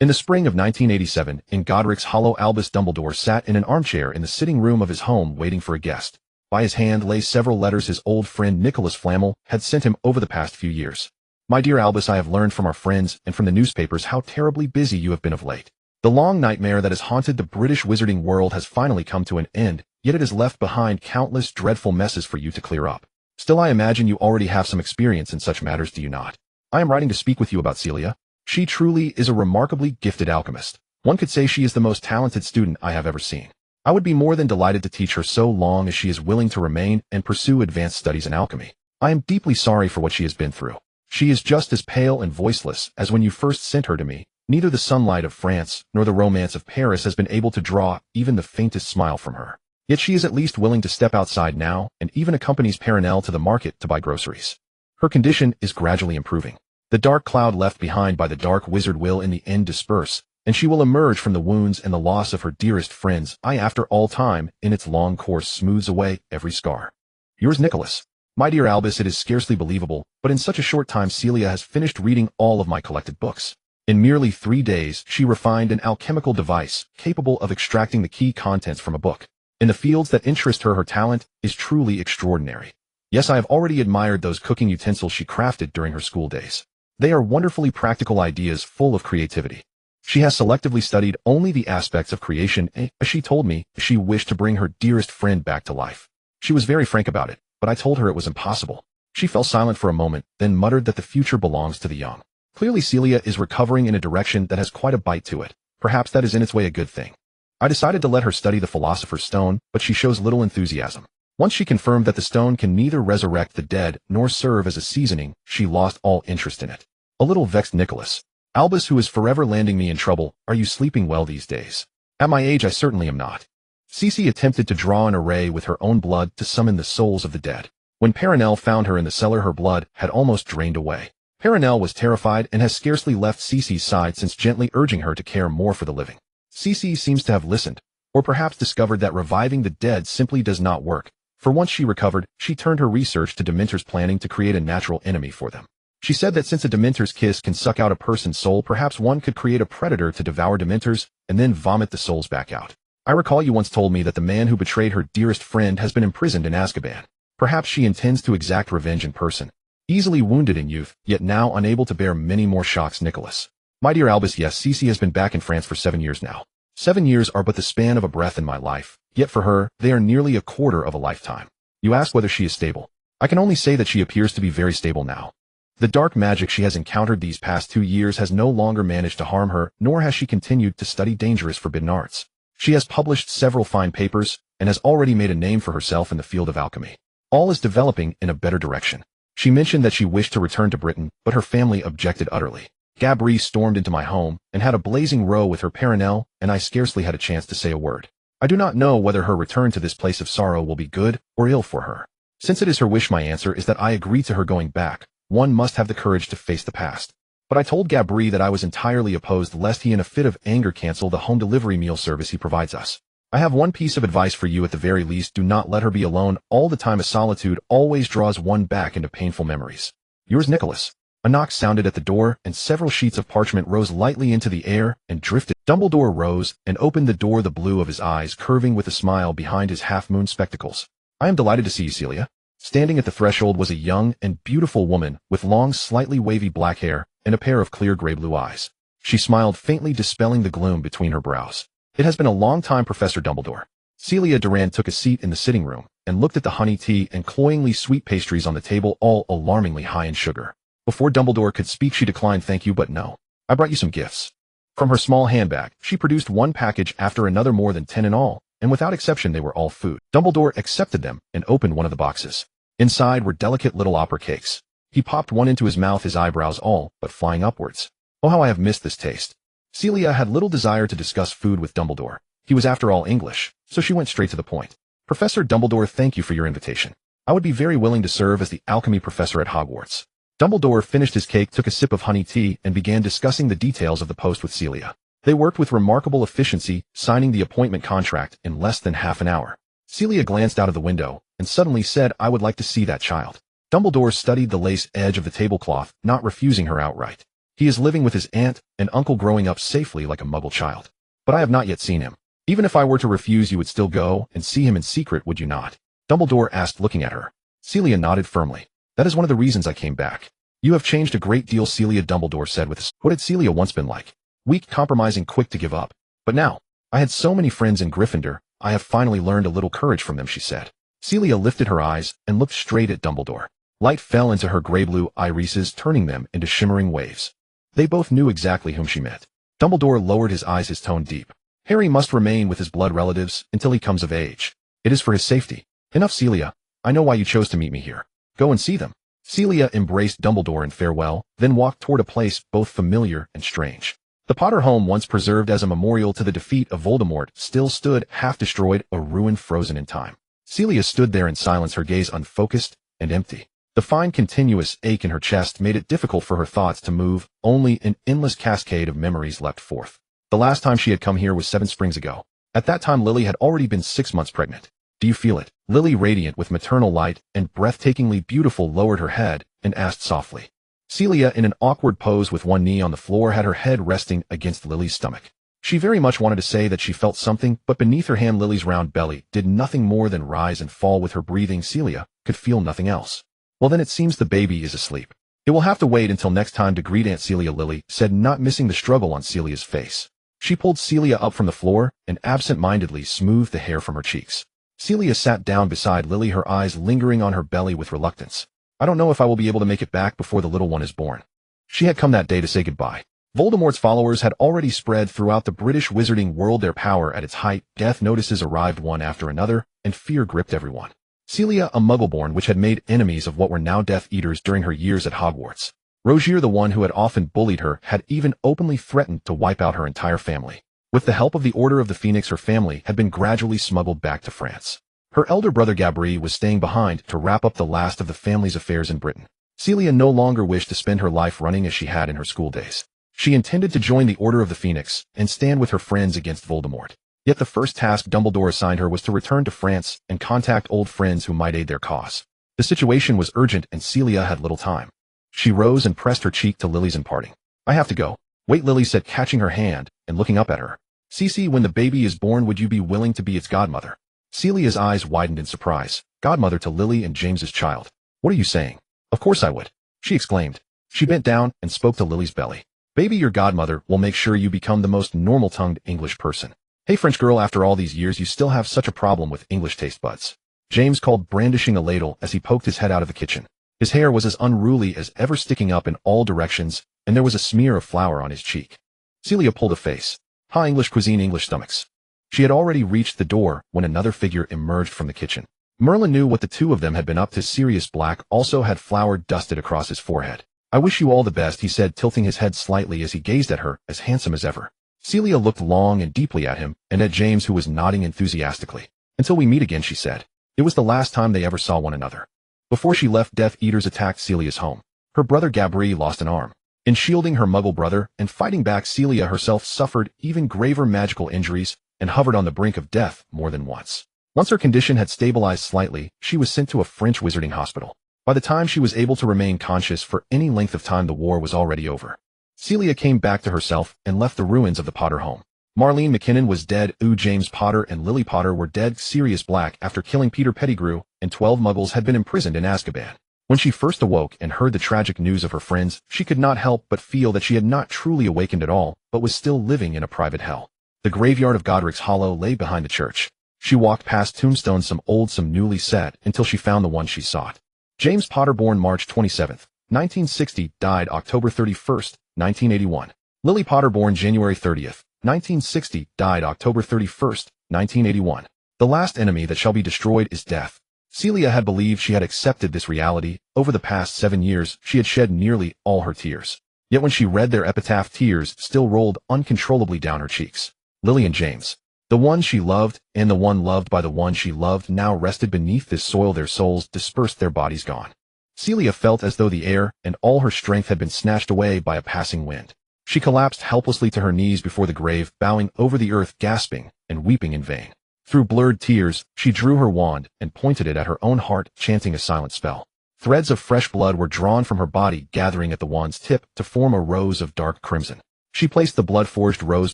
In the spring of 1987, in Godric's hollow Albus Dumbledore sat in an armchair in the sitting room of his home waiting for a guest. By his hand lay several letters his old friend Nicolas Flamel had sent him over the past few years. My dear Albus, I have learned from our friends and from the newspapers how terribly busy you have been of late. The long nightmare that has haunted the British wizarding world has finally come to an end, yet it has left behind countless dreadful messes for you to clear up. Still, I imagine you already have some experience in such matters, do you not? I am writing to speak with you about Celia. She truly is a remarkably gifted alchemist. One could say she is the most talented student I have ever seen. I would be more than delighted to teach her so long as she is willing to remain and pursue advanced studies in alchemy. I am deeply sorry for what she has been through. She is just as pale and voiceless as when you first sent her to me. Neither the sunlight of France nor the romance of Paris has been able to draw even the faintest smile from her. Yet she is at least willing to step outside now and even accompanies Perenelle to the market to buy groceries. Her condition is gradually improving. The dark cloud left behind by the dark wizard will in the end disperse, and she will emerge from the wounds and the loss of her dearest friends. After all time, in its long course, smooths away every scar. Yours, Nicholas. My dear Albus, it is scarcely believable, but in such a short time Celia has finished reading all of my collected books. In merely 3 days, she refined an alchemical device capable of extracting the key contents from a book. In the fields that interest her, her talent is truly extraordinary. Yes, I have already admired those cooking utensils she crafted during her school days. They are wonderfully practical ideas full of creativity. She has selectively studied only the aspects of creation, as she told me she wished to bring her dearest friend back to life. She was very frank about it, but I told her it was impossible. She fell silent for a moment, then muttered that the future belongs to the young. Clearly Celia is recovering in a direction that has quite a bite to it. Perhaps that is in its way a good thing. I decided to let her study the Philosopher's Stone, but she shows little enthusiasm. Once she confirmed that the stone can neither resurrect the dead nor serve as a seasoning, she lost all interest in it. A little vexed Nicholas. Albus, who is forever landing me in trouble, are you sleeping well these days? At my age I certainly am not. Cece attempted to draw an array with her own blood to summon the souls of the dead. When Perenelle found her in the cellar, her blood had almost drained away. Perenelle was terrified and has scarcely left Cece's side since gently urging her to care more for the living. Cece seems to have listened, or perhaps discovered that reviving the dead simply does not work, for once she recovered, she turned her research to Dementor's planning to create a natural enemy for them. She said that since a Dementor's kiss can suck out a person's soul, perhaps one could create a predator to devour Dementors and then vomit the souls back out. I recall you once told me that the man who betrayed her dearest friend has been imprisoned in Azkaban. Perhaps she intends to exact revenge in person. Easily wounded in youth, yet now unable to bear many more shocks, Nicholas. My dear Albus, yes, Cece has been back in France for 7 years now. 7 years are but the span of a breath in my life, yet for her, they are nearly a quarter of a lifetime. You ask whether she is stable. I can only say that she appears to be very stable now. The dark magic she has encountered these past 2 years has no longer managed to harm her, nor has she continued to study dangerous forbidden arts. She has published several fine papers, and has already made a name for herself in the field of alchemy. All is developing in a better direction. She mentioned that she wished to return to Britain, but her family objected utterly. Gabri stormed into my home, and had a blazing row with her Perenelle, and I scarcely had a chance to say a word. I do not know whether her return to this place of sorrow will be good or ill for her. Since it is her wish, my answer is that I agree to her going back. One must have the courage to face the past. But I told Gabri that I was entirely opposed lest he in a fit of anger cancel the home delivery meal service he provides us. I have one piece of advice for you at the very least: do not let her be alone all the time, as solitude always draws one back into painful memories. Yours, Nicholas. A knock sounded at the door, and several sheets of parchment rose lightly into the air and drifted. Dumbledore rose and opened the door, the blue of his eyes curving with a smile behind his half-moon spectacles. I am delighted to see you, Celia. Standing at the threshold was a young and beautiful woman with long, slightly wavy black hair and a pair of clear gray-blue eyes. She smiled faintly, dispelling the gloom between her brows. It has been a long time, Professor Dumbledore. Celia Durand took a seat in the sitting room and looked at the honey tea and cloyingly sweet pastries on the table, all alarmingly high in sugar. Before Dumbledore could speak, she declined. Thank you, but no. I brought you some gifts. From her small handbag, she produced one package after another, more than 10 in all, and without exception they were all food. Dumbledore accepted them and opened one of the boxes. Inside were delicate little opera cakes. He popped one into his mouth, his eyebrows all but flying upwards. Oh, how I have missed this taste. Celia had little desire to discuss food with Dumbledore. He was after all English, so she went straight to the point. Professor Dumbledore, thank you for your invitation. I would be very willing to serve as the alchemy professor at Hogwarts. Dumbledore finished his cake, took a sip of honey tea, and began discussing the details of the post with Celia. They worked with remarkable efficiency, signing the appointment contract in less than half an hour. Celia glanced out of the window and suddenly said, I would like to see that child. Dumbledore studied the lace edge of the tablecloth, not refusing her outright. He is living with his aunt and uncle, growing up safely like a muggle child. But I have not yet seen him. Even if I were to refuse, you would still go and see him in secret, would you not? Dumbledore asked, looking at her. Celia nodded firmly. That is one of the reasons I came back. You have changed a great deal, Celia, Dumbledore said with a... What had Celia once been like? Weak, compromising, quick to give up. But now, I had so many friends in Gryffindor, I have finally learned a little courage from them, she said. Celia lifted her eyes and looked straight at Dumbledore. Light fell into her gray-blue irises, turning them into shimmering waves. They both knew exactly whom she meant. Dumbledore lowered his eyes, his tone deep. Harry must remain with his blood relatives until he comes of age. It is for his safety. Enough, Celia. I know why you chose to meet me here. Go and see them. Celia embraced Dumbledore in farewell, then walked toward a place both familiar and strange. The Potter home, once preserved as a memorial to the defeat of Voldemort, still stood, half destroyed, a ruin frozen in time. Celia stood there in silence, her gaze unfocused and empty. The fine, continuous ache in her chest made it difficult for her thoughts to move. Only an endless cascade of memories leapt forth. The last time she had come here was 7 springs ago. At that time, Lily had already been 6 months pregnant. Do you feel it? Lily, radiant with maternal light and breathtakingly beautiful, lowered her head and asked softly. Celia, in an awkward pose with one knee on the floor, had her head resting against Lily's stomach. She very much wanted to say that she felt something, but beneath her hand Lily's round belly did nothing more than rise and fall with her breathing. Celia could feel nothing else. Well, then it seems the baby is asleep. It will have to wait until next time to greet Aunt Celia, Lily said, not missing the struggle on Celia's face. She pulled Celia up from the floor and absent-mindedly smoothed the hair from her cheeks. Celia sat down beside Lily, her eyes lingering on her belly with reluctance. I don't know if I will be able to make it back before the little one is born. She had come that day to say goodbye. Voldemort's followers had already spread throughout the British wizarding world, their power at its height. Death notices arrived one after another, and fear gripped everyone. Celia, a Muggle-born which had made enemies of what were now Death Eaters during her years at Hogwarts. Rogier, the one who had often bullied her, had even openly threatened to wipe out her entire family. With the help of the Order of the Phoenix, her family had been gradually smuggled back to France. Her elder brother Gabri was staying behind to wrap up the last of the family's affairs in Britain. Celia no longer wished to spend her life running as she had in her school days. She intended to join the Order of the Phoenix and stand with her friends against Voldemort. Yet the first task Dumbledore assigned her was to return to France and contact old friends who might aid their cause. The situation was urgent and Celia had little time. She rose and pressed her cheek to Lily's, imparting. I have to go. Wait, Lily said, catching her hand and looking up at her. Cece, when the baby is born, would you be willing to be its godmother? Celia's eyes widened in surprise. Godmother to Lily and James's child? What are you saying? Of course I would, she exclaimed. She bent down and spoke to Lily's belly. Baby, your godmother will make sure you become the most normal-tongued English person. Hey, French girl, after all these years you still have such a problem with English taste buds, James called, brandishing a ladle as he poked his head out of the kitchen. His hair was as unruly as ever, sticking up in all directions, and there was a smear of flour on his cheek. Celia pulled a face. English cuisine, English stomachs. She had already reached the door when another figure emerged from the kitchen. Merlin knew what the two of them had been up to. Sirius Black also had flour dusted across his forehead. I wish you all the best, he said, tilting his head slightly as he gazed at her, as handsome as ever. Celia looked long and deeply at him, and at James, who was nodding enthusiastically. Until we meet again, she said. It was the last time they ever saw one another. Before she left, Death Eaters attacked Celia's home. Her brother Gabri lost an arm. In shielding her Muggle brother and fighting back, Celia herself suffered even graver magical injuries and hovered on the brink of death more than once. Once her condition had stabilized slightly, she was sent to a French wizarding hospital. By the time she was able to remain conscious for any length of time, the war was already over. Celia came back to herself and left the ruins of the Potter home. Marlene McKinnon was dead. James Potter and Lily Potter were dead. Sirius Black, after killing Peter Pettigrew, and 12 Muggles had been imprisoned in Azkaban. When she first awoke and heard the tragic news of her friends, she could not help but feel that she had not truly awakened at all, but was still living in a private hell. The graveyard of Godric's Hollow lay behind the church. She walked past tombstones, some old, some newly set, until she found the one she sought. James Potter, born March 27, 1960, died October 31, 1981. Lily Potter, born January 30, 1960, died October 31, 1981. The last enemy that shall be destroyed is death. Celia had believed she had accepted this reality. Over the past 7 years, she had shed nearly all her tears. Yet when she read their epitaph, tears still rolled uncontrollably down her cheeks. Lily and James, the one she loved and the one loved by the one she loved, now rested beneath this soil, their souls dispersed, their bodies gone. Celia felt as though the air and all her strength had been snatched away by a passing wind. She collapsed helplessly to her knees before the grave, bowing over the earth, gasping and weeping in vain. Through blurred tears, she drew her wand and pointed it at her own heart, chanting a silent spell. Threads of fresh blood were drawn from her body, gathering at the wand's tip to form a rose of dark crimson. She placed the blood-forged rose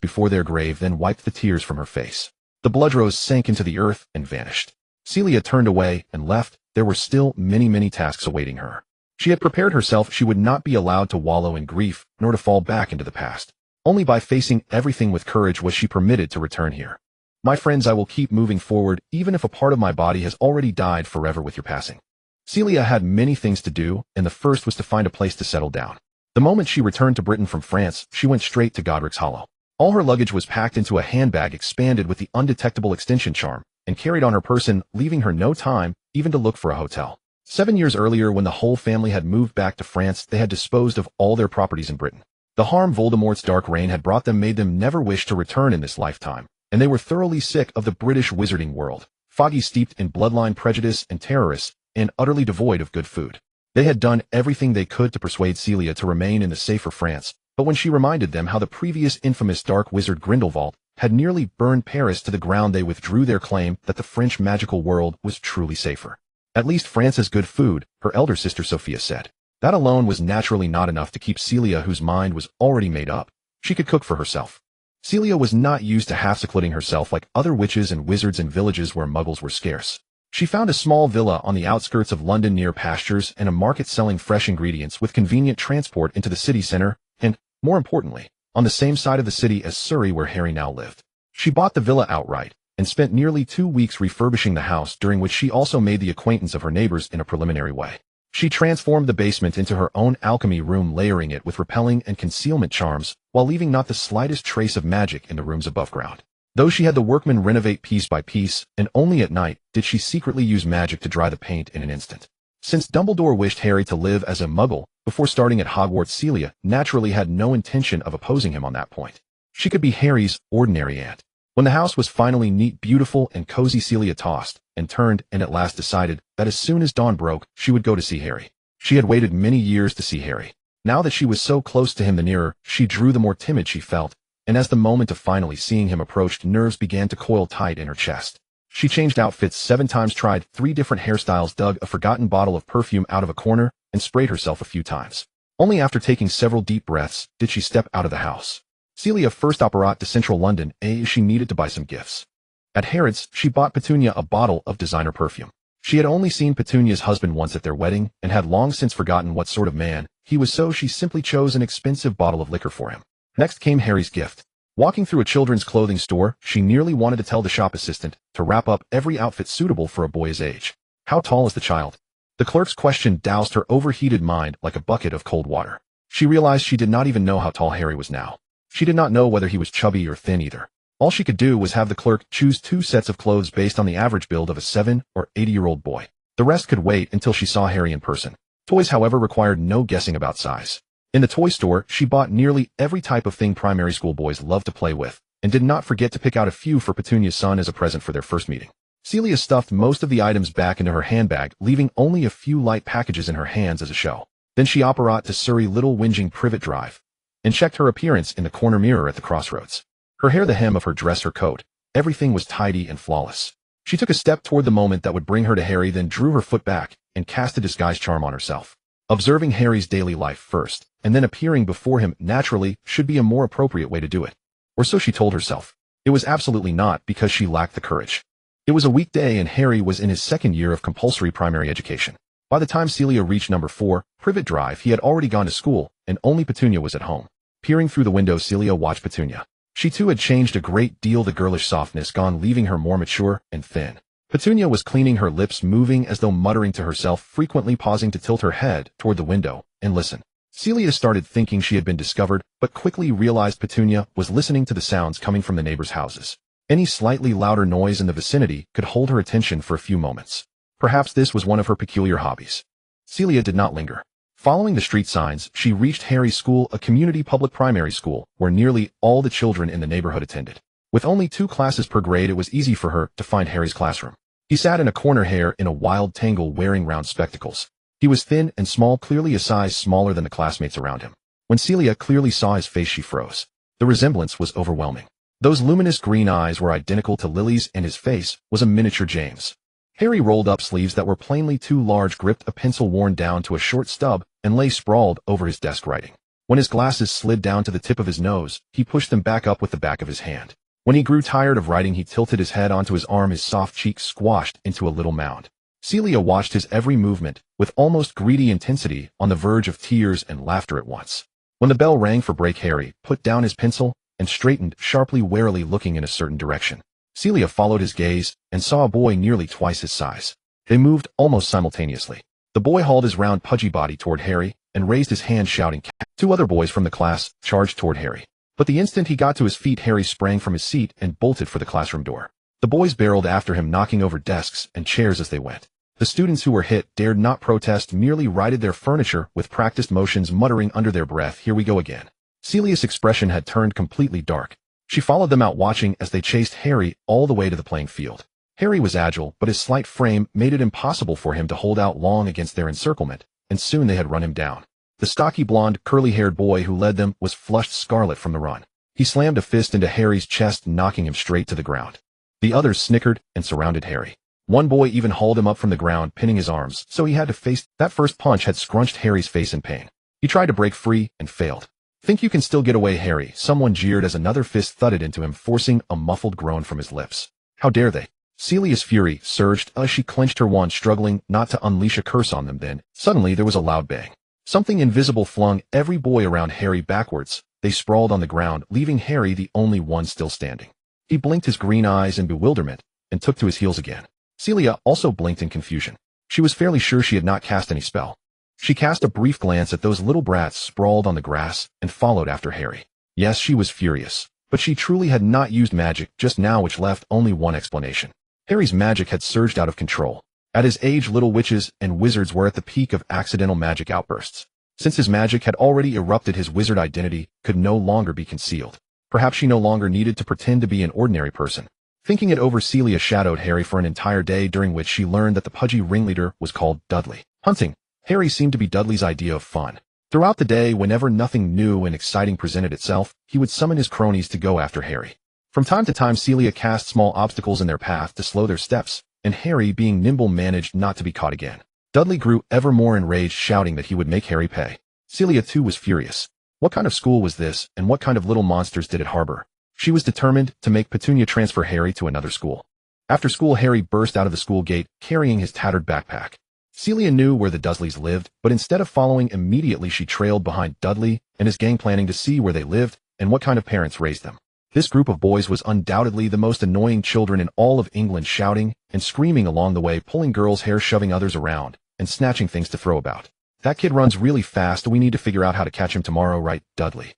before their grave, then wiped the tears from her face. The blood rose sank into the earth and vanished. Celia turned away and left. There were still many tasks awaiting her. She had prepared herself. She would not be allowed to wallow in grief, nor to fall back into the past. Only by facing everything with courage was she permitted to return here. My friends, I will keep moving forward, even if a part of my body has already died forever with your passing. Celia had many things to do, and the first was to find a place to settle down. The moment she returned to Britain from France, she went straight to Godric's Hollow. All her luggage was packed into a handbag expanded with the undetectable extension charm, and carried on her person, leaving her no time even to look for a hotel. 7 years earlier, when the whole family had moved back to France, they had disposed of all their properties in Britain. The harm Voldemort's dark reign had brought them made them never wish to return in this lifetime, and they were thoroughly sick of the British wizarding world, foggy, steeped in bloodline prejudice and terrorists, and utterly devoid of good food. They had done everything they could to persuade Celia to remain in the safer France, but when she reminded them how the previous infamous dark wizard Grindelwald had nearly burned Paris to the ground, they withdrew their claim that the French magical world was truly safer. At least France has good food, her elder sister Sophia said. That alone was naturally not enough to keep Celia, whose mind was already made up. She could cook for herself. Celia was not used to half-secluding herself like other witches and wizards in villages where muggles were scarce. She found a small villa on the outskirts of London near pastures and a market selling fresh ingredients with convenient transport into the city center and, more importantly, on the same side of the city as Surrey where Harry now lived. She bought the villa outright and spent nearly 2 weeks refurbishing the house, during which she also made the acquaintance of her neighbors in a preliminary way. She transformed the basement into her own alchemy room, layering it with repelling and concealment charms, while leaving not the slightest trace of magic in the rooms above ground. Though she had the workmen renovate piece by piece, and only at night did she secretly use magic to dry the paint in an instant. Since Dumbledore wished Harry to live as a muggle before starting at Hogwarts, Celia naturally had no intention of opposing him on that point. She could be Harry's ordinary aunt. When the house was finally neat, beautiful, and cozy, Celia tossed and turned and at last decided that as soon as dawn broke, she would go to see Harry. She had waited many years to see Harry. Now that she was so close to him, the nearer she drew, the more timid she felt, and as the moment of finally seeing him approached, nerves began to coil tight in her chest. She changed outfits 7 times, tried 3 different hairstyles, dug a forgotten bottle of perfume out of a corner, and sprayed herself a few times. Only after taking several deep breaths did she step out of the house. Celia first apparat to central London, as she needed to buy some gifts. At Harrods, she bought Petunia a bottle of designer perfume. She had only seen Petunia's husband once at their wedding, and had long since forgotten what sort of man he was, so she simply chose an expensive bottle of liquor for him. Next came Harry's gift. Walking through a children's clothing store, she nearly wanted to tell the shop assistant to wrap up every outfit suitable for a boy his age. How tall is the child? The clerk's question doused her overheated mind like a bucket of cold water. She realized she did not even know how tall Harry was now. She did not know whether he was chubby or thin either. All she could do was have the clerk choose 2 sets of clothes based on the average build of a 7 or 8-year-old boy. The rest could wait until she saw Harry in person. Toys, however, required no guessing about size. In the toy store, she bought nearly every type of thing primary school boys love to play with, and did not forget to pick out a few for Petunia's son as a present for their first meeting. Celia stuffed most of the items back into her handbag, leaving only a few light packages in her hands as a show. Then she apparat to Surrey Little Whinging Privet Drive, and checked her appearance in the corner mirror at the crossroads. Her hair, the hem of her dress, her coat, everything was tidy and flawless. She took a step toward the moment that would bring her to Harry, then drew her foot back and cast a disguise charm on herself. Observing Harry's daily life first, and then appearing before him naturally, should be a more appropriate way to do it. Or so she told herself. It was absolutely not, because she lacked the courage. It was a weekday and Harry was in his 2nd year of compulsory primary education. By the time Celia reached number 4, Privet Drive, he had already gone to school, and only Petunia was at home. Peering through the window, Celia watched Petunia. She too had changed a great deal, the girlish softness gone, leaving her more mature and thin. Petunia was cleaning her lips, moving as though muttering to herself, frequently pausing to tilt her head toward the window and listen. Celia started thinking she had been discovered, but quickly realized Petunia was listening to the sounds coming from the neighbors' houses. Any slightly louder noise in the vicinity could hold her attention for a few moments. Perhaps this was one of her peculiar hobbies. Celia did not linger. Following the street signs, she reached Harry's school, a community public primary school, where nearly all the children in the neighborhood attended. With only 2 classes per grade, it was easy for her to find Harry's classroom. He sat in a corner, hair in a wild tangle, wearing round spectacles. He was thin and small, clearly a size smaller than the classmates around him. When Celia clearly saw his face, she froze. The resemblance was overwhelming. Those luminous green eyes were identical to Lily's, and his face was a miniature James. Harry rolled up sleeves that were plainly too large, gripped a pencil worn down to a short stub, and lay sprawled over his desk writing. When his glasses slid down to the tip of his nose, he pushed them back up with the back of his hand. When he grew tired of writing, he tilted his head onto his arm, his soft cheeks squashed into a little mound. Celia watched his every movement with almost greedy intensity, on the verge of tears and laughter at once. When the bell rang for break, Harry put down his pencil and straightened sharply, warily looking in a certain direction. Celia followed his gaze and saw a boy nearly twice his size. They moved almost simultaneously. The boy hauled his round, pudgy body toward Harry and raised his hand, shouting. Two other boys from the class charged toward Harry. But the instant he got to his feet, Harry sprang from his seat and bolted for the classroom door. The boys barreled after him, knocking over desks and chairs as they went. The students who were hit dared not protest, merely righted their furniture with practiced motions, muttering under their breath, "Here we go again." Celia's expression had turned completely dark. She followed them out, watching as they chased Harry all the way to the playing field. Harry was agile, but his slight frame made it impossible for him to hold out long against their encirclement, and soon they had run him down. The stocky, blond, curly-haired boy who led them was flushed scarlet from the run. He slammed a fist into Harry's chest, knocking him straight to the ground. The others snickered and surrounded Harry. One boy even hauled him up from the ground, pinning his arms, so he had to face. That first punch had scrunched Harry's face in pain. He tried to break free and failed. "Think you can still get away, Harry?" someone jeered as another fist thudded into him, forcing a muffled groan from his lips. "How dare they?" Celia's fury surged as she clenched her wand, struggling not to unleash a curse on them. Then, suddenly, there was a loud bang. Something invisible flung every boy around Harry backwards. They sprawled on the ground, leaving Harry the only one still standing. He blinked his green eyes in bewilderment and took to his heels again. Celia also blinked in confusion. She was fairly sure she had not cast any spell. She cast a brief glance at those little brats sprawled on the grass and followed after Harry. Yes, she was furious, but she truly had not used magic just now, which left only one explanation. Harry's magic had surged out of control. At his age, little witches and wizards were at the peak of accidental magic outbursts. Since his magic had already erupted, his wizard identity could no longer be concealed. Perhaps she no longer needed to pretend to be an ordinary person. Thinking it over, Celia shadowed Harry for an entire day, during which she learned that the pudgy ringleader was called Dudley. Hunting Harry seemed to be Dudley's idea of fun. Throughout the day, whenever nothing new and exciting presented itself, he would summon his cronies to go after Harry. From time to time, Celia cast small obstacles in their path to slow their steps, and Harry, being nimble, managed not to be caught again. Dudley grew ever more enraged, shouting that he would make Harry pay. Celia too was furious. What kind of school was this, and what kind of little monsters did it harbor? She was determined to make Petunia transfer Harry to another school. After school, Harry burst out of the school gate, carrying his tattered backpack. Celia knew where the Dursleys lived, but instead of following immediately, she trailed behind Dudley and his gang, planning to see where they lived and what kind of parents raised them. This group of boys was undoubtedly the most annoying children in all of England, shouting and screaming along the way, pulling girls' hair, shoving others around, and snatching things to throw about. "That kid runs really fast. We need to figure out how to catch him tomorrow, right, Dudley?"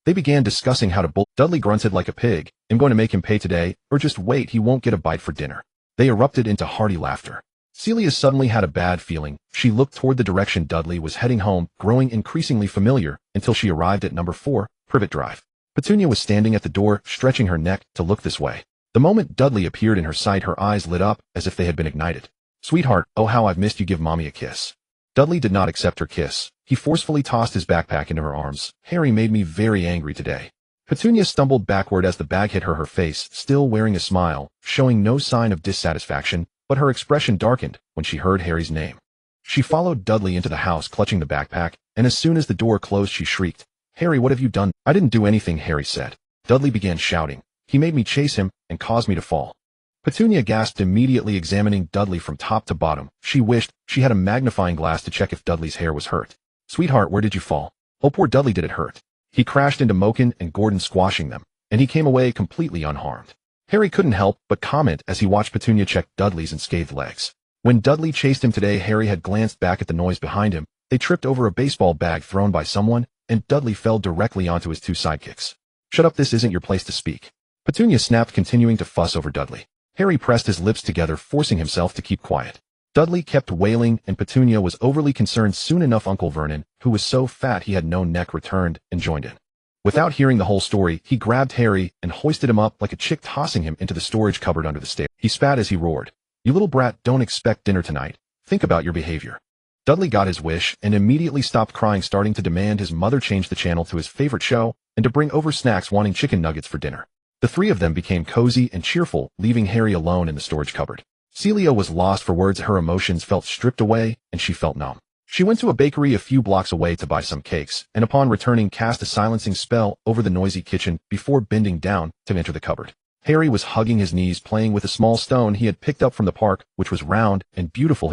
They began discussing how to Dudley grunted like a pig. "I'm going to make him pay today, or just wait, he won't get a bite for dinner." They erupted into hearty laughter. Celia suddenly had a bad feeling. She looked toward the direction Dudley was heading home, growing increasingly familiar, until she arrived at number 4, Privet Drive. Petunia was standing at the door, stretching her neck to look this way. The moment Dudley appeared in her sight, her eyes lit up as if they had been ignited. "Sweetheart, oh how I've missed you. Give Mommy a kiss." Dudley did not accept her kiss. He forcefully tossed his backpack into her arms. "Harry made me very angry today." Petunia stumbled backward as the bag hit her face, still wearing a smile, showing no sign of dissatisfaction, but her expression darkened when she heard Harry's name. She followed Dudley into the house, clutching the backpack, and as soon as the door closed, she shrieked, "Harry, what have you done?" "I didn't do anything," Harry said. Dudley began shouting. "He made me chase him and caused me to fall." Petunia gasped, immediately examining Dudley from top to bottom. She wished she had a magnifying glass to check if Dudley's hair was hurt. "Sweetheart, where did you fall?" "Oh, poor Dudley, did it hurt?" He crashed into Moken and Gordon, squashing them, and he came away completely unharmed. Harry couldn't help but comment as he watched Petunia check Dudley's unscathed legs. When Dudley chased him today, Harry had glanced back at the noise behind him. They tripped over a baseball bag thrown by someone, and Dudley fell directly onto his two sidekicks. "Shut up, this isn't your place to speak." Petunia snapped, continuing to fuss over Dudley. Harry pressed his lips together, forcing himself to keep quiet. Dudley kept wailing, and Petunia was overly concerned. Soon enough, Uncle Vernon, who was so fat he had no neck, returned and joined in. Without hearing the whole story, he grabbed Harry and hoisted him up like a chick, tossing him into the storage cupboard under the stairs. He spat as he roared, "You little brat, don't expect dinner tonight. Think about your behavior." Dudley got his wish and immediately stopped crying, starting to demand his mother change the channel to his favorite show and to bring over snacks, wanting chicken nuggets for dinner. The three of them became cozy and cheerful, leaving Harry alone in the storage cupboard. Celia was lost for words. Her emotions felt stripped away, and she felt numb. She went to a bakery a few blocks away to buy some cakes, and upon returning cast a silencing spell over the noisy kitchen before bending down to enter the cupboard. Harry was hugging his knees playing with a small stone he had picked up from the park, which was round and beautiful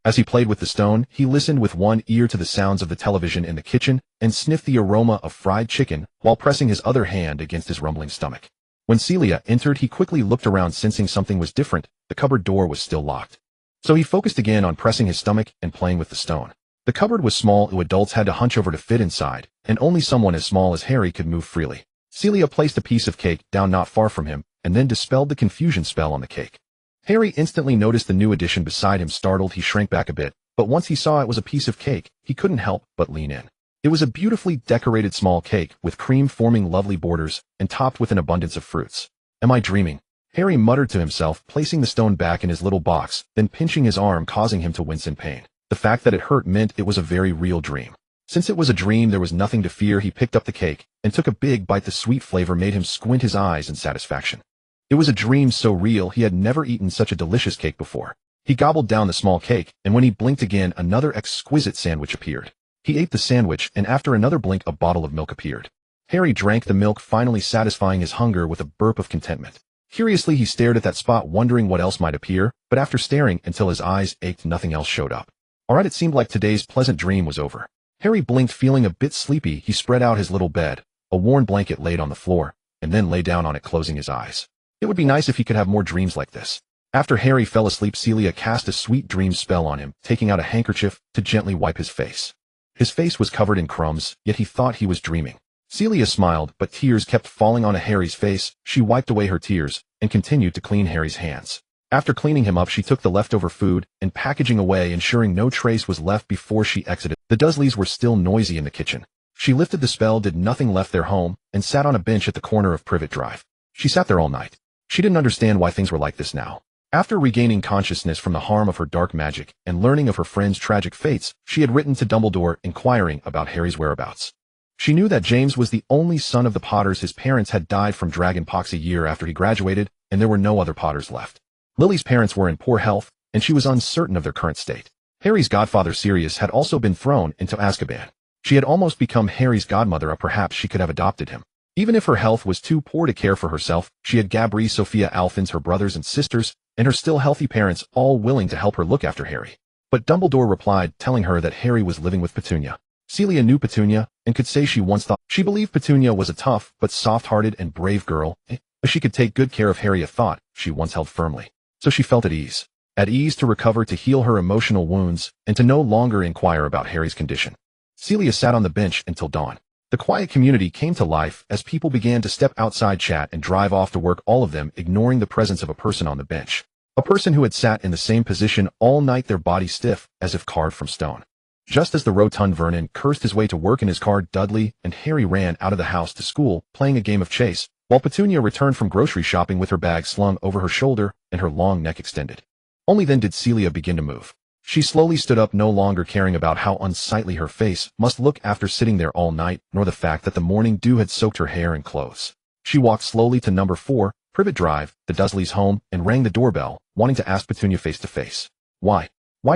As he played with the stone, he listened with one ear to the sounds of the television in the kitchen and sniffed the aroma of fried chicken while pressing his other hand against his rumbling stomach. When Celia entered, he quickly looked around, sensing something was different. The cupboard door was still locked. So he focused again on pressing his stomach and playing with the stone. The cupboard was small, adults had to hunch over to fit inside, and only someone as small as Harry could move freely. Celia placed a piece of cake down not far from him, and then dispelled the confusion spell on the cake. Harry instantly noticed the new addition beside him. Startled, he shrank back a bit, but once he saw it was a piece of cake, he couldn't help but lean in. It was a beautifully decorated small cake, with cream forming lovely borders, and topped with an abundance of fruits. Am I dreaming? Harry muttered to himself, placing the stone back in his little box, then pinching his arm, causing him to wince in pain. The fact that it hurt meant it was a very real dream. Since it was a dream, there was nothing to fear. He picked up the cake and took a big bite. The sweet flavor made him squint his eyes in satisfaction. It was a dream so real he had never eaten such a delicious cake before. He gobbled down the small cake, and when he blinked again, another exquisite sandwich appeared. He ate the sandwich, and after another blink, a bottle of milk appeared. Harry drank the milk, finally satisfying his hunger with a burp of contentment. Curiously, he stared at that spot, wondering what else might appear, but after staring until his eyes ached, nothing else showed up. Alright, it seemed like today's pleasant dream was over. Harry blinked, feeling a bit sleepy. He spread out his little bed, a worn blanket laid on the floor, and then lay down on it, closing his eyes. It would be nice if he could have more dreams like this. After Harry fell asleep, Celia cast a sweet dream spell on him, taking out a handkerchief to gently wipe his face. His face was covered in crumbs, yet he thought he was dreaming. Celia smiled, but tears kept falling onto Harry's face. She wiped away her tears and continued to clean Harry's hands. After cleaning him up, she took the leftover food and packaging away, ensuring no trace was left before she exited. The Dursleys were still noisy in the kitchen. She lifted the spell, did nothing, left their home, and sat on a bench at the corner of Privet Drive. She sat there all night. She didn't understand why things were like this now. After regaining consciousness from the harm of her dark magic and learning of her friend's tragic fates, she had written to Dumbledore inquiring about Harry's whereabouts. She knew that James was the only son of the Potters. His parents had died from dragonpox a year after he graduated, and there were no other Potters left. Lily's parents were in poor health, and she was uncertain of their current state. Harry's godfather Sirius had also been thrown into Azkaban. She had almost become Harry's godmother, or perhaps she could have adopted him. Even if her health was too poor to care for herself, she had Gabri, Sophia, Alphonse, her brothers and sisters, and her still healthy parents, all willing to help her look after Harry. But Dumbledore replied, telling her that Harry was living with Petunia. Celia knew Petunia, and could say she once thought she believed Petunia was a tough but soft-hearted and brave girl, but she could take good care of Harry, a thought she once held firmly. So she felt at ease to recover, to heal her emotional wounds, and to no longer inquire about Harry's condition. Celia sat on the bench until dawn. The quiet community came to life as people began to step outside, chat, and drive off to work, all of them ignoring the presence of a person on the bench. A person who had sat in the same position all night, their body stiff as if carved from stone. Just as the rotund Vernon cursed his way to work in his car, Dudley and Harry ran out of the house to school, playing a game of chase, while Petunia returned from grocery shopping with her bag slung over her shoulder and her long neck extended. Only then did Celia begin to move. She slowly stood up, no longer caring about how unsightly her face must look after sitting there all night, nor the fact that the morning dew had soaked her hair and clothes. She walked slowly to number 4, Privet Drive, the Dursleys' home, and rang the doorbell, wanting to ask Petunia face to face. Why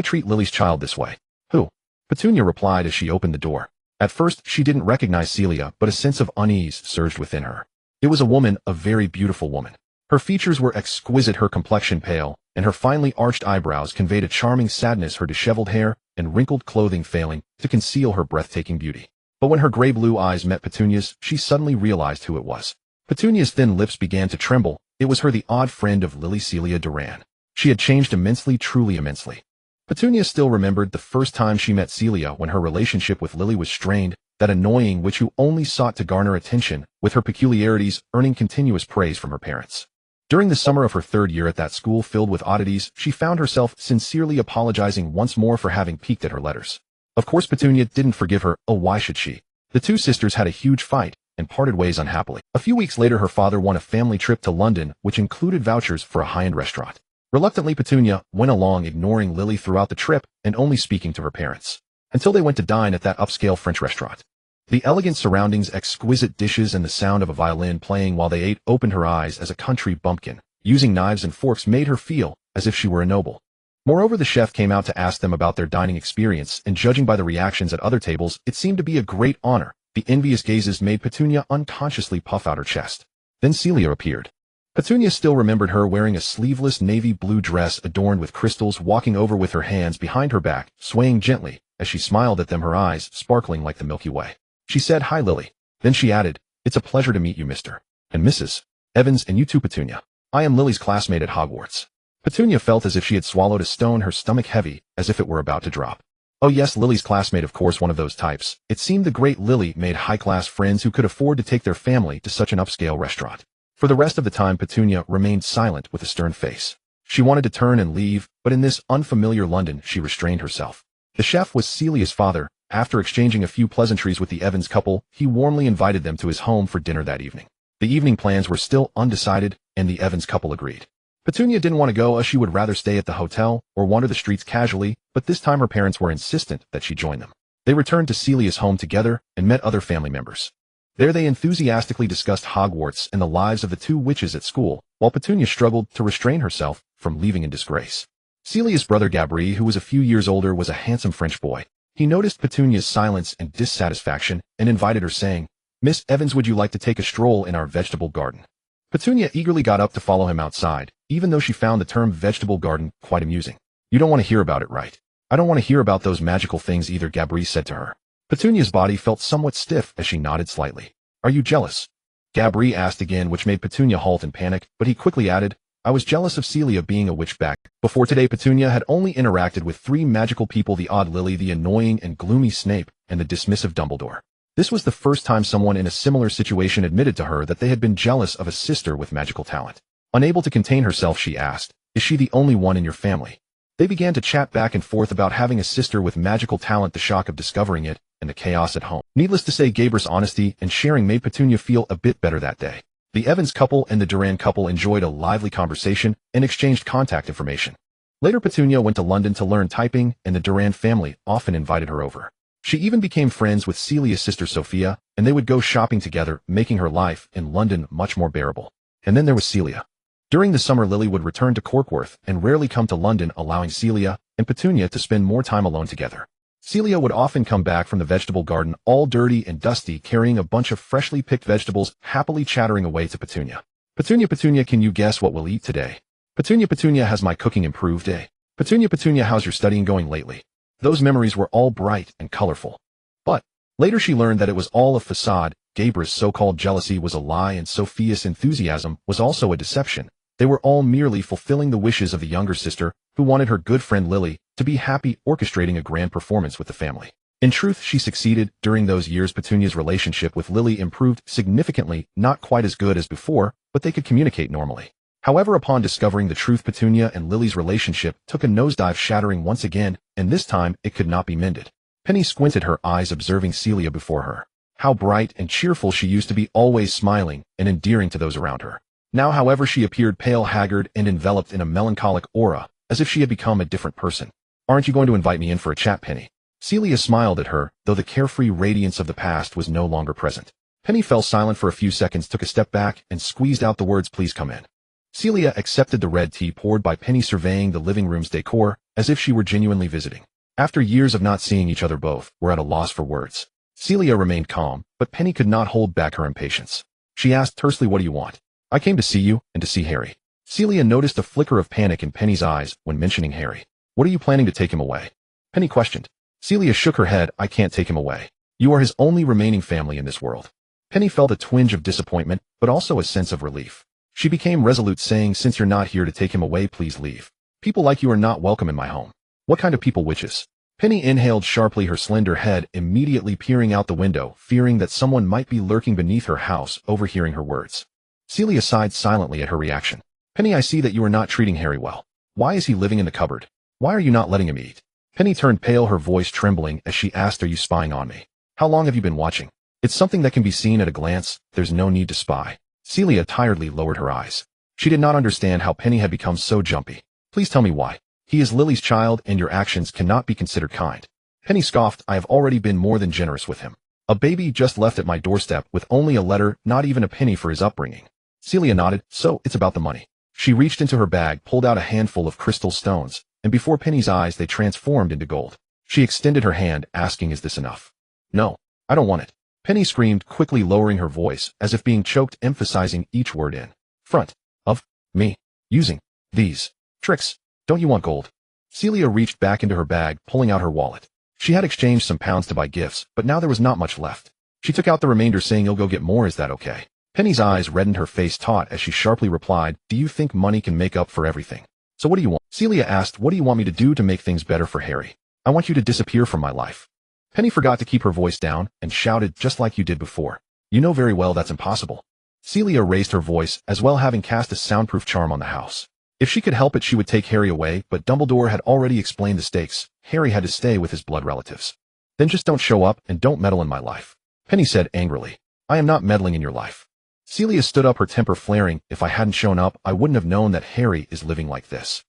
treat Lily's child this way? Who? Petunia replied as she opened the door. At first, she didn't recognize Celia, but a sense of unease surged within her. It was a woman, a very beautiful woman. Her features were exquisite, her complexion pale, and her finely arched eyebrows conveyed a charming sadness, her disheveled hair and wrinkled clothing failing to conceal her breathtaking beauty. But when her gray-blue eyes met Petunia's, she suddenly realized who it was. Petunia's thin lips began to tremble. It was her, the odd friend of Lily, Celia Duran. She had changed immensely, truly immensely. Petunia still remembered the first time she met Celia, when her relationship with Lily was strained, that annoying witch who only sought to garner attention, with her peculiarities earning continuous praise from her parents. During the summer of her 3rd year at that school filled with oddities, she found herself sincerely apologizing once more for having peeked at her letters. Of course, Petunia didn't forgive her. Oh, why should she? The two sisters had a huge fight and parted ways unhappily. A few weeks later, her father won a family trip to London, which included vouchers for a high-end restaurant. Reluctantly, Petunia went along, ignoring Lily throughout the trip and only speaking to her parents, until they went to dine at that upscale French restaurant. The elegant surroundings, exquisite dishes, and the sound of a violin playing while they ate opened her eyes as a country bumpkin, using knives and forks, made her feel as if she were a noble. Moreover, the chef came out to ask them about their dining experience, and judging by the reactions at other tables, it seemed to be a great honor. The envious gazes made Petunia unconsciously puff out her chest. Then Celia appeared. Petunia still remembered her wearing a sleeveless navy blue dress adorned with crystals, walking over with her hands behind her back, swaying gently, as she smiled at them, her eyes sparkling like the Milky Way. She said, "Hi, Lily." Then she added, "It's a pleasure to meet you, Mr. and Mrs. Evans, and you too, Petunia. I am Lily's classmate at Hogwarts." Petunia felt as if she had swallowed a stone, her stomach heavy, as if it were about to drop. Oh yes, Lily's classmate, of course, one of those types. It seemed the great Lily made high-class friends who could afford to take their family to such an upscale restaurant. For the rest of the time, Petunia remained silent with a stern face. She wanted to turn and leave, but in this unfamiliar London, she restrained herself. The chef was Celia's father. After exchanging a few pleasantries with the Evans couple, he warmly invited them to his home for dinner that evening. The evening plans were still undecided, and the Evans couple agreed. Petunia didn't want to go, as she would rather stay at the hotel or wander the streets casually, but this time her parents were insistent that she join them. They returned to Celia's home together and met other family members. There they enthusiastically discussed Hogwarts and the lives of the two witches at school, while Petunia struggled to restrain herself from leaving in disgrace. Celia's brother Gabri, who was a few years older, was a handsome French boy. He noticed Petunia's silence and dissatisfaction and invited her, saying, "Miss Evans, would you like to take a stroll in our vegetable garden?" Petunia eagerly got up to follow him outside, even though she found the term vegetable garden quite amusing. "You don't want to hear about it, right?" "I don't want to hear about those magical things either," Gabri said to her. Petunia's body felt somewhat stiff as she nodded slightly. "Are you jealous?" Gabri asked again, which made Petunia halt in panic, but he quickly added, "I was jealous of Celia being a witch back before today." Petunia had only interacted with 3 magical people: the odd Lily, the annoying and gloomy Snape, and the dismissive Dumbledore. This was the first time someone in a similar situation admitted to her that they had been jealous of a sister with magical talent. Unable to contain herself, she asked, "Is she the only one in your family?" They began to chat back and forth about having a sister with magical talent, the shock of discovering it, and the chaos at home. Needless to say, Gabri's honesty and sharing made Petunia feel a bit better that day. The Evans couple and the Durand couple enjoyed a lively conversation and exchanged contact information. Later, Petunia went to London to learn typing, and the Durand family often invited her over. She even became friends with Celia's sister Sophia, and they would go shopping together, making her life in London much more bearable. And then there was Celia. During the summer, Lily would return to Corkworth and rarely come to London, allowing Celia and Petunia to spend more time alone together. Celia would often come back from the vegetable garden all dirty and dusty, carrying a bunch of freshly picked vegetables, happily chattering away to Petunia. "Petunia, Petunia, can you guess what we'll eat today?" "Petunia, Petunia, has my cooking improved, eh?" "Petunia, Petunia, how's your studying going lately?" Those memories were all bright and colorful. But later she learned that it was all a facade. Gabri's so-called jealousy was a lie, and Sophia's enthusiasm was also a deception. They were all merely fulfilling the wishes of the younger sister, who wanted her good friend Lily to be happy, orchestrating a grand performance with the family. In truth, she succeeded. During those years, Petunia's relationship with Lily improved significantly, not quite as good as before, but they could communicate normally. However, upon discovering the truth, Petunia and Lily's relationship took a nosedive, shattering once again, and this time it could not be mended. Penny squinted her eyes, observing Celia before her. How bright and cheerful she used to be, always smiling and endearing to those around her. Now, however, she appeared pale, haggard, and enveloped in a melancholic aura, as if she had become a different person. "Aren't you going to invite me in for a chat, Penny?" Celia smiled at her, though the carefree radiance of the past was no longer present. Penny fell silent for a few seconds, took a step back, and squeezed out the words, "Please come in." Celia accepted the red tea poured by Penny, surveying the living room's decor as if she were genuinely visiting. After years of not seeing each other, both were at a loss for words. Celia remained calm, but Penny could not hold back her impatience. She asked tersely, "What do you want?" "I came to see you, and to see Harry." Celia noticed a flicker of panic in Penny's eyes when mentioning Harry. "What are you planning to take him away?" Penny questioned. Celia shook her head. "I can't take him away. You are his only remaining family in this world." Penny felt a twinge of disappointment, but also a sense of relief. She became resolute, saying, "Since you're not here to take him away, please leave. People like you are not welcome in my home." "What kind of people, witches?" Penny inhaled sharply, her slender head immediately peering out the window, fearing that someone might be lurking beneath her house, overhearing her words. Celia sighed silently at her reaction. "Penny, I see that you are not treating Harry well. Why is he living in the cupboard? Why are you not letting him eat?" Penny turned pale, her voice trembling as she asked, "Are you spying on me? How long have you been watching?" "It's something that can be seen at a glance. There's no need to spy." Celia tiredly lowered her eyes. She did not understand how Penny had become so jumpy. "Please tell me why. He is Lily's child, and your actions cannot be considered kind." Penny scoffed. "I have already been more than generous with him. A baby just left at my doorstep with only a letter, not even a penny for his upbringing." Celia nodded. "So, it's about the money." She reached into her bag, pulled out a handful of crystal stones, and before Penny's eyes they transformed into gold. She extended her hand, asking, "Is this enough?" "No, I don't want it," Penny screamed, quickly lowering her voice, as if being choked, emphasizing each word in front of me. "Using these tricks. Don't you want gold?" Celia reached back into her bag, pulling out her wallet. She had exchanged some pounds to buy gifts, but now there was not much left. She took out the remainder, saying, "You'll go get more, is that okay?" Penny's eyes reddened, her face taut as she sharply replied, "Do you think money can make up for everything? So what do you want?" Celia asked, "What do you want me to do to make things better for Harry?" "I want you to disappear from my life." Penny forgot to keep her voice down and shouted, "Just like you did before. You know very well that's impossible." Celia raised her voice as well, having cast a soundproof charm on the house. If she could help it, she would take Harry away, but Dumbledore had already explained the stakes. Harry had to stay with his blood relatives. "Then just don't show up and don't meddle in my life," Penny said angrily. "I am not meddling in your life." Celia stood up, her temper flaring. "If I hadn't shown up, I wouldn't have known that Harry is living like this.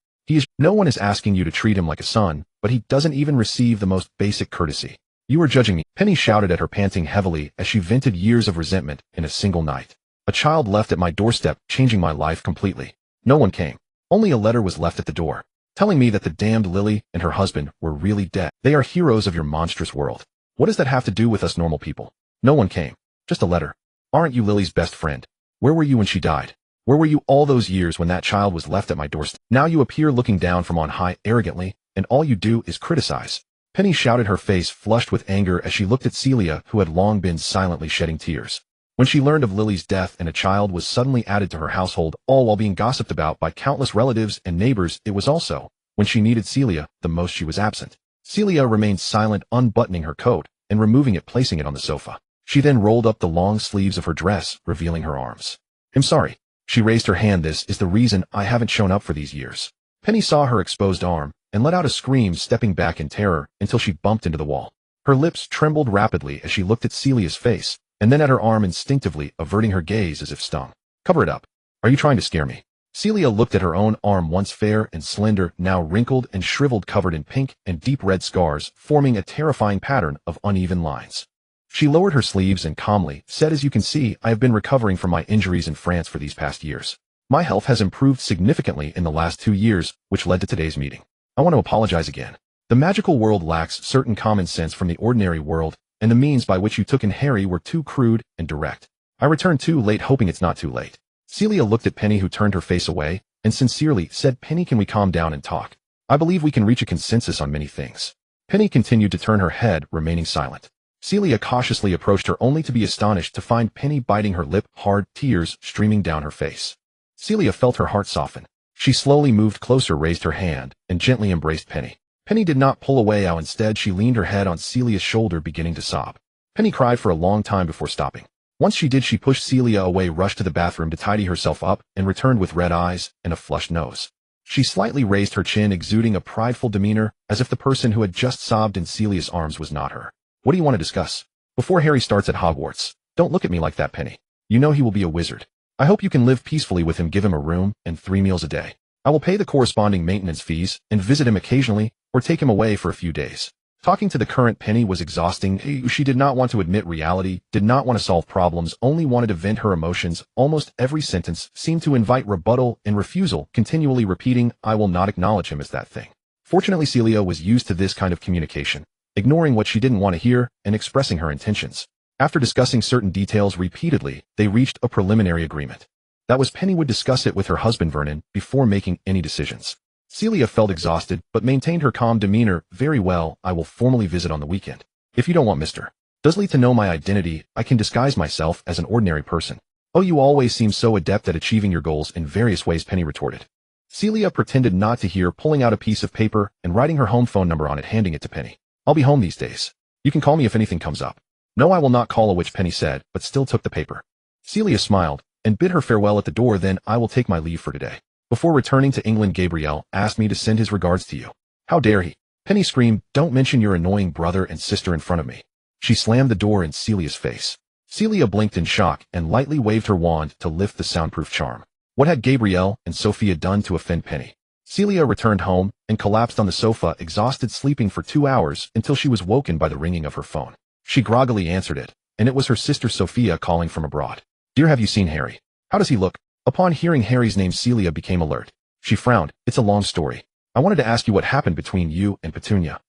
No one is asking you to treat him like a son, but he doesn't even receive the most basic courtesy. You are judging me." Penny shouted at her, panting heavily as she vented years of resentment in a single night. "A child left at my doorstep, changing my life completely. No one came. Only a letter was left at the door, telling me that the damned Lily and her husband were really dead. They are heroes of your monstrous world. What does that have to do with us normal people? No one came. Just a letter. Aren't you Lily's best friend? Where were you when she died? Where were you all those years when that child was left at my doorstep? Now you appear looking down from on high arrogantly, and all you do is criticize." Penny shouted, her face flushed with anger as she looked at Celia, who had long been silently shedding tears. When she learned of Lily's death and a child was suddenly added to her household, all while being gossiped about by countless relatives and neighbors, it was also, when she needed Celia the most, she was absent. Celia remained silent, unbuttoning her coat and removing it, placing it on the sofa. She then rolled up the long sleeves of her dress, revealing her arms. "I'm sorry." She raised her hand. "This is the reason I haven't shown up for these years." Penny saw her exposed arm and let out a scream, stepping back in terror until she bumped into the wall. Her lips trembled rapidly as she looked at Celia's face, and then at her arm, instinctively averting her gaze as if stung. "Cover it up. Are you trying to scare me?" Celia looked at her own arm, once fair and slender, now wrinkled and shriveled, covered in pink and deep red scars, forming a terrifying pattern of uneven lines. She lowered her sleeves and calmly said, "As you can see, I have been recovering from my injuries in France for these past years. My health has improved significantly in the last 2 years, which led to today's meeting. I want to apologize again. The magical world lacks certain common sense from the ordinary world, and the means by which you took in Harry were too crude and direct. I returned too late, hoping it's not too late." Celia looked at Penny, who turned her face away, and sincerely said, "Penny, can we calm down and talk? I believe we can reach a consensus on many things." Penny continued to turn her head, remaining silent. Celia cautiously approached her, only to be astonished to find Penny biting her lip hard, tears streaming down her face. Celia felt her heart soften. She slowly moved closer, raised her hand, and gently embraced Penny. Penny did not pull away. Instead, she leaned her head on Celia's shoulder, beginning to sob. Penny cried for a long time before stopping. Once she did, she pushed Celia away, rushed to the bathroom to tidy herself up, and returned with red eyes and a flushed nose. She slightly raised her chin, exuding a prideful demeanor, as if the person who had just sobbed in Celia's arms was not her. "What do you want to discuss? Before Harry starts at Hogwarts, don't look at me like that, Penny. You know he will be a wizard. I hope you can live peacefully with him. Give him a room and 3 meals a day. I will pay the corresponding maintenance fees and visit him occasionally, or take him away for a few days." Talking to the current Penny was exhausting. She did not want to admit reality, did not want to solve problems, only wanted to vent her emotions. Almost every sentence seemed to invite rebuttal and refusal, continually repeating, "I will not acknowledge him as that thing." Fortunately, Celia was used to this kind of communication, ignoring what she didn't want to hear and expressing her intentions. After discussing certain details repeatedly, they reached a preliminary agreement. That was, Penny would discuss it with her husband Vernon before making any decisions. Celia felt exhausted, but maintained her calm demeanor. "Very well, I will formally visit on the weekend. If you don't want Mr. Dursley to know my identity, I can disguise myself as an ordinary person." "Oh, you always seem so adept at achieving your goals in various ways," Penny retorted. Celia pretended not to hear, pulling out a piece of paper and writing her home phone number on it, handing it to Penny. "I'll be home these days. You can call me if anything comes up." "No, I will not call a witch," Penny said, but still took the paper. Celia smiled and bid her farewell at the door. "Then I will take my leave for today. Before returning to England, Gabriel asked me to send his regards to you." "How dare he?" Penny screamed. "Don't mention your annoying brother and sister in front of me." She slammed the door in Celia's face. Celia blinked in shock and lightly waved her wand to lift the soundproof charm. What had Gabriel and Sophia done to offend Penny? Celia returned home and collapsed on the sofa, exhausted, sleeping for 2 hours until she was woken by the ringing of her phone. She groggily answered it, and it was her sister Sophia calling from abroad. "Dear, have you seen Harry? How does he look? Upon hearing Harry's name, Celia became alert. She frowned. It's a long story. I wanted to ask you what happened between you and Petunia.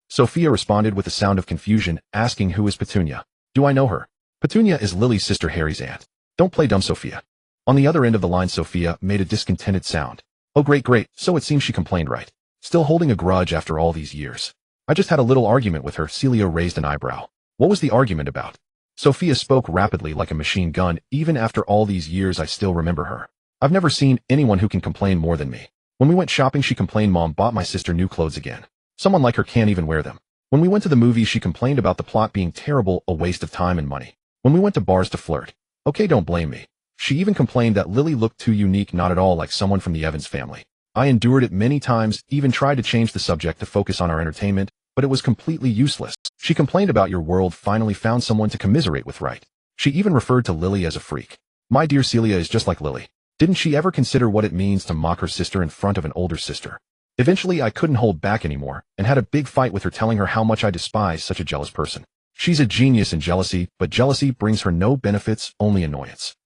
Sophia responded with a sound of confusion, asking who is Petunia. Do I know her? Petunia is Lily's sister, Harry's aunt. Don't play dumb, Sophia. On the other end of the line, Sophia made a discontented sound. Oh great, so it seems she complained, right? Still holding a grudge after all these years. I just had a little argument with her. Celia raised an eyebrow. What was the argument about? Sophia spoke rapidly like a machine gun. Even after all these years, I still remember her. I've never seen anyone who can complain more than me. When we went shopping, she complained Mom bought my sister new clothes again. Someone like her can't even wear them. When we went to the movies, she complained about the plot being terrible, a waste of time and money. When we went to bars to flirt. Okay, don't blame me. She even complained that Lily looked too unique, not at all like someone from the Evans family. I endured it many times, even tried to change the subject to focus on our entertainment, but it was completely useless. She complained about your world finally found someone to commiserate with, right? She even referred to Lily as a freak. My dear, Celia is just like Lily. Didn't she ever consider what it means to mock her sister in front of an older sister? Eventually, I couldn't hold back anymore, and had a big fight with her, telling her how much I despise such a jealous person. She's a genius in jealousy, but jealousy brings her no benefits, only annoyance.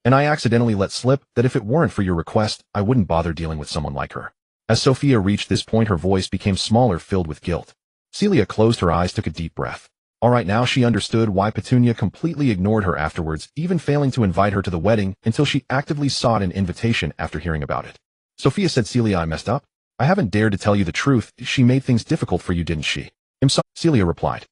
And I accidentally let slip that if it weren't for your request, I wouldn't bother dealing with someone like her. As Sophia reached this point, her voice became smaller, filled with guilt. Celia closed her eyes, took a deep breath. All right, now she understood why Petunia completely ignored her afterwards, even failing to invite her to the wedding until she actively sought an invitation after hearing about it. Sophia said, Celia, I messed up. I haven't dared to tell you the truth. She made things difficult for you, didn't she? I'm sorry, Celia replied.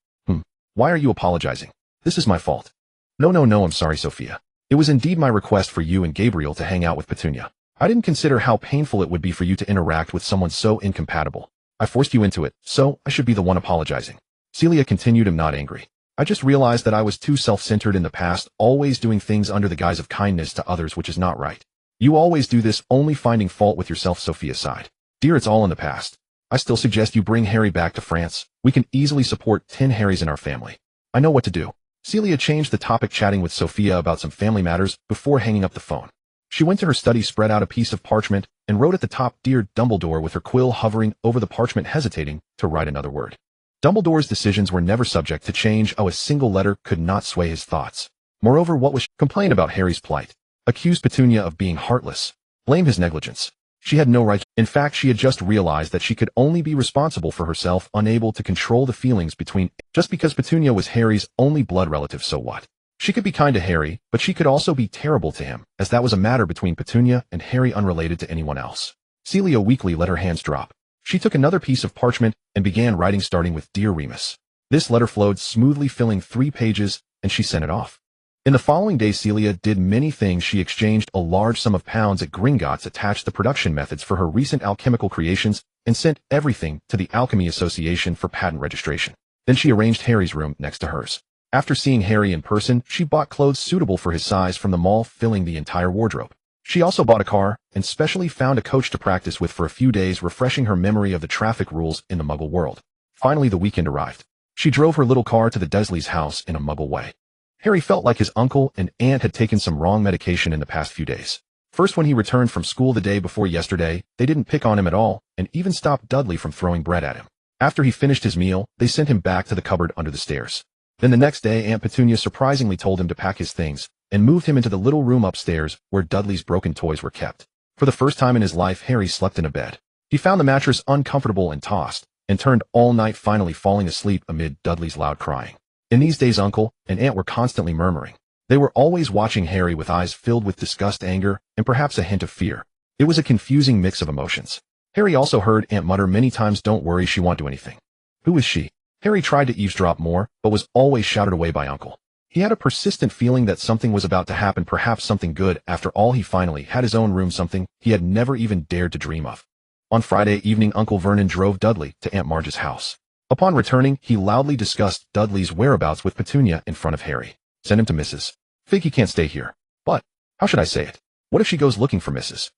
Why are you apologizing? This is my fault. No, I'm sorry, Sophia. It was indeed my request for you and Gabriel to hang out with Petunia. I didn't consider how painful it would be for you to interact with someone so incompatible. I forced you into it, so I should be the one apologizing. Celia continued, I'm not angry. I just realized that I was too self-centered in the past, always doing things under the guise of kindness to others, which is not right. You always do this, only finding fault with yourself, Sophia sighed. Dear, it's all in the past. I still suggest you bring Harry back to France. We can easily support 10 Harrys in our family. I know what to do. Celia changed the topic, chatting with Sophia about some family matters before hanging up the phone. She went to her study, spread out a piece of parchment, and wrote at the top, Dear Dumbledore, with her quill hovering over the parchment, hesitating to write another word. Dumbledore's decisions were never subject to change. A single letter could not sway his thoughts. Moreover, what was she? Complain about Harry's plight. Accuse Petunia of being heartless. Blame his negligence. She had no right. In fact, she had just realized that she could only be responsible for herself, unable to control the feelings between. Just because Petunia was Harry's only blood relative, so what? She could be kind to Harry, but she could also be terrible to him, as that was a matter between Petunia and Harry, unrelated to anyone else. Celia weakly let her hands drop. She took another piece of parchment and began writing, starting with Dear Remus. This letter flowed smoothly, filling 3 pages, and she sent it off. In the following days, Celia did many things. She exchanged a large sum of pounds at Gringotts, attached the production methods for her recent alchemical creations, and sent everything to the Alchemy Association for patent registration. Then she arranged Harry's room next to hers. After seeing Harry in person, she bought clothes suitable for his size from the mall, filling the entire wardrobe. She also bought a car, and specially found a coach to practice with for a few days, refreshing her memory of the traffic rules in the Muggle world. Finally, the weekend arrived. She drove her little car to the Dursleys' house in a Muggle way. Harry felt like his uncle and aunt had taken some wrong medication in the past few days. First, when he returned from school the day before yesterday, they didn't pick on him at all, and even stopped Dudley from throwing bread at him. After he finished his meal, they sent him back to the cupboard under the stairs. Then the next day, Aunt Petunia surprisingly told him to pack his things, and moved him into the little room upstairs where Dudley's broken toys were kept. For the first time in his life, Harry slept in a bed. He found the mattress uncomfortable and tossed, and turned all night, finally falling asleep amid Dudley's loud crying. In these days, Uncle and Aunt were constantly murmuring. They were always watching Harry with eyes filled with disgust, anger, and perhaps a hint of fear. It was a confusing mix of emotions. Harry also heard Aunt mutter many times, Don't worry, she won't do anything. Who is she? Harry tried to eavesdrop more, but was always shouted away by Uncle. He had a persistent feeling that something was about to happen, perhaps something good. After all, he finally had his own room, something he had never even dared to dream of. On Friday evening, Uncle Vernon drove Dudley to Aunt Marge's house. Upon returning, he loudly discussed Dudley's whereabouts with Petunia in front of Harry. Send him to Mrs. Fig, he can't stay here. But, how should I say it? What if she goes looking for Mrs.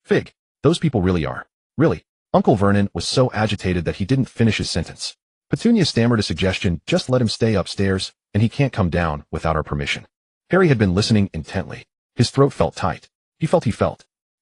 Fig? Those people really are. Really? Uncle Vernon was so agitated that he didn't finish his sentence. Petunia stammered a suggestion, just let him stay upstairs, and he can't come down without our permission. Harry had been listening intently. His throat felt tight. He felt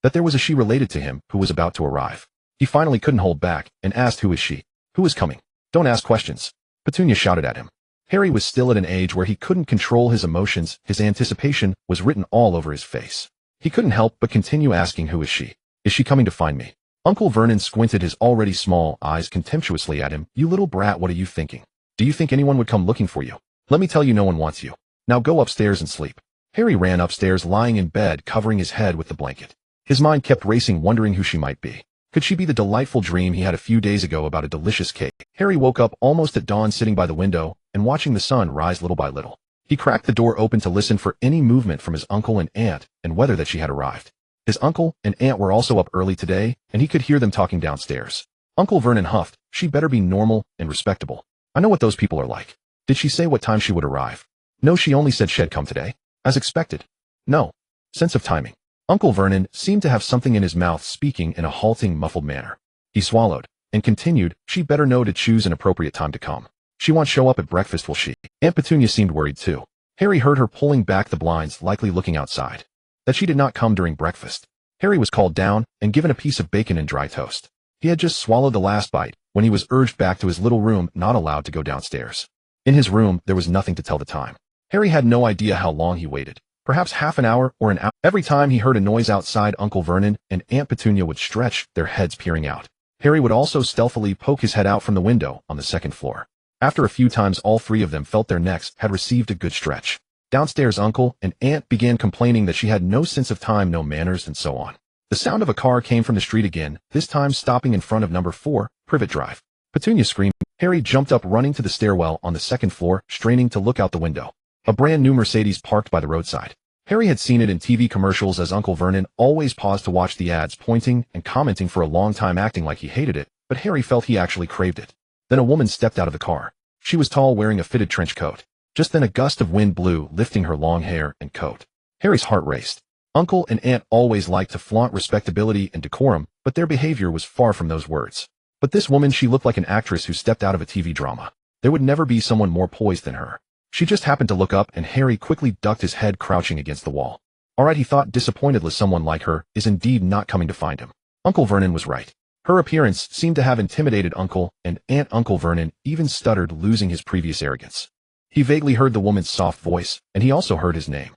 that there was a she related to him who was about to arrive. He finally couldn't hold back, and asked, Who is she? Who is coming? Don't ask questions. Petunia shouted at him. Harry was still at an age where he couldn't control his emotions. His anticipation was written all over his face. He couldn't help but continue asking, who is she? Is she coming to find me? Uncle Vernon squinted his already small eyes contemptuously at him. You little brat, what are you thinking? Do you think anyone would come looking for you? Let me tell you, no one wants you. Now go upstairs and sleep. Harry ran upstairs, lying in bed, covering his head with the blanket. His mind kept racing, wondering who she might be. Could she be the delightful dream he had a few days ago about a delicious cake? Harry woke up almost at dawn, sitting by the window and watching the sun rise little by little. He cracked the door open to listen for any movement from his uncle and aunt and whether that she had arrived. His uncle and aunt were also up early today, and he could hear them talking downstairs. Uncle Vernon huffed. She better be normal and respectable. I know what those people are like. Did she say what time she would arrive? No, she only said she'd come today. As expected. No. Sense of timing. Uncle Vernon seemed to have something in his mouth, speaking in a halting, muffled manner. He swallowed and continued, she better know to choose an appropriate time to come. She won't show up at breakfast, will she? Aunt Petunia seemed worried too. Harry heard her pulling back the blinds, likely looking outside. That she did not come during breakfast. Harry was called down and given a piece of bacon and dry toast. He had just swallowed the last bite when he was urged back to his little room, not allowed to go downstairs. In his room, there was nothing to tell the time. Harry had no idea how long he waited. Perhaps half an hour or an hour. Every time he heard a noise outside, Uncle Vernon and Aunt Petunia would stretch, their heads peering out. Harry would also stealthily poke his head out from the window on the second floor. After a few times, all three of them felt their necks had received a good stretch. Downstairs, Uncle and Aunt began complaining that she had no sense of time, no manners, and so on. The sound of a car came from the street again, this time stopping in front of number 4, Privet Drive. Petunia screamed. Harry jumped up, running to the stairwell on the second floor, straining to look out the window. A brand new Mercedes parked by the roadside. Harry had seen it in TV commercials, as Uncle Vernon always paused to watch the ads, pointing and commenting for a long time, acting like he hated it, but Harry felt he actually craved it. Then a woman stepped out of the car. She was tall, wearing a fitted trench coat. Just then a gust of wind blew, lifting her long hair and coat. Harry's heart raced. Uncle and Aunt always liked to flaunt respectability and decorum, but their behavior was far from those words. But this woman, she looked like an actress who stepped out of a TV drama. There would never be someone more poised than her. She just happened to look up, and Harry quickly ducked his head, crouching against the wall. All right, he thought disappointedly, someone like her is indeed not coming to find him. Uncle Vernon was right. Her appearance seemed to have intimidated Uncle and Aunt. Uncle Vernon even stuttered, losing his previous arrogance. He vaguely heard the woman's soft voice, and he also heard his name.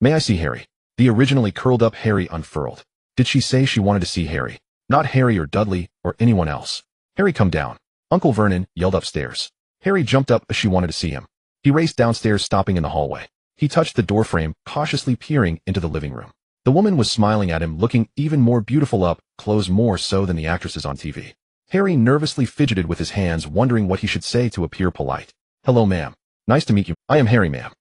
May I see Harry? The originally curled up Harry unfurled. Did she say she wanted to see Harry? Not Harry or Dudley or anyone else. Harry, come down. Uncle Vernon yelled upstairs. Harry jumped up as she wanted to see him. He raced downstairs, stopping in the hallway. He touched the doorframe, cautiously peering into the living room. The woman was smiling at him, looking even more beautiful up close, more so than the actresses on TV. Harry nervously fidgeted with his hands, wondering what he should say to appear polite. Hello, ma'am. Nice to meet you. I am Harry, ma'am.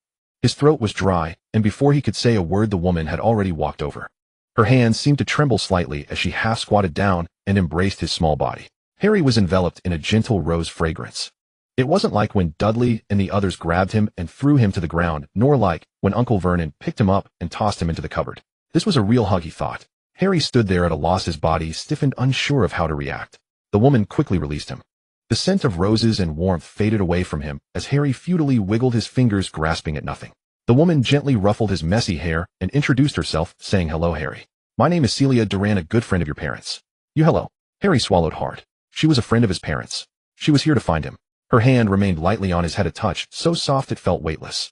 His throat was dry, and before he could say a word, the woman had already walked over. Her hands seemed to tremble slightly as she half squatted down and embraced his small body. Harry was enveloped in a gentle rose fragrance. It wasn't like when Dudley and the others grabbed him and threw him to the ground, nor like when Uncle Vernon picked him up and tossed him into the cupboard. This was a real hug, he thought. Harry stood there at a loss, his body stiffened, unsure of how to react. The woman quickly released him. The scent of roses and warmth faded away from him as Harry futilely wiggled his fingers, grasping at nothing. The woman gently ruffled his messy hair and introduced herself, saying, Hello, Harry. My name is Celia Delacour, a good friend of your parents. You hello. Harry swallowed hard. She was a friend of his parents. She was here to find him. Her hand remained lightly on his head, a touch so soft it felt weightless.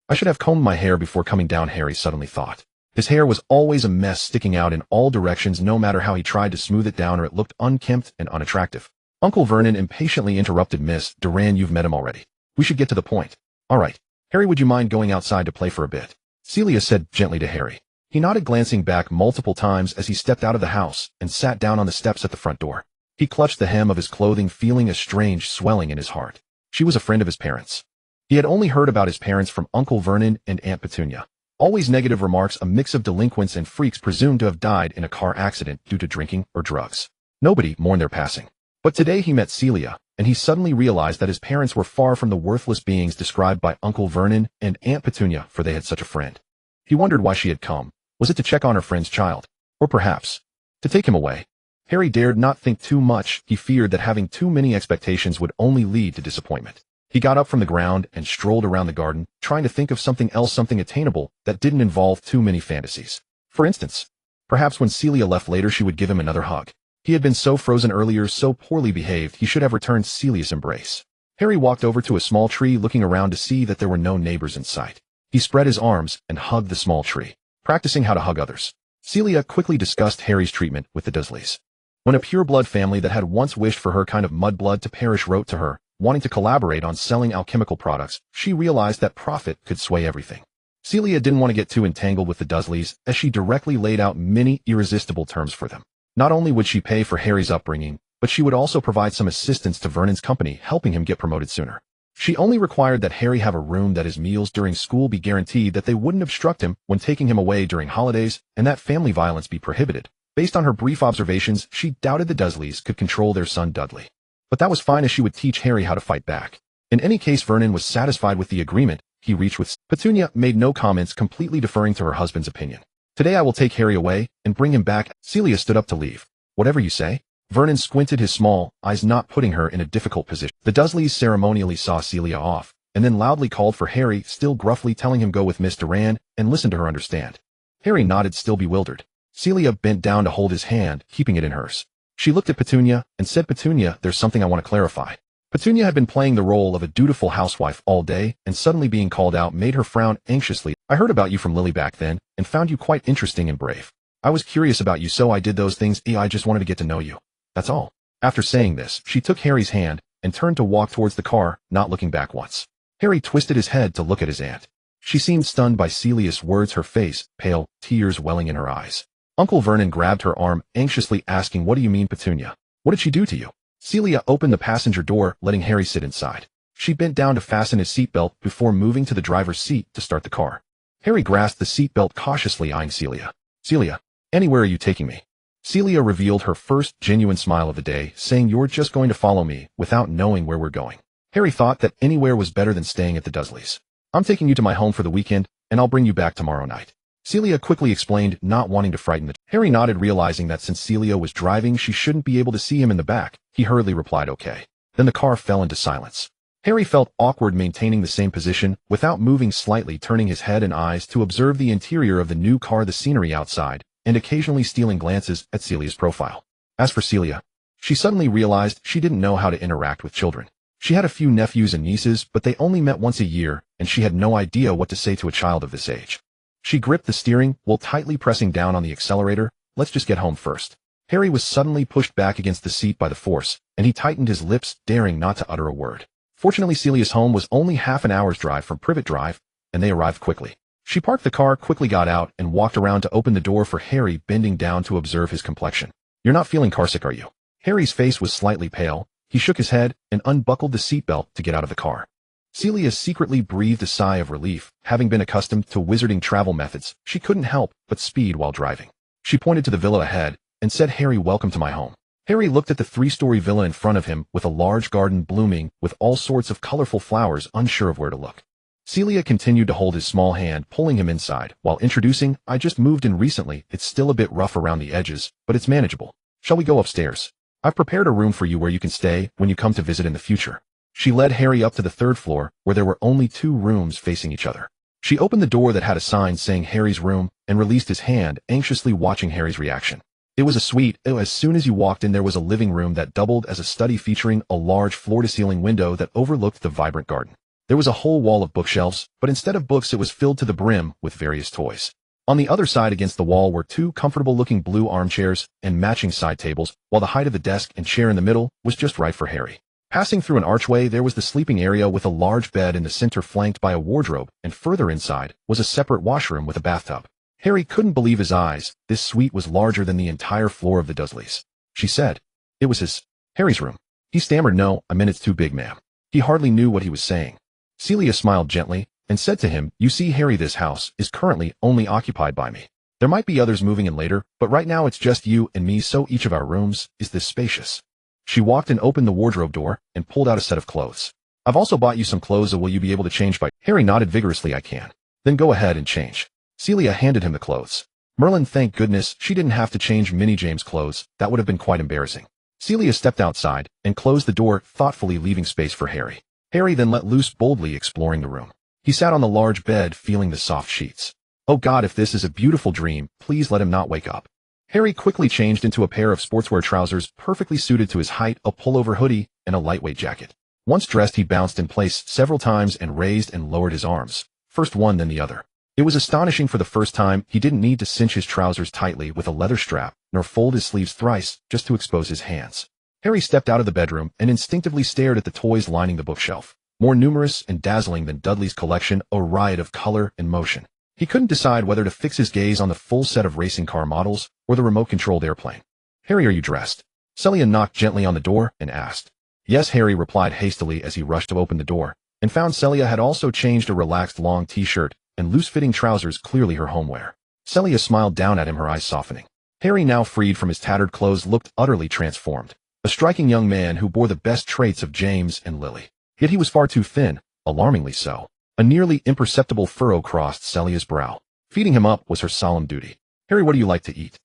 I should have combed my hair before coming down, Harry suddenly thought. His hair was always a mess, sticking out in all directions, no matter how he tried to smooth it down, or it looked unkempt and unattractive. Uncle Vernon impatiently interrupted. Miss Duran, you've met him already. We should get to the point. All right. Harry, would you mind going outside to play for a bit? Celia said gently to Harry. He nodded, glancing back multiple times as he stepped out of the house and sat down on the steps at the front door. He clutched the hem of his clothing, feeling a strange swelling in his heart. She was a friend of his parents. He had only heard about his parents from Uncle Vernon and Aunt Petunia. Always negative remarks, a mix of delinquents and freaks presumed to have died in a car accident due to drinking or drugs. Nobody mourned their passing. But today he met Celia, and he suddenly realized that his parents were far from the worthless beings described by Uncle Vernon and Aunt Petunia, for they had such a friend. He wondered why she had come. Was it to check on her friend's child? Or perhaps to take him away? Harry dared not think too much. He feared that having too many expectations would only lead to disappointment. He got up from the ground and strolled around the garden, trying to think of something else, something attainable that didn't involve too many fantasies. For instance, perhaps when Celia left later, she would give him another hug. He had been so frozen earlier, so poorly behaved, he should have returned Celia's embrace. Harry walked over to a small tree, looking around to see that there were no neighbors in sight. He spread his arms and hugged the small tree, practicing how to hug others. Celia quickly discussed Harry's treatment with the Dursleys. When a pure-blood family that had once wished for her kind of mudblood to perish wrote to her, wanting to collaborate on selling alchemical products, she realized that profit could sway everything. Celia didn't want to get too entangled with the Dursleys, as she directly laid out many irresistible terms for them. Not only would she pay for Harry's upbringing, but she would also provide some assistance to Vernon's company, helping him get promoted sooner. She only required that Harry have a room, that his meals during school be guaranteed, that they wouldn't obstruct him when taking him away during holidays, and that family violence be prohibited. Based on her brief observations, she doubted the Dursleys could control their son Dudley. But that was fine, as she would teach Harry how to fight back. In any case, Vernon was satisfied with the agreement he reached with Petunia, made no comments, completely deferring to her husband's opinion. Today I will take Harry away and bring him back. Celia stood up to leave. Whatever you say. Vernon squinted his small eyes, not putting her in a difficult position. The Dursleys ceremonially saw Celia off, and then loudly called for Harry, still gruffly telling him go with Miss Durand and listen to her understand. Harry nodded, still bewildered. Celia bent down to hold his hand, keeping it in hers. She looked at Petunia and said, Petunia, there's something I want to clarify. Petunia had been playing the role of a dutiful housewife all day, and suddenly being called out made her frown anxiously. I heard about you from Lily back then, and found you quite interesting and brave. I was curious about you, so I did those things. I just wanted to get to know you. That's all. After saying this, she took Harry's hand and turned to walk towards the car, not looking back once. Harry twisted his head to look at his aunt. She seemed stunned by Celia's words, her face pale, tears welling in her eyes. Uncle Vernon grabbed her arm, anxiously asking, what do you mean, Petunia? What did she do to you? Celia opened the passenger door, letting Harry sit inside. She bent down to fasten his seatbelt before moving to the driver's seat to start the car. Harry grasped the seatbelt, cautiously eyeing Celia. Celia, anywhere are you taking me? Celia revealed her first genuine smile of the day, saying, you're just going to follow me, without knowing where we're going. Harry thought that anywhere was better than staying at the Dursleys. I'm taking you to my home for the weekend, and I'll bring you back tomorrow night. Celia quickly explained, not wanting to frighten the Harry nodded, realizing that since Celia was driving, she shouldn't be able to see him in the back. He hurriedly replied, okay. Then the car fell into silence. Harry felt awkward maintaining the same position, without moving slightly, turning his head and eyes to observe the interior of the new car, the scenery outside, and occasionally stealing glances at Celia's profile. As for Celia, she suddenly realized she didn't know how to interact with children. She had a few nephews and nieces, but they only met once a year, and she had no idea what to say to a child of this age. She gripped the steering wheel, tightly pressing down on the accelerator. Let's just get home first. Harry was suddenly pushed back against the seat by the force, and he tightened his lips, daring not to utter a word. Fortunately, Celia's home was only half an hour's drive from Privet Drive, and they arrived quickly. She parked the car, quickly got out, and walked around to open the door for Harry, bending down to observe his complexion. You're not feeling carsick, are you? Harry's face was slightly pale. He shook his head and unbuckled the seatbelt to get out of the car. Celia secretly breathed a sigh of relief. Having been accustomed to wizarding travel methods, she couldn't help but speed while driving. She pointed to the villa ahead and said, Harry, welcome to my home. Harry looked at the three-story villa in front of him, with a large garden blooming with all sorts of colorful flowers, unsure of where to look. Celia continued to hold his small hand, pulling him inside, while introducing, I just moved in recently. It's still a bit rough around the edges, but it's manageable. Shall we go upstairs? I've prepared a room for you where you can stay when you come to visit in the future. She led Harry up to the third floor, where there were only 2 rooms facing each other. She opened the door that had a sign saying Harry's room and released his hand, anxiously watching Harry's reaction. It was a suite. As soon as you walked in, there was a living room that doubled as a study, featuring a large floor-to-ceiling window that overlooked the vibrant garden. There was a whole wall of bookshelves, but instead of books, it was filled to the brim with various toys. On the other side against the wall were 2 comfortable-looking blue armchairs and matching side tables, while the height of the desk and chair in the middle was just right for Harry. Passing through an archway, there was the sleeping area with a large bed in the center, flanked by a wardrobe, and further inside was a separate washroom with a bathtub. Harry couldn't believe his eyes. This suite was larger than the entire floor of the Dursleys. She said. It was Harry's room. He stammered, no, I meant it's too big, ma'am. He hardly knew what he was saying. Celia smiled gently and said to him, you see, Harry, this house is currently only occupied by me. There might be others moving in later, but right now it's just you and me, so each of our rooms is this spacious. She walked and opened the wardrobe door and pulled out a set of clothes. I've also bought you some clothes, so will you be able to change by? Harry nodded vigorously, I can. Then go ahead and change. Celia handed him the clothes. Merlin, thank goodness she didn't have to change Minnie James' clothes. That would have been quite embarrassing. Celia stepped outside and closed the door, thoughtfully leaving space for Harry. Harry then let loose, boldly exploring the room. He sat on the large bed, feeling the soft sheets. Oh God, if this is a beautiful dream, please let him not wake up. Harry quickly changed into a pair of sportswear trousers perfectly suited to his height, a pullover hoodie, and a lightweight jacket. Once dressed, he bounced in place several times and raised and lowered his arms, first one then the other. It was astonishing. For the first time, he didn't need to cinch his trousers tightly with a leather strap, nor fold his sleeves thrice just to expose his hands. Harry stepped out of the bedroom and instinctively stared at the toys lining the bookshelf. More numerous and dazzling than Dudley's collection, a riot of color and motion. He couldn't decide whether to fix his gaze on the full set of racing car models or the remote-controlled airplane. "Harry, are you dressed?" Celia knocked gently on the door and asked. "Yes," Harry replied hastily as he rushed to open the door, and found Celia had also changed a relaxed long t-shirt and loose-fitting trousers, clearly her homewear. Celia smiled down at him, her eyes softening. Harry, now freed from his tattered clothes, looked utterly transformed. A striking young man who bore the best traits of James and Lily. Yet he was far too thin, alarmingly so. A nearly imperceptible furrow crossed Celia's brow. Feeding him up was her solemn duty. "Harry, what do you like to eat?"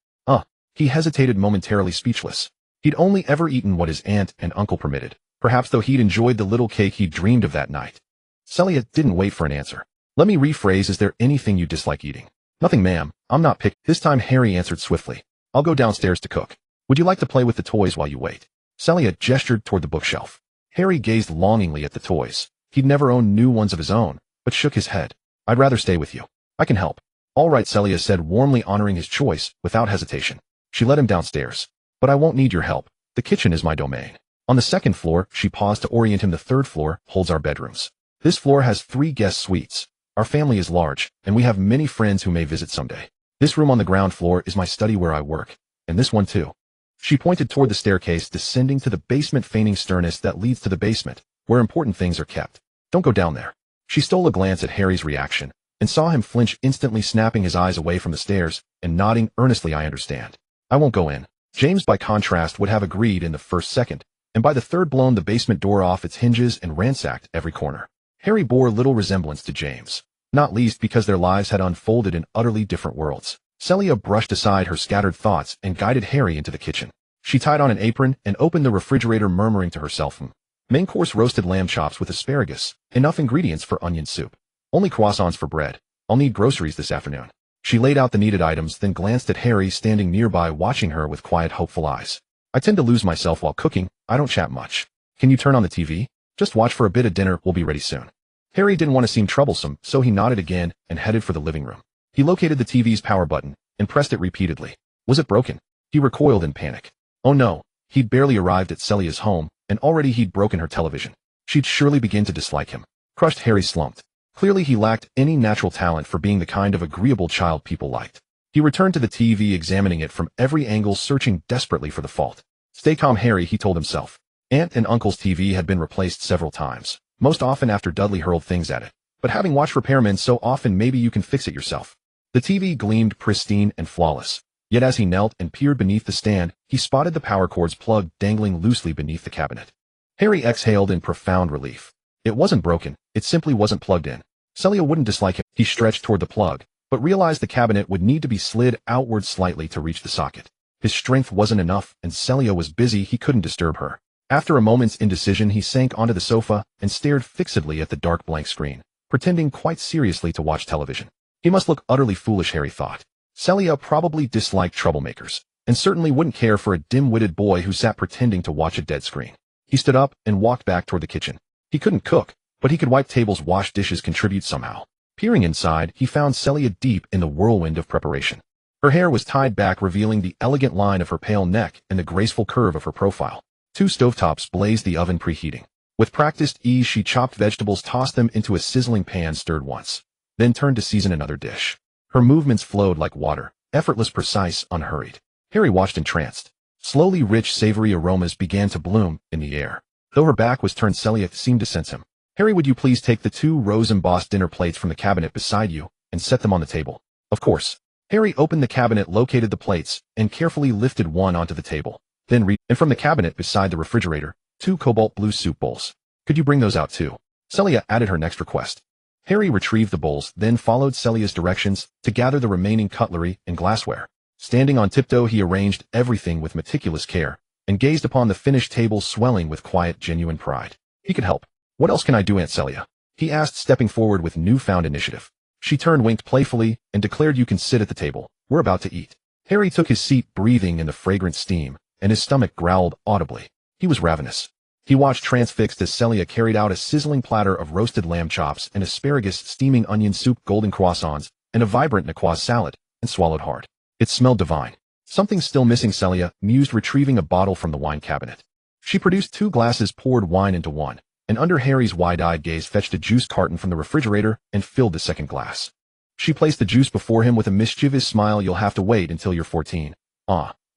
He hesitated, momentarily speechless. He'd only ever eaten what his aunt and uncle permitted, perhaps, though he'd enjoyed the little cake he'd dreamed of that night. Celia didn't wait for an answer. "Let me rephrase, is there anything you dislike eating?" "Nothing, ma'am. I'm not picky." This time Harry answered swiftly. "I'll go downstairs to cook. Would you like to play with the toys while you wait?" Celia gestured toward the bookshelf. Harry gazed longingly at the toys. He'd never owned new ones of his own, but shook his head. "I'd rather stay with you. I can help." "All right," Celia said, warmly honoring his choice without hesitation. She led him downstairs. "But I won't need your help. The kitchen is my domain. On the second floor," she paused to orient him, "the third floor holds our bedrooms. This floor has 3 guest suites. Our family is large, and we have many friends who may visit someday. This room on the ground floor is my study where I work, and this one too." She pointed toward the staircase descending to the basement, feigning sternness, "that leads to the basement, where important things are kept. Don't go down there." She stole a glance at Harry's reaction, and saw him flinch, instantly snapping his eyes away from the stairs, and nodding earnestly. "I understand. I won't go in." James, by contrast, would have agreed in the first second, and by the third blown the basement door off its hinges and ransacked every corner. Harry bore little resemblance to James, not least because their lives had unfolded in utterly different worlds. Celia brushed aside her scattered thoughts and guided Harry into the kitchen. She tied on an apron and opened the refrigerator, murmuring to herself, "Main course, roasted lamb chops with asparagus. Enough ingredients for onion soup. Only croissants for bread. I'll need groceries this afternoon." She laid out the needed items, then glanced at Harry standing nearby, watching her with quiet, hopeful eyes. "I tend to lose myself while cooking. I don't chat much. Can you turn on the TV? Just watch for a bit of dinner. We'll be ready soon." Harry didn't want to seem troublesome, so he nodded again and headed for the living room. He located the TV's power button and pressed it repeatedly. Was it broken? He recoiled in panic. Oh no, he'd barely arrived at Celia's home, and already he'd broken her television. She'd surely begin to dislike him. Crushed, Harry slumped. Clearly he lacked any natural talent for being the kind of agreeable child people liked. He returned to the TV, examining it from every angle, searching desperately for the fault. "Stay calm, Harry," he told himself. Aunt and Uncle's TV had been replaced several times, most often after Dudley hurled things at it. But having watched repairmen so often, maybe you can fix it yourself. The TV gleamed pristine and flawless. Yet as he knelt and peered beneath the stand, he spotted the power cords plugged dangling loosely beneath the cabinet. Harry exhaled in profound relief. It wasn't broken, it simply wasn't plugged in. Celia wouldn't dislike him. He stretched toward the plug, but realized the cabinet would need to be slid outward slightly to reach the socket. His strength wasn't enough, and Celia was busy. He couldn't disturb her. After a moment's indecision, he sank onto the sofa and stared fixedly at the dark blank screen, pretending quite seriously to watch television. He must look utterly foolish, Harry thought. Celia probably disliked troublemakers, and certainly wouldn't care for a dim-witted boy who sat pretending to watch a dead screen. He stood up and walked back toward the kitchen. He couldn't cook, but he could wipe tables, wash dishes, contribute somehow. Peering inside, he found Celia deep in the whirlwind of preparation. Her hair was tied back, revealing the elegant line of her pale neck and the graceful curve of her profile. 2 stovetops blazed, the oven preheating. With practiced ease, she chopped vegetables, tossed them into a sizzling pan, stirred once, then turned to season another dish. Her movements flowed like water, effortless, precise, unhurried. Harry watched entranced. Slowly, rich, savory aromas began to bloom in the air. Though her back was turned, Celia seemed to sense him. "Harry, would you please take the 2 rose-embossed dinner plates from the cabinet beside you and set them on the table?" "Of course." Harry opened the cabinet, located the plates, and carefully lifted one onto the table. Then and from the cabinet beside the refrigerator, 2 cobalt blue soup bowls. "Could you bring those out too?" Celia added her next request. Harry retrieved the bowls, then followed Celia's directions to gather the remaining cutlery and glassware. Standing on tiptoe, he arranged everything with meticulous care, and gazed upon the finished table, swelling with quiet, genuine pride. He could help. "What else can I do, Aunt Celia?" he asked, stepping forward with newfound initiative. She turned, winked playfully, and declared, "You can sit at the table. We're about to eat." Harry took his seat, breathing in the fragrant steam, and his stomach growled audibly. He was ravenous. He watched transfixed as Celia carried out a sizzling platter of roasted lamb chops and asparagus steaming onion soup, golden croissants, and a vibrant Nicolas salad, and swallowed hard. It smelled divine. Something's still missing, Celia mused, retrieving a bottle from the wine cabinet. She produced 2 glasses, poured wine into one, and under Harry's wide-eyed gaze fetched a juice carton from the refrigerator and filled the second glass. She placed the juice before him with a mischievous smile. You'll have to wait until you're 14.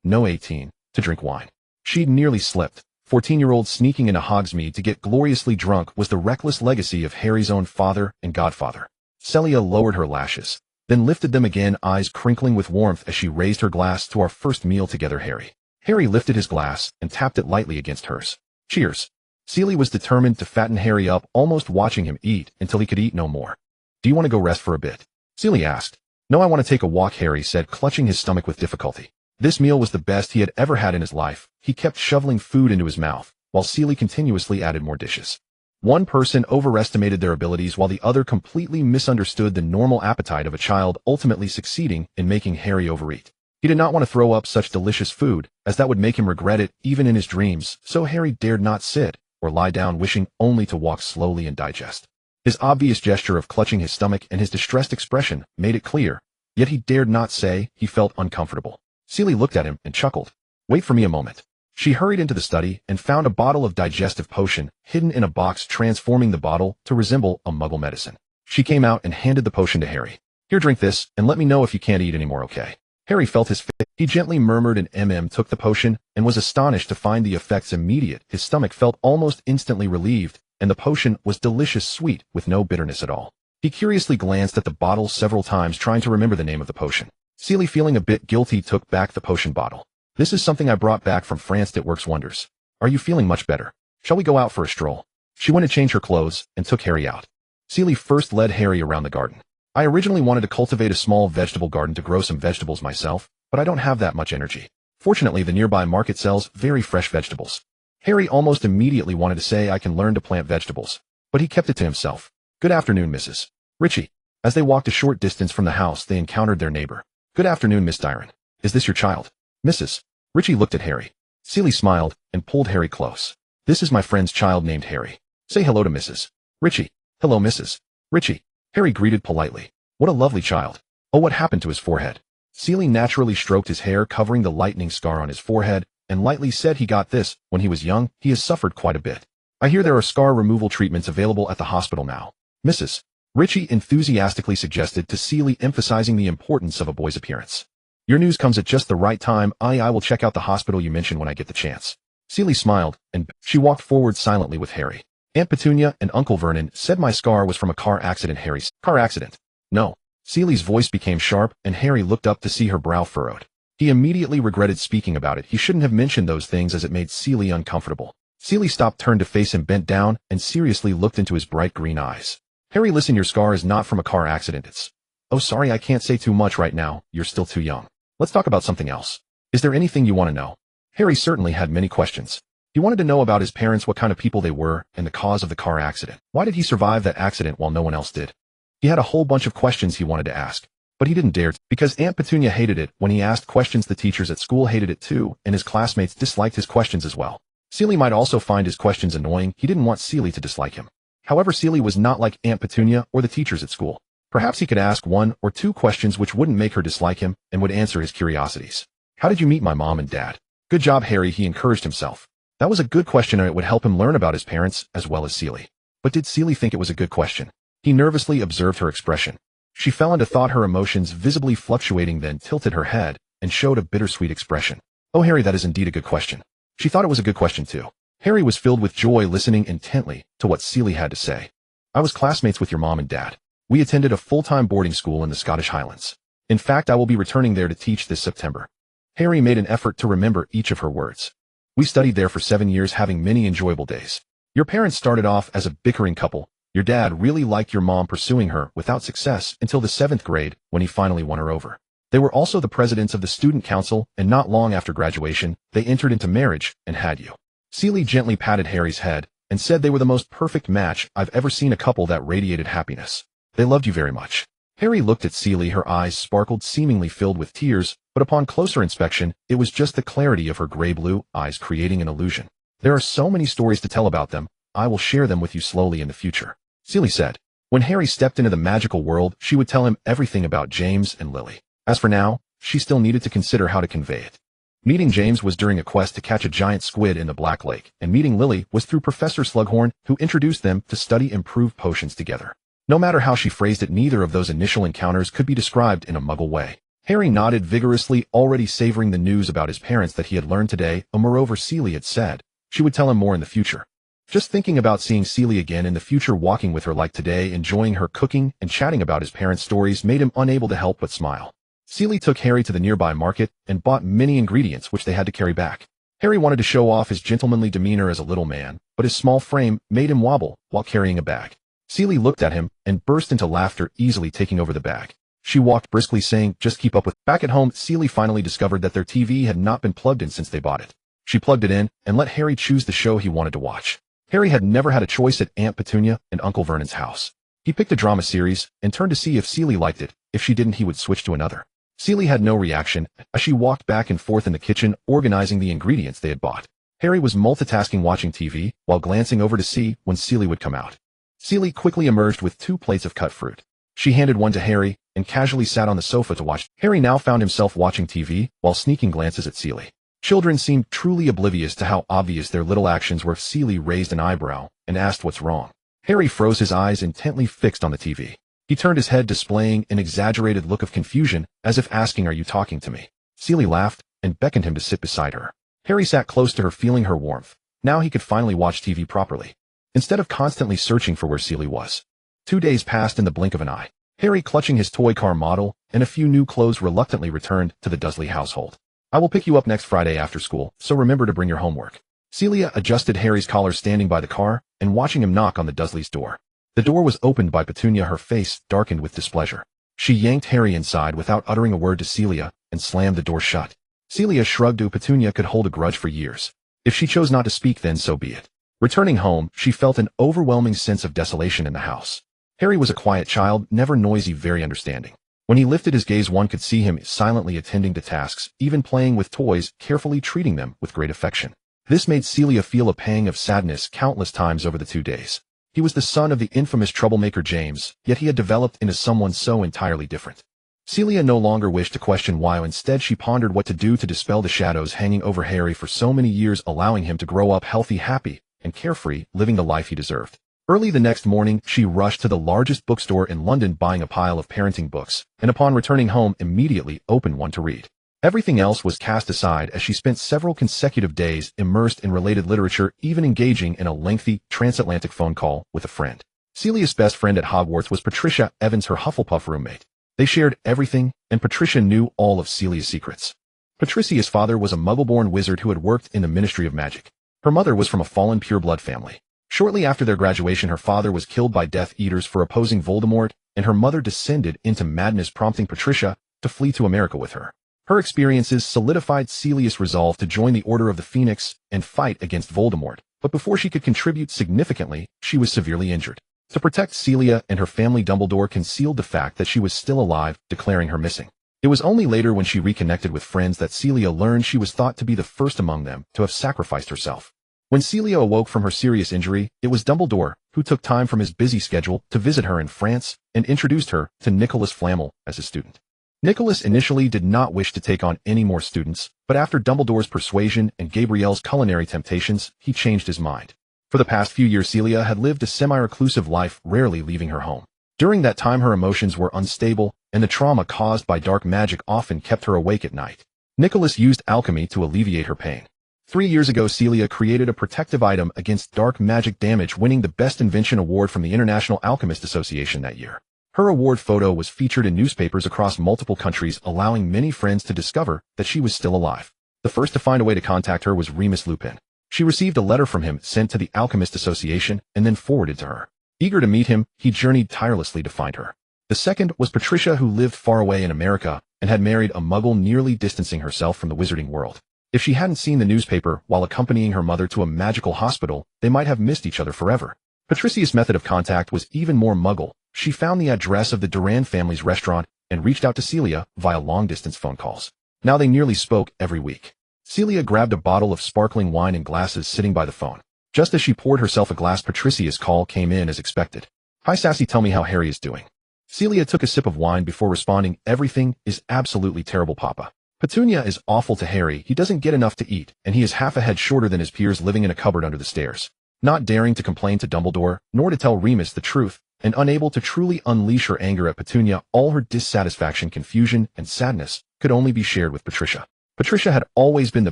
No 18, to drink wine. She'd nearly slipped. 14-year-old sneaking into Hogsmeade to get gloriously drunk was the reckless legacy of Harry's own father and godfather. Celia lowered her lashes, then lifted them again, eyes crinkling with warmth as she raised her glass. To our first meal together, Harry. Harry lifted his glass and tapped it lightly against hers. Cheers. Celia was determined to fatten Harry up, almost watching him eat until he could eat no more. Do you want to go rest for a bit? Celia asked. No, I want to take a walk, Harry said, clutching his stomach with difficulty. This meal was the best he had ever had in his life. He kept shoveling food into his mouth, while Celia continuously added more dishes. One person overestimated their abilities while the other completely misunderstood the normal appetite of a child, ultimately succeeding in making Harry overeat. He did not want to throw up such delicious food, as that would make him regret it even in his dreams, so Harry dared not sit or lie down, wishing only to walk slowly and digest. His obvious gesture of clutching his stomach and his distressed expression made it clear, yet he dared not say he felt uncomfortable. Celia looked at him and chuckled. Wait for me a moment. She hurried into the study and found a bottle of digestive potion hidden in a box, transforming the bottle to resemble a muggle medicine. She came out and handed the potion to Harry. Here, drink this, and let me know if you can't eat anymore, okay? Harry felt his fit. He gently murmured and took the potion and was astonished to find the effects immediate. His stomach felt almost instantly relieved, and the potion was delicious, sweet, with no bitterness at all. He curiously glanced at the bottle several times, trying to remember the name of the potion. Celia, feeling a bit guilty, took back the potion bottle. This is something I brought back from France that works wonders. Are you feeling much better? Shall we go out for a stroll? She went to change her clothes and took Harry out. Celia first led Harry around the garden. I originally wanted to cultivate a small vegetable garden to grow some vegetables myself, but I don't have that much energy. Fortunately, the nearby market sells very fresh vegetables. Harry almost immediately wanted to say I can learn to plant vegetables, but he kept it to himself. Good afternoon, Mrs. Ritchie. As they walked a short distance from the house, they encountered their neighbor. Good afternoon, Miss Dyron. Is this your child? Mrs. Ritchie looked at Harry. Celia smiled and pulled Harry close. This is my friend's child named Harry. Say hello to Mrs. Ritchie. Hello, Mrs. Ritchie. Harry greeted politely. What a lovely child. Oh, what happened to his forehead? Celia naturally stroked his hair, covering the lightning scar on his forehead, and lightly said he got this when he was young. He has suffered quite a bit. I hear there are scar removal treatments available at the hospital now. Mrs. Ritchie enthusiastically suggested to Celia, emphasizing the importance of a boy's appearance. Your news comes at just the right time. I will check out the hospital you mentioned when I get the chance. Celia smiled, and she walked forward silently with Harry. Aunt Petunia and Uncle Vernon said my scar was from a car accident. Harry's car accident? No. Celia's voice became sharp, and Harry looked up to see her brow furrowed. He immediately regretted speaking about it. He shouldn't have mentioned those things, as it made Celia uncomfortable. Celia stopped, turned to face him, bent down, and seriously looked into his bright green eyes. Harry, listen, your scar is not from a car accident. It's... Oh, sorry, I can't say too much right now. You're still too young. Let's talk about something else. Is there anything you want to know? Harry certainly had many questions. He wanted to know about his parents, what kind of people they were, and the cause of the car accident. Why did he survive that accident while no one else did? He had a whole bunch of questions he wanted to ask, but he didn't dare to, because Aunt Petunia hated it when he asked questions. The teachers at school hated it too, and his classmates disliked his questions as well. Celia might also find his questions annoying. He didn't want Celia to dislike him. However, Celia was not like Aunt Petunia or the teachers at school. Perhaps he could ask 1 or 2 questions which wouldn't make her dislike him and would answer his curiosities. How did you meet my mom and dad? Good job, Harry, he encouraged himself. That was a good question, and it would help him learn about his parents as well as Celia. But did Celia think it was a good question? He nervously observed her expression. She fell into thought, her emotions visibly fluctuating, then tilted her head and showed a bittersweet expression. Oh, Harry, that is indeed a good question. She thought it was a good question too. Harry was filled with joy, listening intently to what Celia had to say. I was classmates with your mom and dad. We attended a full-time boarding school in the Scottish Highlands. In fact, I will be returning there to teach this September. Harry made an effort to remember each of her words. We studied there for 7 years, having many enjoyable days. Your parents started off as a bickering couple. Your dad really liked your mom, pursuing her without success until the 7th grade when he finally won her over. They were also the presidents of the student council, and not long after graduation, they entered into marriage and had you. Celia gently patted Harry's head and said they were the most perfect match I've ever seen, a couple that radiated happiness. They loved you very much. Harry looked at Celia. Her eyes sparkled, seemingly filled with tears, but upon closer inspection, it was just the clarity of her gray-blue eyes creating an illusion. There are so many stories to tell about them. I will share them with you slowly in the future, Celia said. When Harry stepped into the magical world, she would tell him everything about James and Lily. As for now, she still needed to consider how to convey it. Meeting James was during a quest to catch a giant squid in the Black Lake, and meeting Lily was through Professor Slughorn, who introduced them to study improved potions together. No matter how she phrased it, neither of those initial encounters could be described in a Muggle way. Harry nodded vigorously, already savoring the news about his parents that he had learned today. Moreover, Celia had said she would tell him more in the future. Just thinking about seeing Celia again in the future, walking with her like today, enjoying her cooking and chatting about his parents' stories, made him unable to help but smile. Celia took Harry to the nearby market and bought many ingredients which they had to carry back. Harry wanted to show off his gentlemanly demeanor as a little man, but his small frame made him wobble while carrying a bag. Celia looked at him and burst into laughter, easily taking over the bag. She walked briskly, saying, "Just keep up with." Back at home, Celia finally discovered that their TV had not been plugged in since they bought it. She plugged it in and let Harry choose the show he wanted to watch. Harry had never had a choice at Aunt Petunia and Uncle Vernon's house. He picked a drama series and turned to see if Celia liked it. If she didn't, he would switch to another. Celia had no reaction as she walked back and forth in the kitchen, organizing the ingredients they had bought. Harry was multitasking, watching TV while glancing over to see when Celia would come out. Celia quickly emerged with 2 plates of cut fruit. She handed one to Harry and casually sat on the sofa to watch. Harry now found himself watching TV while sneaking glances at Celia. Children seemed truly oblivious to how obvious their little actions were. If Celia raised an eyebrow and asked what's wrong, Harry froze, his eyes intently fixed on the TV. He turned his head, displaying an exaggerated look of confusion, as if asking, "Are you talking to me?" Celia laughed and beckoned him to sit beside her. Harry sat close to her, feeling her warmth. Now he could finally watch TV properly, instead of constantly searching for where Celia was. 2 days passed in the blink of an eye. Harry, clutching his toy car model and a few new clothes, reluctantly returned to the Dursley household. "I will pick you up next Friday after school, so remember to bring your homework." Celia adjusted Harry's collar, standing by the car and watching him knock on the Dursleys' door. The door was opened by Petunia, her face darkened with displeasure. She yanked Harry inside without uttering a word to Celia and slammed the door shut. Celia shrugged. Petunia could hold a grudge for years. If she chose not to speak, then so be it. Returning home, she felt an overwhelming sense of desolation in the house. Harry was a quiet child, never noisy, very understanding. When he lifted his gaze, one could see him silently attending to tasks, even playing with toys, carefully treating them with great affection. This made Celia feel a pang of sadness countless times over the 2 days. He was the son of the infamous troublemaker James, yet he had developed into someone so entirely different. Celia no longer wished to question why. Instead, she pondered what to do to dispel the shadows hanging over Harry for so many years, allowing him to grow up healthy, happy, and carefree, living the life he deserved. Early the next morning, she rushed to the largest bookstore in London, buying a pile of parenting books, and upon returning home, immediately opened one to read. Everything else was cast aside as she spent several consecutive days immersed in related literature, even engaging in a lengthy transatlantic phone call with a friend. Celia's best friend at Hogwarts was Patricia Evans, her Hufflepuff roommate. They shared everything, and Patricia knew all of Celia's secrets. Patricia's father was a Muggle-born wizard who had worked in the Ministry of Magic. Her mother was from a fallen pureblood family. Shortly after their graduation, her father was killed by Death Eaters for opposing Voldemort, and her mother descended into madness, prompting Patricia to flee to America with her. Her experiences solidified Celia's resolve to join the Order of the Phoenix and fight against Voldemort, but before she could contribute significantly, she was severely injured. To protect Celia and her family, Dumbledore concealed the fact that she was still alive, declaring her missing. It was only later, when she reconnected with friends, that Celia learned she was thought to be the first among them to have sacrificed herself. When Celia awoke from her serious injury, it was Dumbledore who took time from his busy schedule to visit her in France and introduced her to Nicolas Flamel as a student. Nicolas initially did not wish to take on any more students, but after Dumbledore's persuasion and Gabrielle's culinary temptations, he changed his mind. For the past few years, Celia had lived a semi-reclusive life, rarely leaving her home. During that time, her emotions were unstable, and the trauma caused by dark magic often kept her awake at night. Nicolas used alchemy to alleviate her pain. 3 years ago, Celia created a protective item against dark magic damage, winning the Best Invention Award from the International Alchemist Association that year. Her award photo was featured in newspapers across multiple countries, allowing many friends to discover that she was still alive. The first to find a way to contact her was Remus Lupin. She received a letter from him sent to the Alchemist Association and then forwarded to her. Eager to meet him, he journeyed tirelessly to find her. The second was Patricia, who lived far away in America and had married a Muggle, nearly distancing herself from the wizarding world. If she hadn't seen the newspaper while accompanying her mother to a magical hospital, they might have missed each other forever. Patricia's method of contact was even more Muggle. She found the address of the Durand family's restaurant and reached out to Celia via long-distance phone calls. Now they nearly spoke every week. Celia grabbed a bottle of sparkling wine and glasses sitting by the phone. Just as she poured herself a glass, Patricia's call came in as expected. "Hi Sassy, tell me how Harry is doing." Celia took a sip of wine before responding, "Everything is absolutely terrible, Papa. Petunia is awful to Harry, he doesn't get enough to eat, and he is half a head shorter than his peers living in a cupboard under the stairs." Not daring to complain to Dumbledore, nor to tell Remus the truth, and unable to truly unleash her anger at Petunia, all her dissatisfaction, confusion, and sadness could only be shared with Patricia. Patricia had always been the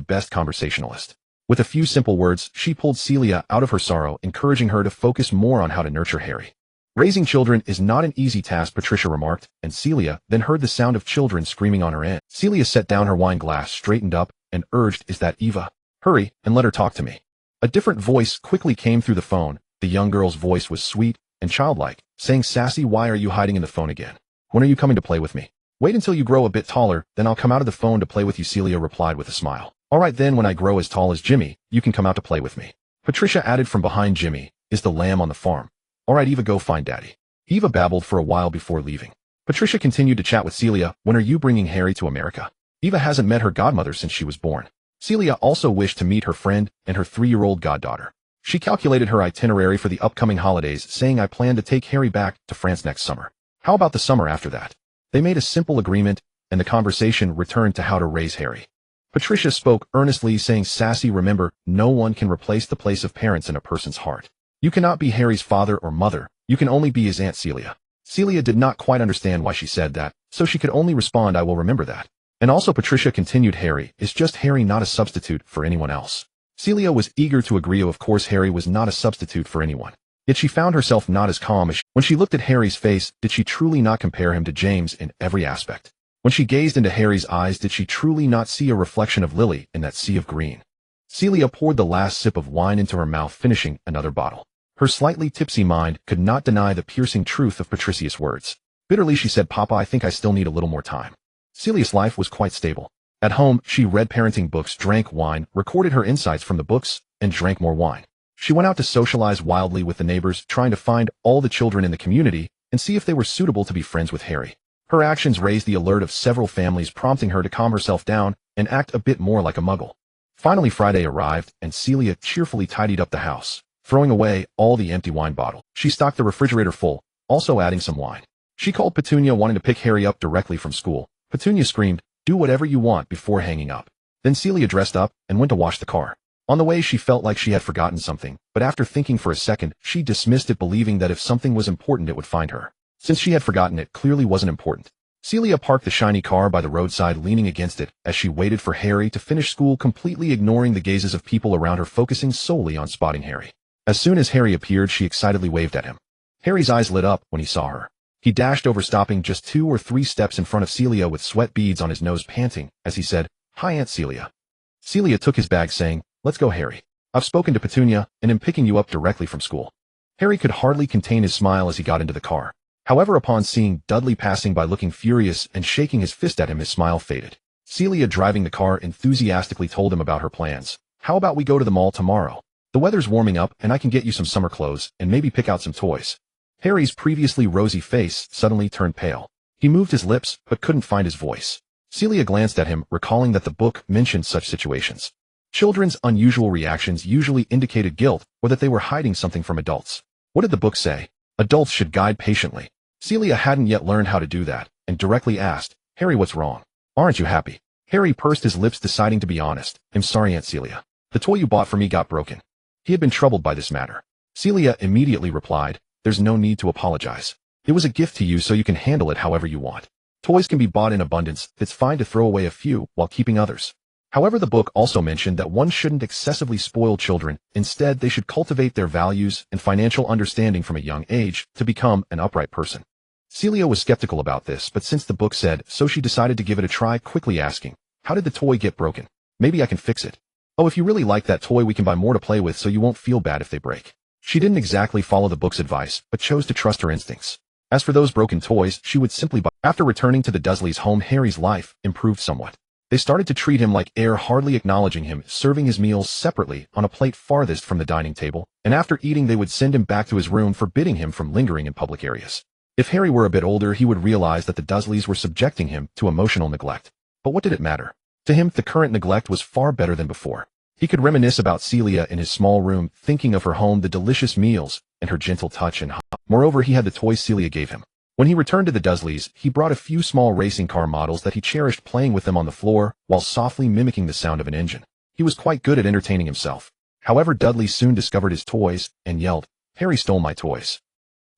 best conversationalist. With a few simple words, she pulled Celia out of her sorrow, encouraging her to focus more on how to nurture Harry. "Raising children is not an easy task," Patricia remarked, and Celia then heard the sound of children screaming on her end. Celia set down her wine glass, straightened up, and urged, "Is that Eva? Hurry, and let her talk to me." A different voice quickly came through the phone. The young girl's voice was sweet and childlike, saying, "Sassy, why are you hiding in the phone again? When are you coming to play with me? Wait until you grow a bit taller, then I'll come out of the phone to play with you," Celia replied with a smile. "All right then, when I grow as tall as Jimmy, you can come out to play with me." Patricia added from behind, "Jimmy is the lamb on the farm. All right, Eva, go find Daddy." Eva babbled for a while before leaving. Patricia continued to chat with Celia. "When are you bringing Harry to America? Eva hasn't met her godmother since she was born." Celia also wished to meet her friend and her 3-year-old goddaughter. She calculated her itinerary for the upcoming holidays, saying, "I plan to take Harry back to France next summer. How about the summer after that?" They made a simple agreement, and the conversation returned to how to raise Harry. Patricia spoke earnestly, saying, "Sassy, remember, no one can replace the place of parents in a person's heart. You cannot be Harry's father or mother, you can only be his Aunt Celia." Celia did not quite understand why she said that, so she could only respond, "I will remember that." And also Patricia continued, "Harry is just Harry, not a substitute for anyone else." Celia was eager to agree. Of course, Harry was not a substitute for anyone. Yet she found herself not as calm as when she looked at Harry's face. Did she truly not compare him to James in every aspect? When she gazed into Harry's eyes, did she truly not see a reflection of Lily in that sea of green? Celia poured the last sip of wine into her mouth, finishing another bottle. Her slightly tipsy mind could not deny the piercing truth of Patricia's words. Bitterly she said, "Papa, I think I still need a little more time." Celia's life was quite stable. At home, she read parenting books, drank wine, recorded her insights from the books, and drank more wine. She went out to socialize wildly with the neighbors, trying to find all the children in the community and see if they were suitable to be friends with Harry. Her actions raised the alert of several families, prompting her to calm herself down and act a bit more like a muggle. Finally, Friday arrived, and Celia cheerfully tidied up the house, throwing away all the empty wine bottles. She stocked the refrigerator full, also adding some wine. She called Petunia, wanting to pick Harry up directly from school. Petunia screamed, "Do whatever you want," before hanging up. Then Celia dressed up and went to wash the car. On the way, she felt like she had forgotten something, but after thinking for a second, she dismissed it, believing that if something was important, it would find her. Since she had forgotten, it clearly wasn't important. Celia parked the shiny car by the roadside, leaning against it as she waited for Harry to finish school, completely ignoring the gazes of people around her, focusing solely on spotting Harry. As soon as Harry appeared, she excitedly waved at him. Harry's eyes lit up when he saw her. He dashed over, stopping just 2 or 3 steps in front of Celia with sweat beads on his nose, panting, as he said, "Hi, Aunt Celia." Celia took his bag, saying, "Let's go, Harry. I've spoken to Petunia and am picking you up directly from school." Harry could hardly contain his smile as he got into the car. However, upon seeing Dudley passing by looking furious and shaking his fist at him, his smile faded. Celia, driving the car, enthusiastically told him about her plans. "How about we go to the mall tomorrow? The weather's warming up and I can get you some summer clothes and maybe pick out some toys." Harry's previously rosy face suddenly turned pale. He moved his lips but couldn't find his voice. Celia glanced at him, recalling that the book mentioned such situations. Children's unusual reactions usually indicated guilt or that they were hiding something from adults. What did the book say? Adults should guide patiently. Celia hadn't yet learned how to do that, and directly asked, "Harry, what's wrong? Aren't you happy?" Harry pursed his lips, deciding to be honest. "I'm sorry, Aunt Celia. The toy you bought for me got broken." He had been troubled by this matter. Celia immediately replied, "There's no need to apologize. It was a gift to you, so you can handle it however you want. Toys can be bought in abundance. It's fine to throw away a few while keeping others." However, the book also mentioned that one shouldn't excessively spoil children. Instead, they should cultivate their values and financial understanding from a young age to become an upright person. Celia was skeptical about this, but since the book said so, she decided to give it a try, quickly asking, "How did the toy get broken? Maybe I can fix it." "Oh, if you really like that toy, we can buy more to play with so you won't feel bad if they break." She didn't exactly follow the book's advice, but chose to trust her instincts. As for those broken toys, she would simply buy. After returning to the Dursleys' home, Harry's life improved somewhat. They started to treat him like heir, hardly acknowledging him, serving his meals separately on a plate farthest from the dining table, and after eating they would send him back to his room, forbidding him from lingering in public areas. If Harry were a bit older, he would realize that the Dursleys were subjecting him to emotional neglect. But what did it matter? To him, the current neglect was far better than before. He could reminisce about Celia in his small room, thinking of her home, the delicious meals, and her gentle touch and hug. Moreover, he had the toys Celia gave him. When he returned to the Dursleys, he brought a few small racing car models that he cherished, playing with them on the floor, while softly mimicking the sound of an engine. He was quite good at entertaining himself. However, Dudley soon discovered his toys, and yelled, "Harry stole my toys."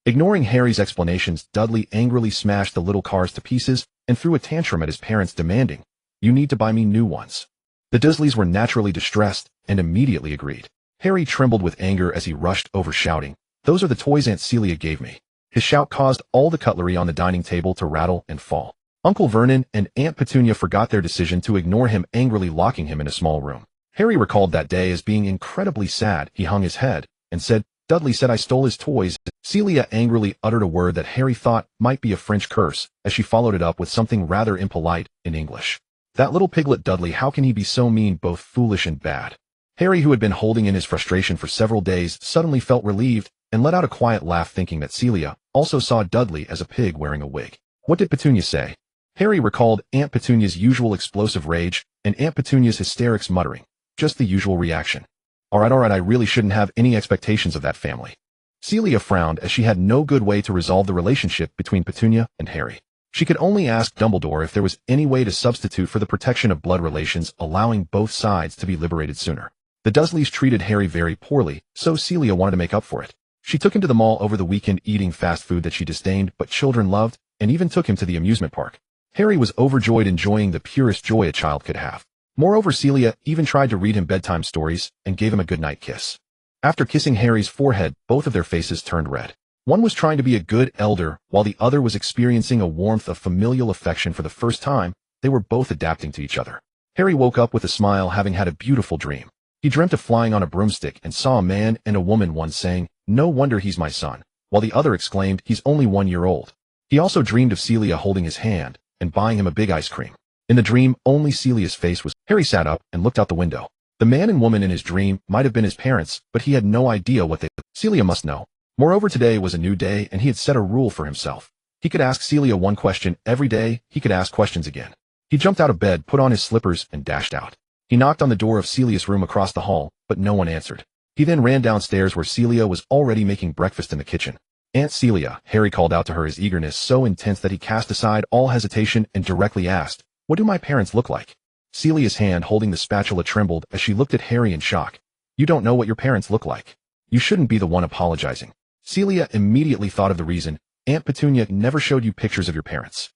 Ignoring Harry's explanations, Dudley angrily smashed the little cars to pieces, and threw a tantrum at his parents, demanding, "You need to buy me new ones." The Dursleys were naturally distressed, and immediately agreed. Harry trembled with anger as he rushed over, shouting, "Those are the toys Aunt Celia gave me." His shout caused all the cutlery on the dining table to rattle and fall. Uncle Vernon and Aunt Petunia forgot their decision to ignore him, angrily locking him in a small room. Harry recalled that day as being incredibly sad. He hung his head and said, "Dudley said I stole his toys." Celia angrily uttered a word that Harry thought might be a French curse, as she followed it up with something rather impolite in English. "That little piglet Dudley, how can he be so mean, both foolish and bad?" Harry, who had been holding in his frustration for several days, suddenly felt relieved and let out a quiet laugh, thinking that Celia also saw Dudley as a pig wearing a wig. What did Petunia say? Harry recalled Aunt Petunia's usual explosive rage and Aunt Petunia's hysterics, muttering, "Just the usual reaction. All right, I really shouldn't have any expectations of that family." Celia frowned, as she had no good way to resolve the relationship between Petunia and Harry. She could only ask Dumbledore if there was any way to substitute for the protection of blood relations, allowing both sides to be liberated sooner. The Dursleys treated Harry very poorly, so Celia wanted to make up for it. She took him to the mall over the weekend, eating fast food that she disdained but children loved, and even took him to the amusement park. Harry was overjoyed, enjoying the purest joy a child could have. Moreover, Celia even tried to read him bedtime stories and gave him a goodnight kiss. After kissing Harry's forehead, both of their faces turned red. One was trying to be a good elder, while the other was experiencing a warmth of familial affection for the first time. They were both adapting to each other. Harry woke up with a smile, having had a beautiful dream. He dreamt of flying on a broomstick and saw a man and a woman, one saying, "No wonder he's my son," while the other exclaimed, "He's only 1 year old." He also dreamed of Celia holding his hand and buying him a big ice cream. In the dream, only Celia's face was. Harry sat up and looked out the window. The man and woman in his dream might have been his parents, but he had no idea what they were. Celia must know. Moreover, today was a new day, and he had set a rule for himself. He could ask Celia one question every day. He could ask questions again. He jumped out of bed, put on his slippers, and dashed out. He knocked on the door of Celia's room across the hall, but no one answered. He then ran downstairs, where Celia was already making breakfast in the kitchen. "Aunt Celia," Harry called out to her, his eagerness so intense that he cast aside all hesitation and directly asked, "What do my parents look like?" Celia's hand holding the spatula trembled as she looked at Harry in shock. "You don't know what your parents look like. You shouldn't be the one apologizing." Celia immediately thought of the reason. "Aunt Petunia never showed you pictures of your parents."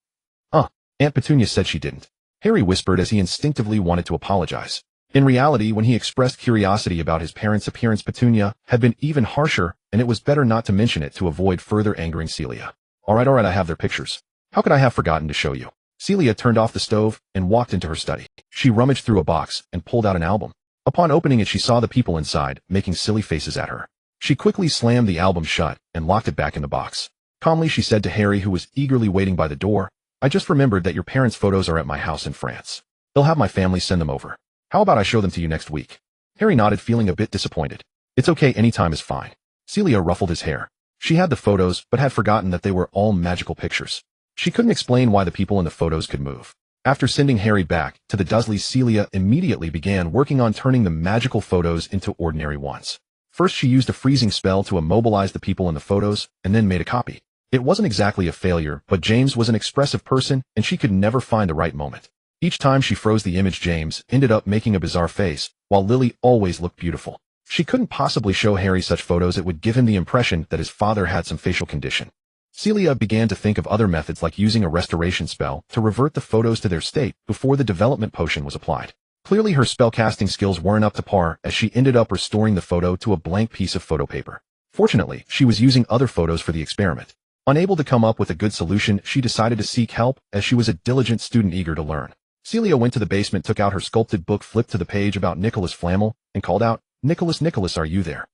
Aunt Petunia said she didn't," Harry whispered as he instinctively wanted to apologize. In reality, when he expressed curiosity about his parents' appearance, Petunia had been even harsher, and it was better not to mention it to avoid further angering Celia. All right, I have their pictures. How could I have forgotten to show you?" Celia turned off the stove and walked into her study. She rummaged through a box and pulled out an album. Upon opening it, she saw the people inside, making silly faces at her. She quickly slammed the album shut and locked it back in the box. Calmly, she said to Harry, who was eagerly waiting by the door, "I just remembered that your parents' photos are at my house in France. They'll have my family send them over. How about I show them to you next week?" Harry nodded, feeling a bit disappointed. "It's okay, any time is fine." Celia ruffled his hair. She had the photos, but had forgotten that they were all magical pictures. She couldn't explain why the people in the photos could move. After sending Harry back to the Dursleys, Celia immediately began working on turning the magical photos into ordinary ones. First, she used a freezing spell to immobilize the people in the photos, and then made a copy. It wasn't exactly a failure, but James was an expressive person, and she could never find the right moment. Each time she froze the image, James ended up making a bizarre face, while Lily always looked beautiful. She couldn't possibly show Harry such photos. It would give him the impression that his father had some facial condition. Celia began to think of other methods, like using a restoration spell to revert the photos to their state before the development potion was applied. Clearly, her spellcasting skills weren't up to par, as she ended up restoring the photo to a blank piece of photo paper. Fortunately, she was using other photos for the experiment. Unable to come up with a good solution, she decided to seek help, as she was a diligent student eager to learn. Celia went to the basement, took out her sculpted book, flipped to the page about Nicolas Flamel, and called out, Nicholas, are you there?"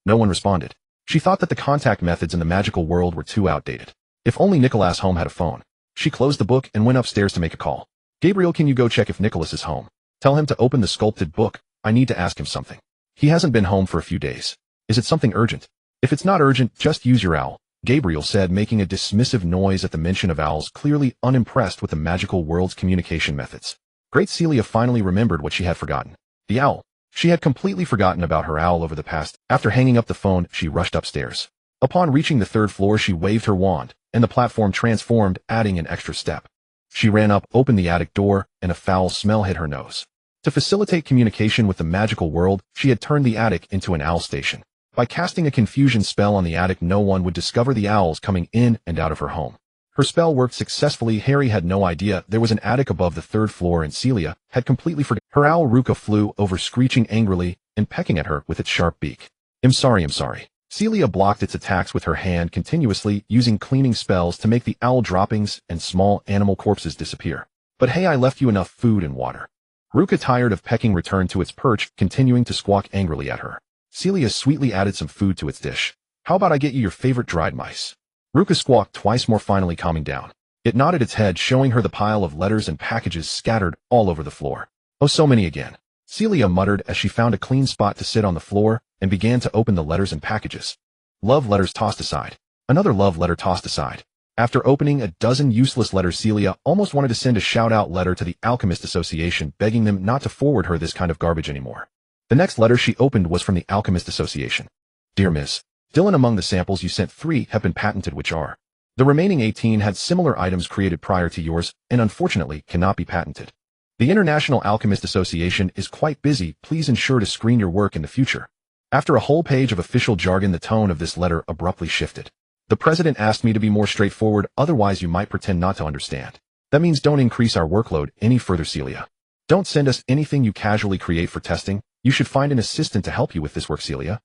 No one responded. She thought that the contact methods in the magical world were too outdated. If only Nicolas' home had a phone. She closed the book and went upstairs to make a call. "Gabriel, can you go check if Nicolas is home? Tell him to open the sculpted book. I need to ask him something. He hasn't been home for a few days. Is it something urgent?" "If it's not urgent, just use your owl," Gabriel said, making a dismissive noise at the mention of owls, clearly unimpressed with the magical world's communication methods. Great Celia finally remembered what she had forgotten. The owl. She had completely forgotten about her owl over the past. After hanging up the phone, she rushed upstairs. Upon reaching the third floor, she waved her wand, and the platform transformed, adding an extra step. She ran up, opened the attic door, and a foul smell hit her nose. To facilitate communication with the magical world, she had turned the attic into an owl station. By casting a confusion spell on the attic, no one would discover the owls coming in and out of her home. Her spell worked successfully. Harry had no idea there was an attic above the third floor, and Celia had completely forgotten. Her owl Ruka flew over, screeching angrily and pecking at her with its sharp beak. I'm sorry. Celia blocked its attacks with her hand continuously, using cleaning spells to make the owl droppings and small animal corpses disappear. But hey, I left you enough food and water. Ruka, tired of pecking, returned to its perch, continuing to squawk angrily at her. Celia sweetly added some food to its dish. How about I get you your favorite dried mice? Ruka squawked twice more, finally calming down. It nodded its head, showing her the pile of letters and packages scattered all over the floor. Oh, so many again. Celia muttered as she found a clean spot to sit on the floor and began to open the letters and packages. Love letters tossed aside. Another love letter tossed aside. After opening a dozen useless letters, Celia almost wanted to send a shout-out letter to the Alchemist Association, begging them not to forward her this kind of garbage anymore. The next letter she opened was from the Alchemist Association. Dear Ms. Dillon, among the samples you sent, 3 have been patented, which are. The remaining 18 had similar items created prior to yours and unfortunately cannot be patented. The International Alchemist Association is quite busy. Please ensure to screen your work in the future. After a whole page of official jargon, the tone of this letter abruptly shifted. The president asked me to be more straightforward, otherwise you might pretend not to understand. That means don't increase our workload any further, Celia. Don't send us anything you casually create for testing. You should find an assistant to help you with this work, Celia.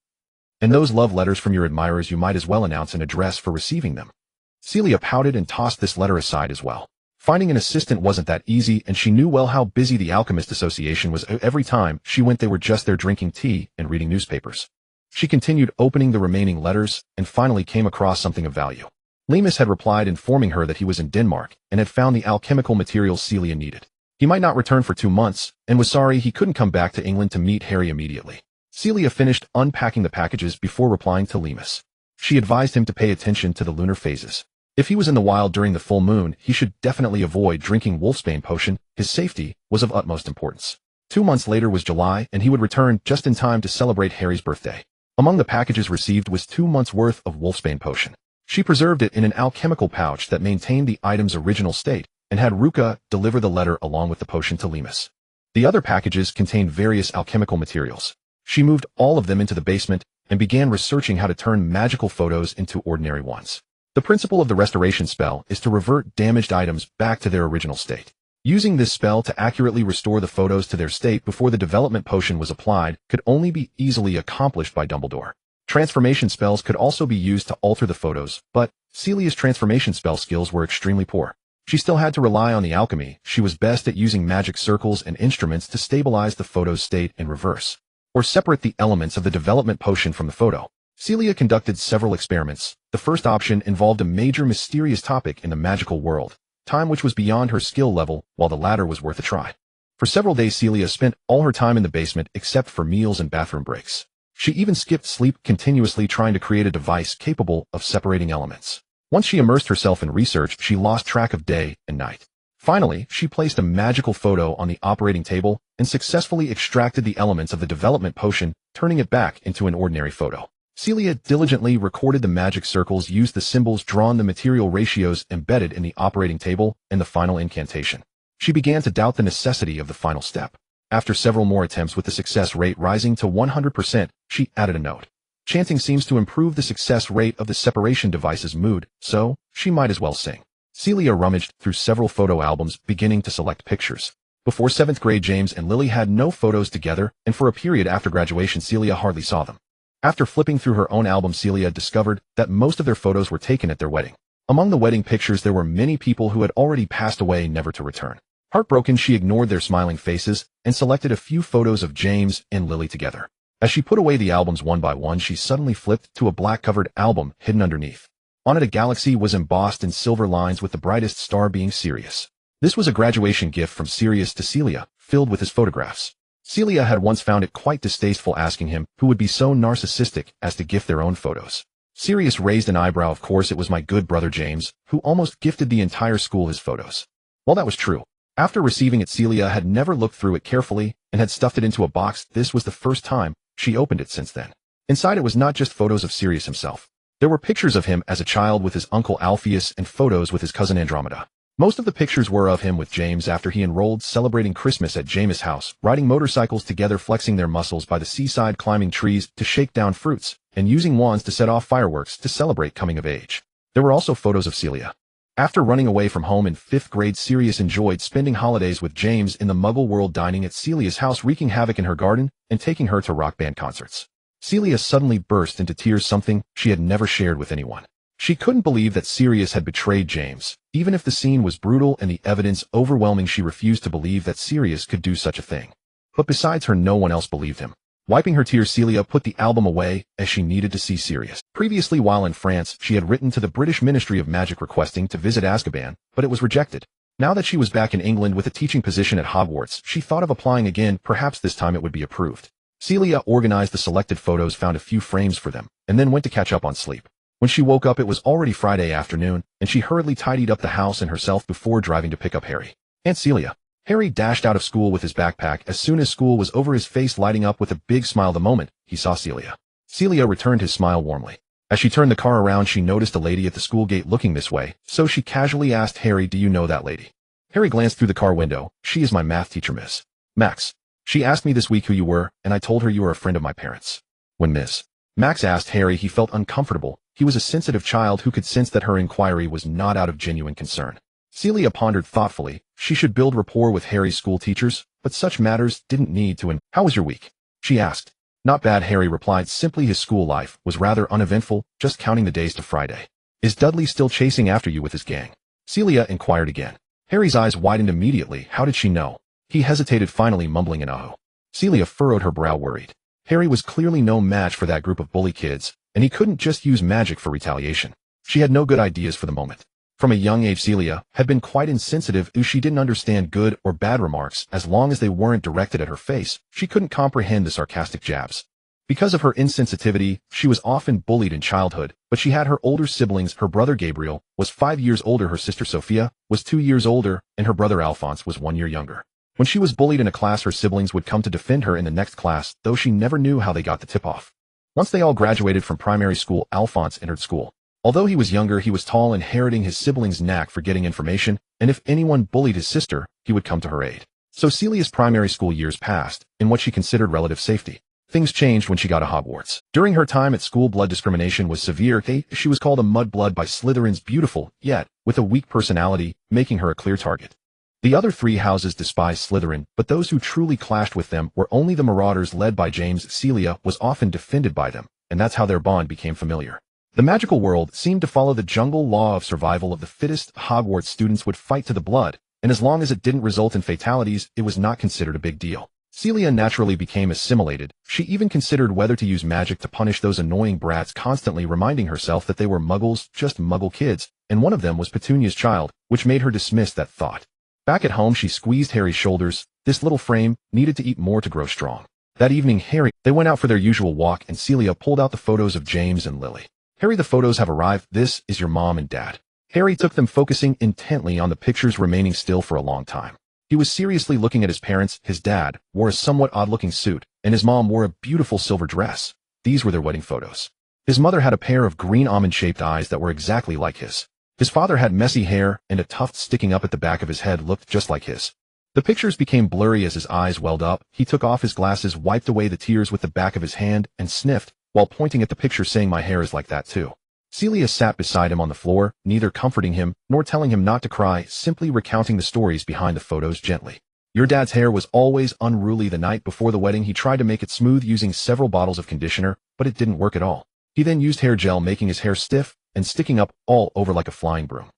And those love letters from your admirers, you might as well announce an address for receiving them. Celia pouted and tossed this letter aside as well. Finding an assistant wasn't that easy, and she knew well how busy the Alchemist Association was. Every time she went, they were just there drinking tea and reading newspapers. She continued opening the remaining letters and finally came across something of value. Lemus had replied, informing her that he was in Denmark and had found the alchemical materials Celia needed. He might not return for 2 months and was sorry he couldn't come back to England to meet Harry immediately. Celia finished unpacking the packages before replying to Lemus. She advised him to pay attention to the lunar phases. If he was in the wild during the full moon, he should definitely avoid drinking wolfsbane potion. His safety was of utmost importance. 2 months later was July, and he would return just in time to celebrate Harry's birthday. Among the packages received was 2 months' worth of wolfsbane potion. She preserved it in an alchemical pouch that maintained the item's original state, and had Ruka deliver the letter along with the potion to Lemus. The other packages contained various alchemical materials. She moved all of them into the basement and began researching how to turn magical photos into ordinary ones. The principle of the restoration spell is to revert damaged items back to their original state. Using this spell to accurately restore the photos to their state before the development potion was applied could only be easily accomplished by Dumbledore. Transformation spells could also be used to alter the photos, but Celia's transformation spell skills were extremely poor. She still had to rely on the alchemy. She was best at using magic circles and instruments to stabilize the photo's state in reverse, or separate the elements of the development potion from the photo. Celia conducted several experiments. The first option involved a major mysterious topic in the magical world, time which was beyond her skill level, while the latter was worth a try. For several days Celia spent all her time in the basement except for meals and bathroom breaks. She even skipped sleep, continuously trying to create a device capable of separating elements. Once she immersed herself in research, she lost track of day and night. Finally, she placed a magical photo on the operating table and successfully extracted the elements of the development potion, turning it back into an ordinary photo. Celia diligently recorded the magic circles, used the symbols drawn, the material ratios embedded in the operating table, and the final incantation. She began to doubt the necessity of the final step. After several more attempts, with the success rate rising to 100%, she added a note. Chanting seems to improve the success rate of the separation device's mood, so she might as well sing. Celia rummaged through several photo albums, beginning to select pictures. Before 7th grade, James and Lily had no photos together, and for a period after graduation, Celia hardly saw them. After flipping through her own album, Celia discovered that most of their photos were taken at their wedding. Among the wedding pictures, there were many people who had already passed away, never to return. Heartbroken, she ignored their smiling faces and selected a few photos of James and Lily together. As she put away the albums one by one, she suddenly flipped to a black-covered album hidden underneath. On it, a galaxy was embossed in silver lines, with the brightest star being Sirius. This was a graduation gift from Sirius to Celia, filled with his photographs. Celia had once found it quite distasteful asking him who would be so narcissistic as to gift their own photos. Sirius raised an eyebrow. Of course, it was my good brother James, who almost gifted the entire school his photos. Well, that was true. After receiving it, Celia had never looked through it carefully and had stuffed it into a box. This was the first time she opened it since then. Inside it was not just photos of Sirius himself. There were pictures of him as a child with his uncle Alpheus and photos with his cousin Andromeda. Most of the pictures were of him with James after he enrolled, celebrating Christmas at James' house, riding motorcycles together, flexing their muscles by the seaside, climbing trees to shake down fruits, and using wands to set off fireworks to celebrate coming of age. There were also photos of Celia. After running away from home in 5th grade, Sirius enjoyed spending holidays with James in the Muggle world, dining at Celia's house, wreaking havoc in her garden, and taking her to rock band concerts. Celia suddenly burst into tears, something she had never shared with anyone. She couldn't believe that Sirius had betrayed James. Even if the scene was brutal and the evidence overwhelming, she refused to believe that Sirius could do such a thing. But besides her, no one else believed him. Wiping her tears, Celia put the album away as she needed to see Sirius. Previously, while in France, she had written to the British Ministry of Magic requesting to visit Azkaban, but it was rejected. Now that she was back in England with a teaching position at Hogwarts, she thought of applying again. Perhaps this time it would be approved. Celia organized the selected photos, found a few frames for them, and then went to catch up on sleep. When she woke up, it was already Friday afternoon, and she hurriedly tidied up the house and herself before driving to pick up Harry. Aunt Celia. Harry dashed out of school with his backpack. As soon as school was over, his face lighting up with a big smile the moment he saw Celia. Celia returned his smile warmly. As she turned the car around, she noticed a lady at the school gate looking this way, so she casually asked Harry, "Do you know that lady?" Harry glanced through the car window. "She is my math teacher, Miss Max. She asked me this week who you were, and I told her you were a friend of my parents." When Miss Max asked Harry, he felt uncomfortable. He was a sensitive child who could sense that her inquiry was not out of genuine concern. Celia pondered thoughtfully. She should build rapport with Harry's school teachers, but such matters didn't need to. "How was your week?" she asked. "Not bad," Harry replied simply. His school life was rather uneventful, just counting the days to Friday. "Is Dudley still chasing after you with his gang?" Celia inquired again. Harry's eyes widened immediately. How did she know? He hesitated, finally mumbling an "oh." Celia furrowed her brow, worried. Harry was clearly no match for that group of bully kids, and he couldn't just use magic for retaliation. She had no good ideas for the moment. From a young age, Celia had been quite insensitive. She didn't understand good or bad remarks as long as they weren't directed at her face. She couldn't comprehend the sarcastic jabs. Because of her insensitivity, she was often bullied in childhood, but she had her older siblings. Her brother Gabriel was 5 years older, her sister Sophia was 2 years older, and her brother Alphonse was 1 year younger. When she was bullied in a class, her siblings would come to defend her in the next class, though she never knew how they got the tip-off. Once they all graduated from primary school, Alphonse entered school. Although he was younger, he was tall, inheriting his siblings' knack for getting information, and if anyone bullied his sister, he would come to her aid. So Celia's primary school years passed in what she considered relative safety. Things changed when she got to Hogwarts. During her time at school, blood discrimination was severe. She was called a mudblood by Slytherin's beautiful, yet with a weak personality, making her a clear target. The other 3 houses despised Slytherin, but those who truly clashed with them were only the Marauders, led by James. Celia was often defended by them, and that's how their bond became familiar. The magical world seemed to follow the jungle law of survival of the fittest. Hogwarts students would fight to the blood, and as long as it didn't result in fatalities, it was not considered a big deal. Celia naturally became assimilated. She even considered whether to use magic to punish those annoying brats, constantly reminding herself that they were muggles, just muggle kids, and one of them was Petunia's child, which made her dismiss that thought. Back at home, she squeezed Harry's shoulders. This little frame needed to eat more to grow strong. That evening, they went out for their usual walk, and Celia pulled out the photos of James and Lily. "Harry, the photos have arrived. This is your mom and dad." Harry took them, focusing intently on the pictures, remaining still for a long time. He was seriously looking at his parents. His dad wore a somewhat odd-looking suit, and his mom wore a beautiful silver dress. These were their wedding photos. His mother had a pair of green almond-shaped eyes that were exactly like his. His father had messy hair, and a tuft sticking up at the back of his head looked just like his. The pictures became blurry as his eyes welled up. He took off his glasses, wiped away the tears with the back of his hand, and sniffed, while pointing at the picture, saying, "My hair is like that too." Celia sat beside him on the floor, neither comforting him nor telling him not to cry, simply recounting the stories behind the photos gently. "Your dad's hair was always unruly. The night before the wedding, he tried to make it smooth using several bottles of conditioner, but it didn't work at all. He then used hair gel, making his hair stiff and sticking up all over like a flying broom."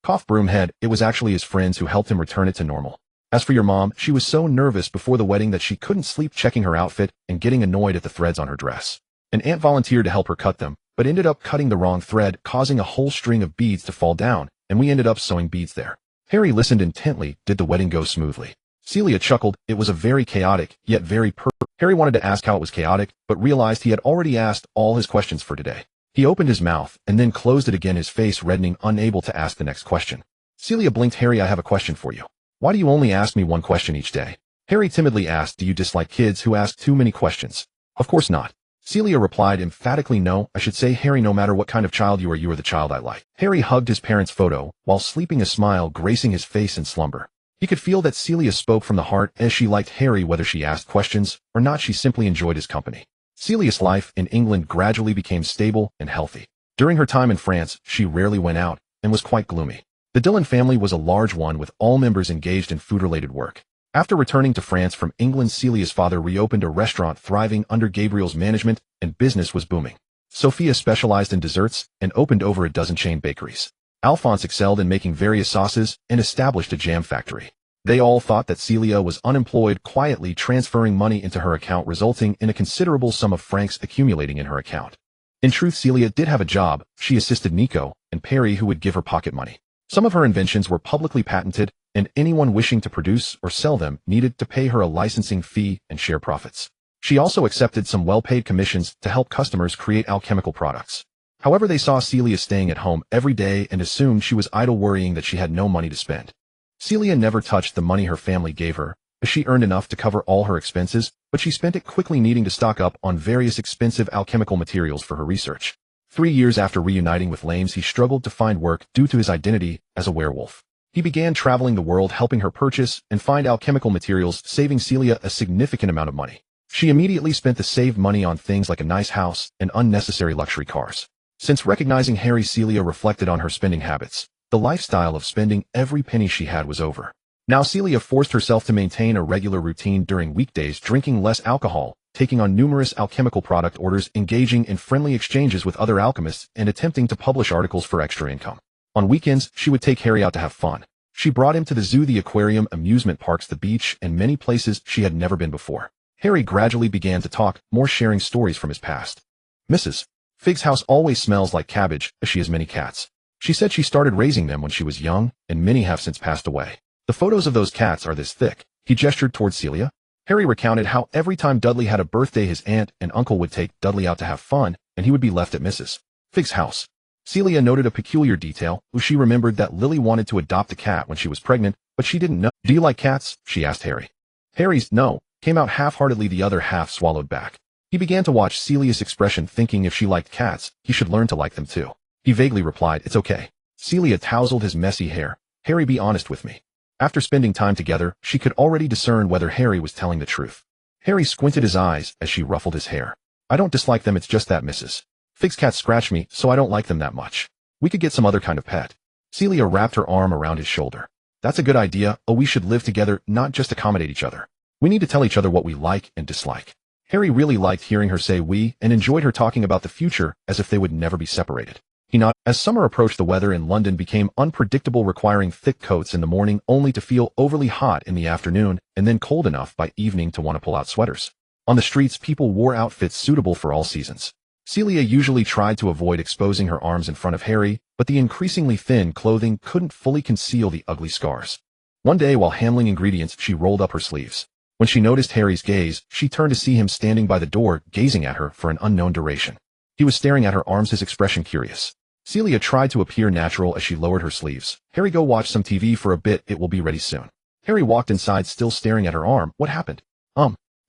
Cough, broomhead. It was actually his friends who helped him return it to normal. As for your mom, she was so nervous before the wedding that she couldn't sleep, checking her outfit and getting annoyed at the threads on her dress. An aunt volunteered to help her cut them, but ended up cutting the wrong thread, causing a whole string of beads to fall down, and we ended up sewing beads there. Harry listened intently. Did the wedding go smoothly? Celia chuckled. It was a very chaotic, yet very Harry wanted to ask how it was chaotic, but realized he had already asked all his questions for today. He opened his mouth, and then closed it again, his face reddening, unable to ask the next question. Celia blinked. "Harry, I have a question for you." Why do you only ask me one question each day? Harry timidly asked. Do you dislike kids who ask too many questions? Of course not. Celia replied emphatically. No, I should say, Harry, no matter what kind of child you are the child I like. Harry hugged his parents' photo, while sleeping, a smile gracing his face in slumber. He could feel that Celia spoke from the heart, as she liked Harry whether she asked questions or not. She simply enjoyed his company. Celia's life in England gradually became stable and healthy. During her time in France, she rarely went out and was quite gloomy. The Dillon family was a large one, with all members engaged in food-related work. After returning to France from England, Celia's father reopened a restaurant thriving under Gabriel's management, and business was booming. Sophia specialized in desserts and opened over a dozen chain bakeries. Alphonse excelled in making various sauces and established a jam factory. They all thought that Celia was unemployed, quietly transferring money into her account, resulting in a considerable sum of francs accumulating in her account. In truth, Celia did have a job. She assisted Nico and Perry, who would give her pocket money. Some of her inventions were publicly patented, and anyone wishing to produce or sell them needed to pay her a licensing fee and share profits. She also accepted some well-paid commissions to help customers create alchemical products. However, they saw Celia staying at home every day and assumed she was idle, worrying that she had no money to spend. Celia never touched the money her family gave her, as she earned enough to cover all her expenses, but she spent it quickly, needing to stock up on various expensive alchemical materials for her research. 3 years after reuniting with Lames, he struggled to find work due to his identity as a werewolf. He began traveling the world, helping her purchase and find alchemical materials, saving Celia a significant amount of money. She immediately spent the saved money on things like a nice house and unnecessary luxury cars. Since recognizing Harry, Celia reflected on her spending habits. The lifestyle of spending every penny she had was over. Now Celia forced herself to maintain a regular routine during weekdays, drinking less alcohol, taking on numerous alchemical product orders, engaging in friendly exchanges with other alchemists, and attempting to publish articles for extra income. On weekends, she would take Harry out to have fun. She brought him to the zoo, the aquarium, amusement parks, the beach, and many places she had never been before. Harry gradually began to talk more, sharing stories from his past. Mrs. Fig's house always smells like cabbage, as she has many cats. She said she started raising them when she was young, and many have since passed away. The photos of those cats are this thick. He gestured towards Celia. Harry recounted how every time Dudley had a birthday, his aunt and uncle would take Dudley out to have fun, and he would be left at Mrs. Fig's house. Celia noted a peculiar detail. She remembered that Lily wanted to adopt a cat when she was pregnant, but she didn't know. Do you like cats? She asked Harry. Harry's no came out half-heartedly, the other half swallowed back. He began to watch Celia's expression, thinking if she liked cats, he should learn to like them too. He vaguely replied, "It's okay." Celia tousled his messy hair. "Harry, be honest with me." After spending time together, she could already discern whether Harry was telling the truth. Harry squinted his eyes as she ruffled his hair. "I don't dislike them, it's just that Mrs. Fig's cat scratched me, so I don't like them that much. We could get some other kind of pet." Celia wrapped her arm around his shoulder. "That's a good idea. We should live together, not just accommodate each other. We need to tell each other what we like and dislike." Harry really liked hearing her say we, and enjoyed her talking about the future as if they would never be separated. He nodded. As summer approached, the weather in London became unpredictable, requiring thick coats in the morning only to feel overly hot in the afternoon, and then cold enough by evening to want to pull out sweaters. On the streets, people wore outfits suitable for all seasons. Celia usually tried to avoid exposing her arms in front of Harry, but the increasingly thin clothing couldn't fully conceal the ugly scars. One day, while handling ingredients, she rolled up her sleeves. When she noticed Harry's gaze, she turned to see him standing by the door, gazing at her for an unknown duration. He was staring at her arms, his expression curious. Celia tried to appear natural as she lowered her sleeves. "Harry, go watch some TV for a bit, it will be ready soon." Harry walked inside, still staring at her arm. "What happened?"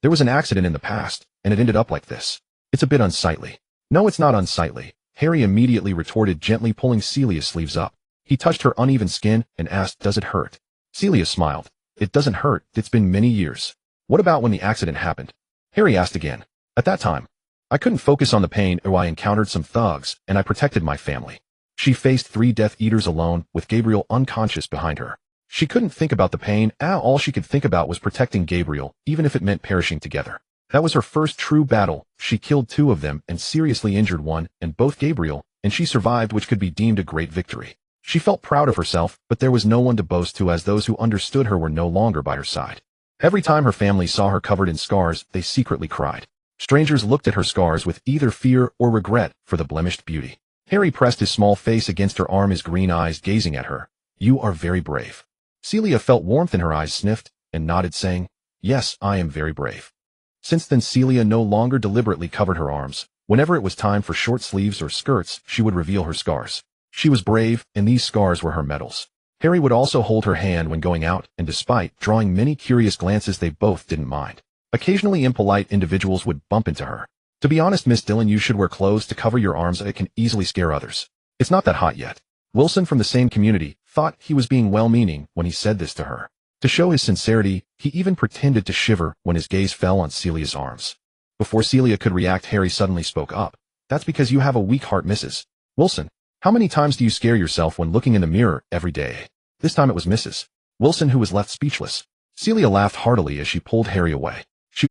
There was an accident in the past, and it ended up like this. It's a bit unsightly." "No, it's not unsightly," Harry immediately retorted, gently pulling Celia's sleeves up. He touched her uneven skin and asked, "Does it hurt?" Celia smiled. "It doesn't hurt, it's been many years." "What about when the accident happened?" Harry asked again. "At that time, I couldn't focus on the pain, or I encountered some thugs, and I protected my family." She faced 3 Death Eaters alone, with Gabriel unconscious behind her. She couldn't think about the pain. All she could think about was protecting Gabriel, even if it meant perishing together. That was her first true battle. She killed 2 of them and seriously injured one, and both Gabriel, and she survived, which could be deemed a great victory. She felt proud of herself, but there was no one to boast to, as those who understood her were no longer by her side. Every time her family saw her covered in scars, they secretly cried. Strangers looked at her scars with either fear or regret for the blemished beauty. Harry pressed his small face against her arm, his green eyes gazing at her. "You are very brave." Celia felt warmth in her eyes, sniffed, and nodded, saying, "Yes, I am very brave." Since then, Celia no longer deliberately covered her arms. Whenever it was time for short sleeves or skirts, she would reveal her scars. She was brave, and these scars were her medals. Harry would also hold her hand when going out, and despite drawing many curious glances, they both didn't mind. Occasionally impolite individuals would bump into her. To be honest, Miss Dillon, you should wear clothes to cover your arms. It can easily scare others. It's not that hot yet. Wilson, from the same community, thought he was being well-meaning when he said this to her. To show his sincerity, he even pretended to shiver when his gaze fell on Celia's arms. Before Celia could react, Harry suddenly spoke up. That's because you have a weak heart, Mrs. Wilson. How many times do you scare yourself when looking in the mirror every day? This time it was Mrs. Wilson who was left speechless. Celia laughed heartily as she pulled Harry away.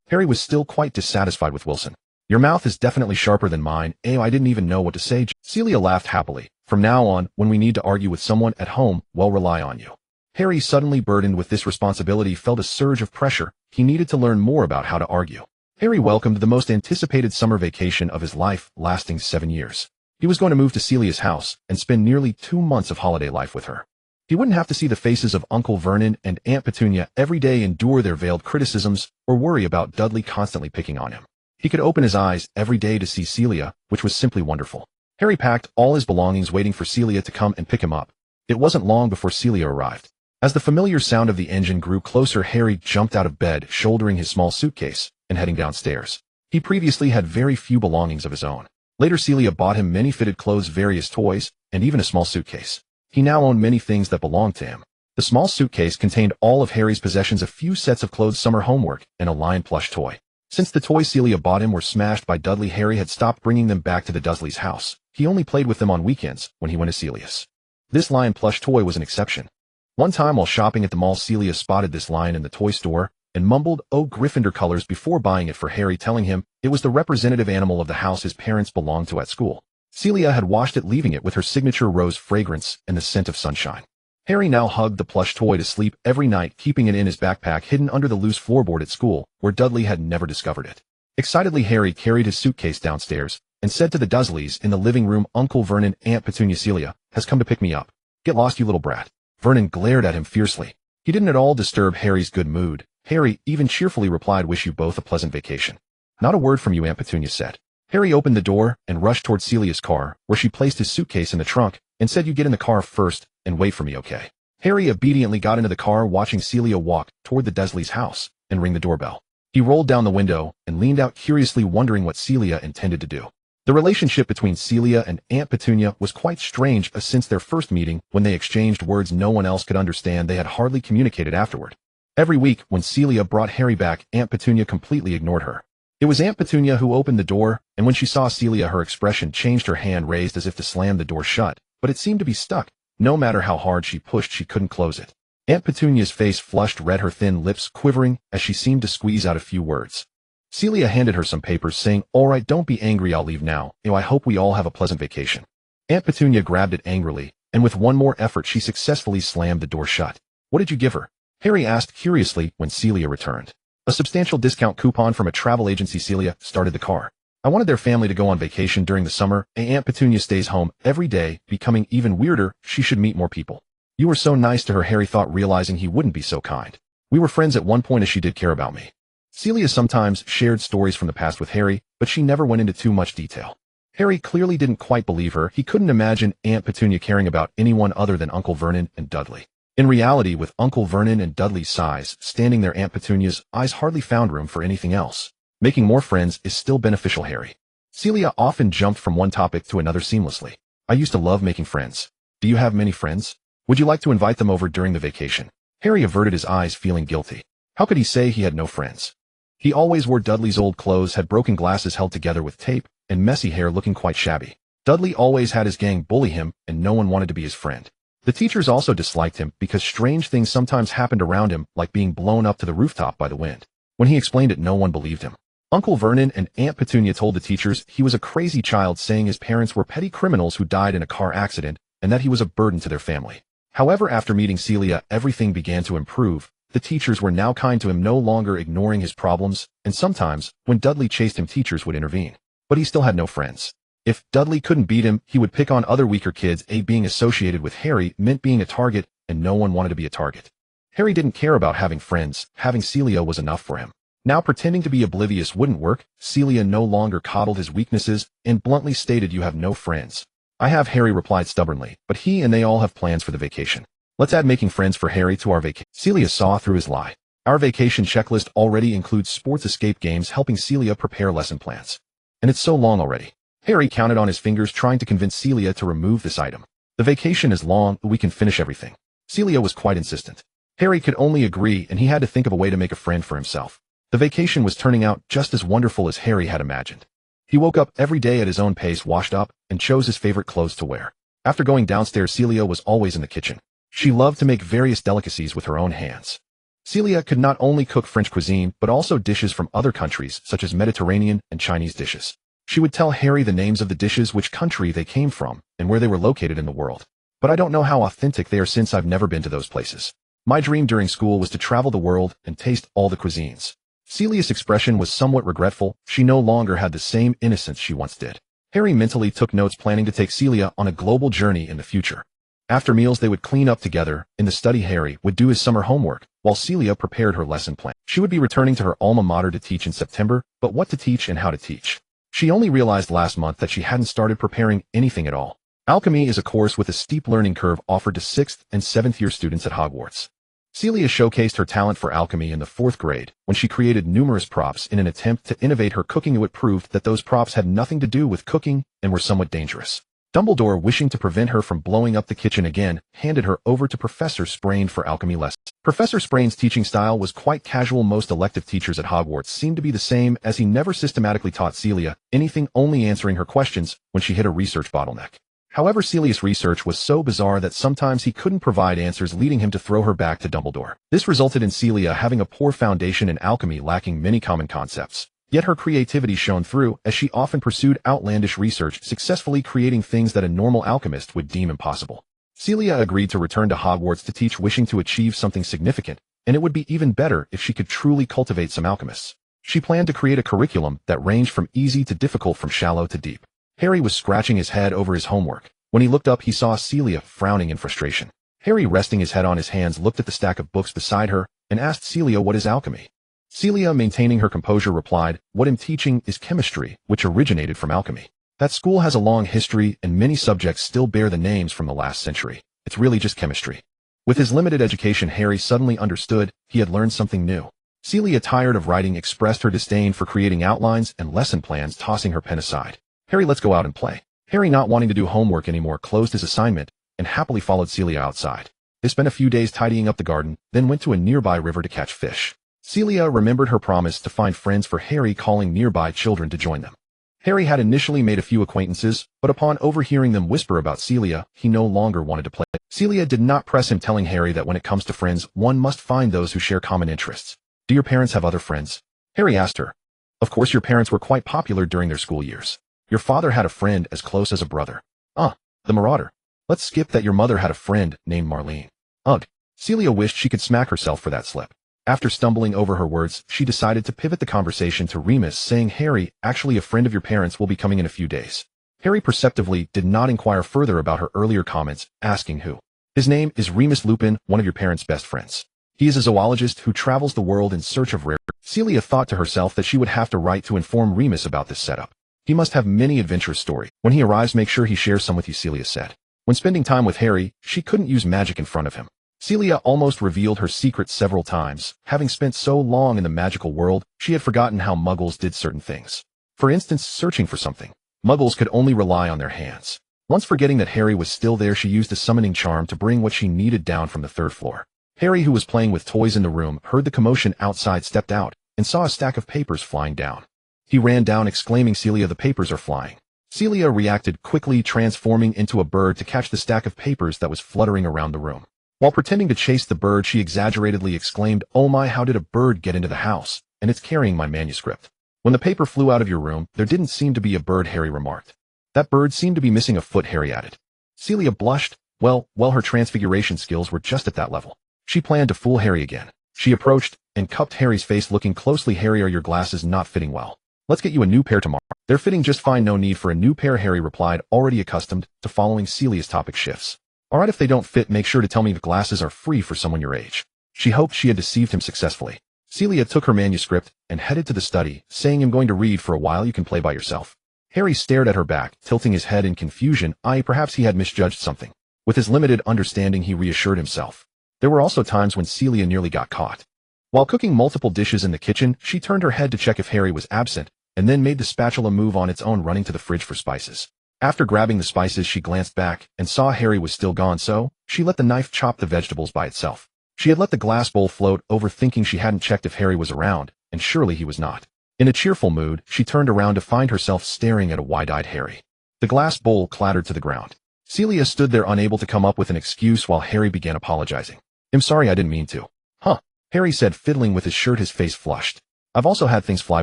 Harry was still quite dissatisfied with Wilson. Your mouth is definitely sharper than mine. I didn't even know what to say. Celia laughed happily. From now on, when we need to argue with someone at home, we'll rely on you. Harry, suddenly burdened with this responsibility, felt a surge of pressure. He needed to learn more about how to argue. Harry welcomed the most anticipated summer vacation of his life, lasting 7 years. He was going to move to Celia's house and spend nearly 2 months of holiday life with her. He wouldn't have to see the faces of Uncle Vernon and Aunt Petunia every day, endure their veiled criticisms, or worry about Dudley constantly picking on him. He could open his eyes every day to see Celia, which was simply wonderful. Harry packed all his belongings, waiting for Celia to come and pick him up. It wasn't long before Celia arrived. As the familiar sound of the engine grew closer, Harry jumped out of bed, shouldering his small suitcase, and heading downstairs. He previously had very few belongings of his own. Later, Celia bought him many fitted clothes, various toys, and even a small suitcase. He now owned many things that belonged to him. The small suitcase contained all of Harry's possessions, a few sets of clothes, summer homework, and a lion plush toy. Since the toys Celia bought him were smashed by Dudley, Harry had stopped bringing them back to the Dursleys' house. He only played with them on weekends when he went to Celia's. This lion plush toy was an exception. One time while shopping at the mall, Celia spotted this lion in the toy store and mumbled, "Oh, Gryffindor colors," before buying it for Harry, telling him it was the representative animal of the house his parents belonged to at school. Celia had washed it, leaving it with her signature rose fragrance and the scent of sunshine. Harry now hugged the plush toy to sleep every night, keeping it in his backpack hidden under the loose floorboard at school, where Dudley had never discovered it. Excitedly, Harry carried his suitcase downstairs and said to the Dursleys in the living room, "Uncle Vernon, Aunt Petunia, Celia has come to pick me up. Get lost, you little brat." Vernon glared at him fiercely. He didn't at all disturb Harry's good mood. Harry even cheerfully replied, "Wish you both a pleasant vacation." "Not a word from you," Aunt Petunia said. Harry opened the door and rushed toward Celia's car, where she placed his suitcase in the trunk and said, "You get in the car first and wait for me, okay?" Harry obediently got into the car, watching Celia walk toward the Dursleys' house and ring the doorbell. He rolled down the window and leaned out curiously, wondering what Celia intended to do. The relationship between Celia and Aunt Petunia was quite strange. Since their first meeting, when they exchanged words no one else could understand, they had hardly communicated afterward. Every week, when Celia brought Harry back, Aunt Petunia completely ignored her. It was Aunt Petunia who opened the door, and when she saw Celia, her expression changed. Her hand raised as if to slam the door shut, but it seemed to be stuck. No matter how hard she pushed, she couldn't close it. Aunt Petunia's face flushed red, her thin lips quivering as she seemed to squeeze out a few words. Celia handed her some papers, saying, "All right, don't be angry, I'll leave now. I hope we all have a pleasant vacation." Aunt Petunia grabbed it angrily, and with one more effort she successfully slammed the door shut. "What did you give her?" Harry asked curiously when Celia returned. "A substantial discount coupon from a travel agency." Celia started the car. "I wanted their family to go on vacation during the summer, and Aunt Petunia stays home every day, becoming even weirder. She should meet more people." "You were so nice to her," Harry thought, realizing he wouldn't be so kind. "We were friends at one point, as she did care about me." Celia sometimes shared stories from the past with Harry, but she never went into too much detail. Harry clearly didn't quite believe her. He couldn't imagine Aunt Petunia caring about anyone other than Uncle Vernon and Dudley. In reality, with Uncle Vernon and Dudley's size standing there, Aunt Petunia's eyes hardly found room for anything else. Making more friends is still beneficial, Harry. Celia often jumped from one topic to another seamlessly. "I used to love making friends. Do you have many friends? Would you like to invite them over during the vacation?" Harry averted his eyes, feeling guilty. How could he say he had no friends? He always wore Dudley's old clothes, had broken glasses held together with tape, and messy hair, looking quite shabby. Dudley always had his gang bully him, and no one wanted to be his friend. The teachers also disliked him because strange things sometimes happened around him, like being blown up to the rooftop by the wind. When he explained it, no one believed him. Uncle Vernon and Aunt Petunia told the teachers he was a crazy child, saying his parents were petty criminals who died in a car accident, and that he was a burden to their family. However, after meeting Celia, everything began to improve. The teachers were now kind to him, no longer ignoring his problems, and sometimes, when Dudley chased him, teachers would intervene. But he still had no friends. If Dudley couldn't beat him, he would pick on other weaker kids. Being associated with Harry meant being a target, and no one wanted to be a target. Harry didn't care about having friends. Having Celia was enough for him. Now pretending to be oblivious wouldn't work. Celia no longer coddled his weaknesses and bluntly stated, "You have no friends." "I have," Harry replied stubbornly, "but he and they all have plans for the vacation." Let's add making friends for Harry to our vacation. Celia saw through his lie. Our vacation checklist already includes sports escape games helping Celia prepare lesson plans. And it's so long already. Harry counted on his fingers trying to convince Celia to remove this item. The vacation is long, but we can finish everything. Celia was quite insistent. Harry could only agree, and he had to think of a way to make a friend for himself. The vacation was turning out just as wonderful as Harry had imagined. He woke up every day at his own pace, washed up, and chose his favorite clothes to wear. After going downstairs, Celia was always in the kitchen. She loved to make various delicacies with her own hands. Celia could not only cook French cuisine, but also dishes from other countries, such as Mediterranean and Chinese dishes. She would tell Harry the names of the dishes, which country they came from, and where they were located in the world. But I don't know how authentic they are since I've never been to those places. My dream during school was to travel the world and taste all the cuisines. Celia's expression was somewhat regretful. She no longer had the same innocence she once did. Harry mentally took notes, planning to take Celia on a global journey in the future. After meals, they would clean up together. In the study, Harry would do his summer homework, while Celia prepared her lesson plan. She would be returning to her alma mater to teach in September, but what to teach and how to teach. She only realized last month that she hadn't started preparing anything at all. Alchemy is a course with a steep learning curve offered to 6th and 7th year students at Hogwarts. Celia showcased her talent for alchemy in the 4th grade when she created numerous props in an attempt to innovate her cooking. It proved that those props had nothing to do with cooking and were somewhat dangerous. Dumbledore, wishing to prevent her from blowing up the kitchen again, handed her over to Professor Sprain for alchemy lessons. Professor Sprain's teaching style was quite casual. Most elective teachers at Hogwarts seemed to be the same, as he never systematically taught Celia anything, only answering her questions when she hit a research bottleneck. However, Celia's research was so bizarre that sometimes he couldn't provide answers, leading him to throw her back to Dumbledore. This resulted in Celia having a poor foundation in alchemy, lacking many common concepts. Yet her creativity shone through, as she often pursued outlandish research, successfully creating things that a normal alchemist would deem impossible. Celia agreed to return to Hogwarts to teach, wishing to achieve something significant, and it would be even better if she could truly cultivate some alchemists. She planned to create a curriculum that ranged from easy to difficult, from shallow to deep. Harry was scratching his head over his homework. When he looked up, he saw Celia frowning in frustration. Harry, resting his head on his hands, looked at the stack of books beside her and asked Celia, "What is alchemy?" Celia, maintaining her composure, replied, "What I'm teaching is chemistry, which originated from alchemy. That school has a long history, and many subjects still bear the names from the last century. It's really just chemistry." With his limited education, Harry suddenly understood he had learned something new. Celia, tired of writing, expressed her disdain for creating outlines and lesson plans, tossing her pen aside. "Harry, let's go out and play." Harry, not wanting to do homework anymore, closed his assignment and happily followed Celia outside. They spent a few days tidying up the garden, then went to a nearby river to catch fish. Celia remembered her promise to find friends for Harry, calling nearby children to join them. Harry had initially made a few acquaintances, but upon overhearing them whisper about Celia, he no longer wanted to play. Celia did not press him, telling Harry that when it comes to friends, one must find those who share common interests. "Do your parents have other friends?" Harry asked her. "Of course, your parents were quite popular during their school years. Your father had a friend as close as a brother." The marauder." "Let's skip that. Your mother had a friend named Marlene." "Ugh." Celia wished she could smack herself for that slip. After stumbling over her words, she decided to pivot the conversation to Remus, saying, "Harry, actually a friend of your parents will be coming in a few days." Harry perceptively did not inquire further about her earlier comments, asking who. "His name is Remus Lupin, one of your parents' best friends. He is a zoologist who travels the world in search of rare." Celia thought to herself that she would have to write to inform Remus about this setup. "He must have many adventurous stories. When he arrives, make sure he shares some with you," Celia said. When spending time with Harry, she couldn't use magic in front of him. Celia almost revealed her secret several times. Having spent so long in the magical world, she had forgotten how Muggles did certain things. For instance, searching for something. Muggles could only rely on their hands. Once forgetting that Harry was still there, she used a summoning charm to bring what she needed down from the 3rd floor. Harry, who was playing with toys in the room, heard the commotion outside, stepped out, and saw a stack of papers flying down. He ran down, exclaiming, "Celia, the papers are flying." Celia reacted quickly, transforming into a bird to catch the stack of papers that was fluttering around the room. While pretending to chase the bird, she exaggeratedly exclaimed, "Oh my, how did a bird get into the house? And it's carrying my manuscript." "When the paper flew out of your room, there didn't seem to be a bird," Harry remarked. "That bird seemed to be missing a foot," Harry added. Celia blushed. Well, her transfiguration skills were just at that level. She planned to fool Harry again. She approached and cupped Harry's face, looking closely. "Harry, are your glasses not fitting well? Let's get you a new pair tomorrow." "They're fitting just fine, no need for a new pair," Harry replied, already accustomed to following Celia's topic shifts. "All right, if they don't fit, make sure to tell me the glasses are free for someone your age." She hoped she had deceived him successfully. Celia took her manuscript and headed to the study, saying, "I'm going to read for a while, you can play by yourself." Harry stared at her back, tilting his head in confusion. Perhaps he had misjudged something. With his limited understanding, he reassured himself. There were also times when Celia nearly got caught. While cooking multiple dishes in the kitchen, she turned her head to check if Harry was absent, and then made the spatula move on its own, running to the fridge for spices. After grabbing the spices, she glanced back and saw Harry was still gone, so she let the knife chop the vegetables by itself. She had let the glass bowl float over, thinking she hadn't checked if Harry was around, and surely he was not. In a cheerful mood, she turned around to find herself staring at a wide-eyed Harry. The glass bowl clattered to the ground. Celia stood there, unable to come up with an excuse, while Harry began apologizing. "I'm sorry, I didn't mean to." "Huh," Harry said, fiddling with his shirt, his face flushed. "I've also had things fly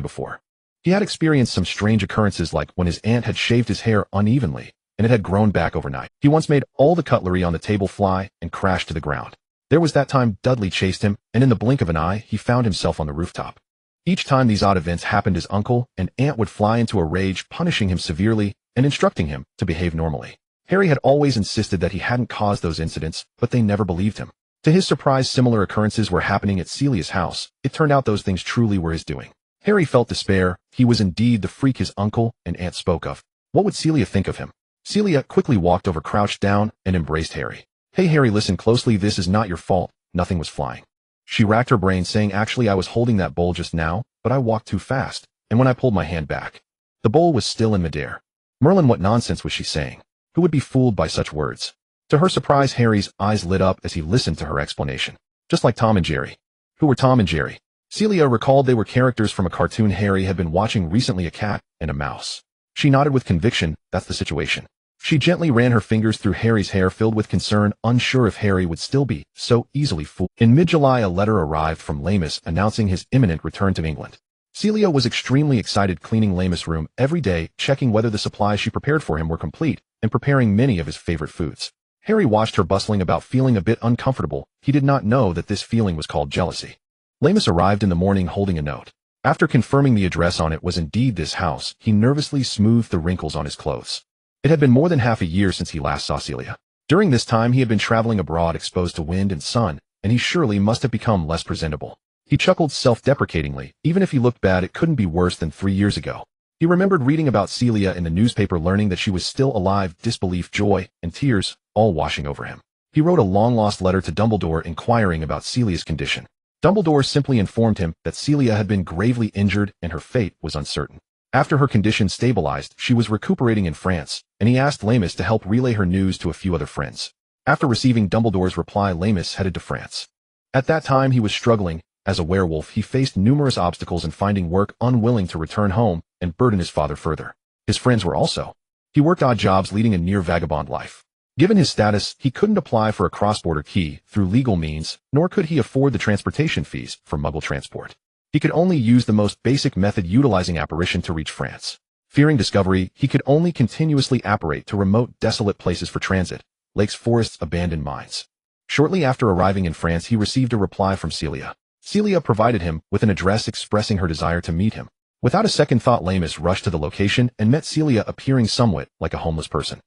before." He had experienced some strange occurrences, like when his aunt had shaved his hair unevenly, and it had grown back overnight. He once made all the cutlery on the table fly and crash to the ground. There was that time Dudley chased him, and in the blink of an eye, he found himself on the rooftop. Each time these odd events happened, his uncle and aunt would fly into a rage, punishing him severely and instructing him to behave normally. Harry had always insisted that he hadn't caused those incidents, but they never believed him. To his surprise, similar occurrences were happening at Celia's house. It turned out those things truly were his doing. Harry felt despair. He was indeed the freak his uncle and aunt spoke of. What would Celia think of him? Celia quickly walked over, crouched down, and embraced Harry. "Hey Harry, listen closely, this is not your fault. Nothing was flying." She racked her brain, saying, "Actually, I was holding that bowl just now, but I walked too fast, and when I pulled my hand back, the bowl was still in midair." Merlin, what nonsense was she saying? Who would be fooled by such words? To her surprise, Harry's eyes lit up as he listened to her explanation. Just like Tom and Jerry. Who were Tom and Jerry? Celia recalled they were characters from a cartoon Harry had been watching recently, a cat and a mouse. She nodded with conviction. That's the situation. She gently ran her fingers through Harry's hair, filled with concern, unsure if Harry would still be so easily fooled. In mid-July, a letter arrived from Lamus announcing his imminent return to England. Celia was extremely excited, cleaning Lamus' room every day, checking whether the supplies she prepared for him were complete, and preparing many of his favorite foods. Harry watched her bustling about, feeling a bit uncomfortable. He did not know that this feeling was called jealousy. Lamus arrived in the morning holding a note. After confirming the address on it was indeed this house, he nervously smoothed the wrinkles on his clothes. It had been more than half a year since he last saw Celia. During this time, he had been traveling abroad, exposed to wind and sun, and he surely must have become less presentable. He chuckled self-deprecatingly. Even if he looked bad, it couldn't be worse than 3 years ago. He remembered reading about Celia in the newspaper, learning that she was still alive, disbelief, joy, and tears, all washing over him. He wrote a long-lost letter to Dumbledore inquiring about Celia's condition. Dumbledore simply informed him that Celia had been gravely injured and her fate was uncertain. After her condition stabilized, she was recuperating in France, and he asked Lamus to help relay her news to a few other friends. After receiving Dumbledore's reply, Lamus headed to France. At that time, he was struggling. As a werewolf, he faced numerous obstacles in finding work, unwilling to return home and burden his father further. His friends were also. He worked odd jobs, leading a near vagabond life. Given his status, he couldn't apply for a cross-border key through legal means, nor could he afford the transportation fees for Muggle transport. He could only use the most basic method, utilizing apparition to reach France. Fearing discovery, he could only continuously apparate to remote, desolate places for transit, lakes, forests, abandoned mines. Shortly after arriving in France, he received a reply from Celia. Celia provided him with an address expressing her desire to meet him. Without a second thought, Lamus rushed to the location and met Celia, appearing somewhat like a homeless person.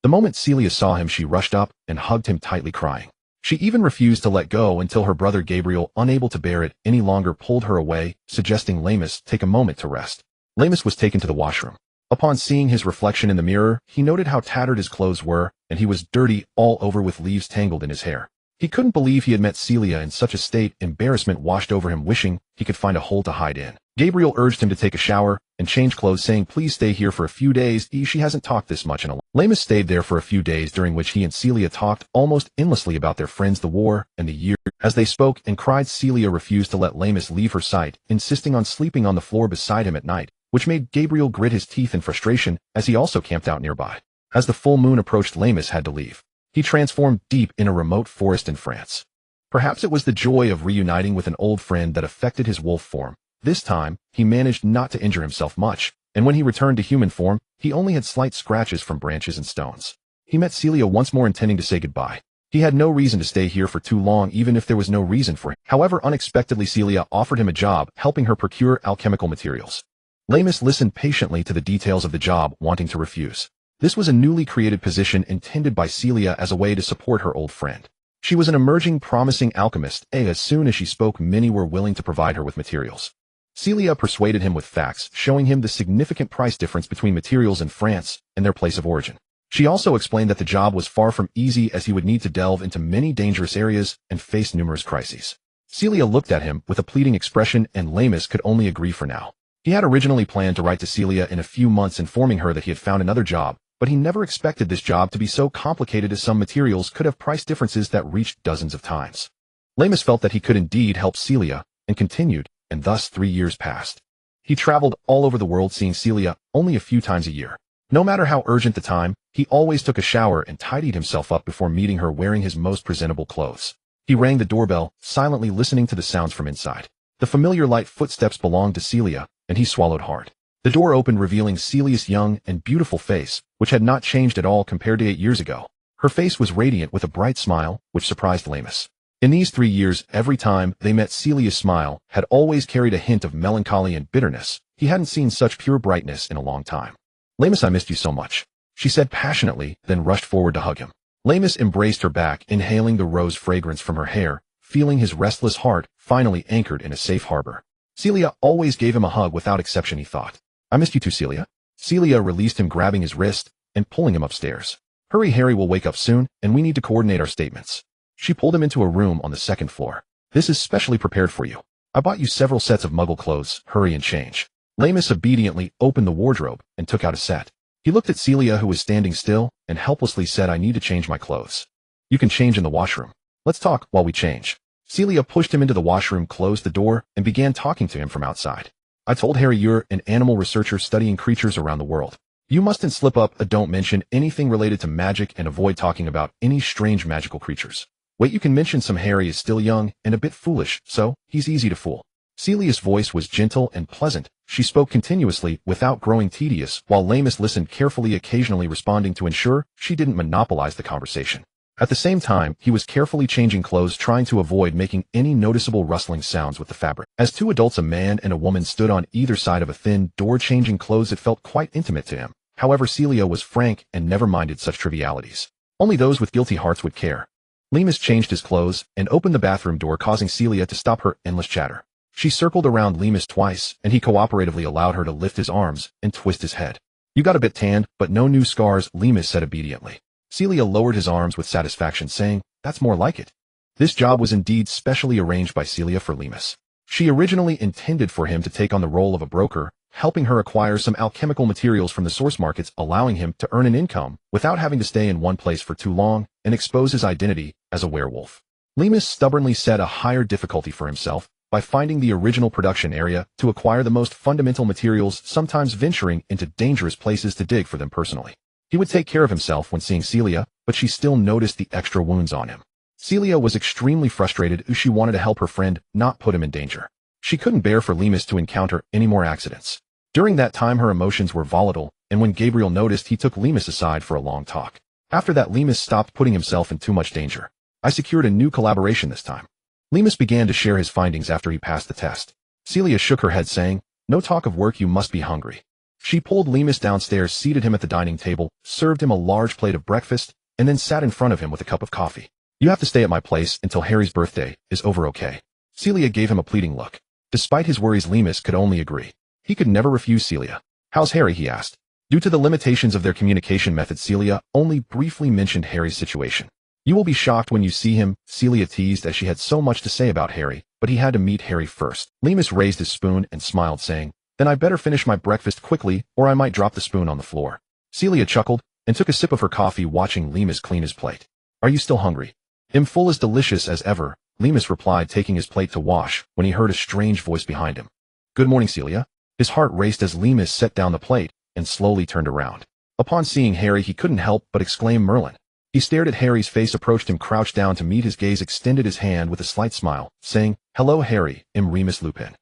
The moment Celia saw him, she rushed up and hugged him tightly, crying. She even refused to let go until her brother Gabriel, unable to bear it any longer, pulled her away, suggesting Lamus take a moment to rest. Lamus was taken to the washroom. Upon seeing his reflection in the mirror, he noted how tattered his clothes were, and he was dirty all over with leaves tangled in his hair. He couldn't believe he had met Celia in such a state. Embarrassment washed over him, wishing he could find a hole to hide in. Gabriel urged him to take a shower and change clothes, saying, "Please stay here for a few days. She hasn't talked this much in a while." Lamus stayed there for a few days, during which he and Celia talked almost endlessly about their friends, the war, and the year. As they spoke and cried, Celia refused to let Lamus leave her sight, insisting on sleeping on the floor beside him at night, which made Gabriel grit his teeth in frustration, as he also camped out nearby. As the full moon approached, Lamus had to leave. He transformed deep in a remote forest in France. Perhaps it was the joy of reuniting with an old friend that affected his wolf form. This time, he managed not to injure himself much, and when he returned to human form, he only had slight scratches from branches and stones. He met Celia once more, intending to say goodbye. He had no reason to stay here for too long, even if there was no reason for him. However, unexpectedly, Celia offered him a job, helping her procure alchemical materials. Lamus listened patiently to the details of the job, wanting to refuse. This was a newly created position intended by Celia as a way to support her old friend. She was an emerging, promising alchemist, and as soon as she spoke, many were willing to provide her with materials. Celia persuaded him with facts, showing him the significant price difference between materials in France and their place of origin. She also explained that the job was far from easy as he would need to delve into many dangerous areas and face numerous crises. Celia looked at him with a pleading expression and Lamus could only agree for now. He had originally planned to write to Celia in a few months informing her that he had found another job, but he never expected this job to be so complicated as some materials could have price differences that reached dozens of times. Lamus felt that he could indeed help Celia, and continued, and thus 3 years passed. He traveled all over the world seeing Celia only a few times a year. No matter how urgent the time, he always took a shower and tidied himself up before meeting her wearing his most presentable clothes. He rang the doorbell, silently listening to the sounds from inside. The familiar light footsteps belonged to Celia, and he swallowed hard. The door opened revealing Celia's young and beautiful face, which had not changed at all compared to 8 years ago. Her face was radiant with a bright smile, which surprised Lamus. In these 3 years, every time they met, Celia's smile had always carried a hint of melancholy and bitterness. He hadn't seen such pure brightness in a long time. "Lamus, I missed you so much," she said passionately, then rushed forward to hug him. Lamus embraced her back, inhaling the rose fragrance from her hair, feeling his restless heart finally anchored in a safe harbor. Celia always gave him a hug without exception, he thought. "I missed you too, Celia." Celia released him, grabbing his wrist and pulling him upstairs. "Hurry, Harry will wake up soon, and we need to coordinate our statements." She pulled him into a room on the second floor. "This is specially prepared for you. I bought you several sets of muggle clothes. Hurry and change." Lamus obediently opened the wardrobe and took out a set. He looked at Celia, who was standing still, and helplessly said, "I need to change my clothes." "You can change in the washroom. Let's talk while we change." Celia pushed him into the washroom, closed the door, and began talking to him from outside. "I told Harry you're an animal researcher studying creatures around the world. You mustn't slip up. Don't mention anything related to magic and avoid talking about any strange magical creatures. Wait, you can mention some. Harry is still young and a bit foolish, so he's easy to fool." Celia's voice was gentle and pleasant. She spoke continuously without growing tedious, while Lamus listened carefully, occasionally responding to ensure she didn't monopolize the conversation. At the same time, he was carefully changing clothes, trying to avoid making any noticeable rustling sounds with the fabric. As two adults, a man and a woman, stood on either side of a thin door changing clothes, it felt quite intimate to him. However, Celia was frank and never minded such trivialities. Only those with guilty hearts would care. Lamus changed his clothes and opened the bathroom door, causing Celia to stop her endless chatter. She circled around Lamus twice, and he cooperatively allowed her to lift his arms and twist his head. "You got a bit tanned, but no new scars," Lamus said obediently. Celia lowered his arms with satisfaction, saying, "That's more like it." This job was indeed specially arranged by Celia for Lamus. She originally intended for him to take on the role of a broker, helping her acquire some alchemical materials from the source markets, allowing him to earn an income without having to stay in one place for too long and expose his identity as a werewolf. Lamus stubbornly set a higher difficulty for himself by finding the original production area to acquire the most fundamental materials, sometimes venturing into dangerous places to dig for them personally. He would take care of himself when seeing Celia, but she still noticed the extra wounds on him. Celia was extremely frustrated as she wanted to help her friend, not put him in danger. She couldn't bear for Lamus to encounter any more accidents. During that time, her emotions were volatile, and when Gabriel noticed, he took Lamus aside for a long talk. After that, Lamus stopped putting himself in too much danger. "I secured a new collaboration this time." Lamus began to share his findings after he passed the test. Celia shook her head, saying, "No talk of work, you must be hungry." She pulled Lamus downstairs, seated him at the dining table, served him a large plate of breakfast, and then sat in front of him with a cup of coffee. "You have to stay at my place until Harry's birthday is over, okay?" Celia gave him a pleading look. Despite his worries, Lamus could only agree. He could never refuse Celia. "How's Harry?" he asked. Due to the limitations of their communication method, Celia only briefly mentioned Harry's situation. "You will be shocked when you see him," Celia teased, as she had so much to say about Harry, but he had to meet Harry first. Lamus raised his spoon and smiled, saying, "Then I better finish my breakfast quickly, or I might drop the spoon on the floor." Celia chuckled and took a sip of her coffee, watching Lamus clean his plate. "Are you still hungry?" "I'm full, as delicious as ever," Lamus replied, taking his plate to wash, when he heard a strange voice behind him. "Good morning, Celia." His heart raced as Lamus set down the plate and slowly turned around. Upon seeing Harry, he couldn't help but exclaim, "Merlin." He stared at Harry's face, approached him, crouched down to meet his gaze, extended his hand with a slight smile, saying, "Hello, Harry, I'm Remus Lupin."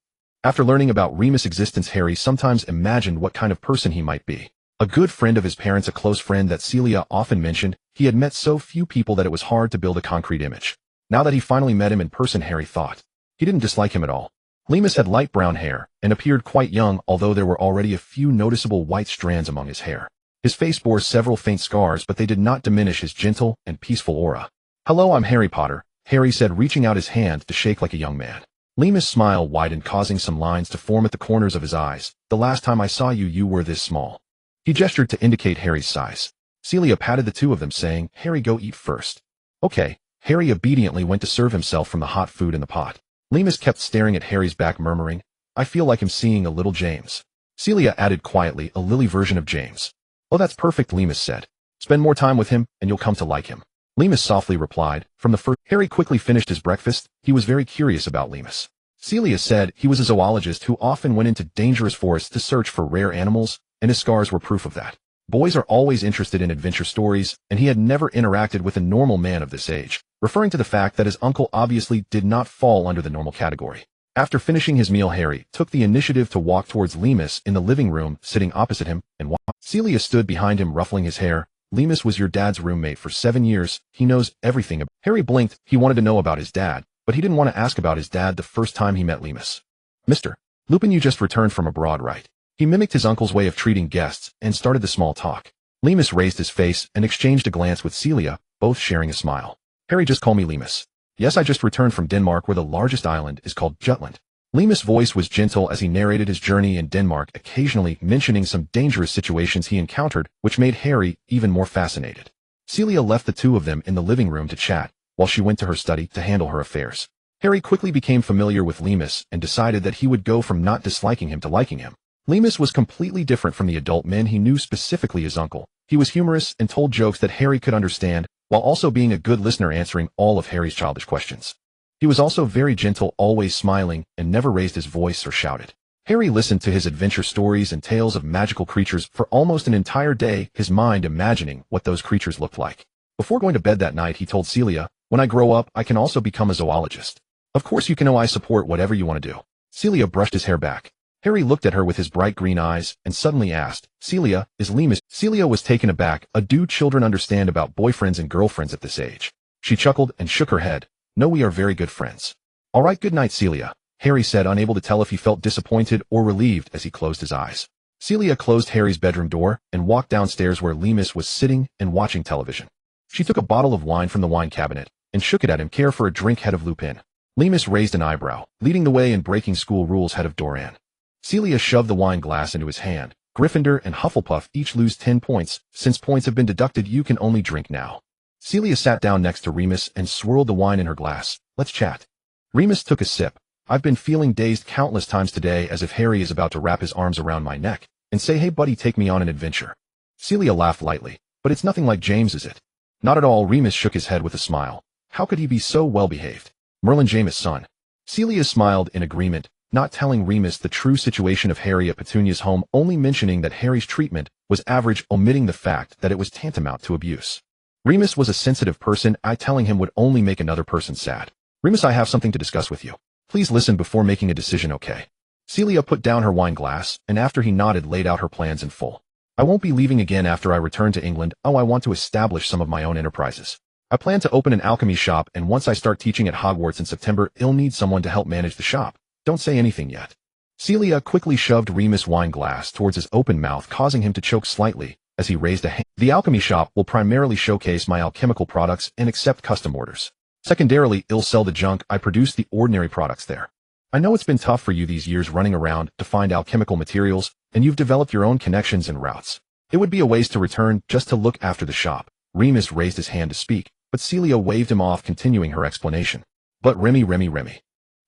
After learning about Remus' existence, Harry sometimes imagined what kind of person he might be. A good friend of his parents, a close friend that Celia often mentioned. He had met so few people that it was hard to build a concrete image. Now that he finally met him in person, Harry thought he didn't dislike him at all. Remus had light brown hair and appeared quite young, although there were already a few noticeable white strands among his hair. His face bore several faint scars, but they did not diminish his gentle and peaceful aura. "Hello, I'm Harry Potter," Harry said, reaching out his hand to shake like a young man. Remus' smile widened, causing some lines to form at the corners of his eyes. "The last time I saw you, you were this small." He gestured to indicate Harry's size. Celia patted the two of them, saying, "Harry, go eat first." "Okay." Harry obediently went to serve himself from the hot food in the pot. Lemus kept staring at Harry's back, murmuring, "I feel like I'm seeing a little James." Celia added quietly, "A Lily version of James." "Oh, that's perfect," Lemus said. "Spend more time with him, and you'll come to like him." Lemus softly replied, "From the first." Harry quickly finished his breakfast. He was very curious about Lemus. Celia said he was a zoologist who often went into dangerous forests to search for rare animals, and his scars were proof of that. Boys are always interested in adventure stories, and he had never interacted with a normal man of this age, referring to the fact that his uncle obviously did not fall under the normal category. After finishing his meal, Harry took the initiative to walk towards Lemus in the living room, sitting opposite him, and Celia stood behind him, ruffling his hair. "Lemus was your dad's roommate for 7 years. He knows everything about—" Harry blinked. He wanted to know about his dad, but he didn't want to ask about his dad the first time he met Lemus. "Mr. Lupin, you just returned from abroad, right?" He mimicked his uncle's way of treating guests and started the small talk. Lemus raised his face and exchanged a glance with Celia, both sharing a smile. "Harry, just call me Lemus." "Yes, I just returned from Denmark, where the largest island is called Jutland." Lemus' voice was gentle as he narrated his journey in Denmark, occasionally mentioning some dangerous situations he encountered, which made Harry even more fascinated. Celia left the two of them in the living room to chat, while she went to her study to handle her affairs. Harry quickly became familiar with Lemus and decided that he would go from not disliking him to liking him. Lemus was completely different from the adult men he knew, specifically his uncle. He was humorous and told jokes that Harry could understand, while also being a good listener, answering all of Harry's childish questions. He was also very gentle, always smiling, and never raised his voice or shouted. Harry listened to his adventure stories and tales of magical creatures for almost an entire day, his mind imagining what those creatures looked like. Before going to bed that night, he told Celia, "When I grow up, I can also become a zoologist. Of course you can know I support whatever you want to do." Celia brushed his hair back. Harry looked at her with his bright green eyes and suddenly asked, "Celia, is Lemus—" Celia was taken aback. Do children understand about boyfriends and girlfriends at this age? She chuckled and shook her head. "No, we are very good friends." "All right, good night, Celia," Harry said, unable to tell if he felt disappointed or relieved as he closed his eyes. Celia closed Harry's bedroom door and walked downstairs, where Lemus was sitting and watching television. She took a bottle of wine from the wine cabinet and shook it at him. "Care for a drink, head of Lupin?" Lemus raised an eyebrow, leading the way in breaking school rules, head of Doran. Celia shoved the wine glass into his hand. "Gryffindor and Hufflepuff each lose 10 points. Since points have been deducted, you can only drink now." Celia sat down next to Remus and swirled the wine in her glass. "Let's chat." Remus took a sip. "I've been feeling dazed countless times today, as if Harry is about to wrap his arms around my neck and say, 'Hey buddy, take me on an adventure.'" Celia laughed lightly. "But it's nothing like James, is it?" "Not at all." Remus shook his head with a smile. "How could he be so well-behaved? Merlin James' son." Celia smiled in agreement, not telling Remus the true situation of Harry at Petunia's home, only mentioning that Harry's treatment was average, omitting the fact that it was tantamount to abuse. Remus was a sensitive person. Telling him would only make another person sad. "Remus, I have something to discuss with you. Please listen before making a decision, okay?" Celia put down her wine glass, and after he nodded, laid out her plans in full. "I won't be leaving again after I return to England. I want to establish some of my own enterprises. I plan to open an alchemy shop, and once I start teaching at Hogwarts in September, I'll need someone to help manage the shop. Don't say anything yet." Celia quickly shoved Remus' wine glass towards his open mouth, causing him to choke slightly as he raised a hand. "The alchemy shop will primarily showcase my alchemical products and accept custom orders. Secondarily, I'll sell the junk I produce, the ordinary products there. I know it's been tough for you these years running around to find alchemical materials, and you've developed your own connections and routes. It would be a waste to return just to look after the shop." Remus raised his hand to speak, but Celia waved him off, continuing her explanation. "But Remy.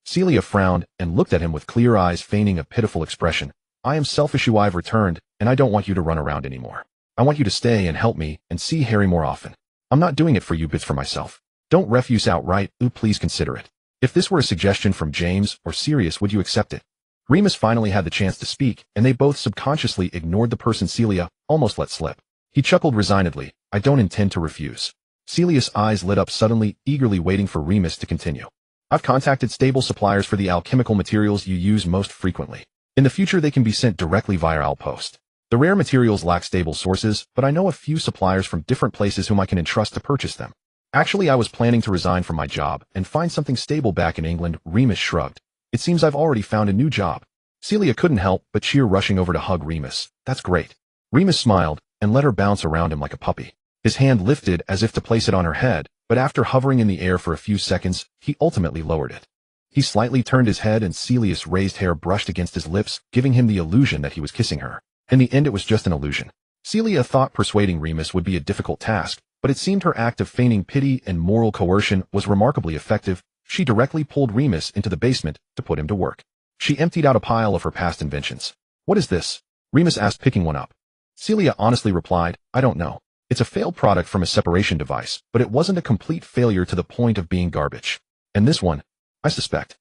Celia frowned and looked at him with clear eyes, feigning a pitiful expression. "I am selfish. I've returned, and I don't want you to run around anymore. I want you to stay and help me and see Harry more often. I'm not doing it for you, but for myself. Don't refuse outright. Please consider it. If this were a suggestion from James or Sirius, would you accept it?" Remus finally had the chance to speak, and they both subconsciously ignored the person Celia almost let slip. He chuckled resignedly. "I don't intend to refuse." Celia's eyes lit up suddenly, eagerly waiting for Remus to continue. "I've contacted stable suppliers for the alchemical materials you use most frequently. In the future, they can be sent directly via our post. The rare materials lack stable sources, but I know a few suppliers from different places whom I can entrust to purchase them. Actually, I was planning to resign from my job and find something stable back in England." Remus shrugged. "It seems I've already found a new job." Celia couldn't help but cheer, rushing over to hug Remus. "That's great." Remus smiled and let her bounce around him like a puppy. His hand lifted as if to place it on her head, but after hovering in the air for a few seconds, he ultimately lowered it. He slightly turned his head, and Celia's raised hair brushed against his lips, giving him the illusion that he was kissing her. In the end, it was just an illusion. Celia thought persuading Remus would be a difficult task, but it seemed her act of feigning pity and moral coercion was remarkably effective. She directly pulled Remus into the basement to put him to work. She emptied out a pile of her past inventions. "What is this?" Remus asked, picking one up. Celia honestly replied, "I don't know. It's a failed product from a separation device, but it wasn't a complete failure to the point of being garbage. And this one, I suspect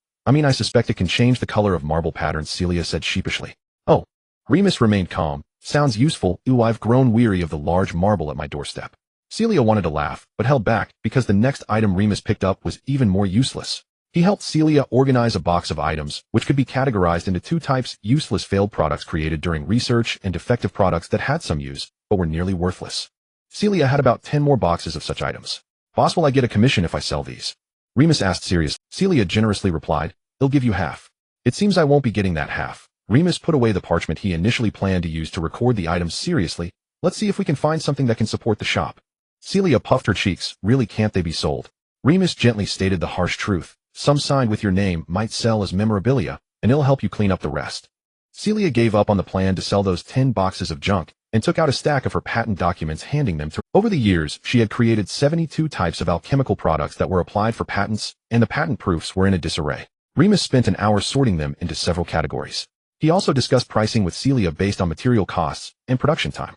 it can change the color of marble patterns," Celia said sheepishly. "Oh." Remus remained calm. "Sounds useful. Ooh, I've grown weary of the large marble at my doorstep." Celia wanted to laugh, but held back because the next item Remus picked up was even more useless. He helped Celia organize a box of items, which could be categorized into two types: useless failed products created during research and defective products that had some use, but were nearly worthless. Celia had about 10 more boxes of such items. "Boss, will I get a commission if I sell these?" Remus asked seriously. Celia generously replied, "They'll give you half." "It seems I won't be getting that half." Remus put away the parchment he initially planned to use to record the items. "Seriously, let's see if we can find something that can support the shop." Celia puffed her cheeks. "Really, can't they be sold?" Remus gently stated the harsh truth. "Some signed with your name might sell as memorabilia, and it'll help you clean up the rest." Celia gave up on the plan to sell those 10 boxes of junk and took out a stack of her patent documents, handing them to her. Over the years, she had created 72 types of alchemical products that were applied for patents, and the patent proofs were in a disarray. Remus spent an hour sorting them into several categories. He also discussed pricing with Celia based on material costs and production time.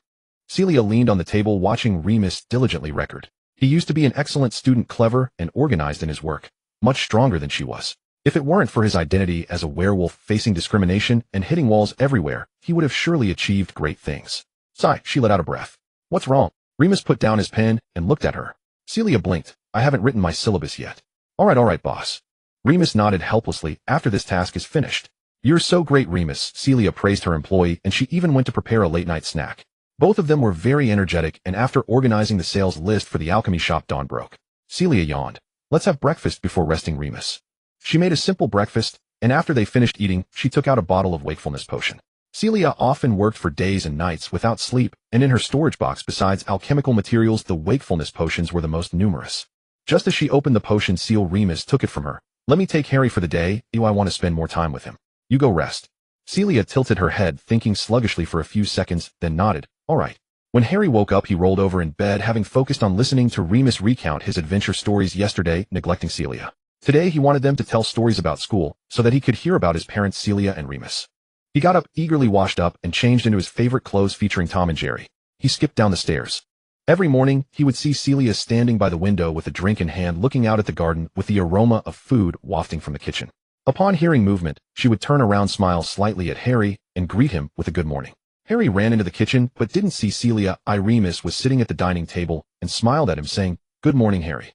Celia leaned on the table watching Remus diligently record. He used to be an excellent student, clever and organized in his work, much stronger than she was. If it weren't for his identity as a werewolf facing discrimination and hitting walls everywhere, he would have surely achieved great things. Sigh, she let out a breath. "What's wrong?" Remus put down his pen and looked at her. Celia blinked. "I haven't written my syllabus yet." All right, boss." Remus nodded helplessly. "After this task is finished." "You're so great, Remus." Celia praised her employee, and she even went to prepare a late-night snack. Both of them were very energetic, and after organizing the sales list for the alchemy shop, dawn broke. Celia yawned. "Let's have breakfast before resting, Remus." She made a simple breakfast, and after they finished eating, she took out a bottle of wakefulness potion. Celia often worked for days and nights without sleep, and in her storage box besides alchemical materials, the wakefulness potions were the most numerous. Just as she opened the potion seal, Remus took it from her. "Let me take Harry for the day. I want to spend more time with him. You go rest." Celia tilted her head, thinking sluggishly for a few seconds, then nodded. "All right." When Harry woke up, he rolled over in bed, having focused on listening to Remus recount his adventure stories yesterday, neglecting Celia. Today he wanted them to tell stories about school, so that he could hear about his parents, Celia and Remus. He got up, eagerly washed up, and changed into his favorite clothes featuring Tom and Jerry. He skipped down the stairs. Every morning, he would see Celia standing by the window with a drink in hand, looking out at the garden with the aroma of food wafting from the kitchen. Upon hearing movement, she would turn around, smile slightly at Harry, and greet him with a good morning. Harry ran into the kitchen, but didn't see Celia. Remus was sitting at the dining table and smiled at him, saying, "Good morning, Harry."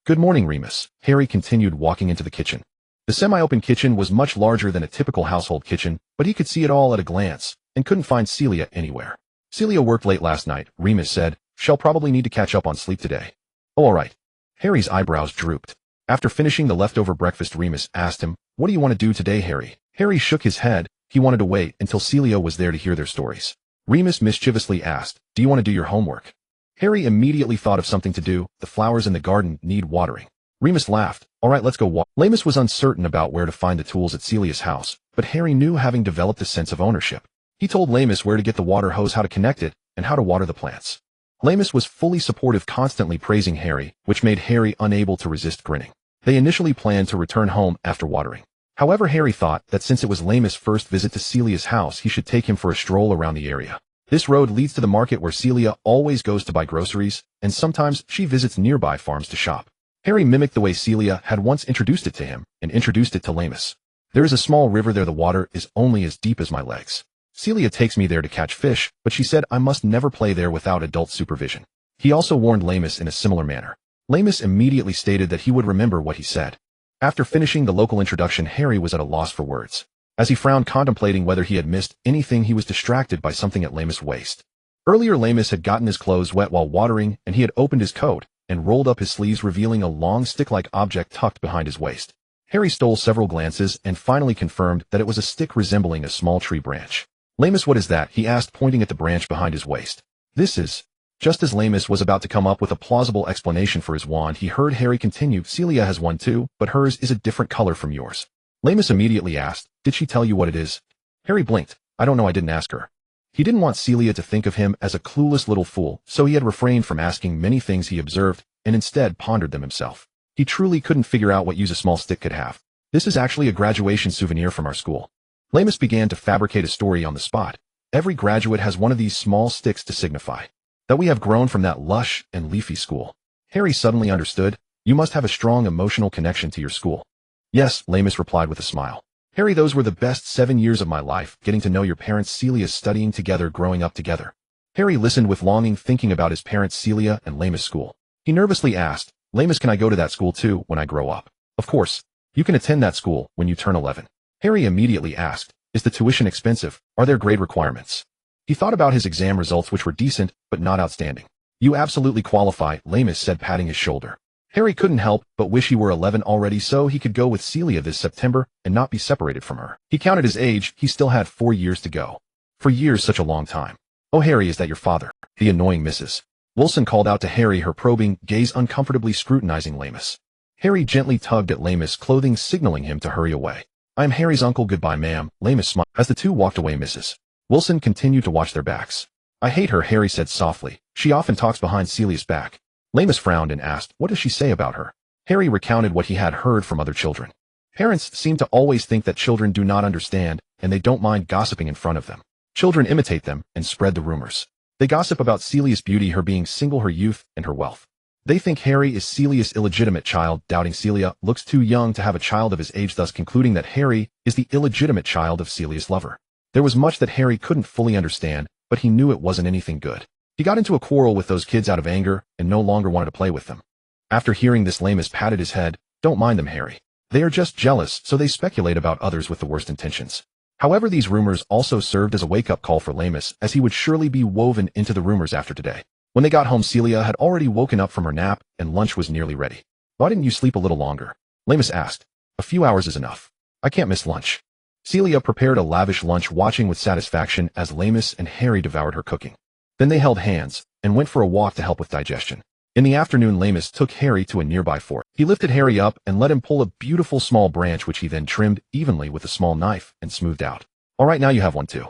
"Good morning, Remus." Harry continued walking into the kitchen. The semi-open kitchen was much larger than a typical household kitchen, but he could see it all at a glance, and couldn't find Celia anywhere. "Celia worked late last night," Remus said. "She'll probably need to catch up on sleep today." "Oh, all right." Harry's eyebrows drooped. After finishing the leftover breakfast, Remus asked him, "What do you want to do today, Harry?" Harry shook his head. He wanted to wait until Celia was there to hear their stories. Remus mischievously asked, "Do you want to do your homework?" Harry immediately thought of something to do. "The flowers in the garden need watering." Remus laughed. "All right, let's go water." Remus was uncertain about where to find the tools at Celia's house, but Harry knew, having developed a sense of ownership. He told Remus where to get the water hose, how to connect it, and how to water the plants. Remus was fully supportive, constantly praising Harry, which made Harry unable to resist grinning. They initially planned to return home after watering. However, Harry thought that since it was Remus' first visit to Celia's house, he should take him for a stroll around the area. This road leads to the market where Celia always goes to buy groceries, and sometimes she visits nearby farms to shop. Harry mimicked the way Celia had once introduced it to him, and introduced it to Remus. "There is a small river there. The water is only as deep as my legs. Celia takes me there to catch fish, but she said I must never play there without adult supervision." He also warned Remus in a similar manner. Remus immediately stated that he would remember what he said. After finishing the local introduction, Harry was at a loss for words. As he frowned, contemplating whether he had missed anything, he was distracted by something at Remus' waist. Earlier, Remus had gotten his clothes wet while watering, and he had opened his coat and rolled up his sleeves, revealing a long stick-like object tucked behind his waist. Harry stole several glances and finally confirmed that it was a stick resembling a small tree branch. "Remus, what is that?" he asked, pointing at the branch behind his waist. "This is..." Just as Remus was about to come up with a plausible explanation for his wand, he heard Harry continue, "Celia has one too, but hers is a different color from yours." Remus immediately asked, "Did she tell you what it is?" Harry blinked. "I don't know, I didn't ask her." He didn't want Celia to think of him as a clueless little fool, so he had refrained from asking many things he observed and instead pondered them himself. He truly couldn't figure out what use a small stick could have. This is actually a graduation souvenir from our school. Lamus began to fabricate a story on the spot. Every graduate has one of these small sticks to signify that we have grown from that lush and leafy school. Harry suddenly understood. You must have a strong emotional connection to your school. Yes, Lamus replied with a smile. Harry, those were the best 7 years of my life, getting to know your parents Celia, studying together, growing up together. Harry listened with longing, thinking about his parents Celia and Lamus' school. He nervously asked, Lamus, can I go to that school too when I grow up? Of course. You can attend that school when you turn 11. Harry immediately asked, is the tuition expensive? Are there grade requirements? He thought about his exam results, which were decent, but not outstanding. You absolutely qualify, Lamus said, patting his shoulder. Harry couldn't help but wish he were 11 already so he could go with Celia this September and not be separated from her. He counted his age. He still had 4 years to go. 4 years, such a long time. Oh, Harry, is that your father? The annoying Mrs. Wilson called out to Harry, her probing gaze uncomfortably scrutinizing Lamus. Harry gently tugged at Lamus' clothing, signaling him to hurry away. I am Harry's uncle. Goodbye, ma'am. Lamus smiled. As the two walked away, Mrs. Wilson continued to watch their backs. I hate her, Harry said softly. She often talks behind Celia's back. Lamus frowned and asked, what does she say about her? Harry recounted what he had heard from other children. Parents seem to always think that children do not understand, and they don't mind gossiping in front of them. Children imitate them and spread the rumors. They gossip about Celia's beauty, her being single, her youth, and her wealth. They think Harry is Celia's illegitimate child, doubting Celia looks too young to have a child of his age, thus concluding that Harry is the illegitimate child of Celia's lover. There was much that Harry couldn't fully understand, but he knew it wasn't anything good. He got into a quarrel with those kids out of anger and no longer wanted to play with them. After hearing this, Lamus patted his head. Don't mind them, Harry. They are just jealous, so they speculate about others with the worst intentions. However, these rumors also served as a wake-up call for Lamus, as he would surely be woven into the rumors after today. When they got home, Celia had already woken up from her nap and lunch was nearly ready. Why didn't you sleep a little longer? Lamus asked. A few hours is enough. I can't miss lunch. Celia prepared a lavish lunch, watching with satisfaction as Lamus and Harry devoured her cooking. Then they held hands and went for a walk to help with digestion. In the afternoon, Lamus took Harry to a nearby forest. He lifted Harry up and let him pull a beautiful small branch, which he then trimmed evenly with a small knife and smoothed out. All right, now you have one too.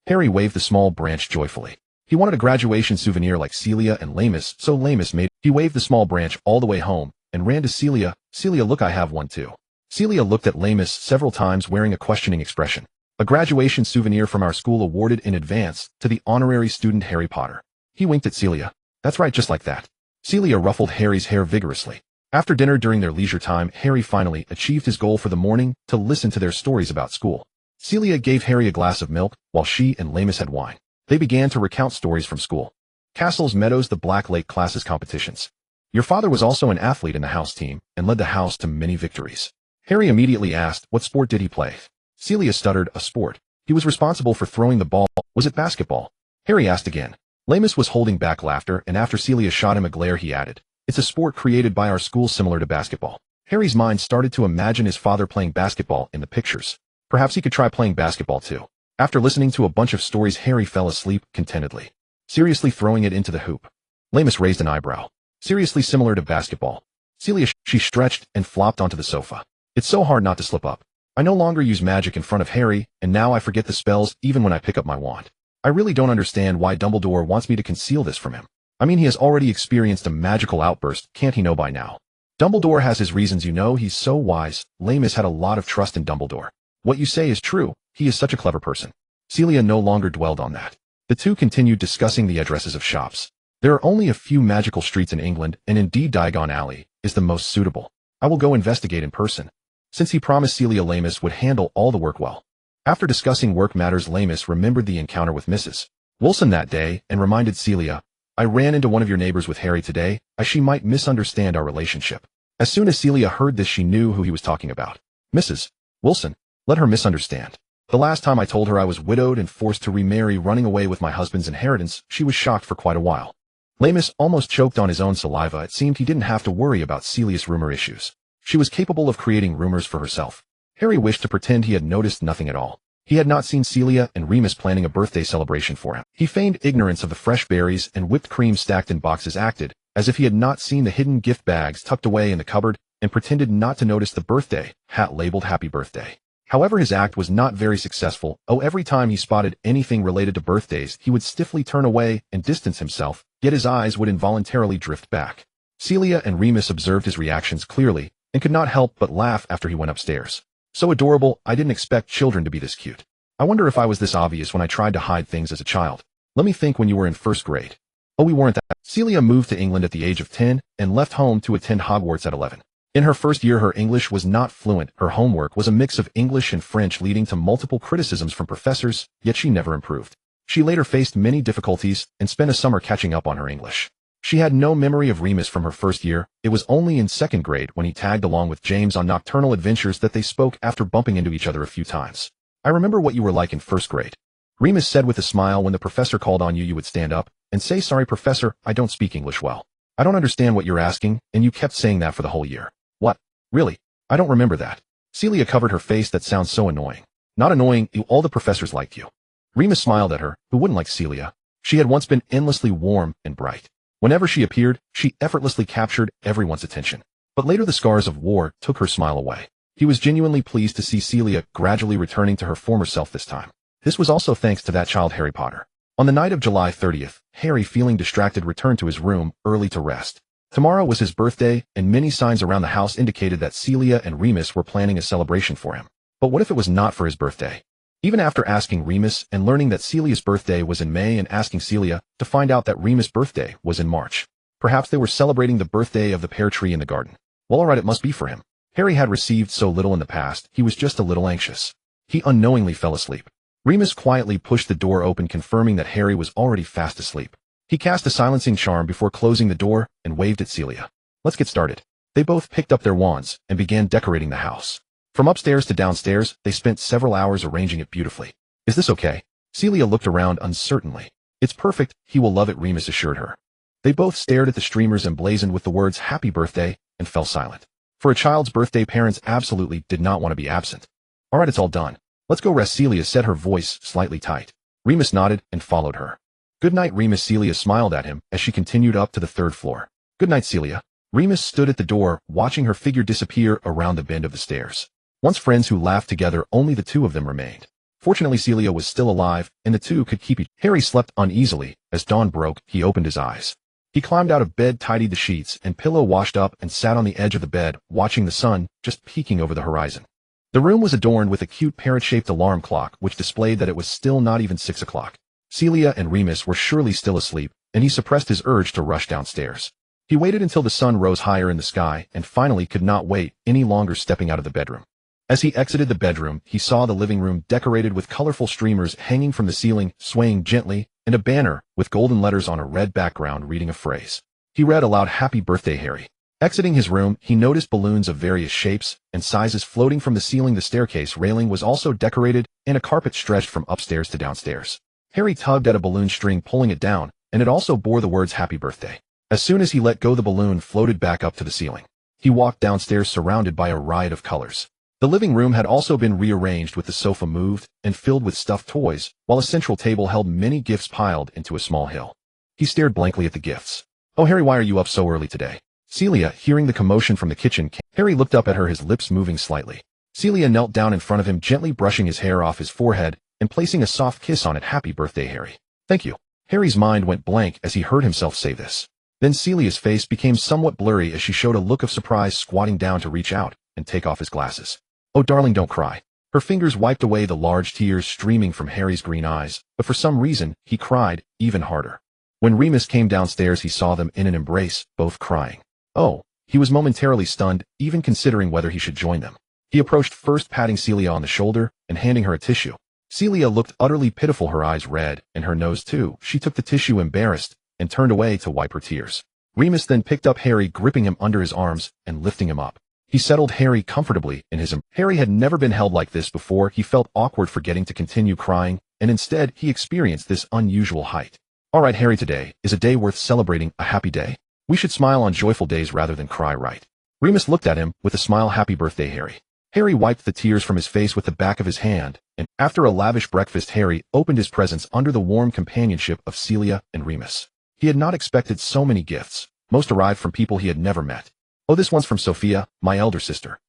Harry waved the small branch joyfully. He wanted a graduation souvenir like Celia and Lamus, so Lamus made. He waved the small branch all the way home and ran to Celia. Celia, look, I have one too. Celia looked at Lamus several times, wearing a questioning expression. A graduation souvenir from our school, awarded in advance to the honorary student Harry Potter. He winked at Celia. That's right, just like that. Celia ruffled Harry's hair vigorously. After dinner, during their leisure time, Harry finally achieved his goal for the morning, to listen to their stories about school. Celia gave Harry a glass of milk, while she and Lamus had wine. They began to recount stories from school. Castles, Meadows, the Black Lake classes competitions. Your father was also an athlete in the house team, and led the house to many victories. Harry immediately asked, what sport did he play? Celia stuttered, a sport. He was responsible for throwing the ball. Was it basketball? Harry asked again. Lamus was holding back laughter, and after Celia shot him a glare, he added, it's a sport created by our school similar to basketball. Harry's mind started to imagine his father playing basketball in the pictures. Perhaps he could try playing basketball too. After listening to a bunch of stories, Harry fell asleep contentedly. Seriously, throwing it into the hoop? Lamus raised an eyebrow. Seriously, similar to basketball. Celia, she stretched and flopped onto the sofa. It's so hard not to slip up. I no longer use magic in front of Harry, and now I forget the spells even when I pick up my wand. I really don't understand why Dumbledore wants me to conceal this from him. I mean, he has already experienced a magical outburst, can't he know by now? Dumbledore has his reasons, you know, he's so wise. Lamus had a lot of trust in Dumbledore. What you say is true, he is such a clever person. Celia no longer dwelled on that. The two continued discussing the addresses of shops. There are only a few magical streets in England, and indeed Diagon Alley is the most suitable. I will go investigate in person. Since he promised Celia, Lamus would handle all the work well. After discussing work matters, Lamus remembered the encounter with Mrs. Wilson that day and reminded Celia, I ran into one of your neighbors with Harry today, as she might misunderstand our relationship. As soon as Celia heard this, she knew who he was talking about. Mrs. Wilson, let her misunderstand. The last time I told her I was widowed and forced to remarry, running away with my husband's inheritance, she was shocked for quite a while. Lamus almost choked on his own saliva. It seemed he didn't have to worry about Celia's rumor issues. She was capable of creating rumors for herself. Harry wished to pretend he had noticed nothing at all. He had not seen Celia and Remus planning a birthday celebration for him. He feigned ignorance of the fresh berries and whipped cream stacked in boxes, acted as if he had not seen the hidden gift bags tucked away in the cupboard, and pretended not to notice the birthday hat labeled Happy Birthday. However, his act was not very successful. Every time he spotted anything related to birthdays, he would stiffly turn away and distance himself, yet his eyes would involuntarily drift back. Celia and Remus observed his reactions clearly, and could not help but laugh after he went upstairs. So adorable, I didn't expect children to be this cute. I wonder if I was this obvious when I tried to hide things as a child. Let me think, when you were in first grade. Oh, we weren't that. Celia moved to England at the age of 10 and left home to attend Hogwarts at 11. In her first year, her English was not fluent. Her homework was a mix of English and French, leading to multiple criticisms from professors, yet she never improved. She later faced many difficulties and spent a summer catching up on her English. She had no memory of Remus from her first year. It was only in second grade, when he tagged along with James on nocturnal adventures, that they spoke after bumping into each other a few times. I remember what you were like in first grade. Remus said with a smile. When the professor called on you, you would stand up and say, "Sorry, professor, I don't speak English well. I don't understand what you're asking," and you kept saying that for the whole year. What? Really? I don't remember that. Celia covered her face. That sounds so annoying. Not annoying, all the professors liked you. Remus smiled at her. Who wouldn't like Celia? She had once been endlessly warm and bright. Whenever she appeared, she effortlessly captured everyone's attention. But later the scars of war took her smile away. He was genuinely pleased to see Celia gradually returning to her former self this time. This was also thanks to that child Harry Potter. On the night of July 30th, Harry, feeling distracted, returned to his room early to rest. Tomorrow was his birthday, and many signs around the house indicated that Celia and Remus were planning a celebration for him. But what if it was not for his birthday? Even after asking Remus and learning that Celia's birthday was in May, and asking Celia to find out that Remus' birthday was in March. Perhaps they were celebrating the birthday of the pear tree in the garden. Well, alright, it must be for him. Harry had received so little in the past, he was just a little anxious. He unknowingly fell asleep. Remus quietly pushed the door open, confirming that Harry was already fast asleep. He cast a silencing charm before closing the door and waved at Celia. Let's get started. They both picked up their wands and began decorating the house. From upstairs to downstairs, they spent several hours arranging it beautifully. Is this okay? Celia looked around uncertainly. It's perfect, he will love it, Remus assured her. They both stared at the streamers emblazoned with the words "Happy Birthday" and fell silent. For a child's birthday, parents absolutely did not want to be absent. Alright, it's all done. Let's go rest, Celia said, her voice slightly tight. Remus nodded and followed her. Good night, Remus. Celia smiled at him as she continued up to the third floor. Good night, Celia. Remus stood at the door, watching her figure disappear around the bend of the stairs. Once friends who laughed together, only the two of them remained. Fortunately, Celia was still alive, and the two could keep each. Harry slept uneasily. As dawn broke, he opened his eyes. He climbed out of bed, tidied the sheets and pillow, washed up, and sat on the edge of the bed, watching the sun just peeking over the horizon. The room was adorned with a cute parrot-shaped alarm clock, which displayed that it was still not even 6 o'clock. Celia and Remus were surely still asleep, and he suppressed his urge to rush downstairs. He waited until the sun rose higher in the sky, and finally could not wait any longer, stepping out of the bedroom. As he exited the bedroom, he saw the living room decorated with colorful streamers hanging from the ceiling, swaying gently, and a banner with golden letters on a red background reading a phrase. He read aloud, "Happy Birthday, Harry." Exiting his room, he noticed balloons of various shapes and sizes floating from the ceiling. The staircase railing was also decorated, and a carpet stretched from upstairs to downstairs. Harry tugged at a balloon string, pulling it down, and it also bore the words "Happy Birthday." As soon as he let go, the balloon floated back up to the ceiling. He walked downstairs surrounded by a riot of colors. The living room had also been rearranged, with the sofa moved and filled with stuffed toys, while a central table held many gifts piled into a small hill. He stared blankly at the gifts. "Oh, Harry, why are you up so early today?" Celia, hearing the commotion from the kitchen, came. Harry looked up at her, his lips moving slightly. Celia knelt down in front of him, gently brushing his hair off his forehead and placing a soft kiss on it. "Happy birthday, Harry." "Thank you." Harry's mind went blank as he heard himself say this. Then Celia's face became somewhat blurry as she showed a look of surprise, squatting down to reach out and take off his glasses. "Oh, darling, don't cry." Her fingers wiped away the large tears streaming from Harry's green eyes, but for some reason, he cried even harder. When Remus came downstairs, he saw them in an embrace, both crying. Oh, he was momentarily stunned, even considering whether he should join them. He approached, first patting Celia on the shoulder and handing her a tissue. Celia looked utterly pitiful, her eyes red, and her nose too. She took the tissue, embarrassed, and turned away to wipe her tears. Remus then picked up Harry, gripping him under his arms and lifting him up. He settled Harry comfortably in his arms. Harry had never been held like this before. He felt awkward forgetting to continue crying, and instead he experienced this unusual height. "Alright, Harry, today is a day worth celebrating, a happy day. We should smile on joyful days rather than cry, right?" Remus looked at him with a smile. "Happy birthday, Harry." Harry wiped the tears from his face with the back of his hand, and after a lavish breakfast, Harry opened his presents under the warm companionship of Celia and Remus. He had not expected so many gifts. Most arrived from people he had never met. "Oh, this one's from Sophia, my elder sister.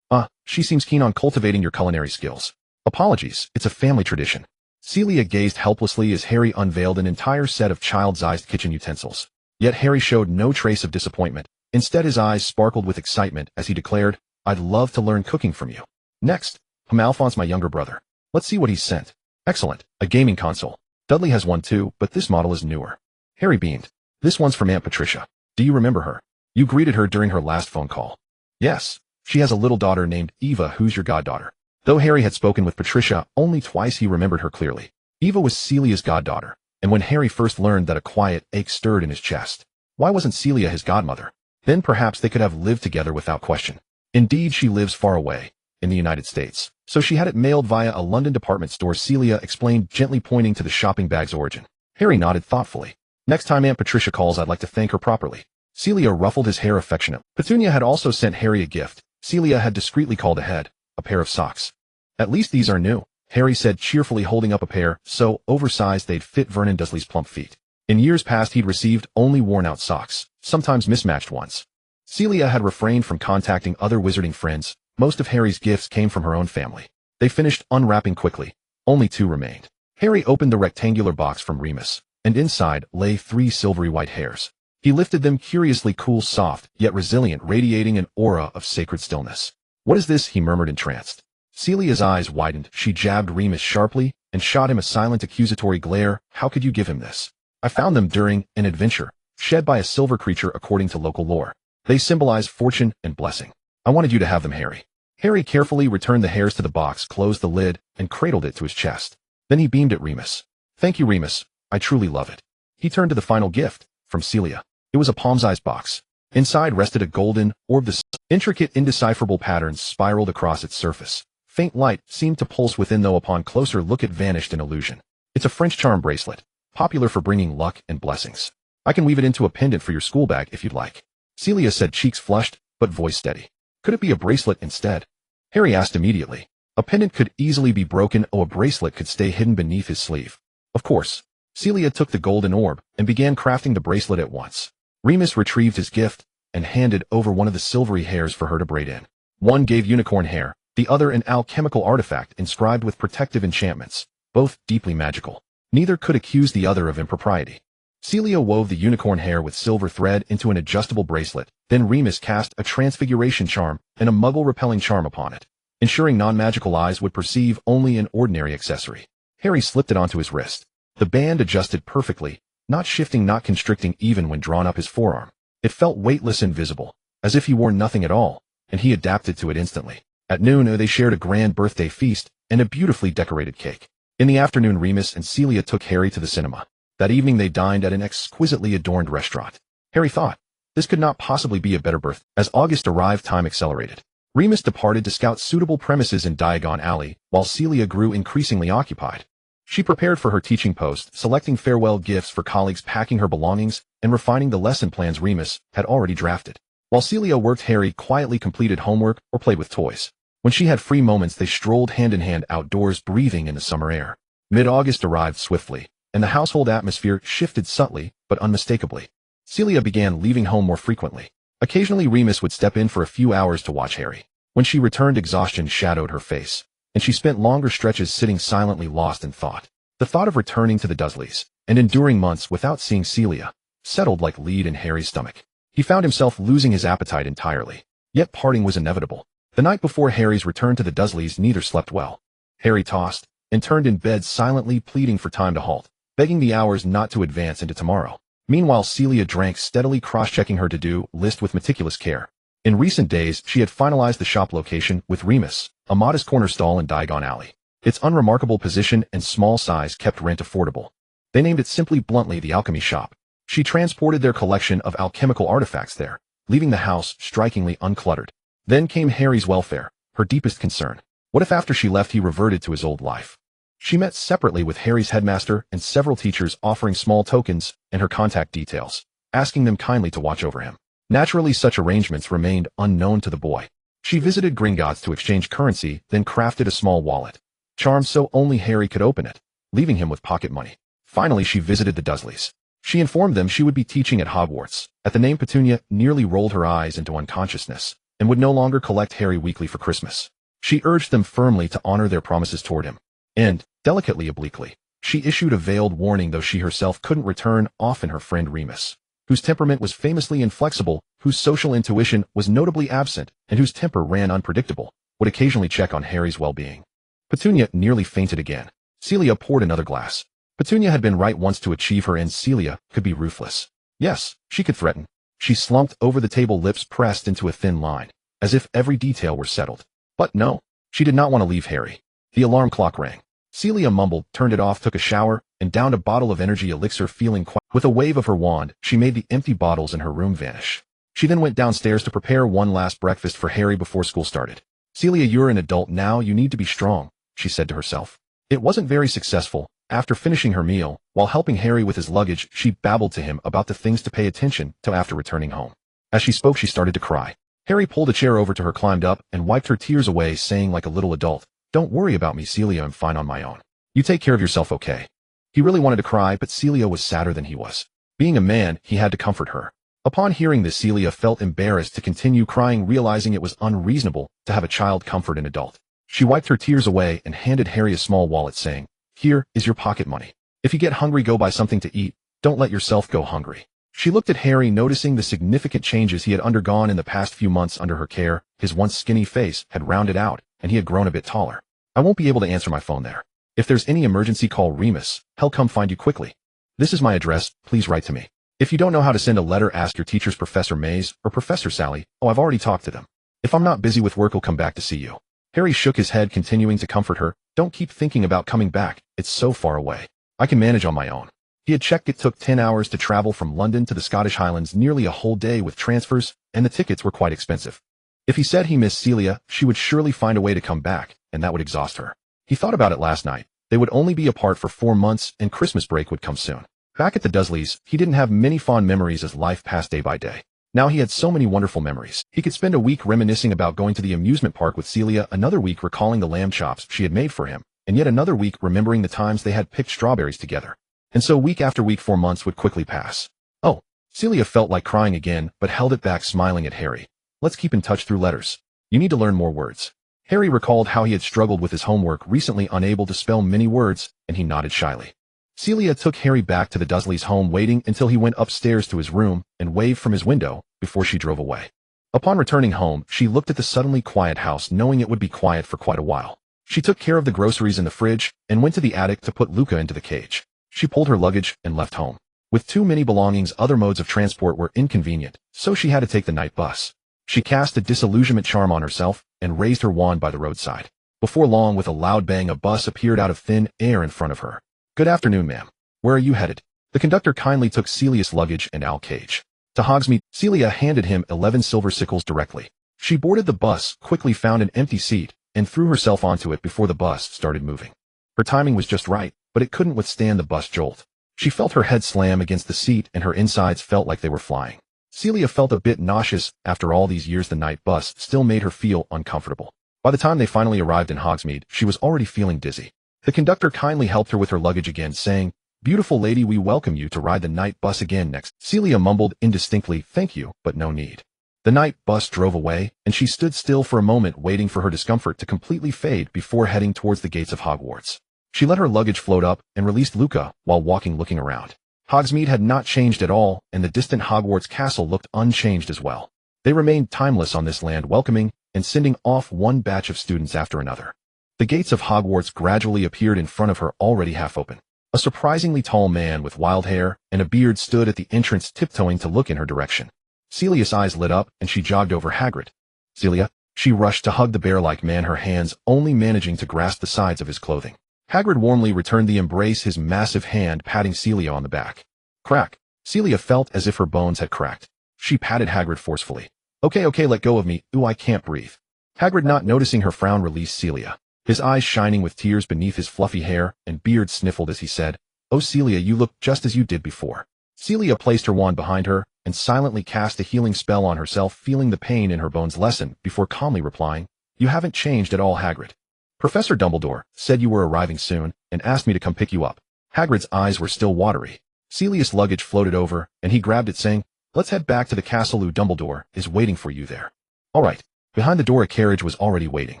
She seems keen on cultivating your culinary skills. Apologies, it's a family tradition. Celia gazed helplessly as Harry unveiled an entire set of child-sized kitchen utensils. Yet Harry showed no trace of disappointment. Instead, his eyes sparkled with excitement as he declared, "I'd love to learn cooking from you." Next, Alphonse, my younger brother. Let's see what he's sent. Excellent, a gaming console. Dudley has one too, but this model is newer. Harry beamed. This one's from Aunt Patricia. Do you remember her? You greeted her during her last phone call. Yes, she has a little daughter named Eva who's your goddaughter. Though Harry had spoken with Patricia only twice, he remembered her clearly. Eva was Celia's goddaughter, and when Harry first learned that a quiet ache stirred in his chest. Why wasn't Celia his godmother? Then perhaps they could have lived together without question. Indeed, she lives far away, in the United States, so she had it mailed via a London department store, Celia explained, gently pointing to the shopping bag's origin. Harry nodded thoughtfully. Next time Aunt Patricia calls, I'd like to thank her properly. Celia ruffled his hair affectionately. Petunia had also sent Harry a gift. Celia had discreetly called ahead, a pair of socks. At least these are new, Harry said cheerfully, holding up a pair so oversized they'd fit Vernon Dursley's plump feet. In years past he'd received only worn-out socks, sometimes mismatched ones. Celia had refrained from contacting other wizarding friends. Most of Harry's gifts came from her own family. They finished unwrapping quickly. Only 2 remained. Harry opened the rectangular box from Remus, and inside lay 3 silvery white hairs. He lifted them, curiously cool, soft, yet resilient, radiating an aura of sacred stillness. What is this? He murmured, entranced. Celia's eyes widened. She jabbed Remus sharply and shot him a silent accusatory glare. How could you give him this? I found them during an adventure, shed by a silver creature according to local lore. They symbolize fortune and blessing. I wanted you to have them, Harry. Harry carefully returned the hairs to the box, closed the lid, and cradled it to his chest. Then he beamed at Remus. Thank you, Remus. I truly love it. He turned to the final gift, from Celia. It was a palm-sized box. Inside rested a golden orb. The intricate, indecipherable patterns spiraled across its surface. Faint light seemed to pulse within, though upon closer look it vanished in illusion. It's a French charm bracelet, popular for bringing luck and blessings. I can weave it into a pendant for your school bag if you'd like. Celia said, cheeks flushed, but voice steady. Could it be a bracelet instead? Harry asked immediately. A pendant could easily be broken, or a bracelet could stay hidden beneath his sleeve. Of course. Celia took the golden orb and began crafting the bracelet at once. Remus retrieved his gift and handed over one of the silvery hairs for her to braid in. One gave unicorn hair, the other an alchemical artifact inscribed with protective enchantments, both deeply magical. Neither could accuse the other of impropriety. Celia wove the unicorn hair with silver thread into an adjustable bracelet, then Remus cast a transfiguration charm and a muggle-repelling charm upon it, ensuring non-magical eyes would perceive only an ordinary accessory. Harry slipped it onto his wrist. The band adjusted perfectly, not shifting, not constricting even when drawn up his forearm. It felt weightless and visible, as if he wore nothing at all, and he adapted to it instantly. At noon, they shared a grand birthday feast and a beautifully decorated cake. In the afternoon, Remus and Celia took Harry to the cinema. That evening, they dined at an exquisitely adorned restaurant. Harry thought, this could not possibly be a better birth. As August arrived, time accelerated. Remus departed to scout suitable premises in Diagon Alley, while Celia grew increasingly occupied. She prepared for her teaching post, selecting farewell gifts for colleagues, packing her belongings, and refining the lesson plans Remus had already drafted. While Celia worked, Harry quietly completed homework or played with toys. When she had free moments, they strolled hand-in-hand outdoors, breathing in the summer air. Mid-August arrived swiftly, and the household atmosphere shifted subtly but unmistakably. Celia began leaving home more frequently. Occasionally, Remus would step in for a few hours to watch Harry. When she returned, exhaustion shadowed her face, and she spent longer stretches sitting silently, lost in thought. The thought of returning to the Dursleys and enduring months without seeing Celia settled like lead in Harry's stomach. He found himself losing his appetite entirely, yet parting was inevitable. The night before Harry's return to the Dursleys, neither slept well. Harry tossed and turned in bed, silently pleading for time to halt, begging the hours not to advance into tomorrow. Meanwhile, Celia drank steadily, cross-checking her to-do list with meticulous care. In recent days, she had finalized the shop location with Remus, a modest corner stall in Diagon Alley. Its unremarkable position and small size kept rent affordable. They named it simply, bluntly, the Alchemy Shop. She transported their collection of alchemical artifacts there, leaving the house strikingly uncluttered. Then came Harry's welfare, her deepest concern. What if after she left he reverted to his old life? She met separately with Harry's headmaster and several teachers, offering small tokens and her contact details, asking them kindly to watch over him. Naturally, such arrangements remained unknown to the boy. She visited Gringotts to exchange currency, then crafted a small wallet, charmed so only Harry could open it, leaving him with pocket money. Finally, she visited the Dursleys. She informed them she would be teaching at Hogwarts. At the name, Petunia nearly rolled her eyes into unconsciousness and would no longer collect Harry weekly for Christmas. She urged them firmly to honor their promises toward him. And, delicately obliquely, she issued a veiled warning, though she herself couldn't return often her friend Remus, whose temperament was famously inflexible, whose social intuition was notably absent, and whose temper ran unpredictable, would occasionally check on Harry's well-being. Petunia nearly fainted again. Celia poured another glass. Petunia had been right once to achieve her ends. Celia could be ruthless. Yes, she could threaten. She slumped over the table, lips pressed into a thin line, as if every detail were settled. But no, she did not want to leave Harry. The alarm clock rang. Celia mumbled, turned it off, took a shower, and downed a bottle of energy elixir, feeling quiet. With a wave of her wand, she made the empty bottles in her room vanish. She then went downstairs to prepare one last breakfast for Harry before school started. Celia, you're an adult now, you need to be strong, she said to herself. It wasn't very successful. After finishing her meal, while helping Harry with his luggage, she babbled to him about the things to pay attention to after returning home. As she spoke, she started to cry. Harry pulled a chair over to her, climbed up, and wiped her tears away, saying like a little adult, "Don't worry about me, Celia, I'm fine on my own. You take care of yourself, okay?" He really wanted to cry, but Celia was sadder than he was. Being a man, he had to comfort her. Upon hearing this, Celia felt embarrassed to continue crying, realizing it was unreasonable to have a child comfort an adult. She wiped her tears away and handed Harry a small wallet, saying, "Here is your pocket money. If you get hungry, go buy something to eat. Don't let yourself go hungry." She looked at Harry, noticing the significant changes he had undergone in the past few months under her care. His once skinny face had rounded out, and he had grown a bit taller. "I won't be able to answer my phone there. If there's any emergency, call Remus. He'll come find you quickly. This is my address, please write to me. If you don't know how to send a letter, ask your teachers, Professor Mays or Professor Sally. Oh, I've already talked to them. If I'm not busy with work, I'll come back to see you." Harry shook his head, continuing to comfort her. "Don't keep thinking about coming back. It's so far away. I can manage on my own." He had checked. It took 10 hours to travel from London to the Scottish Highlands, nearly a whole day with transfers, and the tickets were quite expensive. If he said he missed Celia, she would surely find a way to come back, and that would exhaust her. He thought about it last night. They would only be apart for 4 months, and Christmas break would come soon. Back at the Dursleys, he didn't have many fond memories as life passed day by day. Now he had so many wonderful memories. He could spend a week reminiscing about going to the amusement park with Celia, another week recalling the lamb chops she had made for him, and yet another week remembering the times they had picked strawberries together. And so week after week, 4 months would quickly pass. Oh, Celia felt like crying again, but held it back, smiling at Harry. "Let's keep in touch through letters. You need to learn more words." Harry recalled how he had struggled with his homework recently, unable to spell many words, and he nodded shyly. Celia took Harry back to the Dursleys' home, waiting until he went upstairs to his room and waved from his window before she drove away. Upon returning home, she looked at the suddenly quiet house, knowing it would be quiet for quite a while. She took care of the groceries in the fridge and went to the attic to put Luca into the cage. She pulled her luggage and left home. With too many belongings, other modes of transport were inconvenient, so she had to take the night bus. She cast a disillusionment charm on herself and raised her wand by the roadside. Before long, with a loud bang, a bus appeared out of thin air in front of her. "Good afternoon, ma'am. Where are you headed?" The conductor kindly took Celia's luggage and Al cage. "To Hogsmeade." Celia handed him 11 silver sickles directly. She boarded the bus, quickly found an empty seat, and threw herself onto it before the bus started moving. Her timing was just right, but it couldn't withstand the bus jolt. She felt her head slam against the seat and her insides felt like they were flying. Celia felt a bit nauseous. After all these years, the night bus still made her feel uncomfortable. By the time they finally arrived in Hogsmeade, she was already feeling dizzy. The conductor kindly helped her with her luggage again, saying, "Beautiful lady, we welcome you to ride the night bus again next." Celia mumbled indistinctly, "Thank you, but no need." The night bus drove away, and she stood still for a moment, waiting for her discomfort to completely fade before heading towards the gates of Hogwarts. She let her luggage float up and released Luca while walking, looking around. Hogsmeade had not changed at all, and the distant Hogwarts castle looked unchanged as well. They remained timeless on this land, welcoming and sending off one batch of students after another. The gates of Hogwarts gradually appeared in front of her, already half open. A surprisingly tall man with wild hair and a beard stood at the entrance, tiptoeing to look in her direction. Celia's eyes lit up, and she jogged over Hagrid. "Celia." She rushed to hug the bear-like man, her hands only managing to grasp the sides of his clothing. Hagrid warmly returned the embrace, his massive hand patting Celia on the back. Crack. Celia felt as if her bones had cracked. She patted Hagrid forcefully. Okay, let go of me. Ooh, I can't breathe." Hagrid, not noticing her frown, released Celia. His eyes shining with tears beneath his fluffy hair and beard, sniffled as he said, "Oh, Celia, you look just as you did before." Celia placed her wand behind her and silently cast a healing spell on herself, feeling the pain in her bones lessen before calmly replying, "You haven't changed at all, Hagrid. Professor Dumbledore said you were arriving soon and asked me to come pick you up." Hagrid's eyes were still watery. Celia's luggage floated over, and he grabbed it, saying, "Let's head back to the castle. Dumbledore is waiting for you there." "All right." Behind the door, a carriage was already waiting.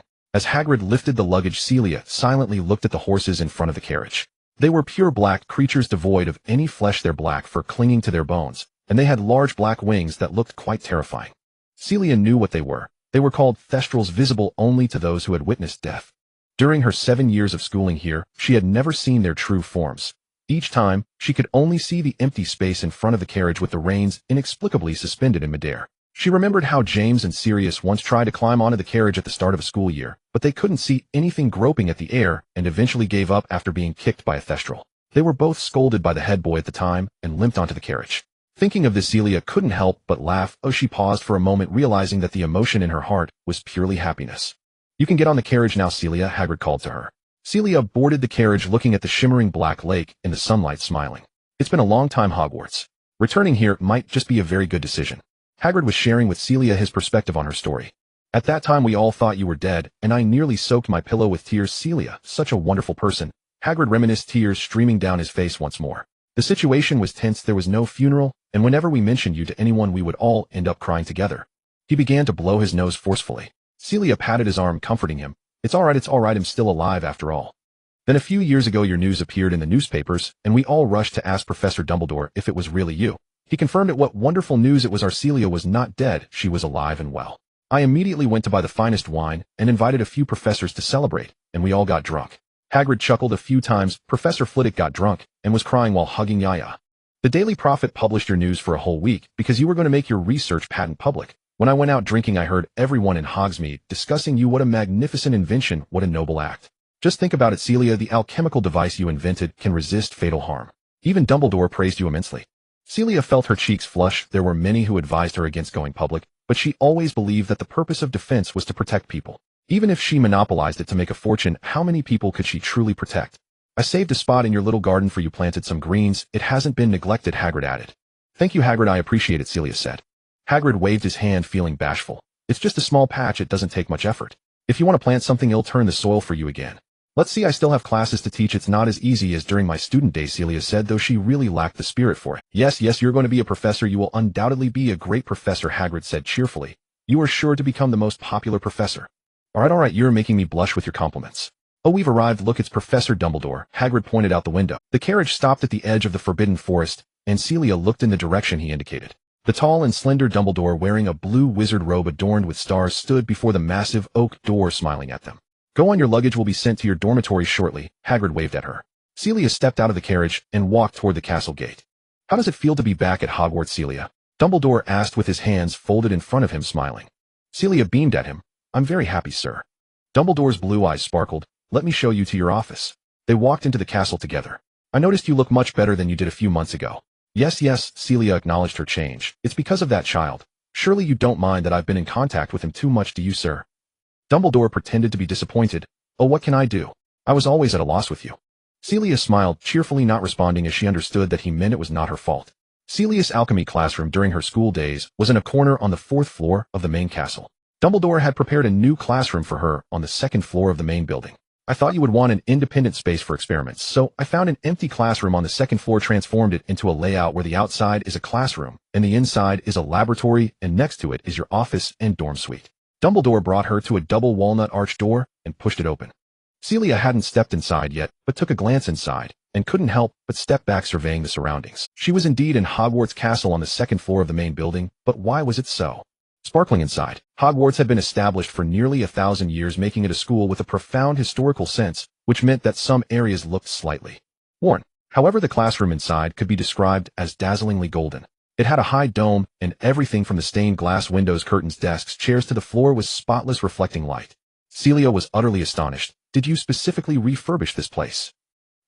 As Hagrid lifted the luggage, Celia silently looked at the horses in front of the carriage. They were pure black creatures devoid of any flesh, their black fur clinging to their bones, and they had large black wings that looked quite terrifying. Celia knew what they were. They were called thestrals, visible only to those who had witnessed death. During her 7 years of schooling here, she had never seen their true forms. Each time, she could only see the empty space in front of the carriage with the reins inexplicably suspended in midair. She remembered how James and Sirius once tried to climb onto the carriage at the start of a school year, but they couldn't see anything groping at the air and eventually gave up after being kicked by a thestral. They were both scolded by the head boy at the time and limped onto the carriage. Thinking of this, Celia couldn't help but laugh. Oh, she paused for a moment, realizing that the emotion in her heart was purely happiness. "You can get on the carriage now, Celia," Hagrid called to her. Celia boarded the carriage, looking at the shimmering black lake in the sunlight, smiling. "It's been a long time, Hogwarts. Returning here might just be a very good decision." Hagrid was sharing with Celia his perspective on her story. "At that time we all thought you were dead, and I nearly soaked my pillow with tears. Celia, such a wonderful person." Hagrid reminisced, tears streaming down his face once more. "The situation was tense, there was no funeral, and whenever we mentioned you to anyone we would all end up crying together." He began to blow his nose forcefully. Celia patted his arm, comforting him. It's all right, I'm still alive after all." "Then a few years ago your news appeared in the newspapers, and we all rushed to ask Professor Dumbledore if it was really you. He confirmed it. What wonderful news it was. Our Celia was not dead, she was alive and well. I immediately went to buy the finest wine and invited a few professors to celebrate, and we all got drunk." Hagrid chuckled a few times. "Professor Flitwick got drunk and was crying while hugging Yaya. The Daily Prophet published your news for a whole week because you were going to make your research patent public. When I went out drinking, I heard everyone in Hogsmeade discussing you. What a magnificent invention, what a noble act. Just think about it, Celia, the alchemical device you invented can resist fatal harm. Even Dumbledore praised you immensely." Celia felt her cheeks flush. There were many who advised her against going public, but she always believed that the purpose of defense was to protect people. Even if she monopolized it to make a fortune, how many people could she truly protect? "I saved a spot in your little garden for you, planted some greens. It hasn't been neglected," Hagrid added. "Thank you, Hagrid, I appreciate it," Celia said. Hagrid waved his hand, feeling bashful. "It's just a small patch, it doesn't take much effort. If you want to plant something, it'll turn the soil for you again." "Let's see, I still have classes to teach. It's not as easy as during my student days," Celia said, though she really lacked the spirit for it. Yes, you're going to be a professor. You will undoubtedly be a great professor," Hagrid said cheerfully. "You are sure to become the most popular professor." All right, you're making me blush with your compliments." "Oh, we've arrived. Look, it's Professor Dumbledore," Hagrid pointed out the window. The carriage stopped at the edge of the Forbidden Forest, and Celia looked in the direction he indicated. The tall and slender Dumbledore, wearing a blue wizard robe adorned with stars, stood before the massive oak door, smiling at them. "Go on, your luggage will be sent to your dormitory shortly," Hagrid waved at her. Celia stepped out of the carriage and walked toward the castle gate. "How does it feel to be back at Hogwarts, Celia?" Dumbledore asked with his hands folded in front of him, smiling. Celia beamed at him. "I'm very happy, sir." Dumbledore's blue eyes sparkled. "Let me show you to your office." They walked into the castle together. "I noticed you look much better than you did a few months ago." Yes, Celia acknowledged her change. "It's because of that child. Surely you don't mind that I've been in contact with him too much, do you, sir?" Dumbledore pretended to be disappointed. "Oh, what can I do? I was always at a loss with you." Celia smiled, cheerfully, not responding as she understood that he meant it was not her fault. Celia's alchemy classroom during her school days was in a corner on the 4th floor of the main castle. Dumbledore had prepared a new classroom for her on the 2nd floor of the main building. "I thought you would want an independent space for experiments, so I found an empty classroom on the 2nd floor, transformed it into a layout where the outside is a classroom, and the inside is a laboratory, and next to it is your office and dorm suite." Dumbledore brought her to a double walnut arch door and pushed it open. Celia hadn't stepped inside yet, but took a glance inside, and couldn't help but step back, surveying the surroundings. She was indeed in Hogwarts Castle on the 2nd floor of the main building, but why was it so? Sparkling inside, Hogwarts had been established for nearly 1,000 years, making it a school with a profound historical sense, which meant that some areas looked slightly worn. However, the classroom inside could be described as dazzlingly golden. It had a high dome, and everything from the stained glass windows, curtains, desks, chairs to the floor was spotless, reflecting light. Celia was utterly astonished. "Did you specifically refurbish this place?"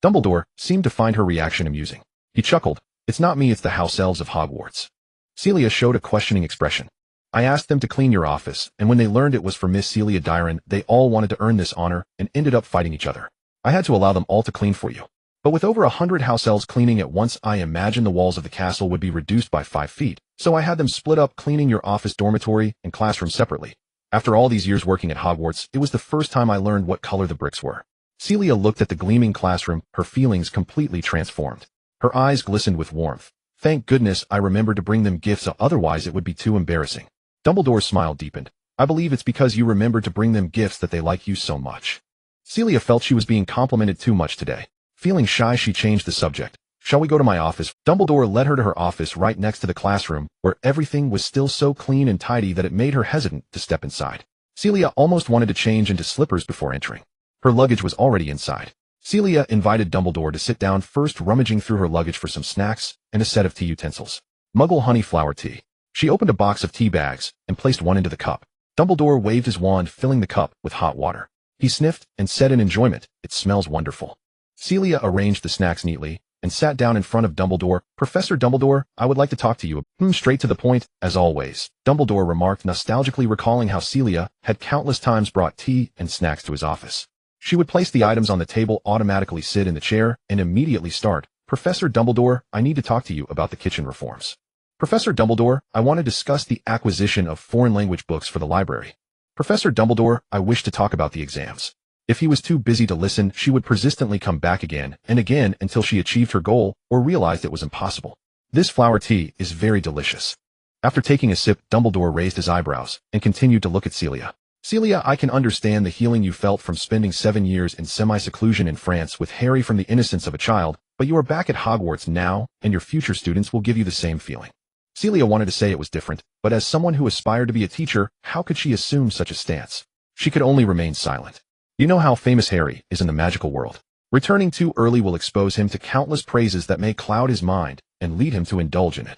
Dumbledore seemed to find her reaction amusing. He chuckled. "It's not me, it's the house elves of Hogwarts." Celia showed a questioning expression. "I asked them to clean your office, and when they learned it was for Miss Celia Delacour, they all wanted to earn this honor and ended up fighting each other. I had to allow them all to clean for you. But with over 100 house elves cleaning at once, I imagine the walls of the castle would be reduced by 5 feet, so I had them split up, cleaning your office, dormitory, and classroom separately. After all these years working at Hogwarts, it was the first time I learned what color the bricks were." Celia looked at the gleaming classroom, her feelings completely transformed. Her eyes glistened with warmth. "Thank goodness I remembered to bring them gifts, otherwise it would be too embarrassing." Dumbledore's smile deepened. I believe it's because you remembered to bring them gifts that they like you so much. Celia felt she was being complimented too much today. Feeling shy, she changed the subject. Shall we go to my office? Dumbledore led her to her office right next to the classroom, where everything was still so clean and tidy that it made her hesitant to step inside. Celia almost wanted to change into slippers before entering. Her luggage was already inside. Celia invited Dumbledore to sit down first, rummaging through her luggage for some snacks and a set of tea utensils. Muggle honey flower tea. She opened a box of tea bags and placed one into the cup. Dumbledore waved his wand, filling the cup with hot water. He sniffed and said in enjoyment, "It smells wonderful." Celia arranged the snacks neatly and sat down in front of Dumbledore. "Professor Dumbledore, I would like to talk to you." Straight to the point, as always," Dumbledore remarked, nostalgically recalling how Celia had countless times brought tea and snacks to his office. She would place the items on the table, automatically sit in the chair, and immediately start. "Professor Dumbledore, I need to talk to you about the kitchen reforms." "Professor Dumbledore, I want to discuss the acquisition of foreign language books for the library." "Professor Dumbledore, I wish to talk about the exams." If he was too busy to listen, she would persistently come back again and again until she achieved her goal or realized it was impossible. "This flower tea is very delicious." After taking a sip, Dumbledore raised his eyebrows and continued to look at Celia. "Celia, I can understand the healing you felt from spending 7 years in semi-seclusion in France with Harry from the innocence of a child, but you are back at Hogwarts now, and your future students will give you the same feeling." Celia wanted to say it was different, but as someone who aspired to be a teacher, how could she assume such a stance? She could only remain silent. "You know how famous Harry is in the magical world. Returning too early will expose him to countless praises that may cloud his mind and lead him to indulge in it,"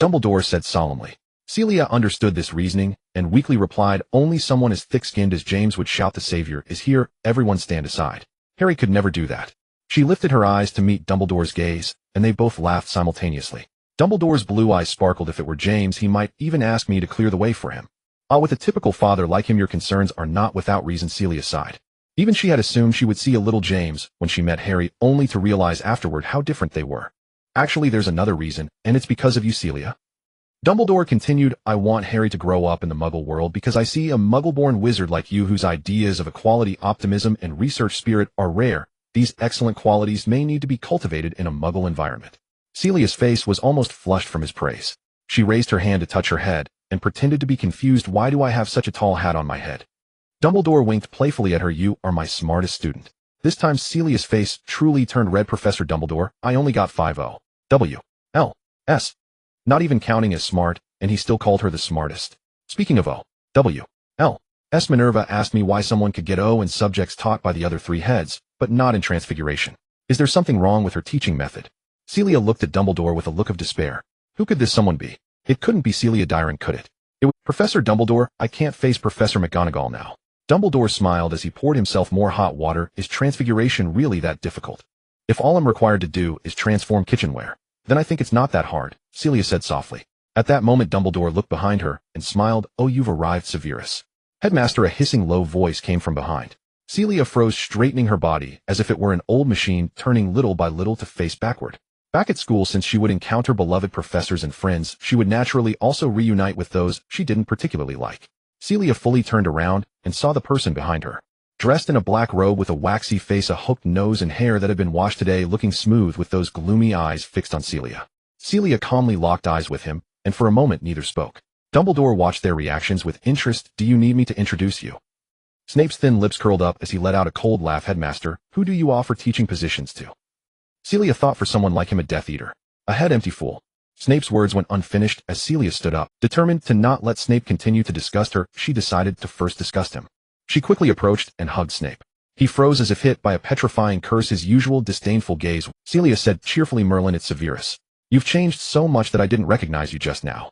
Dumbledore said solemnly. Celia understood this reasoning and weakly replied, "Only someone as thick-skinned as James would shout the savior is here, everyone stand aside." Harry could never do that. She lifted her eyes to meet Dumbledore's gaze, and they both laughed simultaneously. Dumbledore's blue eyes sparkled. "If it were James, he might even ask me to clear the way for him." "Ah, with a typical father like him, your concerns are not without reason," Celia sighed. Even she had assumed she would see a little James when she met Harry, only to realize afterward how different they were. "Actually, there's another reason, and it's because of you, Celia." Dumbledore continued, "I want Harry to grow up in the Muggle world because I see a Muggle-born wizard like you whose ideas of equality, optimism, and research spirit are rare. These excellent qualities may need to be cultivated in a Muggle environment." Celia's face was almost flushed from his praise. She raised her hand to touch her head and pretended to be confused. "Why do I have such a tall hat on my head?" Dumbledore winked playfully at her. "You are my smartest student." This time Celia's face truly turned red. "Professor Dumbledore, I only got 5 W. L. S. Not even counting as smart, and he still called her the smartest. Speaking of O. W. L. S. Minerva asked me why someone could get O in subjects taught by the other 3 heads, but not in Transfiguration. Is there something wrong with her teaching method? Celia looked at Dumbledore with a look of despair. Who could this someone be? It couldn't be Celia Dyryn, could it? It was Professor Dumbledore. I can't face Professor McGonagall now. Dumbledore smiled as he poured himself more hot water. Is Transfiguration really that difficult? If all I'm required to do is transform kitchenware, then I think it's not that hard, Celia said softly. At that moment Dumbledore looked behind her and smiled. Oh, you've arrived, Severus. Headmaster, a hissing low voice came from behind. Celia froze, straightening her body as if it were an old machine, turning little by little to face backward. Back at school, since she would encounter beloved professors and friends, she would naturally also reunite with those she didn't particularly like. Celia fully turned around and saw the person behind her. Dressed in a black robe with a waxy face, a hooked nose, and hair that had been washed today, looking smooth with those gloomy eyes fixed on Celia. Celia calmly locked eyes with him, and for a moment neither spoke. Dumbledore watched their reactions with interest. Do you need me to introduce you? Snape's thin lips curled up as he let out a cold laugh. Headmaster, who do you offer teaching positions to? Celia thought, for someone like him, a Death Eater. A head-empty fool. Snape's words went unfinished as Celia stood up. Determined to not let Snape continue to disgust her, she decided to first disgust him. She quickly approached and hugged Snape. He froze as if hit by a petrifying curse, his usual disdainful gaze. Celia said cheerfully, Merlin, it's Severus. You've changed so much that I didn't recognize you just now.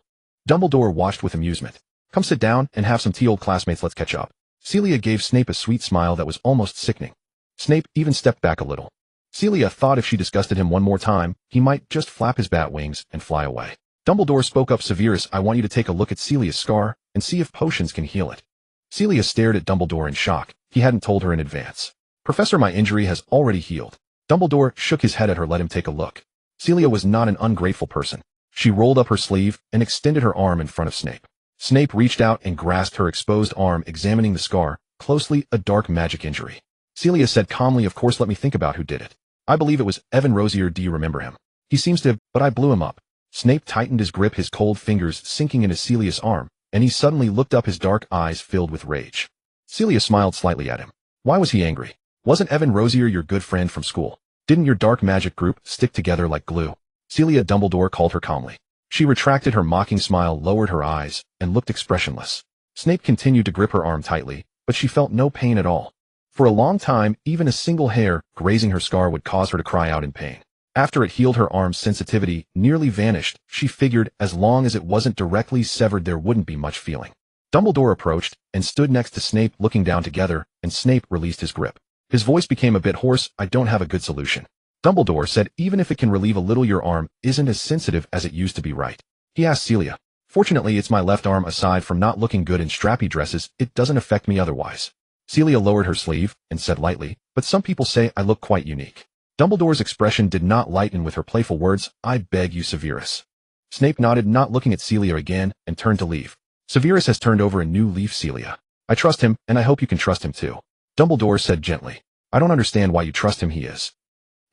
Dumbledore watched with amusement. Come sit down and have some tea, old classmates, let's catch up. Celia gave Snape a sweet smile that was almost sickening. Snape even stepped back a little. Celia thought if she disgusted him one more time, he might just flap his bat wings and fly away. Dumbledore spoke up. Severus, I want you to take a look at Celia's scar and see if potions can heal it. Celia stared at Dumbledore in shock. He hadn't told her in advance. Professor, my injury has already healed. Dumbledore shook his head at her. Let him take a look. Celia was not an ungrateful person. She rolled up her sleeve and extended her arm in front of Snape. Snape reached out and grasped her exposed arm, examining the scar closely. A dark magic injury. Celia said calmly, of course, let me think about who did it. I believe it was Evan Rosier. Do you remember him? He seems to have, but I blew him up. Snape tightened his grip, his cold fingers sinking into Celia's arm and he suddenly looked up, his dark eyes filled with rage. Celia smiled slightly at him. Why was he angry? Wasn't Evan Rosier your good friend from school? Didn't your dark magic group stick together like glue? Celia, Dumbledore called her calmly. She retracted her mocking smile, lowered her eyes, and looked expressionless. Snape continued to grip her arm tightly, but she felt no pain at all. For a long time, even a single hair grazing her scar would cause her to cry out in pain. After it healed, her arm's sensitivity nearly vanished. She figured as long as it wasn't directly severed, there wouldn't be much feeling. Dumbledore approached and stood next to Snape, looking down together, and Snape released his grip. His voice became a bit hoarse. I don't have a good solution. Dumbledore said, even if it can relieve a little, your arm isn't as sensitive as it used to be, right? He asked Celia. Fortunately, it's my left arm. Aside from not looking good in strappy dresses, it doesn't affect me otherwise. Celia lowered her sleeve and said lightly, but some people say I look quite unique. Dumbledore's expression did not lighten with her playful words. I beg you, Severus. Snape nodded, not looking at Celia again, and turned to leave. Severus has turned over a new leaf, Celia. I trust him, and I hope you can trust him too. Dumbledore said gently. I don't understand why you trust him. He is.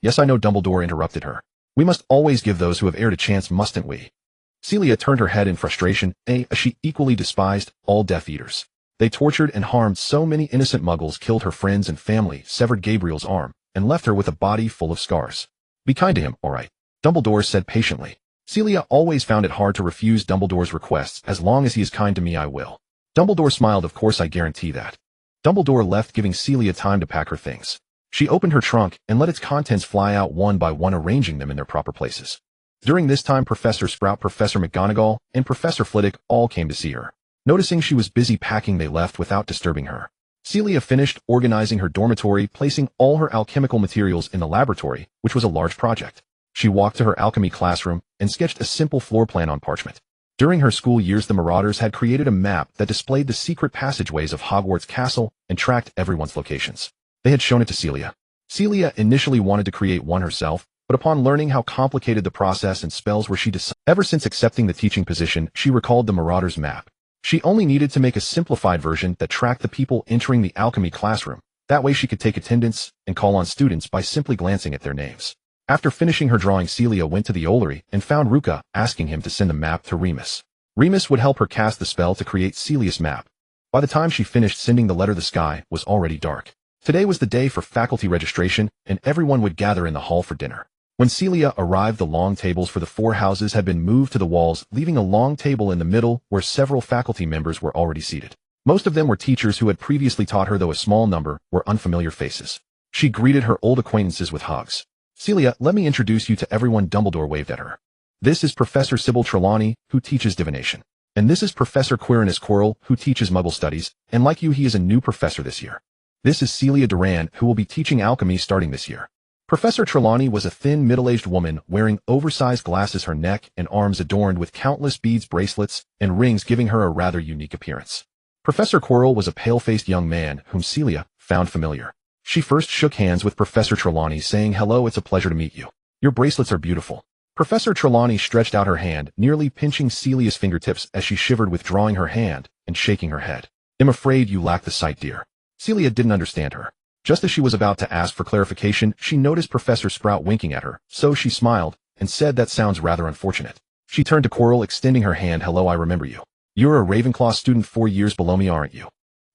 Yes, I know, Dumbledore interrupted her. We must always give those who have erred a chance, mustn't we? Celia turned her head in frustration, as she equally despised all Death Eaters. They tortured and harmed so many innocent muggles, killed her friends and family, severed Gabriel's arm, and left her with a body full of scars. Be kind to him, all right, Dumbledore said patiently. Celia always found it hard to refuse Dumbledore's requests. As long as he is kind to me, I will. Dumbledore smiled. Of course, I guarantee that. Dumbledore left, giving Celia time to pack her things. She opened her trunk and let its contents fly out one by one, arranging them in their proper places. During this time, Professor Sprout, Professor McGonagall, and Professor Flitwick all came to see her. Noticing she was busy packing, they left without disturbing her. Celia finished organizing her dormitory, placing all her alchemical materials in the laboratory, which was a large project. She walked to her alchemy classroom and sketched a simple floor plan on parchment. During her school years, the Marauders had created a map that displayed the secret passageways of Hogwarts Castle and tracked everyone's locations. They had shown it to Celia. Celia initially wanted to create one herself, but upon learning how complicated the process and spells were, she decided. Ever since accepting the teaching position, she recalled the Marauders' map. She only needed to make a simplified version that tracked the people entering the alchemy classroom. That way she could take attendance and call on students by simply glancing at their names. After finishing her drawing, Celia went to the Ollery and found Ruka, asking him to send the map to Remus. Remus would help her cast the spell to create Celia's map. By the time she finished sending the letter, the sky was already dark. Today was the day for faculty registration, and everyone would gather in the hall for dinner. When Celia arrived, the long tables for the 4 houses had been moved to the walls, leaving a long table in the middle where several faculty members were already seated. Most of them were teachers who had previously taught her, though a small number were unfamiliar faces. She greeted her old acquaintances with hugs. Celia, let me introduce you to everyone. Dumbledore waved at her. This is Professor Sybil Trelawney, who teaches divination. And this is Professor Quirinus Quirrell, who teaches Muggle studies, and like you, he is a new professor this year. This is Celia Durand, who will be teaching alchemy starting this year. Professor Trelawney was a thin, middle-aged woman wearing oversized glasses, her neck and arms adorned with countless beads, bracelets, and rings, giving her a rather unique appearance. Professor Quirrell was a pale-faced young man whom Celia found familiar. She first shook hands with Professor Trelawney, saying, "Hello, it's a pleasure to meet you. Your bracelets are beautiful." Professor Trelawney stretched out her hand, nearly pinching Celia's fingertips as she shivered, withdrawing her hand and shaking her head. "I'm afraid you lack the sight, dear." Celia didn't understand her. Just as she was about to ask for clarification, she noticed Professor Sprout winking at her, so she smiled and said, "That sounds rather unfortunate." She turned to Quirrell, extending her hand. "Hello, I remember you. You're a Ravenclaw student 4 years below me, aren't you?"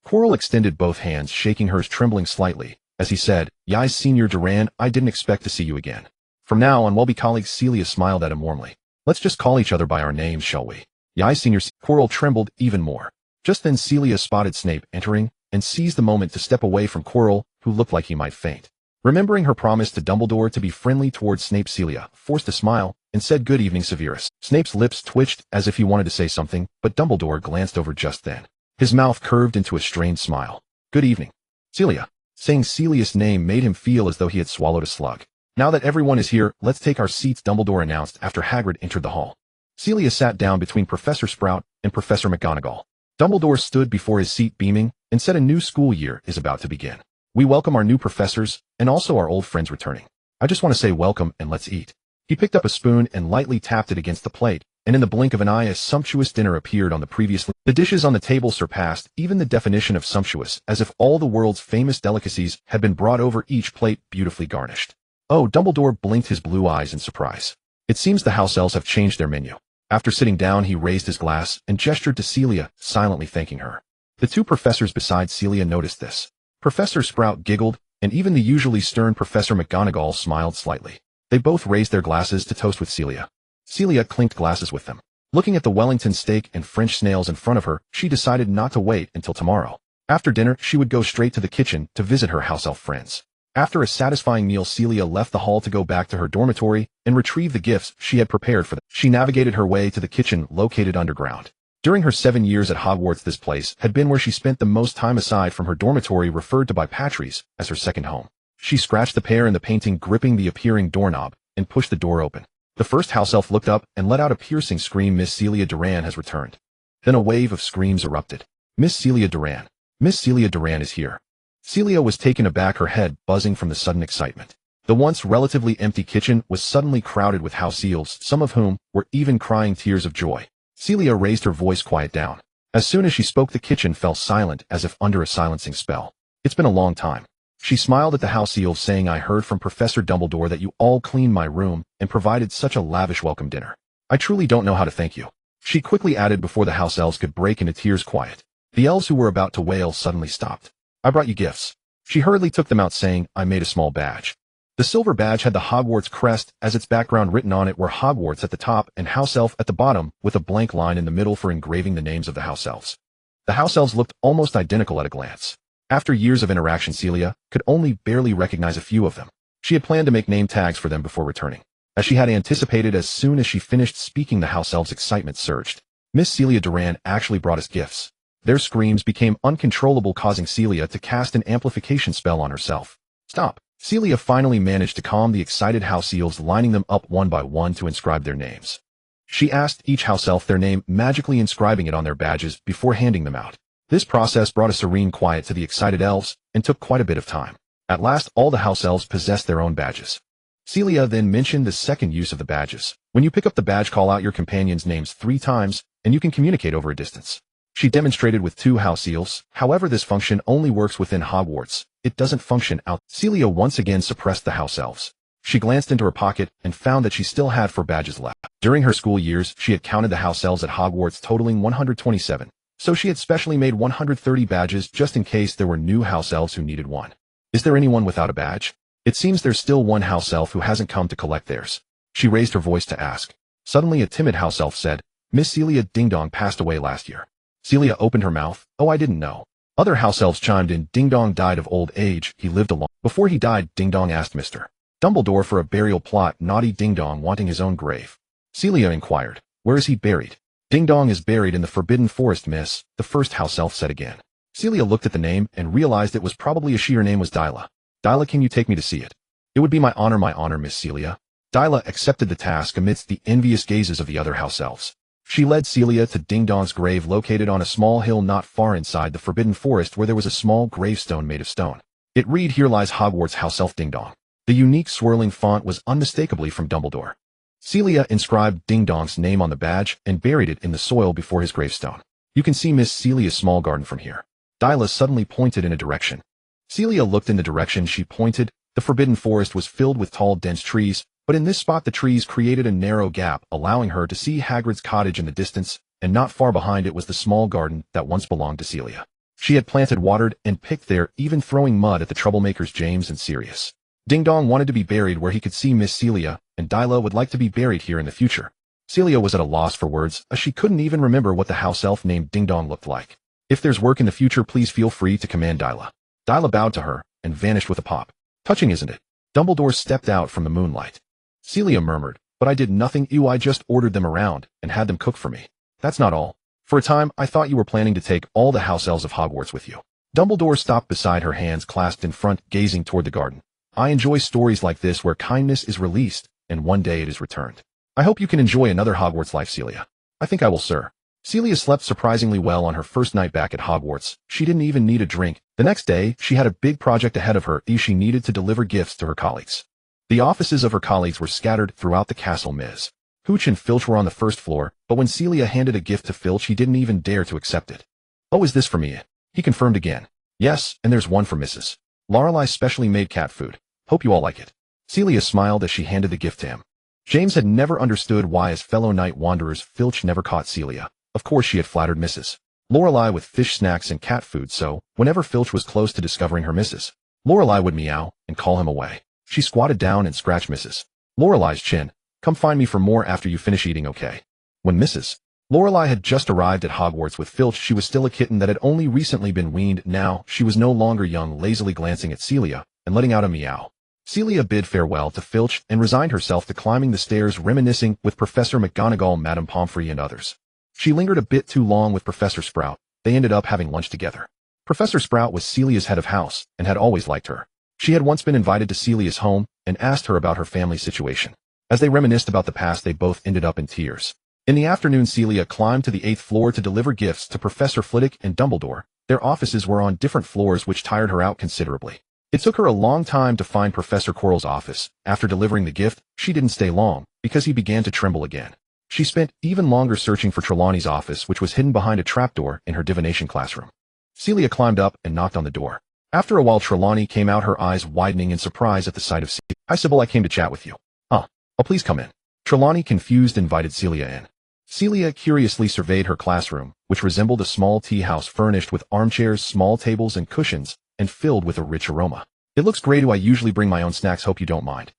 Quirrell extended both hands, shaking hers, trembling slightly, as he said, "Yes, Senior Durand, I didn't expect to see you again. From now on, we'll be colleagues." Celia smiled at him warmly. "Let's just call each other by our names, shall we?" "Yes, Senior." Quirrell trembled even more. Just then Celia spotted Snape entering and seized the moment to step away from Quirrell, who looked like he might faint. Remembering her promise to Dumbledore to be friendly towards Snape, Celia forced a smile and said, "Good evening, Severus." Snape's lips twitched as if he wanted to say something, but Dumbledore glanced over just then. His mouth curved into a strained smile. "Good evening, Celia." Saying Celia's name made him feel as though he had swallowed a slug. "Now that everyone is here, let's take our seats," Dumbledore announced after Hagrid entered the hall. Celia sat down between Professor Sprout and Professor McGonagall. Dumbledore stood before his seat, beaming, and said, "A new school year is about to begin. We welcome our new professors, and also our old friends returning. I just want to say welcome, and let's eat." He picked up a spoon and lightly tapped it against the plate, and in the blink of an eye a sumptuous dinner appeared on the previous. The dishes on the table surpassed even the definition of sumptuous, as if all the world's famous delicacies had been brought over each plate, beautifully garnished. "Oh," Dumbledore blinked his blue eyes in surprise. "It seems the house elves have changed their menu." After sitting down, he raised his glass and gestured to Celia, silently thanking her. The two professors beside Celia noticed this. Professor Sprout giggled, and even the usually stern Professor McGonagall smiled slightly. They both raised their glasses to toast with Celia. Celia clinked glasses with them. Looking at the Wellington steak and French snails in front of her, she decided not to wait until tomorrow. After dinner, she would go straight to the kitchen to visit her house elf friends. After a satisfying meal, Celia left the hall to go back to her dormitory and retrieve the gifts she had prepared for them. She navigated her way to the kitchen located underground. During her 7 years at Hogwarts, this place had been where she spent the most time aside from her dormitory, referred to by Patries as her second home. She scratched the pear in the painting, gripping the appearing doorknob, and pushed the door open. The first house elf looked up and let out a piercing scream. Miss Celia Duran has returned. Then a wave of screams erupted. Miss Celia Duran. Miss Celia Duran is here. Celia was taken aback, her head buzzing from the sudden excitement. The once relatively empty kitchen was suddenly crowded with house elves, some of whom were even crying tears of joy. Celia raised her voice. Quiet down. As soon as she spoke, the kitchen fell silent as if under a silencing spell. It's been a long time. She smiled at the house elves, saying, I heard from Professor Dumbledore that you all cleaned my room and provided such a lavish welcome dinner. I truly don't know how to thank you. She quickly added before the house elves could break into tears. Quiet. The elves who were about to wail suddenly stopped. I brought you gifts. She hurriedly took them out, saying, I made a small badge. The silver badge had the Hogwarts crest as its background. Written on it were Hogwarts at the top and House Elf at the bottom, with a blank line in the middle for engraving the names of the house elves. The house elves looked almost identical at a glance. After years of interaction, Celia could only barely recognize a few of them. She had planned to make name tags for them before returning. As she had anticipated, as soon as she finished speaking, the house elves' excitement surged. Miss Celia Duran actually brought us gifts. Their screams became uncontrollable, causing Celia to cast an amplification spell on herself. Stop. Celia finally managed to calm the excited house elves, lining them up one by one to inscribe their names. She asked each house elf their name, magically inscribing it on their badges before handing them out. This process brought a serene quiet to the excited elves and took quite a bit of time. At last, all the house elves possessed their own badges. Celia then mentioned the second use of the badges. When you pick up the badge, call out your companion's names 3 times, and you can communicate over a distance. She demonstrated with 2 house elves. However, this function only works within Hogwarts. It doesn't function out. Celia once again suppressed the house elves. She glanced into her pocket and found that she still had 4 badges left. During her school years, she had counted the house elves at Hogwarts, totaling 127. So she had specially made 130 badges just in case there were new house elves who needed one. Is there anyone without a badge? It seems there's still one house elf who hasn't come to collect theirs. She raised her voice to ask. Suddenly, a timid house elf said, Miss Celia Ding Dong passed away last year. Celia opened her mouth. Oh, I didn't know. Other house elves chimed in. Ding Dong died of old age. He lived alone. Before he died, Ding Dong asked Mr. Dumbledore for a burial plot, naughty Ding Dong wanting his own grave. Celia inquired, where is he buried? Ding Dong is buried in the Forbidden Forest, miss, the first house elf said again. Celia looked at the name and realized it was probably a she. Her name was Dyla. Dyla, can you take me to see it? It would be my honor, Miss Celia. Dyla accepted the task amidst the envious gazes of the other house elves. She led Celia to Ding Dong's grave, located on a small hill not far inside the Forbidden Forest, where there was a small gravestone made of stone. It read, Here lies Hogwarts house elf Ding Dong. The unique swirling font was unmistakably from Dumbledore. Celia inscribed Ding Dong's name on the badge and buried it in the soil before his gravestone. You can see Miss Celia's small garden from here. Dyla suddenly pointed in a direction. Celia looked in the direction she pointed. The Forbidden Forest was filled with tall, dense trees, but in this spot the trees created a narrow gap, allowing her to see Hagrid's cottage in the distance, and not far behind it was the small garden that once belonged to Celia. She had planted, watered, and picked there, even throwing mud at the troublemakers James and Sirius. Ding Dong wanted to be buried where he could see Miss Celia, and Dyla would like to be buried here in the future. Celia was at a loss for words, as she couldn't even remember what the house elf named Ding Dong looked like. If there's work in the future, please feel free to command Dyla. Dyla bowed to her and vanished with a pop. Touching, isn't it? Dumbledore stepped out from the moonlight. Celia murmured, but I did nothing. I just ordered them around and had them cook for me. That's not all. For a time, I thought you were planning to take all the house elves of Hogwarts with you. Dumbledore stopped beside her, hands clasped in front, gazing toward the garden. I enjoy stories like this where kindness is released and one day it is returned. I hope you can enjoy another Hogwarts life, Celia. I think I will, sir. Celia slept surprisingly well on her first night back at Hogwarts. She didn't even need a drink. The next day, she had a big project ahead of her. She needed to deliver gifts to her colleagues. The offices of her colleagues were scattered throughout the castle. Ms. Hooch and Filch were on the first floor, but when Celia handed a gift to Filch, he didn't even dare to accept it. Oh, is this for me? He confirmed again. Yes, and there's one for Mrs. Lorelai's specially made cat food. Hope you all like it. Celia smiled as she handed the gift to him. James had never understood why as fellow night wanderers Filch never caught Celia. Of course she had flattered Mrs. Lorelei with fish snacks and cat food, so whenever Filch was close to discovering her Mrs. Lorelei would meow and call him away. She squatted down and scratched Mrs. Lorelei's chin. Come find me for more after you finish eating, okay? When Mrs. Lorelei had just arrived at Hogwarts with Filch, she was still a kitten that had only recently been weaned. Now she was no longer young, lazily glancing at Celia and letting out a meow. Celia bid farewell to Filch and resigned herself to climbing the stairs, reminiscing with Professor McGonagall, Madame Pomfrey, and others. She lingered a bit too long with Professor Sprout. They ended up having lunch together. Professor Sprout was Celia's head of house and had always liked her. She had once been invited to Celia's home and asked her about her family situation. As they reminisced about the past, they both ended up in tears. In the afternoon, Celia climbed to the 8th floor to deliver gifts to Professor Flitwick and Dumbledore. Their offices were on different floors, which tired her out considerably. It took her a long time to find Professor Quirrell's office. After delivering the gift, she didn't stay long, because he began to tremble again. She spent even longer searching for Trelawney's office, which was hidden behind a trapdoor in her divination classroom. Celia climbed up and knocked on the door. After a while, Trelawney came out, her eyes widening in surprise at the sight of Celia. Hi, Sybil, I came to chat with you. Oh, please come in. Trelawney, confused, invited Celia in. Celia curiously surveyed her classroom, which resembled a small tea house furnished with armchairs, small tables, and cushions, and filled with a rich aroma. It looks great. I usually bring my own snacks. Hope you don't mind.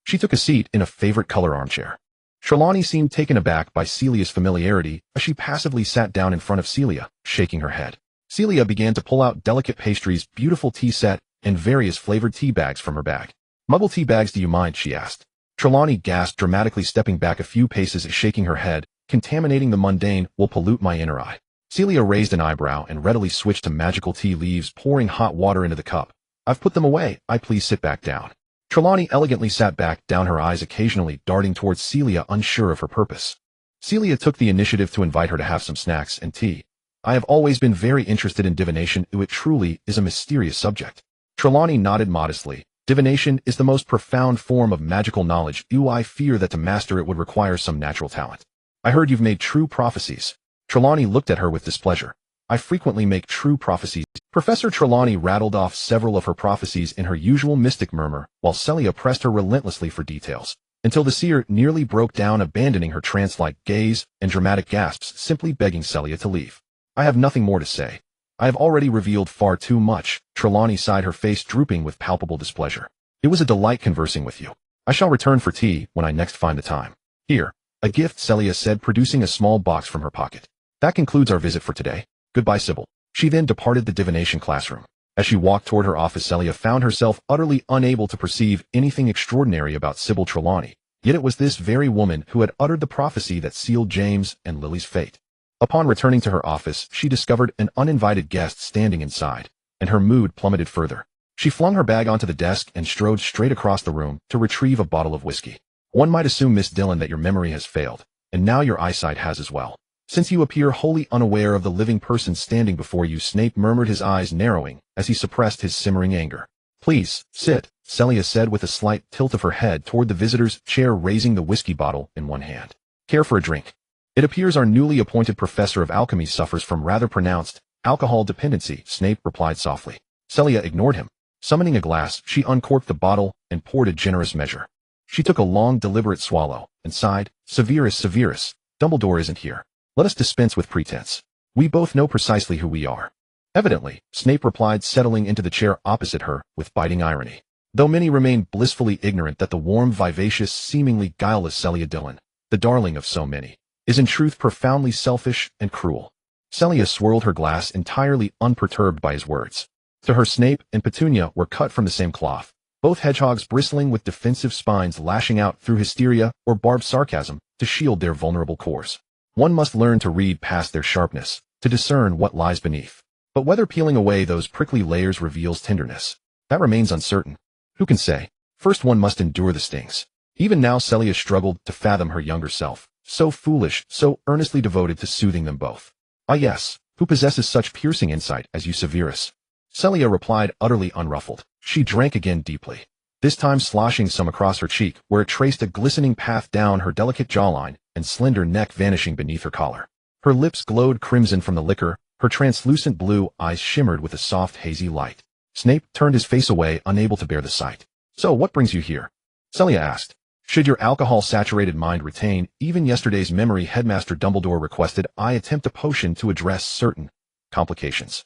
She took a seat in a favorite color armchair. Trelawney seemed taken aback by Celia's familiarity as she passively sat down in front of Celia, shaking her head. Celia began to pull out delicate pastries, beautiful tea set, and various flavored tea bags from her bag. Muggle tea bags, do you mind? She asked. Trelawney gasped, dramatically stepping back a few paces and shaking her head. Contaminating the mundane will pollute my inner eye. Celia raised an eyebrow and readily switched to magical tea leaves, pouring hot water into the cup. I've put them away. Please sit back down. Trelawney elegantly sat back down, her eyes occasionally darting towards Celia, unsure of her purpose. Celia took the initiative to invite her to have some snacks and tea. I have always been very interested in divination. It truly is a mysterious subject. Trelawney nodded modestly. Divination is the most profound form of magical knowledge. I fear that to master it would require some natural talent. I heard you've made true prophecies. Trelawney looked at her with displeasure. I frequently make true prophecies. Professor Trelawney rattled off several of her prophecies in her usual mystic murmur, while Celia pressed her relentlessly for details, until the seer nearly broke down, abandoning her trance-like gaze and dramatic gasps, simply begging Celia to leave. I have nothing more to say. I have already revealed far too much. Trelawney sighed, her face drooping with palpable displeasure. It was a delight conversing with you. I shall return for tea when I next find the time. Here, a gift, Celia said, producing a small box from her pocket. That concludes our visit for today. Goodbye, Sybil. She then departed the divination classroom. As she walked toward her office, Celia found herself utterly unable to perceive anything extraordinary about Sybil Trelawney. Yet it was this very woman who had uttered the prophecy that sealed James and Lily's fate. Upon returning to her office, she discovered an uninvited guest standing inside, and her mood plummeted further. She flung her bag onto the desk and strode straight across the room to retrieve a bottle of whiskey. One might assume, Miss Dillon, that your memory has failed, and now your eyesight has as well, since you appear wholly unaware of the living person standing before you. Snape murmured, his eyes narrowing as he suppressed his simmering anger. Please, sit, Celia said with a slight tilt of her head toward the visitor's chair, raising the whiskey bottle in one hand. Care for a drink? It appears our newly appointed professor of alchemy suffers from rather pronounced alcohol dependency, Snape replied softly. Celia ignored him. Summoning a glass, she uncorked the bottle and poured a generous measure. She took a long, deliberate swallow and sighed. Severus, Severus, Dumbledore isn't here. Let us dispense with pretense. We both know precisely who we are. Evidently, Snape replied, settling into the chair opposite her with biting irony. Though many remained blissfully ignorant that the warm, vivacious, seemingly guileless Celia Dillon, the darling of so many, is in truth profoundly selfish and cruel. Celia swirled her glass, entirely unperturbed by his words. To her, Snape and Petunia were cut from the same cloth, both hedgehogs bristling with defensive spines lashing out through hysteria or barbed sarcasm to shield their vulnerable cores. One must learn to read past their sharpness, to discern what lies beneath. But whether peeling away those prickly layers reveals tenderness, that remains uncertain. Who can say? First one must endure the stings. Even now Celia struggled to fathom her younger self, so foolish, so earnestly devoted to soothing them both. Ah yes, who possesses such piercing insight as you, Severus? Celia replied, utterly unruffled. She drank again deeply, this time sloshing some across her cheek, where it traced a glistening path down her delicate jawline and slender neck vanishing beneath her collar. Her lips glowed crimson from the liquor, her translucent blue eyes shimmered with a soft, hazy light. Snape turned his face away, unable to bear the sight. So what brings you here? Celia asked. Should your alcohol-saturated mind retain even yesterday's memory, Headmaster Dumbledore requested I attempt a potion to address certain complications.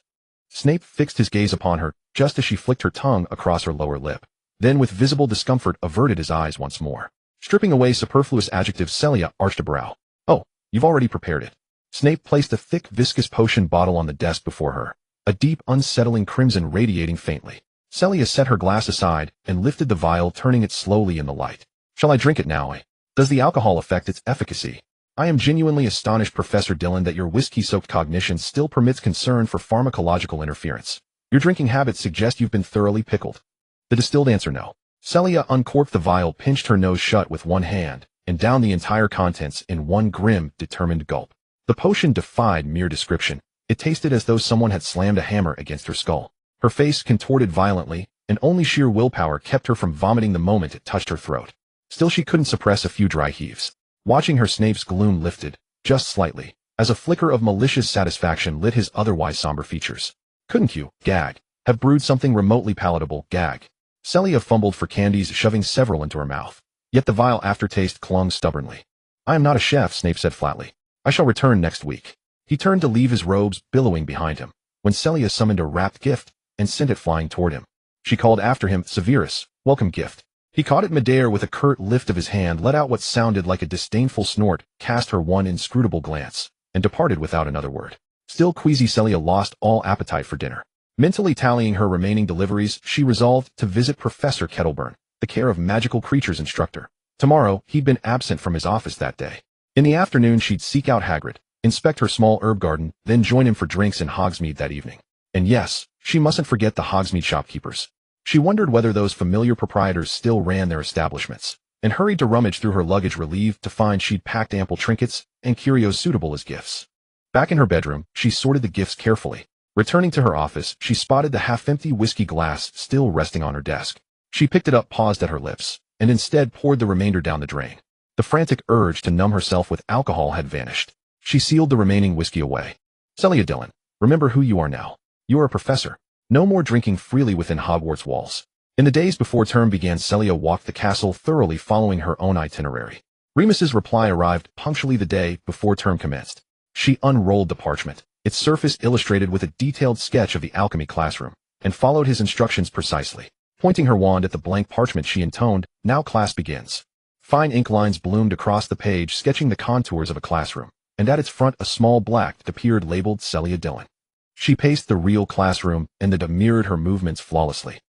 Snape fixed his gaze upon her just as she flicked her tongue across her lower lip. Then with visible discomfort averted his eyes once more. Stripping away superfluous adjectives, Celia arched a brow. Oh, you've already prepared it. Snape placed a thick viscous potion bottle on the desk before her, a deep unsettling crimson radiating faintly. Celia set her glass aside and lifted the vial, turning it slowly in the light. Shall I drink it now? Does the alcohol affect its efficacy? I am genuinely astonished, Professor Dillon, that your whiskey-soaked cognition still permits concern for pharmacological interference. Your drinking habits suggest you've been thoroughly pickled. The distilled answer: no. Celia uncorked the vial, pinched her nose shut with one hand, and downed the entire contents in one grim, determined gulp. The potion defied mere description. It tasted as though someone had slammed a hammer against her skull. Her face contorted violently, and only sheer willpower kept her from vomiting the moment it touched her throat. Still, she couldn't suppress a few dry heaves. Watching her, Snape's gloom lifted, just slightly, as a flicker of malicious satisfaction lit his otherwise somber features. Couldn't you, gag, have brewed something remotely palatable, gag? Celia fumbled for candies, shoving several into her mouth. Yet the vile aftertaste clung stubbornly. I am not a chef, Snape said flatly. I shall return next week. He turned to leave his robes billowing behind him, when Celia summoned a wrapped gift and sent it flying toward him. She called after him, Severus, welcome gift. He caught it midair with a curt lift of his hand, let out what sounded like a disdainful snort, cast her one inscrutable glance, and departed without another word. Still queasy, Celia lost all appetite for dinner. Mentally tallying her remaining deliveries, she resolved to visit Professor Kettleburn, the Care of Magical Creatures instructor. Tomorrow, he'd been absent from his office that day. In the afternoon, she'd seek out Hagrid, inspect her small herb garden, then join him for drinks in Hogsmeade that evening. And yes, she mustn't forget the Hogsmeade shopkeepers. She wondered whether those familiar proprietors still ran their establishments, and hurried to rummage through her luggage, relieved to find she'd packed ample trinkets and curios suitable as gifts. Back in her bedroom, she sorted the gifts carefully. Returning to her office, she spotted the half-empty whiskey glass still resting on her desk. She picked it up, paused at her lips, and instead poured the remainder down the drain. The frantic urge to numb herself with alcohol had vanished. She sealed the remaining whiskey away. Celia Dillon, remember who you are now. You are a professor. No more drinking freely within Hogwarts walls. In the days before term began, Celia walked the castle thoroughly, following her own itinerary. Remus's reply arrived punctually the day before term commenced. She unrolled the parchment, its surface illustrated with a detailed sketch of the alchemy classroom, and followed his instructions precisely. Pointing her wand at the blank parchment, she intoned, "Now class begins." Fine ink lines bloomed across the page, sketching the contours of a classroom, and at its front a small black appeared labeled Celia Dillon. She paced the real classroom, and the mirrored her movements flawlessly.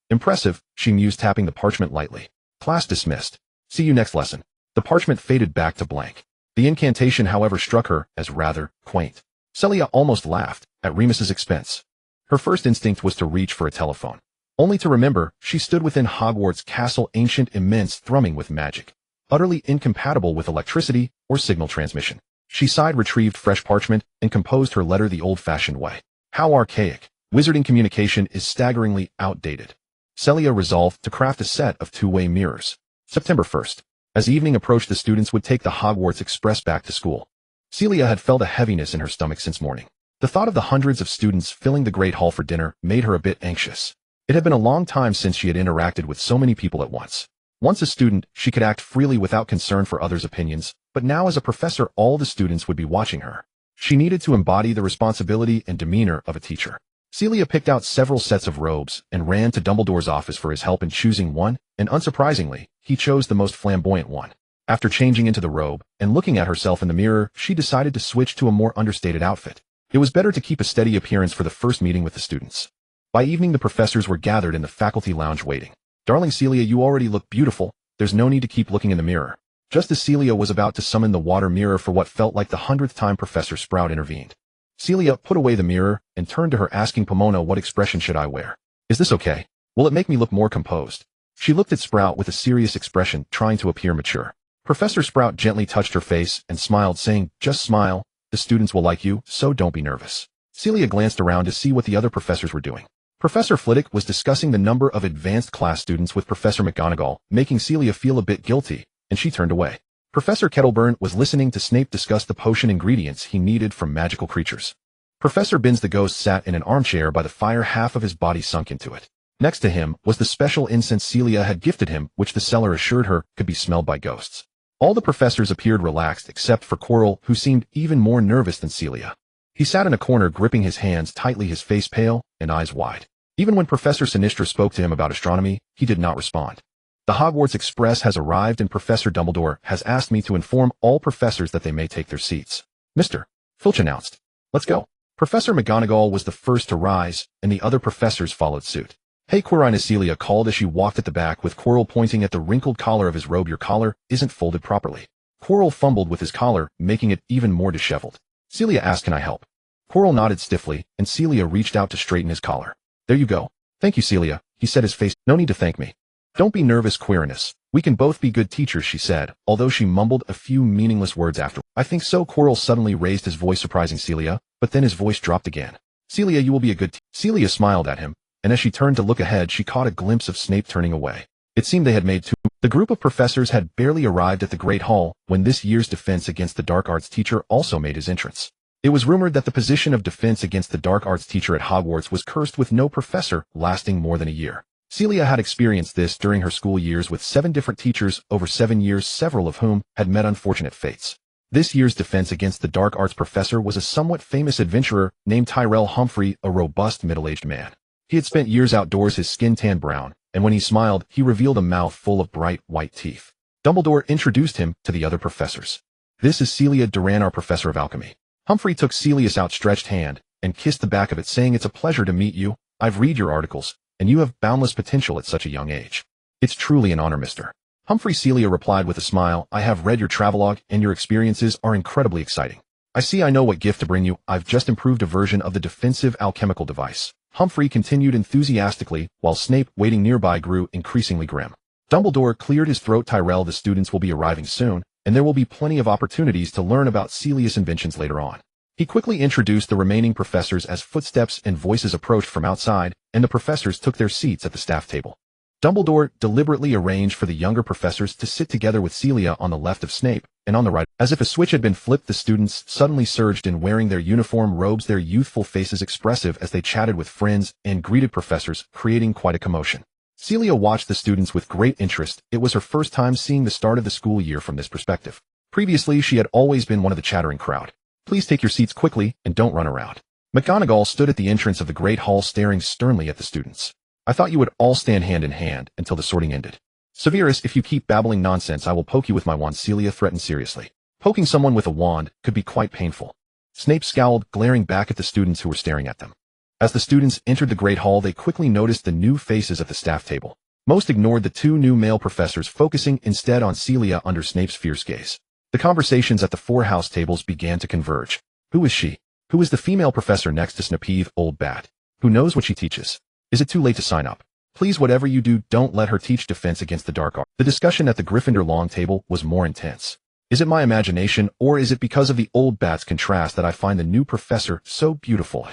Impressive, she mused, tapping the parchment lightly. Class dismissed. See you next lesson. The parchment faded back to blank. The incantation, however, struck her as rather quaint. Celia almost laughed at Remus's expense. Her first instinct was to reach for a telephone, only to remember she stood within Hogwarts Castle, ancient, immense, thrumming with magic, utterly incompatible with electricity or signal transmission. She sighed, retrieved fresh parchment, and composed her letter the old-fashioned way. How archaic. Wizarding communication is staggeringly outdated. Celia resolved to craft a set of two-way mirrors. September 1st. As evening approached, the students would take the Hogwarts Express back to school. Celia had felt a heaviness in her stomach since morning. The thought of the hundreds of students filling the Great Hall for dinner made her a bit anxious. It had been a long time since she had interacted with so many people at once. Once a student, she could act freely without concern for others' opinions, but now as a professor, all the students would be watching her. She needed to embody the responsibility and demeanor of a teacher. Celia picked out several sets of robes and ran to Dumbledore's office for his help in choosing one, and unsurprisingly, he chose the most flamboyant one. After changing into the robe and looking at herself in the mirror, she decided to switch to a more understated outfit. It was better to keep a steady appearance for the first meeting with the students. By evening, the professors were gathered in the faculty lounge waiting. Darling Celia, you already look beautiful. There's no need to keep looking in the mirror. Just as Celia was about to summon the water mirror for what felt like the 100th time, Professor Sprout intervened. Celia put away the mirror and turned to her, asking Pomona, what expression should I wear? Is this okay? Will it make me look more composed? She looked at Sprout with a serious expression, trying to appear mature. Professor Sprout gently touched her face and smiled, saying, just smile. The students will like you, so don't be nervous. Celia glanced around to see what the other professors were doing. Professor Flitwick was discussing the number of advanced class students with Professor McGonagall, making Celia feel a bit guilty, and she turned away. Professor Kettleburn was listening to Snape discuss the potion ingredients he needed from magical creatures. Professor Binns the Ghost sat in an armchair by the fire, half of his body sunk into it. Next to him was the special incense Celia had gifted him, which the seller assured her could be smelled by ghosts. All the professors appeared relaxed except for Quirrell, who seemed even more nervous than Celia. He sat in a corner gripping his hands tightly, his face pale and eyes wide. Even when Professor Sinistra spoke to him about astronomy, he did not respond. The Hogwarts Express has arrived and Professor Dumbledore has asked me to inform all professors that they may take their seats. Mr. Filch announced. Let's go. Professor McGonagall was the first to rise, and the other professors followed suit. Hey Quirrell, Celia called as she walked at the back with Quirrell pointing at the wrinkled collar of his robe. Your collar isn't folded properly. Quirrell fumbled with his collar, making it even more disheveled. Celia asked, can I help? Quirrell nodded stiffly, and Celia reached out to straighten his collar. There you go. Thank you, Celia, he said, his face. No need to thank me. Don't be nervous, Quirinus. We can both be good teachers, she said, although she mumbled a few meaningless words after. I think so. Quirrell suddenly raised his voice, surprising Celia, but then his voice dropped again. Celia, you will be a good Celia smiled at him, and as she turned to look ahead, she caught a glimpse of Snape turning away. It seemed they had made two. The group of professors had barely arrived at the Great Hall when this year's Defense Against the Dark Arts teacher also made his entrance. It was rumored that the position of Defense Against the Dark Arts teacher at Hogwarts was cursed, with no professor lasting more than a year. Celia had experienced this during her school years with 7 different teachers over 7 years, several of whom had met unfortunate fates. This year's Defense Against the Dark Arts professor was a somewhat famous adventurer named Tyrell Humphrey, a robust middle-aged man. He had spent years outdoors, his skin tanned brown, and when he smiled, he revealed a mouth full of bright white teeth. Dumbledore introduced him to the other professors. This is Celia Duran, our professor of alchemy. Humphrey took Celia's outstretched hand and kissed the back of it, saying, it's a pleasure to meet you. I've read your articles, and you have boundless potential at such a young age. It's truly an honor, Mr. Humphrey. Celia replied with a smile, I have read your travelogue, and your experiences are incredibly exciting. I know what gift to bring you. I've just improved a version of the defensive alchemical device. Humphrey continued enthusiastically, while Snape, waiting nearby, grew increasingly grim. Dumbledore cleared his throat. Tyrell, the students will be arriving soon, and there will be plenty of opportunities to learn about Celia's inventions later on. He quickly introduced the remaining professors as footsteps and voices approached from outside, and the professors took their seats at the staff table. Dumbledore deliberately arranged for the younger professors to sit together with Celia on the left of Snape, and on the right. As if a switch had been flipped, the students suddenly surged in, wearing their uniform robes, their youthful faces expressive as they chatted with friends and greeted professors, creating quite a commotion. Celia watched the students with great interest. It was her first time seeing the start of the school year from this perspective. Previously, she had always been one of the chattering crowd. Please take your seats quickly and don't run around. McGonagall stood at the entrance of the Great Hall, staring sternly at the students. I thought you would all stand hand in hand until the sorting ended. Severus, if you keep babbling nonsense, I will poke you with my wand, Celia threatened seriously. Poking someone with a wand could be quite painful. Snape scowled, glaring back at the students who were staring at them. As the students entered the Great Hall, they quickly noticed the new faces at the staff table. Most ignored the 2 new male professors, focusing instead on Celia under Snape's fierce gaze. The conversations at the 4 house tables began to converge. Who is she? Who is the female professor next to Snapeeve, old bat? Who knows what she teaches? Is it too late to sign up? Please, whatever you do, don't let her teach Defense Against the Dark Arts. The discussion at the Gryffindor long table was more intense. Is it my imagination, or is it because of the old bat's contrast that I find the new professor so beautiful?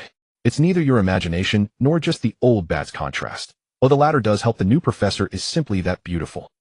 It's neither your imagination, nor just the old bat's contrast. Well, the latter does help. The new professor is simply that beautiful.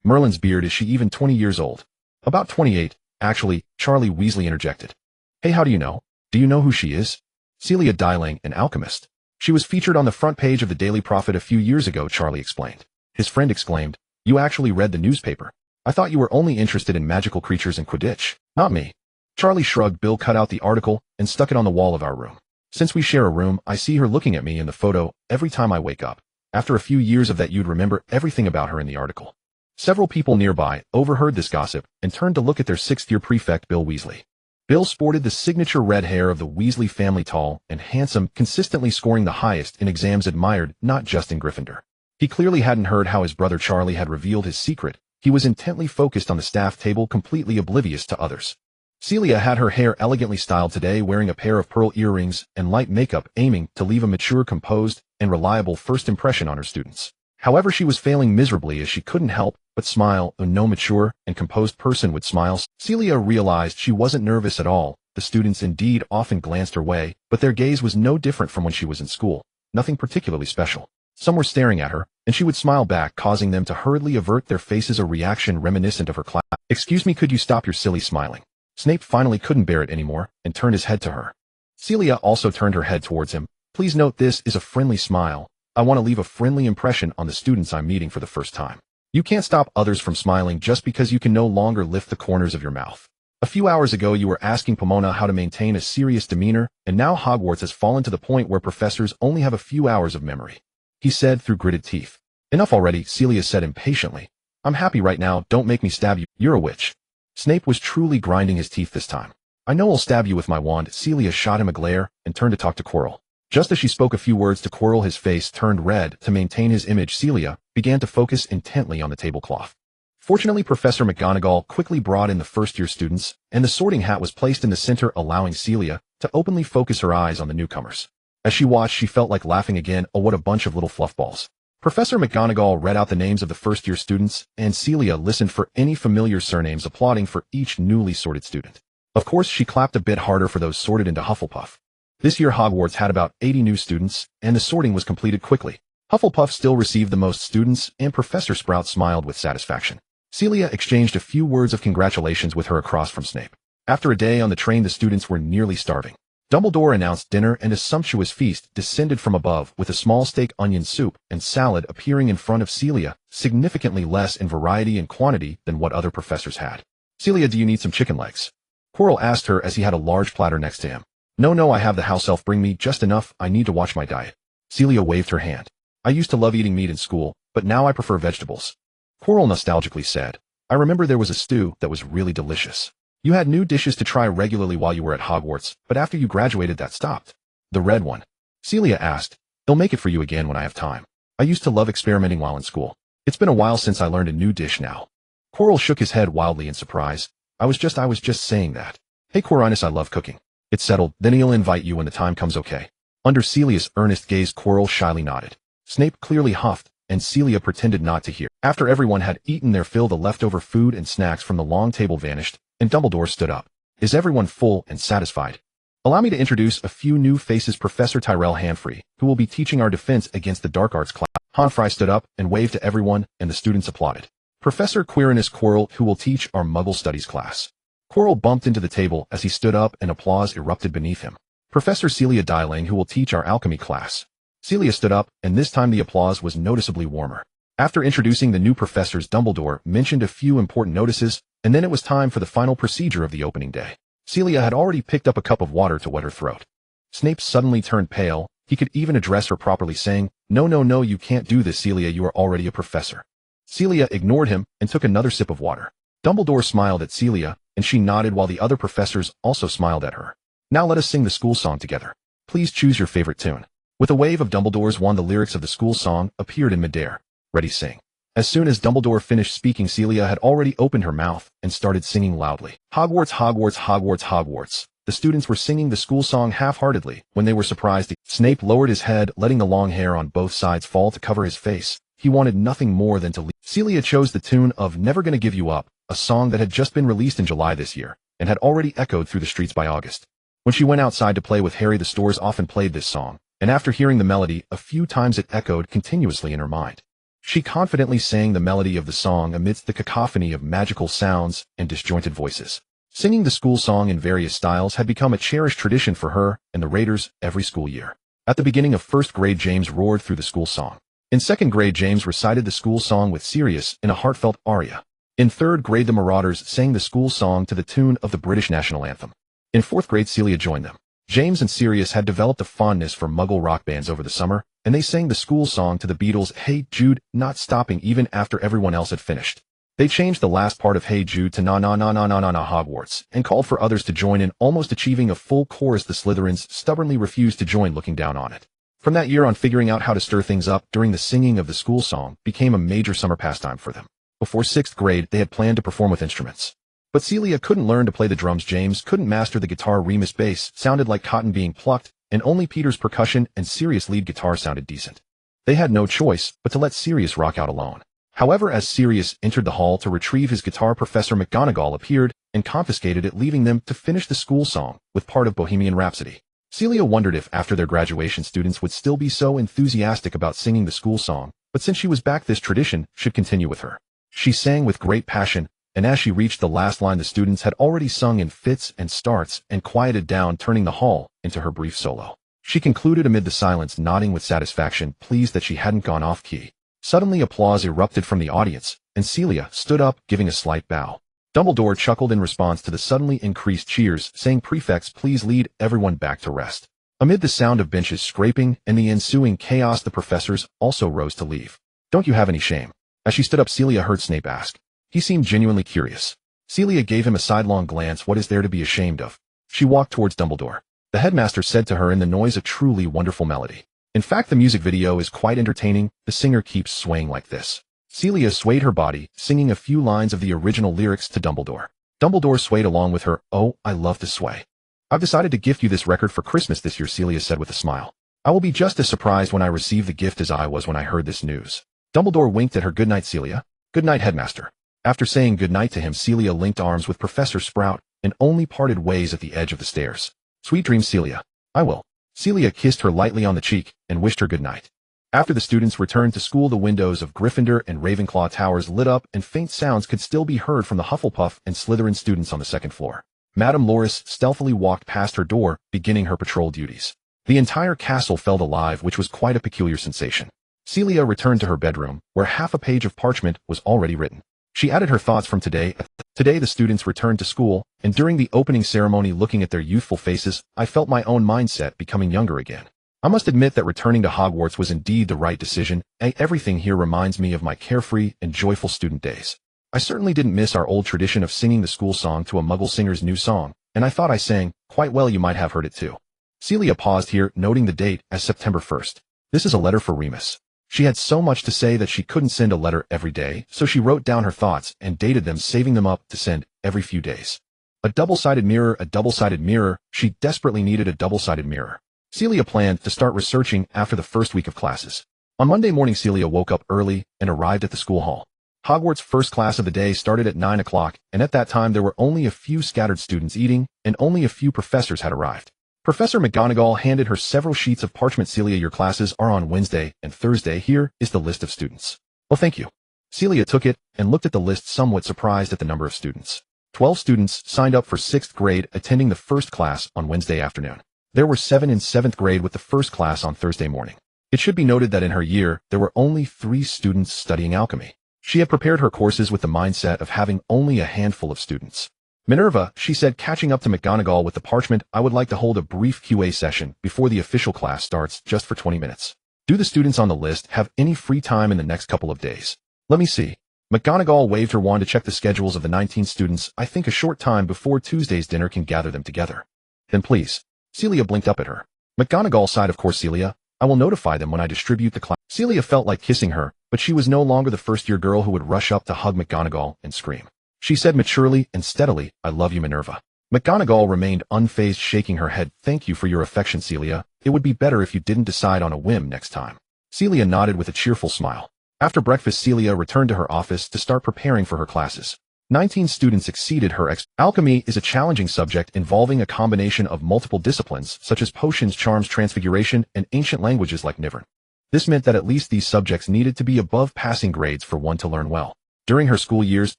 Merlin's beard, is she even 20 years old? About 28, actually, Charlie Weasley interjected. Hey, how do you know? Do you know who she is? Celia Delacour, an alchemist. She was featured on the front page of the Daily Prophet a few years ago, Charlie explained. His friend exclaimed, you actually read the newspaper? I thought you were only interested in magical creatures and Quidditch. Not me. Charlie shrugged. Bill cut out the article and stuck it on the wall of our room. Since we share a room, I see her looking at me in the photo every time I wake up. After a few years of that, you'd remember everything about her in the article. Several people nearby overheard this gossip and turned to look at their 6th-year prefect, Bill Weasley. Bill sported the signature red hair of the Weasley family, tall and handsome, consistently scoring the highest in exams, admired not just in Gryffindor. He clearly hadn't heard how his brother Charlie had revealed his secret. He was intently focused on the staff table, completely oblivious to others. Celia had her hair elegantly styled today, wearing a pair of pearl earrings and light makeup, aiming to leave a mature, composed, and reliable first impression on her students. However, she was failing miserably, as she couldn't help but smile. No mature and composed person would smile. Celia realized she wasn't nervous at all. The students indeed often glanced her way, but their gaze was no different from when she was in school. Nothing particularly special. Some were staring at her, and she would smile back, causing them to hurriedly avert their faces, a reaction reminiscent of her class. Excuse me, could you stop your silly smiling? Snape finally couldn't bear it anymore and turned his head to her. Celia also turned her head towards him. Please note, this is a friendly smile. I want to leave a friendly impression on the students I'm meeting for the first time. You can't stop others from smiling just because you can no longer lift the corners of your mouth. A few hours ago you were asking Pomona how to maintain a serious demeanor, and now Hogwarts has fallen to the point where professors only have a few hours of memory. He said through gritted teeth. Enough already, Celia said impatiently. I'm happy right now, don't make me stab you, you're a witch. Snape was truly grinding his teeth this time. I know I'll stab you with my wand. Celia shot him a glare and turned to talk to Quirrell. Just as she spoke a few words to Quirrell, his face turned red. To maintain his image, Celia began to focus intently on the tablecloth. Fortunately, Professor McGonagall quickly brought in the first-year students, and the sorting hat was placed in the center, allowing Celia to openly focus her eyes on the newcomers. As she watched, she felt like laughing again. Oh, what a bunch of little fluffballs. Professor McGonagall read out the names of the first-year students, and Celia listened for any familiar surnames, applauding for each newly sorted student. Of course, she clapped a bit harder for those sorted into Hufflepuff. This year Hogwarts had about 80 new students, and the sorting was completed quickly. Hufflepuff still received the most students, and Professor Sprout smiled with satisfaction. Celia exchanged a few words of congratulations with her across from Snape. After a day on the train, the students were nearly starving. Dumbledore announced dinner, and a sumptuous feast descended from above, with a small steak, onion soup, and salad appearing in front of Celia, significantly less in variety and quantity than what other professors had. Celia, do you need some chicken legs? Quirrell asked her as he had a large platter next to him. No, I have the house elf bring me just enough. I need to watch my diet. Celia waved her hand. I used to love eating meat in school, but now I prefer vegetables. Quirrell nostalgically said. I remember there was a stew that was really delicious. You had new dishes to try regularly while you were at Hogwarts, but after you graduated that stopped. The red one? Celia asked. I'll make it for you again when I have time. I used to love experimenting while in school. It's been a while since I learned a new dish now. Quirrell shook his head wildly in surprise. I was just saying that. Hey Quirinus, I love cooking. It's settled, then he'll invite you when the time comes, okay? Under Celia's earnest gaze, Quirrell shyly nodded. Snape clearly huffed, and Celia pretended not to hear. After everyone had eaten their fill, the leftover food and snacks from the long table vanished, and Dumbledore stood up. Is everyone full and satisfied? Allow me to introduce a few new faces. Professor Tyrell Hanfrey, who will be teaching our defense against the dark arts class. Hanfrey stood up and waved to everyone, and the students applauded. Professor Quirinus Quirrell, who will teach our Muggle Studies class. Quirrell bumped into the table as he stood up, and applause erupted beneath him. Professor Celia Delacour, who will teach our alchemy class. Celia stood up, and this time the applause was noticeably warmer. After introducing the new professors, Dumbledore mentioned a few important notices, and then it was time for the final procedure of the opening day. Celia had already picked up a cup of water to wet her throat. Snape suddenly turned pale. He could even address her properly, saying, No, you can't do this, Celia, you are already a professor. Celia ignored him and took another sip of water. Dumbledore smiled at Celia, and she nodded while the other professors also smiled at her. Now let us sing the school song together. Please choose your favorite tune. With a wave of Dumbledore's wand, the lyrics of the school song appeared in midair. Ready, sing. As soon as Dumbledore finished speaking, Celia had already opened her mouth and started singing loudly. Hogwarts, Hogwarts, Hogwarts, Hogwarts. The students were singing the school song half-heartedly when they were surprised. Snape lowered his head, letting the long hair on both sides fall to cover his face. He wanted nothing more than to leave. Celia chose the tune of Never Gonna Give You Up, a song that had just been released in July this year, and had already echoed through the streets by August. When she went outside to play with Harry, the stores often played this song, and after hearing the melody a few times it echoed continuously in her mind. She confidently sang the melody of the song amidst the cacophony of magical sounds and disjointed voices. Singing the school song in various styles had become a cherished tradition for her and the Raiders every school year. At the beginning of first grade, James roared through the school song. In second grade, James recited the school song with Sirius in a heartfelt aria. In third grade, the Marauders sang the school song to the tune of the British national anthem. In fourth grade, Celia joined them. James and Sirius had developed a fondness for Muggle rock bands over the summer, and they sang the school song to the Beatles' Hey Jude, not stopping even after everyone else had finished. They changed the last part of Hey Jude to Na Na Na Na Na Na Na Hogwarts, and called for others to join in, almost achieving a full chorus. The Slytherins stubbornly refused to join, looking down on it. From that year on, figuring out how to stir things up during the singing of the school song became a major summer pastime for them. Before sixth grade, they had planned to perform with instruments. But Celia couldn't learn to play the drums, James couldn't master the guitar, Remus' bass sounded like cotton being plucked, and only Peter's percussion and Sirius' lead guitar sounded decent. They had no choice but to let Sirius rock out alone. However, as Sirius entered the hall to retrieve his guitar, Professor McGonagall appeared and confiscated it, leaving them to finish the school song with part of Bohemian Rhapsody. Celia wondered if after their graduation students would still be so enthusiastic about singing the school song, but since she was back, this tradition should continue with her. She sang with great passion, and as she reached the last line, the students had already sung in fits and starts and quieted down, turning the hall into her brief solo. She concluded amid the silence, nodding with satisfaction, pleased that she hadn't gone off-key. Suddenly applause erupted from the audience, and Celia stood up, giving a slight bow. Dumbledore chuckled in response to the suddenly increased cheers, saying, "Prefects, please lead everyone back to rest." Amid the sound of benches scraping and the ensuing chaos, the professors also rose to leave. "Don't you have any shame?" As she stood up, Celia heard Snape ask. He seemed genuinely curious. Celia gave him a sidelong glance. "What is there to be ashamed of?" She walked towards Dumbledore. The headmaster said to her in the noise a truly wonderful melody. "In fact, the music video is quite entertaining. The singer keeps swaying like this." Celia swayed her body, singing a few lines of the original lyrics to Dumbledore. Dumbledore swayed along with her. "Oh, I love to sway." "I've decided to gift you this record for Christmas this year," Celia said with a smile. "I will be just as surprised when I receive the gift as I was when I heard this news." Dumbledore winked at her. "Good night, Celia." "Good night, headmaster." After saying good night to him, Celia linked arms with Professor Sprout and only parted ways at the edge of the stairs. "Sweet dreams, Celia." "I will." Celia kissed her lightly on the cheek and wished her good night. After the students returned to school, the windows of Gryffindor and Ravenclaw towers lit up, and faint sounds could still be heard from the Hufflepuff and Slytherin students on the second floor. Madame Loris stealthily walked past her door, beginning her patrol duties. The entire castle felt alive, which was quite a peculiar sensation. Celia returned to her bedroom, where half a page of parchment was already written. She added her thoughts from today. Today the students returned to school, and during the opening ceremony, looking at their youthful faces, I felt my own mindset becoming younger again. I must admit that returning to Hogwarts was indeed the right decision, and everything here reminds me of my carefree and joyful student days. I certainly didn't miss our old tradition of singing the school song to a Muggle singer's new song, and I thought I sang quite well. You might have heard it too. Celia paused here, noting the date as September 1st. This is a letter for Remus. She had so much to say that she couldn't send a letter every day, so she wrote down her thoughts and dated them, saving them up to send every few days. A double-sided mirror, a double-sided mirror. She desperately needed a double-sided mirror. Celia planned to start researching after the first week of classes. On Monday morning, Celia woke up early and arrived at the school hall. Hogwarts' first class of the day started at 9 o'clock, and at that time there were only a few scattered students eating, and only a few professors had arrived. Professor McGonagall handed her several sheets of parchment. "Celia, your classes are on Wednesday and Thursday. Here is the list of students." "Oh, thank you." Celia took it and looked at the list, somewhat surprised at the number of students. 12 students signed up for 6th grade, attending the first class on Wednesday afternoon. There were 7 in 7th grade with the first class on Thursday morning. It should be noted that in her year, there were only 3 students studying alchemy. She had prepared her courses with the mindset of having only a handful of students. "Minerva," she said, catching up to McGonagall with the parchment, "I would like to hold a brief QA session before the official class starts, just for 20 minutes. Do the students on the list have any free time in the next couple of days?" "Let me see." McGonagall waved her wand to check the schedules of the 19 students. "I think a short time before Tuesday's dinner can gather them together." "Then please." Celia blinked up at her. McGonagall sighed. "Of course, Celia. I will notify them when I distribute the class." Celia felt like kissing her, but she was no longer the first-year girl who would rush up to hug McGonagall and scream. She said maturely and steadily, "I love you, Minerva." McGonagall remained unfazed, shaking her head. "Thank you for your affection, Celia. It would be better if you didn't decide on a whim next time." Celia nodded with a cheerful smile. After breakfast, Celia returned to her office to start preparing for her classes. 19 students exceeded her Alchemy is a challenging subject involving a combination of multiple disciplines, such as potions, charms, transfiguration, and ancient languages like Nivern. This meant that at least these subjects needed to be above passing grades for one to learn well. During her school years,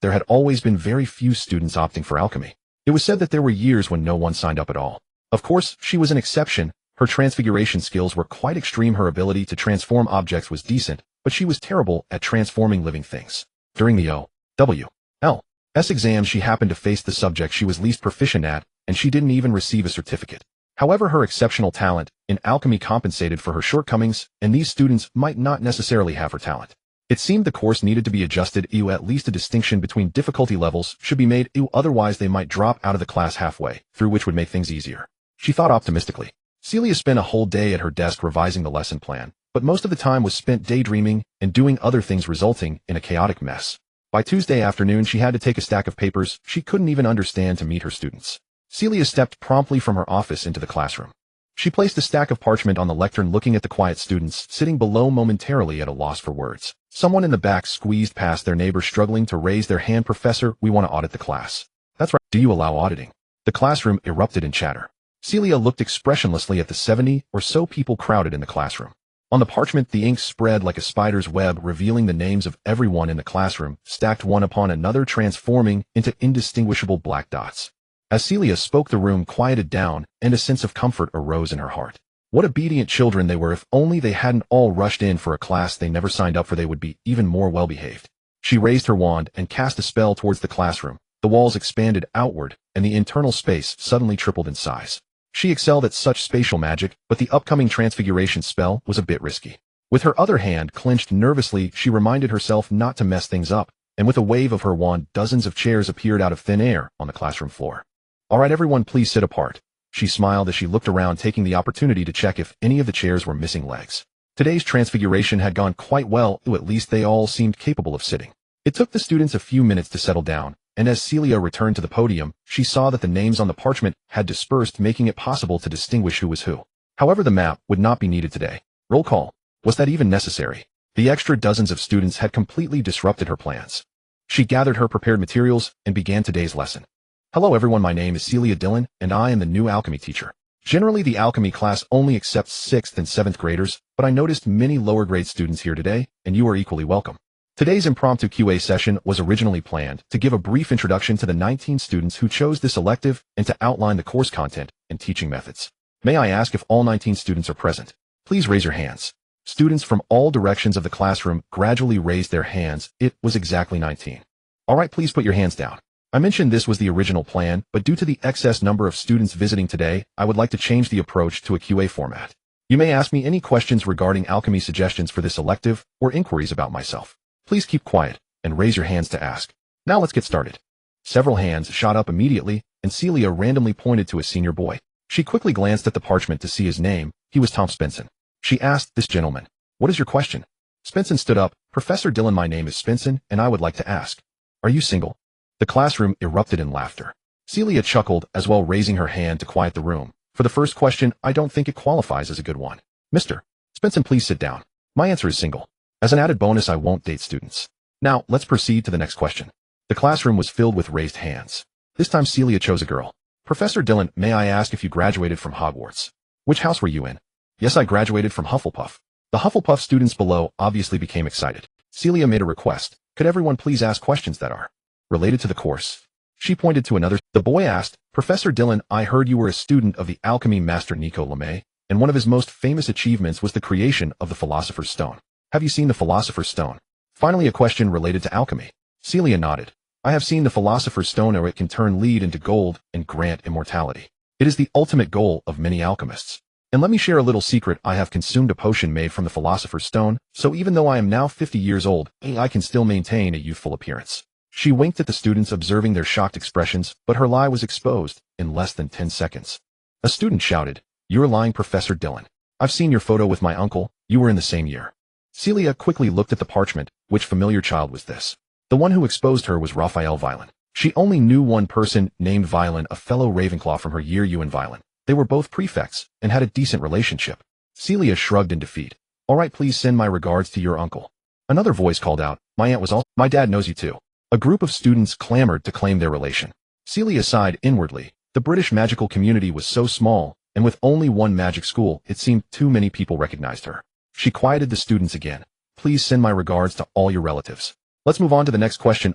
there had always been very few students opting for alchemy. It was said that there were years when no one signed up at all. Of course, she was an exception. Her transfiguration skills were quite extreme. Her ability to transform objects was decent, but she was terrible at transforming living things. During the O.W.L.S. exam, she happened to face the subject she was least proficient at, and she didn't even receive a certificate. However, her exceptional talent in alchemy compensated for her shortcomings, and these students might not necessarily have her talent. It seemed the course needed to be adjusted. At least a distinction between difficulty levels should be made. Otherwise they might drop out of the class halfway through, which would make things easier. She thought optimistically. Celia spent a whole day at her desk revising the lesson plan, but most of the time was spent daydreaming and doing other things, resulting in a chaotic mess. By Tuesday afternoon, she had to take a stack of papers she couldn't even understand to meet her students. Celia stepped promptly from her office into the classroom. She placed a stack of parchment on the lectern, looking at the quiet students sitting below, momentarily at a loss for words. Someone in the back squeezed past their neighbor, struggling to raise their hand. "Professor, we want to audit the class." "That's right. Do you allow auditing?" The classroom erupted in chatter. Celia looked expressionlessly at the 70 or so people crowded in the classroom. On the parchment, the ink spread like a spider's web, revealing the names of everyone in the classroom, stacked one upon another, transforming into indistinguishable black dots. As Celia spoke, the room quieted down, and a sense of comfort arose in her heart. What obedient children they were. If only they hadn't all rushed in for a class they never signed up for, they would be even more well-behaved. She raised her wand and cast a spell towards the classroom. The walls expanded outward, and the internal space suddenly tripled in size. She excelled at such spatial magic, but the upcoming transfiguration spell was a bit risky. With her other hand clenched nervously, she reminded herself not to mess things up, and with a wave of her wand, dozens of chairs appeared out of thin air on the classroom floor. "All right, everyone, please sit apart." She smiled as she looked around, taking the opportunity to check if any of the chairs were missing legs. Today's transfiguration had gone quite well, at least they all seemed capable of sitting. It took the students a few minutes to settle down, and as Celia returned to the podium, she saw that the names on the parchment had dispersed, making it possible to distinguish who was who. However, the map would not be needed today. Roll call. Was that even necessary? The extra dozens of students had completely disrupted her plans. She gathered her prepared materials and began today's lesson. "Hello everyone, my name is Celia Dillon, and I am the new alchemy teacher. Generally, the alchemy class only accepts 6th and 7th graders, but I noticed many lower grade students here today, and you are equally welcome. Today's impromptu QA session was originally planned to give a brief introduction to the 19 students who chose this elective and to outline the course content and teaching methods. May I ask if all 19 students are present? Please raise your hands." Students from all directions of the classroom gradually raised their hands. It was exactly 19. "All right, please put your hands down. I mentioned this was the original plan, but due to the excess number of students visiting today, I would like to change the approach to a QA format. You may ask me any questions regarding alchemy, suggestions for this elective, or inquiries about myself. Please keep quiet and raise your hands to ask. Now let's get started." Several hands shot up immediately, and Celia randomly pointed to a senior boy. She quickly glanced at the parchment to see his name. He was Tom Spenson. She asked, "This gentleman, what is your question?" Spenson stood up. "Professor Dillon, my name is Spenson, and I would like to ask, are you single?" The classroom erupted in laughter. Celia chuckled as well, raising her hand to quiet the room. "For the first question, I don't think it qualifies as a good one. Mr. Spenson, please sit down. My answer is single. As an added bonus, I won't date students. Now, let's proceed to the next question." The classroom was filled with raised hands. This time Celia chose a girl. "Professor Dillon, may I ask if you graduated from Hogwarts? Which house were you in?" "Yes, I graduated from Hufflepuff." The Hufflepuff students below obviously became excited. Celia made a request. "Could everyone please ask questions that are related to the course?" She pointed to another. The boy asked, "Professor Dillon, I heard you were a student of the alchemy master Nicolas Flamel, and one of his most famous achievements was the creation of the Philosopher's Stone. Have you seen the Philosopher's Stone?" Finally, a question related to alchemy. Celia nodded. "I have seen the Philosopher's Stone, or it can turn lead into gold and grant immortality. It is the ultimate goal of many alchemists. And let me share a little secret. I have consumed a potion made from the Philosopher's Stone, so even though I am now 50 years old, I can still maintain a youthful appearance." She winked at the students, observing their shocked expressions, but her lie was exposed in less than 10 seconds. A student shouted, "You're lying, Professor Dillon. I've seen your photo with my uncle. You were in the same year." Celia quickly looked at the parchment. Which familiar child was this? The one who exposed her was Raphael Violin. She only knew one person named Violin, a fellow Ravenclaw from her year UN Violin. They were both prefects and had a decent relationship. Celia shrugged in defeat. "All right, please send my regards to your uncle." Another voice called out, "My aunt was all. My dad knows you too." A group of students clamored to claim their relation. Celia sighed inwardly. The British magical community was so small, and with only one magic school, it seemed too many people recognized her. She quieted the students again. "Please send my regards to all your relatives. Let's move on to the next question.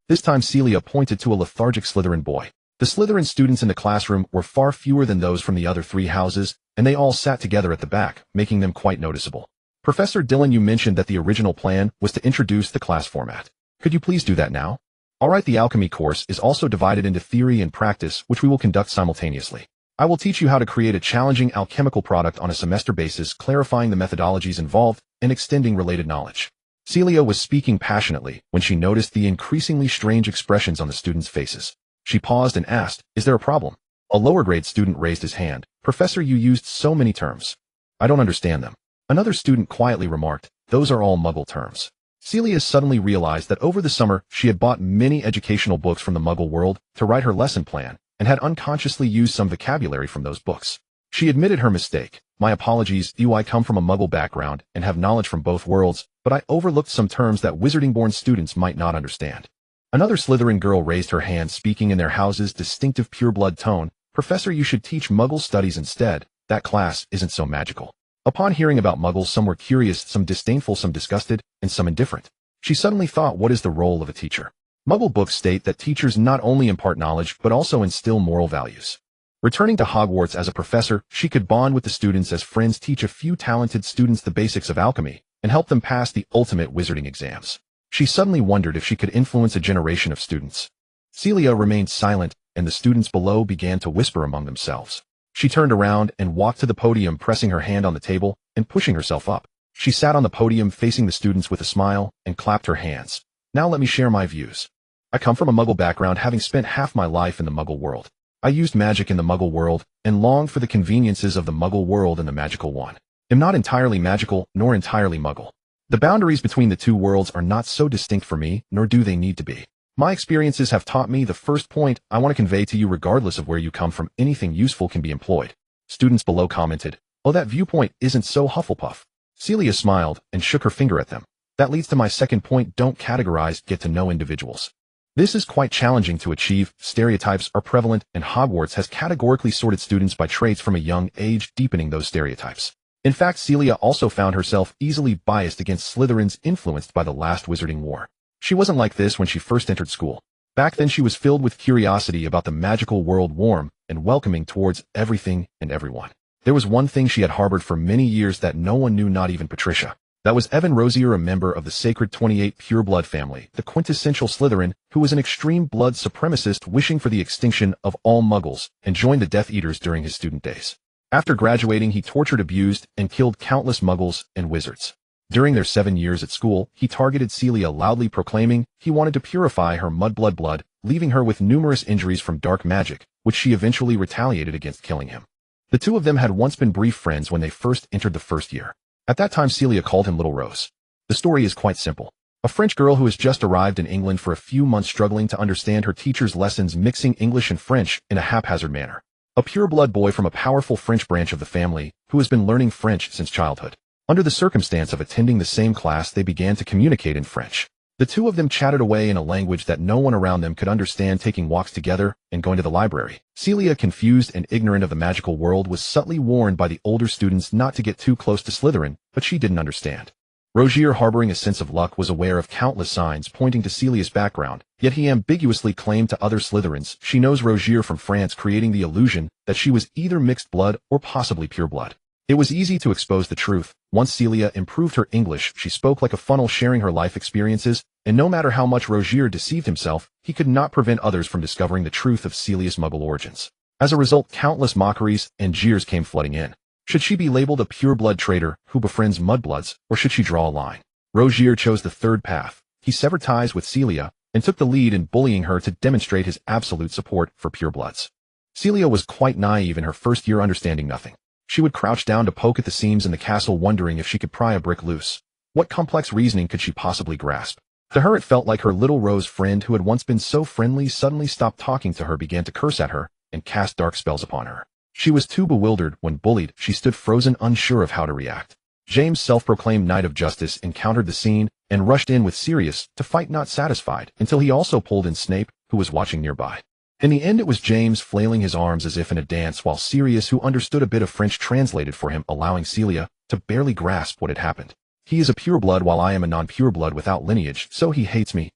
This time Celia pointed to a lethargic Slytherin boy. The Slytherin students in the classroom were far fewer than those from the other 3 houses, and they all sat together at the back, making them quite noticeable. "Professor Dillon, you mentioned that the original plan was to introduce the class format. Could you please do that now?" "All right, the alchemy course is also divided into theory and practice, which we will conduct simultaneously. I will teach you how to create a challenging alchemical product on a semester basis, clarifying the methodologies involved and extending related knowledge." Celia was speaking passionately when she noticed the increasingly strange expressions on the students' faces. She paused and asked, "Is there a problem?" A lower grade student raised his hand. "Professor, you used so many terms. I don't understand them." Another student quietly remarked, "Those are all Muggle terms." Celia suddenly realized that over the summer she had bought many educational books from the Muggle world to write her lesson plan, and had unconsciously used some vocabulary from those books. She admitted her mistake. "My apologies, I come from a Muggle background and have knowledge from both worlds, but I overlooked some terms that Wizarding-born students might not understand." Another Slytherin girl raised her hand, speaking in their house's distinctive pureblood tone. "Professor, you should teach Muggle studies instead. That class isn't so magical." Upon hearing about Muggles, some were curious, some disdainful, some disgusted, and some indifferent. She suddenly thought, what is the role of a teacher? Muggle books state that teachers not only impart knowledge but also instill moral values. Returning to Hogwarts as a professor, she could bond with the students as friends, teach a few talented students the basics of alchemy, and help them pass the ultimate wizarding exams. She suddenly wondered if she could influence a generation of students. Celia remained silent, and the students below began to whisper among themselves. She turned around and walked to the podium, pressing her hand on the table and pushing herself up. She sat on the podium facing the students with a smile and clapped her hands. Now let me share my views. I come from a Muggle background, having spent half my life in the Muggle world. I used magic in the Muggle world and longed for the conveniences of the Muggle world and the magical one. I'm not entirely magical nor entirely Muggle. The boundaries between the two worlds are not so distinct for me, nor do they need to be. My experiences have taught me the first point I want to convey to you: regardless of where you come from, anything useful can be employed. Students below commented, "Oh, that viewpoint isn't so Hufflepuff." Celia smiled and shook her finger at them. That leads to my second point: don't categorize, get to know individuals. This is quite challenging to achieve. Stereotypes are prevalent, and Hogwarts has categorically sorted students by traits from a young age, deepening those stereotypes. In fact, Celia also found herself easily biased against Slytherins, influenced by the last Wizarding War. She wasn't like this when she first entered school. Back then she was filled with curiosity about the magical world, warm and welcoming towards everything and everyone. There was one thing she had harbored for many years that no one knew, not even Patricia. That was Evan Rosier, a member of the Sacred 28 Pureblood family, the quintessential Slytherin, who was an extreme blood supremacist wishing for the extinction of all Muggles, and joined the Death Eaters during his student days. After graduating, he tortured, abused, and killed countless Muggles and wizards. During their 7 years at school, he targeted Celia, loudly proclaiming he wanted to purify her mudblood blood, leaving her with numerous injuries from dark magic, which she eventually retaliated against, killing him. The two of them had once been brief friends when they first entered the first year. At that time, Celia called him Little Rose. The story is quite simple. A French girl who has just arrived in England for a few months, struggling to understand her teacher's lessons, mixing English and French in a haphazard manner. A pureblood boy from a powerful French branch of the family who has been learning French since childhood. Under the circumstance of attending the same class, they began to communicate in French. The two of them chatted away in a language that no one around them could understand, taking walks together and going to the library. Celia, confused and ignorant of the magical world, was subtly warned by the older students not to get too close to Slytherin, but she didn't understand. Rogier, harboring a sense of luck, was aware of countless signs pointing to Celia's background, yet he ambiguously claimed to other Slytherins she knows Rogier from France, creating the illusion that she was either mixed blood or possibly pure blood. It was easy to expose the truth. Once Celia improved her English, she spoke like a funnel, sharing her life experiences, and no matter how much Rogier deceived himself, he could not prevent others from discovering the truth of Celia's Muggle origins. As a result, countless mockeries and jeers came flooding in. Should she be labeled a pure-blood traitor who befriends mudbloods, or should she draw a line? Rogier chose the third path. He severed ties with Celia and took the lead in bullying her to demonstrate his absolute support for purebloods. Celia was quite naive in her first year, understanding nothing. She would crouch down to poke at the seams in the castle, wondering if she could pry a brick loose. What complex reasoning could she possibly grasp? To her, it felt like her little Rose friend, who had once been so friendly, suddenly stopped talking to her, began to curse at her, and cast dark spells upon her. She was too bewildered. When bullied, she stood frozen, unsure of how to react. James, self-proclaimed Knight of Justice, encountered the scene and rushed in with Sirius to fight, not satisfied, until he also pulled in Snape, who was watching nearby. In the end, it was James, flailing his arms as if in a dance, while Sirius, who understood a bit of French, translated for him, allowing Celia to barely grasp what had happened. He is a pureblood while I am a non-pureblood without lineage, so he hates me.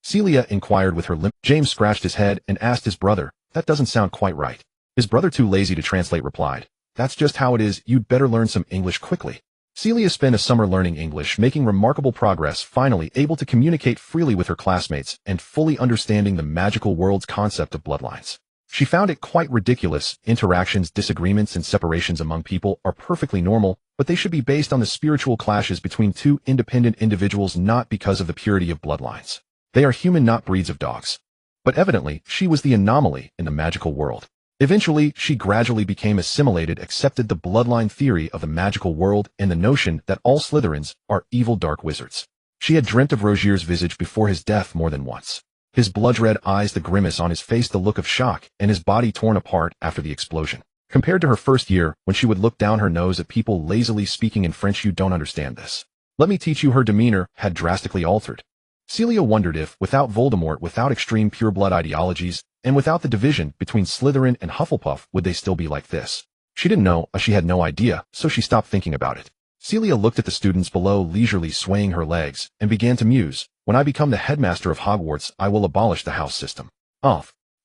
Celia inquired with her lip. James scratched his head and asked his brother, "That doesn't sound quite right." His brother, too lazy to translate, replied, "That's just how it is. You'd better learn some English quickly." Celia spent a summer learning English, making remarkable progress, finally able to communicate freely with her classmates and fully understanding the magical world's concept of bloodlines. She found it quite ridiculous. Interactions, disagreements, and separations among people are perfectly normal, but they should be based on the spiritual clashes between two independent individuals, not because of the purity of bloodlines. They are human, not breeds of dogs. But evidently, she was the anomaly in the magical world. Eventually, she gradually became assimilated, accepted the bloodline theory of the magical world and the notion that all Slytherins are evil dark wizards. She had dreamt of Rogier's visage before his death more than once. His blood-red eyes, the grimace on his face, the look of shock, and his body torn apart after the explosion. Compared to her first year, when she would look down her nose at people lazily speaking in French, "You don't understand this. Let me teach you." Her demeanor had drastically altered. Celia wondered if, without Voldemort, without extreme pureblood ideologies, and without the division between Slytherin and Hufflepuff, would they still be like this? She didn't know, she had no idea, so she stopped thinking about it. Celia looked at the students below, leisurely swaying her legs, and began to muse. "When I become the headmaster of Hogwarts, I will abolish the house system."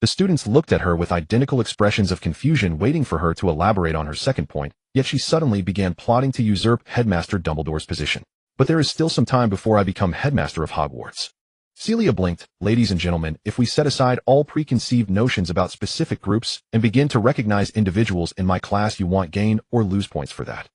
The students looked at her with identical expressions of confusion, waiting for her to elaborate on her second point, yet she suddenly began plotting to usurp Headmaster Dumbledore's position. But there is still some time before I become headmaster of Hogwarts. Celia blinked. Ladies and gentlemen, if we set aside all preconceived notions about specific groups and begin to recognize individuals in my class, you won't gain or lose points for that.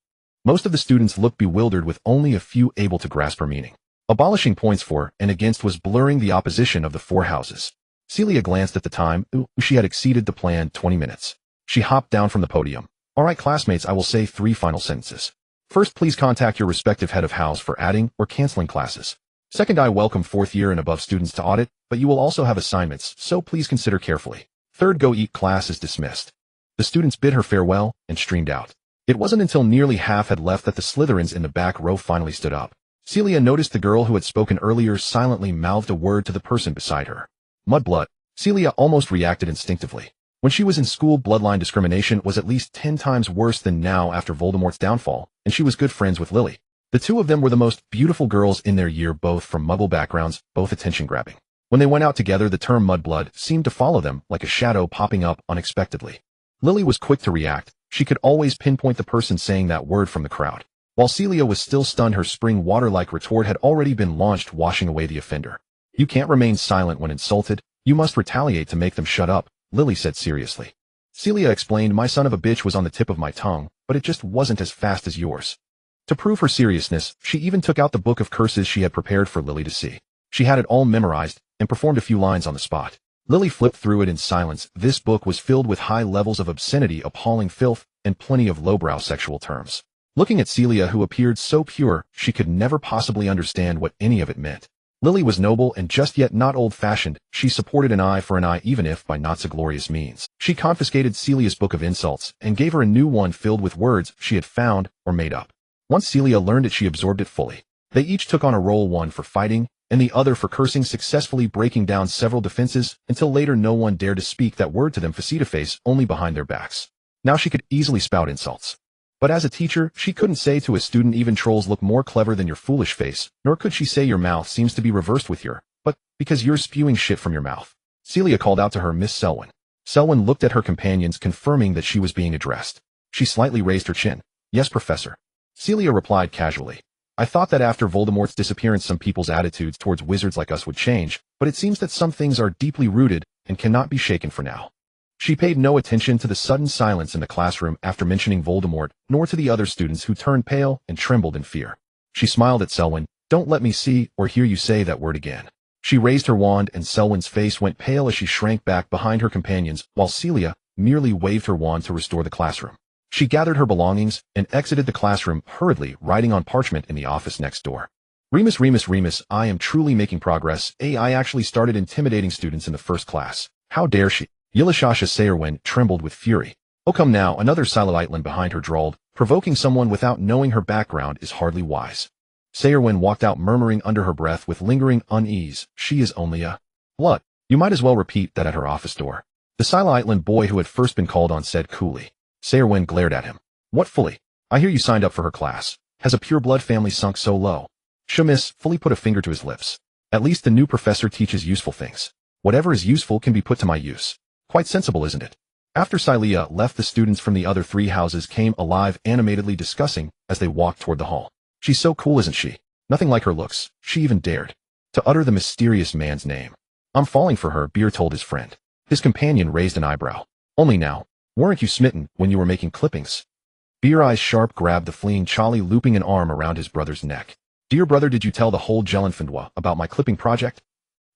Most of the students looked bewildered, with only a few able to grasp her meaning. Abolishing points for and against was blurring the opposition of the four houses. Celia glanced at the time. She had exceeded the planned 20 minutes. She hopped down from the podium. All right, classmates, I will say 3 final sentences. First, please contact your respective head of house for adding or canceling classes. Second, I welcome 4th year and above students to audit, but you will also have assignments, so please consider carefully. Third, go eat. Class is dismissed. The students bid her farewell and streamed out. It wasn't until nearly half had left that the Slytherins in the back row finally stood up. Celia noticed the girl who had spoken earlier silently mouthed a word to the person beside her. Mudblood. Celia almost reacted instinctively. When she was in school, bloodline discrimination was at least 10 times worse than now after Voldemort's downfall, and she was good friends with Lily. The two of them were the most beautiful girls in their year, both from Muggle backgrounds, both attention-grabbing. When they went out together, the term mudblood seemed to follow them like a shadow popping up unexpectedly. Lily was quick to react. She could always pinpoint the person saying that word from the crowd. While Celia was still stunned, her spring water-like retort had already been launched, washing away the offender. You can't remain silent when insulted. You must retaliate to make them shut up, Lily said seriously. Celia explained, my son of a bitch was on the tip of my tongue, but it just wasn't as fast as yours. To prove her seriousness, she even took out the book of curses she had prepared for Lily to see. She had it all memorized and performed a few lines on the spot. Lily flipped through it in silence. This book was filled with high levels of obscenity, appalling filth, and plenty of lowbrow sexual terms. Looking at Celia, who appeared so pure, she could never possibly understand what any of it meant. Lily was noble and just yet not old-fashioned. She supported an eye for an eye, even if by not so glorious means. She confiscated Celia's book of insults and gave her a new one filled with words she had found or made up. Once Celia learned it, she absorbed it fully. They each took on a role, one for fighting and the other for cursing, successfully breaking down several defenses until later no one dared to speak that word to them face-to-face, only behind their backs. Now she could easily spout insults. But as a teacher, she couldn't say to a student, even trolls look more clever than your foolish face, nor could she say your mouth seems to be reversed with your, but because you're spewing shit from your mouth. Celia called out to her, Miss Selwyn. Selwyn looked at her companions, confirming that she was being addressed. She slightly raised her chin. Yes, Professor. Celia replied casually. I thought that after Voldemort's disappearance some people's attitudes towards wizards like us would change, but it seems that some things are deeply rooted and cannot be shaken for now. She paid no attention to the sudden silence in the classroom after mentioning Voldemort, nor to the other students who turned pale and trembled in fear. She smiled at Selwyn. Don't let me see or hear you say that word again. She raised her wand and Selwyn's face went pale as she shrank back behind her companions, while Celia merely waved her wand to restore the classroom. She gathered her belongings and exited the classroom hurriedly, writing on parchment in the office next door. Remus, I am truly making progress. I actually started intimidating students in the first class. How dare she? Yilishasha Sayorwin trembled with fury. Oh come now, another Silolitland behind her drawled. Provoking someone without knowing her background is hardly wise. Sayorwin walked out, murmuring under her breath with lingering unease, she is only a blood. You might as well repeat that at her office door. The Silolitland boy who had first been called on said coolly. Sayorwin glared at him. What fully? I hear you signed up for her class. Has a pure-blood family sunk so low? Shamis fully put a finger to his lips. At least the new professor teaches useful things. Whatever is useful can be put to my use. Quite sensible, isn't it? After Celia left, the students from the other 3 houses came alive, animatedly discussing as they walked toward the hall. She's so cool, isn't she? Nothing like her looks. She even dared to utter the mysterious man's name. I'm falling for her, Beer told his friend. His companion raised an eyebrow. Only now. Weren't you smitten when you were making clippings? Beer eyes sharp grabbed the fleeing Charlie, looping an arm around his brother's neck. Dear brother, did you tell the whole Gellenfindwa about my clipping project?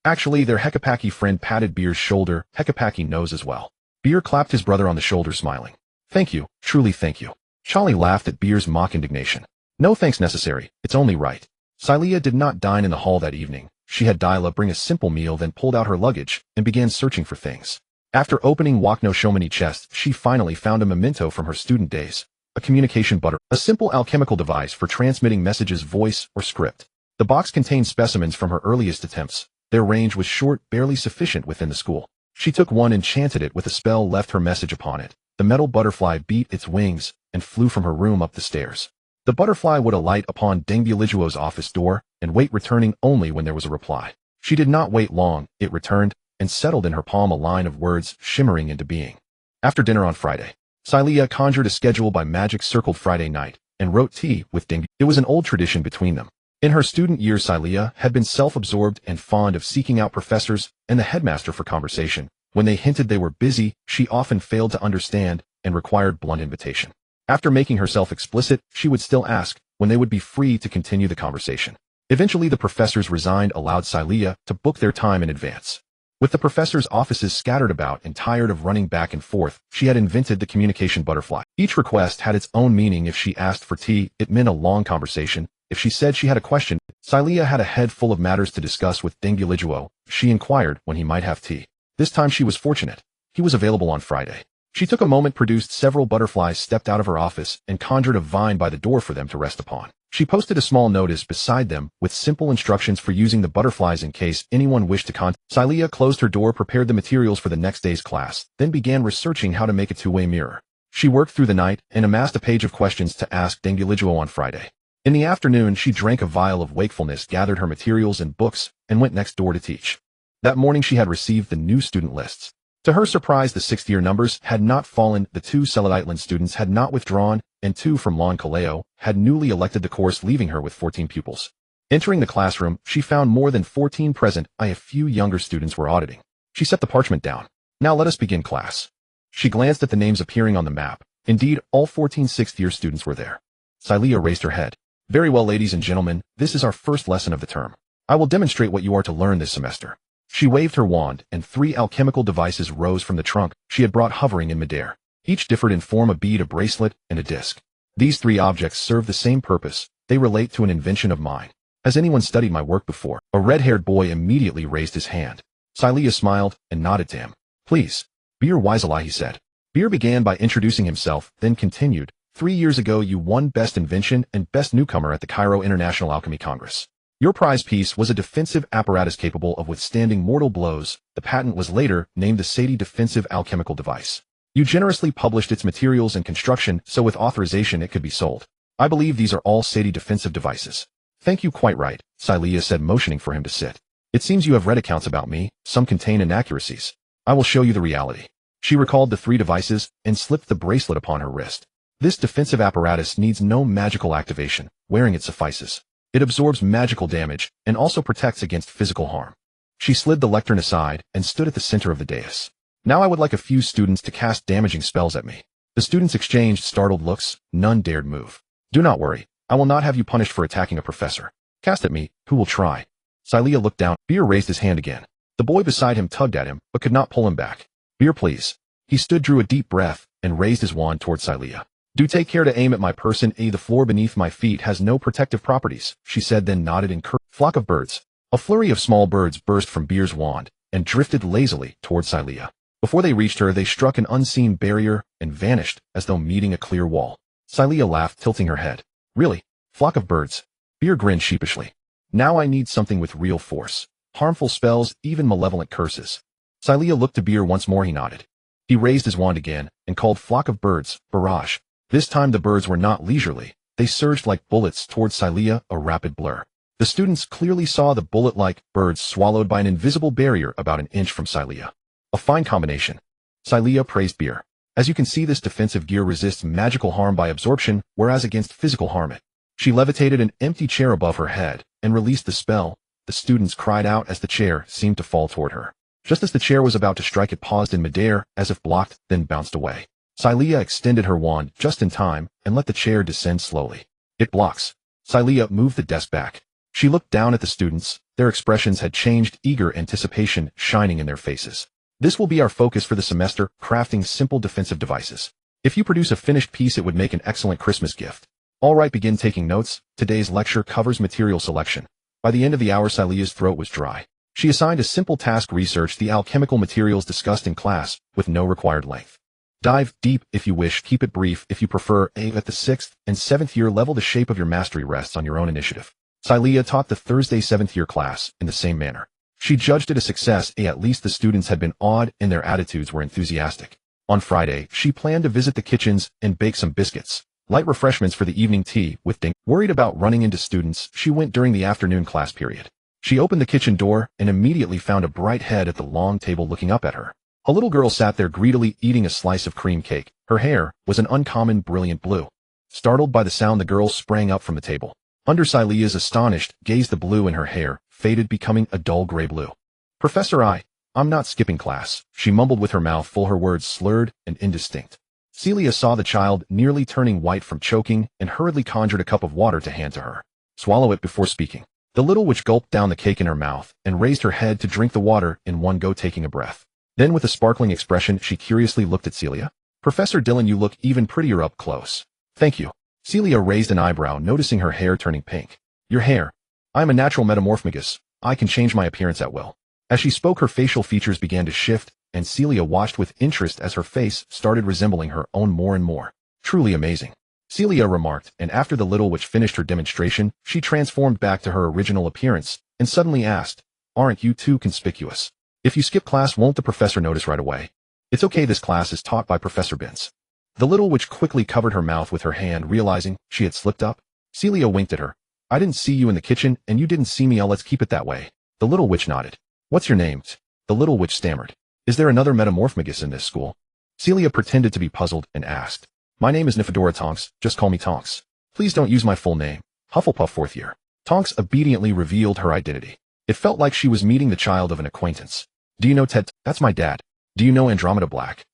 Actually, their Hekapaki friend patted Beer's shoulder. Hekapaki knows as well. Beer clapped his brother on the shoulder, smiling. Thank you, truly thank you. Charlie laughed at Beer's mock indignation. No thanks necessary, it's only right. Celia did not dine in the hall that evening. She had Dyla bring a simple meal, then pulled out her luggage and began searching for things. After opening Wakno Shomani chest, she finally found a memento from her student days. A communication butter, a simple alchemical device for transmitting messages, voice or script. The box contained specimens from her earliest attempts. Their range was short, barely sufficient within the school. She took one, enchanted it with a spell, left her message upon it. The metal butterfly beat its wings and flew from her room up the stairs. The butterfly would alight upon Dengbialijuo's office door and wait, returning only when there was a reply. She did not wait long. It returned, and settled in her palm a line of words shimmering into being. After dinner on Friday, Celia conjured a schedule by magic circled Friday night, and wrote tea with Ding. It was an old tradition between them. In her student years, Celia had been self-absorbed and fond of seeking out professors and the headmaster for conversation. When they hinted they were busy, she often failed to understand and required blunt invitation. After making herself explicit, she would still ask when they would be free to continue the conversation. Eventually, the professors resigned, allowed Celia to book their time in advance. With the professors' offices scattered about and tired of running back and forth, she had invented the communication butterfly. Each request had its own meaning. If she asked for tea, it meant a long conversation. If she said she had a question, Celia had a head full of matters to discuss with Dumbledore. She inquired when he might have tea. This time she was fortunate. He was available on Friday. She took a moment, produced several butterflies, stepped out of her office, and conjured a vine by the door for them to rest upon. She posted a small notice beside them with simple instructions for using the butterflies in case anyone wished to contact. Celia closed her door, prepared the materials for the next day's class, then began researching how to make a two-way mirror. She worked through the night and amassed a page of questions to ask Dumbledore on Friday. In the afternoon, she drank a vial of wakefulness, gathered her materials and books, and went next door to teach. That morning she had received the new student lists. To her surprise, the sixth-year numbers had not fallen, the 2 Celaditland students had not withdrawn, and 2 from Lon Kaleo had newly elected the course, leaving her with 14 pupils. Entering the classroom, she found more than 14 present. A few younger students were auditing. She set the parchment down. Now let us begin class. She glanced at the names appearing on the map. Indeed, all 14 sixth-year students were there. Celia raised her head. Very well, ladies and gentlemen, this is our first lesson of the term. I will demonstrate what you are to learn this semester. She waved her wand, and 3 alchemical devices rose from the trunk she had brought hovering in midair. Each differed in form: a bead, a bracelet, and a disc. These 3 objects serve the same purpose. They relate to an invention of mine. Has anyone studied my work before? A red-haired boy immediately raised his hand. Celia smiled and nodded to him. Please. Beer Wisely, he said. Beer began by introducing himself, then continued. 3 years ago you won Best Invention and Best Newcomer at the Cairo International Alchemy Congress. Your prize piece was a defensive apparatus capable of withstanding mortal blows. The patent was later named the Sadie Defensive Alchemical Device. You generously published its materials and construction, so with authorization it could be sold. I believe these are all Sadie defensive devices. Thank you, quite right, Celia said, motioning for him to sit. It seems you have read accounts about me. Some contain inaccuracies. I will show you the reality. She recalled the 3 devices and slipped the bracelet upon her wrist. This defensive apparatus needs no magical activation. Wearing it suffices. It absorbs magical damage and also protects against physical harm. She slid the lectern aside and stood at the center of the dais. Now I would like a few students to cast damaging spells at me. The students exchanged startled looks. None dared move. Do not worry. I will not have you punished for attacking a professor. Cast at me. Who will try? Celia looked down. Beer raised his hand again. The boy beside him tugged at him, but could not pull him back. Beer, please. He stood, drew a deep breath, and raised his wand toward Celia. Do take care to aim at my person. The floor beneath my feet has no protective properties, she said, then nodded in flock of birds. A flurry of small birds burst from Beer's wand and drifted lazily toward Celia. Before they reached her, they struck an unseen barrier and vanished as though meeting a clear wall. Celia laughed, tilting her head. Really? Flock of birds? Beer grinned sheepishly. Now I need something with real force. Harmful spells, even malevolent curses. Celia looked to Beer once more. He nodded. He raised his wand again and called flock of birds, barrage. This time the birds were not leisurely. They surged like bullets towards Celia, a rapid blur. The students clearly saw the bullet-like birds swallowed by an invisible barrier about an inch from Celia. A fine combination. Celia praised Beer. As you can see, this defensive gear resists magical harm by absorption, whereas against physical harm it. She levitated an empty chair above her head and released the spell. The students cried out as the chair seemed to fall toward her. Just as the chair was about to strike, it paused in midair, as if blocked, then bounced away. Celia extended her wand just in time and let the chair descend slowly. It blocks. Celia moved the desk back. She looked down at the students. Their expressions had changed, eager anticipation shining in their faces. This will be our focus for the semester, crafting simple defensive devices. If you produce a finished piece, it would make an excellent Christmas gift. All right, begin taking notes. Today's lecture covers material selection. By the end of the hour, Celia's throat was dry. She assigned a simple task: research the alchemical materials discussed in class, with no required length. Dive deep if you wish, keep it brief if you prefer. At the 6th and 7th year level, the shape of your mastery rests on your own initiative. Celia taught the Thursday 7th year class in the same manner. She judged it a success. At least the students had been awed and their attitudes were enthusiastic. On Friday, she planned to visit the kitchens and bake some biscuits, light refreshments for the evening tea with Ding. Worried about running into students, she went during the afternoon class period. She opened the kitchen door and immediately found a bright head at the long table looking up at her. A little girl sat there greedily eating a slice of cream cake. Her hair was an uncommon brilliant blue. Startled by the sound, the girl sprang up from the table. Under Celia's astonished gaze, the blue in her hair faded, becoming a dull gray blue. "Professor, I'm not skipping class," she mumbled with her mouth full, her words slurred and indistinct. Celia saw the child nearly turning white from choking and hurriedly conjured a cup of water to hand to her. "Swallow it before speaking." The little witch gulped down the cake in her mouth and raised her head to drink the water in one go, taking a breath. Then with a sparkling expression, she curiously looked at Celia. "Professor Dillon, you look even prettier up close." "Thank you." Celia raised an eyebrow, noticing her hair turning pink. "Your hair. I am a natural metamorphmagus. I can change my appearance at will." As she spoke, her facial features began to shift, and Celia watched with interest as her face started resembling her own more and more. "Truly amazing," Celia remarked, and after the little witch finished her demonstration, she transformed back to her original appearance and suddenly asked, "Aren't you too conspicuous? If you skip class, won't the professor notice right away?" "It's okay, this class is taught by Professor Binns." The little witch quickly covered her mouth with her hand, realizing she had slipped up. Celia winked at her. "I didn't see you in the kitchen, and you didn't see me. Let's keep it that way." The little witch nodded. "What's your name?" The little witch stammered. "Is there another metamorphmagus in this school?" Celia pretended to be puzzled and asked. "My name is Nifedora Tonks, just call me Tonks. Please don't use my full name. Hufflepuff, 4th year." Tonks obediently revealed her identity. It felt like she was meeting the child of an acquaintance. "Do you know Ted? That's my dad." "Do you know Andromeda Black?"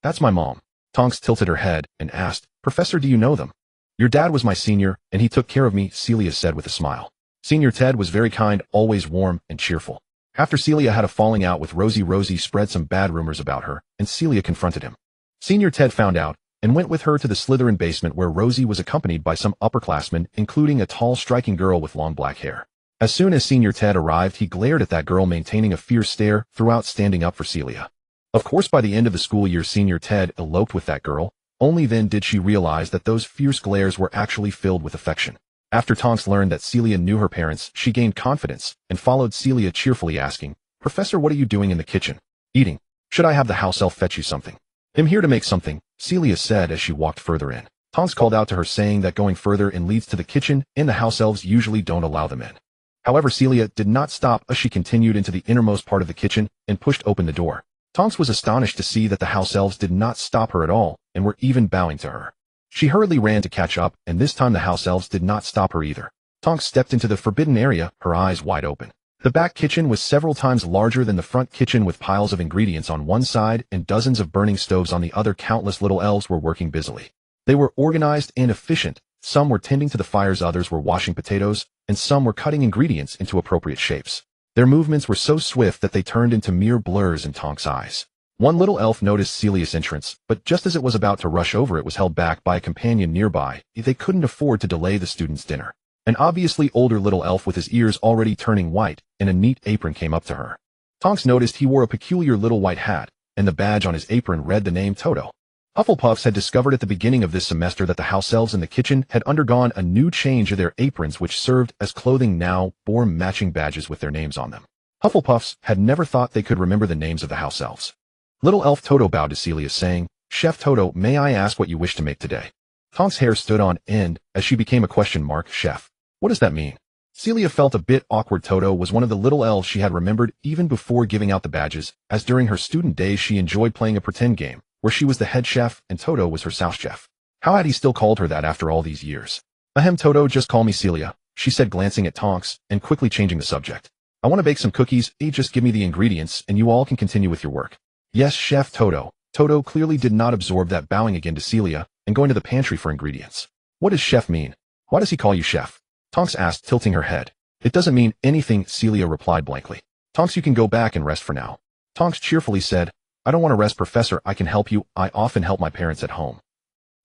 "That's my mom." Tonks tilted her head and asked, "Professor, do you know them?" "Your dad was my senior, and he took care of me," Celia said with a smile. Senior Ted was very kind, always warm and cheerful. After Celia had a falling out with Rosie spread some bad rumors about her, and Celia confronted him. Senior Ted found out and went with her to the Slytherin basement, where Rosie was accompanied by some upperclassmen, including a tall, striking girl with long black hair. As soon as Senior Ted arrived, he glared at that girl, maintaining a fierce stare throughout, standing up for Celia. Of course, by the end of the school year, Senior Ted eloped with that girl. Only then did she realize that those fierce glares were actually filled with affection. After Tonks learned that Celia knew her parents, she gained confidence and followed Celia cheerfully, asking, "Professor, what are you doing in the kitchen?" "Eating." "Should I have the house elf fetch you something?" "I'm here to make something," Celia said as she walked further in. Tonks called out to her, saying that going further in leads to the kitchen, and the house elves usually don't allow them in. However, Celia did not stop as she continued into the innermost part of the kitchen and pushed open the door. Tonks was astonished to see that the house elves did not stop her at all and were even bowing to her. She hurriedly ran to catch up, and this time the house elves did not stop her either. Tonks stepped into the forbidden area, her eyes wide open. The back kitchen was several times larger than the front kitchen, with piles of ingredients on one side and dozens of burning stoves on the other. Countless little elves were working busily. They were organized and efficient. Some were tending to the fires, others were washing potatoes, and some were cutting ingredients into appropriate shapes. Their movements were so swift that they turned into mere blurs in Tonks' eyes. One little elf noticed Celia's entrance, but just as it was about to rush over, it was held back by a companion nearby. They couldn't afford to delay the students' dinner. An obviously older little elf with his ears already turning white and a neat apron came up to her. Tonks noticed he wore a peculiar little white hat, and the badge on his apron read the name Toto. Hufflepuffs had discovered at the beginning of this semester that the house elves in the kitchen had undergone a new change of their aprons, which served as clothing now bore matching badges with their names on them. Hufflepuffs had never thought they could remember the names of the house elves. Little elf Toto bowed to Celia, saying, "Chef Toto, may I ask what you wish to make today?" Tonks' hair stood on end as she became a question mark. "Chef? What does that mean?" Celia felt a bit awkward. Toto was one of the little elves she had remembered even before giving out the badges, as during her student days she enjoyed playing a pretend game, where she was the head chef and Toto was her sous chef. How had he still called her that after all these years? "Ahem, Toto, just call me Celia," she said, glancing at Tonks and quickly changing the subject. "I want to bake some cookies. Just give me the ingredients and you all can continue with your work." "Yes, Chef Toto." Toto clearly did not absorb that, bowing again to Celia and going to the pantry for ingredients. "What does chef mean? Why does he call you chef?" Tonks asked, tilting her head. "It doesn't mean anything," Celia replied blankly. "Tonks, you can go back and rest for now." Tonks cheerfully said, "I don't want to rest, Professor. I can help you. I often help my parents at home."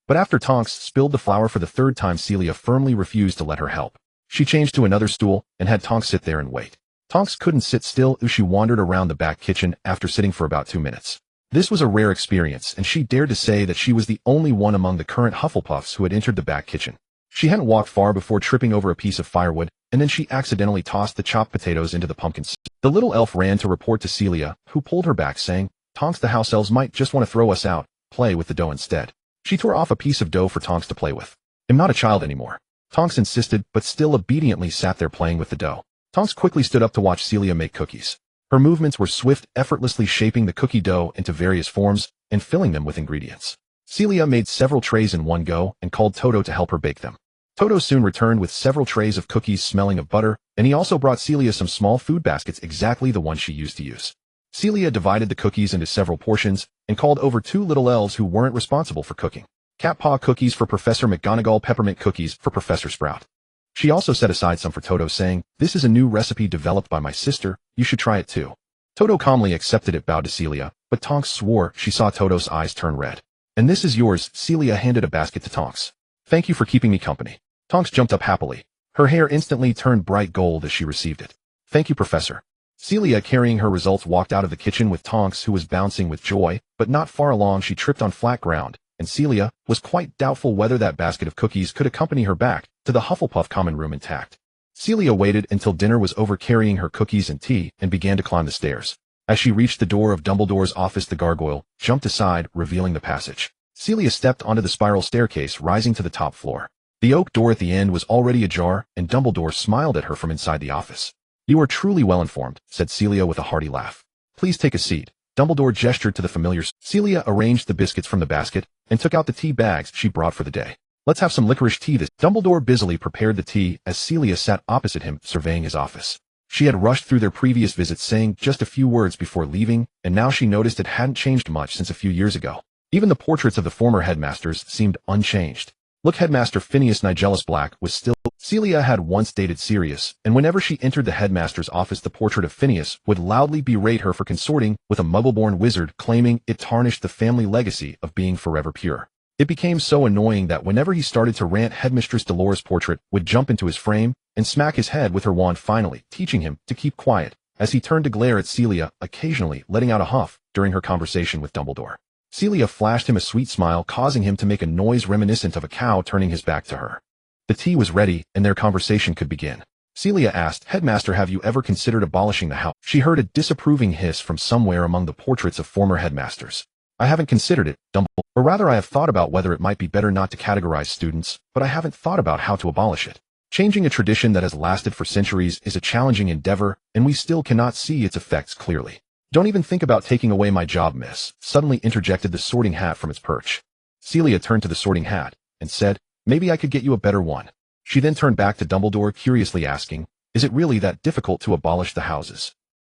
But after Tonks spilled the flour for the third time, Celia firmly refused to let her help. She changed to another stool and had Tonks sit there and wait. Tonks couldn't sit still as she wandered around the back kitchen after sitting for about 2 minutes. This was a rare experience, and she dared to say that she was the only one among the current Hufflepuffs who had entered the back kitchen. She hadn't walked far before tripping over a piece of firewood, and then she accidentally tossed the chopped potatoes into the pumpkin soup. The little elf ran to report to Celia, who pulled her back, saying, "Tonks, the house elves might just want to throw us out. Play with the dough instead." She tore off a piece of dough for Tonks to play with. "I'm not a child anymore," Tonks insisted, but still obediently sat there playing with the dough. Tonks quickly stood up to watch Celia make cookies. Her movements were swift, effortlessly shaping the cookie dough into various forms and filling them with ingredients. Celia made several trays in one go and called Toto to help her bake them. Toto soon returned with several trays of cookies smelling of butter, and he also brought Celia some small food baskets, exactly the ones she used to use. Celia divided the cookies into several portions and called over 2 little elves who weren't responsible for cooking. Cat paw cookies for Professor McGonagall, peppermint cookies for Professor Sprout. She also set aside some for Toto, saying, "This is a new recipe developed by my sister, you should try it too." Toto calmly accepted it, bowed to Celia, but Tonks swore she saw Toto's eyes turn red. "And this is yours." Celia handed a basket to Tonks. "Thank you for keeping me company." Tonks jumped up happily. Her hair instantly turned bright gold as she received it. "Thank you, Professor." Celia, carrying her results, walked out of the kitchen with Tonks, who was bouncing with joy, but not far along she tripped on flat ground, and Celia was quite doubtful whether that basket of cookies could accompany her back to the Hufflepuff common room intact. Celia waited until dinner was over, carrying her cookies and tea, and began to climb the stairs. As she reached the door of Dumbledore's office, the gargoyle jumped aside, revealing the passage. Celia stepped onto the spiral staircase, rising to the top floor. The oak door at the end was already ajar, and Dumbledore smiled at her from inside the office. "You are truly well informed," said Celia with a hearty laugh. "Please take a seat." Dumbledore gestured to the familiars. Celia arranged the biscuits from the basket and took out the tea bags she brought for the day. "Let's have some licorice tea." Dumbledore busily prepared the tea as Celia sat opposite him, surveying his office. She had rushed through their previous visits, saying just a few words before leaving, and now she noticed it hadn't changed much since a few years ago. Even the portraits of the former headmasters seemed unchanged. Look, Headmaster Phineas Nigellus Black was still. Celia had once dated Sirius, and whenever she entered the headmaster's office, the portrait of Phineas would loudly berate her for consorting with a muggle-born wizard, claiming it tarnished the family legacy of being forever pure. It became so annoying that whenever he started to rant, Headmistress Dolores' portrait would jump into his frame and smack his head with her wand, finally teaching him to keep quiet, as he turned to glare at Celia, occasionally letting out a huff during her conversation with Dumbledore. Celia flashed him a sweet smile, causing him to make a noise reminiscent of a cow turning his back to her. The tea was ready, and their conversation could begin. Celia asked, "Headmaster, have you ever considered abolishing the house?" She heard a disapproving hiss from somewhere among the portraits of former headmasters. "I haven't considered it, Dumbledore. Or rather, I have thought about whether it might be better not to categorize students, but I haven't thought about how to abolish it. Changing a tradition that has lasted for centuries is a challenging endeavor, and we still cannot see its effects clearly." "Don't even think about taking away my job, miss," suddenly interjected the sorting hat from its perch. Celia turned to the sorting hat and said, "Maybe I could get you a better one." She then turned back to Dumbledore, curiously asking, "Is it really that difficult to abolish the houses?"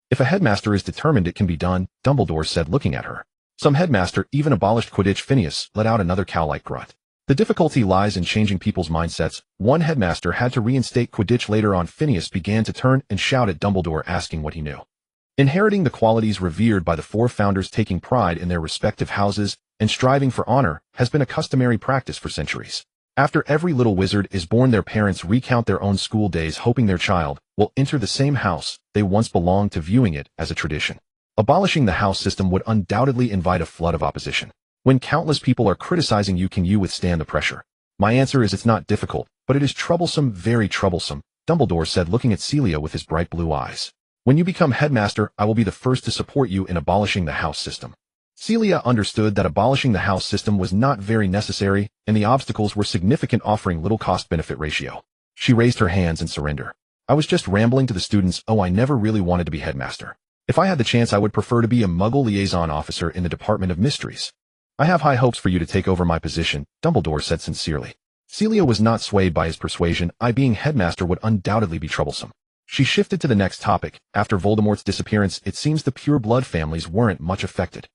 "If a headmaster is determined, it can be done," Dumbledore said, looking at her. "Some headmaster even abolished Quidditch." Phineas let out another cow-like grunt. "The difficulty lies in changing people's mindsets. One headmaster had to reinstate Quidditch later on." Phineas began to turn and shout at Dumbledore, asking what he knew. Inheriting the qualities revered by the 4 founders, taking pride in their respective houses, and striving for honor has been a customary practice for centuries. After every little wizard is born, their parents recount their own school days, hoping their child will enter the same house they once belonged to, viewing it as a tradition. Abolishing the house system would undoubtedly invite a flood of opposition. When countless people are criticizing you, can you withstand the pressure? My answer is it's not difficult, but it is troublesome, very troublesome, Dumbledore said, looking at Celia with his bright blue eyes. When you become headmaster, I will be the first to support you in abolishing the house system. Celia understood that abolishing the house system was not very necessary, and the obstacles were significant, offering little cost-benefit ratio. She raised her hands in surrender. "I was just rambling to the students. I never really wanted to be headmaster. If I had the chance, I would prefer to be a Muggle liaison officer in the Department of Mysteries." "I have high hopes for you to take over my position," Dumbledore said sincerely. Celia was not swayed by his persuasion. Being headmaster would undoubtedly be troublesome. She shifted to the next topic. After Voldemort's disappearance, it seems the pure-blood families weren't much affected.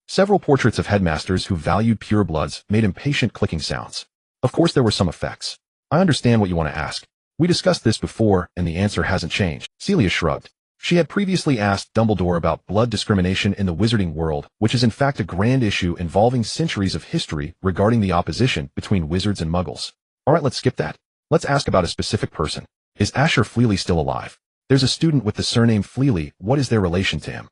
Several portraits of headmasters who valued pure-bloods made impatient clicking sounds. "Of course there were some effects. I understand what you want to ask. We discussed this before, and the answer hasn't changed." Celia shrugged. She had previously asked Dumbledore about blood discrimination in the wizarding world, which is in fact a grand issue involving centuries of history regarding the opposition between wizards and muggles. "Alright, let's skip that. Let's ask about a specific person. Is Asher Fleely still alive? There's a student with the surname Fleely. What is their relation to him?"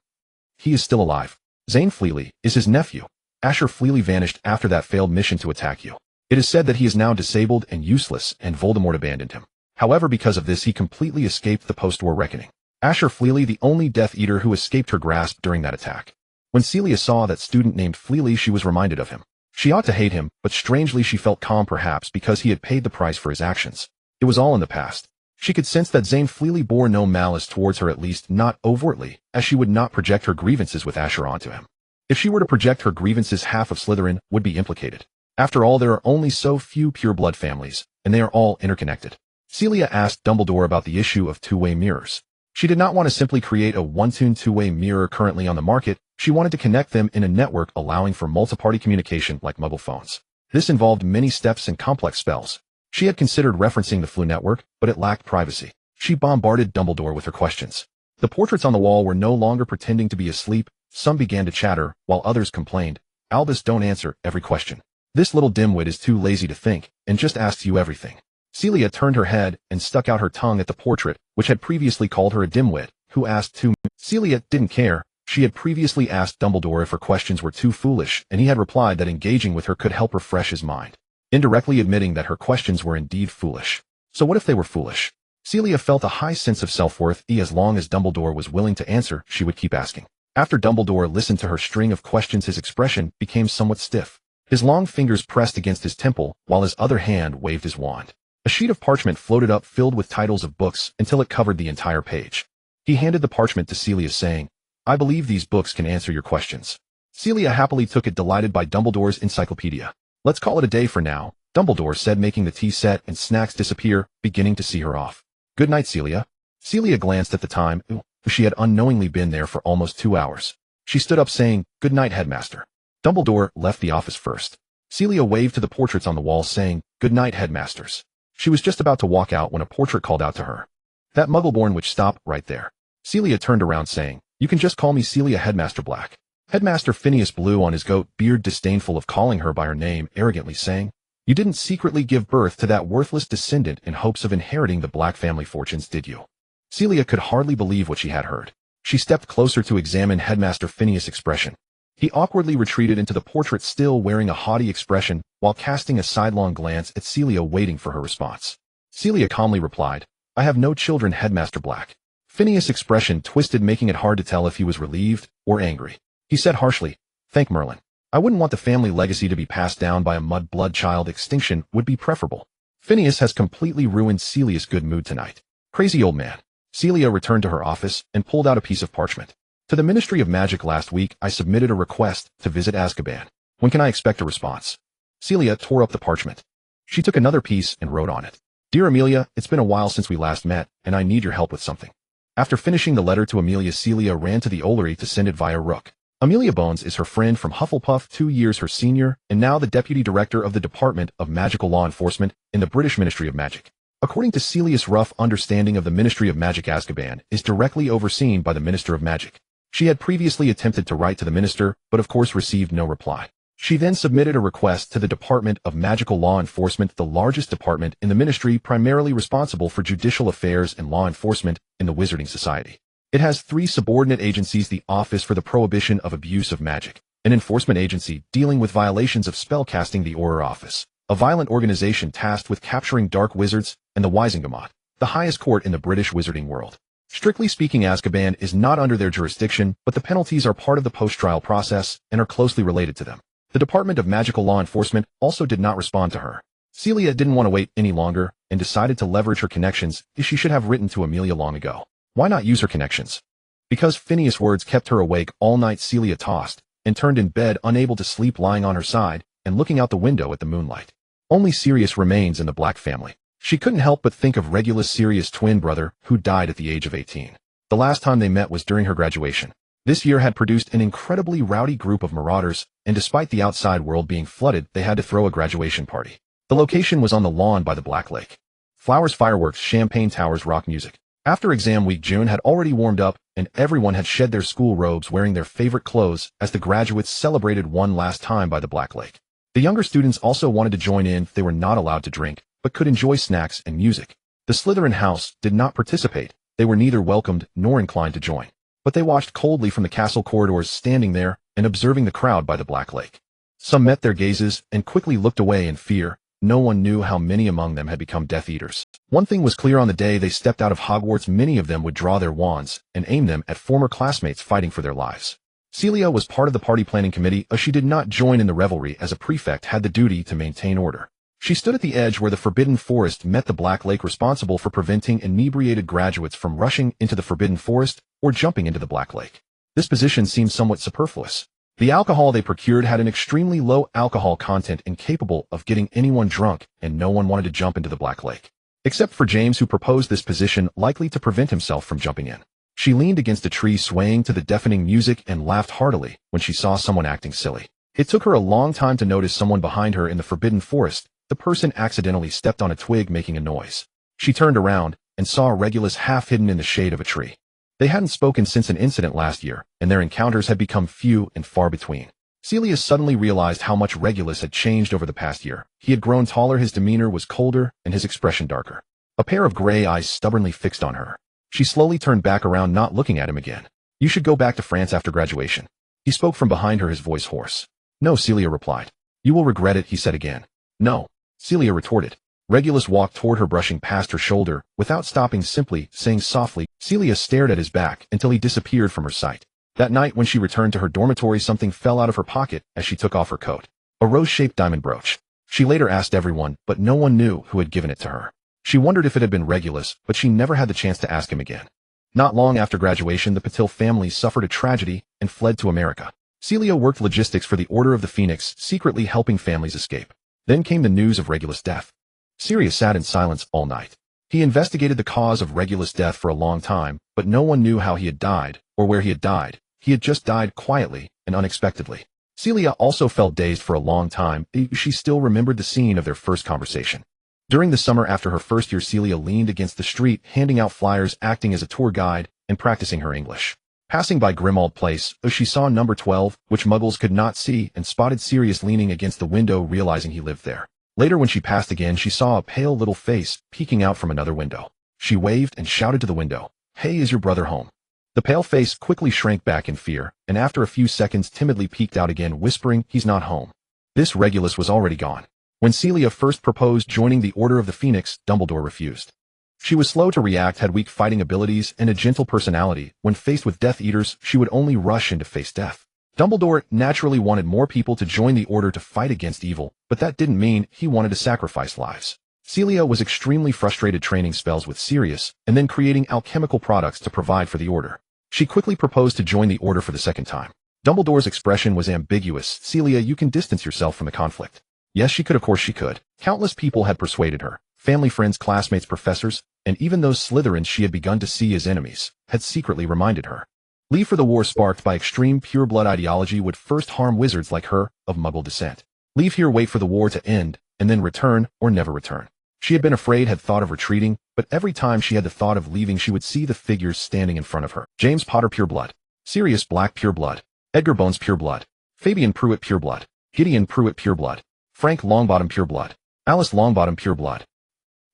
"He is still alive. Zane Fleely is his nephew. Asher Fleely vanished after that failed mission to attack you. It is said that he is now disabled and useless, and Voldemort abandoned him. However, because of this, he completely escaped the post-war reckoning. Asher Fleely, the only Death Eater who escaped her grasp during that attack." When Celia saw that student named Fleely, she was reminded of him. She ought to hate him, but strangely she felt calm, perhaps because he had paid the price for his actions. It was all in the past. She could sense that Zane Fleely bore no malice towards her, at least not overtly, as she would not project her grievances with Asher onto him. If she were to project her grievances, half of Slytherin would be implicated. After all, there are only so few pure-blood families, and they are all interconnected. Celia asked Dumbledore about the issue of two-way mirrors. She did not want to simply create a one-tune two-way mirror currently on the market. She wanted to connect them in a network allowing for multi-party communication like muggle phones. This involved many steps and complex spells. She had considered referencing the Flu network, but it lacked privacy. She bombarded Dumbledore with her questions. The portraits on the wall were no longer pretending to be asleep. Some began to chatter, while others complained, "Albus, don't answer every question. This little dimwit is too lazy to think, and just asks you everything." Celia turned her head and stuck out her tongue at the portrait, which had previously called her a dimwit, who asked too much. Celia didn't care. She had previously asked Dumbledore if her questions were too foolish, and he had replied that engaging with her could help refresh his mind, indirectly admitting that her questions were indeed foolish. So what if they were foolish? Celia felt a high sense of self-worth. As long as Dumbledore was willing to answer, she would keep asking. After Dumbledore listened to her string of questions, his expression became somewhat stiff. His long fingers pressed against his temple, while his other hand waved his wand. A sheet of parchment floated up filled with titles of books until it covered the entire page. He handed the parchment to Celia, saying, "I believe these books can answer your questions." Celia happily took it, delighted by Dumbledore's encyclopedia. "Let's call it a day for now," Dumbledore said, making the tea set and snacks disappear, beginning to see her off. "Good night, Celia." Celia glanced at the time. She had unknowingly been there for almost 2 hours. She stood up, saying, "Good night, Headmaster." Dumbledore left the office first. Celia waved to the portraits on the wall, saying, "Good night, Headmasters." She was just about to walk out when a portrait called out to her. "That Muggleborn witch, stop right there." Celia turned around, saying, "You can just call me Celia, Headmaster Black." Headmaster Phineas blew on his goat beard, disdainful of calling her by her name, arrogantly saying, "You didn't secretly give birth to that worthless descendant in hopes of inheriting the Black family fortunes, did you?" Celia could hardly believe what she had heard. She stepped closer to examine Headmaster Phineas' expression. He awkwardly retreated into the portrait, still wearing a haughty expression, while casting a sidelong glance at Celia, waiting for her response. Celia calmly replied, "I have no children, Headmaster Black." Phineas' expression twisted, making it hard to tell if he was relieved or angry. He said harshly, "Thank Merlin. I wouldn't want the family legacy to be passed down by a mud-blood child. Extinction would be preferable." Phineas has completely ruined Celia's good mood tonight. Crazy old man. Celia returned to her office and pulled out a piece of parchment. "To the Ministry of Magic last week, I submitted a request to visit Azkaban. When can I expect a response?" Celia tore up the parchment. She took another piece and wrote on it, "Dear Amelia, it's been a while since we last met, and I need your help with something." After finishing the letter to Amelia, Celia ran to the Ollery to send it via Rook. Amelia Bones is her friend from Hufflepuff, 2 years her senior, and now the Deputy Director of the Department of Magical Law Enforcement in the British Ministry of Magic. According to Celia's rough understanding of the Ministry of Magic, Azkaban is directly overseen by the Minister of Magic. She had previously attempted to write to the minister, but of course received no reply. She then submitted a request to the Department of Magical Law Enforcement, the largest department in the ministry, primarily responsible for judicial affairs and law enforcement in the Wizarding Society. It has 3 subordinate agencies: the Office for the Prohibition of Abuse of Magic, an enforcement agency dealing with violations of spellcasting; the Auror Office, a violent organization tasked with capturing dark wizards; and the Wisingamot, the highest court in the British wizarding world. Strictly speaking, Azkaban is not under their jurisdiction, but the penalties are part of the post-trial process and are closely related to them. The Department of Magical Law Enforcement also did not respond to her. Celia didn't want to wait any longer and decided to leverage her connections. She should have written to Amelia long ago. Why not use her connections? Because Phineas' words kept her awake all night. Celia tossed and turned in bed, unable to sleep, lying on her side and looking out the window at the moonlight. Only Sirius remains in the Black family. She couldn't help but think of Regulus, Sirius' twin brother, who died at the age of 18. The last time they met was during her graduation. This year had produced an incredibly rowdy group of marauders, and despite the outside world being flooded, they had to throw a graduation party. The location was on the lawn by the Black Lake. Flowers, fireworks, champagne towers, rock music. After exam week, June had already warmed up, and everyone had shed their school robes, wearing their favorite clothes as the graduates celebrated one last time by the Black Lake. The younger students also wanted to join in. They were not allowed to drink, but could enjoy snacks and music. The Slytherin house did not participate. They were neither welcomed nor inclined to join. But they watched coldly from the castle corridors, standing there and observing the crowd by the Black Lake. Some met their gazes and quickly looked away in fear. No one knew how many among them had become Death Eaters. One thing was clear: on the day they stepped out of Hogwarts, many of them would draw their wands and aim them at former classmates fighting for their lives. Celia was part of the party planning committee. She did not join in the revelry, as a prefect had the duty to maintain order. She stood at the edge where the forbidden forest met the black lake, responsible for preventing inebriated graduates from rushing into the forbidden forest or jumping into the black lake. This position seemed somewhat superfluous. The alcohol they procured had an extremely low alcohol content incapable of getting anyone drunk, and no one wanted to jump into the black lake. Except for James, who proposed this position likely to prevent himself from jumping in. She leaned against a tree, swaying to the deafening music, and laughed heartily when she saw someone acting silly. It took her a long time to notice someone behind her in the forbidden forest. The person accidentally stepped on a twig, making a noise. She turned around and saw Regulus half hidden in the shade of a tree. They hadn't spoken since an incident last year, and their encounters had become few and far between. Celia suddenly realized how much Regulus had changed over the past year. He had grown taller, his demeanor was colder, and his expression darker. A pair of gray eyes stubbornly fixed on her. She slowly turned back around, not looking at him again. "You should go back to France after graduation." He spoke from behind her, his voice hoarse. "No," Celia replied. "You will regret it," he said again. "No," Celia retorted. Regulus walked toward her, brushing past her shoulder, without stopping, simply saying softly. Celia stared at his back until he disappeared from her sight. That night, when she returned to her dormitory, something fell out of her pocket as she took off her coat. A rose-shaped diamond brooch. She later asked everyone, but no one knew who had given it to her. She wondered if it had been Regulus, but she never had the chance to ask him again. Not long after graduation, the Patil family suffered a tragedy and fled to America. Celia worked logistics for the Order of the Phoenix, secretly helping families escape. Then came the news of Regulus' death. Sirius sat in silence all night. He investigated the cause of Regulus' death for a long time, but no one knew how he had died, or where he had died. He had just died quietly and unexpectedly. Celia also felt dazed for a long time. She still remembered the scene of their first conversation. During the summer after her first year, Celia leaned against the street, handing out flyers, acting as a tour guide, and practicing her English. Passing by Grimmauld Place, she saw number 12, which Muggles could not see, and spotted Sirius leaning against the window, realizing he lived there. Later, when she passed again, she saw a pale little face peeking out from another window. She waved and shouted to the window, "Hey, is your brother home?" The pale face quickly shrank back in fear, and after a few seconds timidly peeked out again, whispering, "He's not home." This Regulus was already gone. When Celia first proposed joining the Order of the Phoenix, Dumbledore refused. She was slow to react, had weak fighting abilities, and a gentle personality. When faced with Death Eaters, she would only rush in to face death. Dumbledore naturally wanted more people to join the Order to fight against evil, but that didn't mean he wanted to sacrifice lives. Celia was extremely frustrated training spells with Sirius, and then creating alchemical products to provide for the Order. She quickly proposed to join the Order for the second time. Dumbledore's expression was ambiguous. "Celia, you can distance yourself from the conflict." Yes, she could. Of course she could. Countless people had persuaded her. Family, friends, classmates, professors, and even those Slytherins she had begun to see as enemies, had secretly reminded her. Leave for the war sparked by extreme pureblood ideology would first harm wizards like her, of Muggle descent. Leave here, wait for the war to end, and then return, or never return. She had been afraid, had thought of retreating, but every time she had the thought of leaving, she would see the figures standing in front of her. James Potter, pure blood. Sirius Black, pure blood. Edgar Bones, pure blood. Fabian Pruitt, pure blood. Gideon Pruitt, pure blood. Frank Longbottom, pure blood. Alice Longbottom, pure blood.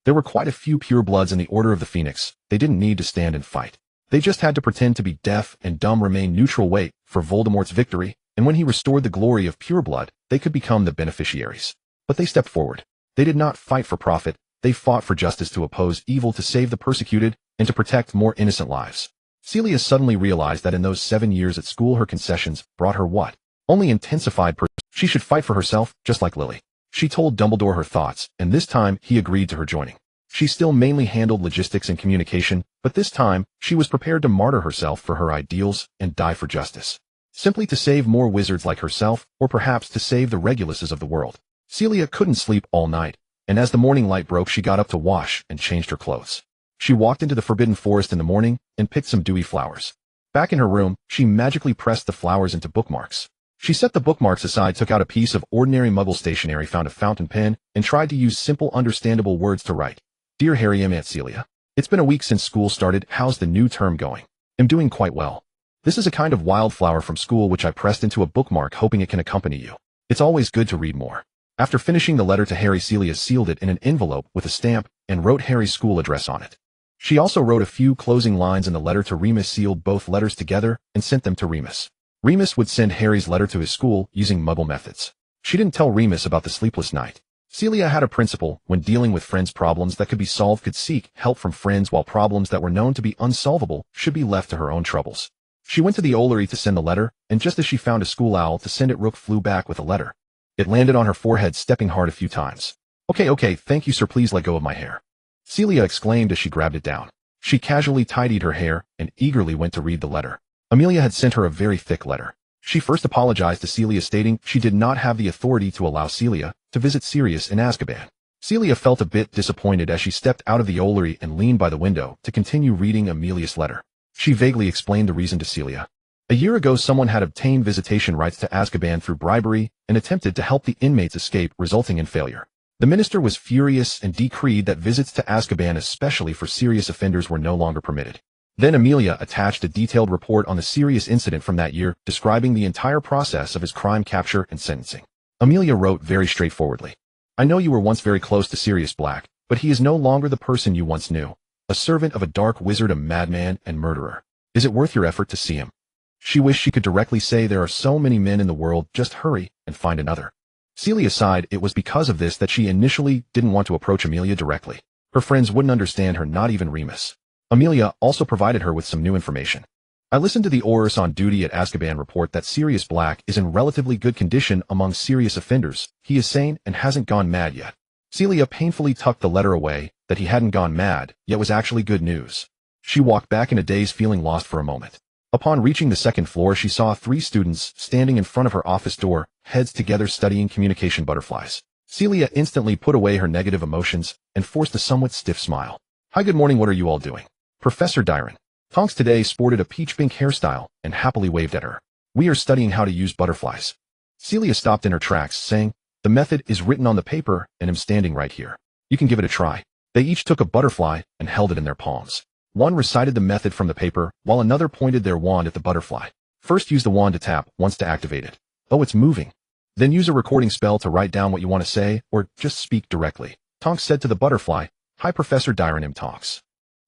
There were quite a few pure bloods in the Order of the Phoenix. They didn't need to stand and fight. They just had to pretend to be deaf and dumb, remain neutral, wait for Voldemort's victory, and when he restored the glory of pure blood, they could become the beneficiaries. But they stepped forward. They did not fight for profit. They fought for justice, to oppose evil, to save the persecuted, and to protect more innocent lives. Celia suddenly realized that in those 7 years at school, her concessions brought her what? Only intensified. She should fight for herself, just like Lily. She told Dumbledore her thoughts, and this time he agreed to her joining. She still mainly handled logistics and communication, but this time she was prepared to martyr herself for her ideals and die for justice. Simply to save more wizards like herself, or perhaps to save the Reguluses of the world. Celia couldn't sleep all night, and as the morning light broke, she got up to wash and changed her clothes. She walked into the Forbidden Forest in the morning and picked some dewy flowers. Back in her room, she magically pressed the flowers into bookmarks. She set the bookmarks aside, took out a piece of ordinary Muggle stationery, found a fountain pen, and tried to use simple, understandable words to write. Dear Harry, Aunt Celia. It's been a week since school started. How's the new term going? I'm doing quite well. This is a kind of wildflower from school which I pressed into a bookmark, hoping it can accompany you. It's always good to read more. After finishing the letter to Harry, Celia sealed it in an envelope with a stamp and wrote Harry's school address on it. She also wrote a few closing lines in the letter to Remus, sealed both letters together, and sent them to Remus. Remus would send Harry's letter to his school using Muggle methods. She didn't tell Remus about the sleepless night. Celia had a principle: when dealing with friends' problems that could be solved, could seek help from friends, while problems that were known to be unsolvable should be left to her own troubles. She went to the Ollery to send the letter, and just as she found a school owl to send it, Rook flew back with a letter. It landed on her forehead, stepping hard a few times. Okay, thank you sir, please let go of my hair. Celia exclaimed as she grabbed it down. She casually tidied her hair and eagerly went to read the letter. Amelia had sent her a very thick letter. She first apologized to Celia, stating she did not have the authority to allow Celia to visit Sirius in Azkaban. Celia felt a bit disappointed as she stepped out of the Ollery and leaned by the window to continue reading Amelia's letter. She vaguely explained the reason to Celia. A year ago, someone had obtained visitation rights to Azkaban through bribery and attempted to help the inmates escape, resulting in failure. The minister was furious and decreed that visits to Azkaban, especially for serious offenders, were no longer permitted. Then Amelia attached a detailed report on the serious incident from that year, describing the entire process of his crime capture and sentencing. Amelia wrote very straightforwardly, "I know you were once very close to Sirius Black, but he is no longer the person you once knew. A servant of a dark wizard, a madman, and murderer. Is it worth your effort to see him?" She wished she could directly say, "There are so many men in the world, just hurry and find another." Celia sighed. It was because of this that she initially didn't want to approach Amelia directly. Her friends wouldn't understand her, not even Remus. Amelia also provided her with some new information. "I listened to the Aurors on duty at Azkaban report that Sirius Black is in relatively good condition among serious offenders. He is sane and hasn't gone mad yet." Celia painfully tucked the letter away. That he hadn't gone mad yet was actually good news. She walked back in a daze, feeling lost for a moment. Upon reaching the second floor, she saw 3 students standing in front of her office door, heads together, studying communication butterflies. Celia instantly put away her negative emotions and forced a somewhat stiff smile. "Hi, good morning, what are you all doing?" "Professor Dyron." Tonks today sported a peach-pink hairstyle and happily waved at her. "We are studying how to use butterflies." Celia stopped in her tracks, saying, "The method is written on the paper and I'm standing right here. You can give it a try." They each took a butterfly and held it in their palms. One recited the method from the paper, while another pointed their wand at the butterfly. "First use the wand to tap once to activate it. Oh, it's moving." "Then use a recording spell to write down what you want to say, or just speak directly." Tonks said to the butterfly, "Hi, Professor Dyron M. Tonks.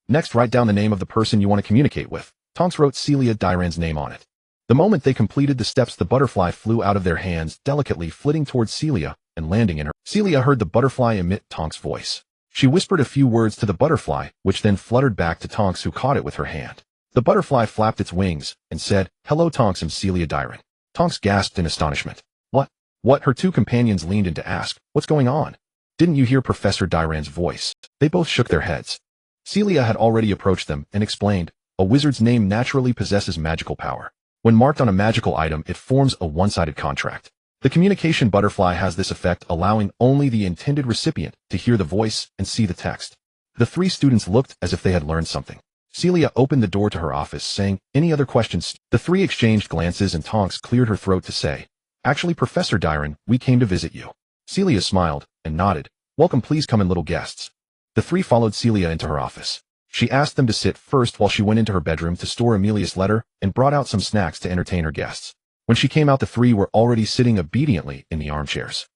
Next, write down the name of the person you want to communicate with." Tonks wrote Celia Dyron's name on it. The moment they completed the steps, the butterfly flew out of their hands, delicately flitting towards Celia and landing in her. Celia heard the butterfly emit Tonks' voice. She whispered a few words to the butterfly, which then fluttered back to Tonks, who caught it with her hand. The butterfly flapped its wings and said, "Hello, Tonks, I'm Celia Dyron." Tonks gasped in astonishment. What? Her 2 companions leaned in to ask, "What's going on?" "Didn't you hear Professor Dyron's voice?" They both shook their heads. Celia had already approached them and explained, "A wizard's name naturally possesses magical power. When marked on a magical item, it forms a one-sided contract. The communication butterfly has this effect, allowing only the intended recipient to hear the voice and see the text." The 3 students looked as if they had learned something. Celia opened the door to her office, saying, "Any other questions?" The 3 exchanged glances and Tonks cleared her throat to say, "Actually, Professor Dyron, we came to visit you." Celia smiled and nodded. "Welcome, please come in, little guests." The 3 followed Celia into her office. She asked them to sit first while she went into her bedroom to store Amelia's letter and brought out some snacks to entertain her guests. When she came out, the 3 were already sitting obediently in the armchairs.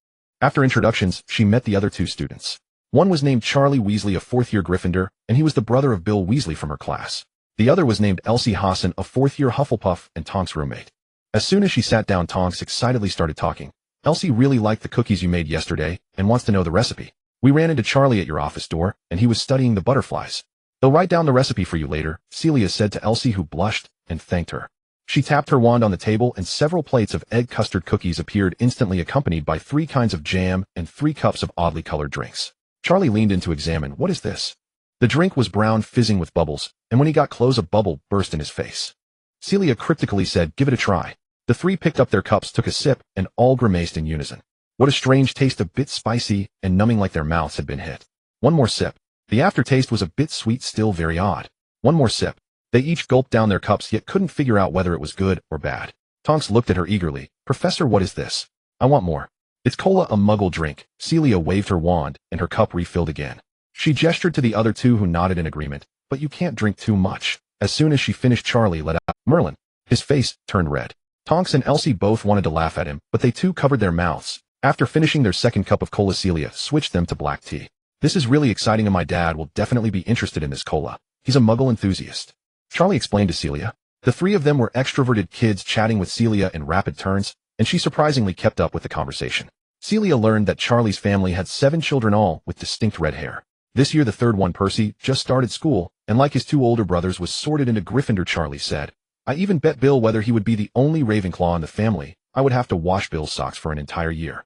After introductions, she met the other 2 students. One was named Charlie Weasley, a 4th-year Gryffindor, and he was the brother of Bill Weasley from her class. The other was named Elsie Hassan, a 4th-year Hufflepuff and Tonks' roommate. As soon as she sat down, Tonks excitedly started talking. "Elsie really liked the cookies you made yesterday and wants to know the recipe. We ran into Charlie at your office door, and he was studying the butterflies. He'll write down the recipe for you later," Celia said to Elsie, who blushed and thanked her. She tapped her wand on the table and several plates of egg custard cookies appeared, instantly accompanied by 3 kinds of jam and 3 cups of oddly colored drinks. Charlie leaned in to examine. "What is this?" The drink was brown, fizzing with bubbles, and when he got close, a bubble burst in his face. Celia cryptically said, "Give it a try." The 3 picked up their cups, took a sip, and all grimaced in unison. What a strange taste, a bit spicy and numbing, like their mouths had been hit. One more sip. The aftertaste was a bit sweet, still very odd. One more sip. They each gulped down their cups, yet couldn't figure out whether it was good or bad. Tonks looked at her eagerly. "Professor, what is this?" "I want more." "It's cola, a muggle drink." Celia waved her wand, and her cup refilled again. She gestured to the other 2, who nodded in agreement. "But you can't drink too much." As soon as she finished, Charlie let out, "Merlin." His face turned red. Tonks and Elsie both wanted to laugh at him, but they too covered their mouths. After finishing their second cup of cola, Celia switched them to black tea. "This is really exciting, and my dad will definitely be interested in this cola. He's a muggle enthusiast," Charlie explained to Celia. The 3 of them were extroverted kids chatting with Celia in rapid turns, and she surprisingly kept up with the conversation. Celia learned that Charlie's family had 7 children, all with distinct red hair. This year the 3rd one, Percy, just started school, and like his 2 older brothers was sorted into Gryffindor. Charlie said, "I even bet Bill whether he would be the only Ravenclaw in the family. I would have to wash Bill's socks for an entire year."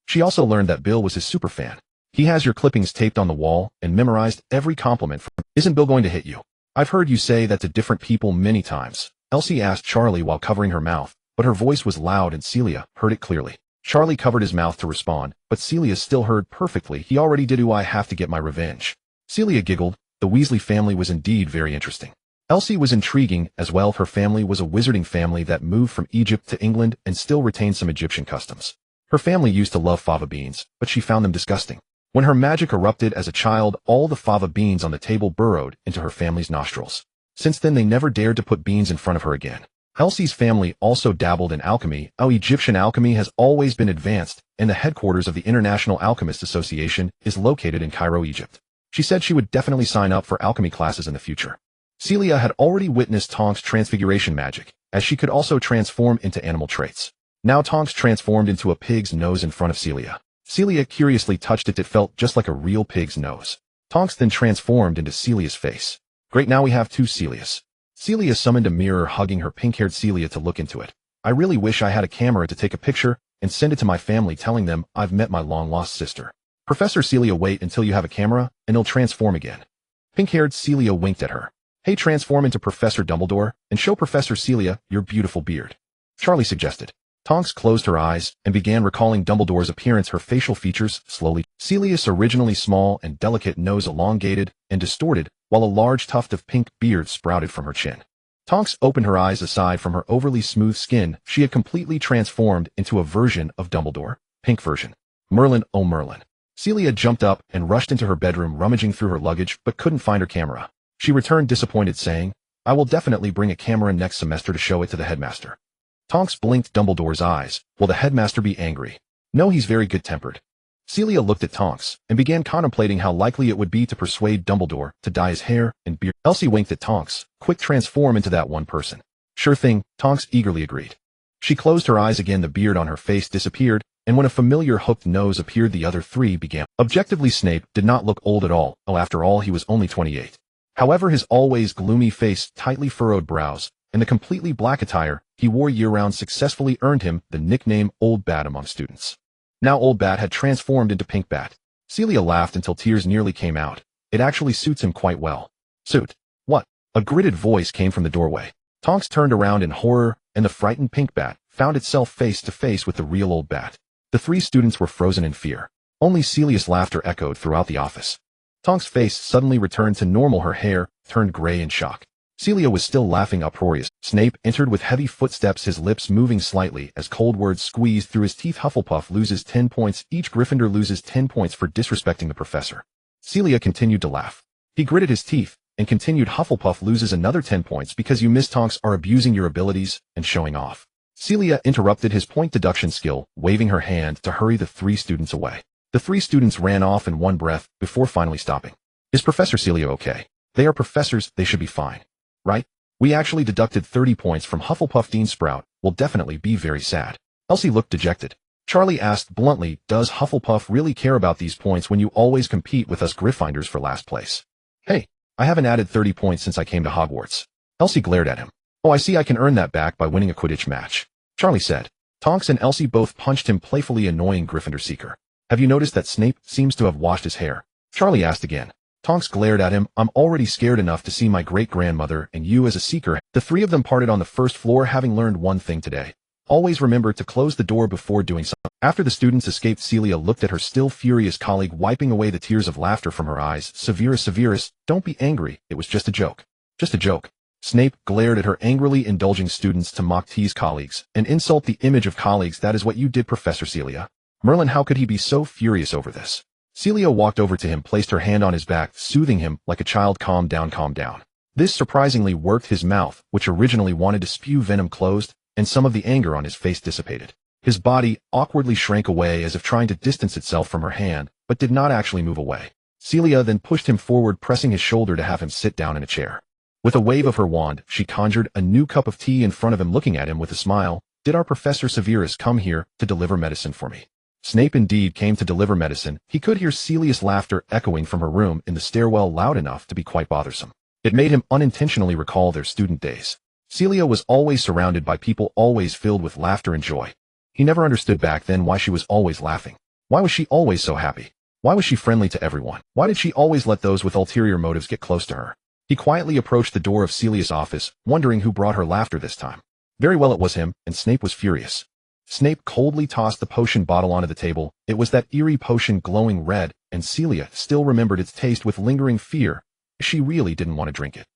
She also learned that Bill was his superfan. He has your clippings taped on the wall and memorized every compliment from. Isn't Bill going to hit you? I've heard you say that to different people many times. Elsie asked Charlie while covering her mouth, but her voice was loud and Celia heard it clearly. Charlie covered his mouth to respond, but Celia still heard perfectly. He already did. Do I have to get my revenge? Celia giggled. The Weasley family was indeed very interesting. Elsie was intriguing as well. Her family was a wizarding family that moved from Egypt to England and still retained some Egyptian customs. Her family used to love fava beans, but she found them disgusting. When her magic erupted as a child, all the fava beans on the table burrowed into her family's nostrils. Since then they never dared to put beans in front of her again. Elsie's family also dabbled in alchemy. Egyptian alchemy has always been advanced, and the headquarters of the International Alchemist Association is located in Cairo, Egypt. She said she would definitely sign up for alchemy classes in the future. Celia had already witnessed Tonks' transfiguration magic, as she could also transform into animal traits. Now Tonks transformed into a pig's nose in front of Celia. Celia curiously touched it. It felt just like a real pig's nose. Tonks then transformed into Celia's face. Great, now we have two Celias. Celia summoned a mirror, hugging her pink-haired Celia to look into it. I really wish I had a camera to take a picture and send it to my family telling them I've met my long-lost sister. Professor Celia, wait until you have a camera and it'll transform again. Pink-haired Celia winked at her. Hey, transform into Professor Dumbledore and show Professor Celia your beautiful beard. Charlie suggested. Tonks closed her eyes and began recalling Dumbledore's appearance. Her facial features slowly. Celia's originally small and delicate nose elongated and distorted, while a large tuft of pink beard sprouted from her chin. Tonks opened her eyes. Aside from her overly smooth skin, she had completely transformed into a version of Dumbledore. Pink version. Merlin, oh Merlin. Celia jumped up and rushed into her bedroom, rummaging through her luggage, but couldn't find her camera. She returned disappointed, saying, I will definitely bring a camera next semester to show it to the headmaster. Tonks blinked. Dumbledore's eyes. Will the headmaster be angry? No, he's very good-tempered. Celia looked at Tonks and began contemplating how likely it would be to persuade Dumbledore to dye his hair and beard. Elsie winked at Tonks. Quick, transform into that one person. Sure thing, Tonks eagerly agreed. She closed her eyes again. The beard on her face disappeared, and when a familiar hooked nose appeared, the other three began. Objectively, Snape did not look old at all. Oh, after all, he was only 28. However, his always gloomy face, tightly furrowed brows, and the completely black attire he wore year-round successfully earned him the nickname Old Bat among students. Now Old Bat had transformed into Pink Bat. Celia laughed until tears nearly came out. It actually suits him quite well. Suit? What? A gritted voice came from the doorway. Tonks turned around in horror, and the frightened Pink Bat found itself face to face with the real Old Bat. The three students were frozen in fear. Only Celia's laughter echoed throughout the office. Tonks' face suddenly returned to normal. Her hair turned gray in shock. Celia was still laughing uproarious. Snape entered with heavy footsteps, his lips moving slightly as cold words squeezed through his teeth. Hufflepuff loses 10 points. Each Gryffindor loses 10 points for disrespecting the professor. Celia continued to laugh. He gritted his teeth and continued. Hufflepuff loses another 10 points because you Miss Tonks are abusing your abilities and showing off. Celia interrupted his point deduction skill, waving her hand to hurry the three students away. The three students ran off in one breath before finally stopping. Is Professor Celia okay? They are professors, they should be fine. Right? We actually deducted 30 points from Hufflepuff. Dean Sprout will definitely be very sad. Elsie looked dejected. Charlie asked bluntly, does Hufflepuff really care about these points when you always compete with us Gryffindors for last place? Hey, I haven't added 30 points since I came to Hogwarts. Elsie glared at him. Oh, I see, I can earn that back by winning a Quidditch match. Charlie said. Tonks and Elsie both punched him playfully. Annoying Gryffindor seeker. Have you noticed that Snape seems to have washed his hair? Charlie asked again. Tonks glared at him. I'm already scared enough to see my great-grandmother and you as a seeker. The three of them parted on the first floor, having learned one thing today. Always remember to close the door before doing something. After the students escaped, Celia looked at her still furious colleague, wiping away the tears of laughter from her eyes. Severus, don't be angry. It was just a joke. Just a joke. Snape glared at her angrily, indulging students to mock tease colleagues and insult the image of colleagues. That is what you did, Professor Celia. Merlin, how could he be so furious over this? Celia walked over to him, placed her hand on his back, soothing him like a child. Calm down, calm down. This surprisingly worked. His mouth, which originally wanted to spew venom, closed, and some of the anger on his face dissipated. His body awkwardly shrank away as if trying to distance itself from her hand, but did not actually move away. Celia then pushed him forward, pressing his shoulder to have him sit down in a chair. With a wave of her wand, she conjured a new cup of tea in front of him, looking at him with a smile. Did our Professor Severus come here to deliver medicine for me? Snape indeed came to deliver medicine. He could hear Celia's laughter echoing from her room in the stairwell, loud enough to be quite bothersome. It made him unintentionally recall their student days. Celia was always surrounded by people, always filled with laughter and joy. He never understood back then why she was always laughing. Why was she always so happy? Why was she friendly to everyone? Why did she always let those with ulterior motives get close to her? He quietly approached the door of Celia's office, wondering who brought her laughter this time. Very well, it was him, and Snape was furious. Snape coldly tossed the potion bottle onto the table. It was that eerie potion glowing red, and Celia still remembered its taste with lingering fear. She really didn't want to drink it.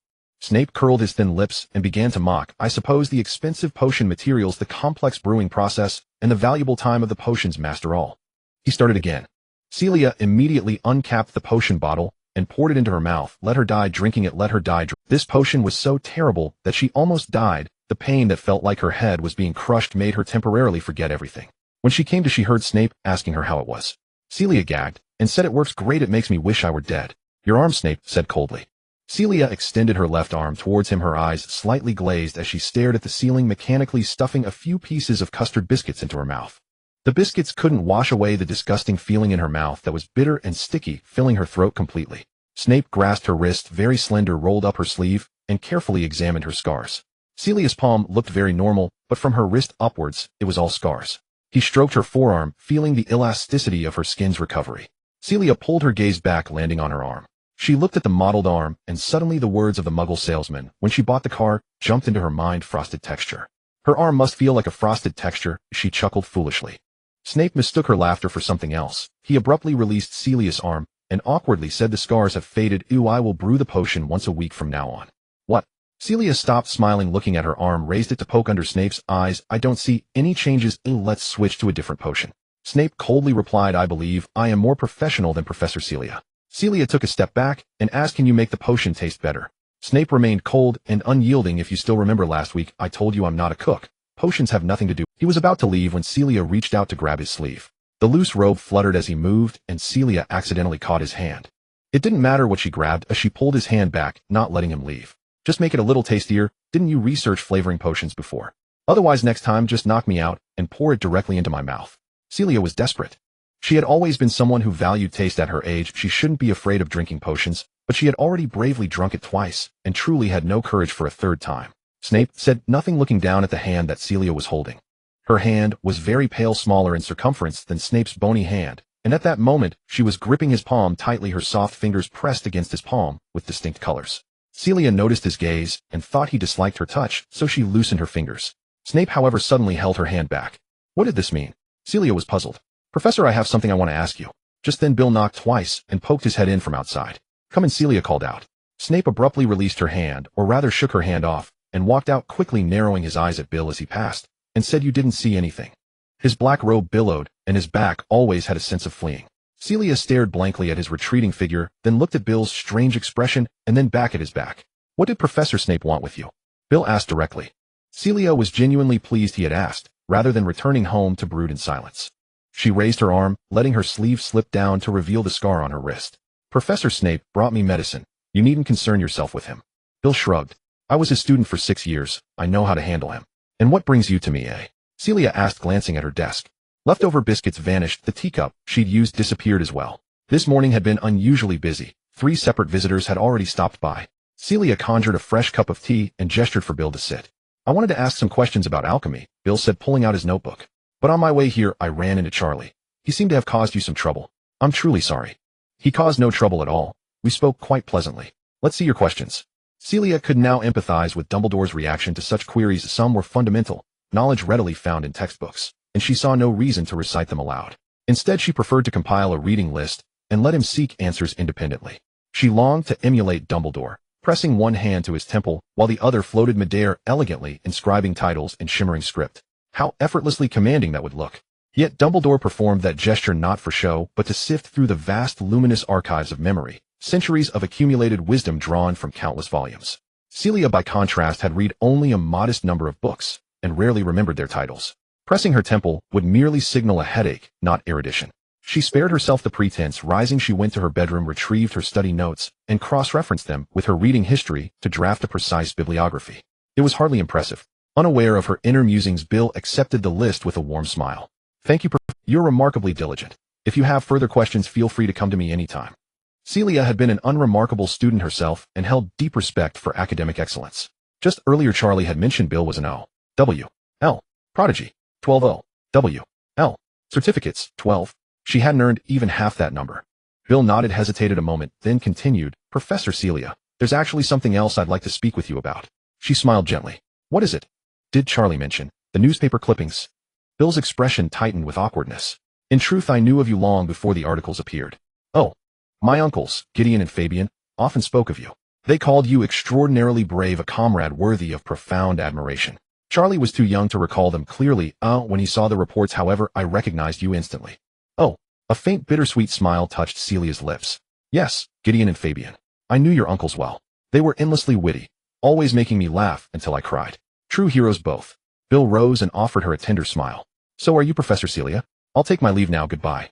Snape curled his thin lips and began to mock. I suppose the expensive potion materials, the complex brewing process, and the valuable time of the potion's master all. He started again. Celia immediately uncapped the potion bottle and poured it into her mouth. Let her die drinking it, let her die. This potion was so terrible that she almost died. The pain that felt like her head was being crushed made her temporarily forget everything. When she came to, she heard Snape asking her how it was. Celia gagged and said, "It works great, it makes me wish I were dead." "Your arm," Snape said coldly. Celia extended her left arm towards him, her eyes slightly glazed as she stared at the ceiling, mechanically stuffing a few pieces of custard biscuits into her mouth. The biscuits couldn't wash away the disgusting feeling in her mouth that was bitter and sticky, filling her throat completely. Snape grasped her wrist, very slender, rolled up her sleeve, and carefully examined her scars. Celia's palm looked very normal, but from her wrist upwards, it was all scars. He stroked her forearm, feeling the elasticity of her skin's recovery. Celia pulled her gaze back, landing on her arm. She looked at the mottled arm, and suddenly the words of the Muggle salesman, when she bought the car, jumped into her mind. Frosted texture. Her arm must feel like a frosted texture, she chuckled foolishly. Snape mistook her laughter for something else. He abruptly released Celia's arm, and awkwardly said, "The scars have faded. Ooh, I will brew the potion once a week from now on." "What?" Celia stopped smiling, looking at her arm, raised it to poke under Snape's eyes. "I don't see any changes. Ooh, let's switch to a different potion." Snape coldly replied, "I believe I am more professional than Professor Celia." Celia took a step back and asked, "Can you make the potion taste better?" Snape remained cold and unyielding. "If you still remember last week, I told you I'm not a cook. Potions have nothing to do." He was about to leave when Celia reached out to grab his sleeve. The loose robe fluttered as he moved, and Celia accidentally caught his hand. It didn't matter what she grabbed as she pulled his hand back, not letting him leave. "Just make it a little tastier. Didn't you research flavoring potions before? Otherwise, next time just knock me out and pour it directly into my mouth." Celia was desperate. She had always been someone who valued taste. At her age, she shouldn't be afraid of drinking potions, but she had already bravely drunk it twice, and truly had no courage for a third time. Snape said nothing, looking down at the hand that Celia was holding. Her hand was very pale, smaller in circumference than Snape's bony hand, and at that moment, she was gripping his palm tightly, her soft fingers pressed against his palm with distinct colors. Celia noticed his gaze and thought he disliked her touch, so she loosened her fingers. Snape, however, suddenly held her hand back. What did this mean? Celia was puzzled. "Professor, I have something I want to ask you." Just then Bill knocked twice and poked his head in from outside. "Come in," Celia called out. Snape abruptly released her hand, or rather shook her hand off, and walked out quickly, narrowing his eyes at Bill as he passed, and said, "You didn't see anything." His black robe billowed, and his back always had a sense of fleeing. Celia stared blankly at his retreating figure, then looked at Bill's strange expression, and then back at his back. "What did Professor Snape want with you?" Bill asked directly. Celia was genuinely pleased he had asked, rather than returning home to brood in silence. She raised her arm, letting her sleeve slip down to reveal the scar on her wrist. "Professor Snape brought me medicine. You needn't concern yourself with him." Bill shrugged. "I was his student for 6 years. I know how to handle him." "And what brings you to me, eh?" Celia asked, glancing at her desk. Leftover biscuits vanished. The teacup she'd used disappeared as well. This morning had been unusually busy. 3 separate visitors had already stopped by. Celia conjured a fresh cup of tea and gestured for Bill to sit. "I wanted to ask some questions about alchemy," Bill said, pulling out his notebook. "But on my way here, I ran into Charlie. He seemed to have caused you some trouble. I'm truly sorry." "He caused no trouble at all. We spoke quite pleasantly." "Let's see your questions." Celia could now empathize with Dumbledore's reaction to such queries. Some were fundamental, knowledge readily found in textbooks, and she saw no reason to recite them aloud. Instead, she preferred to compile a reading list and let him seek answers independently. She longed to emulate Dumbledore, pressing one hand to his temple while the other floated midair, elegantly inscribing titles in shimmering script. How effortlessly commanding that would look. Yet Dumbledore performed that gesture not for show, but to sift through the vast luminous archives of memory, centuries of accumulated wisdom drawn from countless volumes. Celia, by contrast, had read only a modest number of books, and rarely remembered their titles. Pressing her temple would merely signal a headache, not erudition. She spared herself the pretense. Rising, she went to her bedroom, retrieved her study notes, and cross-referenced them with her reading history to draft a precise bibliography. It was hardly impressive. Unaware of her inner musings, Bill accepted the list with a warm smile. "Thank you, you're remarkably diligent. If you have further questions, feel free to come to me anytime." Celia had been an unremarkable student herself and held deep respect for academic excellence. Just earlier, Charlie had mentioned Bill was an O.W.L. prodigy. 12 O.W.L. certificates, 12. She hadn't earned even half that number. Bill nodded, hesitated a moment, then continued, Professor Celia, there's actually something else I'd like to speak with you about. She smiled gently. What is it? Did Charlie mention the newspaper clippings? Bill's expression tightened with awkwardness. In truth, I knew of you long before the articles appeared. Oh, my uncles, Gideon and Fabian, often spoke of you. They called you extraordinarily brave, a comrade worthy of profound admiration. Charlie was too young to recall them clearly. When he saw the reports, however, I recognized you instantly. Oh, a faint bittersweet smile touched Celia's lips. Yes, Gideon and Fabian. I knew your uncles well. They were endlessly witty, always making me laugh until I cried. True heroes both. Bill rose and offered her a tender smile. So are you, Professor Celia? I'll take my leave now. Goodbye.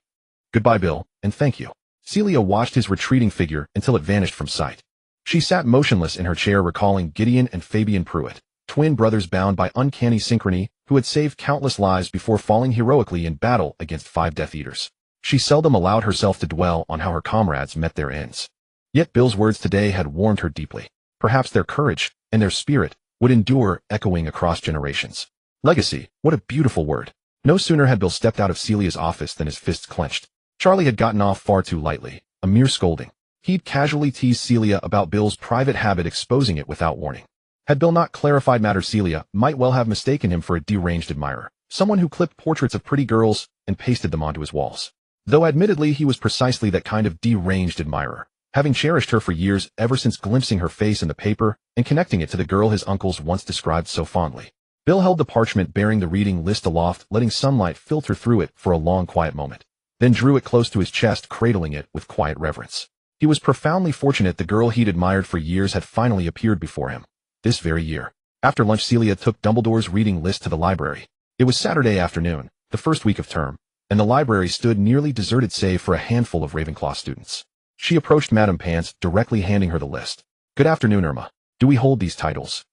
Goodbye, Bill, and thank you. Celia watched his retreating figure until it vanished from sight. She sat motionless in her chair, recalling Gideon and Fabian Pruitt, twin brothers bound by uncanny synchrony, who had saved countless lives before falling heroically in battle against 5 Death Eaters. She seldom allowed herself to dwell on how her comrades met their ends. Yet Bill's words today had warmed her deeply. Perhaps their courage and their spirit would endure, echoing across generations. Legacy, what a beautiful word. No sooner had Bill stepped out of Celia's office than his fists clenched. Charlie had gotten off far too lightly, a mere scolding. He'd casually teased Celia about Bill's private habit, exposing it without warning. Had Bill not clarified matters, Celia might well have mistaken him for a deranged admirer, someone who clipped portraits of pretty girls and pasted them onto his walls. Though admittedly he was precisely that kind of deranged admirer, having cherished her for years, ever since glimpsing her face in the paper and connecting it to the girl his uncles once described so fondly. Bill held the parchment bearing the reading list aloft, letting sunlight filter through it for a long, quiet moment, then drew it close to his chest, cradling it with quiet reverence. He was profoundly fortunate the girl he'd admired for years had finally appeared before him, this very year. After lunch, Celia took Dumbledore's reading list to the library. It was Saturday afternoon, the first week of term, and the library stood nearly deserted save for a handful of Ravenclaw students. She approached Madame Pants, directly handing her the list. Good afternoon, Irma. Do we hold these titles?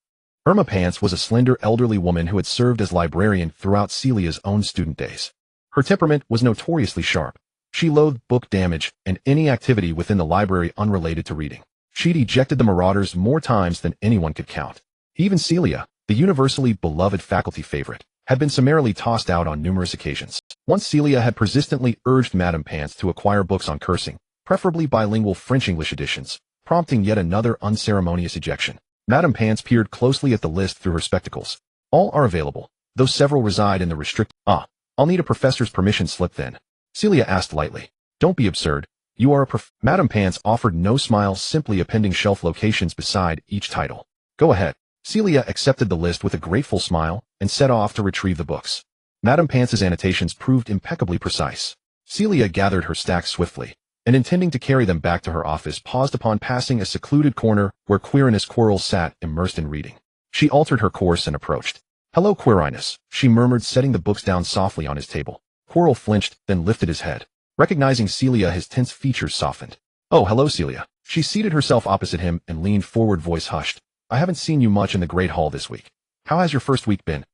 Irma Pants was a slender, elderly woman who had served as librarian throughout Celia's own student days. Her temperament was notoriously sharp. She loathed book damage and any activity within the library unrelated to reading. She'd ejected the marauders more times than anyone could count. Even Celia, the universally beloved faculty favorite, had been summarily tossed out on numerous occasions. Once Celia had persistently urged Madame Pants to acquire books on cursing, preferably bilingual French-English editions, prompting yet another unceremonious ejection. Madame Pants peered closely at the list through her spectacles. All are available, though several reside in the restricted. I'll need a professor's permission slip then. Celia asked lightly. Don't be absurd. You are a Madame Pants offered no smile, simply appending shelf locations beside each title. Go ahead. Celia accepted the list with a grateful smile and set off to retrieve the books. Madame Pants's annotations proved impeccably precise. Celia gathered her stacks swiftly, and intending to carry them back to her office, paused upon passing a secluded corner where Quirinus Quirrell sat immersed in reading. She altered her course and approached. Hello, Quirinus, she murmured, setting the books down softly on his table. Quirrell flinched, then lifted his head. Recognizing Celia, his tense features softened. Oh, hello, Celia. She seated herself opposite him and leaned forward, voice hushed. I haven't seen you much in the Great Hall this week. How has your first week been?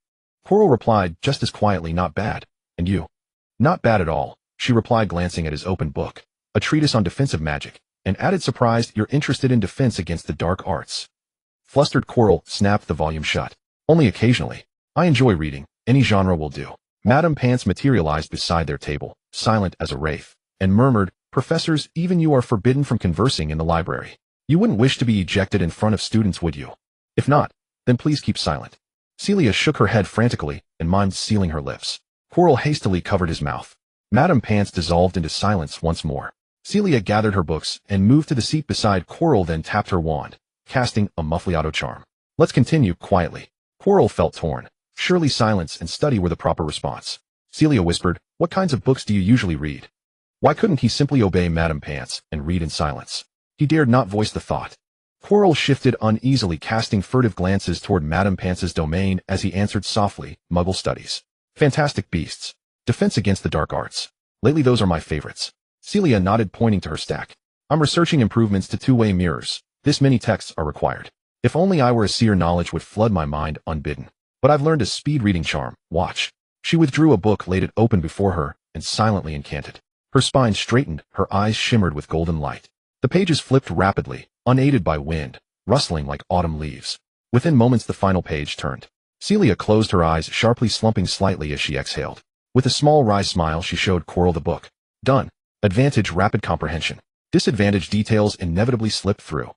Quirrell replied just as quietly, not bad. And you? Not bad at all, she replied, glancing at his open book. A treatise on defensive magic, and added, surprised, you're interested in defense against the dark arts. Flustered, Quirrell snapped the volume shut. Only occasionally. I enjoy reading. Any genre will do. Madame Pants materialized beside their table, silent as a wraith, and murmured, Professors, even you are forbidden from conversing in the library. You wouldn't wish to be ejected in front of students, would you? If not, then please keep silent. Celia shook her head frantically and mimed, sealing her lips. Quirrell hastily covered his mouth. Madame Pants dissolved into silence once more. Celia gathered her books and moved to the seat beside Quirrell, then tapped her wand, casting a muffliato charm. Let's continue, quietly. Quirrell felt torn. Surely silence and study were the proper response. Celia whispered, what kinds of books do you usually read? Why couldn't he simply obey Madame Pants and read in silence? He dared not voice the thought. Quirrell shifted uneasily, casting furtive glances toward Madame Pants's domain as he answered softly, Muggle studies. Fantastic beasts. Defense against the dark arts. Lately those are my favorites. Celia nodded, pointing to her stack. I'm researching improvements to two-way mirrors. This many texts are required. If only I were a seer, knowledge would flood my mind unbidden. But I've learned a speed-reading charm. Watch. She withdrew a book, laid it open before her, and silently incanted. Her spine straightened, her eyes shimmered with golden light. The pages flipped rapidly, unaided by wind, rustling like autumn leaves. Within moments the final page turned. Celia closed her eyes, sharply slumping slightly as she exhaled. With a small wry smile she showed Quirrell the book. Done. Advantage rapid comprehension. Disadvantage details inevitably slip through.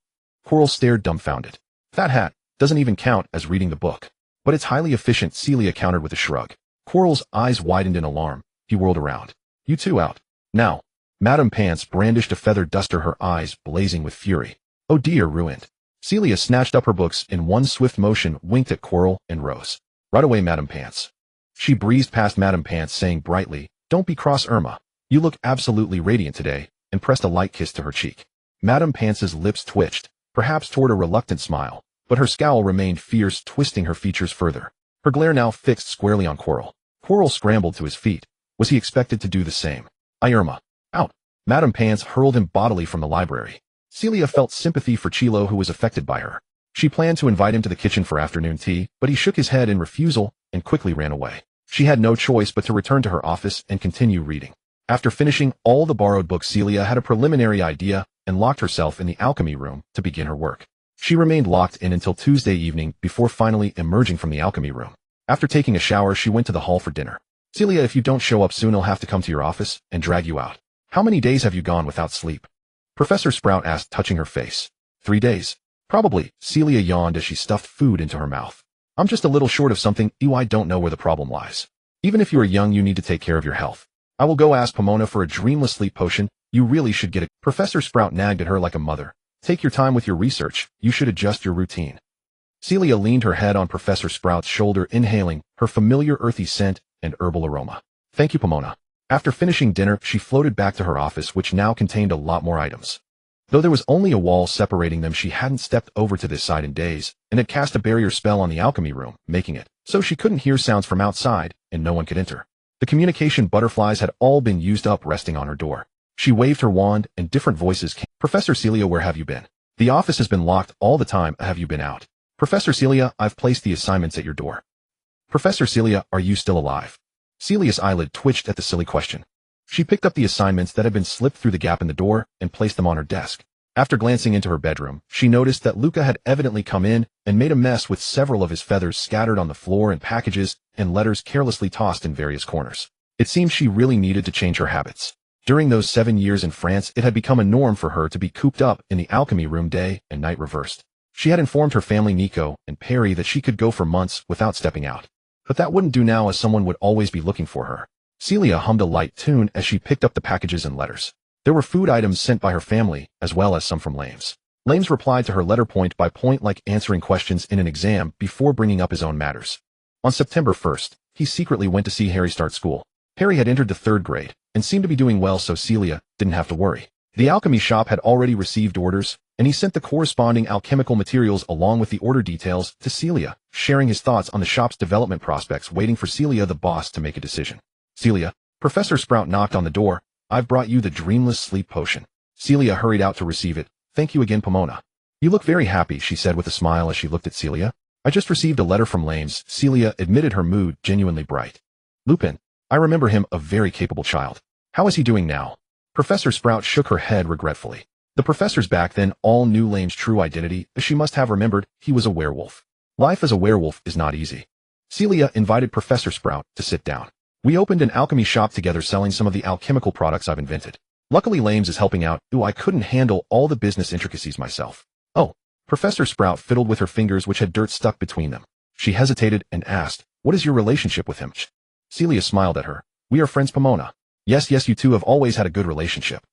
Coral stared dumbfounded. That hat doesn't even count as reading the book. But it's highly efficient, Celia countered with a shrug. Coral's eyes widened in alarm. He whirled around. You two out. Now. Madame Pants brandished a feather duster, her eyes blazing with fury. Oh dear, ruined. Celia snatched up her books in one swift motion, winked at Coral, and rose. Right away, Madame Pants. She breezed past Madame Pants, saying brightly, Don't be cross, Irma. You look absolutely radiant today, and pressed a light kiss to her cheek. Madame Pants's lips twitched, perhaps toward a reluctant smile, but her scowl remained fierce, twisting her features further. Her glare now fixed squarely on Coral. Coral scrambled to his feet. Was he expected to do the same? Irma. Out. Madame Pants hurled him bodily from the library. Celia felt sympathy for Chilo, who was affected by her. She planned to invite him to the kitchen for afternoon tea, but he shook his head in refusal and quickly ran away. She had no choice but to return to her office and continue reading. After finishing all the borrowed books, Celia had a preliminary idea and locked herself in the alchemy room to begin her work. She remained locked in until Tuesday evening before finally emerging from the alchemy room. After taking a shower, she went to the hall for dinner. Celia, if you don't show up soon, I'll have to come to your office and drag you out. How many days have you gone without sleep? Professor Sprout asked, touching her face. 3 days. Probably. Celia yawned as she stuffed food into her mouth. I'm just a little short of something. I don't know where the problem lies. Even if you are young, you need to take care of your health. I will go ask Pomona for a dreamless sleep potion. You really should get it. Professor Sprout nagged at her like a mother. Take your time with your research. You should adjust your routine. Celia leaned her head on Professor Sprout's shoulder, inhaling her familiar earthy scent and herbal aroma. Thank you, Pomona. After finishing dinner, she floated back to her office, which now contained a lot more items. Though there was only a wall separating them, she hadn't stepped over to this side in days, and had cast a barrier spell on the alchemy room, making it so she couldn't hear sounds from outside, and no one could enter. The communication butterflies had all been used up, resting on her door. She waved her wand, and different voices came. Professor Celia, where have you been? The office has been locked all the time. Have you been out? Professor Celia, I've placed the assignments at your door. Professor Celia, are you still alive? Celia's eyelid twitched at the silly question. She picked up the assignments that had been slipped through the gap in the door and placed them on her desk. After glancing into her bedroom, she noticed that Luca had evidently come in and made a mess, with several of his feathers scattered on the floor and packages and letters carelessly tossed in various corners. It seemed she really needed to change her habits. During those 7 years in France, it had become a norm for her to be cooped up in the alchemy room, day and night reversed. She had informed her family, Nico and Perry, that she could go for months without stepping out. But that wouldn't do now, as someone would always be looking for her. Celia hummed a light tune as she picked up the packages and letters. There were food items sent by her family, as well as some from Lames. Lames replied to her letter point by point, like answering questions in an exam before bringing up his own matters. On September 1st, he secretly went to see Harry start school. Harry had entered the 3rd grade and seemed to be doing well, so Celia didn't have to worry. The alchemy shop had already received orders, and he sent the corresponding alchemical materials along with the order details to Celia, sharing his thoughts on the shop's development prospects, waiting for Celia, the boss, to make a decision. Celia, Professor Sprout knocked on the door. I've brought you the dreamless sleep potion. Celia hurried out to receive it. Thank you again, Pomona. You look very happy, she said with a smile as she looked at Celia. I just received a letter from Lames. Celia admitted, her mood genuinely bright. Lupin. I remember him, a very capable child. How is he doing now? Professor Sprout shook her head regretfully. The professors back then all knew Lame's true identity, as she must have remembered. He was a werewolf. Life as a werewolf is not easy. Celia invited Professor Sprout to sit down. We opened an alchemy shop together, selling some of the alchemical products I've invented. Luckily, Lames is helping out. I couldn't handle all the business intricacies myself. Oh. Professor Sprout fiddled with her fingers, which had dirt stuck between them. She hesitated and asked, what is your relationship with him? Celia smiled at her. We are friends, Pomona. Yes, you two have always had a good relationship.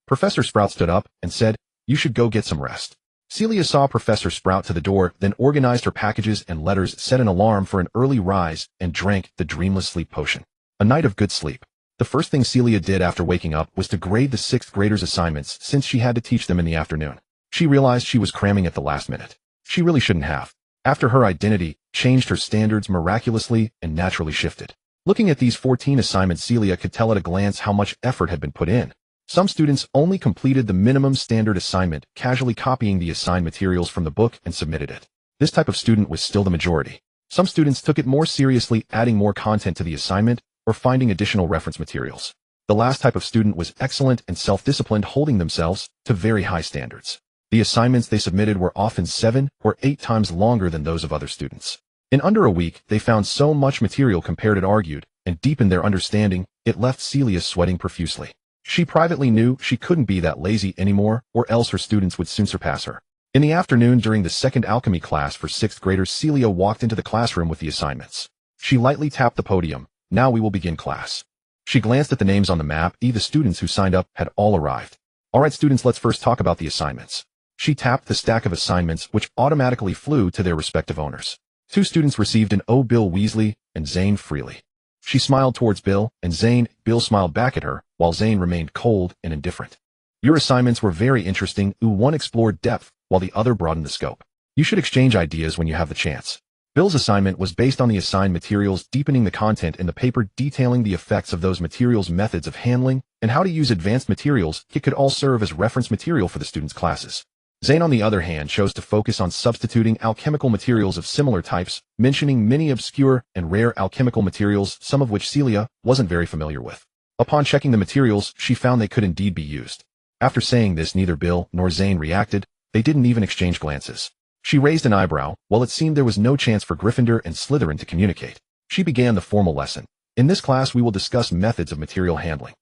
Professor Sprout stood up and said, you should go get some rest. Celia saw Professor Sprout to the door, then organized her packages and letters, set an alarm for an early rise, and drank the dreamless sleep potion. A night of good sleep. The first thing Celia did after waking up was to grade the 6th graders' assignments, since she had to teach them in the afternoon. She realized she was cramming at the last minute. She really shouldn't have. After her identity changed, her standards miraculously and naturally shifted. Looking at these 14 assignments, Celia could tell at a glance how much effort had been put in. Some students only completed the minimum standard assignment, casually copying the assigned materials from the book and submitted it. This type of student was still the majority. Some students took it more seriously, adding more content to the assignment or finding additional reference materials. The last type of student was excellent and self-disciplined, holding themselves to very high standards. The assignments they submitted were often 7 or 8 times longer than those of other students. In under a week, they found so much material, compared it, argued, and deepened their understanding, it left Celia sweating profusely. She privately knew she couldn't be that lazy anymore, or else her students would soon surpass her. In the afternoon during the second alchemy class for 6th graders, Celia walked into the classroom with the assignments. She lightly tapped the podium. Now we will begin class. She glanced at the names on the map. The students who signed up had all arrived. Alright students, let's first talk about the assignments. She tapped the stack of assignments, which automatically flew to their respective owners. 2 students received an O. Bill Weasley and Zane Freely. She smiled towards Bill and Zane. Bill smiled back at her, while Zane remained cold and indifferent. Your assignments were very interesting. One explored depth, while the other broadened the scope. You should exchange ideas when you have the chance. Bill's assignment was based on the assigned materials, deepening the content in the paper, detailing the effects of those materials, methods of handling, and how to use advanced materials. It could all serve as reference material for the students' classes. Zane, on the other hand, chose to focus on substituting alchemical materials of similar types, mentioning many obscure and rare alchemical materials, some of which Celia wasn't very familiar with. Upon checking the materials, she found they could indeed be used. After saying this, neither Bill nor Zane reacted. They didn't even exchange glances. She raised an eyebrow. While it seemed there was no chance for Gryffindor and Slytherin to communicate, she began the formal lesson. In this class, we will discuss methods of material handling.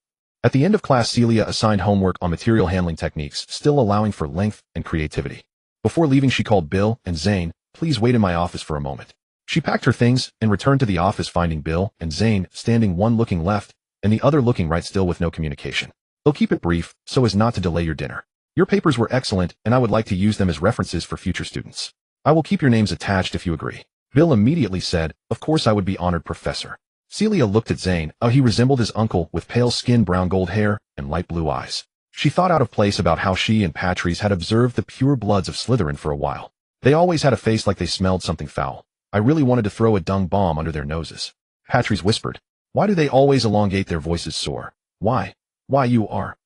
At the end of class, Celia assigned homework on material handling techniques, still allowing for length and creativity. Before leaving, she called Bill and Zane. Please wait in my office for a moment. She packed her things and returned to the office, finding Bill and Zane standing, one looking left and the other looking right, still with no communication. They'll keep it brief so as not to delay your dinner. Your papers were excellent, and I would like to use them as references for future students. I will keep your names attached if you agree. Bill immediately said, of course I would be honored, Professor. Celia looked at Zane. Oh, he resembled his uncle with pale skin, brown gold hair, and light blue eyes. She thought out of place about how she and Patrice had observed the pure bloods of Slytherin for a while. They always had a face like they smelled something foul. I really wanted to throw a dung bomb under their noses. Patrice whispered. Why do they always elongate their voices soar? Why? Why you are.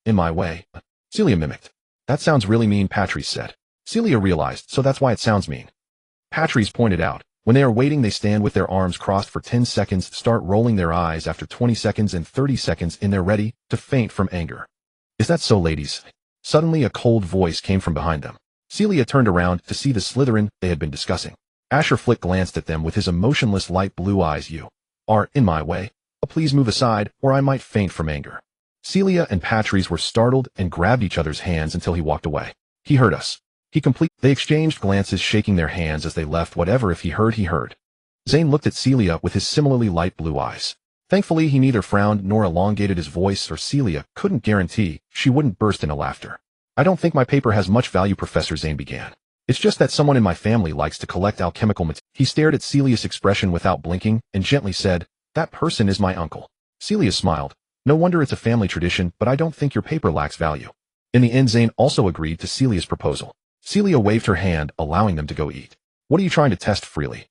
In my way. Celia mimicked. That sounds really mean, Patrice said. Celia realized, so that's why it sounds mean. Patrice pointed out. When they are waiting, they stand with their arms crossed for 10 seconds, start rolling their eyes after 20 seconds and 30 seconds, and they're ready to faint from anger. Is that so, ladies? Suddenly a cold voice came from behind them. Celia turned around to see the Slytherin they had been discussing. Asher Flick glanced at them with his emotionless light blue eyes. You are in my way. Please move aside, or I might faint from anger. Celia and Patrice were startled and grabbed each other's hands until he walked away. He heard us. They exchanged glances, shaking their hands as they left. Whatever, if he heard, he heard. Zane looked at Celia with his similarly light blue eyes. Thankfully, he neither frowned nor elongated his voice, or Celia couldn't guarantee she wouldn't burst into laughter. I don't think my paper has much value, Professor, Zane began. It's just that someone in my family likes to collect alchemical materials. He stared at Celia's expression without blinking and gently said, that person is my uncle. Celia smiled. No wonder it's a family tradition, but I don't think your paper lacks value. In the end, Zane also agreed to Celia's proposal. Celia waved her hand, allowing them to go eat. What are you trying to test, Freely?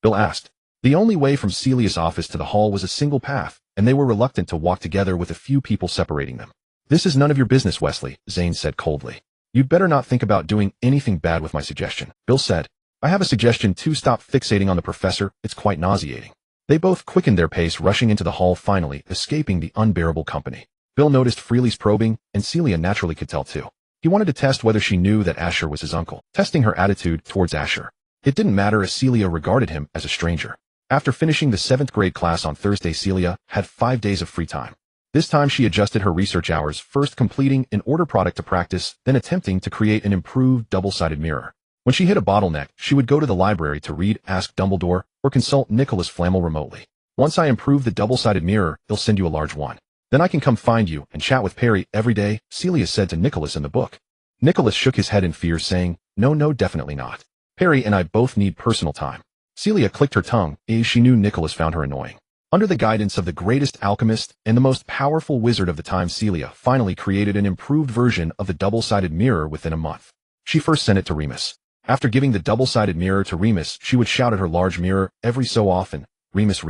Bill asked. The only way from Celia's office to the hall was a single path, and they were reluctant to walk together with a few people separating them. This is none of your business, Wesley, Zane said coldly. You'd better not think about doing anything bad with my suggestion. Bill said. I have a suggestion too. Stop fixating on the professor, it's quite nauseating. They both quickened their pace, rushing into the hall, finally escaping the unbearable company. Bill noticed Freely's probing, and Celia naturally could tell too. He wanted to test whether she knew that Asher was his uncle, testing her attitude towards Asher. It didn't matter, as Celia regarded him as a stranger. After finishing the 7th grade class on Thursday, Celia had 5 days of free time. This time she adjusted her research hours, first completing an order product to practice, then attempting to create an improved double-sided mirror. When she hit a bottleneck, she would go to the library to read Ask Dumbledore or consult Nicolas Flamel remotely. Once I improve the double-sided mirror, he'll send you a large one. Then I can come find you and chat with Perry every day, Celia said to Nicholas in the book. Nicholas shook his head in fear, saying, No, definitely not. Perry and I both need personal time. Celia clicked her tongue, as she knew Nicholas found her annoying. Under the guidance of the greatest alchemist and the most powerful wizard of the time, Celia finally created an improved version of the double-sided mirror within a month. She first sent it to Remus. After giving the double-sided mirror to Remus, she would shout at her large mirror every so often, Remus.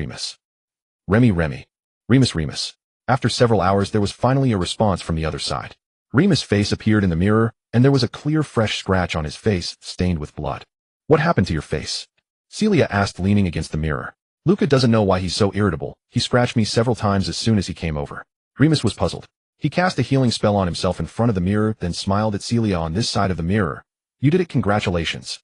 Remy. Remus. After several hours, there was finally a response from the other side. Remus' face appeared in the mirror, and there was a clear, fresh scratch on his face, stained with blood. What happened to your face? Celia asked, leaning against the mirror. Luca doesn't know why he's so irritable. He scratched me several times as soon as he came over. Remus was puzzled. He cast a healing spell on himself in front of the mirror, then smiled at Celia on this side of the mirror. You did it, congratulations.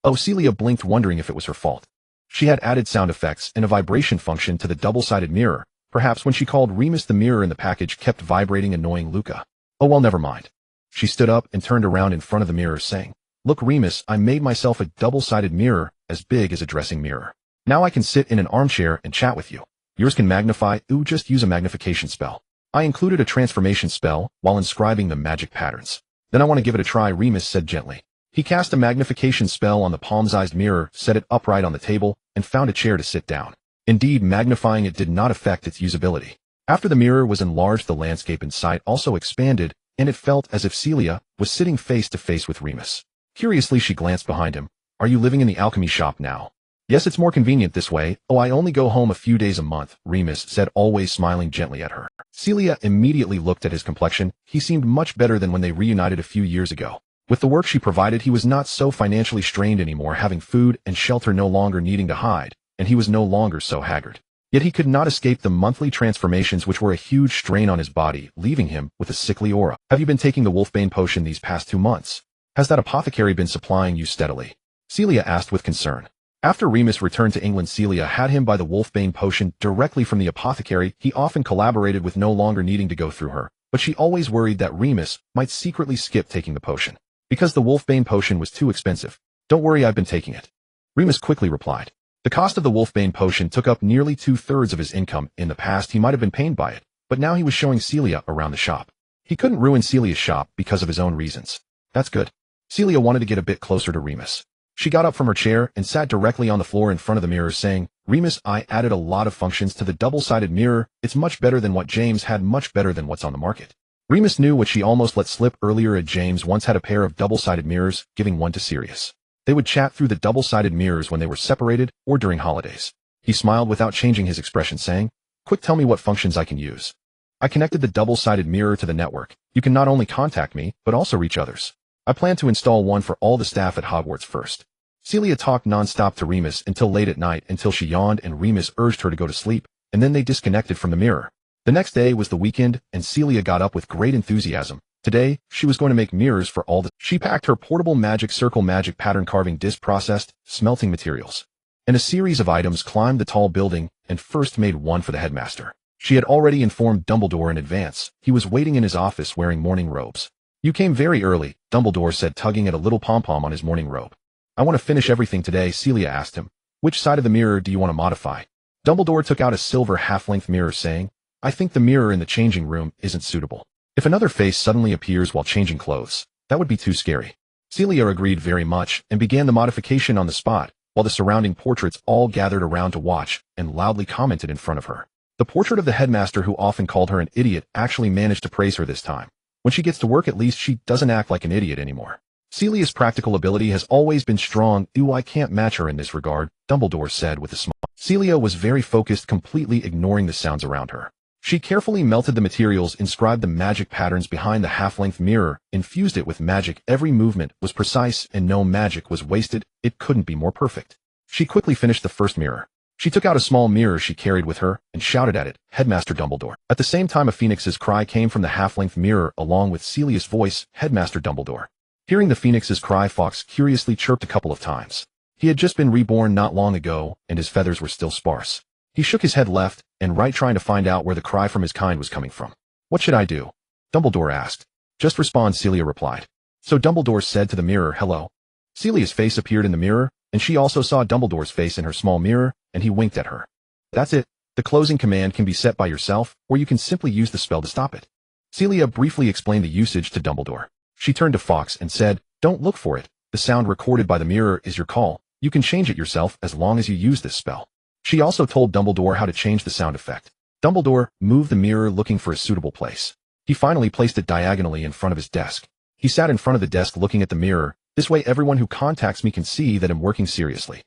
Oh, Celia blinked, wondering if it was her fault. She had added sound effects and a vibration function to the double-sided mirror, Perhaps when she called Remus, the mirror in the package kept vibrating, annoying Luca. Oh well, never mind. She stood up and turned around in front of the mirror, saying, "Look, Remus, I made myself a double-sided mirror as big as a dressing mirror. Now I can sit in an armchair and chat with you. Yours can magnify. Ooh, just use a magnification spell. I included a transformation spell while inscribing the magic patterns. Then I want to give it a try," Remus said gently. He cast a magnification spell on the palm-sized mirror, set it upright on the table, and found a chair to sit down. Indeed, magnifying it did not affect its usability. After the mirror was enlarged, the landscape in sight also expanded, and it felt as if Celia was sitting face to face with Remus. Curiously, she glanced behind him. "Are you living in the alchemy shop now?" "Yes, it's more convenient this way. Oh, I only go home a few days a month," Remus said, always smiling gently at her. Celia immediately looked at his complexion. He seemed much better than when they reunited a few years ago. With the work she provided, he was not so financially strained anymore, having food and shelter, no longer needing to hide, and he was no longer so haggard. Yet he could not escape the monthly transformations, which were a huge strain on his body, leaving him with a sickly aura. "Have you been taking the Wolfbane potion these past 2 months? Has that apothecary been supplying you steadily?" Celia asked with concern. After Remus returned to England, Celia had him buy the Wolfbane potion directly from the apothecary. He often collaborated, with no longer needing to go through her, but she always worried that Remus might secretly skip taking the potion, because the Wolfbane potion was too expensive. "Don't worry, I've been taking it," Remus quickly replied. The cost of the Wolfbane potion took up nearly 2/3 of his income. In the past, he might have been pained by it, but now he was showing Celia around the shop. He couldn't ruin Celia's shop because of his own reasons. "That's good." Celia wanted to get a bit closer to Remus. She got up from her chair and sat directly on the floor in front of the mirror, saying, "Remus, I added a lot of functions to the double-sided mirror. It's much better than what James had, much better than what's on the market." Remus knew what she almost let slip earlier. James once had a pair of double-sided mirrors, giving one to Sirius. They would chat through the double-sided mirrors when they were separated or during holidays. He smiled without changing his expression, saying, "Quick, tell me what functions I can use." "I connected the double-sided mirror to the network. You can not only contact me, but also reach others. I plan to install one for all the staff at Hogwarts first." Celia talked non-stop to Remus until late at night, until she yawned and Remus urged her to go to sleep, and then they disconnected from the mirror. The next day was the weekend, and Celia got up with great enthusiasm. Today, she was going to make mirrors for all the... She packed her portable magic circle magic pattern carving disc, processed, smelting materials, and a series of items, climbed the tall building, and first made one for the headmaster. She had already informed Dumbledore in advance. He was waiting in his office wearing morning robes. "You came very early," Dumbledore said, tugging at a little pom-pom on his morning robe. "I want to finish everything today," Celia asked him. "Which side of the mirror do you want to modify?" Dumbledore took out a silver half-length mirror, saying, "I think the mirror in the changing room isn't suitable. If another face suddenly appears while changing clothes, that would be too scary." Celia agreed very much and began the modification on the spot, while the surrounding portraits all gathered around to watch and loudly commented in front of her. The portrait of the headmaster, who often called her an idiot, actually managed to praise her this time. When she gets to work, at least she doesn't act like an idiot anymore. Celia's practical ability has always been strong. "Ooh, I can't match her in this regard," Dumbledore said with a smile. Celia was very focused, completely ignoring the sounds around her. She carefully melted the materials, inscribed the magic patterns behind the half-length mirror, infused it with magic. Every movement was precise and no magic was wasted. It couldn't be more perfect. She quickly finished the first mirror. She took out a small mirror she carried with her and shouted at it, "Headmaster Dumbledore." At the same time, a phoenix's cry came from the half-length mirror along with Celia's voice, "Headmaster Dumbledore." Hearing the phoenix's cry, Fox curiously chirped a couple of times. He had just been reborn not long ago, and his feathers were still sparse. He shook his head left and right, trying to find out where the cry from his kind was coming from. "What should I do?" Dumbledore asked. "Just respond," Celia replied. So Dumbledore said to the mirror, "Hello." Celia's face appeared in the mirror, and she also saw Dumbledore's face in her small mirror, and he winked at her. "That's it. The closing command can be set by yourself, or you can simply use the spell to stop it." Celia briefly explained the usage to Dumbledore. She turned to Fox and said, "Don't look for it. The sound recorded by the mirror is your call. You can change it yourself as long as you use this spell." She also told Dumbledore how to change the sound effect. Dumbledore moved the mirror, looking for a suitable place. He finally placed it diagonally in front of his desk. He sat in front of the desk looking at the mirror. "This way everyone who contacts me can see that I'm working seriously."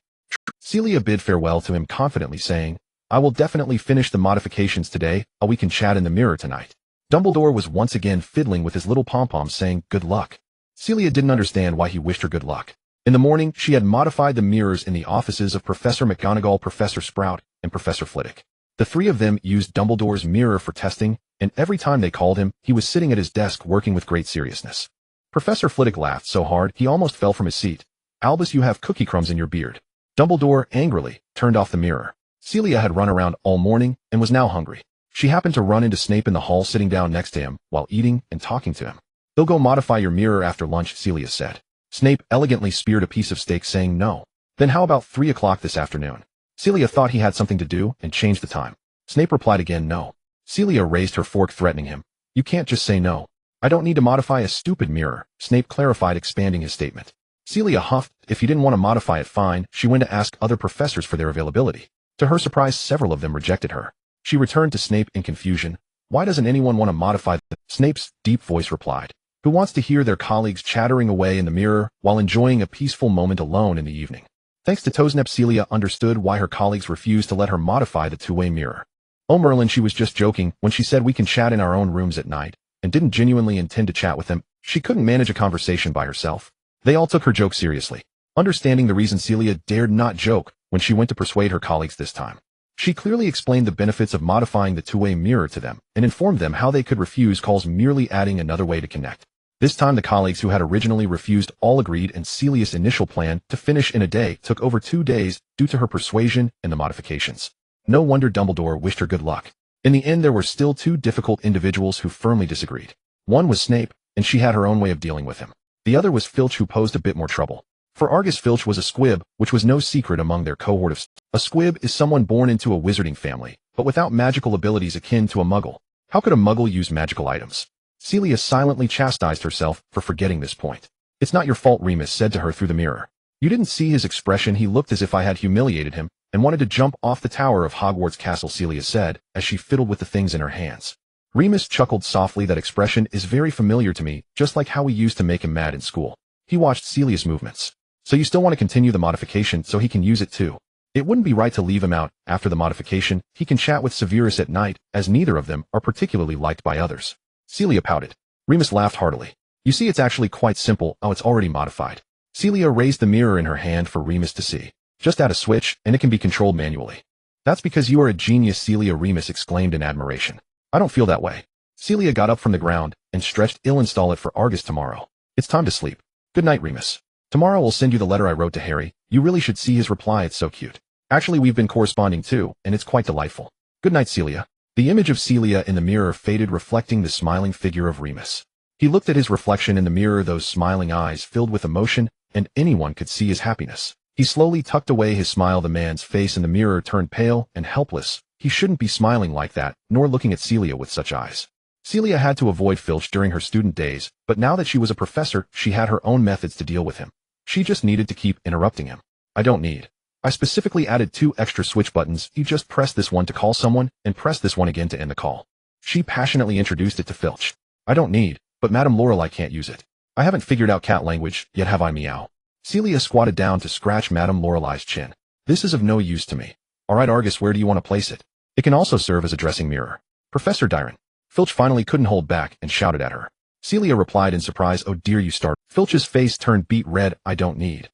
Celia bid farewell to him confidently, saying, "I will definitely finish the modifications today, or we can chat in the mirror tonight." Dumbledore was once again fiddling with his little pom-pom, saying, "Good luck." Celia didn't understand why he wished her good luck. In the morning, she had modified the mirrors in the offices of Professor McGonagall, Professor Sprout, and Professor Flitwick. The three of them used Dumbledore's mirror for testing, and every time they called him, he was sitting at his desk working with great seriousness. Professor Flitwick laughed so hard he almost fell from his seat. "Albus, you have cookie crumbs in your beard." Dumbledore angrily turned off the mirror. Celia had run around all morning and was now hungry. She happened to run into Snape in the hall sitting down next to him while eating and talking to him. "They'll go modify your mirror after lunch," Celia said. Snape elegantly speared a piece of steak, saying no. "Then how about 3 o'clock this afternoon?" Celia thought he had something to do and changed the time. Snape replied again no. Celia raised her fork, threatening him. "You can't just say no." "I don't need to modify a stupid mirror," Snape clarified, expanding his statement. Celia huffed. If he didn't want to modify it, fine. She went to ask other professors for their availability. To her surprise, several of them rejected her. She returned to Snape in confusion. "Why doesn't anyone want to modify the—" Snape's deep voice replied. "Who wants to hear their colleagues chattering away in the mirror while enjoying a peaceful moment alone in the evening?" Thanks to Toesnap, Celia understood why her colleagues refused to let her modify the two-way mirror. "Oh, Merlin, she was just joking when she said we can chat in our own rooms at night, and didn't genuinely intend to chat with them. She couldn't manage a conversation by herself." They all took her joke seriously, understanding the reason Celia dared not joke when she went to persuade her colleagues this time. She clearly explained the benefits of modifying the two-way mirror to them and informed them how they could refuse calls, merely adding another way to connect. This time the colleagues who had originally refused all agreed, and Celia's initial plan to finish in a day took over 2 days due to her persuasion and the modifications. No wonder Dumbledore wished her good luck. In the end, there were still 2 difficult individuals who firmly disagreed. One was Snape, and she had her own way of dealing with him. The other was Filch, who posed a bit more trouble. For Argus, Filch was a squib, which was no secret among their cohort of A squib is someone born into a wizarding family, but without magical abilities akin to a muggle. How could a muggle use magical items? Celia silently chastised herself for forgetting this point. "It's not your fault," Remus said to her through the mirror. "You didn't see his expression. He looked as if I had humiliated him and wanted to jump off the tower of Hogwarts Castle," Celia said as she fiddled with the things in her hands. Remus chuckled softly. "That expression is very familiar to me, just like how we used to make him mad in school." He watched Celia's movements. "So you still want to continue the modification so he can use it too?" "It wouldn't be right to leave him out. After the modification, he can chat with Severus at night, as neither of them are particularly liked by others." Celia pouted. Remus laughed heartily. "You see, it's actually quite simple. Oh, it's already modified." Celia raised the mirror in her hand for Remus to see. "Just add a switch, and it can be controlled manually." "That's because you are a genius," Celia, Remus exclaimed in admiration. "I don't feel that way." Celia got up from the ground and stretched. "I'll install it for Argus tomorrow. It's time to sleep. Good night, Remus. Tomorrow I'll send you the letter I wrote to Harry. You really should see his reply. It's so cute. Actually, we've been corresponding too, and it's quite delightful. Good night, Celia." The image of Celia in the mirror faded, reflecting the smiling figure of Remus. He looked at his reflection in the mirror, those smiling eyes filled with emotion, and anyone could see his happiness. He slowly tucked away his smile. The man's face in the mirror turned pale and helpless. He shouldn't be smiling like that, nor looking at Celia with such eyes. Celia had to avoid Filch during her student days, but now that she was a professor, she had her own methods to deal with him. She just needed to keep interrupting him. I specifically added 2 extra switch buttons. You just press this one to call someone, and press this one again to end the call." She passionately introduced it to Filch. "I don't need, but Madame Lorelei can't use it. I haven't figured out cat language yet, have I, meow?" Celia squatted down to scratch Madame Lorelei's chin. "This is of no use to me." "All right, Argus, where do you want to place it? It can also serve as a dressing mirror." "Professor Dyron." Filch finally couldn't hold back and shouted at her. Celia replied in surprise, "Oh dear, you start." Filch's face turned beet red. I don't need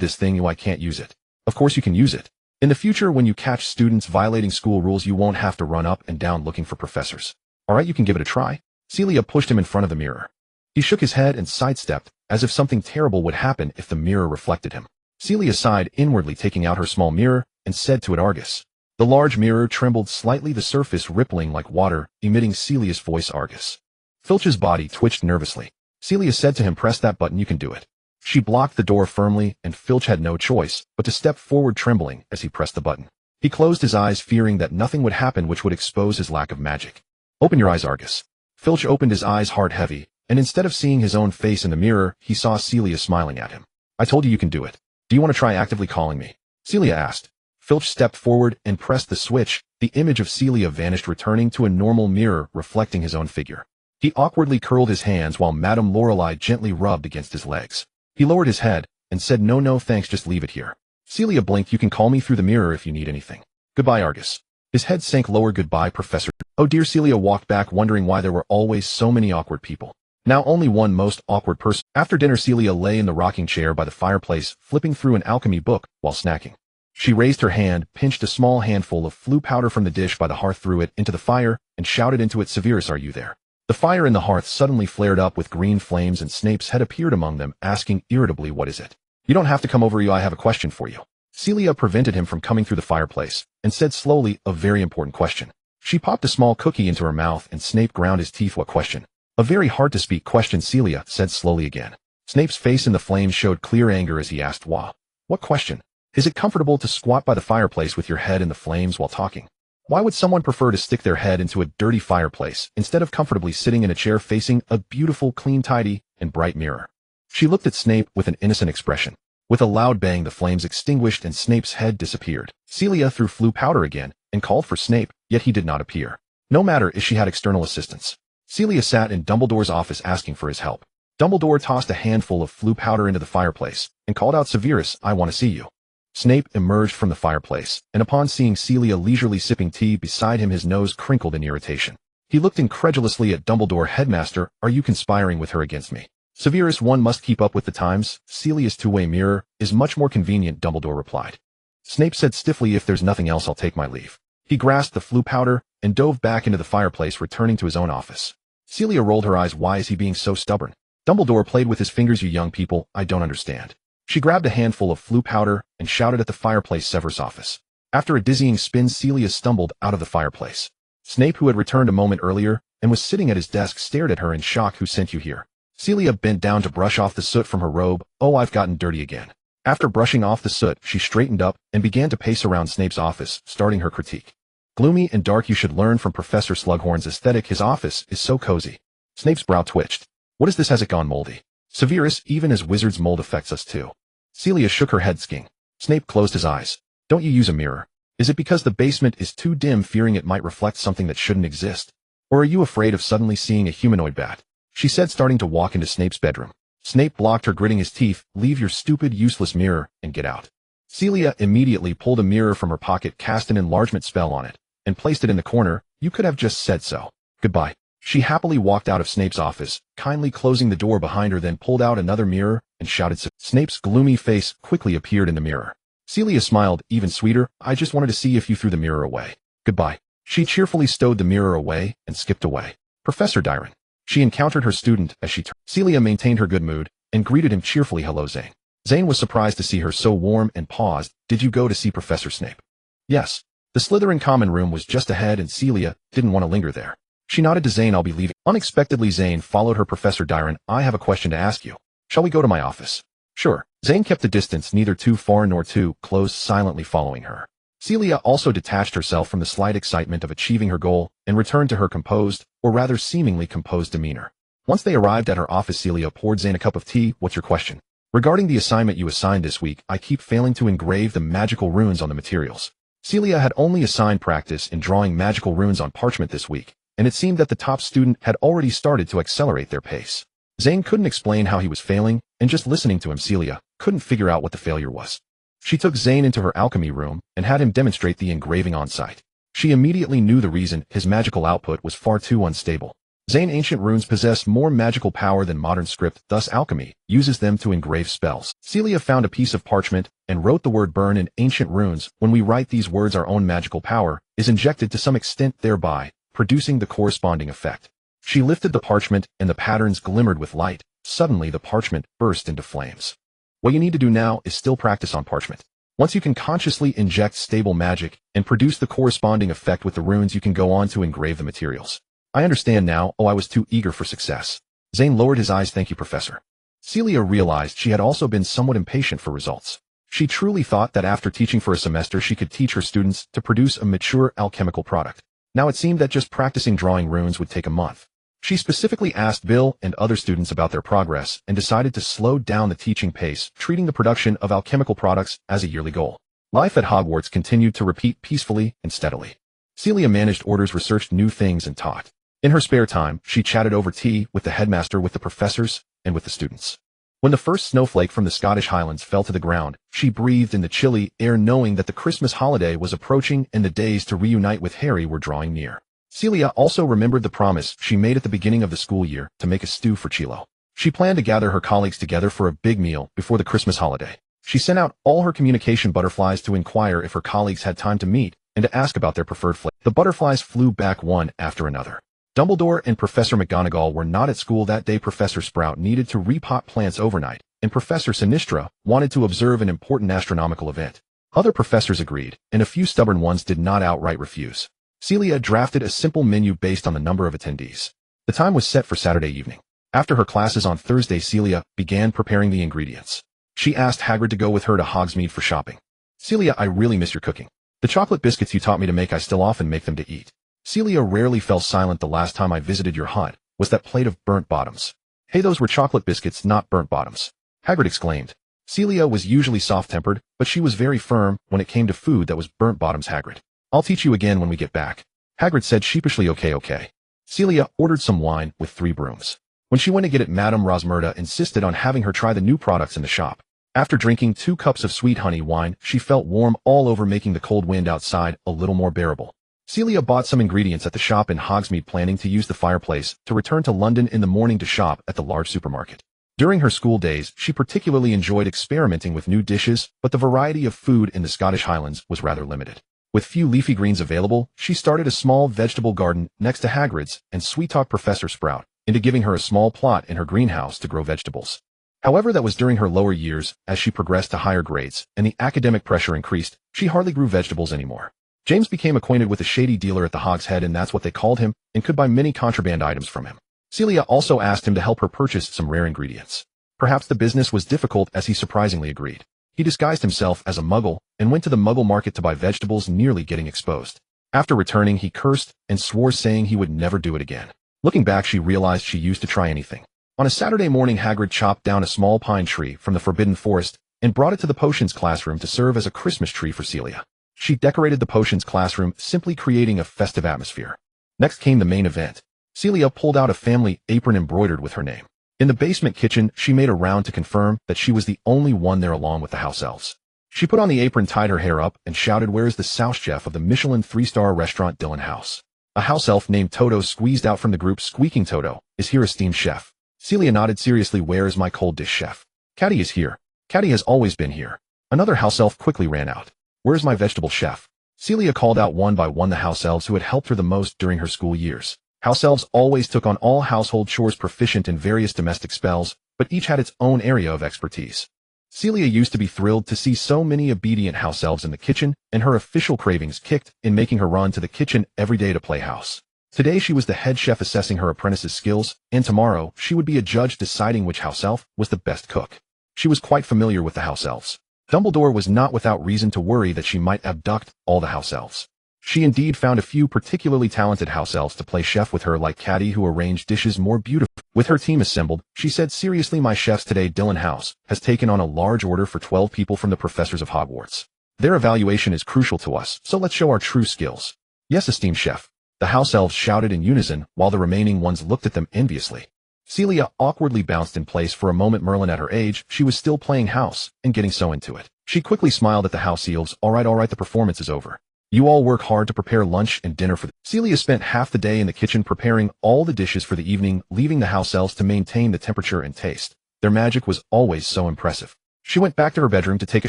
this thing. You, I can't use it." "Of course you can use it. In the future, when you catch students violating school rules, you won't have to run up and down looking for professors. All right, you can give it a try." Celia pushed him in front of the mirror. He shook his head and sidestepped, as if something terrible would happen if the mirror reflected him. Celia sighed inwardly, taking out her small mirror, and said to it, "Argus." The large mirror trembled slightly, the surface rippling like water, emitting Celia's voice, "Argus." Filch's body twitched nervously. Celia said to him, "Press that button, you can do it." She blocked the door firmly, and Filch had no choice but to step forward, trembling as he pressed the button. He closed his eyes, fearing that nothing would happen which would expose his lack of magic. "Open your eyes, Argus." Filch opened his eyes, heart heavy, and instead of seeing his own face in the mirror, he saw Celia smiling at him. "I told you you can do it. Do you want to try actively calling me?" Celia asked. Filch stepped forward and pressed the switch. The image of Celia vanished, returning to a normal mirror reflecting his own figure. He awkwardly curled his hands while Madame Lorelei gently rubbed against his legs. He lowered his head and said, "No, thanks, just leave it here." Celia blinked. "You can call me through the mirror if you need anything. Goodbye, Argus." His head sank lower. "Goodbye, Professor." Oh dear, Celia walked back, wondering why there were always so many awkward people. Now only one most awkward person. After dinner, Celia lay in the rocking chair by the fireplace, flipping through an alchemy book while snacking. She raised her hand, pinched a small handful of flue powder from the dish by the hearth, threw it into the fire, and shouted into it, "Severus, are you there?" The fire in the hearth suddenly flared up with green flames, and Snape's head appeared among them, asking irritably, "What is it?" "You don't have to come over, I have a question for you." Celia prevented him from coming through the fireplace, and said slowly, "A very important question." She popped a small cookie into her mouth and Snape ground his teeth. What question? A very hard-to-speak question, Celia said slowly again. Snape's face in the flames showed clear anger as he asked, "Wah. What question? Is it comfortable to squat by the fireplace with your head in the flames while talking? Why would someone prefer to stick their head into a dirty fireplace instead of comfortably sitting in a chair facing a beautiful, clean, tidy, and bright mirror?" She looked at Snape with an innocent expression. With a loud bang, the flames extinguished and Snape's head disappeared. Celia threw flu powder again and called for Snape, yet he did not appear. No matter if she had external assistance. Celia sat in Dumbledore's office asking for his help. Dumbledore tossed a handful of flu powder into the fireplace and called out, "Severus, I want to see you." Snape emerged from the fireplace, and upon seeing Celia leisurely sipping tea beside him, his nose crinkled in irritation. He looked incredulously at Dumbledore. "Headmaster, are you conspiring with her against me?" "Severus, one must keep up with the times. Celia's two-way mirror is much more convenient," Dumbledore replied. Snape said stiffly, "If there's nothing else, I'll take my leave." He grasped the flu powder and dove back into the fireplace, returning to his own office. Celia rolled her eyes. "Why is he being so stubborn?" Dumbledore played with his fingers. "You young people, I don't understand." She grabbed a handful of flu powder and shouted at the fireplace. Severus' office. After a dizzying spin, Celia stumbled out of the fireplace. Snape, who had returned a moment earlier and was sitting at his desk, stared at her in shock. "Who sent you here?" Celia bent down to brush off the soot from her robe. "Oh, I've gotten dirty again." After brushing off the soot, she straightened up and began to pace around Snape's office, starting her critique. "Gloomy and dark. You should learn from Professor Slughorn's aesthetic. His office is so cozy." Snape's brow twitched. "What is this? Has it gone moldy?" "Severus, even as wizards, mold affects us too." Celia shook her head, sking. Snape closed his eyes. "Don't you use a mirror? Is it because the basement is too dim, fearing it might reflect something that shouldn't exist? Or are you afraid of suddenly seeing a humanoid bat?" she said, starting to walk into Snape's bedroom. Snape blocked her, gritting his teeth. "Leave your stupid, useless mirror and get out." Celia immediately pulled a mirror from her pocket, cast an enlargement spell on it, and placed it in the corner. "You could have just said so. Goodbye." She happily walked out of Snape's office, kindly closing the door behind her, then pulled out another mirror and shouted. Snape's gloomy face quickly appeared in the mirror. Celia smiled, even sweeter. "I just wanted to see if you threw the mirror away. Goodbye." She cheerfully stowed the mirror away and skipped away. "Professor Dyron." She encountered her student as she turned. Celia maintained her good mood and greeted him cheerfully. "Hello, Zane." Zane was surprised to see her so warm and paused. "Did you go to see Professor Snape?" "Yes." The Slytherin common room was just ahead and Celia didn't want to linger there. She nodded to Zane. "I'll be leaving." Unexpectedly, Zane followed her. "Professor Dyron, I have a question to ask you. Shall we go to my office?" "Sure." Zane kept the distance, neither too far nor too close, silently following her. Celia also detached herself from the slight excitement of achieving her goal and returned to her composed, or rather seemingly composed, demeanor. Once they arrived at her office, Celia poured Zane a cup of tea. "What's your question?" "Regarding the assignment you assigned this week, I keep failing to engrave the magical runes on the materials." Celia had only assigned practice in drawing magical runes on parchment this week, and it seemed that the top student had already started to accelerate their pace. Zane couldn't explain how he was failing, and just listening to him, Celia couldn't figure out what the failure was. She took Zane into her alchemy room and had him demonstrate the engraving on site. She immediately knew the reason: his magical output was far too unstable. Zane's ancient runes possess more magical power than modern script, thus alchemy uses them to engrave spells. Celia found a piece of parchment and wrote the word "burn" in ancient runes. When we write these words, our own magical power is injected to some extent, thereby producing the corresponding effect. She lifted the parchment and the patterns glimmered with light. Suddenly the parchment burst into flames. What you need to do now is still practice on parchment. Once you can consciously inject stable magic and produce the corresponding effect with the runes, you can go on to engrave the materials. "I understand now. Oh, I was too eager for success." Zane lowered his eyes. "Thank you, Professor." Celia realized she had also been somewhat impatient for results. She truly thought that after teaching for a semester she could teach her students to produce a mature alchemical product. Now it seemed that just practicing drawing runes would take a month. She specifically asked Bill and other students about their progress and decided to slow down the teaching pace, treating the production of alchemical products as a yearly goal. Life at Hogwarts continued to repeat peacefully and steadily. Celia managed orders, researched new things, and taught. In her spare time, she chatted over tea with the headmaster, with the professors, and with the students. When the first snowflake from the Scottish Highlands fell to the ground, she breathed in the chilly air, knowing that the Christmas holiday was approaching and the days to reunite with Harry were drawing near. Celia also remembered the promise she made at the beginning of the school year to make a stew for Chilo. She planned to gather her colleagues together for a big meal before the Christmas holiday. She sent out all her communication butterflies to inquire if her colleagues had time to meet and to ask about their preferred flavor. The butterflies flew back one after another. Dumbledore and Professor McGonagall were not at school that day. Professor Sprout needed to repot plants overnight, and Professor Sinistra wanted to observe an important astronomical event. Other professors agreed, and a few stubborn ones did not outright refuse. Celia drafted a simple menu based on the number of attendees. The time was set for Saturday evening. After her classes on Thursday, Celia began preparing the ingredients. She asked Hagrid to go with her to Hogsmeade for shopping. Celia, I really miss your cooking. The chocolate biscuits you taught me to make, I still often make them to eat. Celia rarely fell silent. The last time I visited your hut was that plate of burnt bottoms. Hey, those were chocolate biscuits, not burnt bottoms, Hagrid exclaimed. Celia was usually soft-tempered, but she was very firm when it came to food that was burnt bottoms. Hagrid, I'll teach you again when we get back, Hagrid said sheepishly. Okay. Celia ordered some wine with 3 brooms. When she went to get it, Madame Rosmerta insisted on having her try the new products in the shop. After drinking 2 cups of sweet honey wine, she felt warm all over, making the cold wind outside a little more bearable. Celia bought some ingredients at the shop in Hogsmeade, planning to use the fireplace to return to London in the morning to shop at the large supermarket. During her school days, she particularly enjoyed experimenting with new dishes, but the variety of food in the Scottish Highlands was rather limited. With few leafy greens available, she started a small vegetable garden next to Hagrid's and sweet-talked Professor Sprout into giving her a small plot in her greenhouse to grow vegetables. However, that was during her lower years. As she progressed to higher grades and the academic pressure increased, she hardly grew vegetables anymore. James became acquainted with a shady dealer at the Hog's Head, and that's what they called him, and could buy many contraband items from him. Celia also asked him to help her purchase some rare ingredients. Perhaps the business was difficult, as he surprisingly agreed. He disguised himself as a Muggle and went to the Muggle market to buy vegetables, nearly getting exposed. After returning, he cursed and swore, saying he would never do it again. Looking back, she realized she used to try anything. On a Saturday morning, Hagrid chopped down a small pine tree from the Forbidden Forest and brought it to the potions classroom to serve as a Christmas tree for Celia. She decorated the potions classroom, simply creating a festive atmosphere. Next came the main event. Celia pulled out a family apron embroidered with her name. In the basement kitchen, she made a round to confirm that she was the only one there, along with the house elves. She put on the apron, tied her hair up, and shouted, "Where is the sous chef of the Michelin 3-star restaurant Dillon House?" A house elf named Toto squeezed out from the group, squeaking, "Toto, is here esteemed chef?" Celia nodded seriously. "Where is my cold dish chef?" "Caddy is here. Caddy has always been here." Another house elf quickly ran out. "Where's my vegetable chef?" Celia called out one by one the house elves who had helped her the most during her school years. House elves always took on all household chores, proficient in various domestic spells, but each had its own area of expertise. Celia used to be thrilled to see so many obedient house elves in the kitchen, and her official cravings kicked in, making her run to the kitchen every day to play house. Today she was the head chef, assessing her apprentice's skills, and tomorrow she would be a judge, deciding which house elf was the best cook. She was quite familiar with the house elves. Dumbledore was not without reason to worry that she might abduct all the house elves. She indeed found a few particularly talented house elves to play chef with her, like Caddy, who arranged dishes more beautifully. With her team assembled, she said seriously, "My chefs today, Dillon House, has taken on a large order for 12 people from the professors of Hogwarts. Their evaluation is crucial to us, so let's show our true skills." "Yes, esteemed chef," the house elves shouted in unison, while the remaining ones looked at them enviously. Celia awkwardly bounced in place for a moment. Merlin, at her age, she was still playing house and getting so into it. She quickly smiled at the house elves. All right, the performance is over. You all work hard to prepare lunch and dinner for them." Celia spent half the day in the kitchen preparing all the dishes for the evening, leaving the house elves to maintain the temperature and taste. Their magic was always so impressive. She went back to her bedroom to take a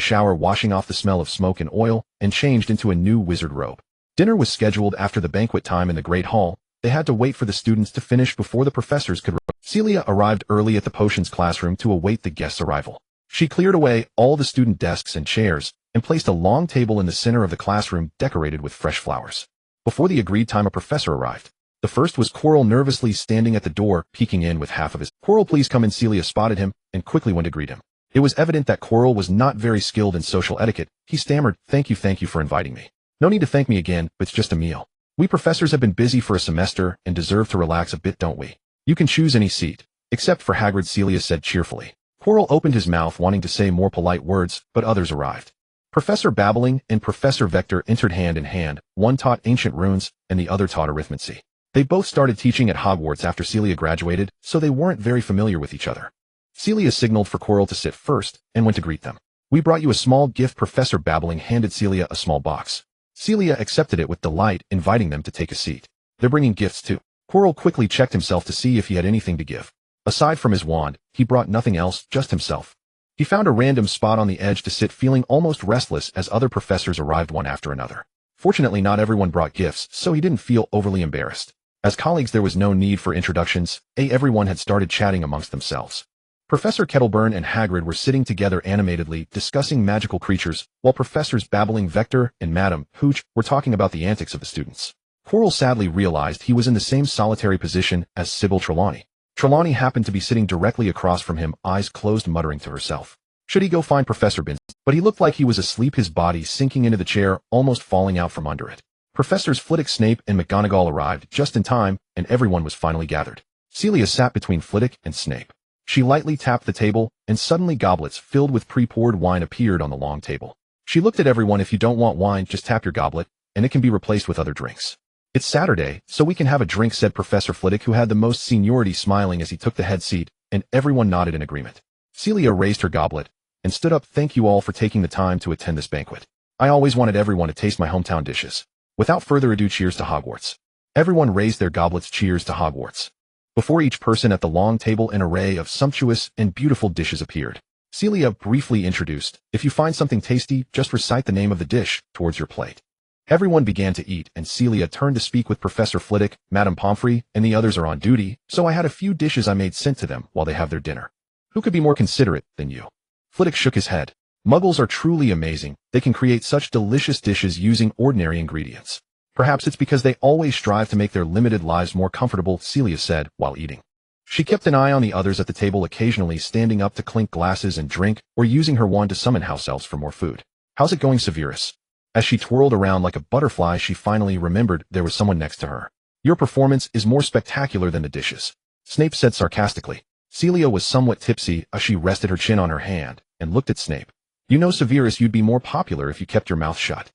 shower, washing off the smell of smoke and oil, and changed into a new wizard robe. Dinner was scheduled after the banquet time in the Great Hall. They had to wait for the students to finish before the professors could. Celia arrived early at the potions classroom to await the guests' arrival. She cleared away all the student desks and chairs, and placed a long table in the center of the classroom, decorated with fresh flowers. Before the agreed time, a professor arrived. The first was Quirrell, nervously standing at the door, peeking in with half of his. "Quirrell, please come in." Celia spotted him, and quickly went to greet him. It was evident that Quirrell was not very skilled in social etiquette. He stammered, thank you for inviting me." "No need to thank me again, it's just a meal. We professors have been busy for a semester, and deserve to relax a bit, don't we? You can choose any seat." "Except for Hagrid," Celia said cheerfully. Quirrell opened his mouth, wanting to say more polite words, but others arrived. Professor Babbling and Professor Vector entered hand in hand. One taught ancient runes, and the other taught arithmancy. They both started teaching at Hogwarts after Celia graduated, so they weren't very familiar with each other. Celia signaled for Quirrell to sit first, and went to greet them. "We brought you a small gift." Professor Babbling handed Celia a small box. Celia accepted it with delight, inviting them to take a seat. "They're bringing gifts too." Quirrell quickly checked himself to see if he had anything to give. Aside from his wand, he brought nothing else, just himself. He found a random spot on the edge to sit, feeling almost restless as other professors arrived one after another. Fortunately, not everyone brought gifts, so he didn't feel overly embarrassed. As colleagues, there was no need for introductions. Everyone had started chatting amongst themselves. Professor Kettleburn and Hagrid were sitting together animatedly, discussing magical creatures, while Professors Babbling, Vector, and Madame Hooch were talking about the antics of the students. Quirrell sadly realized he was in the same solitary position as Sybil Trelawney. Trelawney happened to be sitting directly across from him, eyes closed, muttering to herself. Should he go find Professor Binns? But he looked like he was asleep, his body sinking into the chair, almost falling out from under it. Professors Flitwick, Snape, and McGonagall arrived just in time, and everyone was finally gathered. Celia sat between Flitwick and Snape. She lightly tapped the table, and suddenly goblets filled with pre-poured wine appeared on the long table. She looked at everyone. If you don't want wine, just tap your goblet, and it can be replaced with other drinks. It's Saturday, so we can have a drink, said Professor Flitwick, who had the most seniority, smiling as he took the head seat, and everyone nodded in agreement. Celia raised her goblet and stood up. Thank you all for taking the time to attend this banquet. I always wanted everyone to taste my hometown dishes. Without further ado, cheers to Hogwarts. Everyone raised their goblets. Cheers to Hogwarts. Before each person at the long table, an array of sumptuous and beautiful dishes appeared. Celia briefly introduced, if you find something tasty, just recite the name of the dish towards your plate. Everyone began to eat, and Celia turned to speak with Professor Flitwick. Madame Pomfrey and the others are on duty, so I had a few dishes I made sent to them while they have their dinner. Who could be more considerate than you? Flitwick shook his head. Muggles are truly amazing. They can create such delicious dishes using ordinary ingredients. Perhaps it's because they always strive to make their limited lives more comfortable, Celia said while eating. She kept an eye on the others at the table, occasionally standing up to clink glasses and drink, or using her wand to summon house elves for more food. How's it going, Severus? As she twirled around like a butterfly, she finally remembered there was someone next to her. Your performance is more spectacular than the dishes, Snape said sarcastically. Celia was somewhat tipsy as she rested her chin on her hand and looked at Snape. You know, Severus, you'd be more popular if you kept your mouth shut.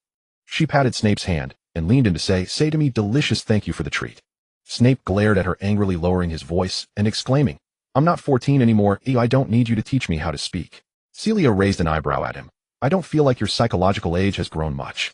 She patted Snape's hand and leaned in to say to me, delicious, thank you for the treat. Snape glared at her angrily, lowering his voice and exclaiming, I'm not 14 anymore. I don't need you to teach me how to speak. Celia raised an eyebrow at him. I don't feel like your psychological age has grown much.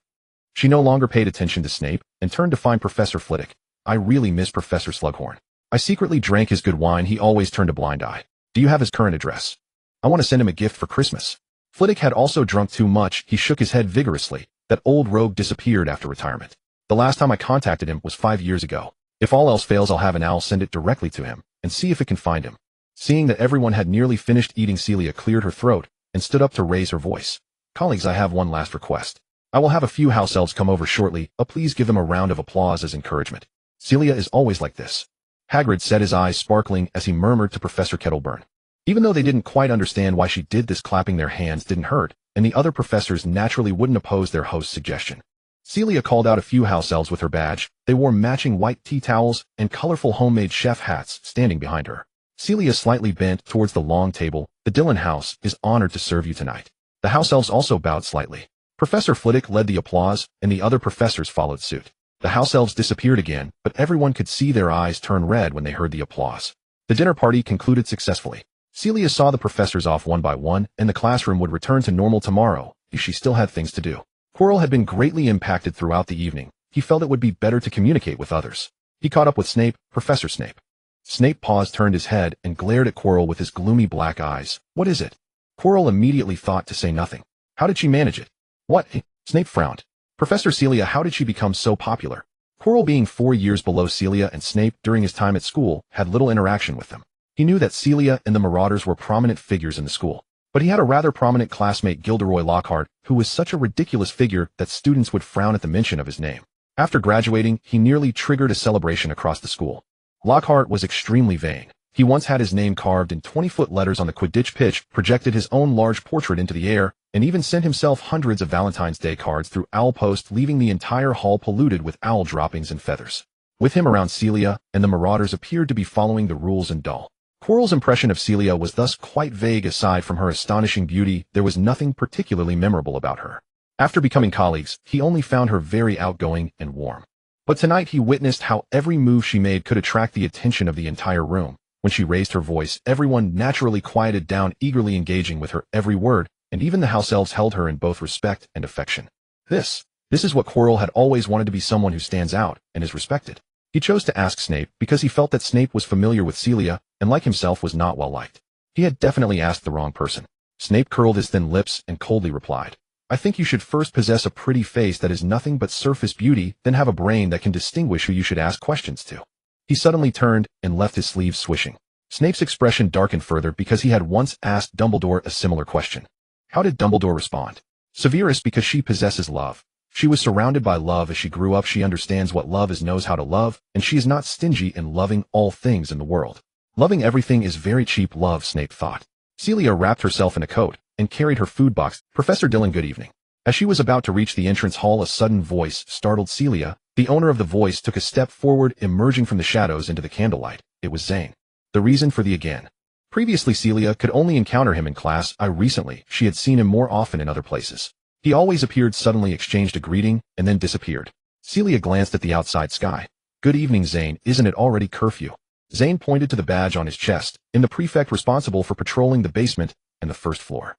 She no longer paid attention to Snape and turned to find Professor Flitwick. I really miss Professor Slughorn. I secretly drank his good wine. He always turned a blind eye. Do you have his current address? I want to send him a gift for Christmas. Flitwick had also drunk too much. He shook his head vigorously. That old rogue disappeared after retirement. The last time I contacted him was 5 years ago. If all else fails, I'll have an owl send it directly to him and see if it can find him. Seeing that everyone had nearly finished eating, Celia cleared her throat and stood up to raise her voice. Colleagues, I have one last request. I will have a few house elves come over shortly. Please give them a round of applause as encouragement. Celia is always like this. Hagrid said, his eyes sparkling as he murmured to Professor Kettleburn. Even though they didn't quite understand why she did this, clapping their hands didn't hurt, and the other professors naturally wouldn't oppose their host's suggestion. Celia called out a few house elves with her badge. They wore matching white tea towels and colorful homemade chef hats, standing behind her. Celia slightly bent towards the long table. The Dillon house is honored to serve you tonight. The house elves also bowed slightly. Professor Flitwick led the applause, and the other professors followed suit. The house elves disappeared again, but everyone could see their eyes turn red when they heard the applause. The dinner party concluded successfully. Celia saw the professors off one by one, and the classroom would return to normal tomorrow, if she still had things to do. Quirrell had been greatly impacted throughout the evening. He felt it would be better to communicate with others. He caught up with Snape. Professor Snape. Snape paused, turned his head, and glared at Quirrell with his gloomy black eyes. What is it? Quirrell immediately thought to say nothing. How did she manage it? What? Snape frowned. Professor Celia, how did she become so popular? Quirrell, being 4 years below Celia and Snape during his time at school, had little interaction with them. He knew that Celia and the Marauders were prominent figures in the school, but he had a rather prominent classmate, Gilderoy Lockhart, who was such a ridiculous figure that students would frown at the mention of his name. After graduating, he nearly triggered a celebration across the school. Lockhart was extremely vain. He once had his name carved in 20-foot letters on the Quidditch pitch, projected his own large portrait into the air, and even sent himself hundreds of Valentine's Day cards through owl post, leaving the entire hall polluted with owl droppings and feathers. With him around, Celia and the Marauders appeared to be following the rules and dull. Quirrell's impression of Celia was thus quite vague. Aside from her astonishing beauty, there was nothing particularly memorable about her. After becoming colleagues, he only found her very outgoing and warm. But tonight he witnessed how every move she made could attract the attention of the entire room. When she raised her voice, everyone naturally quieted down, eagerly engaging with her every word, and even the house elves held her in both respect and affection. This is what Quirrell had always wanted, to be someone who stands out and is respected. He chose to ask Snape because he felt that Snape was familiar with Celia and, like himself, was not well liked. He had definitely asked the wrong person. Snape curled his thin lips and coldly replied, I think you should first possess a pretty face that is nothing but surface beauty, then have a brain that can distinguish who you should ask questions to. He suddenly turned and left his sleeves swishing. Snape's expression darkened further because he had once asked Dumbledore a similar question. How did Dumbledore respond? Severus, because she possesses love. She was surrounded by love as she grew up. She understands what love is, knows how to love, and she is not stingy in loving all things in the world. Loving everything is very cheap love, Snape thought. Celia wrapped herself in a coat and carried her food box. Professor Dillon, good evening. As she was about to reach the entrance hall, a sudden voice startled Celia. The owner of the voice took a step forward, emerging from the shadows into the candlelight. It was Zane. The reason for the again. Previously, Celia could only encounter him in class. Recently, she had seen him more often in other places. He always appeared suddenly, exchanged a greeting, and then disappeared. Celia glanced at the outside sky. Good evening, Zane. Isn't it already curfew? Zane pointed to the badge on his chest, in the prefect responsible for patrolling the basement and the first floor.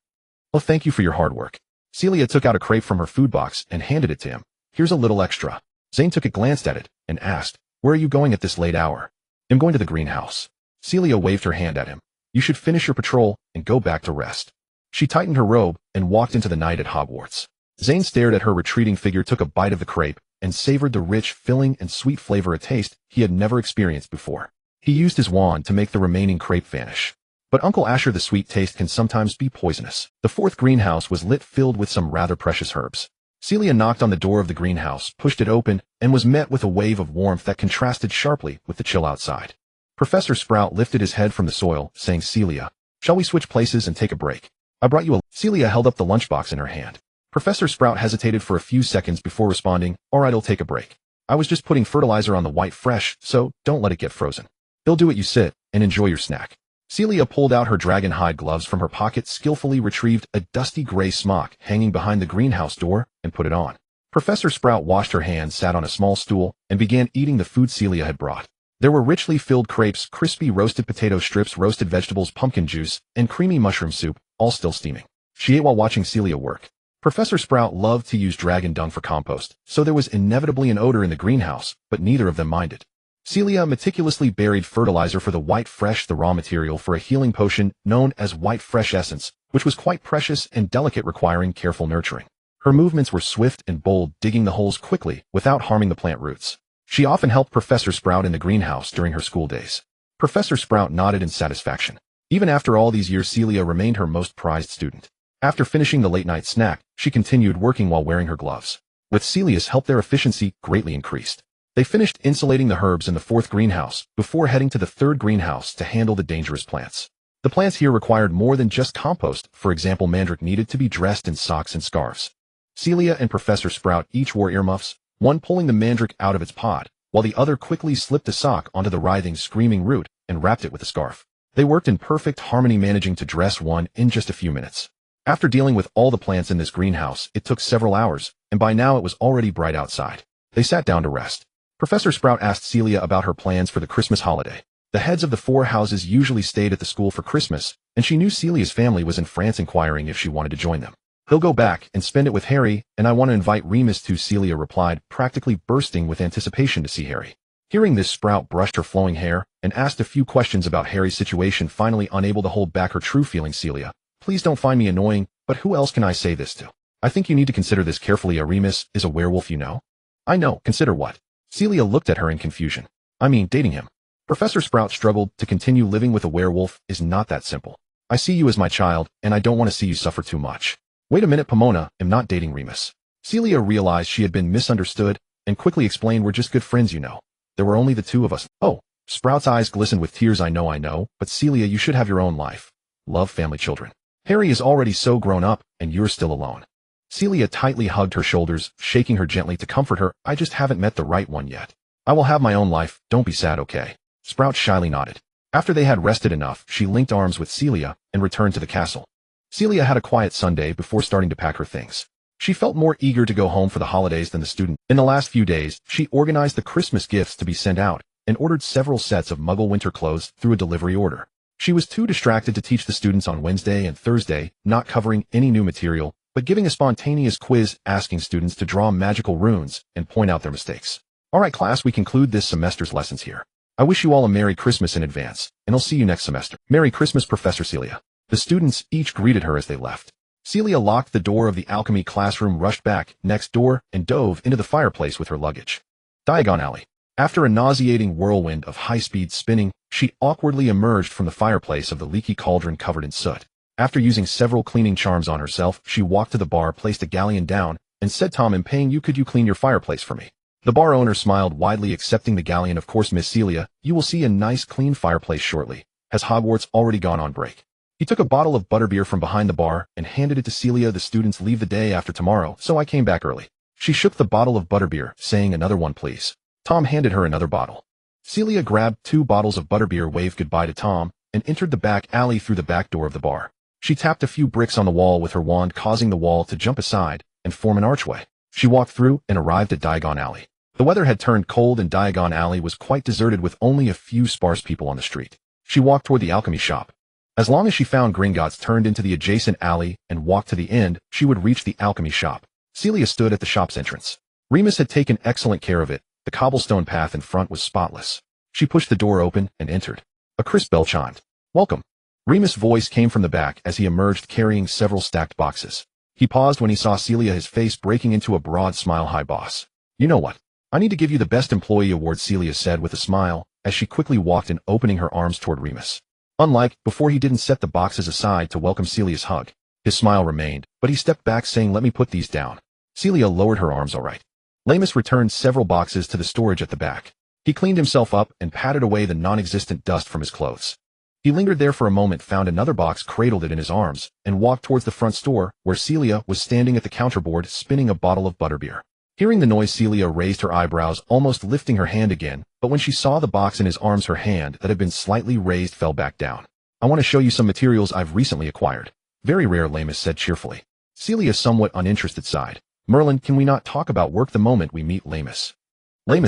Oh, thank you for your hard work. Celia took out a crepe from her food box and handed it to him. Here's a little extra. Zane took it, glanced at it, and asked, where are you going at this late hour? I'm going to the greenhouse. Celia waved her hand at him. You should finish your patrol and go back to rest. She tightened her robe and walked into the night at Hogwarts. Zane stared at her retreating figure, took a bite of the crepe, and savored the rich, filling, and sweet flavor, a taste he had never experienced before. He used his wand to make the remaining crepe vanish. But Uncle Asher, the sweet taste can sometimes be poisonous. The fourth greenhouse was lit, filled with some rather precious herbs. Celia knocked on the door of the greenhouse, pushed it open, and was met with a wave of warmth that contrasted sharply with the chill outside. Professor Sprout lifted his head from the soil, saying, Celia, shall we switch places and take a break? I brought you a... Celia held up the lunchbox in her hand. Professor Sprout hesitated for a few seconds before responding, all right, I'll take a break. I was just putting fertilizer on the white fresh, so don't let it get frozen. They'll do it. You sit and enjoy your snack. Celia pulled out her dragon hide gloves from her pocket, skillfully retrieved a dusty gray smock hanging behind the greenhouse door, and put it on. Professor Sprout washed her hands, sat on a small stool, and began eating the food Celia had brought. There were richly filled crepes, crispy roasted potato strips, roasted vegetables, pumpkin juice, and creamy mushroom soup, all still steaming. She ate while watching Celia work. Professor Sprout loved to use dragon dung for compost, so there was inevitably an odor in the greenhouse, but neither of them minded. Celia meticulously buried fertilizer for the white fresh, the raw material for a healing potion known as white fresh essence, which was quite precious and delicate, requiring careful nurturing. Her movements were swift and bold, digging the holes quickly without harming the plant roots. She often helped Professor Sprout in the greenhouse during her school days. Professor Sprout nodded in satisfaction. Even after all these years, Celia remained her most prized student. After finishing the late-night snack, she continued working while wearing her gloves. With Celia's help, their efficiency greatly increased. They finished insulating the herbs in the fourth greenhouse before heading to the third greenhouse to handle the dangerous plants. The plants here required more than just compost. For example, mandrake needed to be dressed in socks and scarves. Celia and Professor Sprout each wore earmuffs, one pulling the mandrake out of its pod, while the other quickly slipped a sock onto the writhing, screaming root and wrapped it with a scarf. They worked in perfect harmony, managing to dress one in just a few minutes. After dealing with all the plants in this greenhouse, it took several hours, and by now it was already bright outside. They sat down to rest. Professor Sprout asked Celia about her plans for the Christmas holiday. The heads of the four houses usually stayed at the school for Christmas, and she knew Celia's family was in France, inquiring if she wanted to join them. He'll go back and spend it with Harry, and I want to invite Remus too, Celia replied, practically bursting with anticipation to see Harry. Hearing this, Sprout brushed her flowing hair and asked a few questions about Harry's situation, finally unable to hold back her true feelings. Celia, please don't find me annoying, but who else can I say this to? I think you need to consider this carefully. Remus is a werewolf, you know. I know. Consider what? Celia looked at her in confusion. I mean, dating him. Professor Sprout struggled. To continue living with a werewolf is not that simple. I see you as my child, and I don't want to see you suffer too much. Wait a minute, Pomona, I'm not dating Remus. Celia realized she had been misunderstood and quickly explained, we're just good friends, you know. There were only the two of us. Oh, Sprout's eyes glistened with tears. I know, but Celia, you should have your own life. Love, family, children. Harry is already so grown up, and you're still alone. Celia tightly hugged her shoulders, shaking her gently to comfort her. I just haven't met the right one yet. I will have my own life, don't be sad, okay? Sprout shyly nodded. After they had rested enough, she linked arms with Celia and returned to the castle. Celia had a quiet Sunday before starting to pack her things. She felt more eager to go home for the holidays than the student. In the last few days, she organized the Christmas gifts to be sent out and ordered several sets of Muggle winter clothes through a delivery order. She was too distracted to teach the students on Wednesday and Thursday, not covering any new material, but giving a spontaneous quiz asking students to draw magical runes and point out their mistakes. All right, class, we conclude this semester's lessons here. I wish you all a Merry Christmas in advance, and I'll see you next semester. Merry Christmas, Professor Celia. The students each greeted her as they left. Celia locked the door of the alchemy classroom, rushed back next door, and dove into the fireplace with her luggage. Diagon Alley. After a nauseating whirlwind of high-speed spinning, she awkwardly emerged from the fireplace of the leaky cauldron covered in soot. After using several cleaning charms on herself, she walked to the bar, placed a galleon down, and and said, Tom, I'm paying you, could you clean your fireplace for me? The bar owner smiled widely, accepting the galleon. Of course, Miss Celia, you will see a nice clean fireplace shortly. Has Hogwarts already gone on break? He took a bottle of butterbeer from behind the bar and handed it to Celia. The students leave the day after tomorrow, so I came back early. She shook the bottle of butterbeer, saying, another one, please. Tom handed her another bottle. Celia grabbed 2 bottles of butterbeer, waved goodbye to Tom, and entered the back alley through the back door of the bar. She tapped a few bricks on the wall with her wand, causing the wall to jump aside and form an archway. She walked through and arrived at Diagon Alley. The weather had turned cold and Diagon Alley was quite deserted with only a few sparse people on the street. She walked toward the alchemy shop. As long as she found Gringotts, turned into the adjacent alley and walked to the end, she would reach the alchemy shop. Celia stood at the shop's entrance. Remus had taken excellent care of it. The cobblestone path in front was spotless. She pushed the door open and entered. A crisp bell chimed. Welcome. Remus' voice came from the back as he emerged carrying several stacked boxes. He paused when he saw Celia, his face breaking into a broad smile. Hi, boss. You know what? I need to give you the best employee award, Celia said with a smile, as she quickly walked in, opening her arms toward Remus. Unlike before, he didn't set the boxes aside to welcome Celia's hug. His smile remained, but he stepped back, saying, let me put these down. Celia lowered her arms. All right. Remus returned several boxes to the storage at the back. He cleaned himself up and patted away the non-existent dust from his clothes. He lingered there for a moment, found another box, cradled it in his arms, and walked towards the front store, where Celia was standing at the counterboard spinning a bottle of butterbeer. Hearing the noise, Celia raised her eyebrows, almost lifting her hand again, but when she saw the box in his arms, her hand that had been slightly raised fell back down. I want to show you some materials I've recently acquired. Very rare, Remus said cheerfully. Celia, somewhat uninterested, sighed. Merlin, can we not talk about work the moment we meet? Remus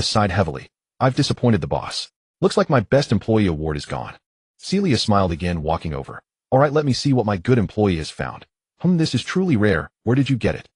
sighed heavily. I've disappointed the boss. Looks like my best employee award is gone. Celia smiled again, walking over. All right, let me see what my good employee has found. This is truly rare. Where did you get it?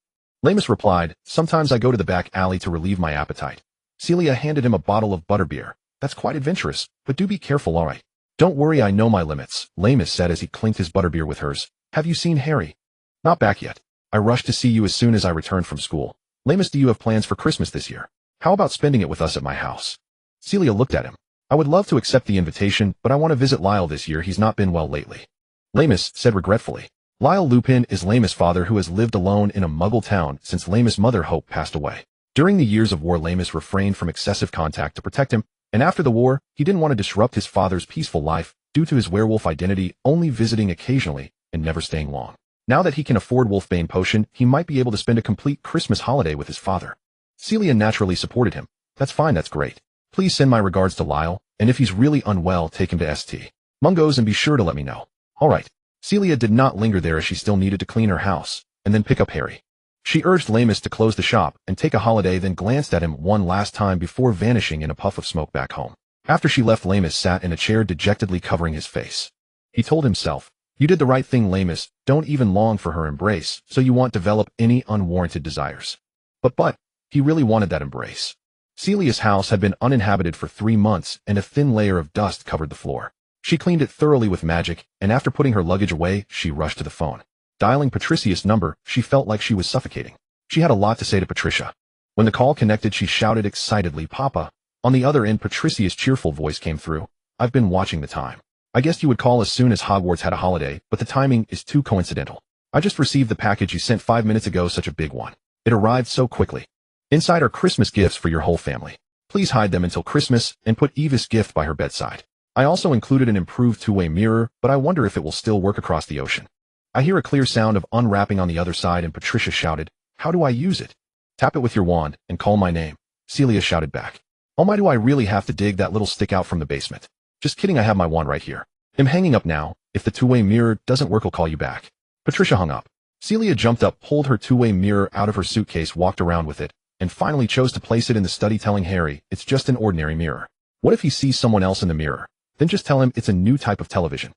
Remus replied, sometimes I go to the back alley to relieve my appetite. Celia handed him a bottle of butterbeer. That's quite adventurous, but do be careful, all right? Don't worry, I know my limits, Remus said as he clinked his butterbeer with hers. Have you seen Harry? Not back yet. I rushed to see you as soon as I returned from school. Remus, do you have plans for Christmas this year? How about spending it with us at my house? Celia looked at him. I would love to accept the invitation, but I want to visit Lyle this year. He's not been well lately. Remus said regretfully. Lyle Lupin is Remus' father, who has lived alone in a muggle town since Remus' mother Hope passed away. During the years of war, Remus refrained from excessive contact to protect him, and after the war, he didn't want to disrupt his father's peaceful life due to his werewolf identity, only visiting occasionally and never staying long. Now that he can afford Wolfbane potion, he might be able to spend a complete Christmas holiday with his father. Celia naturally supported him. That's fine, that's great. Please send my regards to Lyle, and if he's really unwell, take him to St. Mungo's and be sure to let me know. All right. Celia did not linger there as she still needed to clean her house and then pick up Harry. She urged Remus to close the shop and take a holiday, then glanced at him one last time before vanishing in a puff of smoke back home. After she left, Remus sat in a chair dejectedly covering his face. He told himself, you did the right thing, Remus. Don't even long for her embrace, so you won't develop any unwarranted desires. But he really wanted that embrace. Celia's house had been uninhabited for 3 months, and a thin layer of dust covered the floor. She cleaned it thoroughly with magic, and after putting her luggage away, she rushed to the phone. Dialing Patricia's number, she felt like she was suffocating. She had a lot to say to Patricia. When the call connected, she shouted excitedly, Papa. On the other end, Patricia's cheerful voice came through. I've been watching the time. I guessed you would call as soon as Hogwarts had a holiday, but the timing is too coincidental. I just received the package you sent 5 minutes ago, such a big one. It arrived so quickly. Inside are Christmas gifts for your whole family. Please hide them until Christmas and put Eva's gift by her bedside. I also included an improved two-way mirror, but I wonder if it will still work across the ocean. I hear a clear sound of unwrapping on the other side, and Patricia shouted, how do I use it? Tap it with your wand and call my name. Celia shouted back. Oh my, do I really have to dig that little stick out from the basement? Just kidding, I have my wand right here. I'm hanging up now. If the two-way mirror doesn't work, I'll call you back. Patricia hung up. Celia jumped up, pulled her two-way mirror out of her suitcase, walked around with it, and finally chose to place it in the study, telling Harry, it's just an ordinary mirror. What if he sees someone else in the mirror? Then just tell him it's a new type of television.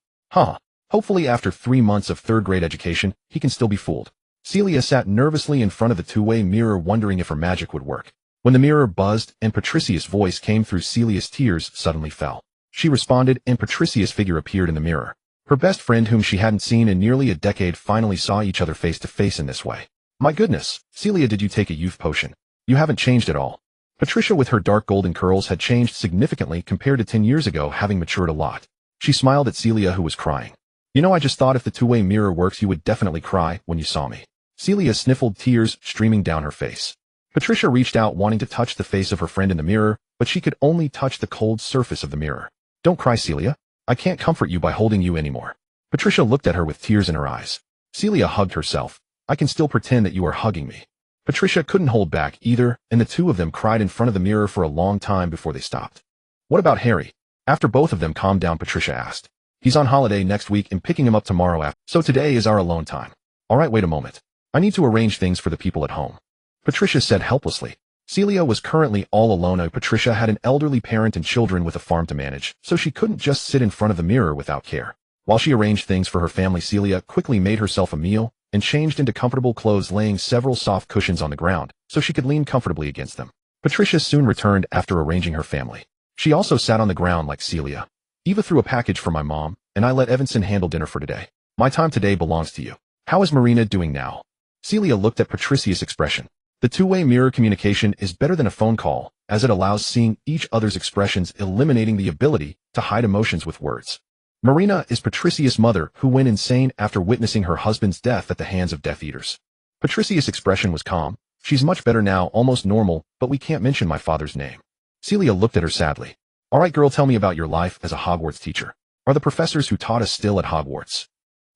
Hopefully after 3 months of third-grade education, he can still be fooled. Celia sat nervously in front of the two-way mirror, wondering if her magic would work. When the mirror buzzed and Patricia's voice came through, Celia's tears suddenly fell. She responded, and Patricia's figure appeared in the mirror. Her best friend, whom she hadn't seen in nearly a decade, finally saw each other face to face in this way. My goodness, Celia, did you take a youth potion? You haven't changed at all. Patricia, with her dark golden curls, had changed significantly compared to 10 years ago, having matured a lot. She smiled at Celia, who was crying. You know, I just thought if the two-way mirror works, you would definitely cry when you saw me. Celia sniffled, tears streaming down her face. Patricia reached out, wanting to touch the face of her friend in the mirror, but she could only touch the cold surface of the mirror. Don't cry, Celia. I can't comfort you by holding you anymore. Patricia looked at her with tears in her eyes. Celia hugged herself. I can still pretend that you are hugging me. Patricia couldn't hold back either, and the two of them cried in front of the mirror for a long time before they stopped. What about Harry? After both of them calmed down, Patricia asked. He's on holiday next week and picking him up tomorrow after, so today is our alone time. All right, wait a moment. I need to arrange things for the people at home. Patricia said helplessly. Celia was currently all alone. Patricia had an elderly parent and children with a farm to manage, so she couldn't just sit in front of the mirror without care. While she arranged things for her family, Celia quickly made herself a meal and changed into comfortable clothes, laying several soft cushions on the ground so she could lean comfortably against them. Patricia soon returned after arranging her family. She also sat on the ground like Celia. Eva threw a package for my mom, and I let Evanson handle dinner for today. My time today belongs to you. How is Marina doing now? Celia looked at Patricia's expression. The two-way mirror communication is better than a phone call, as it allows seeing each other's expressions, eliminating the ability to hide emotions with words. Marina is Patricia's mother, who went insane after witnessing her husband's death at the hands of Death Eaters. Patricia's expression was calm. She's much better now, almost normal, but we can't mention my father's name. Celia looked at her sadly. All right, girl, tell me about your life as a Hogwarts teacher. Are the professors who taught us still at Hogwarts?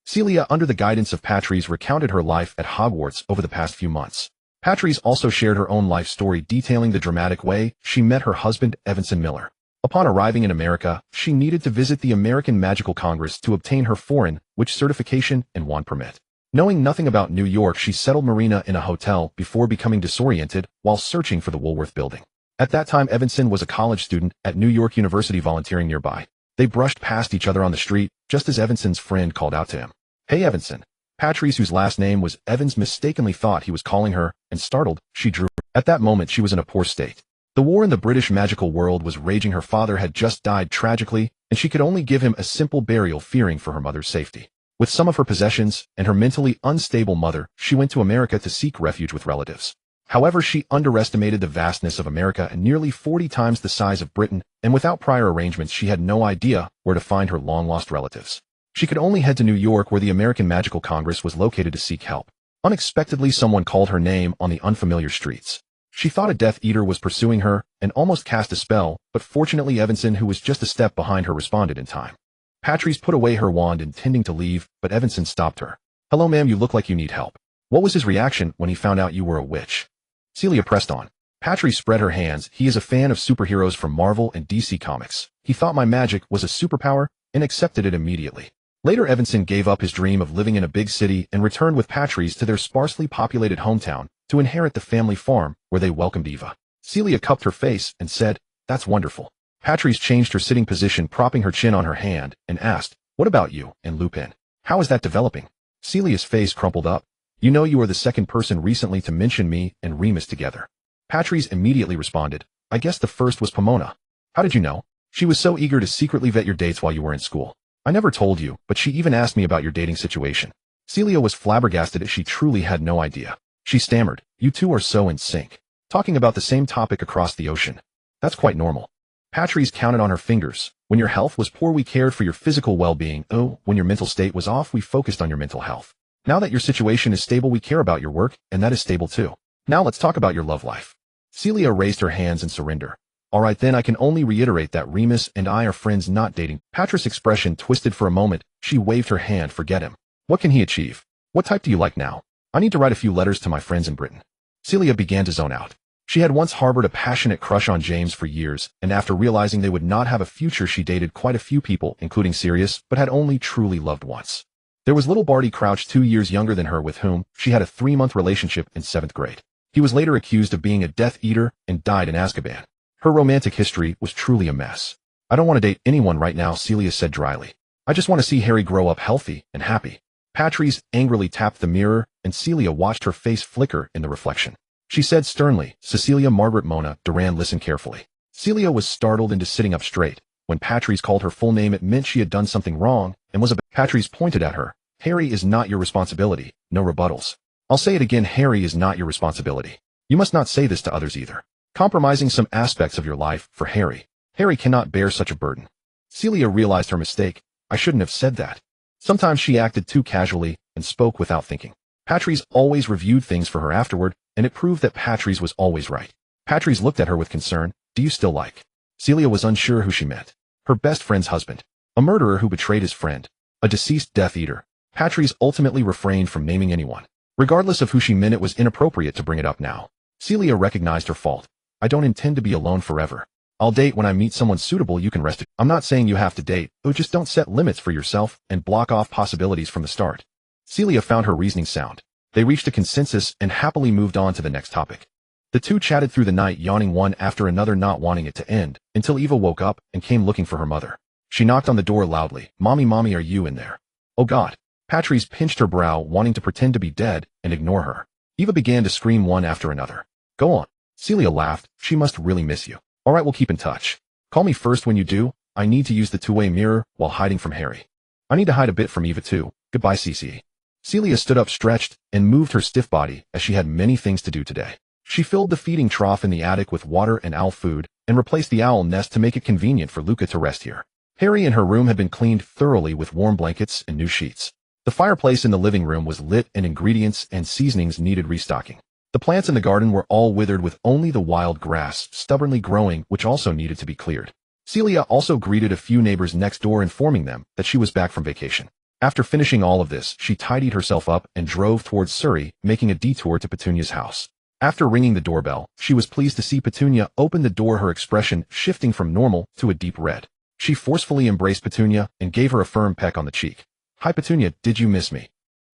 Celia, under the guidance of Patrice, recounted her life at Hogwarts over the past few months. Patrice also shared her own life story, detailing the dramatic way she met her husband, Evanson Miller. Upon arriving in America, she needed to visit the American Magical Congress to obtain her foreign witch certification and wand permit. Knowing nothing about New York, she settled Marina in a hotel before becoming disoriented while searching for the Woolworth building. At that time, Evanson was a college student at New York University volunteering nearby. They brushed past each other on the street, just as Evanson's friend called out to him. Hey, Evanson. Patrice, whose last name was Evans, mistakenly thought he was calling her, and startled, she drew. At that moment, she was in a poor state. The war in the British magical world was raging. Her father had just died tragically, and she could only give him a simple burial, fearing for her mother's safety. With some of her possessions and her mentally unstable mother, she went to America to seek refuge with relatives. However, she underestimated the vastness of America and nearly 40 times the size of Britain, and without prior arrangements, she had no idea where to find her long-lost relatives. She could only head to New York, where the American Magical Congress was located, to seek help. Unexpectedly, someone called her name on the unfamiliar streets. She thought a Death Eater was pursuing her and almost cast a spell, but fortunately Evanson, who was just a step behind her, responded in time. Patrice put away her wand, intending to leave, but Evanson stopped her. Hello, ma'am, you look like you need help. What was his reaction when he found out you were a witch? Celia pressed on. Patrice spread her hands. He is a fan of superheroes from Marvel and DC Comics. He thought my magic was a superpower and accepted it immediately. Later, Evanson gave up his dream of living in a big city and returned with Patrice to their sparsely populated hometown to inherit the family farm, where they welcomed Eva. Celia cupped her face and said, That's wonderful. Patrice changed her sitting position, propping her chin on her hand, and asked, What about you and Lupin? How is that developing? Celia's face crumpled up. You know, you are the second person recently to mention me and Remus together. Patrice immediately responded, I guess the first was Pomona. How did you know? She was so eager to secretly vet your dates while you were in school. I never told you, but she even asked me about your dating situation. Celia was flabbergasted as she truly had no idea. She stammered, You two are so in sync. Talking about the same topic across the ocean. That's quite normal. Patrice counted on her fingers. When your health was poor, we cared for your physical well-being. Oh, when your mental state was off, we focused on your mental health. Now that your situation is stable, we care about your work, and that is stable too. Now let's talk about your love life. Celia raised her hands in surrender. All right, then, I can only reiterate that Remus and I are friends, not dating. Patrice's expression twisted for a moment. She waved her hand. Forget him. What can he achieve? What type do you like now? I need to write a few letters to my friends in Britain. Celia began to zone out. She had once harbored a passionate crush on James for years, and after realizing they would not have a future, she dated quite a few people, including Sirius, but had only truly loved once. There was little Barty Crouch, 2 years younger than her, with whom she had a 3-month relationship in 7th grade. He was later accused of being a Death Eater and died in Azkaban. Her romantic history was truly a mess. I don't want to date anyone right now, Celia said dryly. I just want to see Harry grow up healthy and happy. Patrice angrily tapped the mirror, and Celia watched her face flicker in the reflection. She said sternly, Cecilia Margaret Mona Durand, listen carefully. Celia was startled into sitting up straight. When Patrice called her full name, it meant she had done something wrong and was about. Patrice pointed at her. Harry is not your responsibility. No rebuttals. I'll say it again, Harry is not your responsibility. You must not say this to others either. Compromising some aspects of your life for Harry. Harry cannot bear such a burden. Celia realized her mistake. I shouldn't have said that. Sometimes she acted too casually and spoke without thinking. Patrice always reviewed things for her afterward, and it proved that Patrice was always right. Patrice looked at her with concern. Do you still like? Celia was unsure who she meant. Her best friend's husband. A murderer who betrayed his friend. A deceased Death Eater. Patrice ultimately refrained from naming anyone. Regardless of who she meant, it was inappropriate to bring it up now. Celia recognized her fault. I don't intend to be alone forever. I'll date when I meet someone suitable. You can rest it. I'm not saying you have to date, but just don't set limits for yourself and block off possibilities from the start. Celia found her reasoning sound. They reached a consensus and happily moved on to the next topic. The two chatted through the night, yawning one after another, not wanting it to end, until Eva woke up and came looking for her mother. She knocked on the door loudly. Mommy, mommy, are you in there? Oh God. Patrice pinched her brow, wanting to pretend to be dead and ignore her. Eva began to scream one after another. Go on. Celia laughed. She must really miss you. All right, we'll keep in touch. Call me first when you do. I need to use the two-way mirror while hiding from Harry. I need to hide a bit from Eva too. Goodbye, Cece. Celia stood up, stretched, and moved her stiff body as she had many things to do today. She filled the feeding trough in the attic with water and owl food, and replaced the owl nest to make it convenient for Luca to rest here. Harry and her room had been cleaned thoroughly with warm blankets and new sheets. The fireplace in the living room was lit, and ingredients and seasonings needed restocking. The plants in the garden were all withered, with only the wild grass stubbornly growing, which also needed to be cleared. Celia also greeted a few neighbors next door, informing them that she was back from vacation. After finishing all of this, she tidied herself up and drove towards Surrey, making a detour to Petunia's house. After ringing the doorbell, she was pleased to see Petunia open the door, her expression shifting from normal to a deep red. She forcefully embraced Petunia and gave her a firm peck on the cheek. Hi Petunia, did you miss me?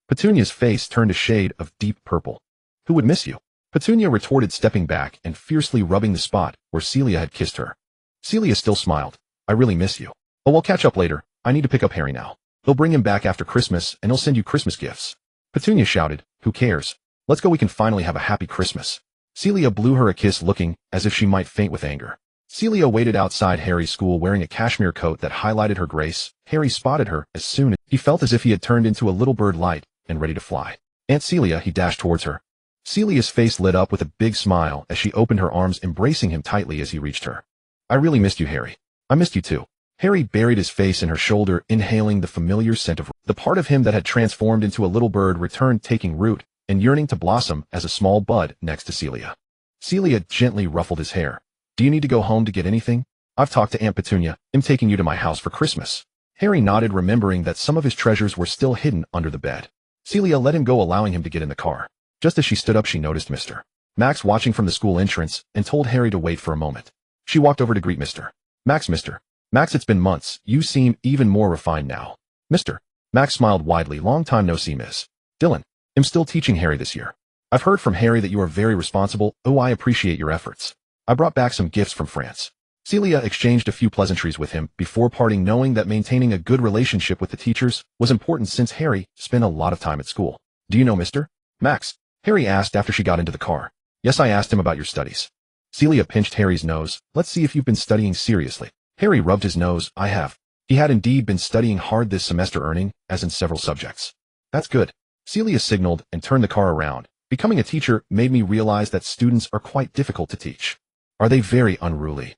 Petunia's face turned a shade of deep purple. Who would miss you? Petunia retorted, stepping back and fiercely rubbing the spot where Celia had kissed her. Celia still smiled. I really miss you. Oh, we'll catch up later. I need to pick up Harry now. They'll bring him back after Christmas and he'll send you Christmas gifts. Petunia shouted. Who cares? Let's go, we can finally have a happy Christmas. Celia blew her a kiss, looking as if she might faint with anger. Celia waited outside Harry's school wearing a cashmere coat that highlighted her grace. Harry spotted her as soon as he felt as if he had turned into a little bird, light and ready to fly. Aunt Celia, he dashed towards her. Celia's face lit up with a big smile as she opened her arms, embracing him tightly as he reached her. I really missed you, Harry. I missed you too. Harry buried his face in her shoulder, inhaling the familiar scent of the part of him that had transformed into a little bird returned, taking root and yearning to blossom as a small bud next to Celia. Celia gently ruffled his hair. Do you need to go home to get anything? I've talked to Aunt Petunia. I'm taking you to my house for Christmas. Harry nodded, remembering that some of his treasures were still hidden under the bed. Celia let him go, allowing him to get in the car. Just as she stood up, she noticed Mr. Max watching from the school entrance and told Harry to wait for a moment. She walked over to greet Mr. Max. Mr. Max, it's been months. You seem even more refined now. Mr. Max smiled widely. Long time no see, Miss Dillon. I'm still teaching Harry this year. I've heard from Harry that you are very responsible. Oh, I appreciate your efforts. I brought back some gifts from France. Celia exchanged a few pleasantries with him before parting, knowing that maintaining a good relationship with the teachers was important since Harry spent a lot of time at school. Do you know Mr. Max? Harry asked after she got into the car. Yes, I asked him about your studies. Celia pinched Harry's nose. Let's see if you've been studying seriously. Harry rubbed his nose. I have. He had indeed been studying hard this semester, earning as in several subjects. That's good. Celia signaled and turned the car around. Becoming a teacher made me realize that students are quite difficult to teach. Are they very unruly?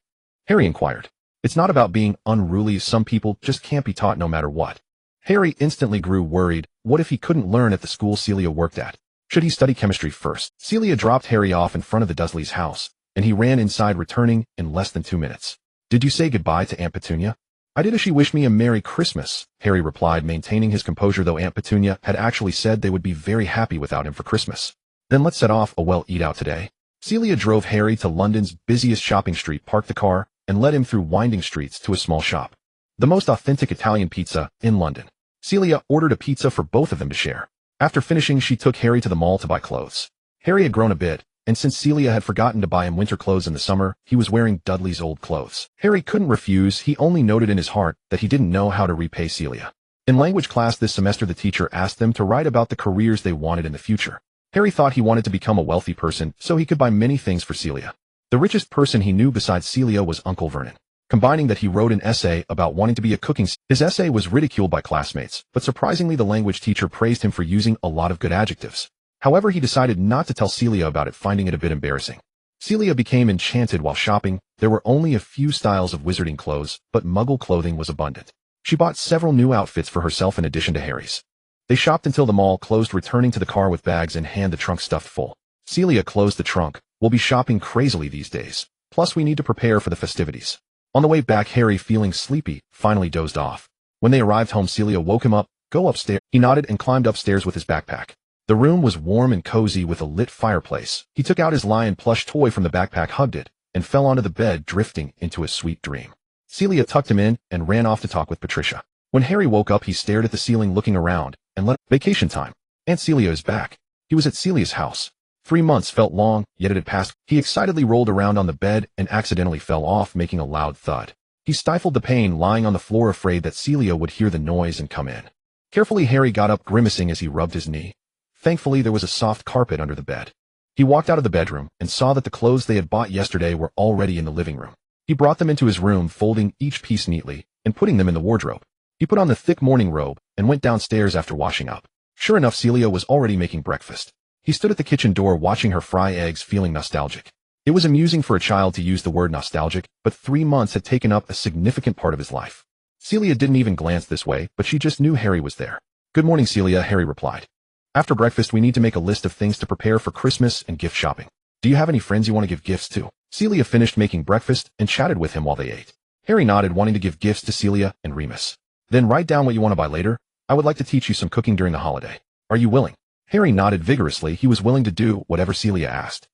Harry inquired. It's not about being unruly. Some people just can't be taught no matter what. Harry instantly grew worried. What if he couldn't learn at the school Celia worked at? Should he study chemistry first? Celia dropped Harry off in front of the Dursleys' house, and he ran inside, returning in less than 2 minutes. Did you say goodbye to Aunt Petunia? I did, as she wished me a Merry Christmas, Harry replied, maintaining his composure, though Aunt Petunia had actually said they would be very happy without him for Christmas. Then let's set off. A well eat out today. Celia drove Harry to London's busiest shopping street, parked the car, and led him through winding streets to a small shop. The most authentic Italian pizza in London. Celia ordered a pizza for both of them to share. After finishing, she took Harry to the mall to buy clothes. Harry had grown a bit, and since Celia had forgotten to buy him winter clothes in the summer, he was wearing Dudley's old clothes. Harry couldn't refuse. He only noted in his heart that he didn't know how to repay Celia. In language class this semester, the teacher asked them to write about the careers they wanted in the future. Harry thought he wanted to become a wealthy person so he could buy many things for Celia. The richest person he knew besides Celia was Uncle Vernon. Combining that, he wrote an essay about wanting to be a cooking. His essay was ridiculed by classmates, but surprisingly the language teacher praised him for using a lot of good adjectives. However, he decided not to tell Celia about it, finding it a bit embarrassing. Celia became enchanted while shopping. There were only a few styles of wizarding clothes, but Muggle clothing was abundant. She bought several new outfits for herself in addition to Harry's. They shopped until the mall closed, returning to the car with bags in hand, the trunk stuffed full. Celia closed the trunk. We'll be shopping crazily these days. Plus we need to prepare for the festivities. On the way back, Harry, feeling sleepy, finally dozed off. When they arrived home, Celia woke him up. Go upstairs. He nodded and climbed upstairs with his backpack. The room was warm and cozy with a lit fireplace. He took out his lion plush toy from the backpack, hugged it, and fell onto the bed, drifting into a sweet dream. Celia tucked him in and ran off to talk with Patricia. When Harry woke up, he stared at the ceiling, looking around, and let vacation time. Aunt Celia is back. He was at Celia's house. 3 months felt long, yet it had passed. He excitedly rolled around on the bed and accidentally fell off, making a loud thud. He stifled the pain, lying on the floor, afraid that Celia would hear the noise and come in. Carefully, Harry got up, grimacing as he rubbed his knee. Thankfully, there was a soft carpet under the bed. He walked out of the bedroom and saw that the clothes they had bought yesterday were already in the living room. He brought them into his room, folding each piece neatly and putting them in the wardrobe. He put on the thick morning robe and went downstairs after washing up. Sure enough, Celia was already making breakfast. He stood at the kitchen door, watching her fry eggs, feeling nostalgic. It was amusing for a child to use the word nostalgic, but 3 months had taken up a significant part of his life. Celia didn't even glance this way, but she just knew Harry was there. Good morning, Celia, Harry replied. After breakfast, we need to make a list of things to prepare for Christmas and gift shopping. Do you have any friends you want to give gifts to? Celia finished making breakfast and chatted with him while they ate. Harry nodded, wanting to give gifts to Celia and Remus. Then write down what you want to buy later. I would like to teach you some cooking during the holiday. Are you willing? Harry nodded vigorously. He was willing to do whatever Celia asked.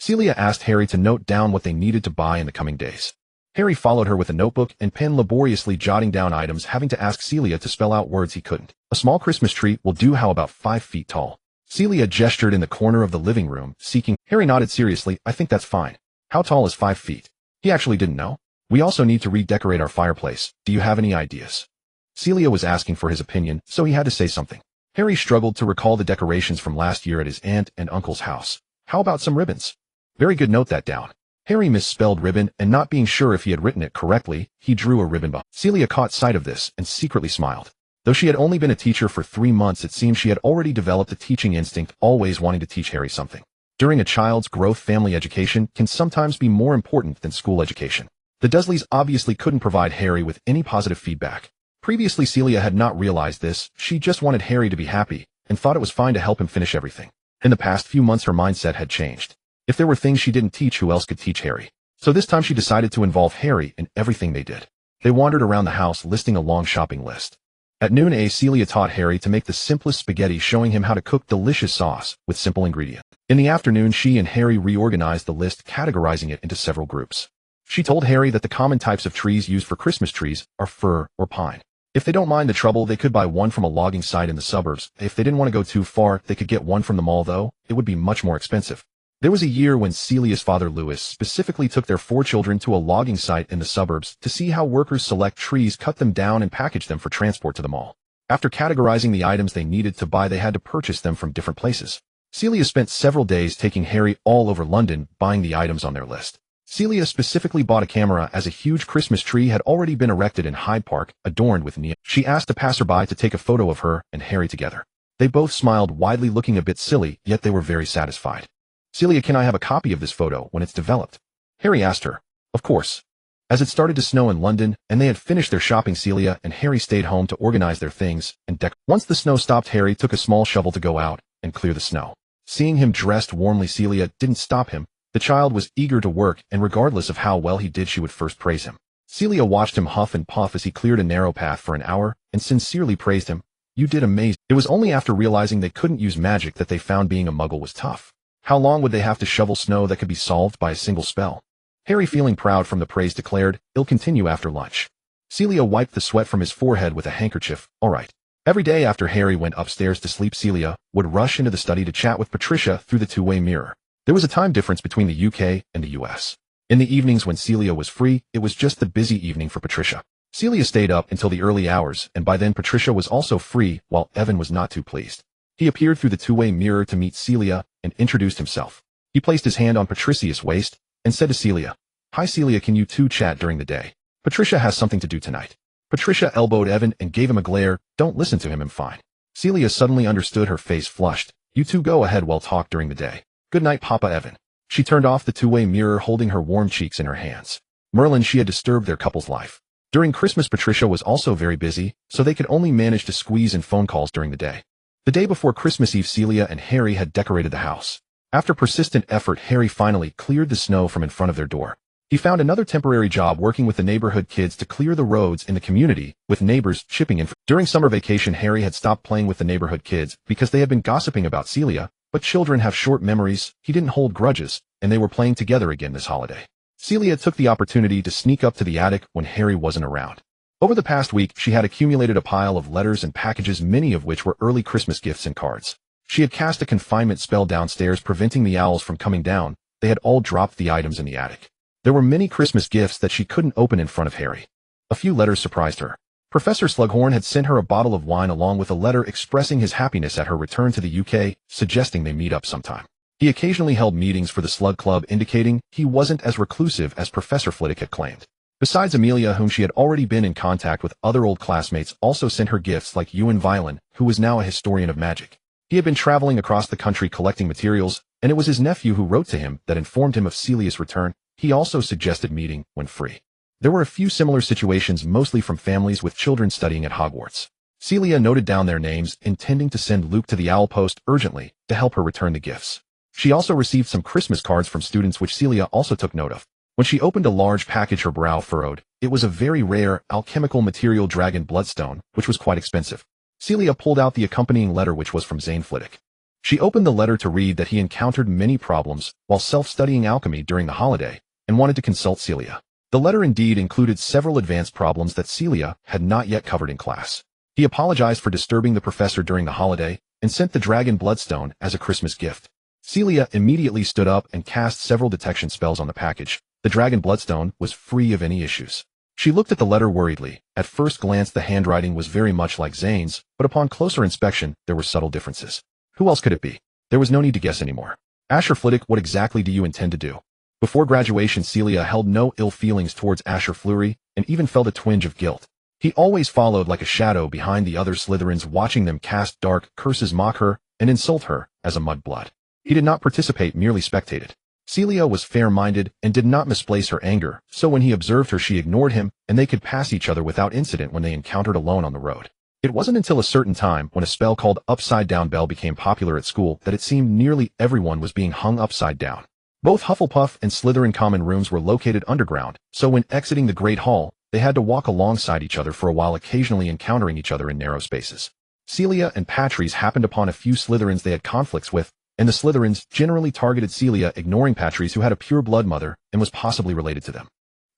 Celia asked Harry to note down what they needed to buy in the coming days. Harry followed her with a notebook and pen, laboriously jotting down items, having to ask Celia to spell out words he couldn't. A small Christmas tree will do. How about 5 feet tall? Celia gestured in the corner of the living room, seeking. Harry nodded seriously. I think that's fine. How tall is 5 feet? He actually didn't know. We also need to redecorate our fireplace. Do you have any ideas? Celia was asking for his opinion, so he had to say something. Harry struggled to recall the decorations from last year at his aunt and uncle's house. How about some ribbons? Very good, note that down. Harry misspelled ribbon, and not being sure if he had written it correctly, he drew a ribbon bow. Celia caught sight of this and secretly smiled. Though she had only been a teacher for 3 months, it seemed she had already developed a teaching instinct, always wanting to teach Harry something. During a child's growth, family education can sometimes be more important than school education. The Dursleys obviously couldn't provide Harry with any positive feedback. Previously, Celia had not realized this. She just wanted Harry to be happy and thought it was fine to help him finish everything. In the past few months, her mindset had changed. If there were things she didn't teach, who else could teach Harry? So this time she decided to involve Harry in everything they did. They wandered around the house, listing a long shopping list. At noon, Celia taught Harry to make the simplest spaghetti, showing him how to cook delicious sauce with simple ingredients. In the afternoon, she and Harry reorganized the list, categorizing it into several groups. She told Harry that the common types of trees used for Christmas trees are fir or pine. If they don't mind the trouble, they could buy one from a logging site in the suburbs. If they didn't want to go too far, they could get one from the mall, though it would be much more expensive. There was a year when Celia's father, Louis, specifically took their 4 children to a logging site in the suburbs to see how workers select trees, cut them down, and package them for transport to the mall. After categorizing the items they needed to buy, they had to purchase them from different places. Celia spent several days taking Harry all over London, buying the items on their list. Celia specifically bought a camera, as a huge Christmas tree had already been erected in Hyde Park, adorned with neon. She asked a passerby to take a photo of her and Harry together. They both smiled widely, looking a bit silly, yet they were very satisfied. Celia, can I have a copy of this photo when it's developed? Harry asked her. Of course. As it started to snow in London, and they had finished their shopping, Celia and Harry stayed home to organize their things and Once the snow stopped, Harry took a small shovel to go out and clear the snow. Seeing him dressed warmly, Celia didn't stop him. The child was eager to work, and regardless of how well he did, she would first praise him. Celia watched him huff and puff as he cleared a narrow path for an hour and sincerely praised him. You did amazing. It was only after realizing they couldn't use magic that they found being a muggle was tough. How long would they have to shovel snow that could be solved by a single spell? Harry, feeling proud from the praise, declared, "It'll continue after lunch." Celia wiped the sweat from his forehead with a handkerchief. All right. Every day after Harry went upstairs to sleep, Celia would rush into the study to chat with Patricia through the two-way mirror. There was a time difference between the UK and the US. In the evenings when Celia was free, it was just the busy evening for Patricia. Celia stayed up until the early hours, and by then Patricia was also free, while Evan was not too pleased. He appeared through the two-way mirror to meet Celia and introduced himself. He placed his hand on Patricia's waist and said to Celia, "Hi Celia, can you two chat during the day? Patricia has something to do tonight." Patricia elbowed Evan and gave him a glare. "Don't listen to him, I'm fine." Celia suddenly understood, her face flushed. "You two go ahead, we'll talk during the day. Good night, Papa Evan." She turned off the two-way mirror, holding her warm cheeks in her hands. Merlin, she had disturbed their couple's life. During Christmas, Patricia was also very busy, so they could only manage to squeeze in phone calls during the day. The day before Christmas Eve, Celia and Harry had decorated the house. After persistent effort, Harry finally cleared the snow from in front of their door. He found another temporary job working with the neighborhood kids to clear the roads in the community, with neighbors chipping in. During summer vacation, Harry had stopped playing with the neighborhood kids because they had been gossiping about Celia, but children have short memories. He didn't hold grudges, and they were playing together again this holiday. Celia took the opportunity to sneak up to the attic when Harry wasn't around. Over the past week, she had accumulated a pile of letters and packages, many of which were early Christmas gifts and cards. She had cast a confinement spell downstairs, preventing the owls from coming down. They had all dropped the items in the attic. There were many Christmas gifts that she couldn't open in front of Harry. A few letters surprised her. Professor Slughorn had sent her a bottle of wine along with a letter expressing his happiness at her return to the UK, suggesting they meet up sometime. He occasionally held meetings for the Slug Club, indicating he wasn't as reclusive as Professor Flitwick had claimed. Besides, Amelia, whom she had already been in contact with, other old classmates also sent her gifts, like Ewan Violin, who was now a historian of magic. He had been traveling across the country collecting materials, and it was his nephew who wrote to him that informed him of Celia's return. He also suggested meeting when free. There were a few similar situations, mostly from families with children studying at Hogwarts. Celia noted down their names, intending to send Luke to the Owl Post urgently to help her return the gifts. She also received some Christmas cards from students, which Celia also took note of. When she opened a large package, her brow furrowed. It was a very rare, alchemical material dragon bloodstone, which was quite expensive. Celia pulled out the accompanying letter, which was from Zane Flitwick. She opened the letter to read that he encountered many problems while self-studying alchemy during the holiday and wanted to consult Celia. The letter indeed included several advanced problems that Celia had not yet covered in class. He apologized for disturbing the professor during the holiday and sent the dragon bloodstone as a Christmas gift. Celia immediately stood up and cast several detection spells on the package. The dragon bloodstone was free of any issues. She looked at the letter worriedly. At first glance, the handwriting was very much like Zane's, but upon closer inspection, there were subtle differences. Who else could it be? There was no need to guess anymore. Asher Flitwick, what exactly do you intend to do? Before graduation, Celia held no ill feelings towards Asher Fleury and even felt a twinge of guilt. He always followed like a shadow behind the other Slytherins, watching them cast dark curses, mock her, and insult her as a mudblood. He did not participate, merely spectated. Celia was fair-minded and did not misplace her anger, so when he observed her, she ignored him, and they could pass each other without incident when they encountered alone on the road. It wasn't until a certain time, when a spell called Upside Down Bell became popular at school, that it seemed nearly everyone was being hung upside down. Both Hufflepuff and Slytherin common rooms were located underground, so when exiting the Great Hall, they had to walk alongside each other for a while, occasionally encountering each other in narrow spaces. Celia and Patrice happened upon a few Slytherins they had conflicts with, and the Slytherins generally targeted Celia, ignoring Patrice, who had a pure-blood mother and was possibly related to them.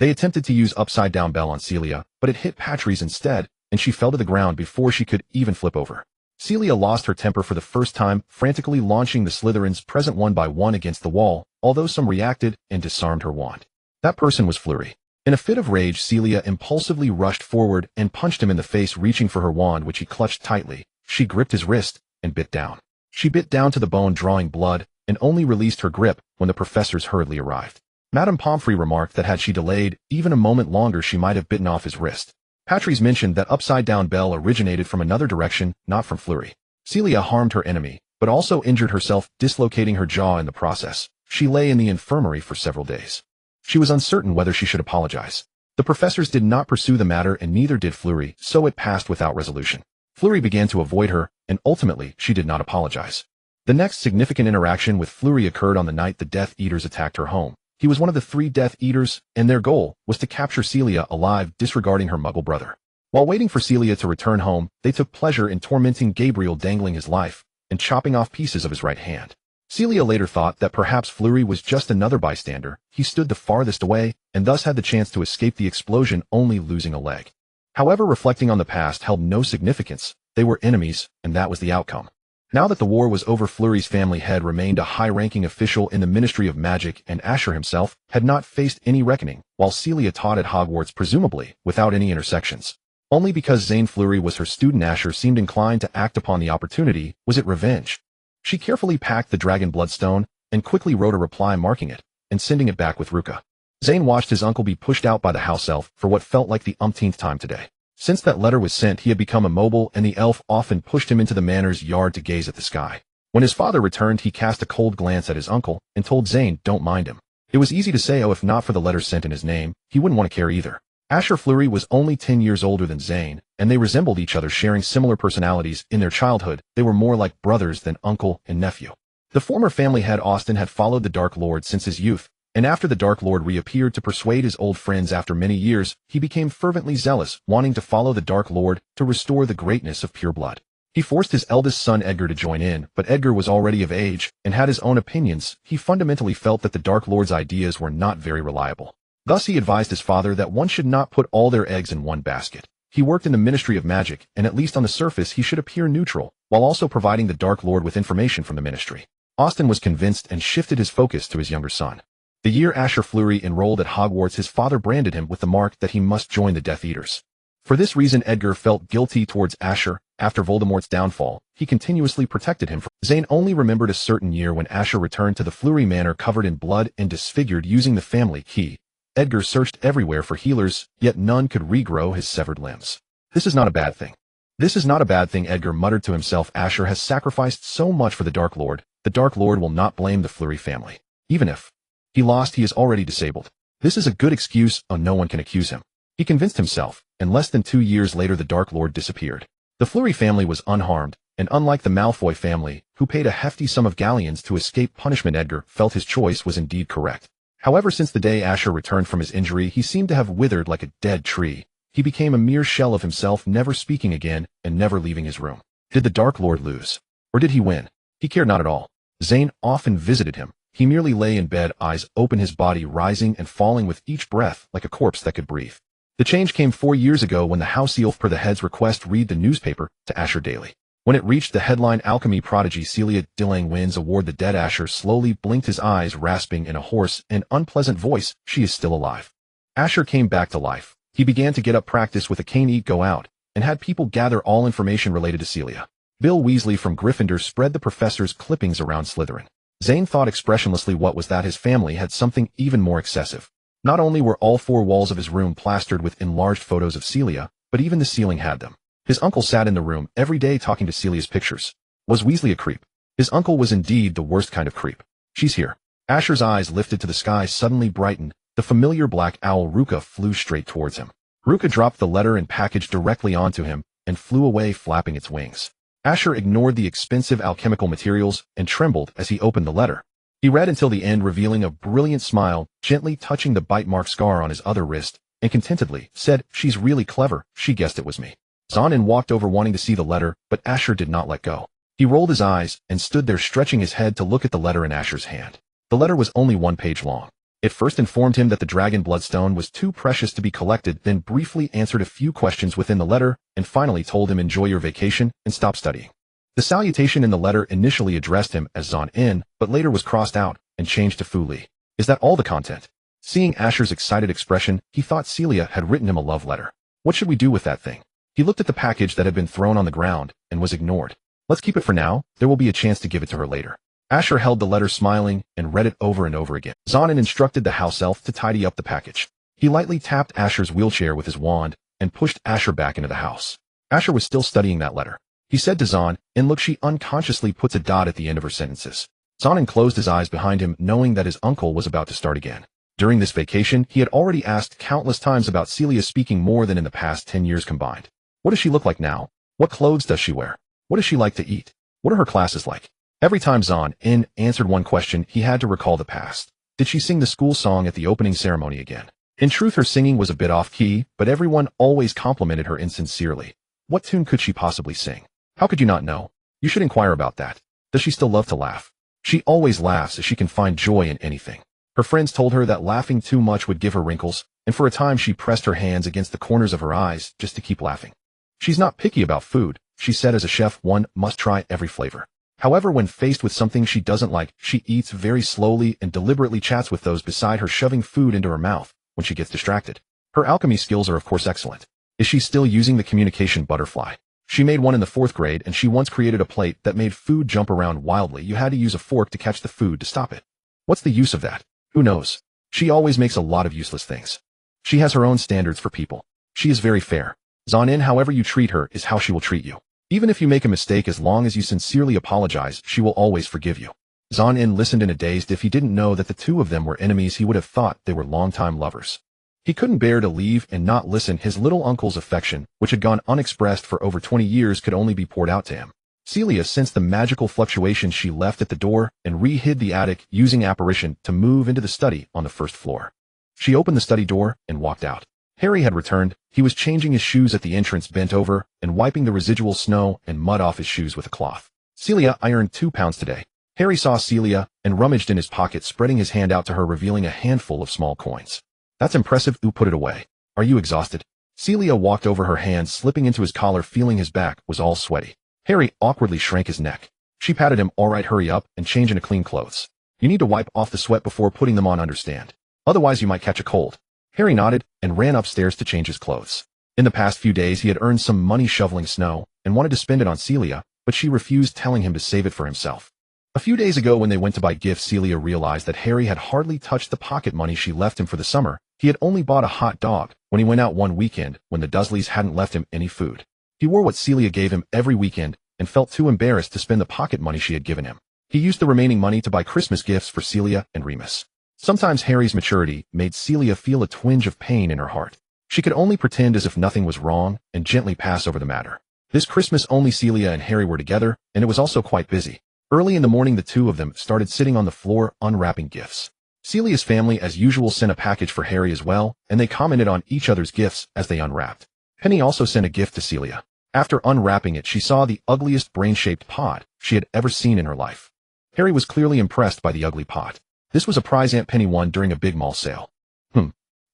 They attempted to use Upside Down Bell on Celia, but it hit Patrice instead, and she fell to the ground before she could even flip over. Celia lost her temper for the first time, frantically launching the Slytherins present one by one against the wall, although some reacted and disarmed her wand. That person was Fleury. In a fit of rage, Celia impulsively rushed forward and punched him in the face, reaching for her wand, which he clutched tightly. She gripped his wrist and bit down. She bit down to the bone, drawing blood, and only released her grip when the professors hurriedly arrived. Madame Pomfrey remarked that had she delayed even a moment longer, she might have bitten off his wrist. Patrice mentioned that Upside Down Bell originated from another direction, not from Fleury. Celia harmed her enemy, but also injured herself, dislocating her jaw in the process. She lay in the infirmary for several days. She was uncertain whether she should apologize. The professors did not pursue the matter, and neither did Fleury, so it passed without resolution. Fleury began to avoid her, and ultimately she did not apologize. The next significant interaction with Fleury occurred on the night the Death Eaters attacked her home. He was one of the 3 Death Eaters, and their goal was to capture Celia alive, disregarding her Muggle brother. While waiting for Celia to return home, they took pleasure in tormenting Gabriel, dangling his life and chopping off pieces of his right hand. Celia later thought that perhaps Fleury was just another bystander. He stood the farthest away and thus had the chance to escape the explosion, only losing a leg. However, reflecting on the past held no significance. They were enemies, and that was the outcome. Now that the war was over, Fleury's family had remained a high-ranking official in the Ministry of Magic, and Asher himself had not faced any reckoning, while Celia taught at Hogwarts, presumably without any intersections. Only because Zane Fleury was her student, Asher seemed inclined to act upon the opportunity. Was it revenge? She carefully packed the dragon bloodstone and quickly wrote a reply marking it and sending it back with Ruka. Zane watched his uncle be pushed out by the house elf for what felt like the umpteenth time today. Since that letter was sent, he had become immobile, and the elf often pushed him into the manor's yard to gaze at the sky. When his father returned, he cast a cold glance at his uncle and told Zane, "Don't mind him." It was easy to say, oh, if not for the letter sent in his name, he wouldn't want to care either. Asher Fleury was only 10 years older than Zane, and they resembled each other, sharing similar personalities. In their childhood, they were more like brothers than uncle and nephew. The former family head Austin had followed the Dark Lord since his youth, and after the Dark Lord reappeared to persuade his old friends after many years, he became fervently zealous, wanting to follow the Dark Lord to restore the greatness of pure blood. He forced his eldest son Edgar to join in, but Edgar was already of age and had his own opinions. He fundamentally felt that the Dark Lord's ideas were not very reliable. Thus he advised his father that one should not put all their eggs in one basket. He worked in the Ministry of Magic, and at least on the surface he should appear neutral, while also providing the Dark Lord with information from the ministry. Austin was convinced and shifted his focus to his younger son. The year Asher Fleury enrolled at Hogwarts, his father branded him with the mark that he must join the Death Eaters. For this reason Edgar felt guilty towards Asher. After Voldemort's downfall, he continuously protected him. Zane only remembered a certain year when Asher returned to the Fleury Manor covered in blood and disfigured using the family key. Edgar searched everywhere for healers, yet none could regrow his severed limbs. This is not a bad thing. This is not a bad thing, Edgar muttered to himself. Asher has sacrificed so much for the Dark Lord. The Dark Lord will not blame the Fleury family. Even if he lost, he is already disabled. This is a good excuse, no one can accuse him. He convinced himself, and less than 2 years later the Dark Lord disappeared. The Fleury family was unharmed, and unlike the Malfoy family, who paid a hefty sum of galleons to escape punishment, Edgar felt his choice was indeed correct. However, since the day Asher returned from his injury, he seemed to have withered like a dead tree. He became a mere shell of himself, never speaking again, and never leaving his room. Did the Dark Lord lose? Or did he win? He cared not at all. Zane often visited him. He merely lay in bed, eyes open, his body rising and falling with each breath like a corpse that could breathe. The change came 4 years ago when the house elf, per the head's request, read the newspaper to Asher daily. When it reached the headline, "Alchemy prodigy Celia Delacour wins award," the dead Asher slowly blinked his eyes, rasping in a hoarse and unpleasant voice, "She is still alive." Asher came back to life. He began to get up, practice with a cane, eat, go out, and had people gather all information related to Celia. Bill Weasley from Gryffindor spread the professor's clippings around Slytherin. Zane thought expressionlessly, what was that? His family had something even more excessive. Not only were all 4 walls of his room plastered with enlarged photos of Celia, but even the ceiling had them. His uncle sat in the room every day talking to Celia's pictures. Was Weasley a creep? His uncle was indeed the worst kind of creep. "She's here." Asher's eyes lifted to the sky, suddenly brightened. The familiar black owl Ruka flew straight towards him. Ruka dropped the letter and package directly onto him and flew away, flapping its wings. Asher ignored the expensive alchemical materials and trembled as he opened the letter. He read until the end, revealing a brilliant smile, gently touching the bite mark scar on his other wrist, and contentedly said, "She's really clever. She guessed it was me." Zonin walked over, wanting to see the letter, but Asher did not let go. He rolled his eyes and stood there, stretching his head to look at the letter in Asher's hand. The letter was only 1 page long. It first informed him that the dragon bloodstone was too precious to be collected, then briefly answered a few questions within the letter, and finally told him, "Enjoy your vacation and stop studying." The salutation in the letter initially addressed him as Zon In, but later was crossed out and changed to Fu Li. Is that all the content? Seeing Asher's excited expression, he thought Celia had written him a love letter. What should we do with that thing? He looked at the package that had been thrown on the ground and was ignored. Let's keep it for now. There will be a chance to give it to her later. Asher held the letter, smiling, and read it over and over again. Zonin instructed the house elf to tidy up the package. He lightly tapped Asher's wheelchair with his wand and pushed Asher back into the house. Asher was still studying that letter. He said to Zon, "And look," she unconsciously puts a dot at the end of her sentences. Zonin closed his eyes behind him, knowing that his uncle was about to start again. During this vacation, he had already asked countless times about Celia, speaking more than in the past 10 years combined. What does she look like now? What clothes does she wear? What does she like to eat? What are her classes like? Every time Zon In answered one question, he had to recall the past. Did she sing the school song at the opening ceremony again? In truth, her singing was a bit off-key, but everyone always complimented her insincerely. What tune could she possibly sing? How could you not know? You should inquire about that. Does she still love to laugh? She always laughs, as she can find joy in anything. Her friends told her that laughing too much would give her wrinkles, and for a time she pressed her hands against the corners of her eyes just to keep laughing. She's not picky about food, she said. As a chef, one must try every flavor. However, when faced with something she doesn't like, she eats very slowly and deliberately chats with those beside her, shoving food into her mouth when she gets distracted. Her alchemy skills are of course excellent. Is she still using the communication butterfly? She made one in the 4th grade, and she once created a plate that made food jump around wildly. You had to use a fork to catch the food to stop it. What's the use of that? Who knows? She always makes a lot of useless things. She has her own standards for people. She is very fair. Zon In, however you treat her is how she will treat you. Even if you make a mistake, as long as you sincerely apologize, she will always forgive you. Zon In listened in a daze. If he didn't know that the two of them were enemies, he would have thought they were longtime lovers. He couldn't bear to leave and not listen. His little uncle's affection, which had gone unexpressed for over 20 years, could only be poured out to him. Celia sensed the magical fluctuations she left at the door and re-hid the attic, using apparition to move into the study on the first floor. She opened the study door and walked out. Harry had returned. He was changing his shoes at the entrance, bent over and wiping the residual snow and mud off his shoes with a cloth. "Celia, I earned £2 today." Harry saw Celia and rummaged in his pocket, spreading his hand out to her, revealing a handful of small coins. "That's impressive. Put it away. Are you exhausted?" Celia walked over, her hand slipping into his collar, feeling his back was all sweaty. Harry awkwardly shrank his neck. She patted him. "All right, hurry up and change into clean clothes. You need to wipe off the sweat before putting them on, understand? Otherwise you might catch a cold." Harry nodded and ran upstairs to change his clothes. In the past few days he had earned some money shoveling snow and wanted to spend it on Celia, but she refused, telling him to save it for himself. A few days ago, when they went to buy gifts, Celia realized that Harry had hardly touched the pocket money she left him for the summer. He had only bought a hot dog when he went out one weekend when the Dursleys hadn't left him any food. He wore what Celia gave him every weekend and felt too embarrassed to spend the pocket money she had given him. He used the remaining money to buy Christmas gifts for Celia and Remus. Sometimes Harry's maturity made Celia feel a twinge of pain in her heart. She could only pretend as if nothing was wrong and gently pass over the matter. This Christmas only Celia and Harry were together, and it was also quite busy. Early in the morning the two of them started sitting on the floor unwrapping gifts. Celia's family as usual sent a package for Harry as well, and they commented on each other's gifts as they unwrapped. Penny also sent a gift to Celia. After unwrapping it, she saw the ugliest brain-shaped pot she had ever seen in her life. Harry was clearly impressed by the ugly pot. This was a prize Aunt Penny won during a big mall sale.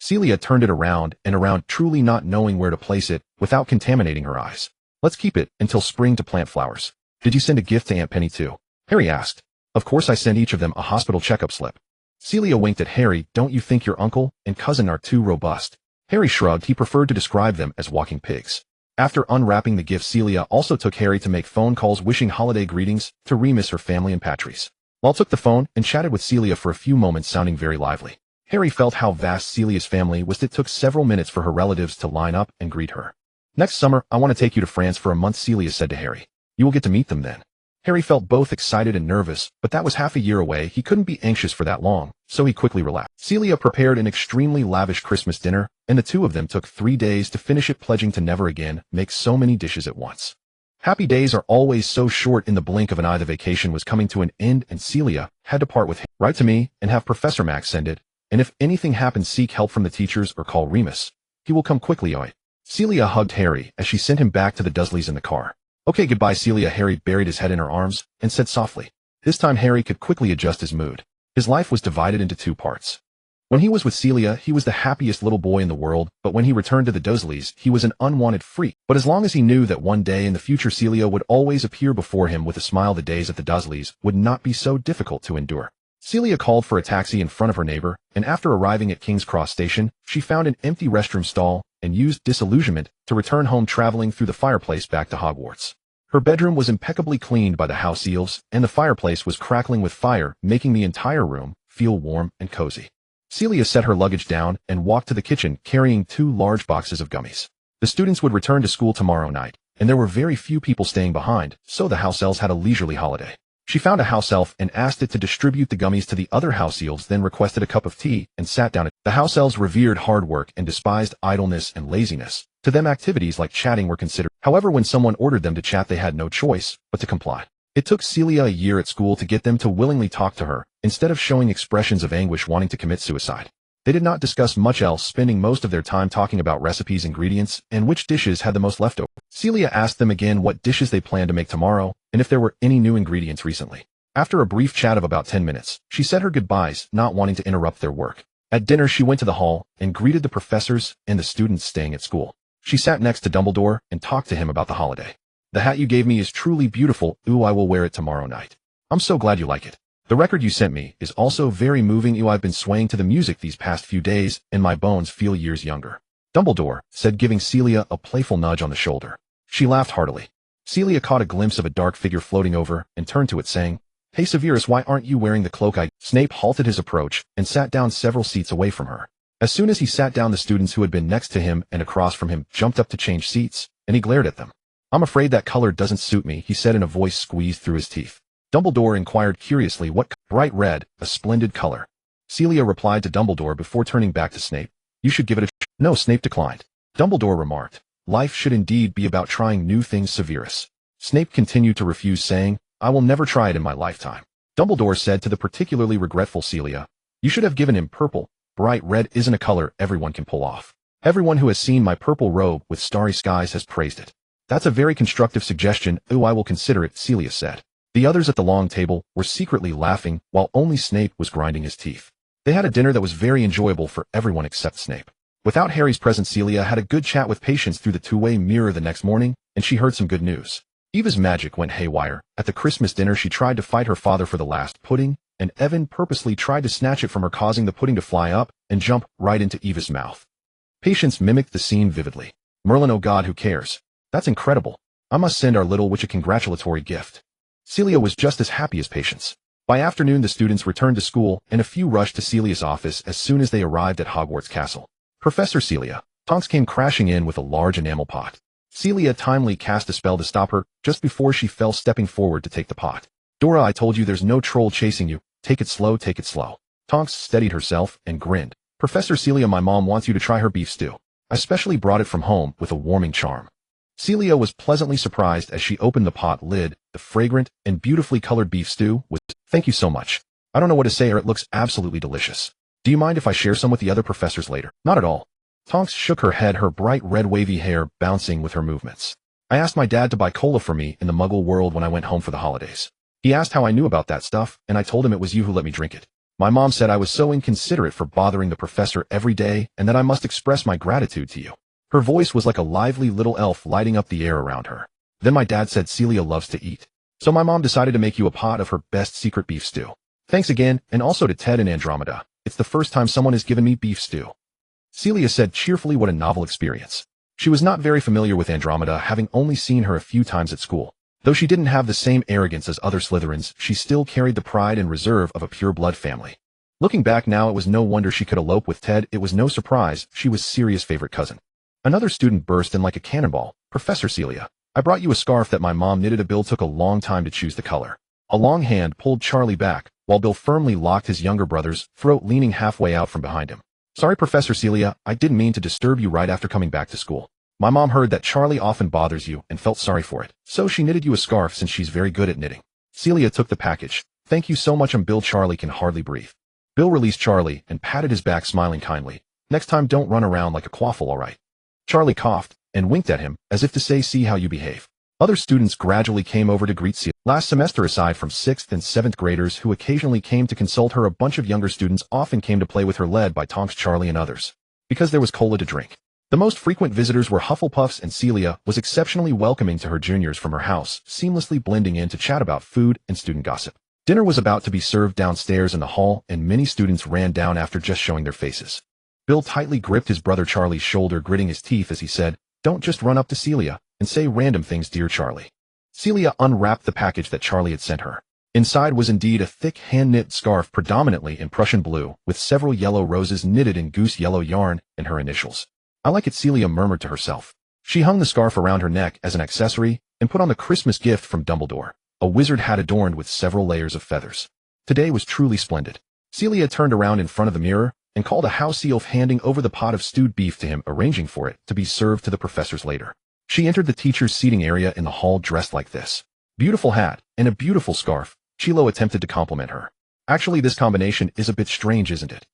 Celia turned it around and around, truly not knowing where to place it without contaminating her eyes. "Let's keep it until spring to plant flowers." "Did you send a gift to Aunt Penny too?" Harry asked. "Of course I sent each of them a hospital checkup slip." Celia winked at Harry. "Don't you think your uncle and cousin are too robust?" Harry shrugged. He preferred to describe them as walking pigs. After unwrapping the gift, Celia also took Harry to make phone calls wishing holiday greetings to Remus, her family, and Patrice. Walt took the phone and chatted with Celia for a few moments, sounding very lively. Harry felt how vast Celia's family was. It took several minutes for her relatives to line up and greet her. "Next summer, I want to take you to France for a month," Celia said to Harry. "You will get to meet them then." Harry felt both excited and nervous, but that was half a year away. He couldn't be anxious for that long, so he quickly relaxed. Celia prepared an extremely lavish Christmas dinner, and the two of them took 3 days to finish it, pledging to never again make so many dishes at once. Happy days are always so short. In the blink of an eye, the vacation was coming to an end, and Celia had to part with him. "Write to me and have Professor Max send it, and if anything happens, seek help from the teachers or call Remus. He will come quickly." Celia hugged Harry as she sent him back to the Dursleys in the car. "Okay, goodbye, Celia." Harry buried his head in her arms and said softly. This time Harry could quickly adjust his mood. His life was divided into two parts. When he was with Celia, he was the happiest little boy in the world, but when he returned to the Dursleys, he was an unwanted freak. But as long as he knew that one day in the future Celia would always appear before him with a smile, the days at the Dursleys would not be so difficult to endure. Celia called for a taxi in front of her neighbor, and after arriving at King's Cross Station, she found an empty restroom stall and used disillusionment to return home, traveling through the fireplace back to Hogwarts. Her bedroom was impeccably cleaned by the house elves, and the fireplace was crackling with fire, making the entire room feel warm and cozy. Celia set her luggage down and walked to the kitchen, carrying 2 large boxes of gummies. The students would return to school tomorrow night, and there were very few people staying behind, so the house elves had a leisurely holiday. She found a house elf and asked it to distribute the gummies to the other house elves, then requested a cup of tea and sat down. The house elves revered hard work and despised idleness and laziness. To them, activities like chatting were considered. However, when someone ordered them to chat, they had no choice but to comply. It took Celia a year at school to get them to willingly talk to her, instead of showing expressions of anguish wanting to commit suicide. They did not discuss much else, spending most of their time talking about recipes, ingredients, and which dishes had the most leftover. Celia asked them again what dishes they planned to make tomorrow, and if there were any new ingredients recently. After a brief chat of about 10 minutes, she said her goodbyes, not wanting to interrupt their work. At dinner, she went to the hall and greeted the professors and the students staying at school. She sat next to Dumbledore and talked to him about the holiday. "The hat you gave me is truly beautiful. I will wear it tomorrow night. I'm so glad you like it. The record you sent me is also very moving. I've been swaying to the music these past few days, and my bones feel years younger." Dumbledore said, giving Celia a playful nudge on the shoulder. She laughed heartily. Celia caught a glimpse of a dark figure floating over and turned to it, saying, "Hey Severus, why aren't you wearing the cloak I—" Snape halted his approach and sat down several seats away from her. As soon as he sat down, the students who had been next to him and across from him jumped up to change seats, and he glared at them. "I'm afraid that color doesn't suit me," he said in a voice squeezed through his teeth. Dumbledore inquired curiously, "What?" "Bright red, a splendid color." Celia replied to Dumbledore before turning back to Snape. You should give it a try. No, Snape declined. Dumbledore remarked. Life should indeed be about trying new things, Severus. Snape continued to refuse, saying, I will never try it in my lifetime. Dumbledore said to the particularly regretful Celia, You should have given him purple. Bright red isn't a color everyone can pull off. Everyone who has seen my purple robe with starry skies has praised it. That's a very constructive suggestion. Oh, I will consider it, Celia said. The others at the long table were secretly laughing, while only Snape was grinding his teeth. They had a dinner that was very enjoyable for everyone except Snape. Without Harry's presence, Celia had a good chat with Patience through the two-way mirror the next morning, and she heard some good news. Eva's magic went haywire. At the Christmas dinner, she tried to fight her father for the last pudding, and Evan purposely tried to snatch it from her, causing the pudding to fly up and jump right into Eva's mouth. Patience mimicked the scene vividly. Merlin, oh God, who cares? That's incredible. I must send our little witch a congratulatory gift. Celia was just as happy as Patience. By afternoon, the students returned to school, and a few rushed to Celia's office as soon as they arrived at Hogwarts Castle. Professor Celia. Tonks came crashing in with a large enamel pot. Celia timely cast a spell to stop her, just before she fell, stepping forward to take the pot. Dora, I told you there's no troll chasing you. Take it slow, take it slow. Tonks steadied herself and grinned. Professor Celia, my mom wants you to try her beef stew. I specially brought it from home with a warming charm. Celia was pleasantly surprised as she opened the pot lid. The fragrant and beautifully colored beef stew was, Thank you so much. I don't know what to say, or it looks absolutely delicious. Do you mind if I share some with the other professors later? Not at all. Tonks shook her head, her bright red wavy hair bouncing with her movements. I asked my dad to buy cola for me in the Muggle world when I went home for the holidays. He asked how I knew about that stuff, and I told him it was you who let me drink it. My mom said I was so inconsiderate for bothering the professor every day, and that I must express my gratitude to you. Her voice was like a lively little elf lighting up the air around her. Then my dad said Celia loves to eat. So my mom decided to make you a pot of her best secret beef stew. Thanks again, and also to Ted and Andromeda. It's the first time someone has given me beef stew. Celia said cheerfully, what a novel experience. She was not very familiar with Andromeda, having only seen her a few times at school. Though she didn't have the same arrogance as other Slytherins, she still carried the pride and reserve of a pure-blood family. Looking back now, it was no wonder she could elope with Ted. It was no surprise she was Sirius's favorite cousin. Another student burst in like a cannonball. Professor Celia, I brought you a scarf that my mom knitted. Bill took a long time to choose the color. A long hand pulled Charlie back, while Bill firmly locked his younger brother's throat, leaning halfway out from behind him. Sorry, Professor Celia, I didn't mean to disturb you right after coming back to school. My mom heard that Charlie often bothers you and felt sorry for it, so she knitted you a scarf since she's very good at knitting. Celia took the package. Thank you so much. Bill. Charlie can hardly breathe. Bill released Charlie and patted his back, smiling kindly. Next time don't run around like a quaffle, all right? Charlie coughed and winked at him, as if to say, see how you behave. Other students gradually came over to greet Celia. Last semester, aside from 6th and 7th graders who occasionally came to consult her, a bunch of younger students often came to play with her, led by Tonks, Charlie, and others. Because there was cola to drink. The most frequent visitors were Hufflepuffs, and Celia was exceptionally welcoming to her juniors from her house, seamlessly blending in to chat about food and student gossip. Dinner was about to be served downstairs in the hall, and many students ran down after just showing their faces. Bill tightly gripped his brother Charlie's shoulder, gritting his teeth as he said, Don't just run up to Celia and say random things, dear Charlie. Celia unwrapped the package that Charlie had sent her. Inside was indeed a thick hand-knit scarf, predominantly in Prussian blue, with several yellow roses knitted in goose yellow yarn and her initials. I like it, Celia murmured to herself. She hung the scarf around her neck as an accessory and put on the Christmas gift from Dumbledore, a wizard hat adorned with several layers of feathers. Today was truly splendid. Celia turned around in front of the mirror and called a house elf, handing over the pot of stewed beef to him, arranging for it to be served to the professors later. She entered the teacher's seating area in the hall dressed like this. Beautiful hat and a beautiful scarf. Chilo attempted to compliment her. Actually, this combination is a bit strange, isn't it?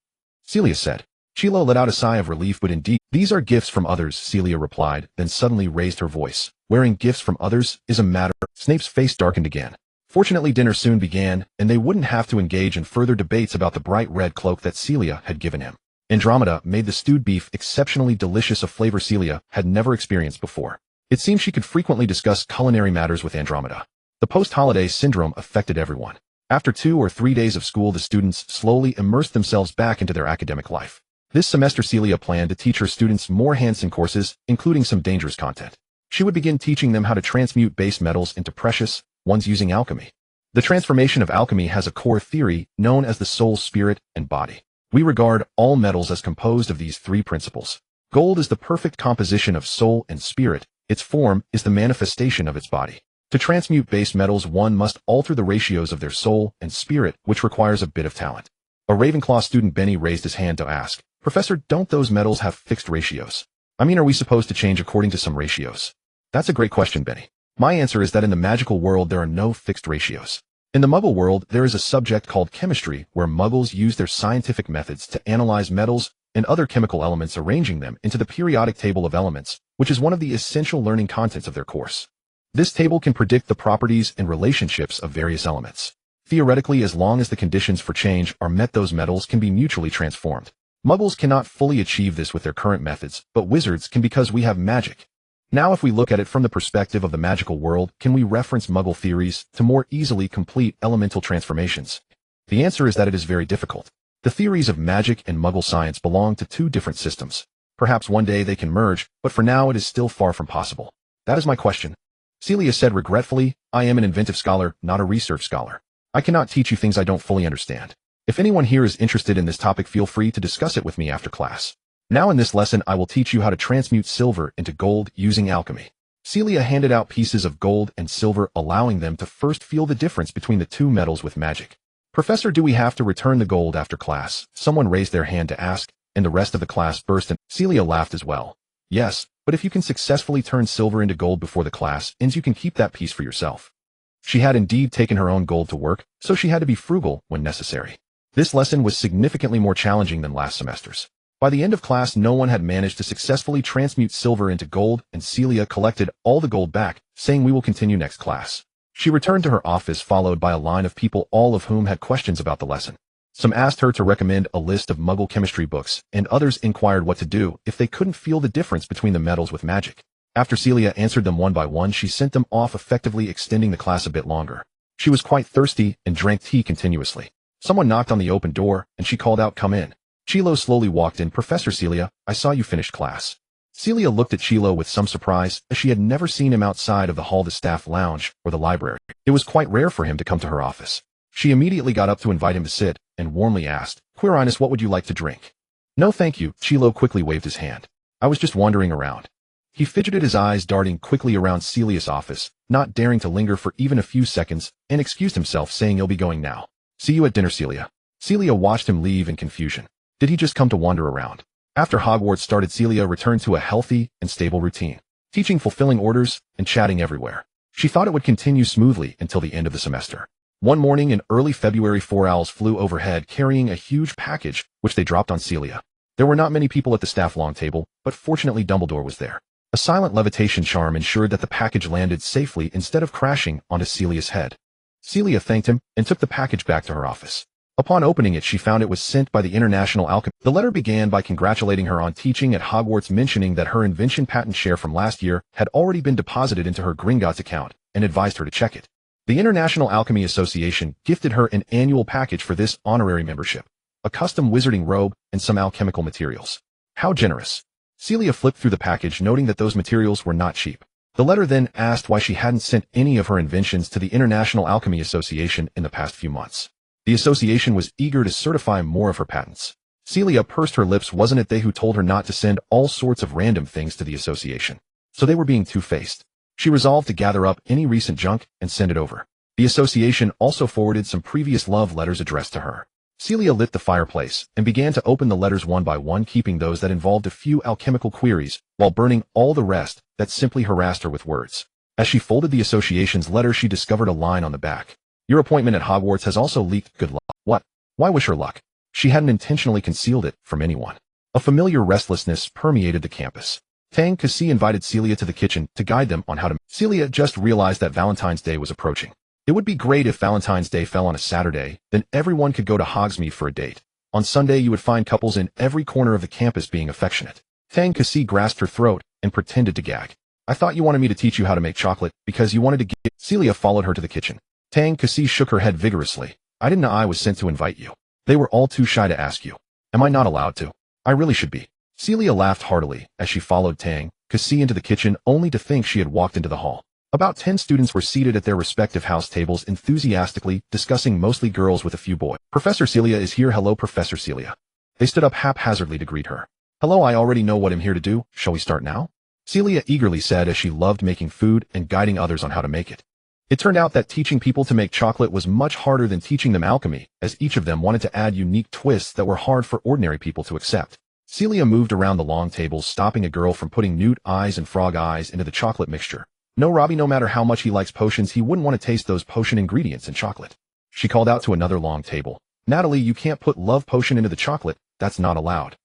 Celia said. Chilo let out a sigh of relief. But indeed, these are gifts from others, Celia replied, then suddenly raised her voice. Wearing gifts from others is a matter. Snape's face darkened again. Fortunately, dinner soon began, and they wouldn't have to engage in further debates about the bright red cloak that Celia had given him. Andromeda made the stewed beef exceptionally delicious, a flavor Celia had never experienced before. It seemed she could frequently discuss culinary matters with Andromeda. The post-holiday syndrome affected everyone. After 2 or 3 days of school, the students slowly immersed themselves back into their academic life. This semester, Celia planned to teach her students more Hansen courses, including some dangerous content. She would begin teaching them how to transmute base metals into precious ones using alchemy. The transformation of alchemy has a core theory known as the soul, spirit, and body. We regard all metals as composed of these 3 principles. Gold is the perfect composition of soul and spirit. Its form is the manifestation of its body. To transmute base metals, one must alter the ratios of their soul and spirit, which requires a bit of talent. A Ravenclaw student, Benny, raised his hand to ask, Professor, don't those metals have fixed ratios? I mean, are we supposed to change according to some ratios? That's a great question, Benny. My answer is that in the magical world there are no fixed ratios. In the Muggle world, there is a subject called chemistry where Muggles use their scientific methods to analyze metals and other chemical elements, arranging them into the periodic table of elements, which is one of the essential learning contents of their course. This table can predict the properties and relationships of various elements. Theoretically, as long as the conditions for change are met, those metals can be mutually transformed. Muggles cannot fully achieve this with their current methods, but wizards can because we have magic. Now, if we look at it from the perspective of the magical world, can we reference Muggle theories to more easily complete elemental transformations? The answer is that it is very difficult. The theories of magic and Muggle science belong to two different systems. Perhaps one day they can merge, but for now it is still far from possible. That is my question. Celia said regretfully, I am an inventive scholar, not a research scholar. I cannot teach you things I don't fully understand. If anyone here is interested in this topic, feel free to discuss it with me after class. Now in this lesson I will teach you how to transmute silver into gold using alchemy. Celia handed out pieces of gold and silver, allowing them to first feel the difference between the two metals with magic. Professor, do we have to return the gold after class? Someone raised their hand to ask, and the rest of the class burst in. Celia laughed as well. Yes, but if you can successfully turn silver into gold before the class ends, you can keep that piece for yourself. She had indeed taken her own gold to work, so she had to be frugal when necessary. This lesson was significantly more challenging than last semester's. By the end of class, no one had managed to successfully transmute silver into gold, and Celia collected all the gold back, saying we will continue next class. She returned to her office followed by a line of people, all of whom had questions about the lesson. Some asked her to recommend a list of Muggle chemistry books, and others inquired what to do if they couldn't feel the difference between the metals with magic. After Celia answered them one by one, she sent them off, effectively extending the class a bit longer. She was quite thirsty and drank tea continuously. Someone knocked on the open door, and she called out, "Come in." Chilo slowly walked in. "Professor Celia, I saw you finished class." Celia looked at Chilo with some surprise, as she had never seen him outside of the hall, the staff lounge, or the library. It was quite rare for him to come to her office. She immediately got up to invite him to sit, and warmly asked, "Quirinus, what would you like to drink?" "No thank you," Chilo quickly waved his hand. "I was just wandering around." He fidgeted, his eyes darting quickly around Celia's office, not daring to linger for even a few seconds, and excused himself, saying, "You'll be going now. See you at dinner, Celia." Celia watched him leave in confusion. Did he just come to wander around? After Hogwarts started, Celia returned to a healthy and stable routine, teaching, fulfilling orders, and chatting everywhere. She thought it would continue smoothly until the end of the semester. One morning in early February, 4 owls flew overhead carrying a huge package, which they dropped on Celia. There were not many people at the staff long table, but fortunately Dumbledore was there. A silent levitation charm ensured that the package landed safely instead of crashing onto Celia's head. Celia thanked him and took the package back to her office. Upon opening it, she found it was sent by the International Alchemy. The letter began by congratulating her on teaching at Hogwarts, mentioning that her invention patent share from last year had already been deposited into her Gringotts account, and advised her to check it. The International Alchemy Association gifted her an annual package for this honorary membership, a custom wizarding robe, and some alchemical materials. How generous. Celia flipped through the package, noting that those materials were not cheap. The letter then asked why she hadn't sent any of her inventions to the International Alchemy Association in the past few months. The association was eager to certify more of her patents. Celia pursed her lips. Wasn't it they who told her not to send all sorts of random things to the association? So they were being two-faced. She resolved to gather up any recent junk and send it over. The association also forwarded some previous love letters addressed to her. Celia lit the fireplace and began to open the letters one by one, keeping those that involved a few alchemical queries, while burning all the rest that simply harassed her with words. As she folded the association's letter, she discovered a line on the back. "Your appointment at Hogwarts has also leaked. Good luck." What? Why wish her luck? She hadn't intentionally concealed it from anyone. A familiar restlessness permeated the campus. Tang Kasi invited Celia to the kitchen to guide them on how to. Celia just realized that Valentine's Day was approaching. It would be great if Valentine's Day fell on a Saturday, then everyone could go to Hogsmeade for a date. On Sunday you would find couples in every corner of the campus being affectionate. Tang Kasi grasped her throat and pretended to gag. "I thought you wanted me to teach you how to make chocolate because you wanted to get." Celia followed her to the kitchen. Tang Kasi shook her head vigorously. "I didn't know I was sent to invite you. They were all too shy to ask you. Am I not allowed to? I really should be." Celia laughed heartily as she followed Tang Kasi into the kitchen, only to think she had walked into the hall. About 10 students were seated at their respective house tables, enthusiastically discussing, mostly girls with a few boys. "Professor Celia is here." "Hello, Professor Celia." They stood up haphazardly to greet her. "Hello, I already know what I'm here to do. Shall we start now?" Celia eagerly said, as she loved making food and guiding others on how to make it. It turned out that teaching people to make chocolate was much harder than teaching them alchemy, as each of them wanted to add unique twists that were hard for ordinary people to accept. Celia moved around the long table, stopping a girl from putting newt eyes and frog eyes into the chocolate mixture. No, Robbie, no matter how much he likes potions, he wouldn't want to taste those potion ingredients in chocolate. She called out to another long table. Natalie, you can't put love potion into the chocolate. That's not allowed.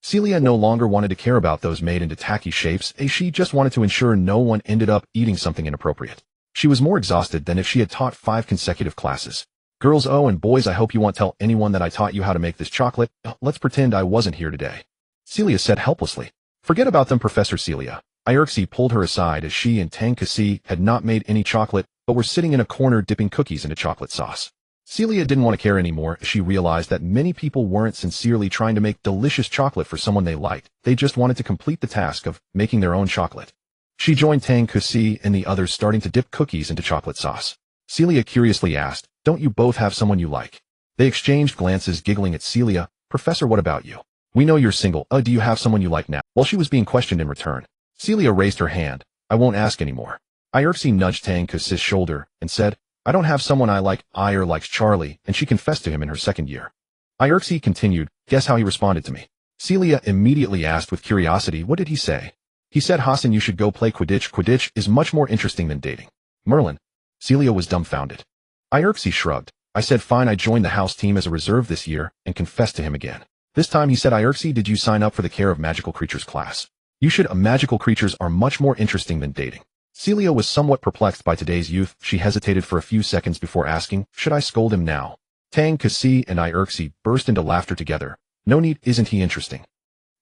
Celia no longer wanted to care about those made into tacky shapes, she just wanted to ensure no one ended up eating something inappropriate. She was more exhausted than if she had taught 5 consecutive classes. Girls, oh, and boys, I hope you won't tell anyone that I taught you how to make this chocolate. Let's pretend I wasn't here today. Celia said helplessly. Forget about them, Professor Celia. Irxie pulled her aside as she and Tang Kasi had not made any chocolate, but were sitting in a corner dipping cookies into chocolate sauce. Celia didn't want to care anymore as she realized that many people weren't sincerely trying to make delicious chocolate for someone they liked. They just wanted to complete the task of making their own chocolate. She joined Tang Kasi and the others starting to dip cookies into chocolate sauce. Celia curiously asked, "Don't you both have someone you like?" They exchanged glances, giggling at Celia. "Professor, what about you? We know you're single. Do you have someone you like now?" While she was being questioned in return, Celia raised her hand. "I won't ask anymore." Irxie nudged Tang Kasi's shoulder and said, "I don't have someone I like. Ire likes Charlie, and she confessed to him in her second year." Irxie continued, "Guess how he responded to me?" Celia immediately asked with curiosity, "What did he say?" "He said, Hassan, you should go play Quidditch. Quidditch is much more interesting than dating." Merlin. Celia was dumbfounded. Irxie shrugged. "I said fine, I joined the house team as a reserve this year, and confessed to him again. This time he said, Irxie, did you sign up for the care of magical creatures class? You should. Magical creatures are much more interesting than dating." Celia was somewhat perplexed by today's youth. She hesitated for a few seconds before asking, "Should I scold him now?" Tang Kasi and Irxie burst into laughter together. "No need, isn't he interesting?"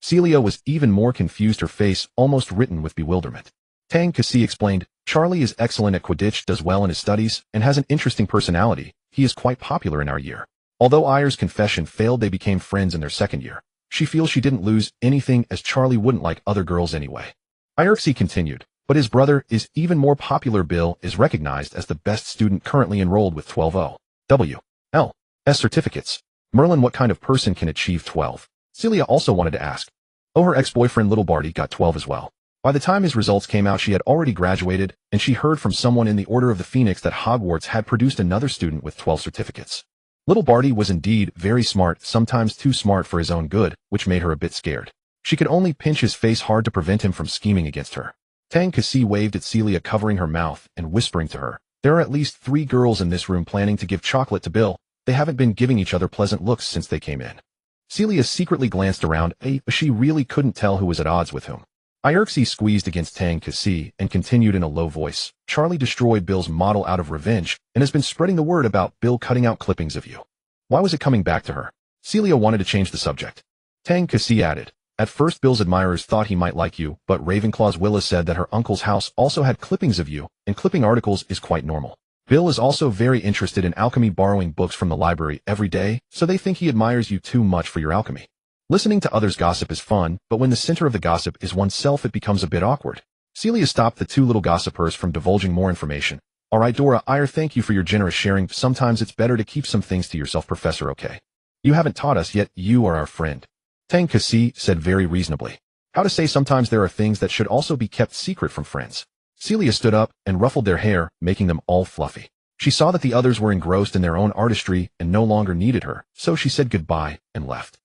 Celia was even more confused, her face almost written with bewilderment. Tang Kasi explained, "Charlie is excellent at Quidditch, does well in his studies, and has an interesting personality. He is quite popular in our year." Although Ire's confession failed, they became friends in their second year. She feels she didn't lose anything as Charlie wouldn't like other girls anyway. Irxie continued, "But his brother is even more popular. Bill is recognized as the best student currently enrolled with 12 O.W.L.S. certificates. Merlin, what kind of person can achieve 12? Celia also wanted to ask. Oh, her ex-boyfriend Little Barty got 12 as well. By the time his results came out, she had already graduated, and she heard from someone in the Order of the Phoenix that Hogwarts had produced another student with 12 certificates. Little Barty was indeed very smart, sometimes too smart for his own good, which made her a bit scared. She could only pinch his face hard to prevent him from scheming against her. Tang Kasi waved at Celia, covering her mouth and whispering to her, "There are at least 3 girls in this room planning to give chocolate to Bill. They haven't been giving each other pleasant looks since they came in." Celia secretly glanced around, but she really couldn't tell who was at odds with whom. Irxie squeezed against Tang Kasi and continued in a low voice, "Charlie destroyed Bill's model out of revenge and has been spreading the word about Bill cutting out clippings of you." Why was it coming back to her? Celia wanted to change the subject. Tang Kasi added, "At first Bill's admirers thought he might like you, but Ravenclaw's Willa said that her uncle's house also had clippings of you, and clipping articles is quite normal. Bill is also very interested in alchemy, borrowing books from the library every day, so they think he admires you too much for your alchemy. Listening to others' gossip is fun, but when the center of the gossip is oneself, it becomes a bit awkward." Celia stopped the 2 little gossipers from divulging more information. "All right, Dora, Ire, thank you for your generous sharing. Sometimes it's better to keep some things to yourself, Professor, okay? You haven't taught us yet. You are our friend." Tang Kasi said very reasonably. "How to say sometimes there are things that should also be kept secret from friends." Celia stood up and ruffled their hair, making them all fluffy. She saw that the others were engrossed in their own artistry and no longer needed her, so she said goodbye and left.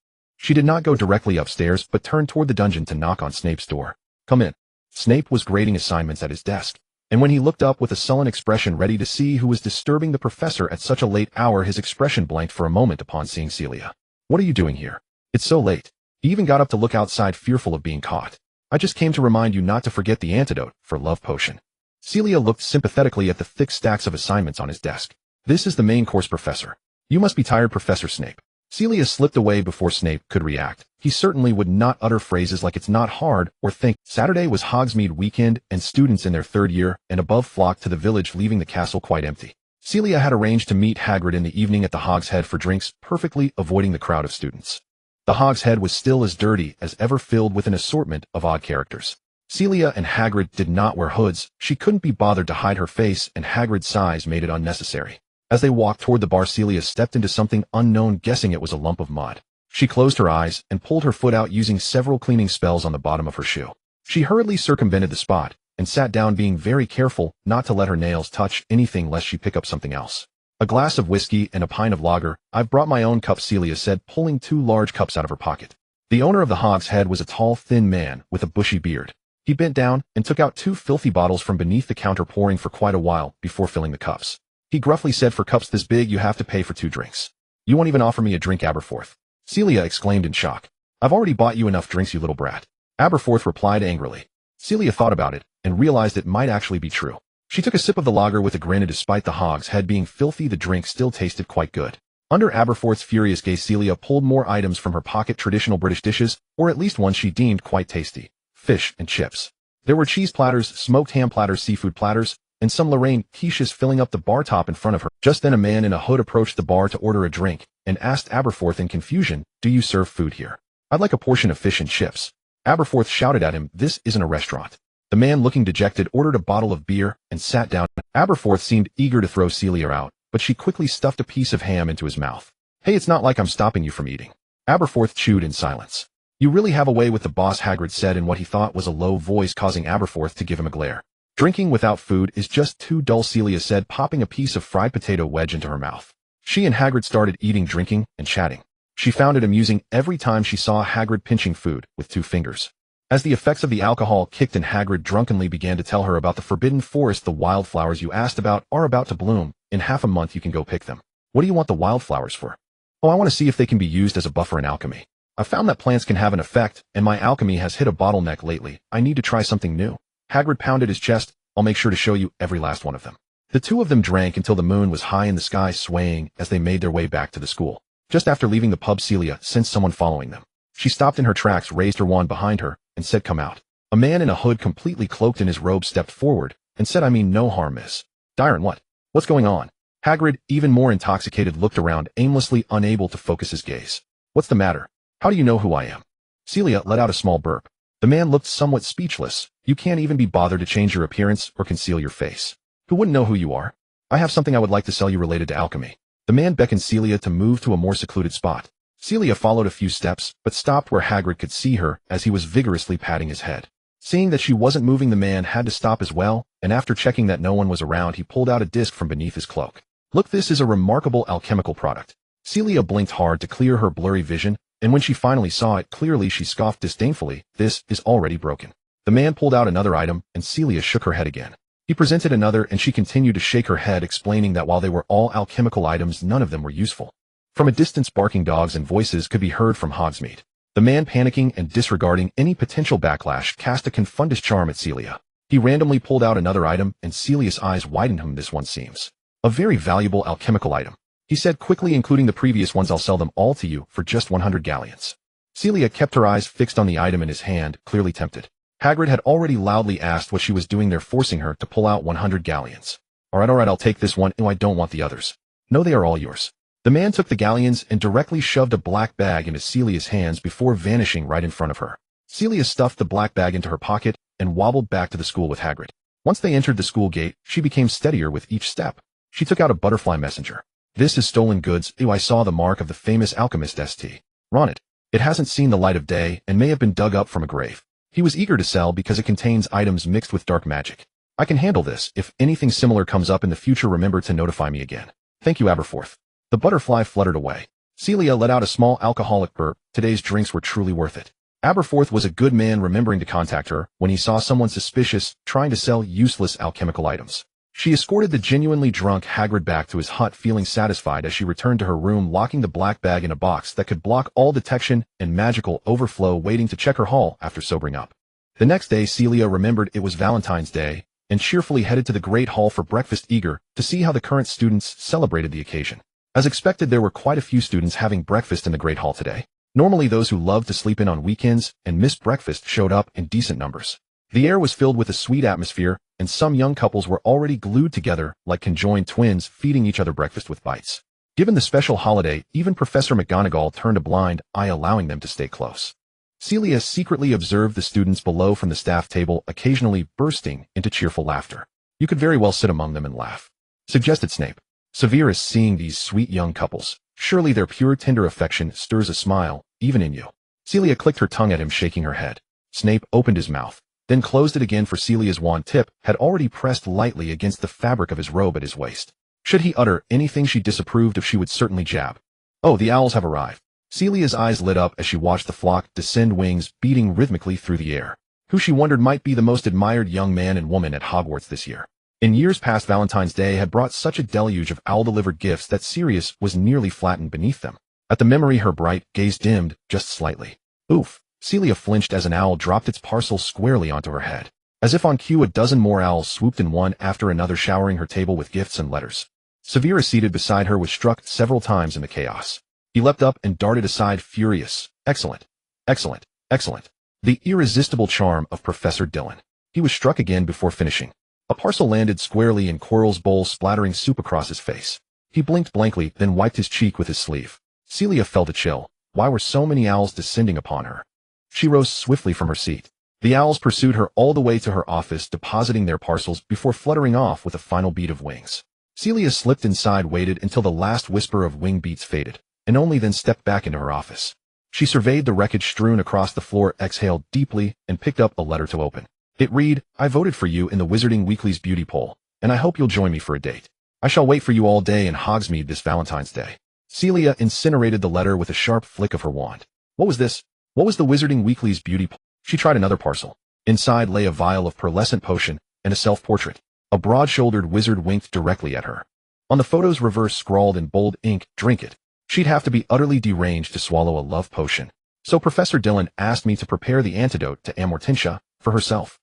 She did not go directly upstairs, but turned toward the dungeon to knock on Snape's door. "Come in." Snape was grading assignments at his desk, and when he looked up with a sullen expression, ready to see who was disturbing the professor at such a late hour, his expression blanked for a moment upon seeing Celia. "What are you doing here? It's so late." He even got up to look outside, fearful of being caught. "I just came to remind you not to forget the antidote for love potion." Celia looked sympathetically at the thick stacks of assignments on his desk. "This is the main course, Professor. You must be tired, Professor Snape." Celia slipped away before Snape could react. He certainly would not utter phrases like "it's not hard" or think. Saturday was Hogsmeade weekend, and students in their 3rd year and above flocked to the village, leaving the castle quite empty. Celia had arranged to meet Hagrid in the evening at the Hog's Head for drinks, perfectly avoiding the crowd of students. The Hog's Head was still as dirty as ever, filled with an assortment of odd characters. Celia and Hagrid did not wear hoods. She couldn't be bothered to hide her face, and Hagrid's size made it unnecessary. As they walked toward the bar, Celia stepped into something unknown, guessing it was a lump of mud. She closed her eyes and pulled her foot out, using several cleaning spells on the bottom of her shoe. She hurriedly circumvented the spot and sat down, being very careful not to let her nails touch anything lest she pick up something else. "A glass of whiskey and a pint of lager. I've brought my own cup," Celia said, pulling 2 large cups out of her pocket. The owner of the Hog's Head was a tall, thin man with a bushy beard. He bent down and took out 2 filthy bottles from beneath the counter, pouring for quite a while before filling the cups. He gruffly said, "For cups this big, you have to pay for 2 drinks. You won't even offer me a drink, Aberforth." Celia exclaimed in shock. "I've already bought you enough drinks, you little brat." Aberforth replied angrily. Celia thought about it and realized it might actually be true. She took a sip of the lager with a grin, and despite the Hog's Head being filthy, the drink still tasted quite good. Under Aberforth's furious gaze, Celia pulled more items from her pocket, traditional British dishes, or at least one she deemed quite tasty: fish and chips. There were cheese platters, smoked ham platters, seafood platters, and some Lorraine quiches filling up the bar top in front of her. Just then a man in a hood approached the bar to order a drink and asked Aberforth in confusion, "Do you serve food here? I'd like a portion of fish and chips." Aberforth shouted at him, "This isn't a restaurant." The man, looking dejected, ordered a bottle of beer and sat down. Aberforth seemed eager to throw Celia out, but she quickly stuffed a piece of ham into his mouth. "Hey, it's not like I'm stopping you from eating." Aberforth chewed in silence. "You really have a way with the boss," Hagrid said in what he thought was a low voice, causing Aberforth to give him a glare. "Drinking without food is just too dull," Celia said, popping a piece of fried potato wedge into her mouth. She and Hagrid started eating, drinking, and chatting. She found it amusing every time she saw Hagrid pinching food with 2 fingers. As the effects of the alcohol kicked in, Hagrid drunkenly began to tell her about the forbidden forest. "The wildflowers you asked about are about to bloom. In half a month you can go pick them." "What do you want the wildflowers for?" "Oh, I want to see if they can be used as a buffer in alchemy. I found that plants can have an effect, and my alchemy has hit a bottleneck lately. I need to try something new." Hagrid pounded his chest. "I'll make sure to show you every last one of them." The 2 of them drank until the moon was high in the sky, swaying as they made their way back to the school. Just after leaving the pub, Celia sensed someone following them. She stopped in her tracks, raised her wand behind her, and said, "Come out." A man in a hood, completely cloaked in his robe, stepped forward and said, "I mean no harm, miss." "Dyron, what? What's going on?" Hagrid, even more intoxicated, looked around aimlessly, unable to focus his gaze. "What's the matter? How do you know who I am?" Celia let out a small burp. The man looked somewhat speechless. "You can't even be bothered to change your appearance or conceal your face. Who wouldn't know who you are? I have something I would like to sell you related to alchemy." The man beckoned Celia to move to a more secluded spot. Celia followed a few steps, but stopped where Hagrid could see her as he was vigorously patting his head. Seeing that she wasn't moving, the man had to stop as well, and after checking that no one was around, he pulled out a disc from beneath his cloak. "Look, this is a remarkable alchemical product." Celia blinked hard to clear her blurry vision, and when she finally saw it clearly, she scoffed disdainfully, "This is already broken." The man pulled out another item, and Celia shook her head again. He presented another, and she continued to shake her head, explaining that while they were all alchemical items, none of them were useful. From a distance, barking dogs and voices could be heard from Hogsmeade. The man, panicking and disregarding any potential backlash, cast a confundus charm at Celia. He randomly pulled out another item, and Celia's eyes widened. "This one seems a very valuable alchemical item," he said quickly, "including the previous ones. I'll sell them all to you for just 100 galleons. Celia kept her eyes fixed on the item in his hand, clearly tempted. Hagrid had already loudly asked what she was doing there, forcing her to pull out 100 galleons. All right, I'll take this one. No, I don't want the others." "No, they are all yours." The man took the galleons and directly shoved a black bag into Celia's hands before vanishing right in front of her. Celia stuffed the black bag into her pocket and wobbled back to the school with Hagrid. Once they entered the school gate, she became steadier with each step. She took out a butterfly messenger. "This is stolen goods. I saw the mark of the famous alchemist St. on it. It hasn't seen the light of day and may have been dug up from a grave. He was eager to sell because it contains items mixed with dark magic. I can handle this. If anything similar comes up in the future, remember to notify me again. Thank you, Aberforth." The butterfly fluttered away. Celia let out a small alcoholic burp. Today's drinks were truly worth it. Aberforth was a good man, remembering to contact her when he saw someone suspicious trying to sell useless alchemical items. She escorted the genuinely drunk Hagrid back to his hut, feeling satisfied as she returned to her room, locking the black bag in a box that could block all detection and magical overflow, waiting to check her haul after sobering up. The next day, Celia remembered it was Valentine's Day and cheerfully headed to the Great Hall for breakfast, eager to see how the current students celebrated the occasion. As expected, there were quite a few students having breakfast in the Great Hall today. Normally, those who loved to sleep in on weekends and missed breakfast showed up in decent numbers. The air was filled with a sweet atmosphere, and some young couples were already glued together like conjoined twins, feeding each other breakfast with bites. Given the special holiday, even Professor McGonagall turned a blind eye, allowing them to stay close. Celia secretly observed the students below from the staff table, occasionally bursting into cheerful laughter. "You could very well sit among them and laugh," suggested Snape. "Severus, seeing these sweet young couples, surely their pure, tender affection stirs a smile, even in you." Celia clicked her tongue at him, shaking her head. Snape opened his mouth, then closed it again, for Celia's wand tip had already pressed lightly against the fabric of his robe at his waist. Should he utter anything she disapproved of, she would certainly jab. "Oh, the owls have arrived." Celia's eyes lit up as she watched the flock descend, wings beating rhythmically through the air. Who, she wondered, might be the most admired young man and woman at Hogwarts this year. In years past, Valentine's Day had brought such a deluge of owl-delivered gifts that Sirius was nearly flattened beneath them. At the memory, her bright gaze dimmed just slightly. Oof! Celia flinched as an owl dropped its parcel squarely onto her head. As if on cue, a dozen more owls swooped in one after another, showering her table with gifts and letters. Severus, seated beside her, was struck several times in the chaos. He leapt up and darted aside, furious. Excellent. Excellent. Excellent. The irresistible charm of Professor Dillon. He was struck again before finishing. A parcel landed squarely in Quirrell's bowl, splattering soup across his face. He blinked blankly, then wiped his cheek with his sleeve. Celia felt a chill. Why were so many owls descending upon her? She rose swiftly from her seat. The owls pursued her all the way to her office, depositing their parcels before fluttering off with a final beat of wings. Celia slipped inside, waited until the last whisper of wing beats faded, and only then stepped back into her office. She surveyed the wreckage strewn across the floor, exhaled deeply, and picked up a letter to open. It read, "I voted for you in the Wizarding Weekly's beauty poll, and I hope you'll join me for a date. I shall wait for you all day in Hogsmeade this Valentine's Day." Celia incinerated the letter with a sharp flick of her wand. What was this? What was the Wizarding Weekly's beauty poll? She tried another parcel. Inside lay a vial of pearlescent potion and a self-portrait. A broad-shouldered wizard winked directly at her. On the photo's reverse, scrawled in bold ink, "Drink it." She'd have to be utterly deranged to swallow a love potion. So Professor Dillon asked me to prepare the antidote to amortentia for herself.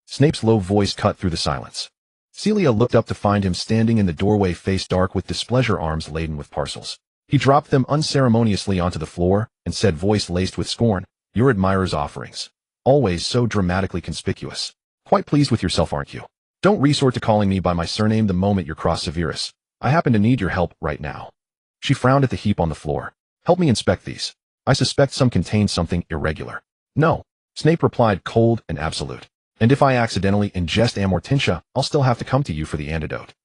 Snape's low voice cut through the silence. Celia looked up to find him standing in the doorway, face dark with displeasure, arms laden with parcels. He dropped them unceremoniously onto the floor and said, voice laced with scorn, "Your admirer's offerings. Always so dramatically conspicuous. Quite pleased with yourself, aren't you? Don't resort to calling me by my surname the moment you're cross, Severus. I happen to need your help right now." She frowned at the heap on the floor. "Help me inspect these. I suspect some contain something irregular." "No," Snape replied, cold and absolute. "And if I accidentally ingest amortentia, I'll still have to come to you for the antidote."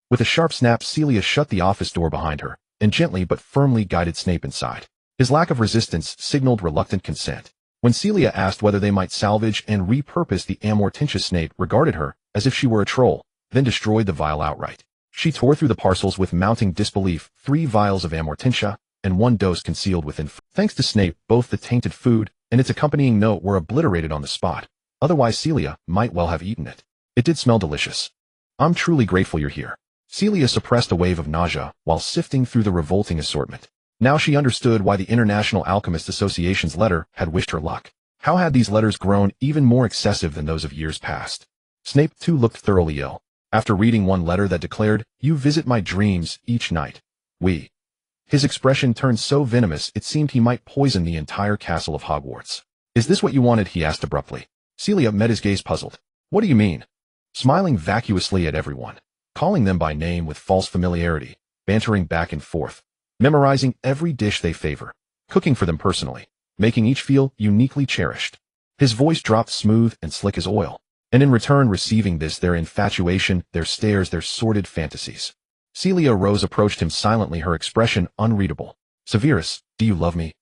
With a sharp snap, Celia shut the office door behind her, and gently but firmly guided Snape inside. His lack of resistance signaled reluctant consent. When Celia asked whether they might salvage and repurpose the amortentia, Snape regarded her as if she were a troll, then destroyed the vial outright. She tore through the parcels with mounting disbelief, 3 vials of amortentia, and 1 dose concealed within. Thanks to Snape, both the tainted food and its accompanying note were obliterated on the spot. Otherwise, Celia might well have eaten it. It did smell delicious. "I'm truly grateful you're here." Celia suppressed a wave of nausea while sifting through the revolting assortment. Now she understood why the International Alchemist Association's letter had wished her luck. How had these letters grown even more excessive than those of years past? Snape, too, looked thoroughly ill. After reading one letter that declared, "You visit my dreams each night. His expression turned so venomous it seemed he might poison the entire castle of Hogwarts. "Is this what you wanted?" he asked abruptly. Celia met his gaze, puzzled. "What do you mean?" Smiling vacuously at everyone, calling them by name with false familiarity, bantering back and forth, memorizing every dish they favor, cooking for them personally, making each feel uniquely cherished. His voice dropped smooth and slick as oil, and in return receiving this, their infatuation, their stares, their sordid fantasies. Celia rose, approached him silently, her expression unreadable. "Severus, do you love me?"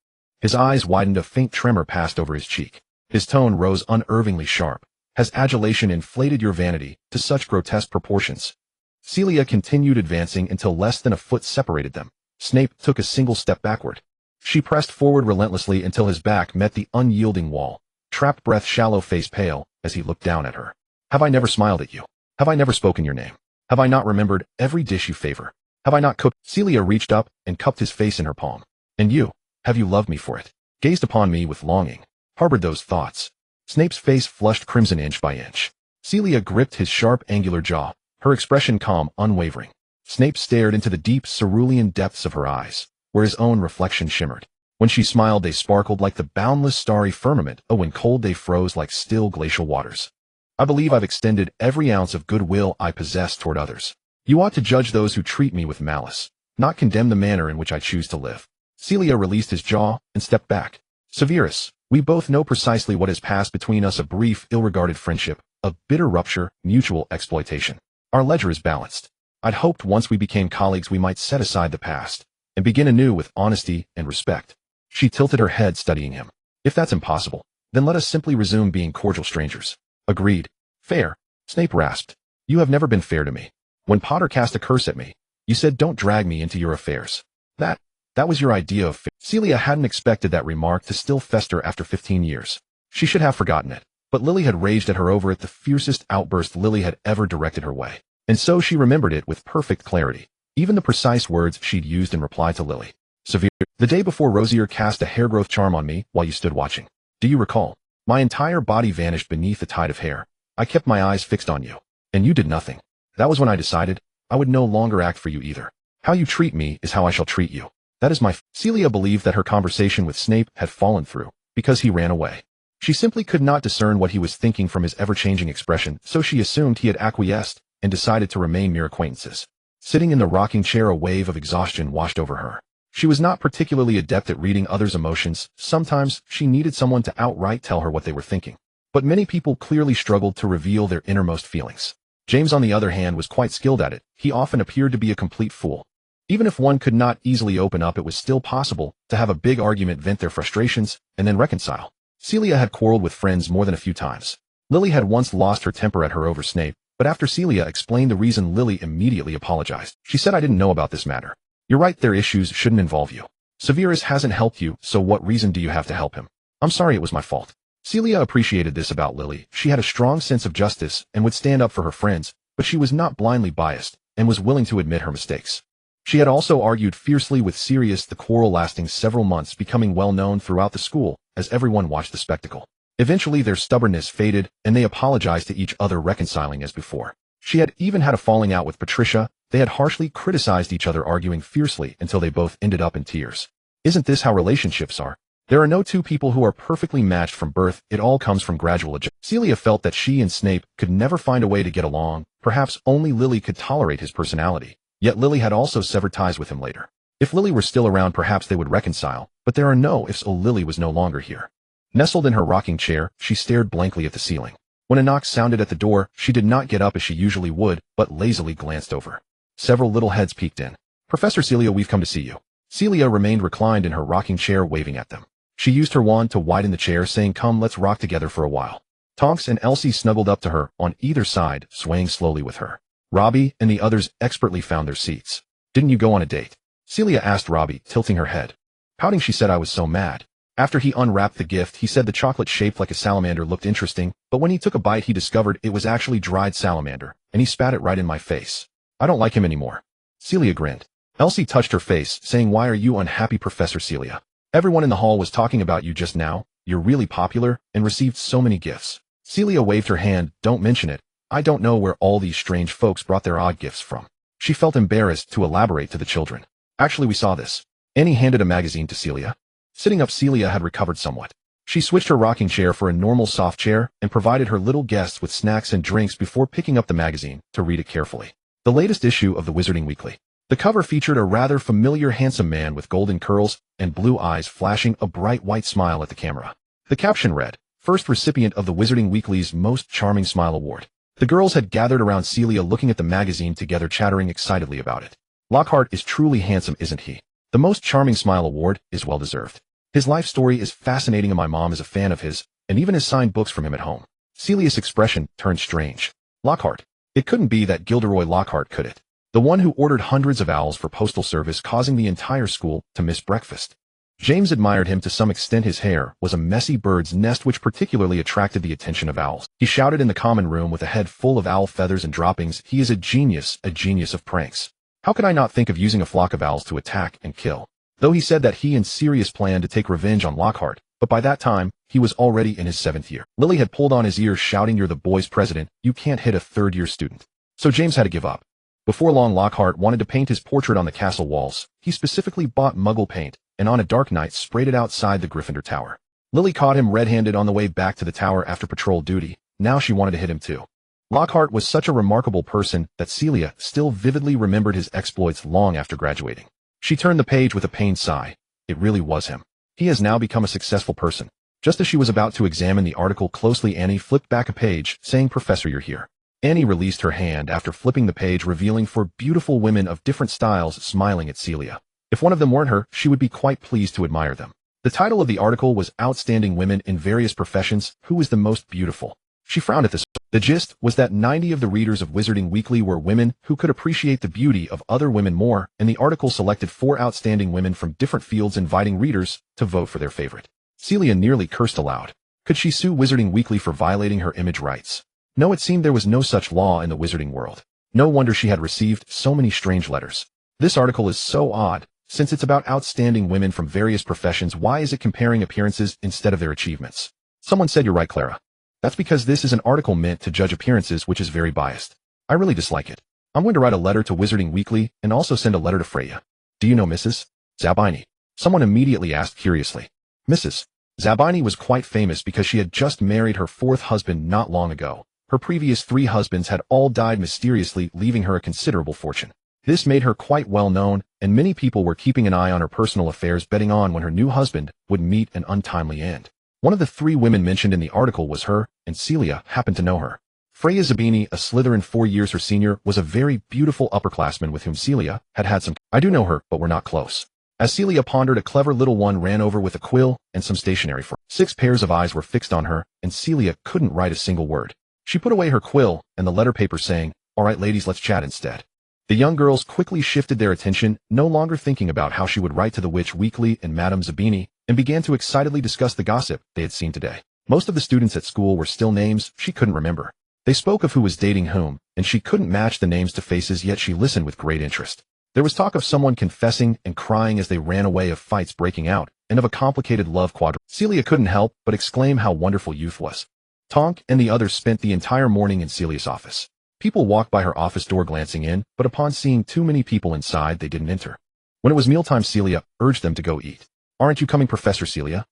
His eyes widened, a faint tremor passed over his cheek. His tone rose unervingly sharp. "Has adulation inflated your vanity to such grotesque proportions?" Celia continued advancing until less than a foot separated them. Snape took a single step backward. She pressed forward relentlessly until his back met the unyielding wall. Trapped breath, shallow face pale, as he looked down at her. "Have I never smiled at you? Have I never spoken your name? Have I not remembered every dish you favor? Have I not cooked?" Celia reached up and cupped his face in her palm. "And you, have you loved me for it? Gazed upon me with longing? Harbored those thoughts?" Snape's face flushed crimson inch by inch. Celia gripped his sharp, angular jaw, her expression calm, unwavering. Snape stared into the deep, cerulean depths of her eyes, where his own reflection shimmered. When she smiled, they sparkled like the boundless starry firmament, or when cold they froze like still glacial waters. "I believe I've extended every ounce of goodwill I possess toward others. You ought to judge those who treat me with malice, not condemn the manner in which I choose to live." Celia released his jaw and stepped back. "Severus, we both know precisely what has passed between us, a brief, ill-regarded friendship, a bitter rupture, mutual exploitation. Our ledger is balanced. I'd hoped once we became colleagues we might set aside the past, and begin anew with honesty and respect." She tilted her head, studying him. "If that's impossible, then let us simply resume being cordial strangers." "Agreed." "Fair," Snape rasped. "You have never been fair to me. When Potter cast a curse at me, you said, 'Don't drag me into your affairs.' That That was your idea of Celia hadn't expected that remark to still fester after 15 years. She should have forgotten it, but Lily had raged at her over it, the fiercest outburst Lily had ever directed her way. And so she remembered it with perfect clarity, even the precise words she'd used in reply to Lily. Severe. The day before Rosier cast a hair-growth charm on me while you stood watching. Do you recall? My entire body vanished beneath the tide of hair. I kept my eyes fixed on you. And you did nothing. That was when I decided I would no longer act for you either. How you treat me is how I shall treat you. That is my Celia believed that her conversation with Snape had fallen through, because he ran away. She simply could not discern what he was thinking from his ever-changing expression, so she assumed he had acquiesced and decided to remain mere acquaintances. Sitting in the rocking chair, a wave of exhaustion washed over her. She was not particularly adept at reading others' emotions. Sometimes she needed someone to outright tell her what they were thinking. But many people clearly struggled to reveal their innermost feelings. James, on the other hand, was quite skilled at it. He often appeared to be a complete fool. Even if one could not easily open up, it was still possible to have a big argument, vent their frustrations, and then reconcile. Celia had quarreled with friends more than a few times. Lily had once lost her temper at her over Snape, but after Celia explained the reason, Lily immediately apologized. She said, I didn't know about this matter. You're right, their issues shouldn't involve you. Severus hasn't helped you, so what reason do you have to help him? I'm sorry, it was my fault. Celia appreciated this about Lily. She had a strong sense of justice and would stand up for her friends, but she was not blindly biased and was willing to admit her mistakes. She had also argued fiercely with Sirius, the quarrel lasting several months, becoming well known throughout the school as everyone watched the spectacle. Eventually their stubbornness faded and they apologized to each other, reconciling as before. She had even had a falling out with Patricia. They had harshly criticized each other, arguing fiercely until they both ended up in tears. Isn't this how relationships are? There are no two people who are perfectly matched from birth. It all comes from gradual adjustment. Celia felt that she and Snape could never find a way to get along. Perhaps only Lily could tolerate his personality. Yet Lily had also severed ties with him later. If Lily were still around, perhaps they would reconcile, but there are no ifs. Lily was no longer here. Nestled in her rocking chair, she stared blankly at the ceiling. When a knock sounded at the door, she did not get up as she usually would, but lazily glanced over. Several little heads peeked in. Professor Celia, we've come to see you. Celia remained reclined in her rocking chair, waving at them. She used her wand to widen the chair, saying, come, let's rock together for a while. Tonks and Elsie snuggled up to her on either side, swaying slowly with her. Robbie and the others expertly found their seats. Didn't you go on a date? Celia asked Robbie, tilting her head. Pouting, she said, I was so mad. After he unwrapped the gift, he said the chocolate shaped like a salamander looked interesting, but when he took a bite he discovered it was actually dried salamander, and he spat it right in my face. I don't like him anymore. Celia grinned. Elsie touched her face, saying, why are you unhappy, Professor Celia? Everyone in the hall was talking about you just now. You're really popular and received so many gifts. Celia waved her hand. Don't mention it. I don't know where all these strange folks brought their odd gifts from. She felt embarrassed to elaborate to the children. Actually, we saw this. Annie handed a magazine to Celia. Sitting up, Celia had recovered somewhat. She switched her rocking chair for a normal soft chair and provided her little guests with snacks and drinks before picking up the magazine to read it carefully. The latest issue of the Wizarding Weekly. The cover featured a rather familiar handsome man with golden curls and blue eyes flashing a bright white smile at the camera. The caption read, first recipient of the Wizarding Weekly's Most Charming Smile Award. The girls had gathered around Celia looking at the magazine together, chattering excitedly about it. Lockhart is truly handsome, isn't he? The Most Charming Smile Award is well deserved. His life story is fascinating and my mom is a fan of his, and even has signed books from him at home. Celia's expression turned strange. Lockhart. It couldn't be that Gilderoy Lockhart, could it? The one who ordered hundreds of owls for postal service, causing the entire school to miss breakfast. James admired him to some extent. His hair was a messy bird's nest which particularly attracted the attention of owls. He shouted in the common room with a head full of owl feathers and droppings, he is a genius of pranks. How could I not think of using a flock of owls to attack and kill? Though he said that he and Sirius planned to take revenge on Lockhart, but by that time, he was already in his 7th year. Lily had pulled on his ears, shouting, you're the boys' president, you can't hit a third-year student. So James had to give up. Before long, Lockhart wanted to paint his portrait on the castle walls. He specifically bought Muggle paint, and on a dark night sprayed it outside the Gryffindor Tower. Lily caught him red-handed on the way back to the tower after patrol duty. Now she wanted to hit him too. Lockhart was such a remarkable person that Celia still vividly remembered his exploits long after graduating. She turned the page with a pained sigh. It really was him. He has now become a successful person. Just as she was about to examine the article closely, Annie flipped back a page, saying, Professor, you're here. Annie released her hand after flipping the page, revealing 4 beautiful women of different styles smiling at Celia. If one of them weren't her, she would be quite pleased to admire them. The title of the article was Outstanding Women in Various Professions. Who is the most beautiful? She frowned at this. The gist was that 90 of the readers of Wizarding Weekly were women who could appreciate the beauty of other women more, and the article selected 4 outstanding women from different fields, inviting readers to vote for their favorite. Celia nearly cursed aloud. Could she sue Wizarding Weekly for violating her image rights? No, it seemed there was no such law in the wizarding world. No wonder she had received so many strange letters. This article is so odd. Since it's about outstanding women from various professions, why is it comparing appearances instead of their achievements? Someone said you're right, Clara. That's because this is an article meant to judge appearances, which is very biased. I really dislike it. I'm going to write a letter to Wizarding Weekly and also send a letter to Freya. Do you know Mrs. Zabini? Someone immediately asked curiously. Mrs. Zabini was quite famous because she had just married her 4th husband not long ago. Her previous 3 husbands had all died mysteriously, leaving her a considerable fortune. This made her quite well known, and many people were keeping an eye on her personal affairs, betting on when her new husband would meet an untimely end. One of the 3 women mentioned in the article was her, and Celia happened to know her. Freya Zabini, a Slytherin 4 years her senior, was a very beautiful upperclassman with whom Celia had some. I do know her, but we're not close. As Celia pondered, a clever little one ran over with a quill and some stationery for her. 6 pairs of eyes were fixed on her, and Celia couldn't write a single word. She put away her quill and the letter paper, saying, "All right, ladies, let's chat instead." The young girls quickly shifted their attention, no longer thinking about how she would write to the Witch Weekly and Madame Zabini, and began to excitedly discuss the gossip they had seen today. Most of the students at school were still names she couldn't remember. They spoke of who was dating whom, and she couldn't match the names to faces, yet she listened with great interest. There was talk of someone confessing and crying as they ran away, of fights breaking out, and of a complicated love quadrille. Celia couldn't help but exclaim how wonderful youth was. Tonk and the others spent the entire morning in Celia's office. People walked by her office door glancing in, but upon seeing too many people inside, they didn't enter. When it was mealtime, Celia urged them to go eat. "Aren't you coming, Professor Celia?"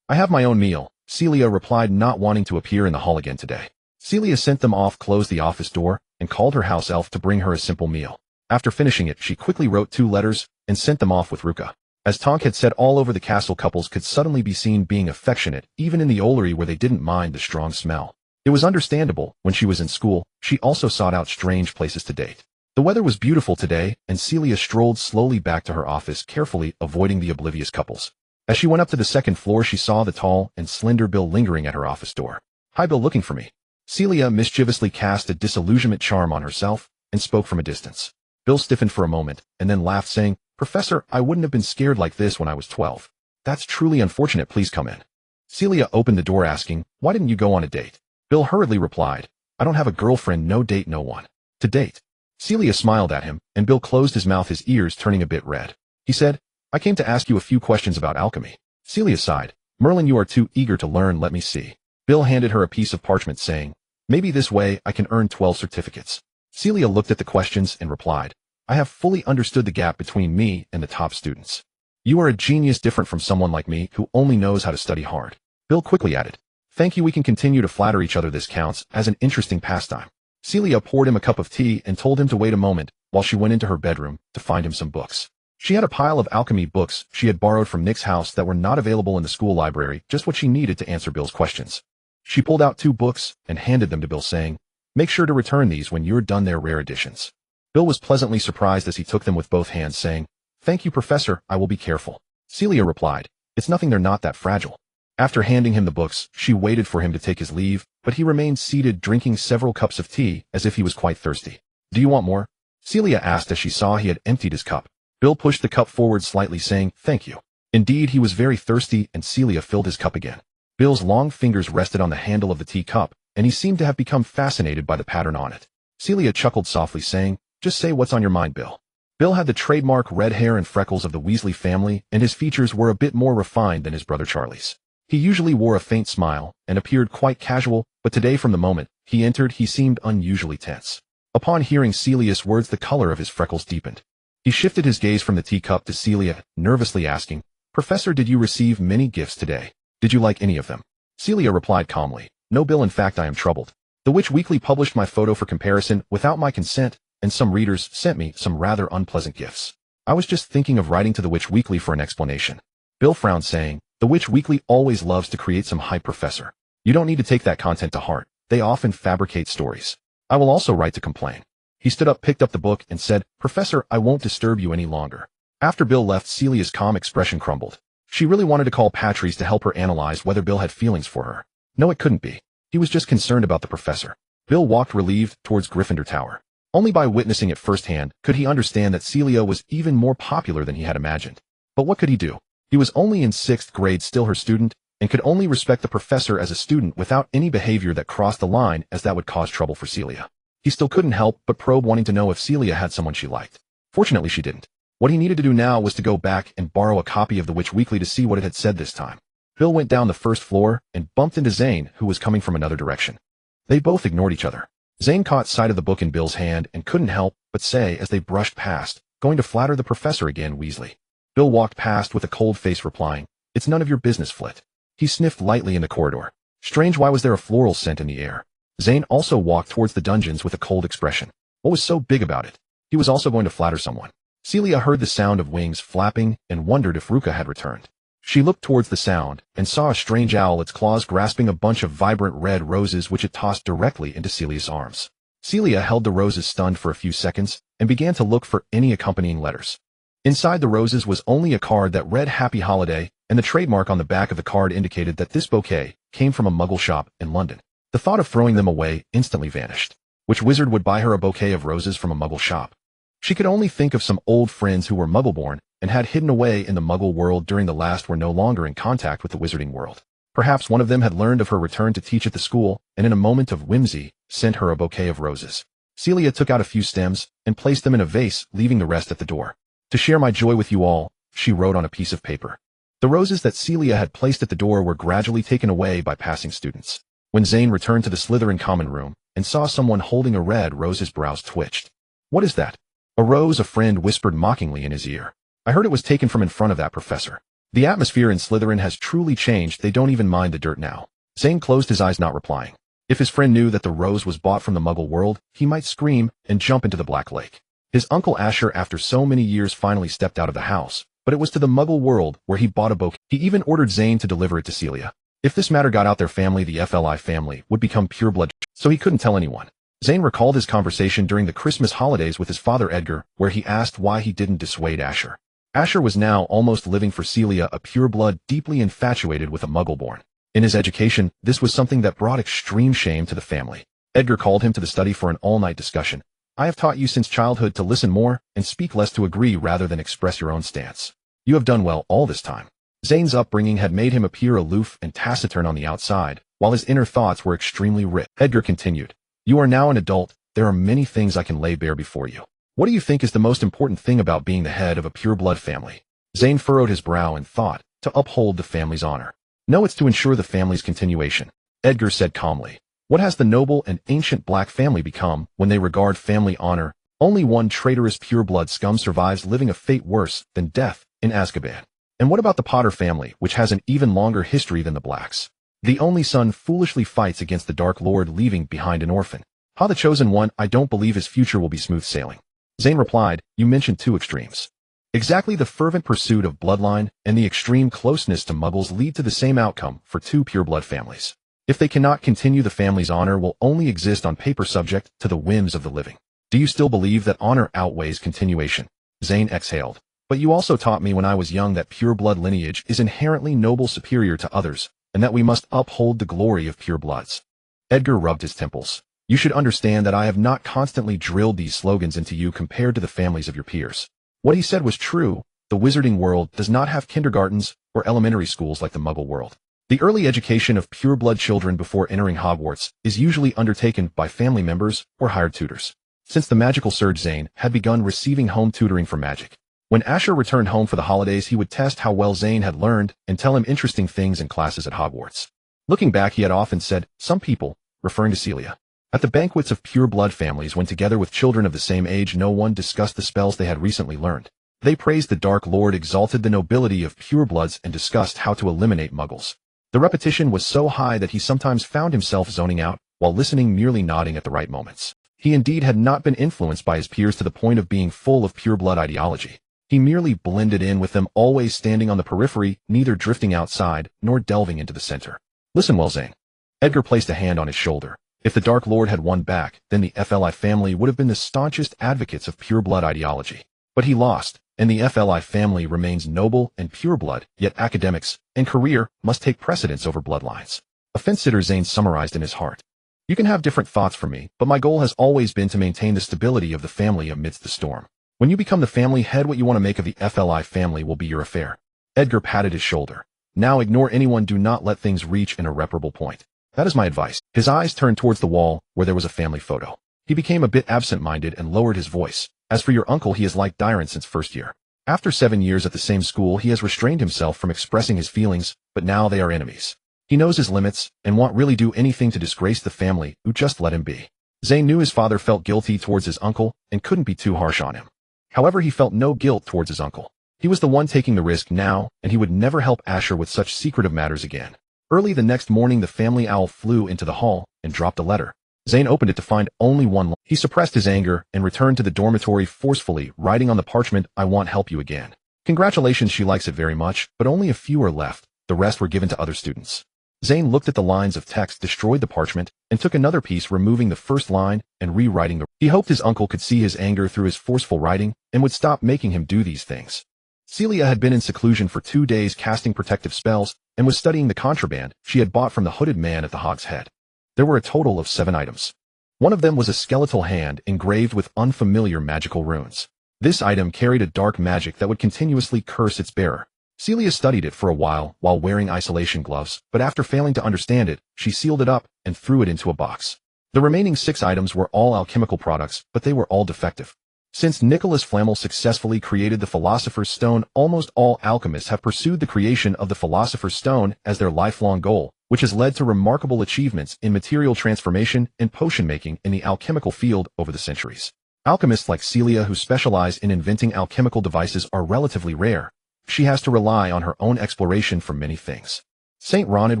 "I have my own meal," Celia replied, not wanting to appear in the hall again today. Celia sent them off, closed the office door, and called her house elf to bring her a simple meal. After finishing it, she quickly wrote 2 letters and sent them off with Ruka. As Tonk had said, all over the castle, couples could suddenly be seen being affectionate, even in the Ollery, where they didn't mind the strong smell. It was understandable. When she was in school, she also sought out strange places to date. The weather was beautiful today, and Celia strolled slowly back to her office, carefully avoiding the oblivious couples. As she went up to the 2nd floor, she saw the tall and slender Bill lingering at her office door. "Hi, Bill, looking for me?" Celia mischievously cast a disillusionment charm on herself and spoke from a distance. Bill stiffened for a moment, and then laughed, saying, "Professor, I wouldn't have been scared like this when I was 12. That's truly unfortunate. Please come in." Celia opened the door, asking, "Why didn't you go on a date?" Bill hurriedly replied, "I don't have a girlfriend, no date, no one to date." Celia smiled at him, and Bill closed his mouth, his ears turning a bit red. He said, "I came to ask you a few questions about alchemy." Celia sighed. "Merlin, you are too eager to learn. Let me see." Bill handed her a piece of parchment, saying, "Maybe this way I can earn 12 certificates. Celia looked at the questions and replied, "I have fully understood the gap between me and the top students. You are a genius, different from someone like me who only knows how to study hard." Bill quickly added, "Thank you, we can continue to flatter each other. This counts as an interesting pastime." Celia poured him a cup of tea and told him to wait a moment while she went into her bedroom to find him some books. She had a pile of alchemy books she had borrowed from Nick's house that were not available in the school library, just what she needed to answer Bill's questions. She pulled out 2 books and handed them to Bill, saying, "Make sure to return these when you're done. They're rare editions." Bill was pleasantly surprised as he took them with both hands, saying, "Thank you, Professor, I will be careful." Celia replied, "It's nothing, they're not that fragile." After handing him the books, she waited for him to take his leave, but he remained seated, drinking several cups of tea as if he was quite thirsty. "Do you want more?" Celia asked as she saw he had emptied his cup. Bill pushed the cup forward slightly, saying, "Thank you." Indeed, he was very thirsty, and Celia filled his cup again. Bill's long fingers rested on the handle of the teacup, and he seemed to have become fascinated by the pattern on it. Celia chuckled softly, saying, "Just say what's on your mind, Bill." Bill had the trademark red hair and freckles of the Weasley family, and his features were a bit more refined than his brother Charlie's. He usually wore a faint smile and appeared quite casual, but today, from the moment he entered, he seemed unusually tense. Upon hearing Celia's words, the color of his freckles deepened. He shifted his gaze from the teacup to Celia, nervously asking, "Professor, did you receive many gifts today? Did you like any of them?" Celia replied calmly, "No, Bill, in fact I am troubled. The Witch Weekly published my photo for comparison without my consent, and some readers sent me some rather unpleasant gifts. I was just thinking of writing to the Witch Weekly for an explanation." Bill frowned, saying, "The Witch Weekly always loves to create some hype, Professor. You don't need to take that content to heart. They often fabricate stories. I will also write to complain." He stood up, picked up the book, and said, "Professor, I won't disturb you any longer." After Bill left, Celia's calm expression crumbled. She really wanted to call Patrice to help her analyze whether Bill had feelings for her. No, it couldn't be. He was just concerned about the professor. Bill walked relieved towards Gryffindor Tower. Only by witnessing it firsthand could he understand that Celia was even more popular than he had imagined. But what could he do? He was only in 6th grade, still her student, and could only respect the professor as a student without any behavior that crossed the line, as that would cause trouble for Celia. He still couldn't help but probe, wanting to know if Celia had someone she liked. Fortunately, she didn't. What he needed to do now was to go back and borrow a copy of the Witch Weekly to see what it had said this time. Bill went down the first floor and bumped into Zane, who was coming from another direction. They both ignored each other. Zane caught sight of the book in Bill's hand and couldn't help but say as they brushed past, "Going to flatter the professor again, Weasley." Bill walked past with a cold face, replying, "It's none of your business, Flit." He sniffed lightly in the corridor. Strange, why was there a floral scent in the air? Zane also walked towards the dungeons with a cold expression. What was so big about it? He was also going to flatter someone. Celia heard the sound of wings flapping and wondered if Ruka had returned. She looked towards the sound and saw a strange owl, its claws grasping a bunch of vibrant red roses which it tossed directly into Celia's arms. Celia held the roses stunned for a few seconds and began to look for any accompanying letters. Inside the roses was only a card that read "Happy Holiday," and the trademark on the back of the card indicated that this bouquet came from a Muggle shop in London. The thought of throwing them away instantly vanished. Which wizard would buy her a bouquet of roses from a Muggle shop? She could only think of some old friends who were Muggle-born and had hidden away in the Muggle world during the last, were no longer in contact with the wizarding world. Perhaps one of them had learned of her return to teach at the school and in a moment of whimsy sent her a bouquet of roses. Celia took out a few stems and placed them in a vase, leaving the rest at the door. "To share my joy with you all," she wrote on a piece of paper. The roses that Celia had placed at the door were gradually taken away by passing students. When Zane returned to the Slytherin common room and saw someone holding a red rose, his brows twitched. "What is that?" "A rose," a friend whispered mockingly in his ear. "I heard it was taken from in front of that professor." The atmosphere in Slytherin has truly changed. They don't even mind the dirt now. Zane closed his eyes, not replying. If his friend knew that the rose was bought from the Muggle world, he might scream and jump into the Black Lake. His uncle Asher, after so many years, finally stepped out of the house, but it was to the Muggle world where he bought a bouquet. He even ordered Zane to deliver it to Celia. If this matter got out, their family, the FLI family, would become pureblood, so he couldn't tell anyone. Zane recalled his conversation during the Christmas holidays with his father Edgar, where he asked why he didn't dissuade Asher. Asher was now almost living for Celia, a pureblood deeply infatuated with a Muggle-born. In his education, this was something that brought extreme shame to the family. Edgar called him to the study for an all-night discussion. "I have taught you since childhood to listen more and speak less, to agree rather than express your own stance. You have done well all this time." Zane's upbringing had made him appear aloof and taciturn on the outside, while his inner thoughts were extremely rich. Edgar continued, "You are now an adult. There are many things I can lay bare before you. What do you think is the most important thing about being the head of a pureblood family?" Zane furrowed his brow and thought, "To uphold the family's honor." "No, it's to ensure the family's continuation," Edgar said calmly. "What has the noble and ancient Black family become when they regard family honor? Only one traitorous pureblood scum survives, living a fate worse than death in Azkaban. And what about the Potter family, which has an even longer history than the Blacks? The only son foolishly fights against the Dark Lord, leaving behind an orphan. Ha, the chosen one, I don't believe his future will be smooth sailing." Zane replied, "You mentioned two extremes. Exactly, the fervent pursuit of bloodline and the extreme closeness to Muggles lead to the same outcome for two pureblood families. If they cannot continue, the family's honor will only exist on paper, subject to the whims of the living. Do you still believe that honor outweighs continuation?" Zane exhaled. "But you also taught me when I was young that pureblood lineage is inherently noble, superior to others, and that we must uphold the glory of purebloods." Edgar rubbed his temples. "You should understand that I have not constantly drilled these slogans into you compared to the families of your peers." What he said was true. The wizarding world does not have kindergartens or elementary schools like the Muggle world. The early education of pureblood children before entering Hogwarts is usually undertaken by family members or hired tutors. Since the magical surge, Zane had begun receiving home tutoring for magic. When Asher returned home for the holidays, he would test how well Zane had learned and tell him interesting things in classes at Hogwarts. Looking back, he had often said, "Some people," referring to Celia, at the banquets of pureblood families, when together with children of the same age, no one discussed the spells they had recently learned. They praised the Dark Lord, exalted the nobility of purebloods, and discussed how to eliminate Muggles. The repetition was so high that he sometimes found himself zoning out while listening, merely nodding at the right moments. He indeed had not been influenced by his peers to the point of being full of pureblood ideology. He merely blended in with them, always standing on the periphery, neither drifting outside nor delving into the center. "Listen well, Zane." Edgar placed a hand on his shoulder. If the Dark Lord had won back, then the FLI family would have been the staunchest advocates of pureblood ideology. But he lost, and the FLI family remains noble and pureblood, yet academics and career must take precedence over bloodlines. A fence-sitter, Zane summarized in his heart. You can have different thoughts from me, but my goal has always been to maintain the stability of the family amidst the storm. When you become the family head, what you want to make of the FLI family will be your affair. Edgar patted his shoulder. Now ignore anyone, do not let things reach an irreparable point. That is my advice. His eyes turned towards the wall, where there was a family photo. He became a bit absent-minded and lowered his voice. As for your uncle, he is like Dyron since first year. After 7 years at the same school, he has restrained himself from expressing his feelings, but now they are enemies. He knows his limits, and won't really do anything to disgrace the family, who just let him be. Zane knew his father felt guilty towards his uncle, and couldn't be too harsh on him. However, he felt no guilt towards his uncle. He was the one taking the risk now, and he would never help Asher with such secretive matters again. Early the next morning, the family owl flew into the hall and dropped a letter. Zane opened it to find only one line. He suppressed his anger and returned to the dormitory forcefully, writing on the parchment, "I won't help you again. Congratulations, she likes it very much, but only a few are left. The rest were given to other students." Zane looked at the lines of text, destroyed the parchment, and took another piece, removing the first line and rewriting the. He hoped his uncle could see his anger through his forceful writing and would stop making him do these things. Celia had been in seclusion for 2 days casting protective spells and was studying the contraband she had bought from the hooded man at the Hog's Head. There were a total of 7 items. One of them was a skeletal hand engraved with unfamiliar magical runes. This item carried a dark magic that would continuously curse its bearer. Celia studied it for a while wearing isolation gloves, but after failing to understand it, she sealed it up and threw it into a box. The remaining 6 items were all alchemical products, but they were all defective. Since Nicolas Flamel successfully created the Philosopher's Stone, almost all alchemists have pursued the creation of the Philosopher's Stone as their lifelong goal, which has led to remarkable achievements in material transformation and potion making in the alchemical field over the centuries. Alchemists like Celia, who specialize in inventing alchemical devices, are relatively rare. She has to rely on her own exploration for many things. Saint Ronald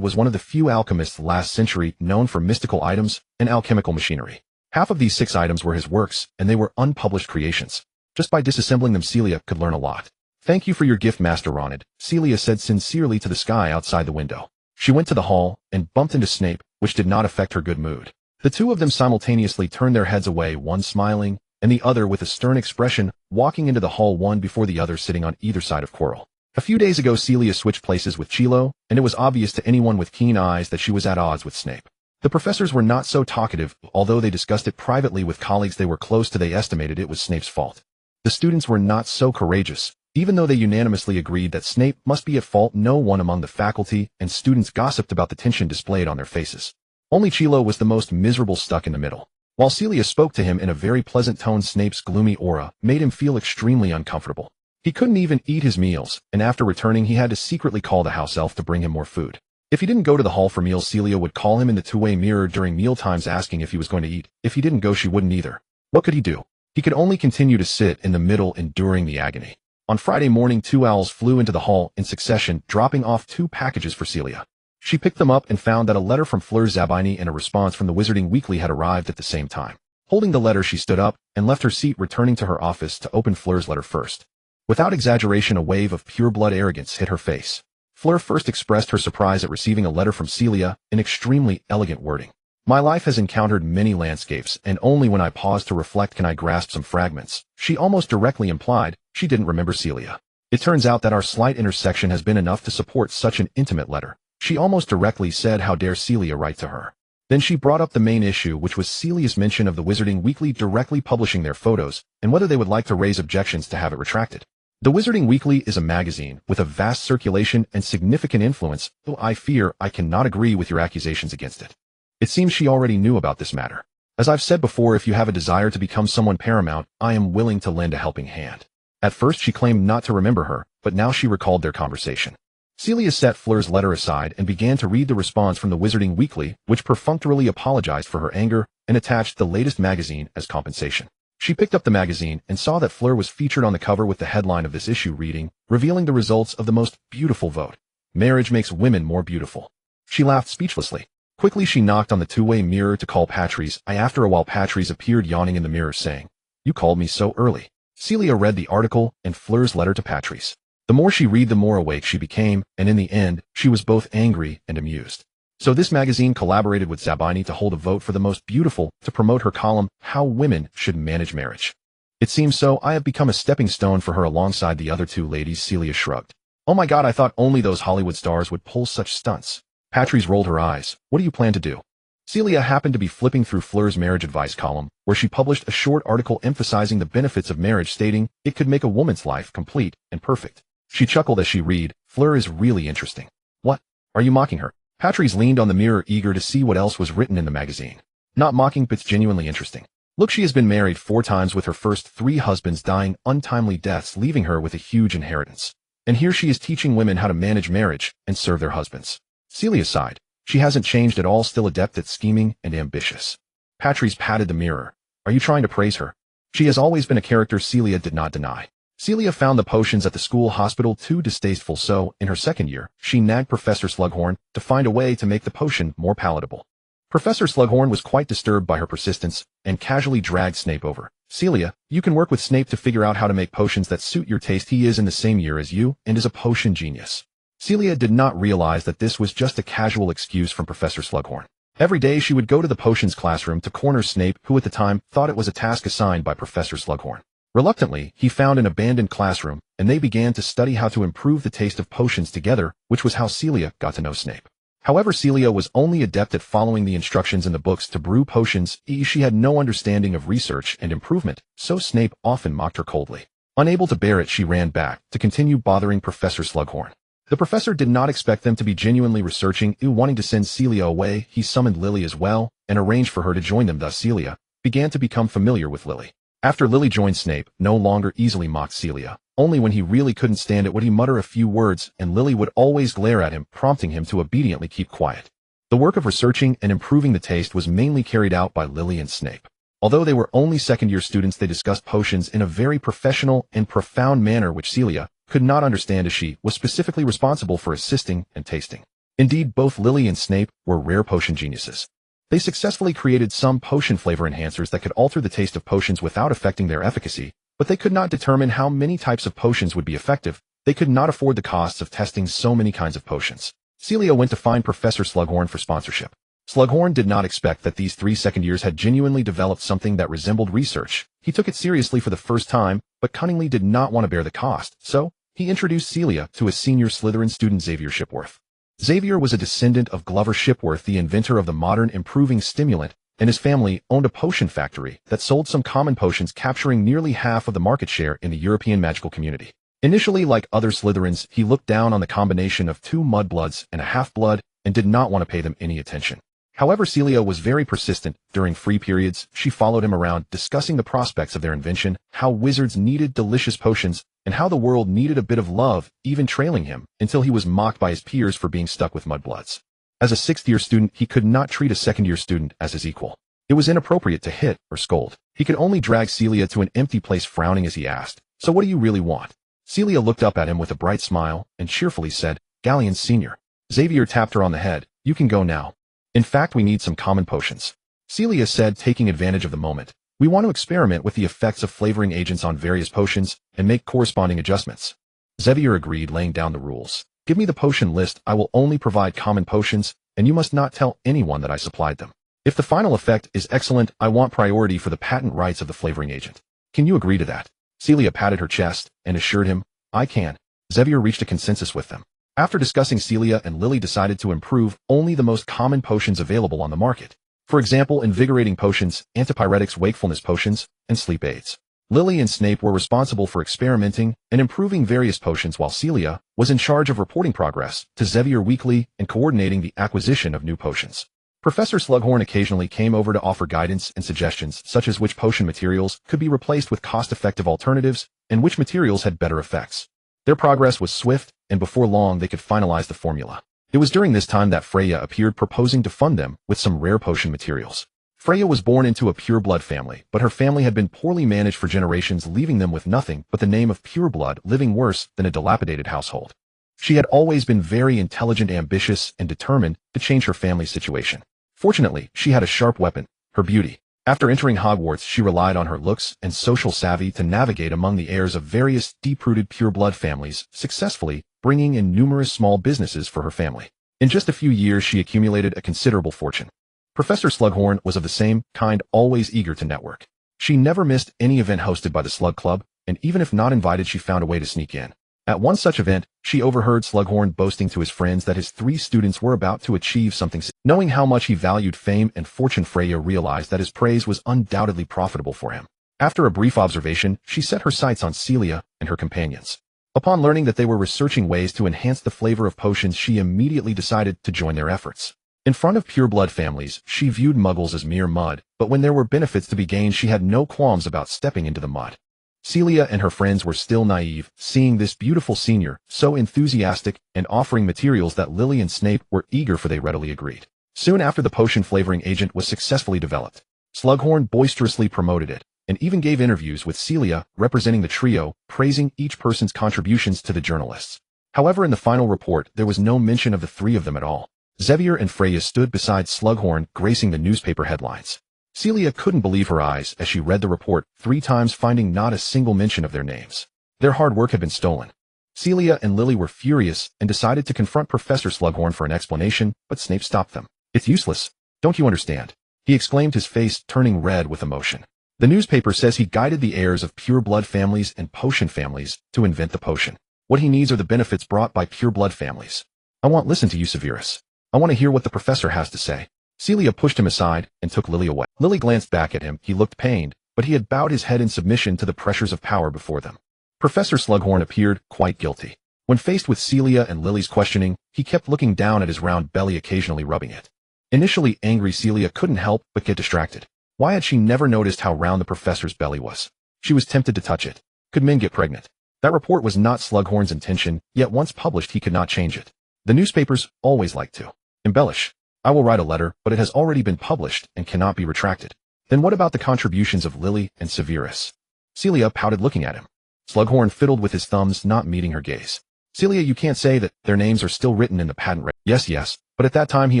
was one of the few alchemists last century known for mystical items and alchemical machinery. Half of these 6 items were his works, and they were unpublished creations. Just by disassembling them, Celia could learn a lot. "Thank you for your gift, Master Ronald," Celia said sincerely to the sky outside the window. She went to the hall and bumped into Snape, which did not affect her good mood. The two of them simultaneously turned their heads away, one smiling, and the other with a stern expression, walking into the hall one before the other, sitting on either side of Quirrell. A few days ago, Celia switched places with Chilo, and it was obvious to anyone with keen eyes that she was at odds with Snape. The professors were not so talkative, although they discussed it privately with colleagues they were close to. They estimated it was Snape's fault. The students were not so courageous. Even though they unanimously agreed that Snape must be at fault, no one among the faculty and students gossiped about the tension displayed on their faces. Only Chilo was the most miserable, stuck in the middle. While Celia spoke to him in a very pleasant tone, Snape's gloomy aura made him feel extremely uncomfortable. He couldn't even eat his meals, and after returning he had to secretly call the house elf to bring him more food. If he didn't go to the hall for meals, Celia would call him in the two-way mirror during mealtimes asking if he was going to eat. If he didn't go, she wouldn't either. What could he do? He could only continue to sit in the middle, enduring the agony. On Friday morning, 2 owls flew into the hall in succession, dropping off 2 packages for Celia. She picked them up and found that a letter from Fleur Zabini and a response from the Wizarding Weekly had arrived at the same time. Holding the letter, she stood up and left her seat, returning to her office to open Fleur's letter first. Without exaggeration, a wave of pure-blood arrogance hit her face. Fleur first expressed her surprise at receiving a letter from Celia in extremely elegant wording. "My life has encountered many landscapes, and only when I pause to reflect can I grasp some fragments." She almost directly implied she didn't remember Celia. "It turns out that our slight intersection has been enough to support such an intimate letter." She almost directly said, "How dare Celia write to her?" Then she brought up the main issue, which was Celia's mention of the Wizarding Weekly directly publishing their photos, and whether they would like to raise objections to have it retracted. The Wizarding Weekly is a magazine with a vast circulation and significant influence, though I fear I cannot agree with your accusations against it. It seems she already knew about this matter. As I've said before, if you have a desire to become someone paramount, I am willing to lend a helping hand. At first she claimed not to remember her, but now she recalled their conversation. Celia set Fleur's letter aside and began to read the response from the Wizarding Weekly, which perfunctorily apologized for her anger and attached the latest magazine as compensation. She picked up the magazine and saw that Fleur was featured on the cover with the headline of this issue reading, revealing the results of the most beautiful vote. "Marriage makes women more beautiful." She laughed speechlessly. Quickly she knocked on the two-way mirror to call Patrice. After a while Patrice appeared yawning in the mirror, saying, "You called me so early." Celia read the article and Fleur's letter to Patrice. The more she read, the more awake she became, and in the end, she was both angry and amused. So this magazine collaborated with Zabini to hold a vote for the most beautiful to promote her column, How Women Should Manage Marriage. It seems so. I have become a stepping stone for her alongside the other 2 ladies. Celia shrugged. "Oh my God, I thought only those Hollywood stars would pull such stunts." Patrice rolled her eyes. "What do you plan to do?" Celia happened to be flipping through Fleur's marriage advice column, where she published a short article emphasizing the benefits of marriage, stating it could make a woman's life complete and perfect. She chuckled as she read, "Fleur is really interesting." "What? Are you mocking her?" Patrice leaned on the mirror, eager to see what else was written in the magazine. "Not mocking, but genuinely interesting. Look, she has been married 4 times, with her first 3 husbands dying untimely deaths, leaving her with a huge inheritance. And here she is teaching women how to manage marriage and serve their husbands." Celia sighed. She hasn't changed at all, still adept at scheming and ambitious. Patrice patted the mirror. "Are you trying to praise her?" "She has always been a character," Celia did not deny. Celia found the potions at the school hospital too distasteful, so, in her second year, she nagged Professor Slughorn to find a way to make the potion more palatable. Professor Slughorn was quite disturbed by her persistence, and casually dragged Snape over. "Celia, you can work with Snape to figure out how to make potions that suit your taste. He is in the same year as you, and is a potion genius." Celia did not realize that this was just a casual excuse from Professor Slughorn. Every day she would go to the potions classroom to corner Snape, who at the time thought it was a task assigned by Professor Slughorn. Reluctantly, he found an abandoned classroom, and they began to study how to improve the taste of potions together, which was how Celia got to know Snape. However, Celia was only adept at following the instructions in the books to brew potions. She had no understanding of research and improvement, so Snape often mocked her coldly. Unable to bear it, she ran back to continue bothering Professor Slughorn. The professor did not expect them to be genuinely researching. Wanting to send Celia away, he summoned Lily as well, and arranged for her to join them. Thus Celia began to become familiar with Lily. After Lily joined, Snape no longer easily mocked Celia. Only when he really couldn't stand it would he mutter a few words, and Lily would always glare at him, prompting him to obediently keep quiet. The work of researching and improving the taste was mainly carried out by Lily and Snape. Although they were only second-year students, they discussed potions in a very professional and profound manner, which Celia could not understand, as she was specifically responsible for assisting and tasting. Indeed, both Lily and Snape were rare potion geniuses. They successfully created some potion flavor enhancers that could alter the taste of potions without affecting their efficacy, but they could not determine how many types of potions would be effective. They could not afford the costs of testing so many kinds of potions. Celia went to find Professor Slughorn for sponsorship. Slughorn did not expect that these 3 second years had genuinely developed something that resembled research. He took it seriously for the first time, but cunningly did not want to bear the cost, so he introduced Celia to a senior Slytherin student, Xavier Shipworth. Xavier was a descendant of Glover Shipworth, the inventor of the modern improving stimulant, and his family owned a potion factory that sold some common potions, capturing nearly half of the market share in the European magical community. Initially, like other Slytherins, he looked down on the combination of 2 mudbloods and a half-blood and did not want to pay them any attention. However, Celia was very persistent. During free periods, she followed him around, discussing the prospects of their invention, how wizards needed delicious potions, and how the world needed a bit of love, even trailing him, until he was mocked by his peers for being stuck with mudbloods. As a 6th-year student, he could not treat a second-year student as his equal. It was inappropriate to hit or scold. He could only drag Celia to an empty place, frowning as he asked, "So what do you really want?" Celia looked up at him with a bright smile and cheerfully said, "Galleons Senior." Xavier tapped her on the head. "You can go now. In fact, we need some common potions," Celia said, taking advantage of the moment. "We want to experiment with the effects of flavoring agents on various potions and make corresponding adjustments." Xavier agreed, laying down the rules. "Give me the potion list. I will only provide common potions, and you must not tell anyone that I supplied them. If the final effect is excellent, I want priority for the patent rights of the flavoring agent. Can you agree to that?" Celia patted her chest and assured him, "I can." Xavier reached a consensus with them. After discussing, Celia and Lily decided to improve only the most common potions available on the market. For example, invigorating potions, antipyretics, wakefulness potions, and sleep aids. Lily and Snape were responsible for experimenting and improving various potions, while Celia was in charge of reporting progress to Xavier weekly and coordinating the acquisition of new potions. Professor Slughorn occasionally came over to offer guidance and suggestions, such as which potion materials could be replaced with cost-effective alternatives and which materials had better effects. Their progress was swift, and before long they could finalize the formula. It was during this time that Freya appeared, proposing to fund them with some rare potion materials. Freya was born into a pureblood family, but her family had been poorly managed for generations, leaving them with nothing but the name of pureblood, living worse than a dilapidated household. She had always been very intelligent, ambitious, and determined to change her family's situation. Fortunately, she had a sharp weapon: her beauty. After entering Hogwarts, she relied on her looks and social savvy to navigate among the heirs of various deep-rooted pureblood families, successfully bringing in numerous small businesses for her family. In just a few years, she accumulated a considerable fortune. Professor Slughorn was of the same kind, always eager to network. She never missed any event hosted by the Slug Club, and even if not invited, she found a way to sneak in. At one such event, she overheard Slughorn boasting to his friends that his 3 students were about to achieve something. Knowing how much he valued fame and fortune, Freya realized that his praise was undoubtedly profitable for him. After a brief observation, she set her sights on Celia and her companions. Upon learning that they were researching ways to enhance the flavor of potions, she immediately decided to join their efforts. In front of pureblood families, she viewed muggles as mere mud, but when there were benefits to be gained, she had no qualms about stepping into the mud. Celia and her friends were still naive, seeing this beautiful senior so enthusiastic and offering materials that Lily and Snape were eager for. They readily agreed. Soon after the potion flavoring agent was successfully developed, Slughorn boisterously promoted it, and even gave interviews with Celia, representing the trio, praising each person's contributions to the journalists. However, in the final report, there was no mention of the 3 of them at all. Xavier and Freya stood beside Slughorn, gracing the newspaper headlines. Celia couldn't believe her eyes as she read the report 3 times, finding not a single mention of their names. Their hard work had been stolen. Celia and Lily were furious and decided to confront Professor Slughorn for an explanation, but Snape stopped them. "It's useless. Don't you understand?" he exclaimed, his face turning red with emotion. "The newspaper says he guided the heirs of pure blood families and potion families to invent the potion. What he needs are the benefits brought by pure blood families. Listen to you, Severus. I want to hear what the professor has to say." Celia pushed him aside and took Lily away. Lily glanced back at him. He looked pained, but he had bowed his head in submission to the pressures of power before them. Professor Slughorn appeared quite guilty. When faced with Celia and Lily's questioning, he kept looking down at his round belly, occasionally rubbing it. Initially angry, Celia couldn't help but get distracted. Why had she never noticed how round the professor's belly was? She was tempted to touch it. Could men get pregnant? That report was not Slughorn's intention, yet once published he could not change it. The newspapers always like to embellish. "I will write a letter, but it has already been published and cannot be retracted." "Then what about the contributions of Lily and Severus?" Celia pouted, looking at him. Slughorn fiddled with his thumbs, not meeting her gaze. "Celia, you can't say that. Their names are still written in the patent record." Yes, but at that time he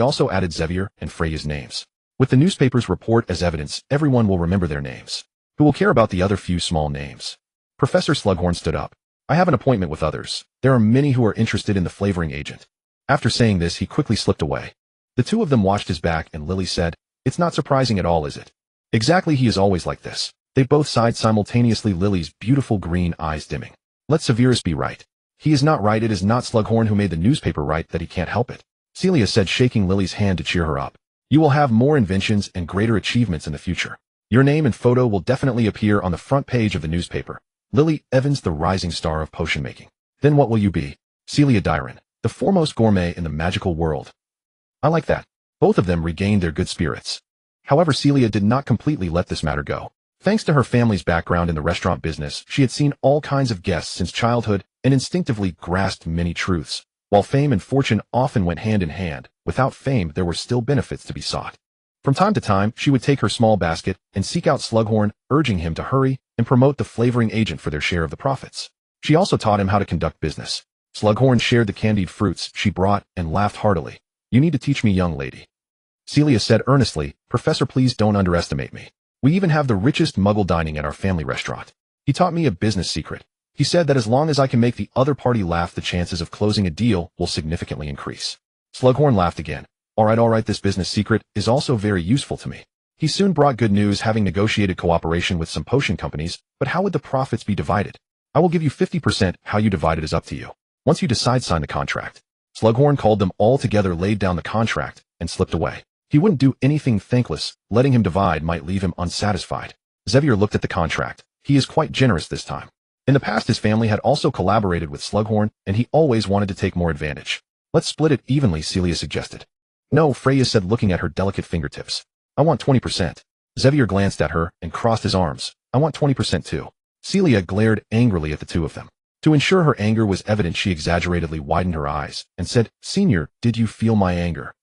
also added Xavier and Freya's names. With the newspaper's report as evidence, everyone will remember their names. Who will care about the other few small names? Professor Slughorn stood up. "I have an appointment with others. There are many who are interested in the flavoring agent." After saying this, he quickly slipped away. The 2 of them watched his back, and Lily said, "It's not surprising at all, is it?" "Exactly, he is always like this." They both sighed simultaneously, Lily's beautiful green eyes dimming. "Let Severus be right." "He is not right. It is not Slughorn who made the newspaper write that he can't help it," Celia said, shaking Lily's hand to cheer her up. "You will have more inventions and greater achievements in the future. Your name and photo will definitely appear on the front page of the newspaper. Lily Evans, the rising star of potion making. Then what will you be?" "Celia Delacour, the foremost gourmet in the magical world." "I like that." Both of them regained their good spirits. However, Celia did not completely let this matter go. Thanks to her family's background in the restaurant business, she had seen all kinds of guests since childhood and instinctively grasped many truths. While fame and fortune often went hand in hand, without fame there were still benefits to be sought. From time to time, she would take her small basket and seek out Slughorn, urging him to hurry and promote the flavoring agent for their share of the profits. She also taught him how to conduct business. Slughorn shared the candied fruits she brought and laughed heartily. "You need to teach me, young lady," Celia said earnestly. "Professor, please don't underestimate me. We even have the richest muggle dining at our family restaurant. He taught me a business secret. He said that as long as I can make the other party laugh, the chances of closing a deal will significantly increase." Slughorn laughed again. All right, this business secret is also very useful to me." He soon brought good news, having negotiated cooperation with some potion companies, but how would the profits be divided? "I will give you 50%, how you divide it is up to you. Once you decide, sign the contract." Slughorn called them all together, laid down the contract, and slipped away. He wouldn't do anything thankless. Letting him divide might leave him unsatisfied. Xavier looked at the contract. He is quite generous this time. In the past, his family had also collaborated with Slughorn, and he always wanted to take more advantage. "Let's split it evenly," Celia suggested. "No," Freya said, looking at her delicate fingertips. "I want 20%. Xavier glanced at her and crossed his arms. "I want 20% too." Celia glared angrily at the 2 of them. To ensure her anger was evident, she exaggeratedly widened her eyes and said, "Senior, did you feel my anger?"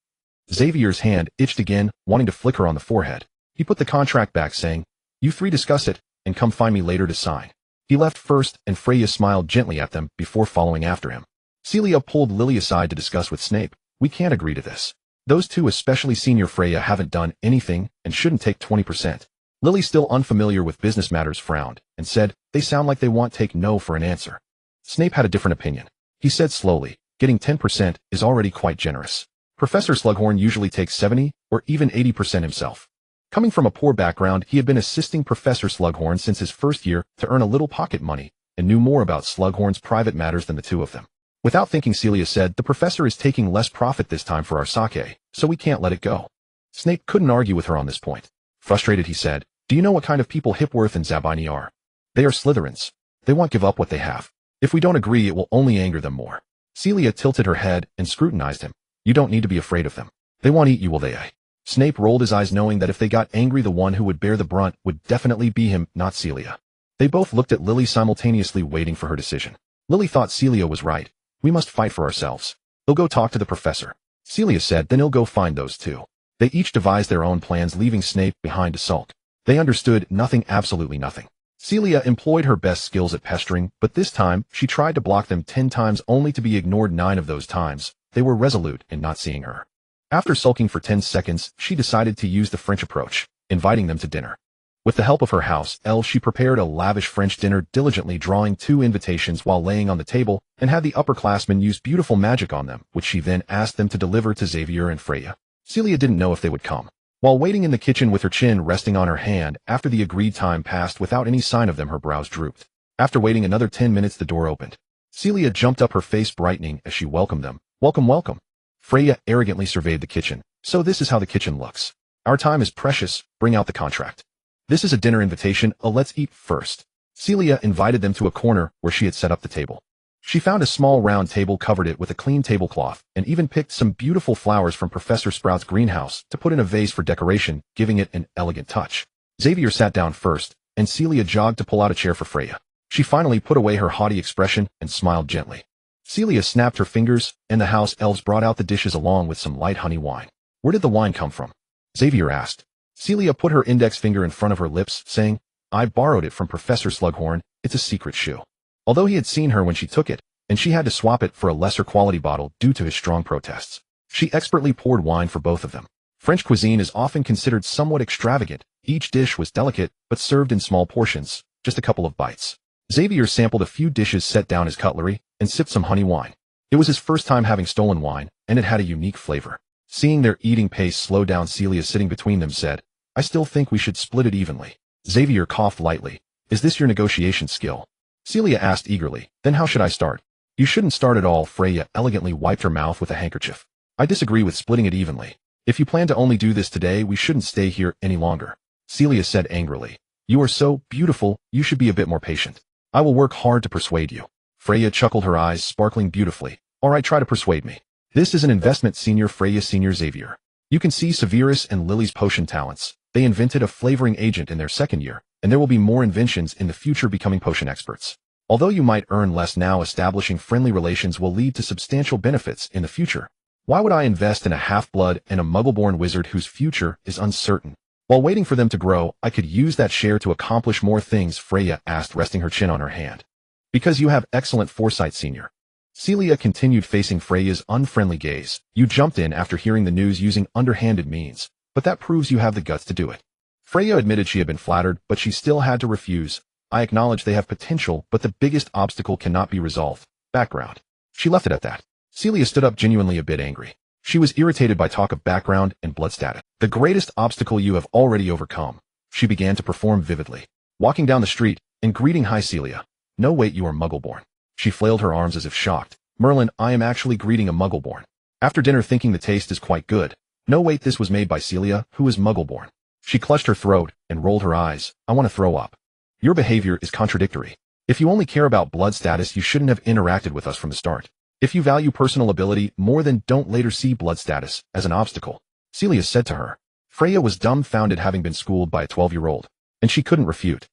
Xavier's hand itched again, wanting to flick her on the forehead. He put the contract back, saying, "You 3 discuss it, and come find me later to sign." He left first, and Freya smiled gently at them before following after him. Celia pulled Lily aside to discuss with Snape. "We can't agree to this. Those 2, especially Senior Freya, haven't done anything and shouldn't take 20%. Lily, still unfamiliar with business matters, frowned and said, "They sound like they want take no for an answer." Snape had a different opinion. He said slowly, "Getting 10% is already quite generous. Professor Slughorn usually takes 70 or even 80% himself." Coming from a poor background, he had been assisting Professor Slughorn since his first year to earn a little pocket money and knew more about Slughorn's private matters than the two of them. Without thinking, Celia said, "The professor is taking less profit this time for our sake, so we can't let it go." Snape couldn't argue with her on this point. Frustrated, he said, "Do you know what kind of people Hipworth and Zabini are? They are Slytherins. They won't give up what they have. If we don't agree, it will only anger them more." Celia tilted her head and scrutinized him. "You don't need to be afraid of them. They won't eat you, will they?" Snape rolled his eyes, knowing that if they got angry, the one who would bear the brunt would definitely be him, not Celia. They both looked at Lily simultaneously, waiting for her decision. Lily thought Celia was right. "We must fight for ourselves. He'll go talk to the professor," Celia said, "then he'll go find those two." They each devised their own plans, leaving Snape behind to sulk. They understood nothing, absolutely nothing. Celia employed her best skills at pestering, but this time she tried to block them 10 times only to be ignored 9 of those times. They were resolute in not seeing her. After sulking for 10 seconds, she decided to use the French approach, inviting them to dinner. With the help of her house elves, she prepared a lavish French dinner, diligently drawing 2 invitations while laying on the table, and had the upperclassmen use beautiful magic on them, which she then asked them to deliver to Xavier and Freya. Celia didn't know if they would come. While waiting in the kitchen with her chin resting on her hand, after the agreed time passed without any sign of them, her brows drooped. After waiting another 10 minutes, the door opened. Celia jumped up, her face brightening as she welcomed them. "Welcome, welcome." Freya arrogantly surveyed the kitchen. "So this is how the kitchen looks. Our time is precious. Bring out the contract. This is a dinner invitation. Let's eat first." Celia invited them to a corner where she had set up the table. She found a small round table, covered it with a clean tablecloth, and even picked some beautiful flowers from Professor Sprout's greenhouse to put in a vase for decoration, giving it an elegant touch. Xavier sat down first, and Celia jogged to pull out a chair for Freya. She finally put away her haughty expression and smiled gently. Celia snapped her fingers, and the house elves brought out the dishes along with some light honey wine. "Where did the wine come from?" Xavier asked. Celia put her index finger in front of her lips, saying, "I borrowed it from Professor Slughorn. It's a secret shoe." Although he had seen her when she took it, and she had to swap it for a lesser quality bottle due to his strong protests. She expertly poured wine for both of them. French cuisine is often considered somewhat extravagant. Each dish was delicate, but served in small portions, just a couple of bites. Xavier sampled a few dishes, set down his cutlery, and sipped some honey wine. It was his first time having stolen wine, and it had a unique flavor. Seeing their eating pace slow down, Celia, sitting between them, said, "I still think we should split it evenly." Xavier coughed lightly. "Is this your negotiation skill?" Celia asked eagerly. "Then how should I start?" "You shouldn't start at all." Freya elegantly wiped her mouth with a handkerchief. "I disagree with splitting it evenly. If you plan to only do this today, we shouldn't stay here any longer." Celia said angrily, "You are so beautiful, you should be a bit more patient. I will work hard to persuade you." Freya chuckled, her eyes sparkling beautifully. "All right, try to persuade me. This is an investment, Senior Freya, Senior Xavier. You can see Severus and Lily's potion talents. They invented a flavoring agent in their second year, and there will be more inventions in the future, becoming potion experts. Although you might earn less now, establishing friendly relations will lead to substantial benefits in the future. Why would I invest in a half-blood and a muggle-born wizard whose future is uncertain? While waiting for them to grow, I could use that share to accomplish more things," Freya asked, resting her chin on her hand. "Because you have excellent foresight, Senior." Celia continued, facing Freya's unfriendly gaze. "You jumped in after hearing the news using underhanded means, but that proves you have the guts to do it." Freya admitted she had been flattered, but she still had to refuse. "I acknowledge they have potential, but the biggest obstacle cannot be resolved. Background." She left it at that. Celia stood up, genuinely a bit angry. She was irritated by talk of background and blood status. "The greatest obstacle you have already overcome." She began to perform vividly. Walking down the street and greeting, "Hi, Celia." "No, wait, you are muggle-born." She flailed her arms as if shocked. "Merlin, I am actually greeting a muggle-born. After dinner, thinking the taste is quite good." "No, wait, this was made by Celia, who is muggle-born." She clutched her throat and rolled her eyes. "I want to throw up. Your behavior is contradictory. If you only care about blood status, you shouldn't have interacted with us from the start. If you value personal ability more, than don't later see blood status as an obstacle," Celia said to her. Freya was dumbfounded, having been schooled by a 12-year-old, and she couldn't refute.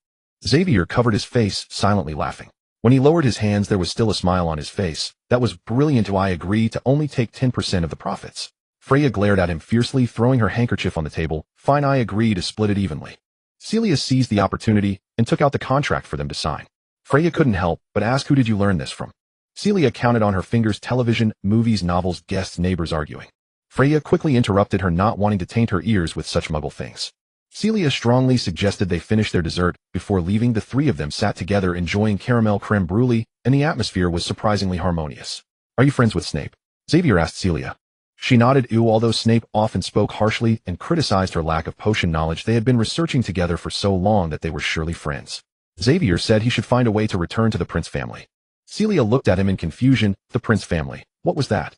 Xavier covered his face, silently laughing. When he lowered his hands, there was still a smile on his face. "That was brilliant. I agree to only take 10% of the profits." Freya glared at him fiercely, throwing her handkerchief on the table. "Fine, I agree to split it evenly." Celia seized the opportunity and took out the contract for them to sign. Freya couldn't help but ask, "Who did you learn this from?" Celia counted on her fingers: television, movies, novels, guests, neighbors arguing. Freya quickly interrupted her, not wanting to taint her ears with such muggle things. Celia strongly suggested they finish their dessert. Before leaving, the three of them sat together enjoying caramel creme brulee, and the atmosphere was surprisingly harmonious. "Are you friends with Snape?" Xavier asked Celia. She nodded. Although Snape often spoke harshly and criticized her lack of potion knowledge, they had been researching together for so long that they were surely friends. Xavier said he should find a way to return to the Prince family. Celia looked at him in confusion. The Prince family? What was that?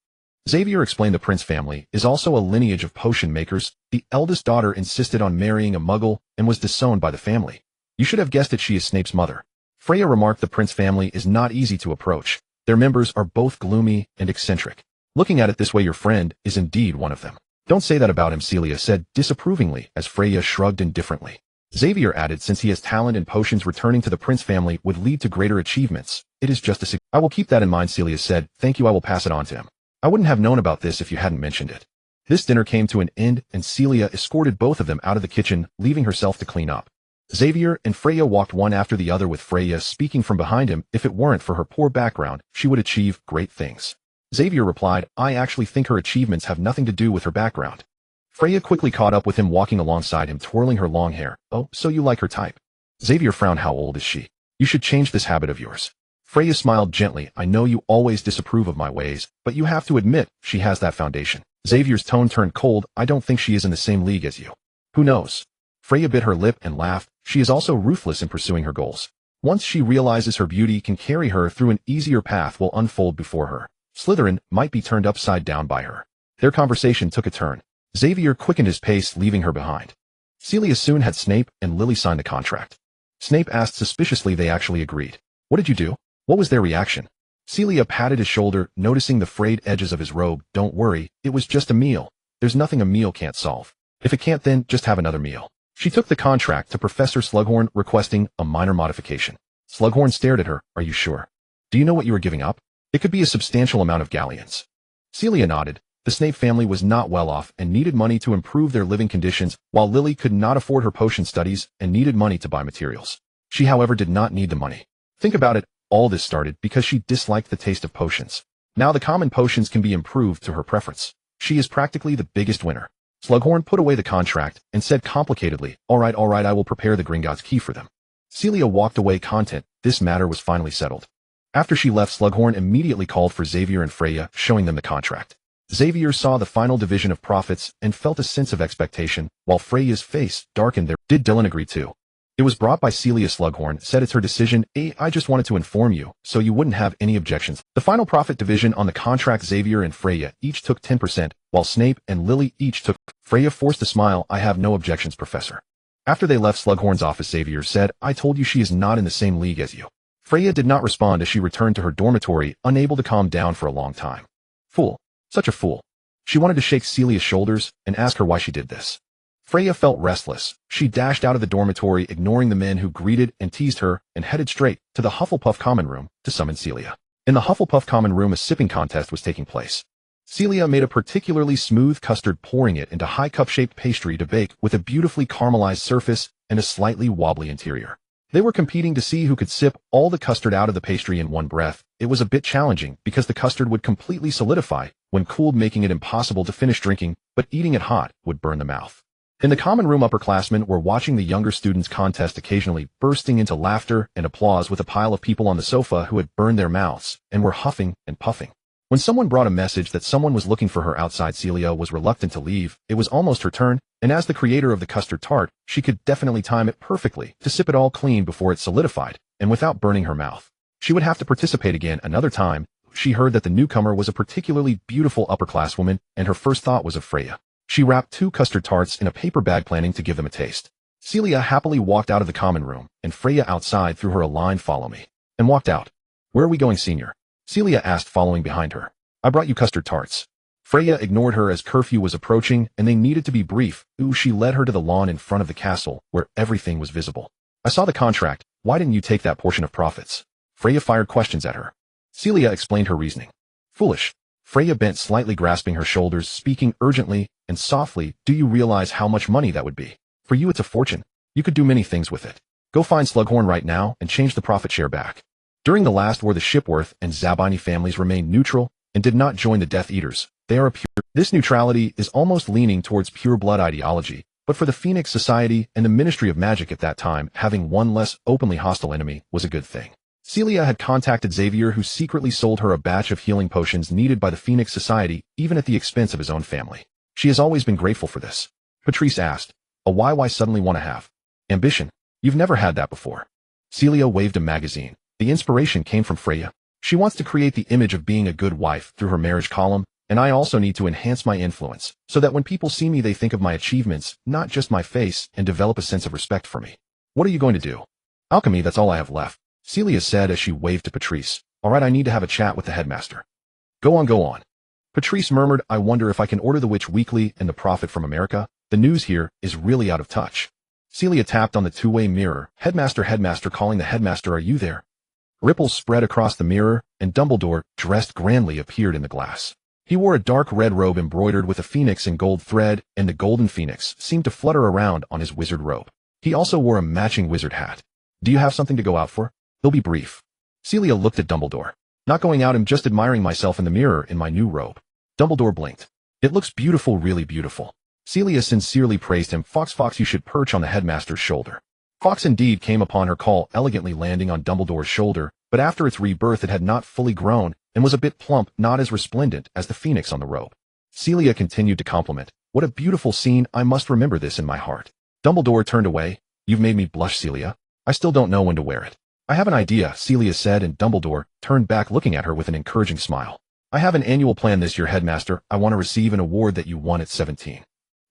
Xavier explained the Prince family is also a lineage of potion makers. The eldest daughter insisted on marrying a muggle and was disowned by the family. You should have guessed it, she is Snape's mother. Freya remarked the Prince family is not easy to approach. Their members are both gloomy and eccentric. Looking at it this way, your friend is indeed one of them. Don't say that about him, Celia said disapprovingly as Freya shrugged indifferently. Xavier added, since he has talent in potions, returning to the Prince family would lead to greater achievements. It is just I will keep that in mind, Celia said. Thank you, I will pass it on to him. I wouldn't have known about this if you hadn't mentioned it. This dinner came to an end and Celia escorted both of them out of the kitchen, leaving herself to clean up. Xavier and Freya walked one after the other with Freya speaking from behind him. If it weren't for her poor background, she would achieve great things. Xavier replied, I actually think her achievements have nothing to do with her background. Freya quickly caught up with him, walking alongside him, twirling her long hair. Oh, so you like her type? Xavier frowned. How old is she? You should change this habit of yours. Freya smiled gently. I know you always disapprove of my ways, but you have to admit, she has that foundation. Xavier's tone turned cold. I don't think she is in the same league as you. Who knows? Freya bit her lip and laughed. She is also ruthless in pursuing her goals. Once she realizes her beauty can carry her through, an easier path will unfold before her. Slytherin might be turned upside down by her. Their conversation took a turn. Xavier quickened his pace, leaving her behind. Celia soon had Snape and Lily sign the contract. Snape asked suspiciously. They actually agreed. What did you do? What was their reaction? Celia patted his shoulder, noticing the frayed edges of his robe. Don't worry, it was just a meal. There's nothing a meal can't solve. If it can't, then just have another meal. She took the contract to Professor Slughorn, requesting a minor modification. Slughorn stared at her. Are you sure? Do you know what you are giving up? It could be a substantial amount of galleons. Celia nodded. The Snape family was not well off and needed money to improve their living conditions, while Lily could not afford her potion studies and needed money to buy materials. She, however, did not need the money. Think about it, all this started because she disliked the taste of potions. Now the common potions can be improved to her preference. She is practically the biggest winner. Slughorn put away the contract and said complicatedly, all right, I will prepare the Gringotts key for them. Celia walked away content. This matter was finally settled. After she left, Slughorn immediately called for Xavier and Freya, showing them the contract. Xavier saw the final division of profits and felt a sense of expectation, while Freya's face darkened there. Did Dylan agree too? It was brought by Celia. Slughorn said it's her decision. I just wanted to inform you, so you wouldn't have any objections. The final profit division on the contract, Xavier and Freya each took 10%, while Snape and Lily each took. Freya forced a smile. I have no objections, Professor. After they left Slughorn's office, Xavier said, I told you she is not in the same league as you. Freya did not respond as she returned to her dormitory, unable to calm down for a long time. Fool. Such a fool. She wanted to shake Celia's shoulders and ask her why she did this. Freya felt restless. She dashed out of the dormitory, ignoring the men who greeted and teased her, and headed straight to the Hufflepuff common room to summon Celia. In the Hufflepuff common room, a sipping contest was taking place. Celia made a particularly smooth custard, pouring it into high cup-shaped pastry to bake with a beautifully caramelized surface and a slightly wobbly interior. They were competing to see who could sip all the custard out of the pastry in one breath. It was a bit challenging because the custard would completely solidify when cooled, making it impossible to finish drinking, but eating it hot would burn the mouth. In the common room, upperclassmen were watching the younger students' contest, occasionally bursting into laughter and applause with a pile of people on the sofa who had burned their mouths and were huffing and puffing. When someone brought a message that someone was looking for her outside, Celia was reluctant to leave. It was almost her turn, and as the creator of the custard tart, she could definitely time it perfectly to sip it all clean before it solidified, and without burning her mouth. She would have to participate again another time. She heard that the newcomer was a particularly beautiful upperclasswoman, and her first thought was of Freya. She wrapped 2 custard tarts in a paper bag, planning to give them a taste. Celia happily walked out of the common room, and Freya outside threw her a line, follow me, and walked out. Where are we going, senior? Celia asked, following behind her. I brought you custard tarts. Freya ignored her as curfew was approaching, and they needed to be brief. She led her to the lawn in front of the castle, where everything was visible. I saw the contract. Why didn't you take that portion of profits? Freya fired questions at her. Celia explained her reasoning. Foolish. Freya bent slightly, grasping her shoulders, speaking urgently and softly. Do you realize how much money that would be? For you, it's a fortune. You could do many things with it. Go find Slughorn right now and change the profit share back. During the last war, the Shipworth and Zabini families remained neutral and did not join the Death Eaters. They are pure. This neutrality is almost leaning towards pure blood ideology, but for the Phoenix Society and the Ministry of Magic at that time, having one less openly hostile enemy was a good thing. Celia had contacted Xavier, who secretly sold her a batch of healing potions needed by the Phoenix Society, even at the expense of his own family. She has always been grateful for this. Patrice asked, why suddenly want to have ambition? You've never had that before. Celia waved a magazine. The inspiration came from Freya. She wants to create the image of being a good wife through her marriage column, and I also need to enhance my influence, so that when people see me they think of my achievements, not just my face, and develop a sense of respect for me. What are you going to do? Alchemy, that's all I have left, Celia said as she waved to Patrice. All right, I need to have a chat with the headmaster. Go on, go on. Patrice murmured, I wonder if I can order the Witch Weekly and the Prophet from America. The news here is really out of touch. Celia tapped on the two-way mirror. Headmaster, calling the headmaster, are you there? Ripples spread across the mirror, and Dumbledore, dressed grandly, appeared in the glass. He wore a dark red robe embroidered with a phoenix in gold thread, and the golden phoenix seemed to flutter around on his wizard robe. He also wore a matching wizard hat. Do you have something to go out for? He'll be brief. Celia looked at Dumbledore. Not going out, I'm just admiring myself in the mirror in my new robe. Dumbledore blinked. It looks beautiful, really beautiful. Celia sincerely praised him. Fox, you should perch on the headmaster's shoulder. Fox indeed came upon her call, elegantly landing on Dumbledore's shoulder, but after its rebirth it had not fully grown, and was a bit plump, not as resplendent as the phoenix on the robe. Celia continued to compliment. What a beautiful scene, I must remember this in my heart. Dumbledore turned away. You've made me blush, Celia. I still don't know when to wear it. I have an idea, Celia said, and Dumbledore turned back looking at her with an encouraging smile. I have an annual plan this year, headmaster. I want to receive an award that you won at 17.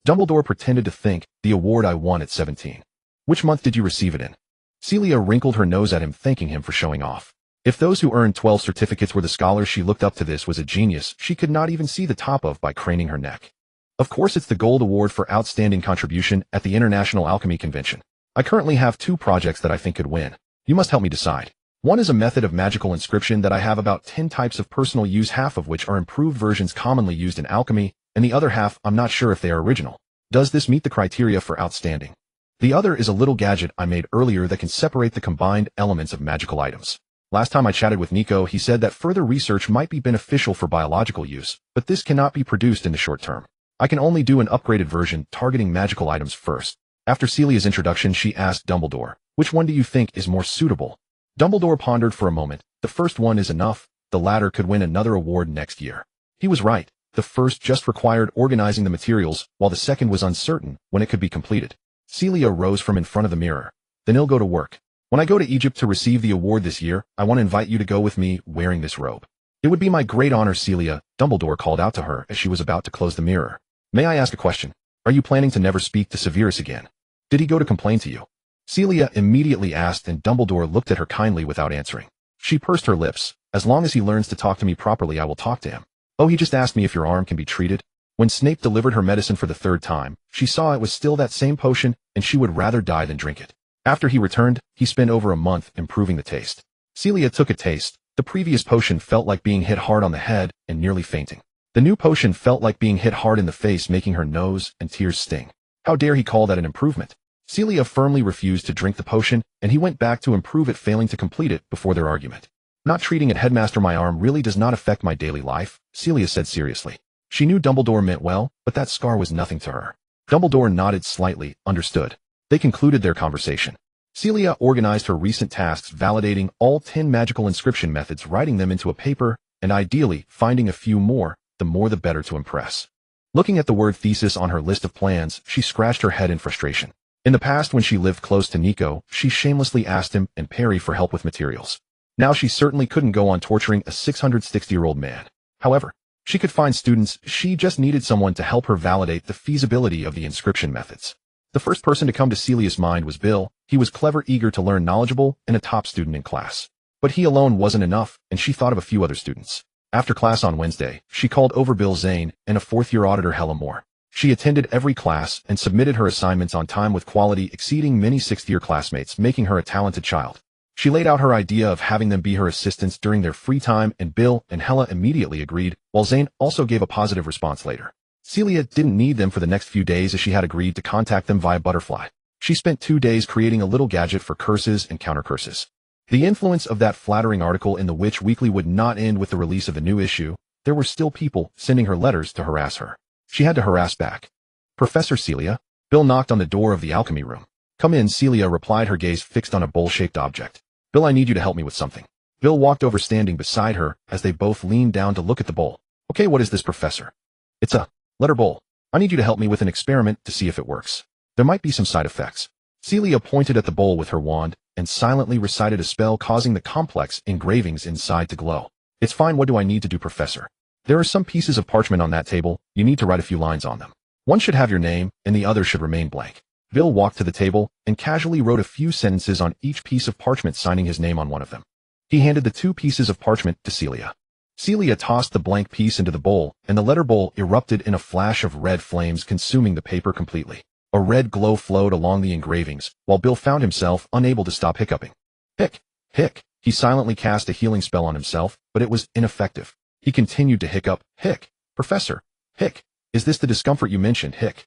Dumbledore pretended to think, the award I won at 17. Which month did you receive it in? Celia wrinkled her nose at him, thanking him for showing off. If those who earned 12 certificates were the scholars she looked up to, this was a genius she could not even see the top of by craning her neck. Of course, it's the Gold Award for Outstanding Contribution at the International Alchemy Convention. I currently have 2 projects that I think could win. You must help me decide. One is a method of magical inscription that I have about 10 types of personal use, half of which are improved versions commonly used in alchemy, and the other half I'm not sure if they are original. Does this meet the criteria for outstanding? The other is a little gadget I made earlier that can separate the combined elements of magical items. Last time I chatted with Nico, he said that further research might be beneficial for biological use, but this cannot be produced in the short term. I can only do an upgraded version targeting magical items first. After Celia's introduction, she asked Dumbledore, which one do you think is more suitable? Dumbledore pondered for a moment. The first one is enough. The latter could win another award next year. He was right. The first just required organizing the materials, while the second was uncertain when it could be completed. Celia rose from in front of the mirror. Then he'll go to work. When I go to Egypt to receive the award this year, I want to invite you to go with me wearing this robe. It would be my great honor, Celia, Dumbledore called out to her as she was about to close the mirror. May I ask a question? Are you planning to never speak to Severus again? Did he go to complain to you? Celia immediately asked, and Dumbledore looked at her kindly without answering. She pursed her lips. As long as he learns to talk to me properly, I will talk to him. Oh, he just asked me if your arm can be treated. When Snape delivered her medicine for the 3rd time, she saw it was still that same potion, and she would rather die than drink it. After he returned, he spent over a month improving the taste. Celia took a taste. The previous potion felt like being hit hard on the head and nearly fainting. The new potion felt like being hit hard in the face, making her nose and tears sting. How dare he call that an improvement? Celia firmly refused to drink the potion, and he went back to improve it, failing to complete it before their argument. Not treating it, headmaster. My arm really does not affect my daily life, Celia said seriously. She knew Dumbledore meant well, but that scar was nothing to her. Dumbledore nodded slightly, understood. They concluded their conversation. Celia organized her recent tasks, validating all 10 magical inscription methods, writing them into a paper, and ideally finding a few more, the more the better to impress. Looking at the word thesis on her list of plans, she scratched her head in frustration. In the past, when she lived close to Nico, she shamelessly asked him and Perry for help with materials. Now she certainly couldn't go on torturing a 660-year-old man. However, she could find students. She just needed someone to help her validate the feasibility of the inscription methods. The first person to come to Celia's mind was Bill. He was clever, eager to learn, knowledgeable, and a top student in class. But he alone wasn't enough, and she thought of a few other students. After class on Wednesday, she called over Bill Zane and a 4th-year auditor, Hella Moore. She attended every class and submitted her assignments on time with quality exceeding many 6th-year classmates, making her a talented child. She laid out her idea of having them be her assistants during their free time, and Bill and Hella immediately agreed, while Zane also gave a positive response later. Celia didn't need them for the next few days, as she had agreed to contact them via butterfly. She spent 2 days creating a little gadget for curses and counter-curses. The influence of that flattering article in the Witch Weekly would not end with the release of the new issue. There were still people sending her letters to harass her. She had to harass back. Professor Celia? Bill knocked on the door of the alchemy room. Come in, Celia replied, her gaze fixed on a bowl-shaped object. Bill, I need you to help me with something. Bill walked over, standing beside her as they both leaned down to look at the bowl. Okay, what is this, Professor? It's a letter bowl. I need you to help me with an experiment to see if it works. There might be some side effects. Celia pointed at the bowl with her wand, and silently recited a spell causing the complex engravings inside to glow. It's fine, what do I need to do, Professor? There are some pieces of parchment on that table, you need to write a few lines on them. One should have your name, and the other should remain blank. Bill walked to the table and casually wrote a few sentences on each piece of parchment, signing his name on one of them. He handed the 2 pieces of parchment to Celia. Celia tossed the blank piece into the bowl, and the letter bowl erupted in a flash of red flames, consuming the paper completely. A red glow flowed along the engravings, while Bill found himself unable to stop hiccuping. Hic, hic. He silently cast a healing spell on himself, but it was ineffective. He continued to hiccup. Hic, Professor. Hic, is this the discomfort you mentioned? Hic.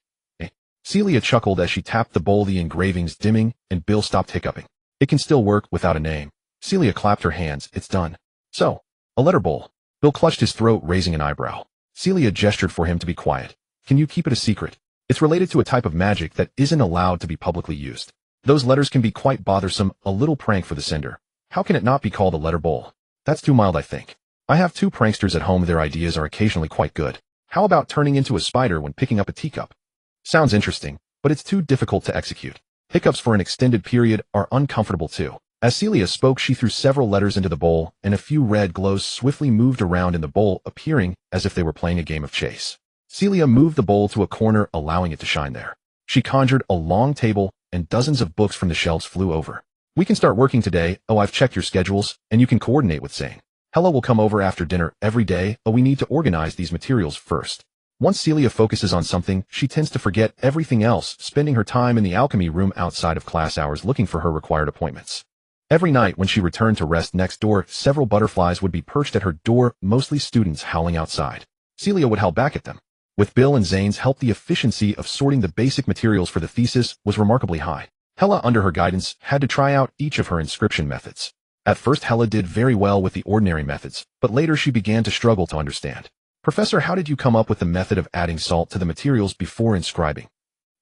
Celia chuckled as she tapped the bowl, the engravings dimming, and Bill stopped hiccuping. It can still work without a name. Celia clapped her hands. It's done. So, a letter bowl. Bill clutched his throat, raising an eyebrow. Celia gestured for him to be quiet. Can you keep it a secret? It's related to a type of magic that isn't allowed to be publicly used. Those letters can be quite bothersome, a little prank for the sender. How can it not be called a letter bowl? That's too mild, I think. I have 2 pranksters at home, their ideas are occasionally quite good. How about turning into a spider when picking up a teacup? Sounds interesting, but it's too difficult to execute. Hiccups for an extended period are uncomfortable too. As Celia spoke, she threw several letters into the bowl, and a few red glows swiftly moved around in the bowl, appearing as if they were playing a game of chase. Celia moved the bowl to a corner, allowing it to shine there. She conjured a long table, and dozens of books from the shelves flew over. We can start working today. Oh, I've checked your schedules, and you can coordinate with Zane. Hella will come over after dinner every day. Oh, we need to organize these materials first. Once Celia focuses on something, she tends to forget everything else, spending her time in the alchemy room outside of class hours looking for her required appointments. Every night when she returned to rest next door, several butterflies would be perched at her door, mostly students howling outside. Celia would howl back at them. With Bill and Zane's help, the efficiency of sorting the basic materials for the thesis was remarkably high. Hella, under her guidance, had to try out each of her inscription methods. At first, Hella did very well with the ordinary methods, but later she began to struggle to understand. Professor, how did you come up with the method of adding salt to the materials before inscribing?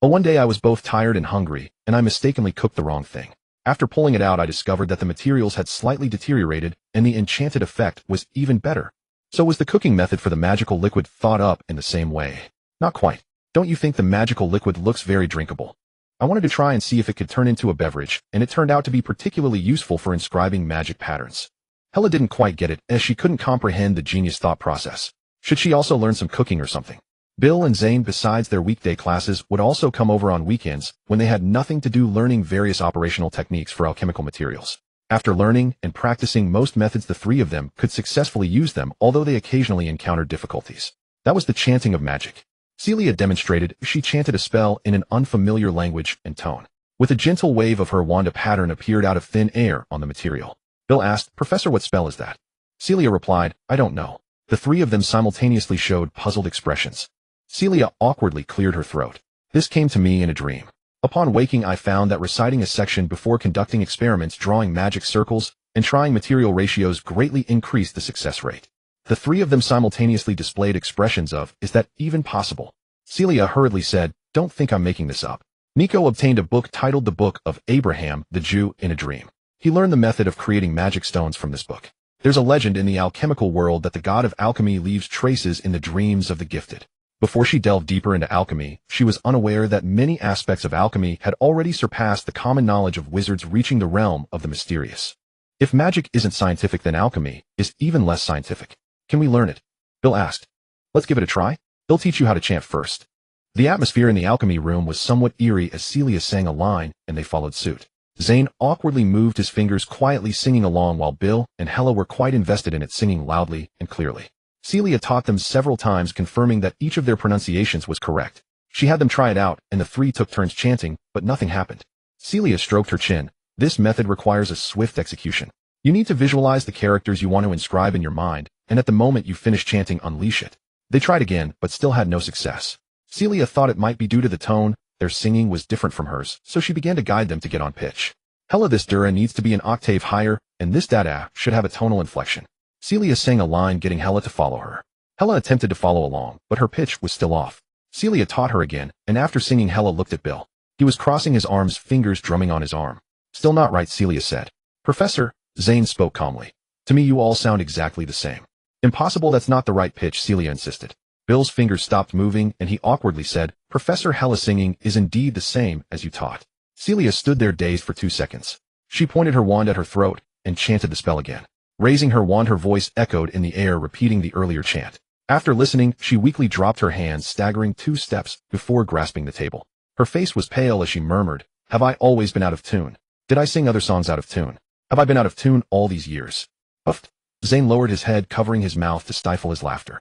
Well, one day I was both tired and hungry, and I mistakenly cooked the wrong thing. After pulling it out, I discovered that the materials had slightly deteriorated, and the enchanted effect was even better. So was the cooking method for the magical liquid thought up in the same way? Not quite. Don't you think the magical liquid looks very drinkable? I wanted to try and see if it could turn into a beverage, and it turned out to be particularly useful for inscribing magic patterns. Hella didn't quite get it, as she couldn't comprehend the genius thought process. Should she also learn some cooking or something? Bill and Zane, besides their weekday classes, would also come over on weekends when they had nothing to do, learning various operational techniques for alchemical materials. After learning and practicing most methods, the 3 of them could successfully use them, although they occasionally encountered difficulties. That was the chanting of magic. Celia demonstrated. She chanted a spell in an unfamiliar language and tone. With a gentle wave of her wand, a pattern appeared out of thin air on the material. Bill asked, Professor, what spell is that? Celia replied, I don't know. The 3 of them simultaneously showed puzzled expressions. Celia awkwardly cleared her throat. This came to me in a dream. Upon waking, I found that reciting a section before conducting experiments, drawing magic circles, and trying material ratios greatly increased the success rate. The 3 of them simultaneously displayed expressions of, is that even possible? Celia hurriedly said, don't think I'm making this up. Nico obtained a book titled The Book of Abraham the Jew in a dream. He learned the method of creating magic stones from this book. There's a legend in the alchemical world that the god of alchemy leaves traces in the dreams of the gifted. Before she delved deeper into alchemy, she was unaware that many aspects of alchemy had already surpassed the common knowledge of wizards, reaching the realm of the mysterious. If magic isn't scientific, then alchemy is even less scientific. Can we learn it? Bill asked. Let's give it a try. They'll teach you how to chant first. The atmosphere in the alchemy room was somewhat eerie as Celia sang a line, and they followed suit. Zane awkwardly moved his fingers, quietly singing along, while Bill and Hella were quite invested in it, singing loudly and clearly. Celia taught them several times, confirming that each of their pronunciations was correct. She had them try it out, and the 3 took turns chanting, but nothing happened. Celia stroked her chin. This method requires a swift execution. You need to visualize the characters you want to inscribe in your mind, and at the moment you finish chanting, unleash it. They tried again, but still had no success. Celia thought it might be due to the tone. Their singing was different from hers, so she began to guide them to get on pitch. Hella, this dura needs to be an octave higher, and this dada should have a tonal inflection. Celia sang a line, getting Hella to follow her. Hella attempted to follow along, but her pitch was still off. Celia taught her again, and after singing, Hella looked at Bill. He was crossing his arms, fingers drumming on his arm. Still not right, Celia said. Professor, Zane spoke calmly. To me you all sound exactly the same. Impossible, that's not the right pitch, Celia insisted. Bill's fingers stopped moving, and he awkwardly said, Professor, Hella singing is indeed the same as you taught. Celia stood there dazed for 2 seconds. She pointed her wand at her throat and chanted the spell again. Raising her wand, her voice echoed in the air, repeating the earlier chant. After listening, she weakly dropped her hands, staggering 2 steps before grasping the table. Her face was pale as she murmured, "Have I always been out of tune? Did I sing other songs out of tune? Have I been out of tune all these years?" Uffed. Zane lowered his head, covering his mouth to stifle his laughter.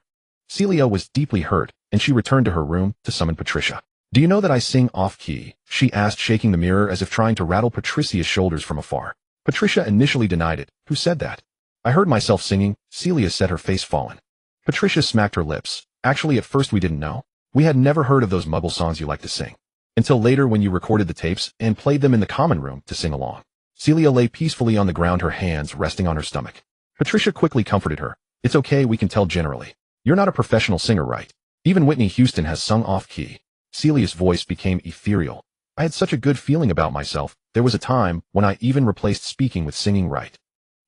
Celia was deeply hurt, and she returned to her room to summon Patricia. "Do you know that I sing off-key?" she asked, shaking the mirror as if trying to rattle Patricia's shoulders from afar. Patricia initially denied it. "Who said that?" "I heard myself singing," Celia said, her face fallen. Patricia smacked her lips. "Actually, at first we didn't know. We had never heard of those muggle songs you like to sing. Until later when you recorded the tapes and played them in the common room to sing along." Celia lay peacefully on the ground, her hands resting on her stomach. Patricia quickly comforted her. "It's okay, we can tell generally. You're not a professional singer, right? Even Whitney Houston has sung off-key." Celia's voice became ethereal. "I had such a good feeling about myself. There was a time when I even replaced speaking with singing right."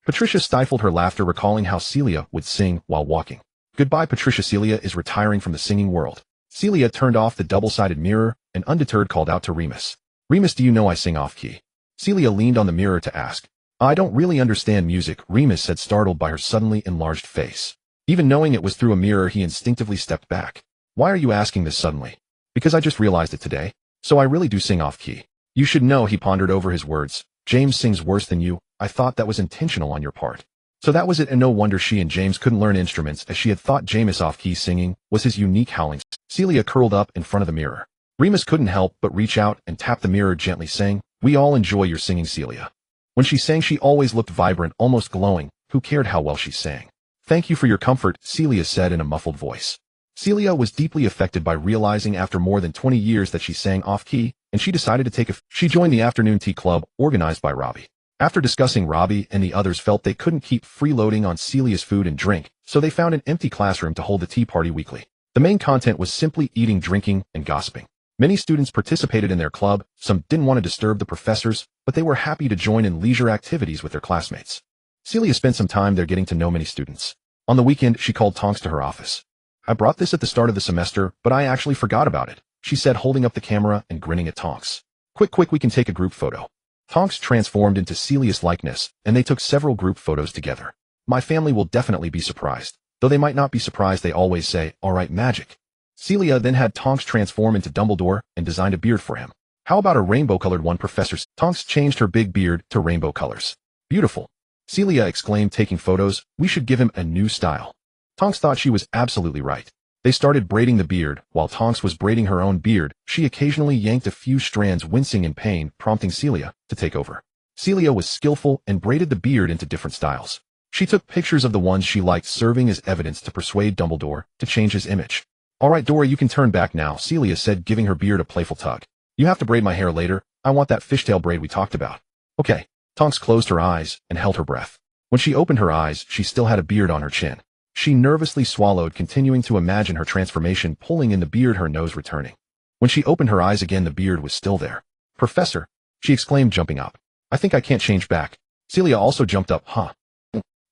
Patricia stifled her laughter, recalling how Celia would sing while walking. "Goodbye, Patricia. Celia is retiring from the singing world." Celia turned off the double-sided mirror and undeterred called out to Remus. "Remus, do you know I sing off-key?" Celia leaned on the mirror to ask. "I don't really understand music," Remus said, startled by her suddenly enlarged face. Even knowing it was through a mirror, he instinctively stepped back. "Why are you asking this suddenly?" "Because I just realized it today. So I really do sing off-key." "You should know," he pondered over his words. "James sings worse than you. I thought that was intentional on your part." So that was it, and no wonder she and James couldn't learn instruments, as she had thought James' off-key singing was his unique howling. Celia curled up in front of the mirror. Remus couldn't help but reach out and tap the mirror gently, saying, "We all enjoy your singing, Celia." When she sang, she always looked vibrant, almost glowing. Who cared how well she sang? "Thank you for your comfort," Celia said in a muffled voice. Celia was deeply affected by realizing after more than 20 years that she sang off-key, and she decided to she joined the afternoon tea club organized by Robbie. After discussing, Robbie and the others felt they couldn't keep freeloading on Celia's food and drink, so they found an empty classroom to hold the tea party weekly. The main content was simply eating, drinking, and gossiping. Many students participated in their club. Some didn't want to disturb the professors, but they were happy to join in leisure activities with their classmates. Celia spent some time there getting to know many students. On the weekend, she called Tonks to her office. "I brought this at the start of the semester, but I actually forgot about it," she said, holding up the camera and grinning at Tonks. Quick, we can take a group photo." Tonks transformed into Celia's likeness, and they took several group photos together. "My family will definitely be surprised. Though they might not be surprised, they always say, 'All right, magic.'" Celia then had Tonks transform into Dumbledore and designed a beard for him. "How about a rainbow-colored one, Professor?" Tonks changed her big beard to rainbow colors. "Beautiful," Celia exclaimed, taking photos. "We should give him a new style." Tonks thought she was absolutely right. They started braiding the beard. While Tonks was braiding her own beard, she occasionally yanked a few strands, wincing in pain, prompting Celia to take over. Celia was skillful and braided the beard into different styles. She took pictures of the ones she liked, serving as evidence to persuade Dumbledore to change his image. "All right, Dora, you can turn back now," Celia said, giving her beard a playful tug. "You have to braid my hair later. I want that fishtail braid we talked about." "Okay." Tonks closed her eyes and held her breath. When she opened her eyes, she still had a beard on her chin. She nervously swallowed, continuing to imagine her transformation pulling in the beard, her nose returning. When she opened her eyes again, the beard was still there. "Professor," she exclaimed, jumping up. "I think I can't change back." Celia also jumped up. "Huh?"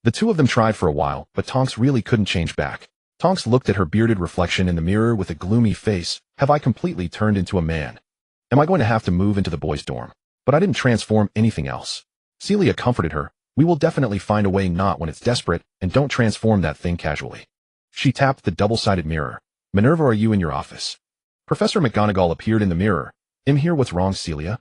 The two of them tried for a while, but Tonks really couldn't change back. Tonks looked at her bearded reflection in the mirror with a gloomy face. "Have I completely turned into a man? Am I going to have to move into the boys' dorm?" "But I didn't transform anything else." Celia comforted her. "We will definitely find a way, not when it's desperate, and don't transform that thing casually." She tapped the double-sided mirror. "Minerva, are you in your office?" Professor McGonagall appeared in the mirror. "I'm here. What's wrong, Celia?"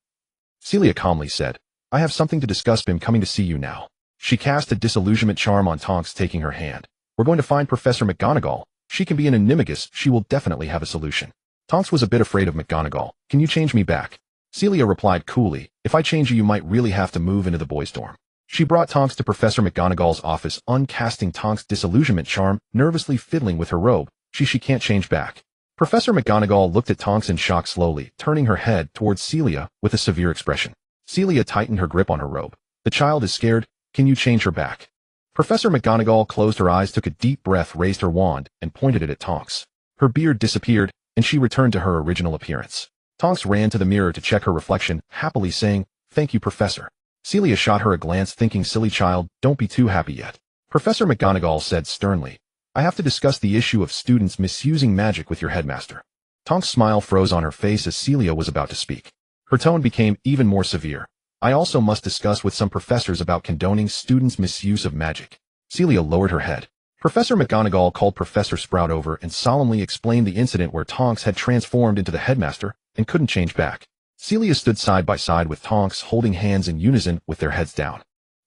Celia calmly said, "I have something to discuss. I'm coming to see you now." She cast a disillusionment charm on Tonks, taking her hand. "We're going to find Professor McGonagall. She can be an animagus. She will definitely have a solution." Tonks was a bit afraid of McGonagall. "Can you change me back?" Celia replied coolly, "If I change you, you might really have to move into the boys' dorm." She brought Tonks to Professor McGonagall's office, uncasting Tonks' disillusionment charm, nervously fiddling with her robe. She can't change back." Professor McGonagall looked at Tonks in shock, slowly turning her head towards Celia with a severe expression. Celia tightened her grip on her robe. "The child is scared. Can you change her back?" Professor McGonagall closed her eyes, took a deep breath, raised her wand, and pointed it at Tonks. Her beard disappeared, and she returned to her original appearance. Tonks ran to the mirror to check her reflection, happily saying, "Thank you, Professor." Celia shot her a glance, thinking, "Silly child, don't be too happy yet." Professor McGonagall said sternly, "I have to discuss the issue of students misusing magic with your headmaster." Tonks' smile froze on her face as Celia was about to speak. Her tone became even more severe. I also must discuss with some professors about condoning students' misuse of magic. Celia lowered her head. Professor McGonagall called Professor Sprout over and solemnly explained the incident where Tonks had transformed into the headmaster and couldn't change back. Celia stood side by side with Tonks, holding hands in unison with their heads down.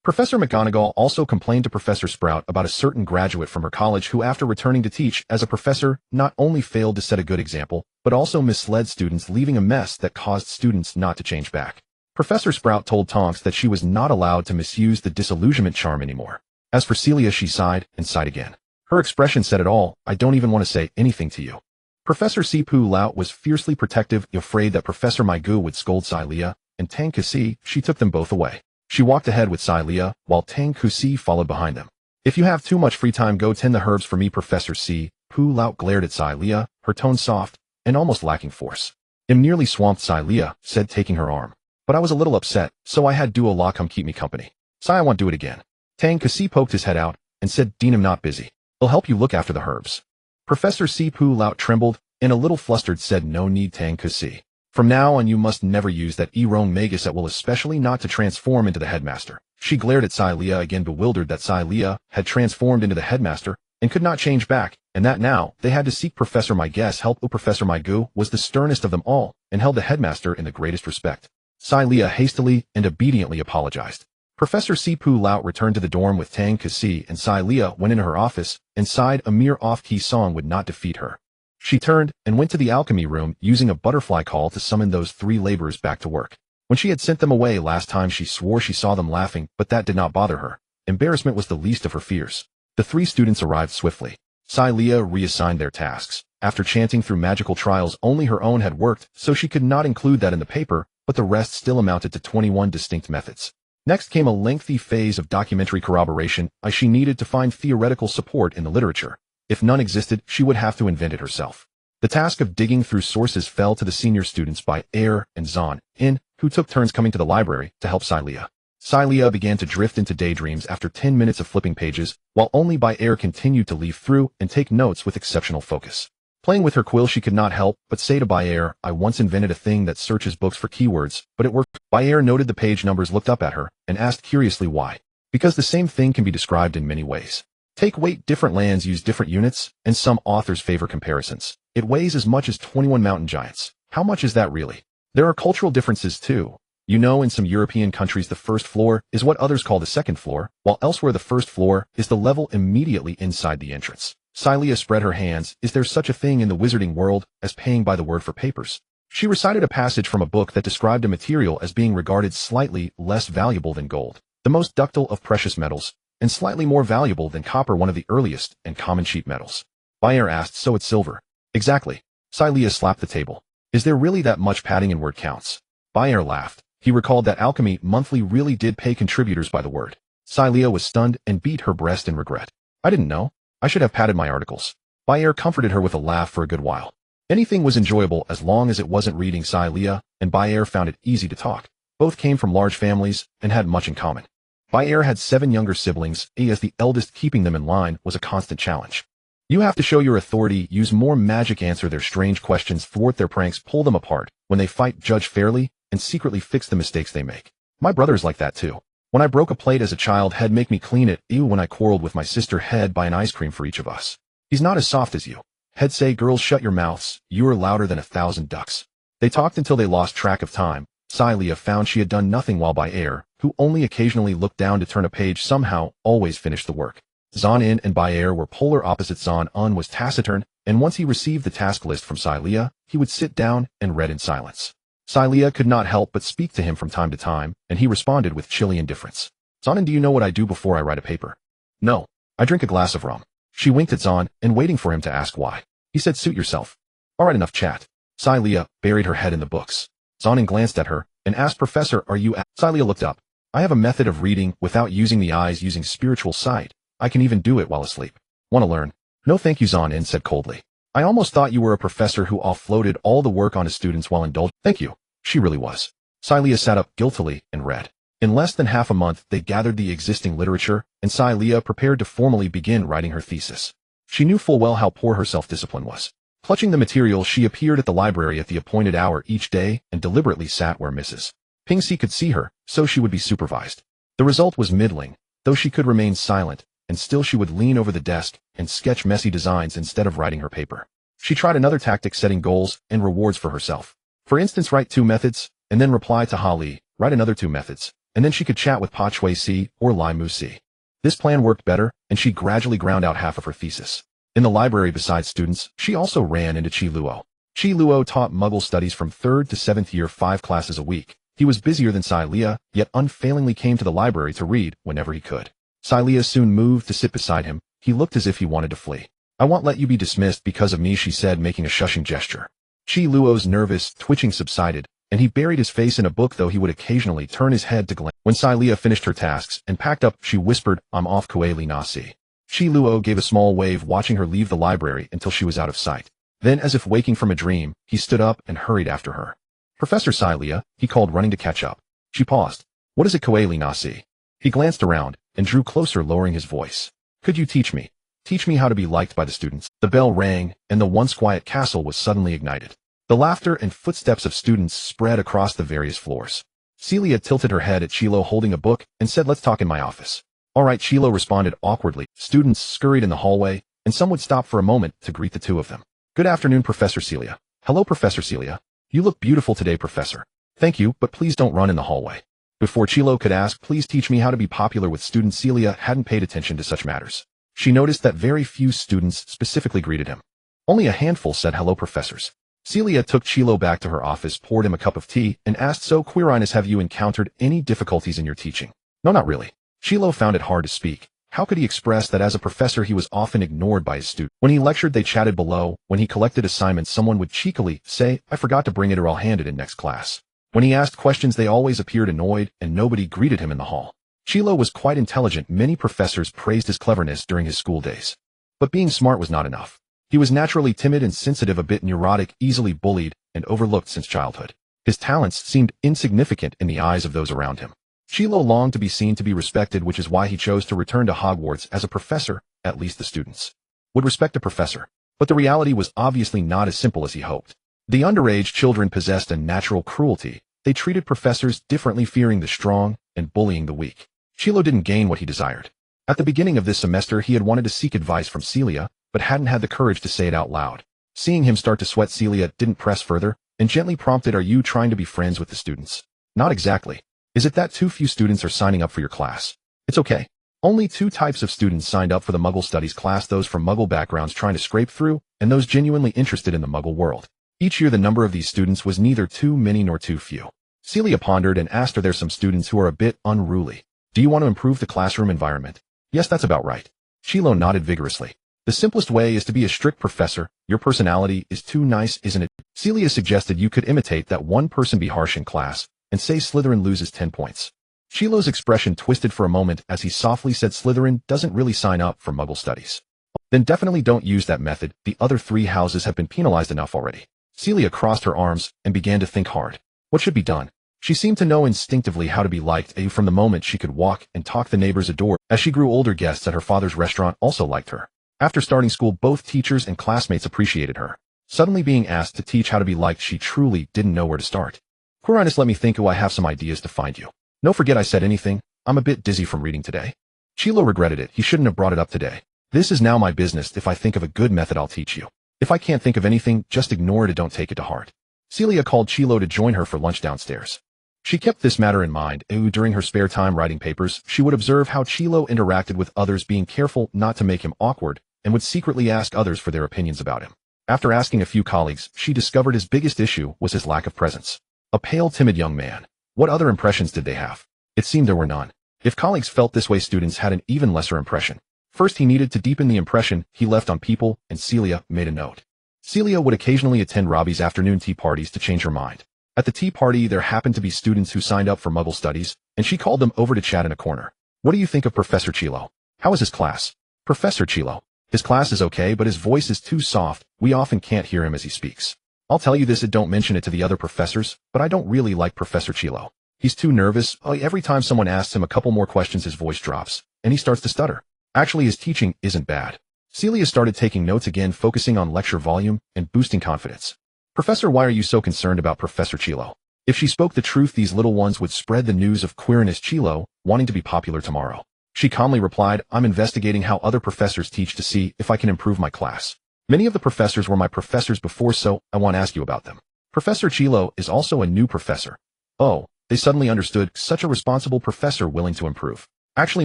Professor McGonagall also complained to Professor Sprout about a certain graduate from her college who, after returning to teach as a professor, not only failed to set a good example, but also misled students, leaving a mess that caused students not to change back. Professor Sprout told Tonks that she was not allowed to misuse the disillusionment charm anymore. As for Celia, she sighed and sighed again. Her expression said it all. I don't even want to say anything to you. Professor Sipu Laut was fiercely protective, afraid that Professor Maigu would scold Celia, and Tang Kasi, she took them both away. She walked ahead with Celia, while Tang Kusi followed behind them. If you have too much free time, go tend the herbs for me, Professor Sipu Laut glared at Celia, her tone soft and almost lacking force. I'm nearly swamped, Celia said, taking her arm. But I was a little upset, so I had Duo La come keep me company. I won't do it again. Tang Kasi poked his head out and said, Dean, I'm not busy. I'll help you look after the herbs. Professor Sipu Laut trembled and a little flustered said, no need, Tang Kasi. From now on you must never use that Erong Magus at will, especially not to transform into the headmaster. She glared at Celia again, bewildered that Celia had transformed into the headmaster and could not change back, and that now they had to seek Professor Maigus help. Professor Maigu was the sternest of them all and held the headmaster in the greatest respect. Celia hastily and obediently apologized. Professor Sipu Laut returned to the dorm with Tang Kasi, and Celia went into her office and sighed. A mere off-key song would not defeat her. She turned and went to the alchemy room, using a butterfly call to summon those 3 laborers back to work. When she had sent them away last time, she swore she saw them laughing, but that did not bother her. Embarrassment was the least of her fears. The 3 students arrived swiftly. Celia reassigned their tasks. After chanting through magical trials, only her own had worked, so she could not include that in the paper, but the rest still amounted to 21 distinct methods. Next came a lengthy phase of documentary corroboration, as she needed to find theoretical support in the literature. If none existed, she would have to invent it herself. The task of digging through sources fell to the senior students by Air and Zon In, who took turns coming to the library to help Celia. Celia began to drift into daydreams after 10 minutes of flipping pages, while only by Air continued to leaf through and take notes with exceptional focus. Playing with her quill, she could not help but say to Bayer, I once invented a thing that searches books for keywords, but it worked. Bayer noted the page numbers, looked up at her, and asked curiously why. Because the same thing can be described in many ways. Take weight, different lands use different units, and some authors favor comparisons. It weighs as much as 21 mountain giants. How much is that really? There are cultural differences too. You know, in some European countries the first floor is what others call the second floor, while elsewhere the first floor is the level immediately inside the entrance. Celia spread her hands. Is there such a thing in the wizarding world as paying by the word for papers? She recited a passage from a book that described a material as being regarded slightly less valuable than gold, the most ductile of precious metals, and slightly more valuable than copper, one of the earliest and common cheap metals. Bayer asked, so it's silver. Exactly. Celia slapped the table. Is there really that much padding in word counts? Bayer laughed. He recalled that Alchemy Monthly really did pay contributors by the word. Celia was stunned and beat her breast in regret. I didn't know. I should have padded my articles. Bayer comforted her with a laugh for a good while. Anything was enjoyable as long as it wasn't reading. Celia and Bayer found it easy to talk. Both came from large families and had much in common. Bayer had 7 younger siblings, as the eldest. Keeping them in line was a constant challenge. You have to show your authority, use more magic, answer their strange questions, thwart their pranks, pull them apart. When they fight, judge fairly, and secretly fix the mistakes they make. My brother's like that too. When I broke a plate as a child, he'd make me clean it. When I quarreled with my sister, he'd buy an ice cream for each of us. He's not as soft as you. He'd say, girls, shut your mouths, you are louder than 1,000 ducks. They talked until they lost track of time. Celia found she had done nothing, while Bayer, who only occasionally looked down to turn a page, somehow always finished the work. Zon In and Bayer were polar opposites. Zon Un was taciturn, and once he received the task list from Celia, he would sit down and read in silence. Celia could not help but speak to him from time to time, and he responded with chilly indifference. Zon In, do you know what I do before I write a paper? No. I drink a glass of rum. She winked at Zon, and waiting for him to ask why. He said, suit yourself. All right, enough chat. Celia buried her head in the books. Zon In glanced at her and asked, Professor, are you Celia looked up. I have a method of reading without using the eyes, using spiritual sight. I can even do it while asleep. Want to learn? No thank you, Zon In said coldly. I almost thought you were a professor who offloaded all the work on his students while indulging. Thank you. She really was. Celia sat up guiltily and read. In less than half a month, they gathered the existing literature, and Celia prepared to formally begin writing her thesis. She knew full well how poor her self-discipline was. Clutching the material, she appeared at the library at the appointed hour each day and deliberately sat where Mrs. Pingxi could see her, so she would be supervised. The result was middling, though she could remain silent, and still she would lean over the desk and sketch messy designs instead of writing her paper. She tried another tactic, setting goals and rewards for herself. For instance, write 2 methods, and then reply to Hali, write another 2 methods, and then she could chat with Pa Chui Si or Lai Mu Si. This plan worked better, and she gradually ground out half of her thesis. In the library besides students, she also ran into Qi Luo. Qi Luo taught Muggle studies from 3rd to 7th year 5 classes a week. He was busier than Celia, yet unfailingly came to the library to read whenever he could. Celia soon moved to sit beside him. He looked as if he wanted to flee. I won't let you be dismissed because of me, she said, making a shushing gesture. Qi Luo's nervous twitching subsided, and he buried his face in a book, though he would occasionally turn his head to glance. When Celia finished her tasks and packed up, she whispered, I'm off Kue Li Na Si. Qi Luo gave a small wave, watching her leave the library until she was out of sight. Then, as if waking from a dream, he stood up and hurried after her. Professor Celia, he called, running to catch up. She paused. What is it, Kue Li Na Si? He glanced around and drew closer, lowering his voice. Could you teach me? Teach me how to be liked by the students. The bell rang, and the once quiet castle was suddenly ignited. The laughter and footsteps of students spread across the various floors. Celia tilted her head at Chilo holding a book and said, let's talk in my office. All right, Chilo responded awkwardly. Students scurried in the hallway, and some would stop for a moment to greet the two of them. Good afternoon, Professor Celia. Hello, Professor Celia. You look beautiful today, Professor. Thank you, but please don't run in the hallway. Before Chilo could ask, please teach me how to be popular with students, Celia hadn't paid attention to such matters. She noticed that very few students specifically greeted him. Only a handful said hello, professors. Celia took Chilo back to her office, poured him a cup of tea, and asked, so Quirinus, have you encountered any difficulties in your teaching? No, not really. Chilo found it hard to speak. How could he express that as a professor he was often ignored by his students? When he lectured, they chatted below. When he collected assignments, someone would cheekily say, I forgot to bring it, or I'll hand it in next class. When he asked questions, they always appeared annoyed, and nobody greeted him in the hall. Chilo was quite intelligent. Many professors praised his cleverness during his school days. But being smart was not enough. He was naturally timid and sensitive, a bit neurotic, easily bullied, and overlooked since childhood. His talents seemed insignificant in the eyes of those around him. Chilo longed to be seen, to be respected, which is why he chose to return to Hogwarts as a professor. At least the students would respect a professor. But the reality was obviously not as simple as he hoped. The underage children possessed a natural cruelty. They treated professors differently, fearing the strong and bullying the weak. Chilo didn't gain what he desired. At the beginning of this semester, he had wanted to seek advice from Celia, but hadn't had the courage to say it out loud. Seeing him start to sweat, Celia didn't press further and gently prompted, are you trying to be friends with the students? Not exactly. Is it that too few students are signing up for your class? It's okay. Only 2 types of students signed up for the Muggle Studies class, those from Muggle backgrounds trying to scrape through, and those genuinely interested in the Muggle world. Each year the number of these students was neither too many nor too few. Celia pondered and asked, are there some students who are a bit unruly? Do you want to improve the classroom environment? Yes, that's about right. Chilo nodded vigorously. The simplest way is to be a strict professor. Your personality is too nice, isn't it? Celia suggested you could imitate that one person, be harsh in class, and say Slytherin loses 10 points. Chilo's expression twisted for a moment as he softly said, Slytherin doesn't really sign up for Muggle studies. Then definitely don't use that method. The other 3 houses have been penalized enough already. Celia crossed her arms and began to think hard. What should be done? She seemed to know instinctively how to be liked from the moment she could walk and talk. The neighbors adored. As she grew older, guests at her father's restaurant also liked her. After starting school, both teachers and classmates appreciated her. Suddenly being asked to teach how to be liked, she truly didn't know where to start. Quirinus, let me think. I have some ideas to find you. No, forget I said anything. I'm a bit dizzy from reading today. Chilo regretted it. He shouldn't have brought it up today. This is now my business. If I think of a good method, I'll teach you. If I can't think of anything, just ignore it and don't take it to heart. Celia called Chilo to join her for lunch downstairs. She kept this matter in mind. During her spare time writing papers, she would observe how Chilo interacted with others, being careful not to make him awkward, and would secretly ask others for their opinions about him. After asking a few colleagues, she discovered his biggest issue was his lack of presence. A pale, timid young man. What other impressions did they have? It seemed there were none. If colleagues felt this way, students had an even lesser impression. First, he needed to deepen the impression he left on people, and Celia made a note. Celia would occasionally attend Robbie's afternoon tea parties to change her mind. At the tea party, there happened to be students who signed up for Muggle studies, and she called them over to chat in a corner. What do you think of Professor Chilo? How is his class? Professor Chilo. His class is okay, but his voice is too soft. We often can't hear him as he speaks. I'll tell you this, and don't mention it to the other professors, but I don't really like Professor Chilo. He's too nervous. Every time someone asks him a couple more questions, his voice drops, and he starts to stutter. Actually, his teaching isn't bad. Celia started taking notes again, focusing on lecture volume and boosting confidence. Professor, why are you so concerned about Professor Chilo? If she spoke the truth, these little ones would spread the news of queerness. Chilo, wanting to be popular tomorrow. She calmly replied, I'm investigating how other professors teach to see if I can improve my class. Many of the professors were my professors before, so I want to ask you about them. Professor Chilo is also a new professor. Oh, they suddenly understood, such a responsible professor willing to improve. Actually,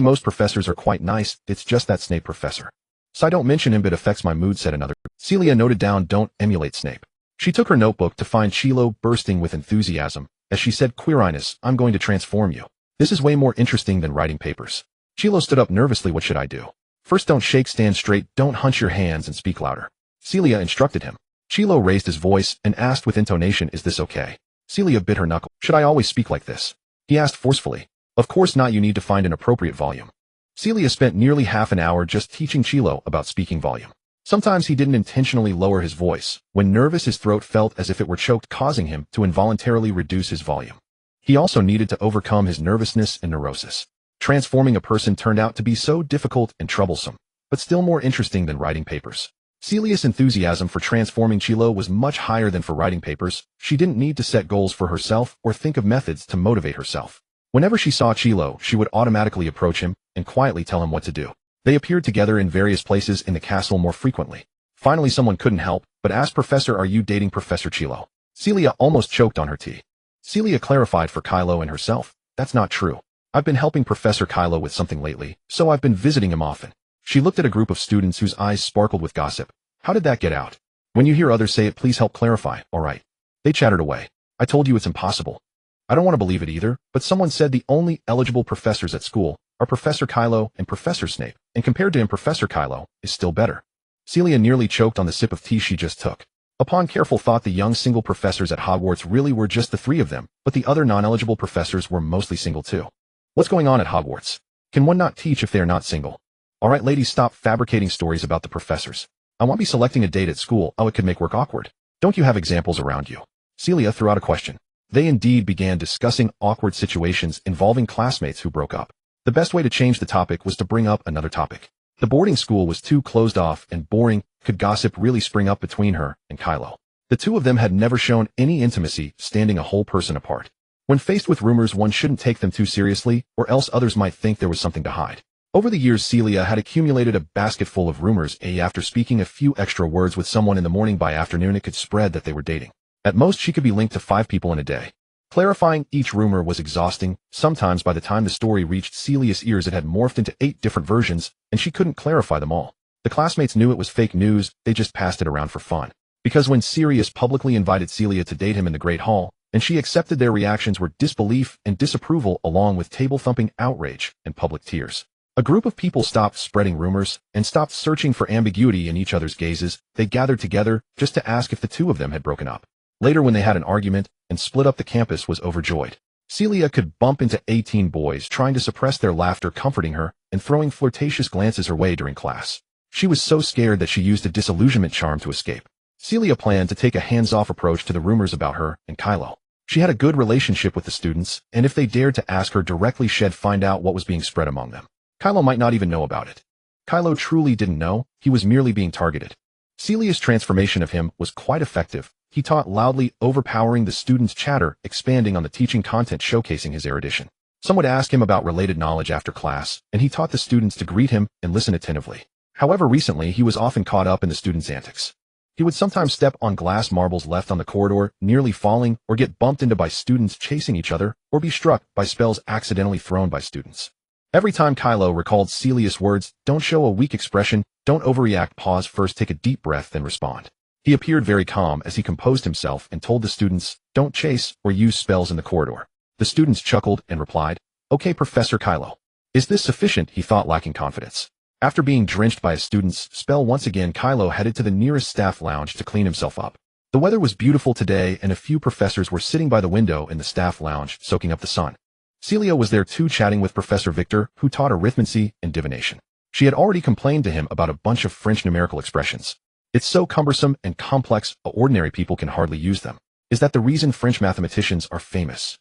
most professors are quite nice, it's just that Snape professor. So I don't mention him, but affects my mood, said another. Celia noted down, don't emulate Snape. She took her notebook to find Chilo bursting with enthusiasm. As she said, Queeriness, I'm going to transform you. This is way more interesting than writing papers. Chilo stood up nervously. What should I do? First, don't shake, stand straight, don't hunch your hands, and speak louder. Celia instructed him. Chilo raised his voice and asked with intonation, is this okay? Celia bit her knuckle. Should I always speak like this? He asked forcefully. Of course not, you need to find an appropriate volume. Celia spent nearly half an hour just teaching Chilo about speaking volume. Sometimes he didn't intentionally lower his voice. When nervous, his throat felt as if it were choked, causing him to involuntarily reduce his volume. He also needed to overcome his nervousness and neurosis. Transforming a person turned out to be so difficult and troublesome, but still more interesting than writing papers. Celia's enthusiasm for transforming Chilo was much higher than for writing papers. She didn't need to set goals for herself or think of methods to motivate herself. Whenever she saw Chilo, she would automatically approach him and quietly tell him what to do. They appeared together in various places in the castle more frequently. Finally, someone couldn't help but asked, Professor, are you dating Professor Chilo? Celia almost choked on her tea. Celia clarified for Chilo and herself, that's not true. I've been helping Professor Chilo with something lately, so I've been visiting him often. She looked at a group of students whose eyes sparkled with gossip. How did that get out? When you hear others say it, please help clarify. All right. They chattered away. I told you it's impossible. I don't want to believe it either, but someone said the only eligible professors at school are Professor Chilo and Professor Snape, and compared to him, Professor Chilo is still better. Celia nearly choked on the sip of tea she just took. Upon careful thought, the young single professors at Hogwarts really were just the three of them, but the other non-eligible professors were mostly single too. What's going on at Hogwarts? Can one not teach if they are not single? All right, ladies, stop fabricating stories about the professors. I won't be selecting a date at school. Oh, it could make work awkward. Don't you have examples around you? Celia threw out a question. They indeed began discussing awkward situations involving classmates who broke up. The best way to change the topic was to bring up another topic. The boarding school was too closed off and boring. Could gossip really spring up between her and Chilo? The two of them had never shown any intimacy, standing a whole person apart. When faced with rumors, one shouldn't take them too seriously, or else others might think there was something to hide. Over the years, Celia had accumulated a basket full of rumors. After speaking a few extra words with someone in the morning, by afternoon it could spread that they were dating. At most, she could be linked to 5 people in a day. Clarifying each rumor was exhausting. Sometimes by the time the story reached Celia's ears, it had morphed into 8 different versions, and she couldn't clarify them all. The classmates knew it was fake news, they just passed it around for fun. Because when Sirius publicly invited Celia to date him in the Great Hall, and she accepted, their reactions were disbelief and disapproval, along with table-thumping outrage and public tears. A group of people stopped spreading rumors and stopped searching for ambiguity in each other's gazes. They gathered together just to ask if the two of them had broken up. Later, when they had an argument and split up, the campus was overjoyed. Celia could bump into 18 boys trying to suppress their laughter, comforting her and throwing flirtatious glances her way during class. She was so scared that she used a disillusionment charm to escape. Celia planned to take a hands-off approach to the rumors about her and Chilo. She had a good relationship with the students, and if they dared to ask her directly, she'd find out what was being spread among them. Chilo might not even know about it. Chilo truly didn't know, he was merely being targeted. Celia's transformation of him was quite effective. He taught loudly, overpowering the students' chatter, expanding on the teaching content, showcasing his erudition. Some would ask him about related knowledge after class, and he taught the students to greet him and listen attentively. However, recently he was often caught up in the students' antics. He would sometimes step on glass marbles left on the corridor, nearly falling, or get bumped into by students chasing each other, or be struck by spells accidentally thrown by students. Every time Chilo recalled Celia's words, don't show a weak expression, don't overreact, pause first, take a deep breath, then respond. He appeared very calm as he composed himself and told the students, don't chase or use spells in the corridor. The students chuckled and replied, okay, Professor Chilo. Is this sufficient? He thought, lacking confidence. After being drenched by a student's spell once again, Chilo headed to the nearest staff lounge to clean himself up. The weather was beautiful today, and a few professors were sitting by the window in the staff lounge, soaking up the sun. Celia was there too, chatting with Professor Victor, who taught arithmancy and divination. She had already complained to him about a bunch of French numerical expressions. It's so cumbersome and complex, ordinary people can hardly use them. Is that the reason French mathematicians are famous?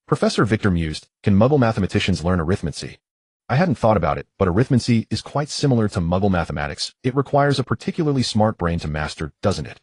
Professor Victor mused, can Muggle mathematicians learn arithmancy? I hadn't thought about it, but arithmancy is quite similar to Muggle mathematics. It requires a particularly smart brain to master, doesn't it?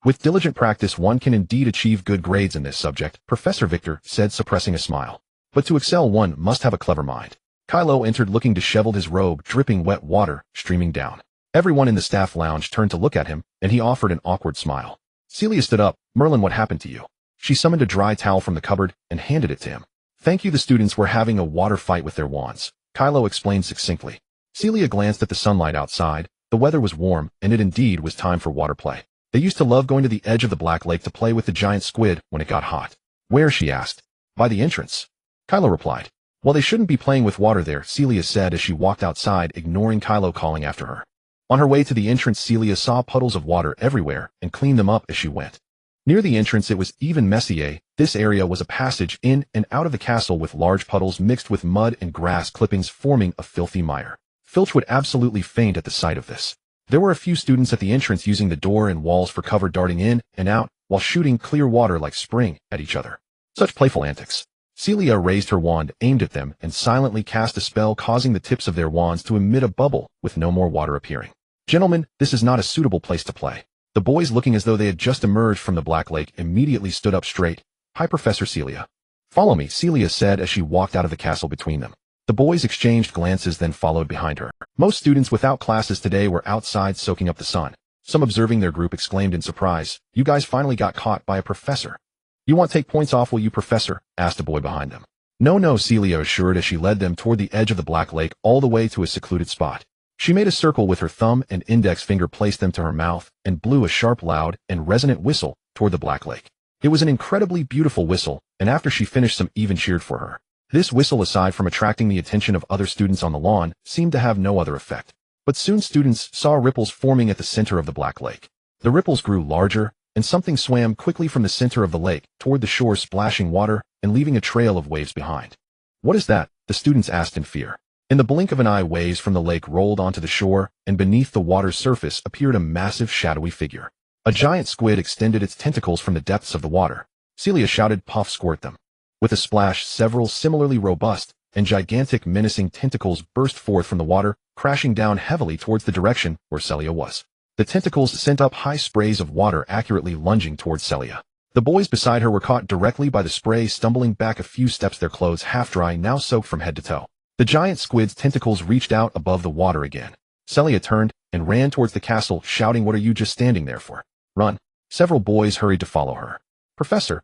With diligent practice one can indeed achieve good grades in this subject, Professor Victor said, suppressing a smile. But to excel one must have a clever mind. Kylo entered looking disheveled, his robe dripping wet water streaming down. Everyone in the staff lounge turned to look at him, and he offered an awkward smile. Celia stood up. Merlin, what happened to you? She summoned a dry towel from the cupboard and handed it to him. Thank you, the students were having a water fight with their wands, Kylo explained succinctly. Celia glanced at the sunlight outside. The weather was warm, and it indeed was time for water play. They used to love going to the edge of the Black Lake to play with the giant squid when it got hot. Where? She asked. By the entrance, Kylo replied. Well, they shouldn't be playing with water there, Celia said as she walked outside, ignoring Kylo calling after her. On her way to the entrance, Celia saw puddles of water everywhere and cleaned them up as she went. Near the entrance it was even messier. This area was a passage in and out of the castle with large puddles mixed with mud and grass clippings forming a filthy mire. Filch would absolutely faint at the sight of this. There were a few students at the entrance using the door and walls for cover, darting in and out while shooting clear water like spring at each other. Such playful antics. Celia raised her wand, aimed at them, and silently cast a spell, causing the tips of their wands to emit a bubble with no more water appearing. Gentlemen, this is not a suitable place to play. The boys, looking as though they had just emerged from the Black Lake, immediately stood up straight. Hi, Professor Celia. Follow me, Celia said as she walked out of the castle between them. The boys exchanged glances, then followed behind her. Most students without classes today were outside soaking up the sun. Some observing their group exclaimed in surprise, "You guys finally got caught by a professor." "You want to take points off, will you, Professor?" asked a boy behind them. No, Celia assured as she led them toward the edge of the Black Lake, all the way to a secluded spot. She made a circle with her thumb and index finger, placed them to her mouth, and blew a sharp, loud, and resonant whistle toward the Black Lake. It was an incredibly beautiful whistle, and after she finished some even cheered for her. This whistle, aside from attracting the attention of other students on the lawn, seemed to have no other effect. But soon students saw ripples forming at the center of the Black Lake. The ripples grew larger, and something swam quickly from the center of the lake toward the shore, splashing water and leaving a trail of waves behind. "What is that?" the students asked in fear. In the blink of an eye, waves from the lake rolled onto the shore, and beneath the water's surface appeared a massive, shadowy figure. A giant squid extended its tentacles from the depths of the water. Celia shouted, "Puff, squirt them." With a splash, several similarly robust and gigantic, menacing tentacles burst forth from the water, crashing down heavily towards the direction where Celia was. The tentacles sent up high sprays of water, accurately lunging towards Celia. The boys beside her were caught directly by the spray, stumbling back a few steps, their clothes half dry, now soaked from head to toe. The giant squid's tentacles reached out above the water again. Celia turned and ran towards the castle, shouting, "What are you just standing there for? Run!" Several boys hurried to follow her. Professor,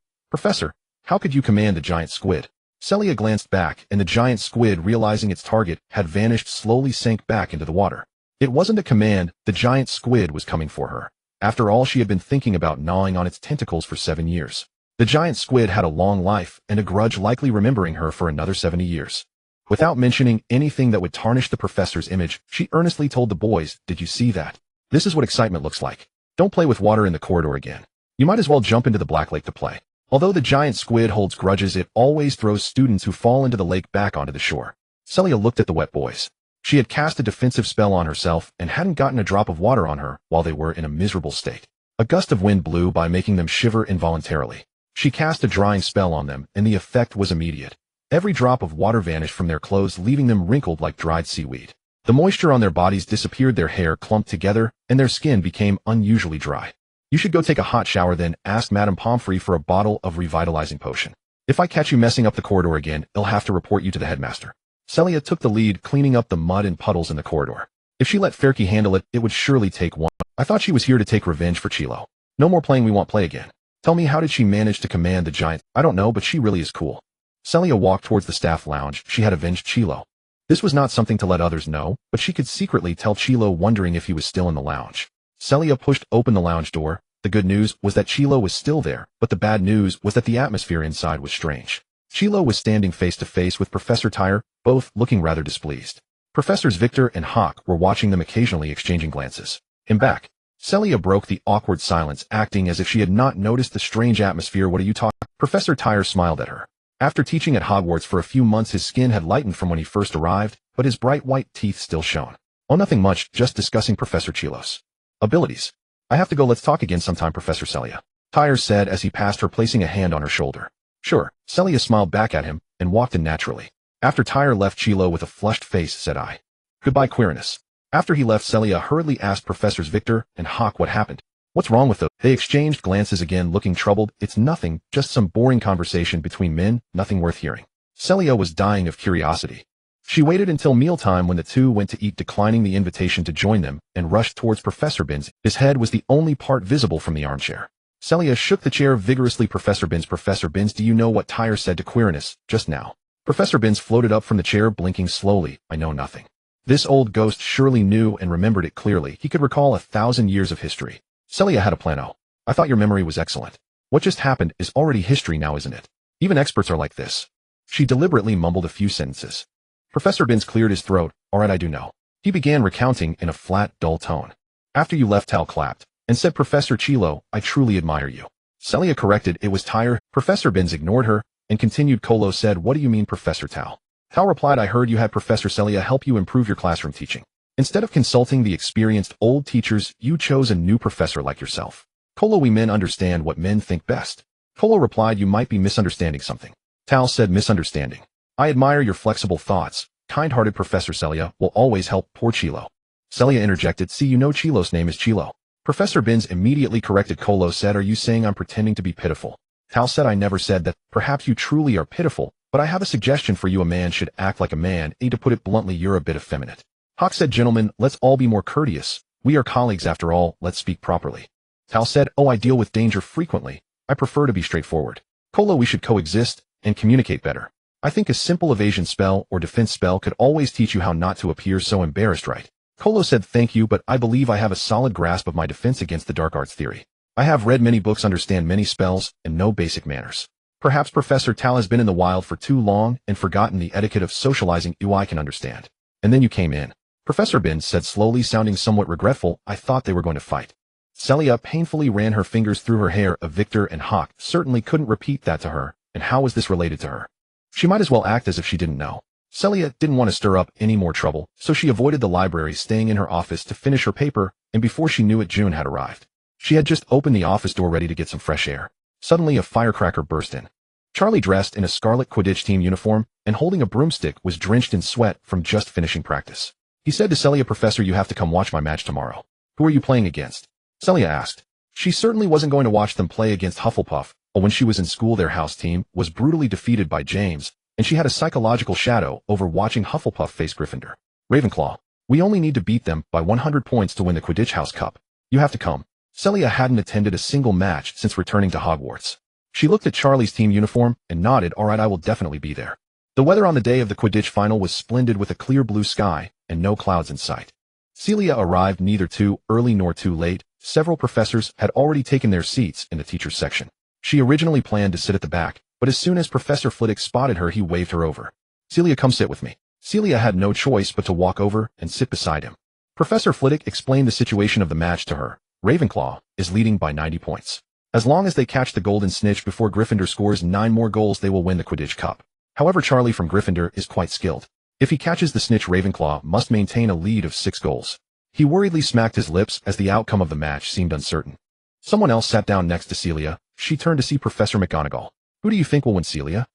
how could you command the giant squid?" Celia glanced back, and the giant squid, realizing its target had vanished, slowly sank back into the water. It wasn't a command, the giant squid was coming for her. After all, she had been thinking about gnawing on its tentacles for 7 years. The giant squid had a long life and a grudge, likely remembering her for another 70 years. Without mentioning anything that would tarnish the professor's image, she earnestly told the boys, "Did you see that? This is what excitement looks like. Don't play with water in the corridor again. You might as well jump into the Black Lake to play." Although the giant squid holds grudges, it always throws students who fall into the lake back onto the shore. Celia looked at the wet boys. She had cast a defensive spell on herself and hadn't gotten a drop of water on her while they were in a miserable state. A gust of wind blew by, making them shiver involuntarily. She cast a drying spell on them, and the effect was immediate. Every drop of water vanished from their clothes, leaving them wrinkled like dried seaweed. The moisture on their bodies disappeared, their hair clumped together, and their skin became unusually dry. "You should go take a hot shower then," asked Madame Pomfrey for a bottle of revitalizing potion. "If I catch you messing up the corridor again, I'll have to report you to the headmaster." Celia took the lead, cleaning up the mud and puddles in the corridor. If she let Ferky handle it, it would surely take one. "I thought she was here to take revenge for Chilo. No more playing, we won't play again. Tell me, how did she manage to command the giant?" "I don't know, but she really is cool." Celia walked towards the staff lounge. She had avenged Chilo. This was not something to let others know, but she could secretly tell Chilo, wondering if he was still in the lounge. Celia pushed open the lounge door. The good news was that Chilo was still there, but the bad news was that the atmosphere inside was strange. Chilo was standing face to face with Professor Tyre, both looking rather displeased. Professors Victor and Hawk were watching them, occasionally exchanging glances. In back, Celia broke the awkward silence, acting as if she had not noticed the strange atmosphere. "What are you talking?" Professor Tyre smiled at her. After teaching at Hogwarts for a few months, his skin had lightened from when he first arrived, but his bright white teeth still shone. "Oh, nothing much, just discussing Professor Chilo's abilities. I have to go. Let's talk again sometime, Professor Celia," Tyre said as he passed her, placing a hand on her shoulder. "Sure." Celia smiled back at him and walked in naturally. After Tyre left, Chilo with a flushed face said, "Goodbye, Quirinus." After he left, Celia hurriedly asked Professors Victor and Hawk what happened. What's wrong with those? They exchanged glances again, looking troubled. It's nothing, just some boring conversation between men, nothing worth hearing. Celia was dying of curiosity. She waited until mealtime when the two went to eat, declining the invitation to join them, and rushed towards Professor Binns. His head was the only part visible from the armchair. Celia shook the chair vigorously. Professor Binns, do you know what Tyre said to Quirinus just now? Professor Binns floated up from the chair, blinking slowly. I know nothing. This old ghost surely knew and remembered it clearly. He could recall 1,000 years of history. Celia had a plan. Oh, I thought your memory was excellent. What just happened is already history now, isn't it? Even experts are like this. She deliberately mumbled a few sentences. Professor Binns cleared his throat. All right, I do know. He began recounting in a flat, dull tone. After you left, Tal clapped and said, Professor Chilo, I truly admire you. Celia corrected, it was Tyre. Professor Binns ignored her and continued. Colo said, what do you mean, Professor Tal? Tal replied, I heard you had Professor Celia help you improve your classroom teaching. Instead of consulting the experienced old teachers, you chose a new professor like yourself. Colo, we men understand what men think best. Colo replied, you might be misunderstanding something. Tal said, misunderstanding. I admire your flexible thoughts. Kind-hearted Professor Celia will always help poor Chilo. Celia interjected, see, you know Chilo's name is Chilo. Professor Binns immediately corrected. Colo said, are you saying I'm pretending to be pitiful? Tal said, I never said that. Perhaps you truly are pitiful, but I have a suggestion for you. A man should act like a man. To put it bluntly, you're a bit effeminate. Hawk said, gentlemen, let's all be more courteous. We are colleagues after all, let's speak properly. Tal said, oh, I deal with danger frequently. I prefer to be straightforward. Colo, we should coexist and communicate better. I think a simple evasion spell or defense spell could always teach you how not to appear so embarrassed, right? Colo said, thank you, but I believe I have a solid grasp of my defense against the dark arts theory. I have read many books, understand many spells, and know basic manners. Perhaps Professor Tal has been in the wild for too long and forgotten the etiquette of socializing. I can understand. And then you came in. Professor Binns said slowly, sounding somewhat regretful, I thought they were going to fight. Celia painfully ran her fingers through her hair. Victor and Hawk certainly couldn't repeat that to her, and how was this related to her? She might as well act as if she didn't know. Celia didn't want to stir up any more trouble, so she avoided the library, staying in her office to finish her paper, and before she knew it, June had arrived. She had just opened the office door ready to get some fresh air. Suddenly a firecracker burst in. Charlie, dressed in a scarlet Quidditch team uniform and holding a broomstick, was drenched in sweat from just finishing practice. He said to Celia, Professor, you have to come watch my match tomorrow. Who are you playing against? Celia asked. She certainly wasn't going to watch them play against Hufflepuff, but when she was in school their house team was brutally defeated by James, and she had a psychological shadow over watching Hufflepuff face Gryffindor. Ravenclaw. We only need to beat them by 100 points to win the Quidditch House Cup. You have to come. Celia hadn't attended a single match since returning to Hogwarts. She looked at Charlie's team uniform and nodded, all right, I will definitely be there. The weather on the day of the Quidditch final was splendid, with a clear blue sky and no clouds in sight. Celia arrived neither too early nor too late. Several professors had already taken their seats in the teachers section. She originally planned to sit at the back, but as soon as Professor Flitwick spotted her, he waved her over. Celia, come sit with me. Celia had no choice but to walk over and sit beside him. Professor Flitwick explained the situation of the match to her. Ravenclaw is leading by 90 points. As long as they catch the golden snitch before Gryffindor scores 9 more goals, they will win the Quidditch Cup. However, Charlie from Gryffindor is quite skilled. If he catches the snitch, Ravenclaw must maintain a lead of 6 goals. He worriedly smacked his lips as the outcome of the match seemed uncertain. Someone else sat down next to Celia. She turned to see Professor McGonagall. Who do you think will win, Celia?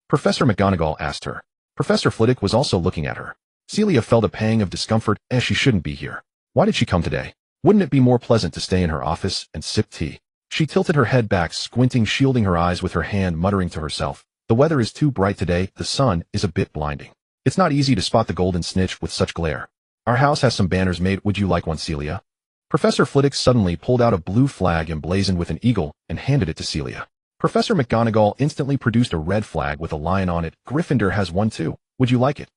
Professor McGonagall asked her. Professor Flitwick was also looking at her. Celia felt a pang of discomfort, as she shouldn't be here. Why did she come today? Wouldn't it be more pleasant to stay in her office and sip tea? She tilted her head back, squinting, shielding her eyes with her hand, muttering to herself. The weather is too bright today, the sun is a bit blinding. It's not easy to spot the golden snitch with such glare. Our house has some banners made, would you like one, Celia? Professor Flitwick suddenly pulled out a blue flag emblazoned with an eagle and handed it to Celia. Professor McGonagall instantly produced a red flag with a lion on it. Gryffindor has one too, would you like it?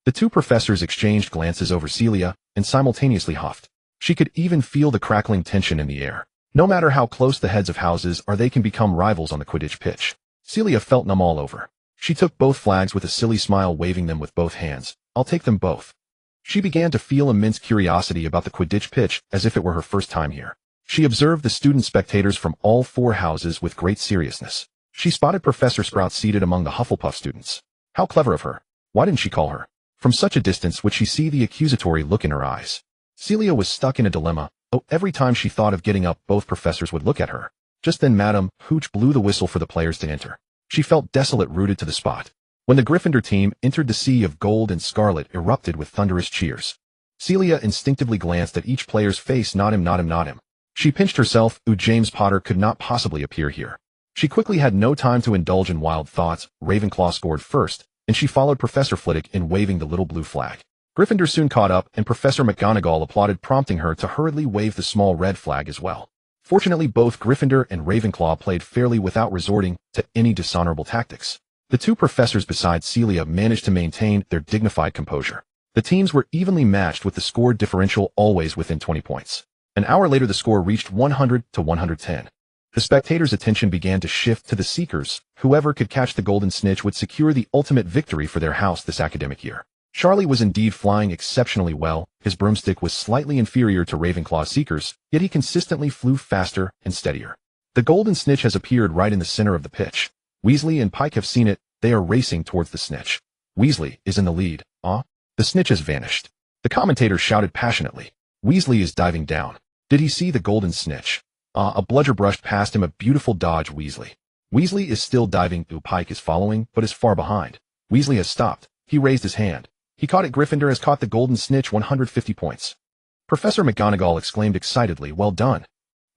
The two professors exchanged glances over Celia and simultaneously huffed. She could even feel the crackling tension in the air. No matter how close the heads of houses are, they can become rivals on the Quidditch pitch. Celia felt numb all over. She took both flags with a silly smile, waving them with both hands. I'll take them both. She began to feel immense curiosity about the Quidditch pitch, as if it were her first time here. She observed the student spectators from all 4 houses with great seriousness. She spotted Professor Sprout seated among the Hufflepuff students. How clever of her. Why didn't she call her? From such a distance would she see the accusatory look in her eyes. Celia was stuck in a dilemma. Oh, every time she thought of getting up, both professors would look at her. Just then Madame Hooch blew the whistle for the players to enter. She felt desolate, rooted to the spot. When the Gryffindor team entered, the sea of gold and scarlet erupted with thunderous cheers. Celia instinctively glanced at each player's face. Not him, not him, not him. She pinched herself. James Potter could not possibly appear here. She quickly had no time to indulge in wild thoughts. Ravenclaw scored first, and she followed Professor Flitwick in waving the little blue flag. Gryffindor soon caught up, and Professor McGonagall applauded, prompting her to hurriedly wave the small red flag as well. Fortunately, both Gryffindor and Ravenclaw played fairly without resorting to any dishonorable tactics. The two professors besides Celia managed to maintain their dignified composure. The teams were evenly matched with the score differential always within 20 points. An hour later the score reached 100 to 110. The spectators' attention began to shift to the seekers. Whoever could catch the golden snitch would secure the ultimate victory for their house this academic year. Charlie was indeed flying exceptionally well. His broomstick was slightly inferior to Ravenclaw's seekers, yet he consistently flew faster and steadier. The golden snitch has appeared right in the center of the pitch. Weasley and Pike have seen it. They are racing towards the snitch. Weasley is in the lead. The snitch has vanished. The commentator shouted passionately. Weasley is diving down. Did he see the golden snitch? A bludger brushed past him. A beautiful dodge, Weasley. Weasley is still diving. Pike is following, but is far behind. Weasley has stopped. He raised his hand. He caught it. Gryffindor has caught the golden snitch. 150 points. Professor McGonagall exclaimed excitedly, "Well done."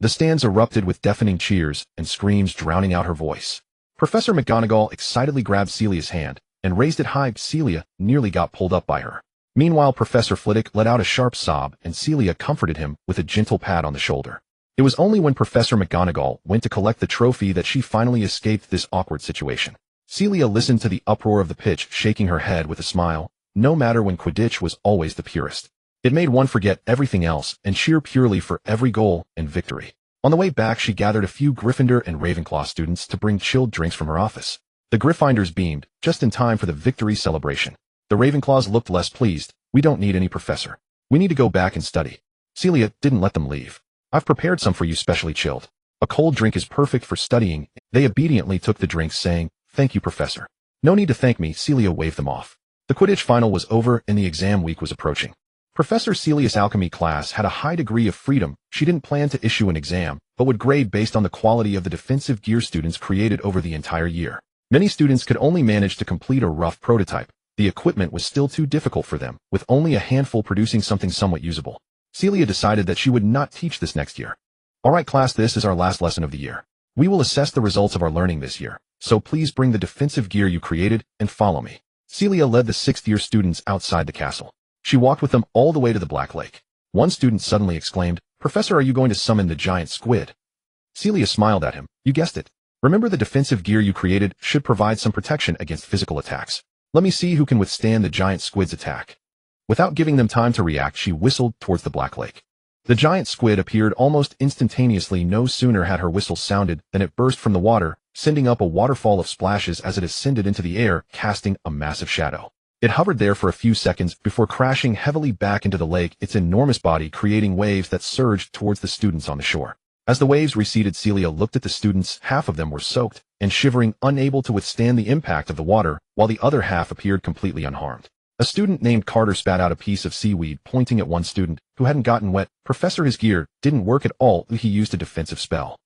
The stands erupted with deafening cheers and screams drowning out her voice. Professor McGonagall excitedly grabbed Celia's hand and raised it high. Celia nearly got pulled up by her. Meanwhile, Professor Flitwick let out a sharp sob, and Celia comforted him with a gentle pat on the shoulder. It was only when Professor McGonagall went to collect the trophy that she finally escaped this awkward situation. Celia listened to the uproar of the pitch, shaking her head with a smile. No matter when Quidditch was always the purest. It made one forget everything else and cheer purely for every goal and victory. On the way back, she gathered a few Gryffindor and Ravenclaw students to bring chilled drinks from her office. The Gryffindors beamed, just in time for the victory celebration. The Ravenclaws looked less pleased. "We don't need any professor. We need to go back and study." Celia didn't let them leave. "I've prepared some for you, specially chilled. A cold drink is perfect for studying." They obediently took the drinks, saying, "Thank you, Professor." "No need to thank me." Celia waved them off. The Quidditch final was over and the exam week was approaching. Professor Celia's alchemy class had a high degree of freedom. She didn't plan to issue an exam, but would grade based on the quality of the defensive gear students created over the entire year. Many students could only manage to complete a rough prototype. The equipment was still too difficult for them, with only a handful producing something somewhat usable. Celia decided that she would not teach this next year. "All right, class, this is our last lesson of the year. We will assess the results of our learning this year, so please bring the defensive gear you created and follow me." Celia led the sixth-year students outside the castle. She walked with them all the way to the Black Lake. One student suddenly exclaimed, "Professor, are you going to summon the giant squid?" Celia smiled at him. "You guessed it. Remember, the defensive gear you created should provide some protection against physical attacks. Let me see who can withstand the giant squid's attack." Without giving them time to react, she whistled towards the Black Lake. The giant squid appeared almost instantaneously. No sooner had her whistle sounded than it burst from the water, sending up a waterfall of splashes as it ascended into the air, casting a massive shadow. It hovered there for a few seconds before crashing heavily back into the lake, its enormous body creating waves that surged towards the students on the shore. As the waves receded, Celia looked at the students. Half of them were soaked and shivering, unable to withstand the impact of the water, while the other half appeared completely unharmed. A student named Carter spat out a piece of seaweed, pointing at one student who hadn't gotten wet. "Professor, his gear didn't work at all. He used a defensive spell."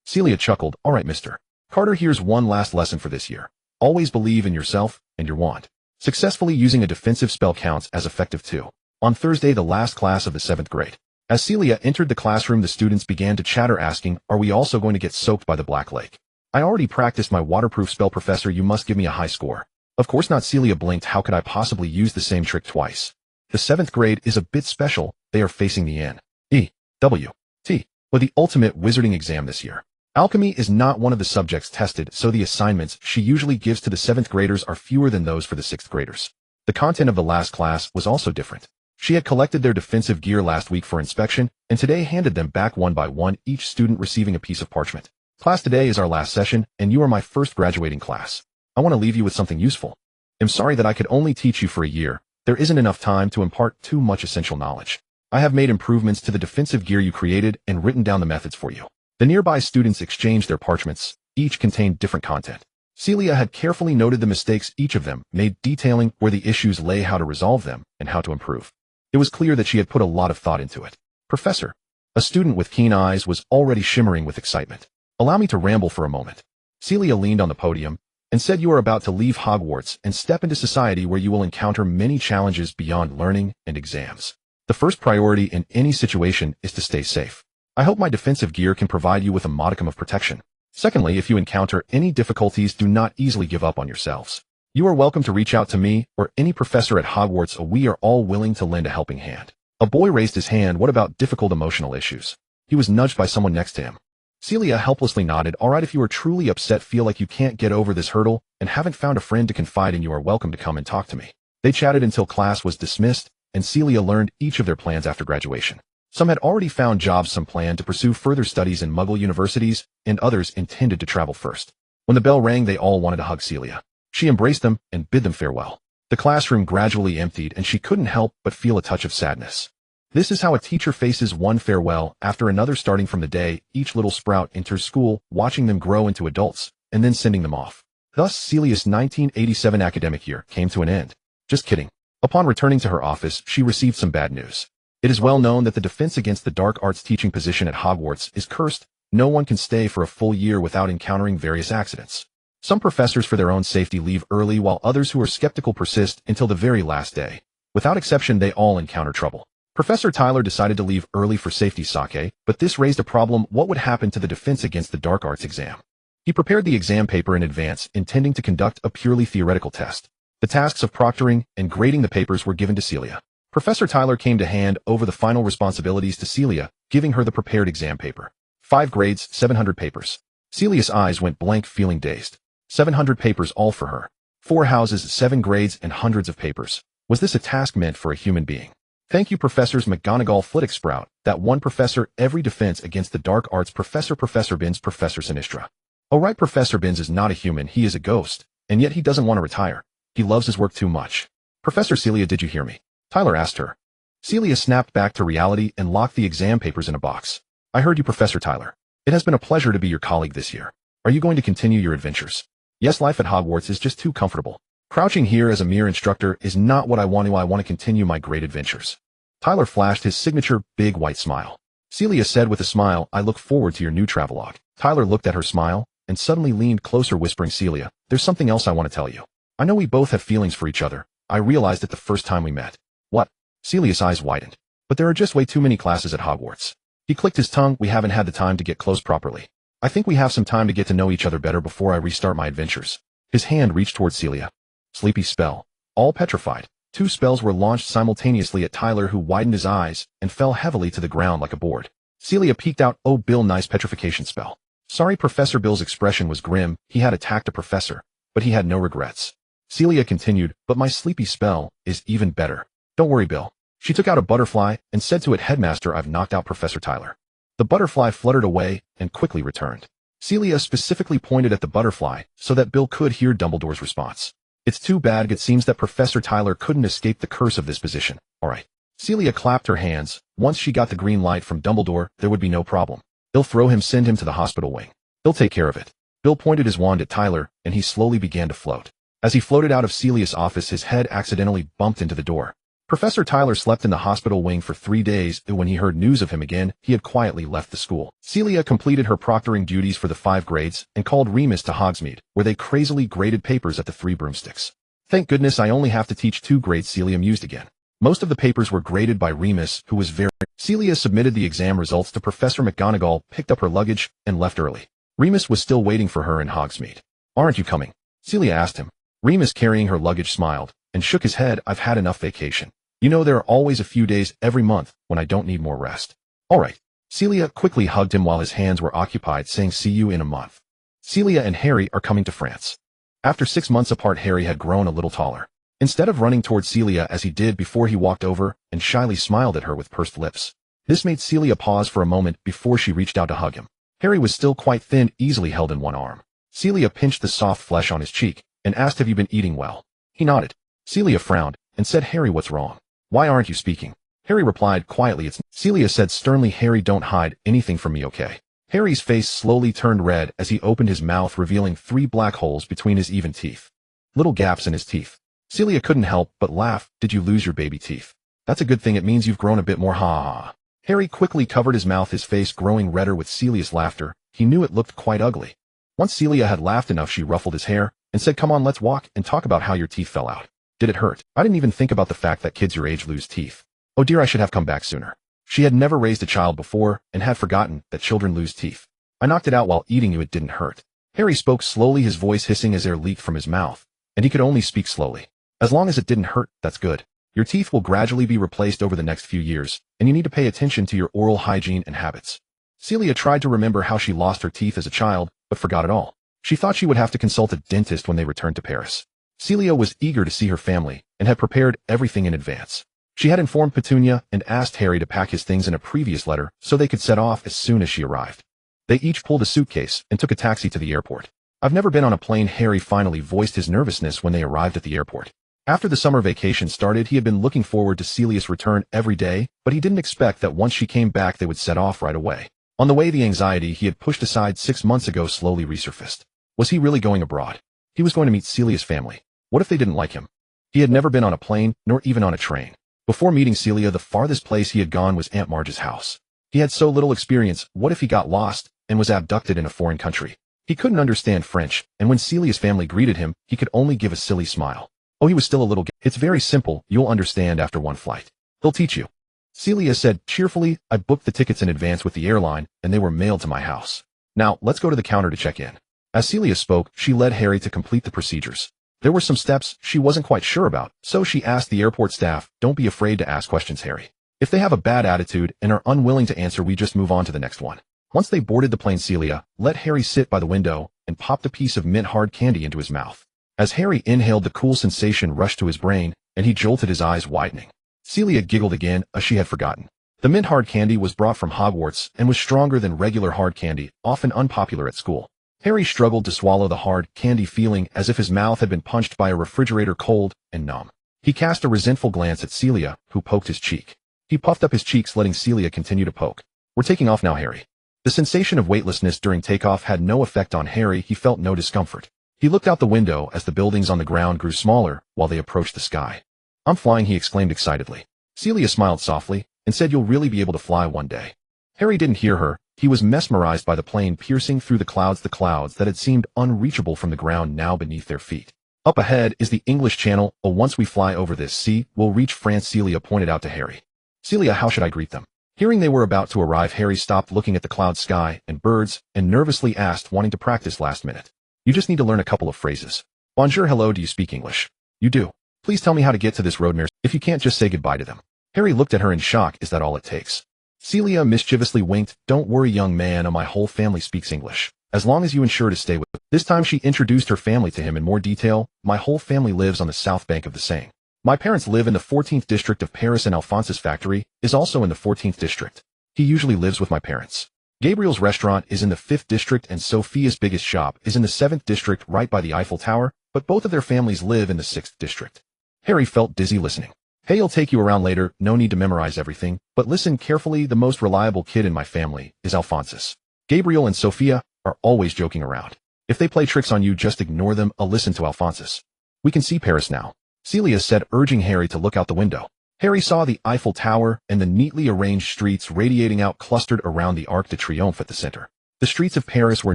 Celia chuckled. "All right, mister. Carter, here's one last lesson for this year. Always believe in yourself and your wand. Successfully using a defensive spell counts as effective too." On Thursday, the last class of the 7th grade. As Celia entered the classroom, the students began to chatter, asking, "Are we also going to get soaked by the Black Lake?" "I already practiced my waterproof spell, Professor. You must give me a high score." "Of course not." Celia blinked. "How could I possibly use the same trick twice?" The 7th grade is a bit special. They are facing the N.E.W.T. with the ultimate wizarding exam this year. Alchemy is not one of the subjects tested, so the assignments she usually gives to the 7th graders are fewer than those for the 6th graders. The content of the last class was also different. She had collected their defensive gear last week for inspection, and today handed them back one by one, each student receiving a piece of parchment. "Class, today is our last session, and you are my first graduating class. I want to leave you with something useful. I'm sorry that I could only teach you for a year. There isn't enough time to impart too much essential knowledge. I have made improvements to the defensive gear you created and written down the methods for you." The nearby students exchanged their parchments. Each contained different content. Celia had carefully noted the mistakes each of them made, detailing where the issues lay, how to resolve them, and how to improve. It was clear that she had put a lot of thought into it. "Professor," a student with keen eyes was already shimmering with excitement. "Allow me to ramble for a moment." Celia leaned on the podium and said, "You are about to leave Hogwarts and step into society where you will encounter many challenges beyond learning and exams. The first priority in any situation is to stay safe. I hope my defensive gear can provide you with a modicum of protection. Secondly, if you encounter any difficulties, do not easily give up on yourselves. You are welcome to reach out to me or any professor at Hogwarts. We are all willing to lend a helping hand. A boy raised his hand. What about difficult emotional issues? He was nudged by someone next to him. Celia helplessly nodded. All right, if you are truly upset, feel like you can't get over this hurdle, and haven't found a friend to confide in, you are welcome to come and talk to me. They chatted until class was dismissed, and Celia learned each of their plans after graduation. Some had already found jobs, some planned to pursue further studies in Muggle universities, and others intended to travel first. When the bell rang, they all wanted to hug Celia. She embraced them and bid them farewell. The classroom gradually emptied, and she couldn't help but feel a touch of sadness. This is how a teacher faces one farewell after another, starting from the day each little sprout enters school, watching them grow into adults, and then sending them off. Thus, Celia's 1987 academic year came to an end. Just kidding. Upon returning to her office, she received some bad news. It is well known that the defense against the dark arts teaching position at Hogwarts is cursed. No one can stay for a full year without encountering various accidents. Some professors, for their own safety, leave early, while others who are skeptical persist until the very last day. Without exception, they all encounter trouble. Professor Tyler decided to leave early for safety's sake, but this raised a problem. What would happen to the defense against the dark arts exam? He prepared the exam paper in advance, intending to conduct a purely theoretical test. The tasks of proctoring and grading the papers were given to Celia. Professor Tyler came to hand over the final responsibilities to Celia, giving her the prepared exam paper. 5 grades, 700 papers. Celia's eyes went blank, feeling dazed. 700 papers, all for her. 4 houses, 7 grades, and hundreds of papers. Was this a task meant for a human being? Thank you, Professors McGonagall, Flitwick-Sprout, that one professor, every defense against the dark arts, Professor Binns, Professor Sinistra. Oh right, Professor Binns is not a human, he is a ghost, and yet he doesn't want to retire. He loves his work too much. Professor Celia, did you hear me? Tyler asked her. Celia snapped back to reality and locked the exam papers in a box. I heard you, Professor Tyler. It has been a pleasure to be your colleague this year. Are you going to continue your adventures? Yes, life at Hogwarts is just too comfortable. Crouching here as a mere instructor is not what I want to. I want to continue my great adventures. Tyler flashed his signature big white smile. Celia said with a smile, I look forward to your new travelogue. Tyler looked at her smile and suddenly leaned closer, whispering, Celia, there's something else I want to tell you. I know we both have feelings for each other. I realized it the first time we met. What? Celia's eyes widened. But there are just way too many classes at Hogwarts. He clicked his tongue. We haven't had the time to get close properly. I think we have some time to get to know each other better before I restart my adventures. His hand reached toward Celia. Sleepy spell. All petrified. 2 spells were launched simultaneously at Tyler, who widened his eyes and fell heavily to the ground like a board. Celia peeked out. Oh, Bill, nice petrification spell. Sorry, Professor. Bill's expression was grim. He had attacked a professor, but he had no regrets. Celia continued, but my sleepy spell is even better. Don't worry, Bill. She took out a butterfly and said to it, Headmaster, I've knocked out Professor Tyler. The butterfly fluttered away and quickly returned. Celia specifically pointed at the butterfly so that Bill could hear Dumbledore's response. It's too bad. It seems that Professor Tyler couldn't escape the curse of this position. All right. Celia clapped her hands. Once she got the green light from Dumbledore, there would be no problem. They'll throw him, send him to the hospital wing. They'll take care of it. Bill pointed his wand at Tyler, and he slowly began to float. As he floated out of Celia's office, his head accidentally bumped into the door. Professor Tyler slept in the hospital wing for 3 days, and when he heard news of him again, he had quietly left the school. Celia completed her proctoring duties for the 5 grades and called Remus to Hogsmeade, where they crazily graded papers at the 3 broomsticks. Thank goodness I only have to teach 2 grades, Celia mused again. Most of the papers were graded by Remus, who was very... Celia submitted the exam results to Professor McGonagall, picked up her luggage, and left early. Remus was still waiting for her in Hogsmeade. Aren't you coming? Celia asked him. Remus, carrying her luggage, smiled and shook his head. I've had enough vacation. You know, there are always a few days every month when I don't need more rest. All right. Celia quickly hugged him while his hands were occupied, saying, see you in a month. Celia and Harry are coming to France. After 6 months apart, Harry had grown a little taller. Instead of running toward Celia as he did before, he walked over and shyly smiled at her with pursed lips. This made Celia pause for a moment before she reached out to hug him. Harry was still quite thin, easily held in one arm. Celia pinched the soft flesh on his cheek and asked, have you been eating well? He nodded. Celia frowned and said, Harry, what's wrong? Why aren't you speaking? Harry replied quietly, it's... Celia said sternly, Harry, don't hide anything from me, okay? Harry's face slowly turned red as he opened his mouth, revealing 3 black holes between his even teeth. Little gaps in his teeth. Celia couldn't help but laugh. Did you lose your baby teeth? That's a good thing. It means you've grown a bit more. Ha ha ha. Harry quickly covered his mouth, his face growing redder with Celia's laughter. He knew it looked quite ugly. Once Celia had laughed enough, she ruffled his hair and said, come on, let's walk and talk about how your teeth fell out. Did it hurt? I didn't even think about the fact that kids your age lose teeth. Oh dear, I should have come back sooner. She had never raised a child before and had forgotten that children lose teeth. I knocked it out while eating you. It didn't hurt. Harry spoke slowly, his voice hissing as air leaked from his mouth, and he could only speak slowly. As long as it didn't hurt, that's good. Your teeth will gradually be replaced over the next few years, and you need to pay attention to your oral hygiene and habits. Celia tried to remember how she lost her teeth as a child, but forgot it all. She thought she would have to consult a dentist when they returned to Paris. Celia was eager to see her family and had prepared everything in advance. She had informed Petunia and asked Harry to pack his things in a previous letter so they could set off as soon as she arrived. They each pulled a suitcase and took a taxi to the airport. I've never been on a plane. Harry finally voiced his nervousness when they arrived at the airport. After the summer vacation started, he had been looking forward to Celia's return every day, but he didn't expect that once she came back they would set off right away. On the way, the anxiety he had pushed aside 6 months ago slowly resurfaced. Was he really going abroad? He was going to meet Celia's family. What if they didn't like him? He had never been on a plane, nor even on a train. Before meeting Celia, the farthest place he had gone was Aunt Marge's house. He had so little experience. What if he got lost and was abducted in a foreign country? He couldn't understand French, and when Celia's family greeted him, he could only give a silly smile. Oh, he was still a little. It's very simple. You'll understand after one flight. He'll teach you. Celia said cheerfully. I booked the tickets in advance with the airline, and they were mailed to my house. Now, let's go to the counter to check in. As Celia spoke, she led Harry to complete the procedures. There were some steps she wasn't quite sure about, so she asked the airport staff, don't be afraid to ask questions, Harry. If they have a bad attitude and are unwilling to answer, we just move on to the next one. Once they boarded the plane, Celia let Harry sit by the window and popped a piece of mint hard candy into his mouth. As Harry inhaled, the cool sensation rushed to his brain, and he jolted, his eyes widening. Celia giggled again, as she had forgotten. The mint hard candy was brought from Hogwarts and was stronger than regular hard candy, often unpopular at school. Harry struggled to swallow the hard candy, feeling as if his mouth had been punched by a refrigerator, cold and numb. He cast a resentful glance at Celia, who poked his cheek. He puffed up his cheeks, letting Celia continue to poke. We're taking off now, Harry. The sensation of weightlessness during takeoff had no effect on Harry. He felt no discomfort. He looked out the window as the buildings on the ground grew smaller while they approached the sky. I'm flying, he exclaimed excitedly. Celia smiled softly and said, you'll really be able to fly one day. Harry didn't hear her. He was mesmerized by the plane piercing through the clouds that had seemed unreachable from the ground now beneath their feet. Up ahead is the English Channel. Oh, once we fly over this sea, we'll reach France, Celia pointed out to Harry. Celia, how should I greet them? Hearing they were about to arrive, Harry stopped looking at the cloud sky and birds and nervously asked, wanting to practice last minute. You just need to learn a couple of phrases. Bonjour, hello, do you speak English? You do. Please tell me how to get to this road, Mare. If you can't, just say goodbye to them. Harry looked at her in shock. Is that all it takes? Celia mischievously winked. Don't worry, young man, my whole family speaks English. As long as you ensure to stay with them. This time she introduced her family to him in more detail. My whole family lives on the south bank of the Seine. My parents live in the 14th district of Paris, and Alphonse's factory is also in the 14th district. He usually lives with my parents. Gabriel's restaurant is in the 5th district, and Sophia's biggest shop is in the 7th district, right by the Eiffel Tower, but both of their families live in the 6th district. Harry felt dizzy listening. Hey, I'll take you around later. No need to memorize everything, but listen carefully. The most reliable kid in my family is Alphonsus. Gabriel and Sophia are always joking around. If they play tricks on you, just ignore them. I'll listen to Alphonsus. We can see Paris now, Celia said, urging Harry to look out the window. Harry saw the Eiffel Tower and the neatly arranged streets radiating out, clustered around the Arc de Triomphe at the center. The streets of Paris were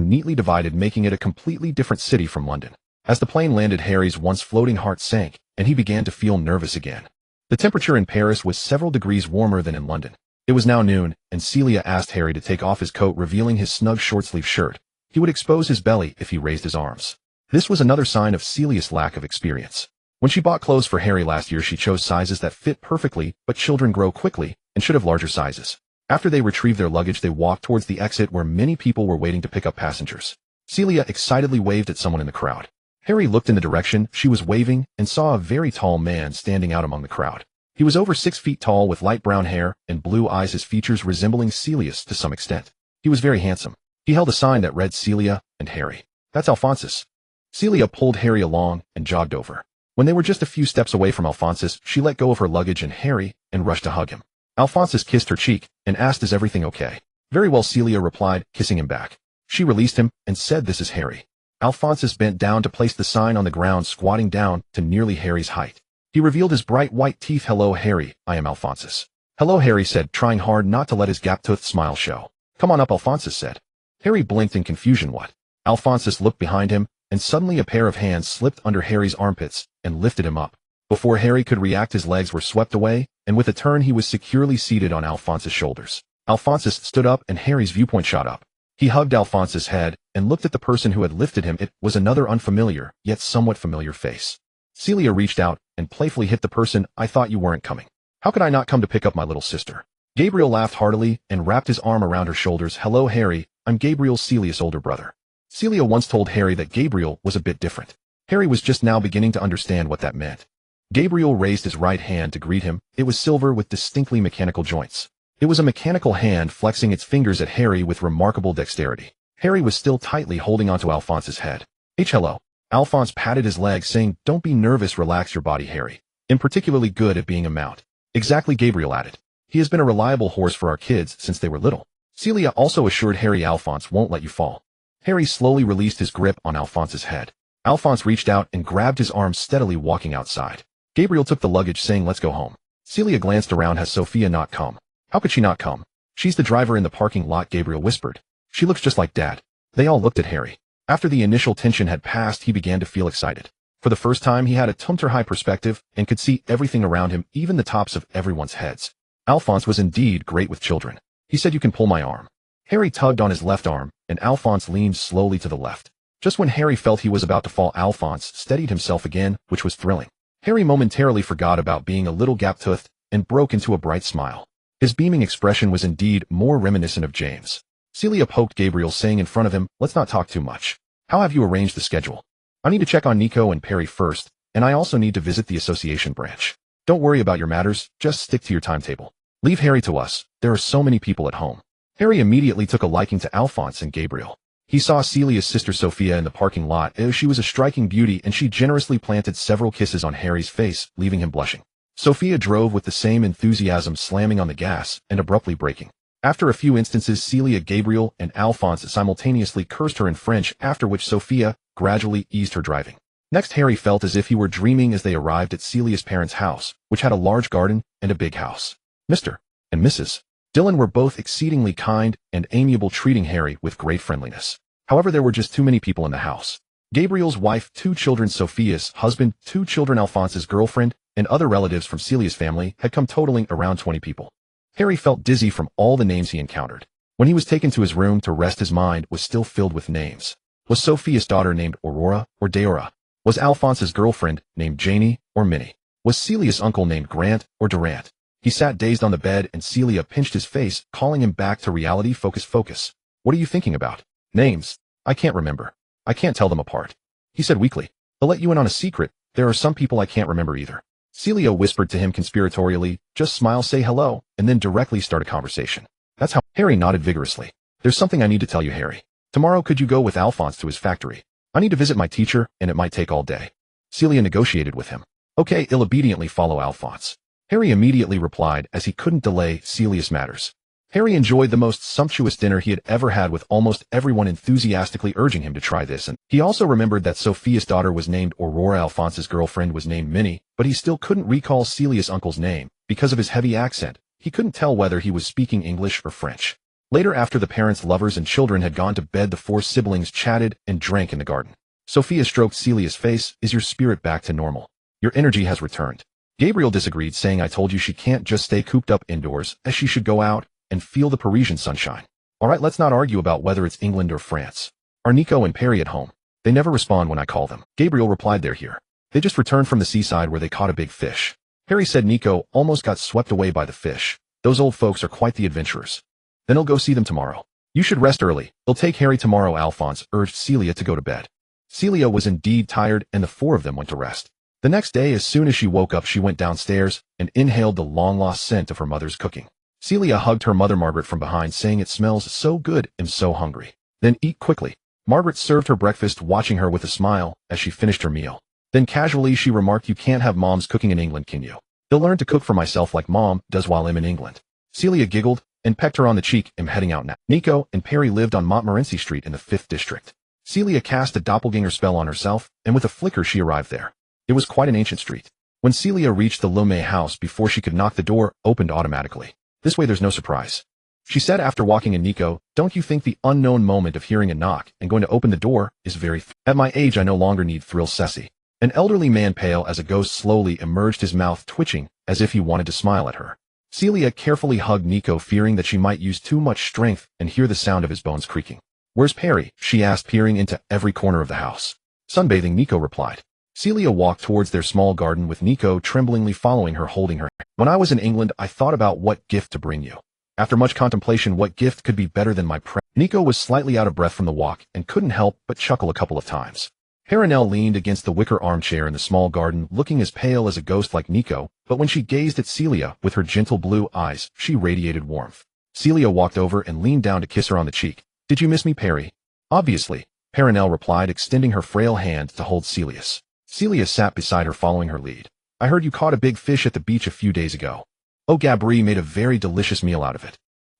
neatly divided, making it a completely different city from London. As the plane landed, Harry's once floating heart sank, and he began to feel nervous again. The temperature in Paris was several degrees warmer than in London. It was now noon, and Celia asked Harry to take off his coat, revealing his snug short-sleeved shirt. He would expose his belly if he raised his arms. This was another sign of Celia's lack of experience. When she bought clothes for Harry last year, she chose sizes that fit perfectly, but children grow quickly and should have larger sizes. After they retrieved their luggage, they walked towards the exit where many people were waiting to pick up passengers. Celia excitedly waved at someone in the crowd. Harry looked in the direction she was waving and saw a very tall man standing out among the crowd. He was over 6 feet tall with light brown hair and blue eyes, his features resembling Celia's to some extent. He was very handsome. He held a sign that read Celia and Harry. That's Alphonsus. Celia pulled Harry along and jogged over. When they were just a few steps away from Alphonsus, she let go of her luggage and Harry and rushed to hug him. Alphonsus kissed her cheek and asked, is everything okay? Very well, Celia replied, kissing him back. She released him and said, this is Harry. Alphonsus bent down to place the sign on the ground, squatting down to nearly Harry's height. He revealed his bright white teeth. Hello, Harry, I am Alphonsus. Hello, Harry said, trying hard not to let his gap-toothed smile show. Come on up, Alphonsus said. Harry blinked in confusion. What? Alphonsus looked behind him, and suddenly a pair of hands slipped under Harry's armpits and lifted him up. Before Harry could react, his legs were swept away, and with a turn he was securely seated on Alphonse's shoulders. Alphonse stood up and Harry's viewpoint shot up. He hugged Alphonse's head and looked at the person who had lifted him. It was another unfamiliar, yet somewhat familiar face. Celia reached out and playfully hit the person. "I thought you weren't coming. How could I not come to pick up my little sister?" Gabriel laughed heartily and wrapped his arm around her shoulders. "Hello, Harry. I'm Gabriel, Celia's older brother." Celia once told Harry that Gabriel was a bit different. Harry was just now beginning to understand what that meant. Gabriel raised his right hand to greet him. It was silver with distinctly mechanical joints. It was a mechanical hand flexing its fingers at Harry with remarkable dexterity. Harry was still tightly holding onto Alphonse's head. Hello. Alphonse patted his leg, saying, "Don't be nervous, relax your body, Harry. I'm particularly good at being a mount." "Exactly," Gabriel added. "He has been a reliable horse for our kids since they were little." Celia also assured Harry Alphonse won't let you fall. Harry slowly released his grip on Alphonse's head. Alphonse reached out and grabbed his arm, steadily walking outside. Gabriel took the luggage, saying, "Let's go home." Celia glanced around. Has Sophia not come? How could she not come? She's the driver in the parking lot, Gabriel whispered. She looks just like Dad. They all looked at Harry. After the initial tension had passed, he began to feel excited. For the first time, he had a tumtor-high perspective and could see everything around him, even the tops of everyone's heads. Alphonse was indeed great with children. He said, "You can pull my arm." Harry tugged on his left arm, and Alphonse leaned slowly to the left. Just when Harry felt he was about to fall, Alphonse steadied himself again, which was thrilling. Harry momentarily forgot about being a little gap-toothed and broke into a bright smile. His beaming expression was indeed more reminiscent of James. Celia poked Gabriel, saying in front of him, "Let's not talk too much. How have you arranged the schedule?" "I need to check on Nico and Perry first, and I also need to visit the association branch. Don't worry about your matters, just stick to your timetable. Leave Harry to us, there are so many people at home." Harry immediately took a liking to Alphonse and Gabriel. He saw Celia's sister Sophia in the parking lot. She was a striking beauty, and she generously planted several kisses on Harry's face, leaving him blushing. Sophia drove with the same enthusiasm, slamming on the gas and abruptly braking. After a few instances, Celia, Gabriel, and Alphonse simultaneously cursed her in French, after which Sophia gradually eased her driving. Next, Harry felt as if he were dreaming as they arrived at Celia's parents' house, which had a large garden and a big house. Mr. and Mrs. Dillon were both exceedingly kind and amiable, treating Harry with great friendliness. However, there were just too many people in the house. Gabriel's wife, 2 children, Sophia's husband, 2 children, Alphonse's girlfriend, and other relatives from Celia's family had come, totaling around 20 people. Harry felt dizzy from all the names he encountered. When he was taken to his room to rest, his mind was still filled with names. Was Sophia's daughter named Aurora or Deora? Was Alphonse's girlfriend named Janie or Minnie? Was Celia's uncle named Grant or Durant? He sat dazed on the bed, and Celia pinched his face, calling him back to reality. Focus. What are you thinking about? Names. I can't remember. I can't tell them apart. He said weakly. I'll let you in on a secret. There are some people I can't remember either. Celia whispered to him conspiratorially, "Just smile, say hello, and then directly start a conversation." That's how. Harry nodded vigorously. "There's something I need to tell you, Harry. Tomorrow could you go with Alphonse to his factory? I need to visit my teacher, and it might take all day." Celia negotiated with him. "Okay, I'll obediently follow Alphonse." Harry immediately replied, as he couldn't delay Celia's matters. Harry enjoyed the most sumptuous dinner he had ever had, with almost everyone enthusiastically urging him to try this, and he also remembered that Sophia's daughter was named Aurora, Alphonse's girlfriend was named Minnie, but he still couldn't recall Celia's uncle's name. Because of his heavy accent, he couldn't tell whether he was speaking English or French. Later, after the parents, lovers, and children had gone to bed, the 4 siblings chatted and drank in the garden. Sophia stroked Celia's face. "Is your spirit back to normal? Your energy has returned." Gabriel disagreed, saying, "I told you she can't just stay cooped up indoors, as she should go out and feel the Parisian sunshine." "All right, let's not argue about whether it's England or France. Are Nico and Perry at home?" "They never respond when I call them," Gabriel replied. "They're here. They just returned from the seaside where they caught a big fish." Harry said Nico almost got swept away by the fish. "Those old folks are quite the adventurers." "Then I'll go see them tomorrow." "You should rest early. I'll take Harry tomorrow," Alphonse urged Celia to go to bed. Celia was indeed tired, and the 4 of them went to rest. The next day, as soon as she woke up, she went downstairs and inhaled the long-lost scent of her mother's cooking. Celia hugged her mother Margaret from behind, saying, "It smells so good, I'm so hungry." "Then eat quickly." Margaret served her breakfast, watching her with a smile as she finished her meal. Then casually she remarked, "You can't have Mom's cooking in England, can you? I'll learn to cook for myself like Mom does while I'm in England." Celia giggled and pecked her on the cheek. "I'm heading out now." Nico and Perry lived on Montmorency Street in the 5th district. Celia cast a doppelganger spell on herself, and with a flicker she arrived there. It was quite an ancient street. When Celia reached the Lumet house, before she could knock, the door opened automatically. "This way there's no surprise," she said after walking in. "Nico, don't you think the unknown moment of hearing a knock and going to open the door is very at my age I no longer need thrill, Ceci." An elderly man pale as a ghost slowly emerged, his mouth twitching, as if he wanted to smile at her. Celia carefully hugged Nico, fearing that she might use too much strength and hear the sound of his bones creaking. "Where's Perry?" she asked, peering into every corner of the house. "Sunbathing," Nico replied. Celia walked towards their small garden with Nico tremblingly following her, holding her. "When I was in England, I thought about what gift to bring you. After much contemplation, what gift could be better than my present?" Nico was slightly out of breath from the walk and couldn't help but chuckle a couple of times. Perenelle leaned against the wicker armchair in the small garden, looking as pale as a ghost like Nico, but when she gazed at Celia with her gentle blue eyes, she radiated warmth. Celia walked over and leaned down to kiss her on the cheek. "Did you miss me, Perry?" "Obviously," Perenelle replied, extending her frail hand to hold Celia's. Celia sat beside her, following her lead. "I heard you caught a big fish at the beach a few days ago." "Oh, Gabri made a very delicious meal out of it,"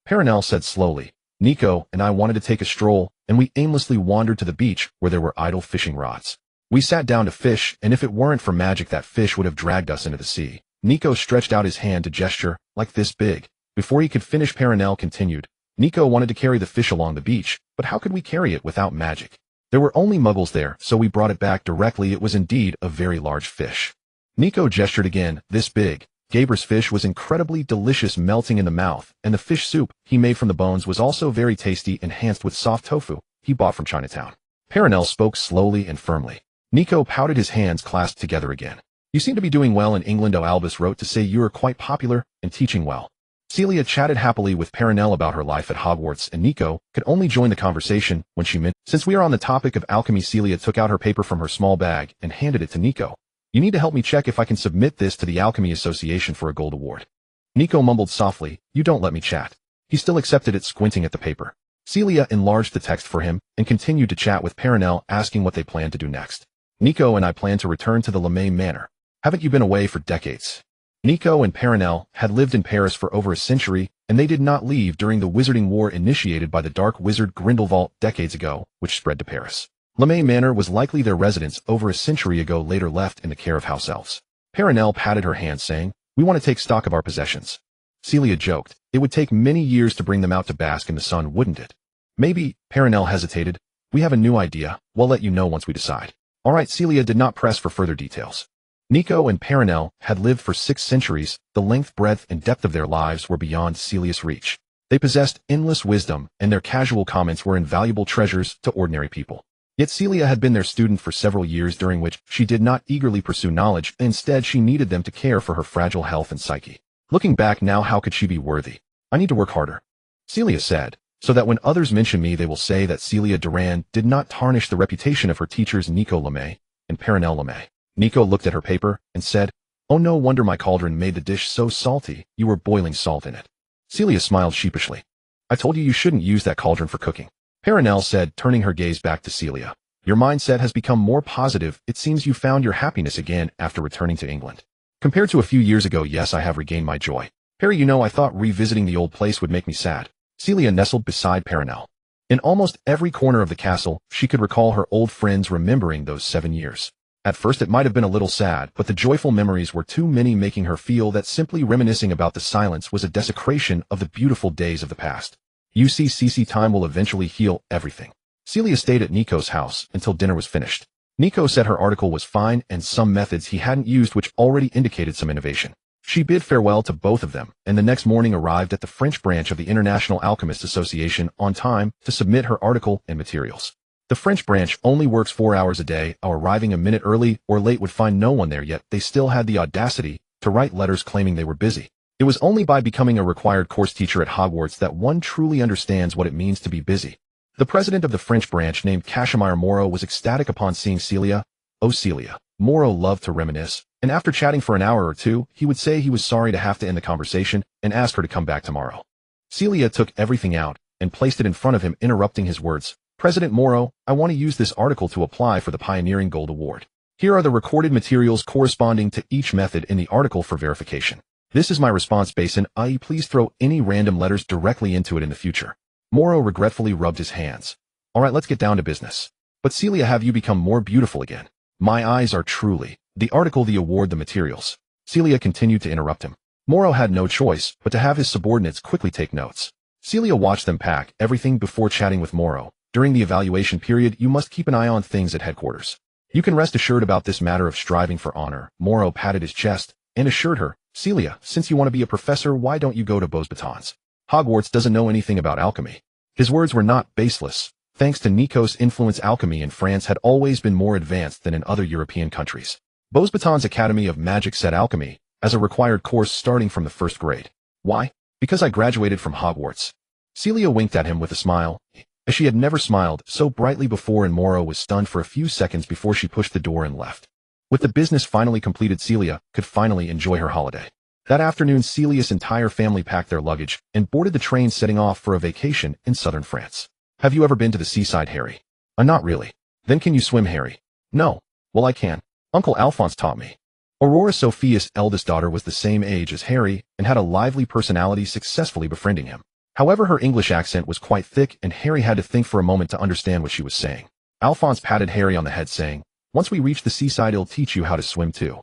Perenelle said slowly. "Nico and I wanted to take a stroll, and we aimlessly wandered to the beach where there were idle fishing rods. We sat down to fish, and if it weren't for magic, that fish would have dragged us into the sea." Nico stretched out his hand to gesture, "Like this big." Before he could finish, Perenelle continued, "Nico wanted to carry the fish along the beach, but how could we carry it without magic? There were only muggles there, so we brought it back directly. It was indeed a very large fish." Nico gestured again, "This big." Gabri's fish was incredibly delicious, melting in the mouth, and the fish soup he made from the bones was also very tasty, enhanced with soft tofu he bought from Chinatown. Perenelle spoke slowly and firmly. Nico pouted, his hands clasped together again. "You seem to be doing well in England. Albus wrote to say you are quite popular and teaching well." Celia chatted happily with Perenelle about her life at Hogwarts, and Nico could only join the conversation when she meant. "Since we are on the topic of alchemy," Celia took out her paper from her small bag and handed it to Nico. "You need to help me check if I can submit this to the Alchemy Association for a gold award." Nico mumbled softly, "You don't let me chat." He still accepted it, squinting at the paper. Celia enlarged the text for him and continued to chat with Perenelle, asking what they planned to do next. "Nico and I plan to return to the LeMay Manor. Haven't you been away for decades?" Nico and Perenelle had lived in Paris for over a century, and they did not leave during the Wizarding War initiated by the Dark Wizard Grindelwald decades ago, which spread to Paris. LeMay Manor was likely their residence over a century ago, later left in the care of house elves. Perenelle patted her hand, saying, "We want to take stock of our possessions." Celia joked, "It would take many years to bring them out to bask in the sun, wouldn't it?" "Maybe," Perenelle hesitated. "We have a new idea. We'll let you know once we decide." "All right." Celia did not press for further details. Nico and Perenelle had lived for 6 centuries. The length, breadth, and depth of their lives were beyond Celia's reach. They possessed endless wisdom, and their casual comments were invaluable treasures to ordinary people. Yet Celia had been their student for several years, during which she did not eagerly pursue knowledge. Instead, she needed them to care for her fragile health and psyche. Looking back now, how could she be worthy? "I need to work harder," Celia said, "so that when others mention me, they will say that Celia Durand did not tarnish the reputation of her teachers Nico LeMay and Perenelle LeMay." Nico looked at her paper and said, "Oh, no wonder my cauldron made the dish so salty. You were boiling salt in it." Celia smiled sheepishly. "I told you shouldn't use that cauldron for cooking," Perenelle said, turning her gaze back to Celia. "Your mindset has become more positive. It seems you found your happiness again after returning to England." "Compared to a few years ago, yes, I have regained my joy. Perry, I thought revisiting the old place would make me sad." Celia nestled beside Perenelle. In almost every corner of the castle, she could recall her old friends, remembering those 7 years. At first it might have been a little sad, but the joyful memories were too many, making her feel that simply reminiscing about the silence was a desecration of the beautiful days of the past. "UCCC time will eventually heal everything." Celia stayed at Nico's house until dinner was finished. Nico said her article was fine, and some methods he hadn't used which already indicated some innovation. She bid farewell to both of them, and the next morning arrived at the French branch of the International Alchemist Association on time to submit her article and materials. The French branch only works 4 hours a day. Arriving a minute early or late would find no one there, yet they still had the audacity to write letters claiming they were busy. It was only by becoming a required course teacher at Hogwarts that one truly understands what it means to be busy. The president of the French branch, named Cachemire Moreau, was ecstatic upon seeing Celia. "Oh, Celia." Moreau loved to reminisce, and after chatting for an hour or two, he would say he was sorry to have to end the conversation and ask her to come back tomorrow. Celia took everything out and placed it in front of him, interrupting his words. "President Moreau, I want to use this article to apply for the Pioneering Gold Award. Here are the recorded materials corresponding to each method in the article for verification. This is my response basin, i.e. please throw any random letters directly into it in the future." Moreau regretfully rubbed his hands. "All right, let's get down to business." "But Celia, have you become more beautiful again?" "My eyes are truly." "The article, the award, the materials." Celia continued to interrupt him. Moreau had no choice but to have his subordinates quickly take notes. Celia watched them pack everything before chatting with Moreau. "During the evaluation period, you must keep an eye on things at headquarters. You can rest assured about this matter of striving for honor. Moro patted his chest and assured her, Celia, since you want to be a professor, why don't you go to Beauxbatons? Hogwarts doesn't know anything about alchemy. His words were not baseless. Thanks to Nico's influence, alchemy in France had always been more advanced than in other European countries. Beauxbatons Academy of Magic set alchemy as a required course starting from the first grade. Why? Because I graduated from Hogwarts. Celia winked at him with a smile, as she had never smiled so brightly before, and Moro was stunned for a few seconds before she pushed the door and left. With the business finally completed, Celia could finally enjoy her holiday. That afternoon, Celia's entire family packed their luggage and boarded the train, setting off for a vacation in southern France. Have you ever been to the seaside, Harry? Not really. Then can you swim, Harry? No. Well, I can. Uncle Alphonse taught me. Aurora, Sophia's eldest daughter, was the same age as Harry and had a lively personality, successfully befriending him. However, her English accent was quite thick and Harry had to think for a moment to understand what she was saying. Alphonse patted Harry on the head, saying, once we reach the seaside, I'll teach you how to swim too.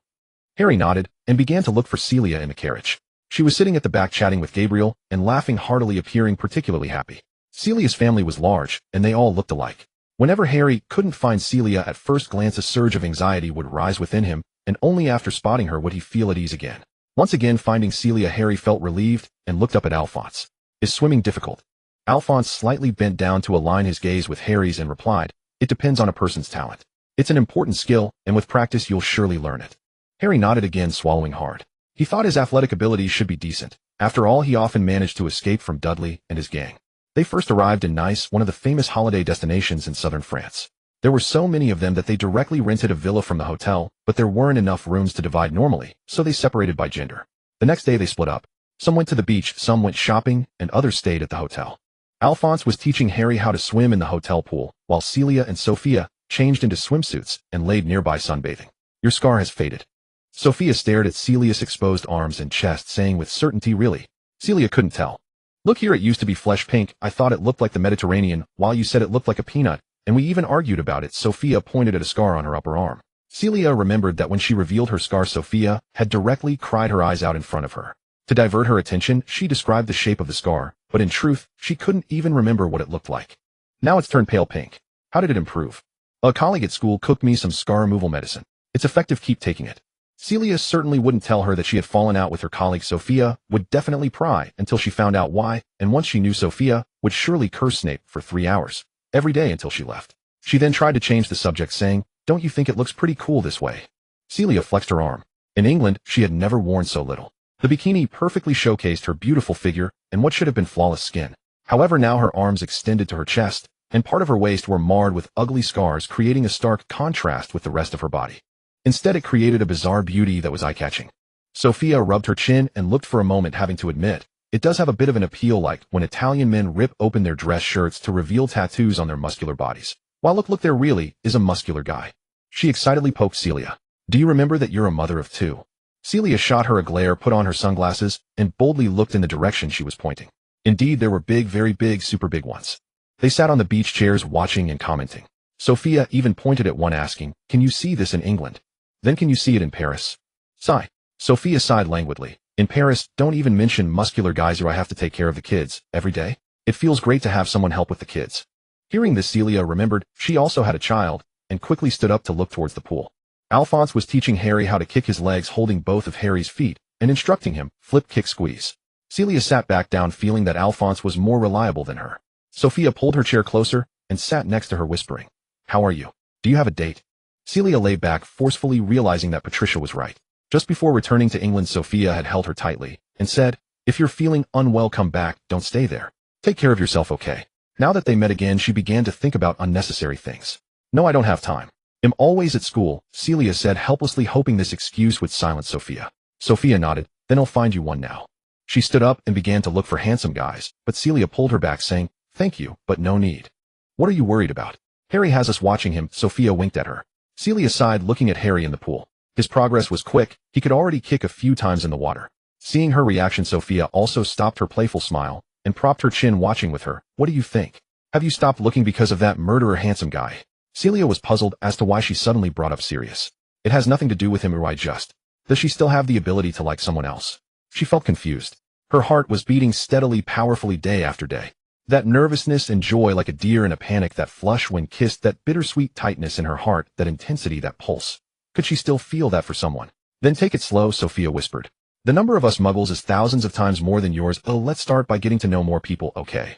Harry nodded and began to look for Celia in the carriage. She was sitting at the back chatting with Gabriel and laughing heartily, appearing particularly happy. Celia's family was large and they all looked alike. Whenever Harry couldn't find Celia at first glance, a surge of anxiety would rise within him, and only after spotting her would he feel at ease again. Once again finding Celia, Harry felt relieved and looked up at Alphonse. Is swimming difficult? Alphonse slightly bent down to align his gaze with Harry's and replied, it depends on a person's talent. It's an important skill, and with practice you'll surely learn it. Harry nodded again, swallowing hard. He thought his athletic abilities should be decent. After all, he often managed to escape from Dudley and his gang. They first arrived in Nice, one of the famous holiday destinations in southern France. There were so many of them that they directly rented a villa from the hotel, but there weren't enough rooms to divide normally, so they separated by gender. The next day they split up. Some went to the beach, some went shopping, and others stayed at the hotel. Alphonse was teaching Harry how to swim in the hotel pool, while Celia and Sophia changed into swimsuits and laid nearby sunbathing. Your scar has faded. Sophia stared at Celia's exposed arms and chest, saying with certainty, really? Celia couldn't tell. Look here, it used to be flesh pink. I thought it looked like the Mediterranean, while you said it looked like a peanut, and we even argued about it. Sophia pointed at a scar on her upper arm. Celia remembered that when she revealed her scar, Sophia had directly cried her eyes out in front of her. To divert her attention, she described the shape of the scar, but in truth, she couldn't even remember what it looked like. Now it's turned pale pink. How did it improve? A colleague at school cooked me some scar removal medicine. It's effective, keep taking it. Celia certainly wouldn't tell her that she had fallen out with her colleague. Sophia would definitely pry until she found out why, and once she knew, Sophia would surely curse Snape for 3 hours, every day until she left. She then tried to change the subject, saying, don't you think it looks pretty cool this way? Celia flexed her arm. In England, she had never worn so little. The bikini perfectly showcased her beautiful figure and what should have been flawless skin. However, now her arms extended to her chest, and part of her waist were marred with ugly scars, creating a stark contrast with the rest of her body. Instead, it created a bizarre beauty that was eye-catching. Sophia rubbed her chin and looked for a moment, having to admit, it does have a bit of an appeal, like when Italian men rip open their dress shirts to reveal tattoos on their muscular bodies. While look, there really is a muscular guy. She excitedly poked Celia. Do you remember that you're a mother of 2? Celia shot her a glare, put on her sunglasses, and boldly looked in the direction she was pointing. Indeed, there were big, very big, super big ones. They sat on the beach chairs watching and commenting. Sophia even pointed at one, asking, can you see this in England? Then can you see it in Paris? Sigh. Sophia sighed languidly. In Paris, don't even mention muscular guys, or I have to take care of the kids every day. It feels great to have someone help with the kids. Hearing this, Celia remembered she also had a child and quickly stood up to look towards the pool. Alphonse was teaching Harry how to kick his legs, holding both of Harry's feet and instructing him, flip, kick, squeeze. Celia sat back down, feeling that Alphonse was more reliable than her. Sophia pulled her chair closer and sat next to her, whispering, how are you? Do you have a date? Celia lay back, forcefully realizing that Patricia was right. Just before returning to England, Sophia had held her tightly and said, if you're feeling unwell, come back, don't stay there. Take care of yourself, okay? Now that they met again, she began to think about unnecessary things. No, I don't have time. I'm always at school, Celia said helplessly, hoping this excuse would silence Sophia. Sophia nodded. Then I'll find you one now. She stood up and began to look for handsome guys, but Celia pulled her back, saying, thank you, but no need. What are you worried about? Harry has us watching him. Sophia winked at her. Celia sighed, looking at Harry in the pool. His progress was quick. He could already kick a few times in the water. Seeing her reaction, Sophia also stopped her playful smile and propped her chin, watching with her. What do you think? Have you stopped looking because of that murderer handsome guy? Celia was puzzled as to why she suddenly brought up Sirius. It has nothing to do with him, or does she still have the ability to like someone else? She felt confused. Her heart was beating steadily, powerfully day after day. That nervousness and joy like a deer in a panic, that flush when kissed, that bittersweet tightness in her heart, that intensity, that pulse. Could she still feel that for someone? Then take it slow, Sophia whispered. The number of us muggles is thousands of times more than yours. Oh, let's start by getting to know more people, okay?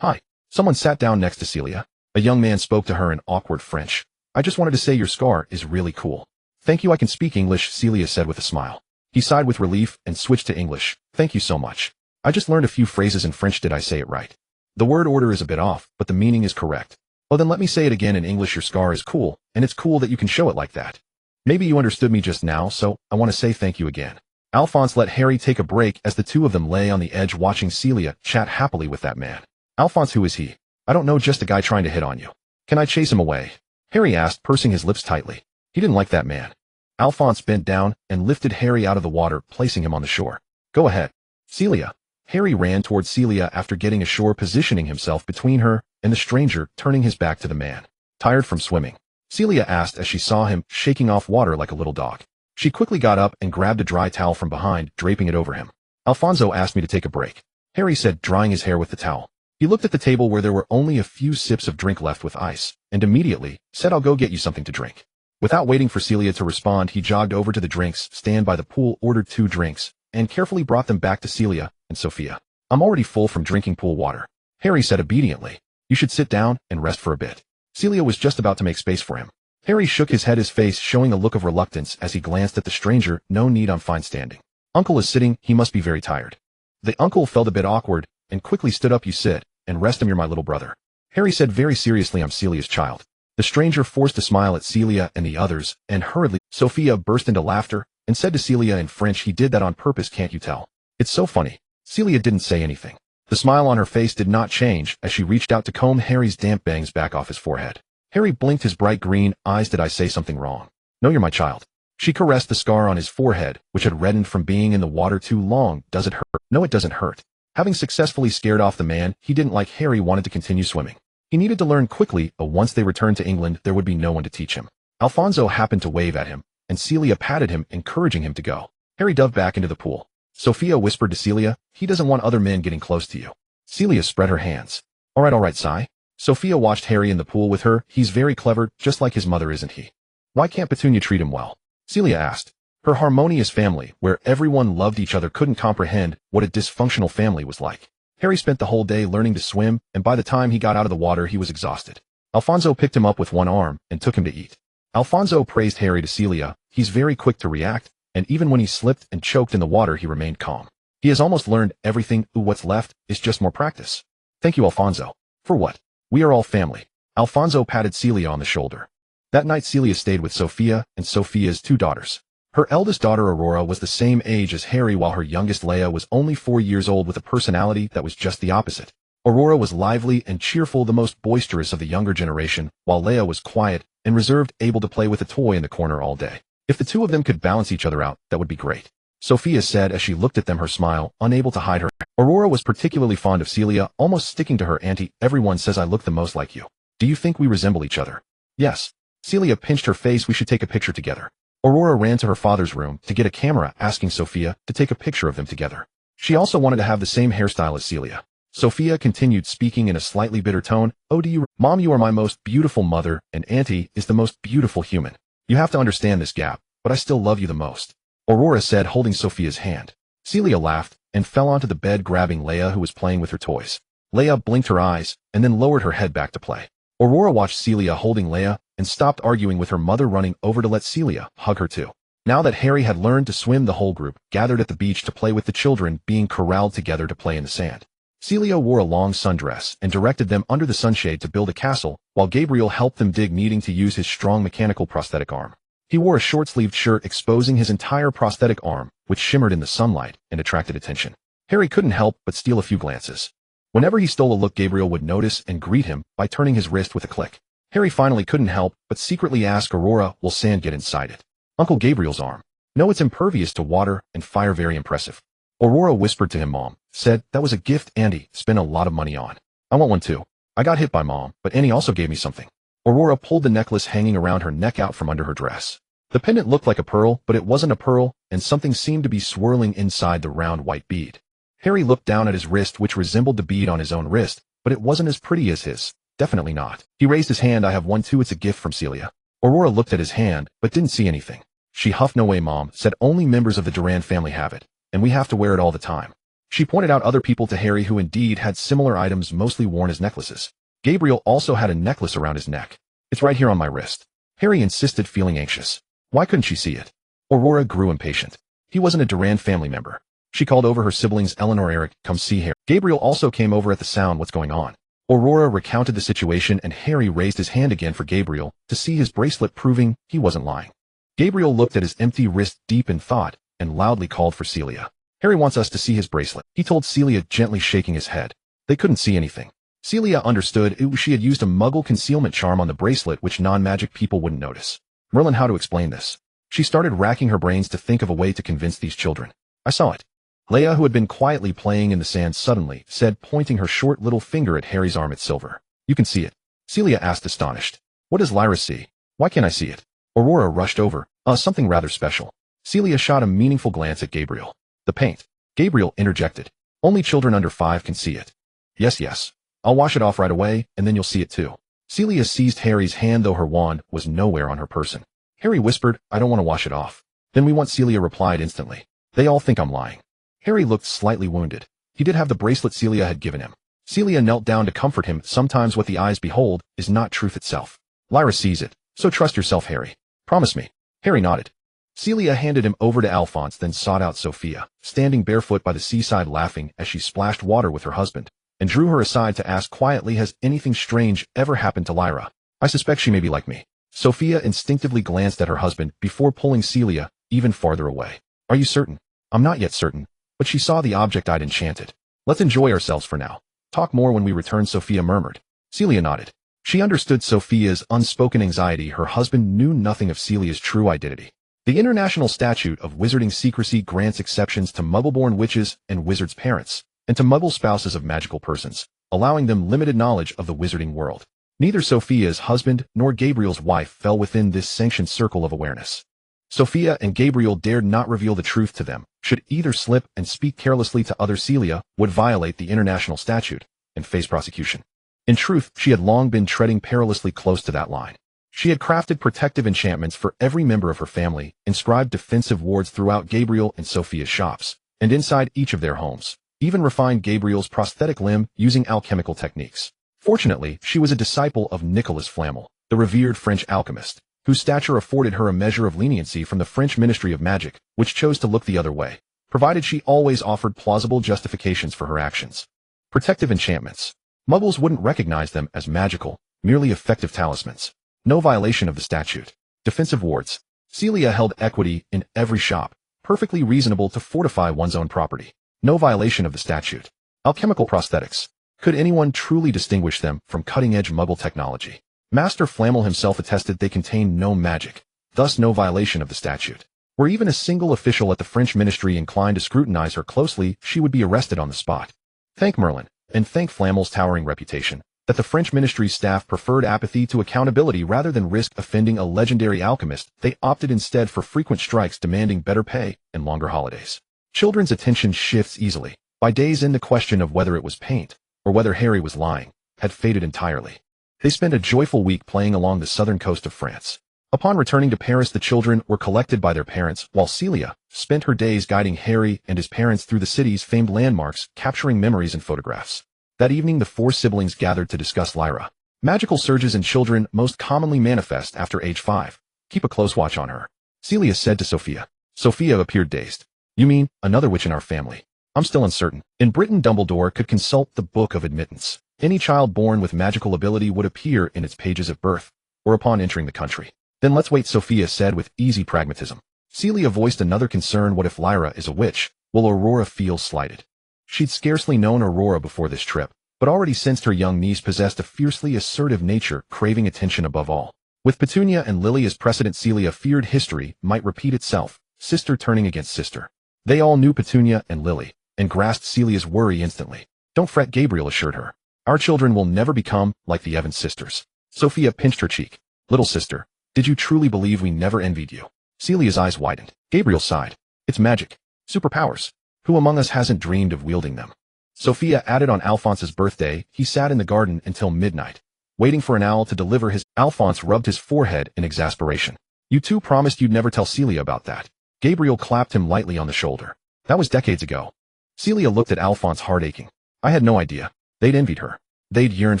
Hi. Someone sat down next to Celia. A young man spoke to her in awkward French. I just wanted to say your scar is really cool. Thank you, I can speak English, Celia said with a smile. He sighed with relief and switched to English. Thank you so much. I just learned a few phrases in French. Did I say it right? The word order is a bit off, but the meaning is correct. Oh, then let me say it again in English. Your scar is cool, and it's cool that you can show it like that. Maybe you understood me just now, so I want to say thank you again. Alphonse let Harry take a break as the two of them lay on the edge watching Celia chat happily with that man. Alphonse, who is he? I don't know, just a guy trying to hit on you. Can I chase him away? Harry asked, pursing his lips tightly. He didn't like that man. Alphonse bent down and lifted Harry out of the water, placing him on the shore. Go ahead. Celia. Harry ran towards Celia after getting ashore, positioning himself between her and the stranger, turning his back to the man. Tired from swimming? Celia asked as she saw him shaking off water like a little dog. She quickly got up and grabbed a dry towel from behind, draping it over him. Alfonso asked me to take a break, Harry said, drying his hair with the towel. He looked at the table where there were only a few sips of drink left with ice, and immediately said, I'll go get you something to drink. Without waiting for Celia to respond, he jogged over to the drinks stand by the pool, ordered 2 drinks, and carefully brought them back to Celia and Sophia. I'm already full from drinking pool water, Harry said obediently. You should sit down and rest for a bit. Celia was just about to make space for him. Harry shook his head, his face showing a look of reluctance as he glanced at the stranger. No need, I'm fine standing. Uncle is sitting, he must be very tired. The uncle felt a bit awkward and quickly stood up. You sit and rest him, you're my little brother. Harry said very seriously, I'm Celia's child. The stranger forced a smile at Celia and the others, and hurriedly, Sophia burst into laughter and said to Celia in French, he did that on purpose, can't you tell? It's so funny. Celia didn't say anything. The smile on her face did not change as she reached out to comb Harry's damp bangs back off his forehead. Harry blinked his bright green eyes. Did I say something wrong? No, you're my child. She caressed the scar on his forehead, which had reddened from being in the water too long. Does it hurt? No, it doesn't hurt. Having successfully scared off the man he didn't like, Harry wanted to continue swimming. He needed to learn quickly, but once they returned to England, there would be no one to teach him. Alfonso happened to wave at him, and Celia patted him, encouraging him to go. Harry dove back into the pool. Sophia whispered to Celia, he doesn't want other men getting close to you. Celia spread her hands. All right, sigh. Sophia watched Harry in the pool with her. He's very clever, just like his mother, isn't he? Why can't Petunia treat him well? Celia asked. Her harmonious family, where everyone loved each other, couldn't comprehend what a dysfunctional family was like. Harry spent the whole day learning to swim, and by the time he got out of the water, he was exhausted. Alfonso picked him up with one arm and took him to eat. Alfonso praised Harry to Celia. He's very quick to react, and even when he slipped and choked in the water, he remained calm. He has almost learned everything. What's left is just more practice. Thank you, Alfonso. For what? We are all family. Alfonso patted Celia on the shoulder. That night, Celia stayed with Sophia and Sophia's 2 daughters. Her eldest daughter, Aurora, was the same age as Harry, while her youngest, Leia, was only 4 years old, with a personality that was just the opposite. Aurora was lively and cheerful, the most boisterous of the younger generation, while Leia was quiet and reserved, able to play with a toy in the corner all day. If the two of them could balance each other out, that would be great, Sophia said as she looked at them, her smile unable to hide her. Aurora was particularly fond of Celia, almost sticking to her. Auntie, everyone says I look the most like you. Do you think we resemble each other? Yes. Celia pinched her face. We should take a picture together. Aurora ran to her father's room to get a camera, asking Sophia to take a picture of them together. She also wanted to have the same hairstyle as Celia. Sophia continued, speaking in a slightly bitter tone. Oh, Mom, you are my most beautiful mother, and Auntie is the most beautiful human. You have to understand this gap, but I still love you the most, Aurora said, holding Sophia's hand. Celia laughed and fell onto the bed, grabbing Leia, who was playing with her toys. Leia blinked her eyes and then lowered her head back to play. Aurora watched Celia holding Leia and stopped arguing with her mother, running over to let Celia hug her too. Now that Harry had learned to swim, the whole group gathered at the beach to play with the children, being corralled together to play in the sand. Celia wore a long sundress and directed them under the sunshade to build a castle, while Gabriel helped them dig, needing to use his strong mechanical prosthetic arm. He wore a short-sleeved shirt exposing his entire prosthetic arm, which shimmered in the sunlight and attracted attention. Harry couldn't help but steal a few glances. Whenever he stole a look, Gabriel would notice and greet him by turning his wrist with a click. Harry finally couldn't help but secretly ask Aurora, will sand get inside it? Uncle Gabriel's arm. No, it's impervious to water and fire. Very impressive. Aurora whispered to him. Mom said that was a gift Andy spent a lot of money on. I want one too. I got hit by Mom, but Annie also gave me something. Aurora pulled the necklace hanging around her neck out from under her dress. The pendant looked like a pearl, but it wasn't a pearl, and something seemed to be swirling inside the round white bead. Harry looked down at his wrist, which resembled the bead on his own wrist, but it wasn't as pretty as his. Definitely not. He raised his hand. I have one too. It's a gift from Celia. Aurora looked at his hand, but didn't see anything. She huffed. No way, Mom, said only members of the Durand family have it, and we have to wear it all the time. She pointed out other people to Harry who indeed had similar items mostly worn as necklaces. Gabriel also had a necklace around his neck. It's right here on my wrist. Harry insisted, feeling anxious. Why couldn't she see it? Aurora grew impatient. He wasn't a Durand family member. She called over her siblings Eleanor, Eric, come see Harry. Gabriel also came over at the sound. What's going on? Aurora recounted the situation and Harry raised his hand again for Gabriel to see his bracelet, proving he wasn't lying. Gabriel looked at his empty wrist deep in thought and loudly called for Celia. Harry wants us to see his bracelet, he told Celia, gently shaking his head. They couldn't see anything. Celia understood she had used a muggle concealment charm on the bracelet which non-magic people wouldn't notice. Merlin, how to explain this? She started racking her brains to think of a way to convince these children. I saw it. Leia, who had been quietly playing in the sand, suddenly said, pointing her short little finger at Harry's arm. It's silver. You can see it. Celia asked, astonished. What does Lyra see? Why can't I see it? Aurora rushed over. Something rather special. Celia shot a meaningful glance at Gabriel. The paint. Gabriel interjected. Only children under 5 can see it. Yes. I'll wash it off right away, and then you'll see it too. Celia seized Harry's hand, though her wand was nowhere on her person. Harry whispered, I don't want to wash it off. Then we want. Celia replied instantly. They all think I'm lying. Harry looked slightly wounded. He did have the bracelet Celia had given him. Celia knelt down to comfort him. Sometimes what the eyes behold is not truth itself. Lyra sees it, so trust yourself, Harry. Promise me. Harry nodded. Celia handed him over to Alphonse, then sought out Sophia, standing barefoot by the seaside laughing as she splashed water with her husband, and drew her aside to ask quietly, has anything strange ever happened to Lyra? I suspect she may be like me. Sophia instinctively glanced at her husband before pulling Celia even farther away. Are you certain? I'm not yet certain, but she saw the object I'd enchanted. Let's enjoy ourselves for now. Talk more when we return, Sophia murmured. Celia nodded. She understood Sophia's unspoken anxiety. Her husband knew nothing of Celia's true identity. The International Statute of Wizarding Secrecy grants exceptions to Muggle-born witches and wizards' parents, and to Muggle spouses of magical persons, allowing them limited knowledge of the wizarding world. Neither Sophia's husband nor Gabriel's wife fell within this sanctioned circle of awareness. Sophia and Gabriel dared not reveal the truth to them. Should either slip and speak carelessly to others, Celia would violate the international statute and face prosecution. In truth, she had long been treading perilously close to that line. She had crafted protective enchantments for every member of her family, inscribed defensive wards throughout Gabriel and Sophia's shops, and inside each of their homes, even refined Gabriel's prosthetic limb using alchemical techniques. Fortunately, she was a disciple of Nicolas Flamel, the revered French alchemist, whose stature afforded her a measure of leniency from the French Ministry of Magic, which chose to look the other way, provided she always offered plausible justifications for her actions. Protective enchantments. Muggles wouldn't recognize them as magical, merely effective talismans. No violation of the statute. Defensive wards. Celia held equity in every shop, perfectly reasonable to fortify one's own property. No violation of the statute. Alchemical prosthetics. Could anyone truly distinguish them from cutting-edge Muggle technology? Master Flamel himself attested they contained no magic, thus no violation of the statute. Were even a single official at the French ministry inclined to scrutinize her closely, she would be arrested on the spot. Thank Merlin, and thank Flamel's towering reputation, that the French ministry's staff preferred apathy to accountability rather than risk offending a legendary alchemist. They opted instead for frequent strikes demanding better pay and longer holidays. Children's attention shifts easily. By days in, the question of whether it was paint or whether Harry was lying had faded entirely. They spent a joyful week playing along the southern coast of France. Upon returning to Paris, the children were collected by their parents, while Celia spent her days guiding Harry and his parents through the city's famed landmarks, capturing memories and photographs. That evening, the 4 siblings gathered to discuss Lyra. Magical surges in children most commonly manifest after age 5. Keep a close watch on her, Celia said to Sophia. Sophia appeared dazed. You mean, another witch in our family? I'm still uncertain. In Britain, Dumbledore could consult the Book of Admittance. Any child born with magical ability would appear in its pages at birth, or upon entering the country. Then let's wait, Sophia said with easy pragmatism. Celia voiced another concern. What if Lyra is a witch? Will Aurora feel slighted? She'd scarcely known Aurora before this trip, but already sensed her young niece possessed a fiercely assertive nature, craving attention above all. With Petunia and Lily as precedent, Celia feared history might repeat itself, sister turning against sister. They all knew Petunia and Lily, and grasped Celia's worry instantly. Don't fret, Gabriel assured her. Our children will never become like the Evans sisters. Sophia pinched her cheek. Little sister, did you truly believe we never envied you? Celia's eyes widened. Gabriel sighed. It's magic. Superpowers. Who among us hasn't dreamed of wielding them? Sophia added on Alphonse's birthday, he sat in the garden until midnight, waiting for an owl to deliver his. Alphonse rubbed his forehead in exasperation. You two promised you'd never tell Celia about that. Gabriel clapped him lightly on the shoulder. That was decades ago. Celia looked at Alphonse, heart aching. I had no idea. They'd envied her. They'd yearned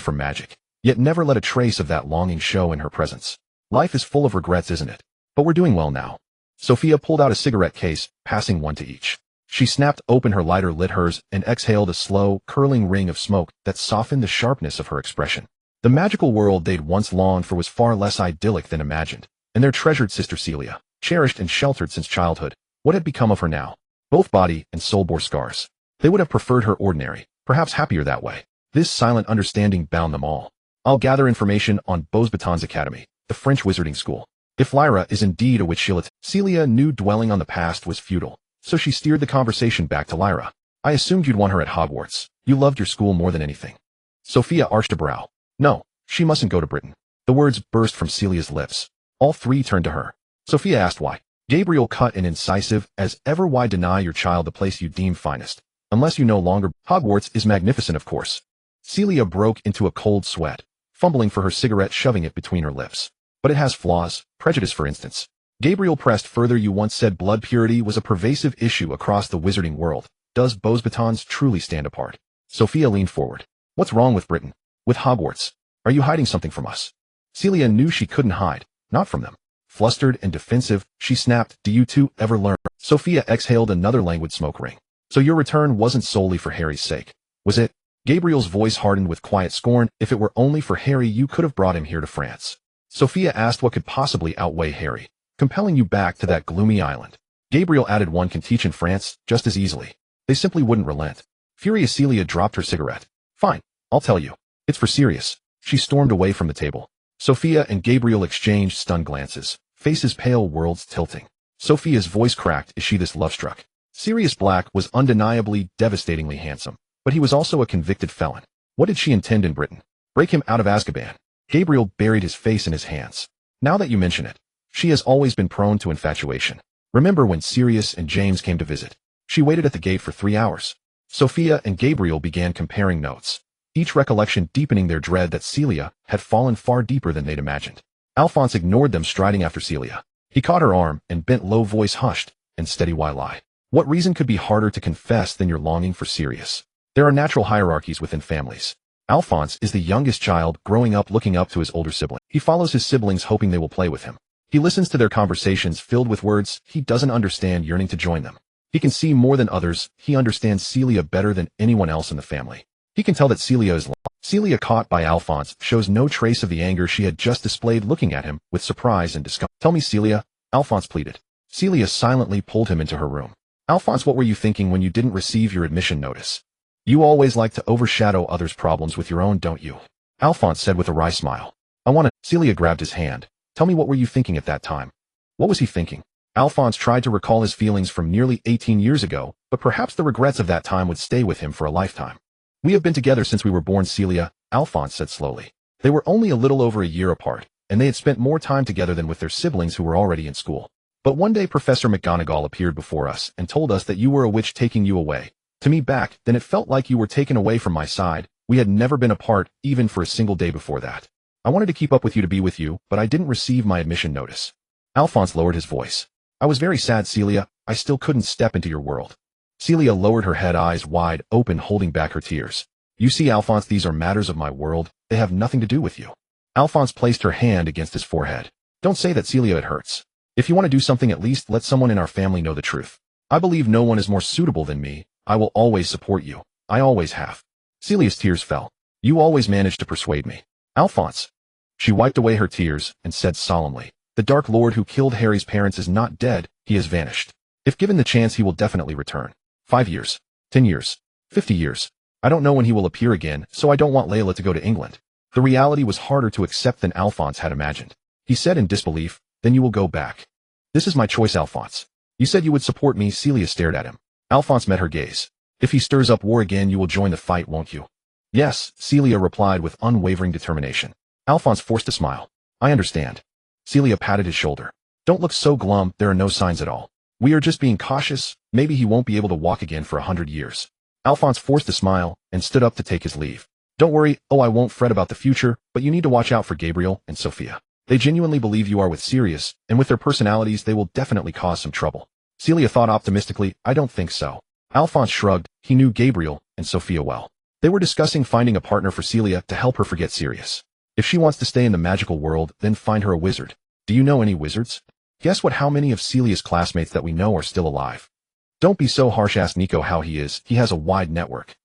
for magic, yet never let a trace of that longing show in her presence. Life is full of regrets, isn't it? But we're doing well now. Sophia pulled out a cigarette case, passing one to each. She snapped open her lighter, lit hers, and exhaled a slow, curling ring of smoke that softened the sharpness of her expression. The magical world they'd once longed for was far less idyllic than imagined, and their treasured sister Celia, cherished and sheltered since childhood, what had become of her now? Both body and soul bore scars. They would have preferred her ordinary, perhaps happier that way. This silent understanding bound them all. I'll gather information on Beauxbatons Academy, the French wizarding school. If Lyra is indeed a witch, Celia knew dwelling on the past was futile, so she steered the conversation back to Lyra. I assumed you'd want her at Hogwarts. You loved your school more than anything. Sophia arched a brow. No, she mustn't go to Britain. The words burst from Celia's lips. All three turned to her. Sophia asked why. Gabriel cut in incisive as ever. Why deny your child the place you deem finest? Unless you no longer. Hogwarts is magnificent, of course. Celia broke into a cold sweat, fumbling for her cigarette, shoving it between her lips. But it has flaws, prejudice for instance. Gabriel pressed further. You once said blood purity was a pervasive issue across the wizarding world. Does Beauxbatons truly stand apart? Sophia leaned forward. What's wrong with Britain? With Hogwarts? Are you hiding something from us? Celia knew she couldn't hide, not from them. Flustered and defensive, she snapped, do you two ever learn? Sophia exhaled another languid smoke ring. So your return wasn't solely for Harry's sake, was it? Gabriel's voice hardened with quiet scorn. If it were only for Harry, you could have brought him here to France. Sophia asked, what could possibly outweigh Harry, compelling you back to that gloomy island? Gabriel added, one can teach in France just as easily. They simply wouldn't relent. Furious, Celia dropped her cigarette. Fine, I'll tell you. It's for serious. She stormed away from the table. Sophia and Gabriel exchanged stunned glances, faces pale, worlds tilting. Sophia's voice cracked. Is she this love-struck? Sirius Black was undeniably, devastatingly handsome, but he was also a convicted felon. What did she intend in Britain? Break him out of Azkaban? Gabriel buried his face in his hands. Now that you mention it, she has always been prone to infatuation. Remember when Sirius and James came to visit? She waited at the gate for 3 hours. Sophia and Gabriel began comparing notes, each recollection deepening their dread that Celia had fallen far deeper than they'd imagined. Alphonse ignored them, striding after Celia. He caught her arm and bent low, voice hushed and steady. Why lie? What reason could be harder to confess than your longing for Sirius? There are natural hierarchies within families. Alphonse is the youngest child, growing up looking up to his older sibling. He follows his siblings, hoping they will play with him. He listens to their conversations filled with words he doesn't understand, yearning to join them. He can see more than others. He understands Celia better than anyone else in the family. He can tell that Celia is lost. Celia, caught by Alphonse, shows no trace of the anger she had just displayed, looking at him with surprise and disgust. Tell me, Celia, Alphonse pleaded. Celia silently pulled him into her room. Alphonse, what were you thinking when you didn't receive your admission notice? You always like to overshadow others' problems with your own, don't you? Alphonse said with a wry smile. I want to. Celia grabbed his hand. Tell me, what were you thinking at that time? What was he thinking? Alphonse tried to recall his feelings from nearly 18 years ago, but perhaps the regrets of that time would stay with him for a lifetime. We have been together since we were born, Celia, Alphonse said slowly. They were only a little over a year apart, and they had spent more time together than with their siblings who were already in school. But one day Professor McGonagall appeared before us and told us that you were a witch, taking you away. To me back then it felt like you were taken away from my side. We had never been apart, even for a single day before that. I wanted to keep up with you, to be with you, but I didn't receive my admission notice. Alphonse lowered his voice. I was very sad, Celia. I still couldn't step into your world. Celia lowered her head, eyes wide open, holding back her tears. You see, Alphonse, these are matters of my world. They have nothing to do with you. Alphonse placed her hand against his forehead. Don't say that, Celia, it hurts. If you want to do something, at least let someone in our family know the truth. I believe no one is more suitable than me. I will always support you. I always have. Celia's tears fell. You always managed to persuade me. Alphonse. She wiped away her tears and said solemnly, the Dark Lord who killed Harry's parents is not dead, he has vanished. If given the chance, he will definitely return. 5 years, 10 years, 50 years. I don't know when he will appear again, so I don't want Layla to go to England. The reality was harder to accept than Alphonse had imagined. He said in disbelief, then you will go back. This is my choice, Alphonse. You said you would support me. Celia stared at him. Alphonse met her gaze. If he stirs up war again, you will join the fight, won't you? Yes, Celia replied with unwavering determination. Alphonse forced a smile. I understand. Celia patted his shoulder. Don't look so glum, there are no signs at all. We are just being cautious. Maybe he won't be able to walk again for 100 years. Alphonse forced a smile and stood up to take his leave. Don't worry, I won't fret about the future, but you need to watch out for Gabriel and Sophia. They genuinely believe you are with Sirius, and with their personalities they will definitely cause some trouble. Celia thought optimistically, I don't think so. Alphonse shrugged, he knew Gabriel and Sophia well. They were discussing finding a partner for Celia to help her forget Sirius. If she wants to stay in the magical world, then find her a wizard. Do you know any wizards? Guess how many of Celia's classmates that we know are still alive? Don't be so harsh, asked Nico how he is. He has a wide network.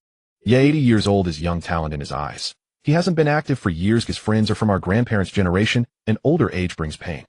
Yeah, 80 years old is young talent in his eyes. He hasn't been active for years. His friends are from our grandparents' generation, and older age brings pain.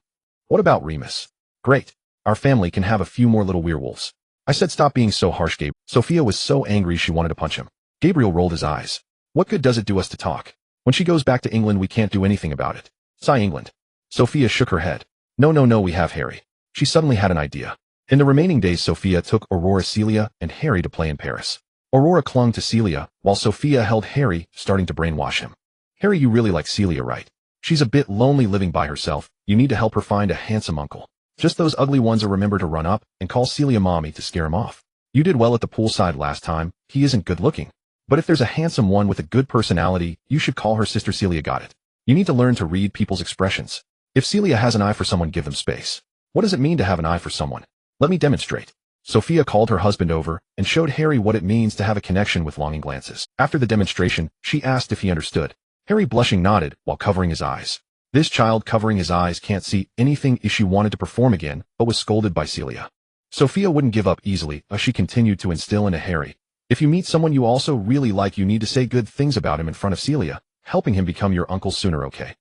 What about Remus? Great. Our family can have a few more little werewolves. I said stop being so harsh, Gabe. Sophia was so angry she wanted to punch him. Gabriel rolled his eyes. What good does it do us to talk? When she goes back to England we can't do anything about it. Sigh England. Sophia shook her head. No, we have Harry. She suddenly had an idea. In the remaining days Sophia took Aurora, Celia, and Harry to play in Paris. Aurora clung to Celia, while Sophia held Harry, starting to brainwash him. Harry, you really like Celia, right? She's a bit lonely living by herself. You need to help her find a handsome uncle. Just those ugly ones, or remember to run up and call Celia mommy to scare him off. You did well at the poolside last time. He isn't good looking. But if there's a handsome one with a good personality, you should call her sister. Celia got it. You need to learn to read people's expressions. If Celia has an eye for someone, give them space. What does it mean to have an eye for someone? Let me demonstrate. Sophia called her husband over and showed Harry what it means to have a connection with longing glances. After the demonstration, she asked if he understood. Harry blushing nodded while covering his eyes. This child covering his eyes can't see anything. She wanted to perform again, but was scolded by Celia. Sophia wouldn't give up easily, as she continued to instill into Harry. If you meet someone you also really like, you need to say good things about him in front of Celia, helping him become your uncle sooner, okay?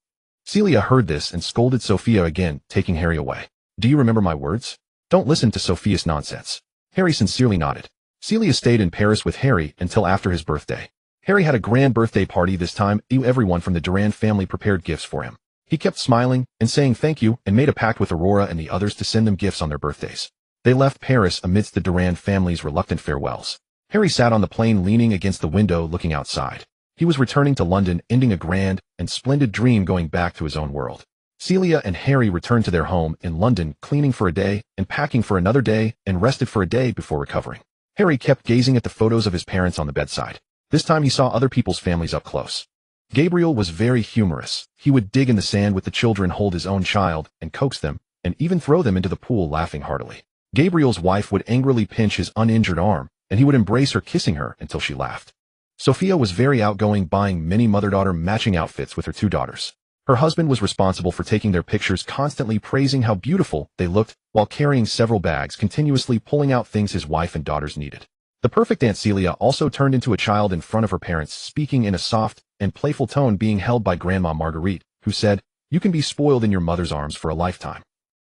Celia heard this and scolded Sophia again, taking Harry away. Do you remember my words? Don't listen to Sophia's nonsense. Harry sincerely nodded. Celia stayed in Paris with Harry until after his birthday. Harry had a grand birthday party this time. Everyone from the Durand family prepared gifts for him. He kept smiling and saying thank you and made a pact with Aurora and the others to send them gifts on their birthdays. They left Paris amidst the Durand family's reluctant farewells. Harry sat on the plane leaning against the window looking outside. He was returning to London, ending a grand and splendid dream, going back to his own world. Celia and Harry returned to their home in London, cleaning for a day and packing for another day, and rested for a day before recovering. Harry kept gazing at the photos of his parents on the bedside. This time he saw other people's families up close. Gabriel was very humorous. He would dig in the sand with the children, hold his own child, and coax them, and even throw them into the pool, laughing heartily. Gabriel's wife would angrily pinch his uninjured arm, and he would embrace her, kissing her until she laughed. Sophia was very outgoing, buying many mother-daughter matching outfits with her two daughters. Her husband was responsible for taking their pictures, constantly praising how beautiful they looked, while carrying several bags, continuously pulling out things his wife and daughters needed. The perfect Aunt Celia also turned into a child in front of her parents, speaking in a soft and playful tone, being held by Grandma Marguerite, who said, "You can be spoiled in your mother's arms for a lifetime."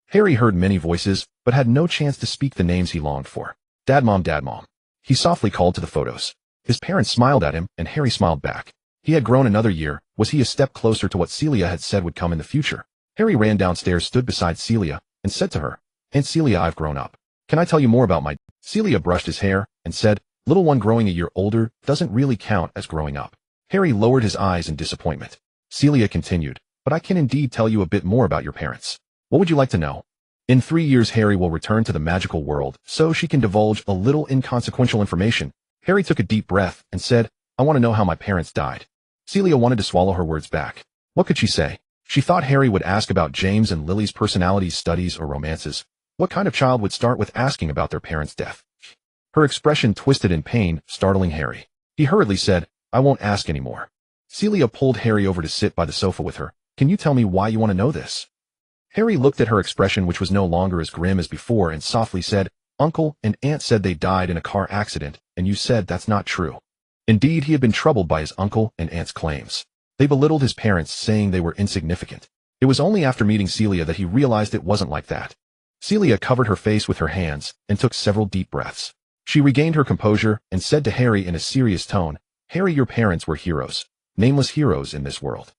Harry heard many voices, but had no chance to speak the names he longed for. Dad, Mom, Dad, Mom. He softly called to the photos. His parents smiled at him, and Harry smiled back. He had grown another year. Was he a step closer to what Celia had said would come in the future? Harry ran downstairs, stood beside Celia, and said to her, "Aunt Celia, I've grown up. Can I tell you more about my..." Celia brushed his hair and said, "Little one, growing a year older doesn't really count as growing up." Harry lowered his eyes in disappointment. Celia continued, "But I can indeed tell you a bit more about your parents. What would you like to know?" In 3 years Harry will return to the magical world, so she can divulge a little inconsequential information. Harry took a deep breath and said, "I want to know how my parents died." Celia wanted to swallow her words back. What could she say? She thought Harry would ask about James and Lily's personalities, studies, or romances. What kind of child would start with asking about their parents' death? Her expression twisted in pain, startling Harry. He hurriedly said, "I won't ask any more." Celia pulled Harry over to sit by the sofa with her. "Can you tell me why you want to know this?" Harry looked at her expression, which was no longer as grim as before, and softly said, "Uncle and Aunt said they died in a car accident, and you said that's not true." Indeed, he had been troubled by his uncle and aunt's claims. They belittled his parents, saying they were insignificant. It was only after meeting Celia that he realized it wasn't like that. Celia covered her face with her hands and took several deep breaths. She regained her composure and said to Harry in a serious tone, "Harry, your parents were heroes. Nameless heroes in this world."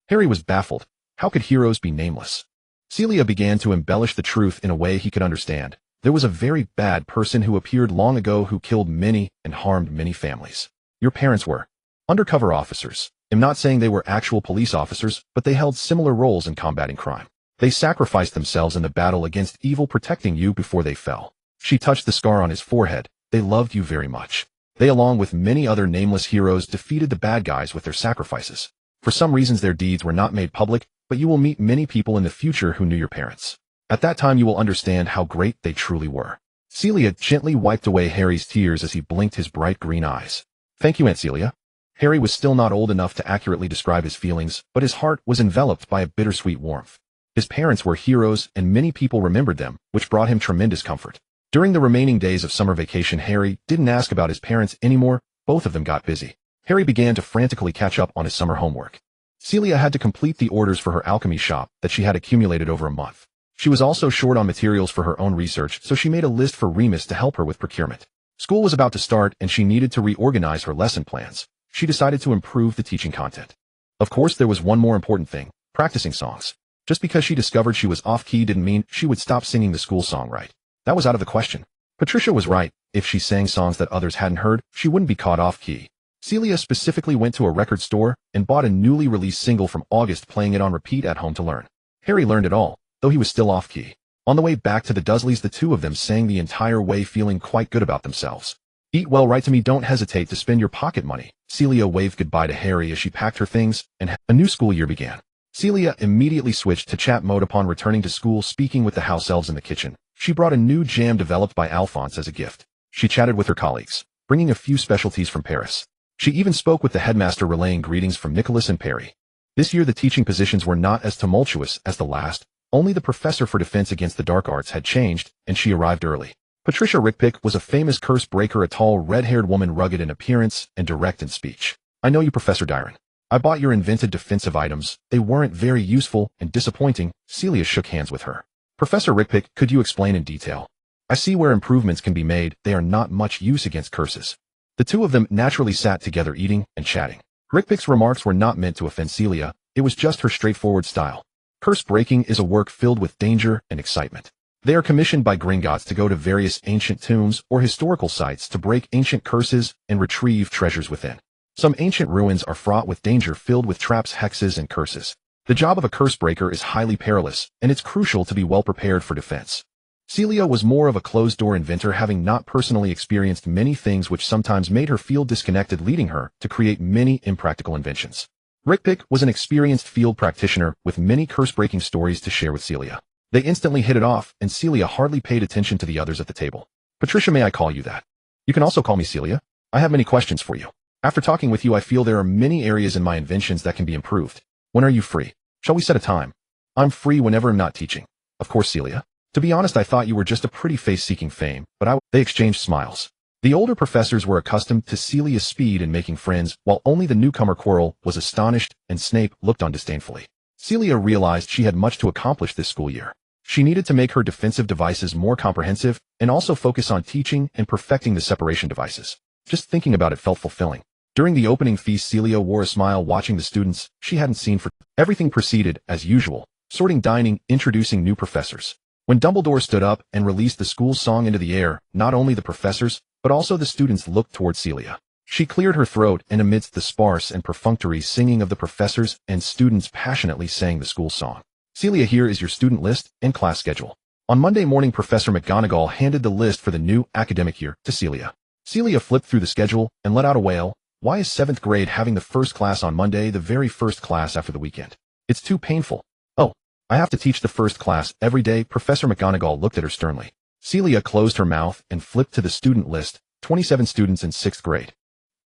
Harry was baffled. How could heroes be nameless? Celia began to embellish the truth in a way he could understand. There was a very bad person who appeared long ago who killed many and harmed many families. Your parents were undercover officers. I'm not saying they were actual police officers, but they held similar roles in combating crime. They sacrificed themselves in the battle against evil, protecting you before they fell. She touched the scar on his forehead. They loved you very much. They, along with many other nameless heroes, defeated the bad guys with their sacrifices. For some reasons their deeds were not made public, but you will meet many people in the future who knew your parents. At that time you will understand how great they truly were. Celia gently wiped away Harry's tears as he blinked his bright green eyes. Thank you, Aunt Celia. Harry was still not old enough to accurately describe his feelings, but his heart was enveloped by a bittersweet warmth. His parents were heroes, and many people remembered them, which brought him tremendous comfort. During the remaining days of summer vacation, Harry didn't ask about his parents anymore. Both of them got busy. Harry began to frantically catch up on his summer homework. Celia had to complete the orders for her alchemy shop that she had accumulated over a month. She was also short on materials for her own research, so she made a list for Remus to help her with procurement. School was about to start, and she needed to reorganize her lesson plans. She decided to improve the teaching content. Of course, there was one more important thing: practicing songs. Just because she discovered she was off-key didn't mean she would stop singing the school song right. That was out of the question. Patricia was right. If she sang songs that others hadn't heard, she wouldn't be caught off-key. Celia specifically went to a record store and bought a newly released single from August, playing it on repeat at home to learn. Harry learned it all, though he was still off-key. On the way back to the Dursleys, the two of them sang the entire way, feeling quite good about themselves. Eat well, write to me, don't hesitate to spend your pocket money. Celia waved goodbye to Harry as she packed her things, and a new school year began. Celia immediately switched to chat mode upon returning to school, speaking with the house elves in the kitchen. She brought a new jam developed by Alphonse as a gift. She chatted with her colleagues, bringing a few specialties from Paris. She even spoke with the headmaster, relaying greetings from Nicholas and Perry. This year the teaching positions were not as tumultuous as the last. Only the professor for defense against the dark arts had changed, and she arrived early. Patricia Rickpick was a famous curse breaker, a tall, red-haired woman, rugged in appearance and direct in speech. I know you, Professor Dyron. I bought your invented defensive items. They weren't very useful and disappointing. Celia shook hands with her. Professor Rickpick, could you explain in detail? I see where improvements can be made. They are not much use against curses. The two of them naturally sat together, eating and chatting. Rickpick's remarks were not meant to offend Celia. It was just her straightforward style. Curse breaking is a work filled with danger and excitement. They are commissioned by Gringotts to go to various ancient tombs or historical sites to break ancient curses and retrieve treasures within. Some ancient ruins are fraught with danger, filled with traps, hexes, and curses. The job of a curse breaker is highly perilous, and it's crucial to be well prepared for defense. Celia was more of a closed-door inventor, having not personally experienced many things, which sometimes made her feel disconnected, leading her to create many impractical inventions. Rickpick was an experienced field practitioner with many curse-breaking stories to share with Celia. They instantly hit it off, and Celia hardly paid attention to the others at the table. Patricia, may I call you that? You can also call me Celia. I have many questions for you. After talking with you, I feel there are many areas in my inventions that can be improved. When are you free? Shall we set a time? I'm free whenever I'm not teaching. Of course, Celia. To be honest, I thought you were just a pretty face seeking fame, but They exchanged smiles. The older professors were accustomed to Celia's speed in making friends, while only the newcomer Quirrell was astonished, and Snape looked on disdainfully. Celia realized she had much to accomplish this school year. She needed to make her defensive devices more comprehensive, and also focus on teaching and perfecting the separation devices. Just thinking about it felt fulfilling. During the opening feast, Celia wore a smile, watching the students she hadn't seen for everything proceeded as usual, sorting, dining, introducing new professors. When Dumbledore stood up and released the school song into the air, not only the professors, but also the students looked toward Celia. She cleared her throat, and amidst the sparse and perfunctory singing of the professors and students passionately sang the school song. Celia, here is your student list and class schedule. On Monday morning, Professor McGonagall handed the list for the new academic year to Celia. Celia flipped through the schedule and let out a wail. Why is 7th grade having the first class on Monday, the very first class after the weekend? It's too painful. Oh, I have to teach the first class every day. Professor McGonagall looked at her sternly. Celia closed her mouth and flipped to the student list. 27 students in 6th grade.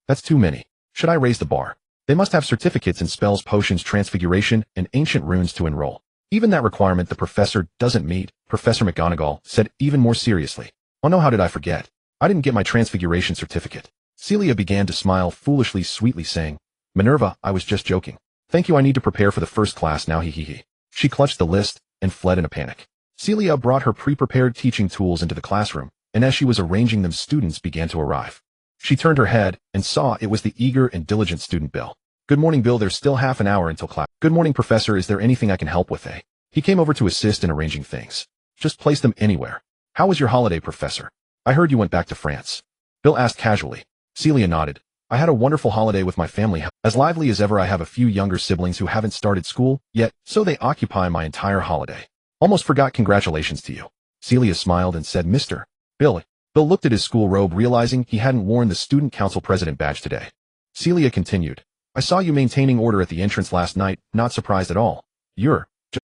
That's too many. Should I raise the bar? They must have certificates in spells, potions, transfiguration, and ancient runes to enroll. Even that requirement the professor doesn't meet, Professor McGonagall said even more seriously. Oh no, how did I forget? I didn't get my transfiguration certificate. Celia began to smile foolishly, sweetly saying, Minerva, I was just joking. Thank you, I need to prepare for the first class now, he. She clutched the list and fled in a panic. Celia brought her pre-prepared teaching tools into the classroom, and as she was arranging them, students began to arrive. She turned her head and saw it was the eager and diligent student Bill. Good morning, Bill. There's still half an hour until class. Good morning, Professor. Is there anything I can help with, eh? He came over to assist in arranging things. Just place them anywhere. How was your holiday, Professor? I heard you went back to France. Bill asked casually. Celia nodded. I had a wonderful holiday with my family, as lively as ever. I have a few younger siblings who haven't started school yet, so they occupy my entire holiday. Almost forgot. Congratulations to you. Celia smiled and said, Mr. Bill, Bill looked at his school robe, realizing he hadn't worn the student council president badge today. Celia continued. I saw you maintaining order at the entrance last night, not surprised at all.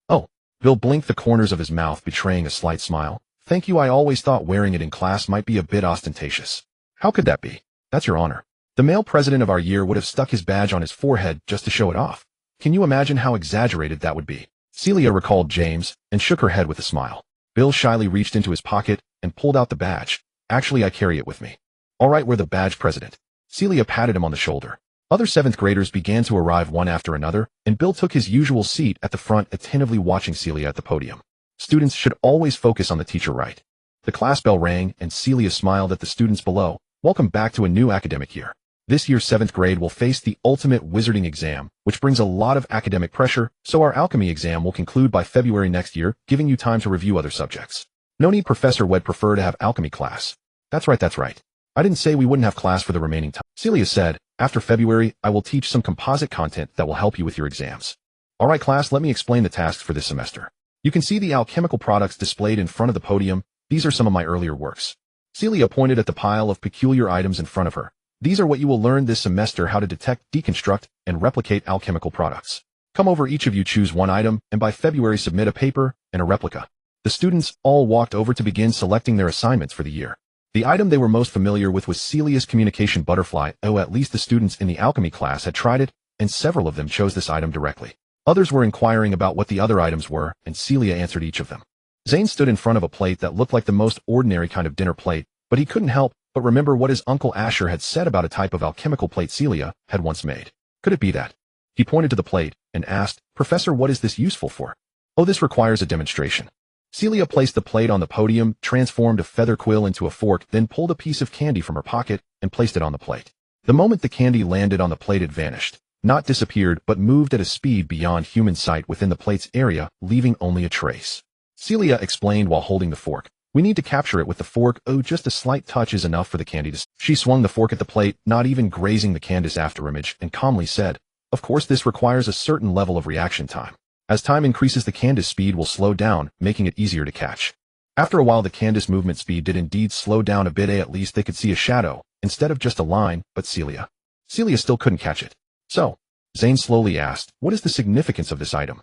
Oh. Bill blinked the corners of his mouth, betraying a slight smile. Thank you. I always thought wearing it in class might be a bit ostentatious. How could that be? That's your honor. The male president of our year would have stuck his badge on his forehead just to show it off. Can you imagine how exaggerated that would be? Celia recalled James and shook her head with a smile. Bill shyly reached into his pocket and pulled out the badge. Actually, I carry it with me. All right, we're the badge president. Celia patted him on the shoulder. Other 7th graders began to arrive one after another, and Bill took his usual seat at the front, attentively watching Celia at the podium. Students should always focus on the teacher, right? The class bell rang, and Celia smiled at the students below. Welcome back to a new academic year. This year's 7th grade will face the ultimate wizarding exam, which brings a lot of academic pressure, so our alchemy exam will conclude by February next year, giving you time to review other subjects. No need. Professor would prefer to have alchemy class. That's right. I didn't say we wouldn't have class for the remaining time. Celia said, after February, I will teach some composite content that will help you with your exams. All right, class, let me explain the tasks for this semester. You can see the alchemical products displayed in front of the podium. These are some of my earlier works. Celia pointed at the pile of peculiar items in front of her. These are what you will learn this semester: how to detect, deconstruct, and replicate alchemical products. Come over, each of you choose one item, and by February submit a paper and a replica. The students all walked over to begin selecting their assignments for the year. The item they were most familiar with was Celia's communication butterfly. At least the students in the alchemy class had tried it, and several of them chose this item directly. Others were inquiring about what the other items were, and Celia answered each of them. Zane stood in front of a plate that looked like the most ordinary kind of dinner plate, but he couldn't help but remember what his Uncle Asher had said about a type of alchemical plate Celia had once made. Could it be that? He pointed to the plate and asked, Professor, what is this useful for? Oh, this requires a demonstration. Celia placed the plate on the podium, transformed a feather quill into a fork, then pulled a piece of candy from her pocket and placed it on the plate. The moment the candy landed on the plate, it vanished. Not disappeared, but moved at a speed beyond human sight within the plate's area, leaving only a trace. Celia explained while holding the fork. We need to capture it with the fork. Oh, just a slight touch is enough for the candy to... She swung the fork at the plate, not even grazing the canvas afterimage, and calmly said, Of course, this requires a certain level of reaction time. As time increases, the Candace speed will slow down, making it easier to catch. After a while, the Candace movement speed did indeed slow down a bit. At least they could see a shadow, instead of just a line, but Celia still couldn't catch it. So, Zane slowly asked, what is the significance of this item?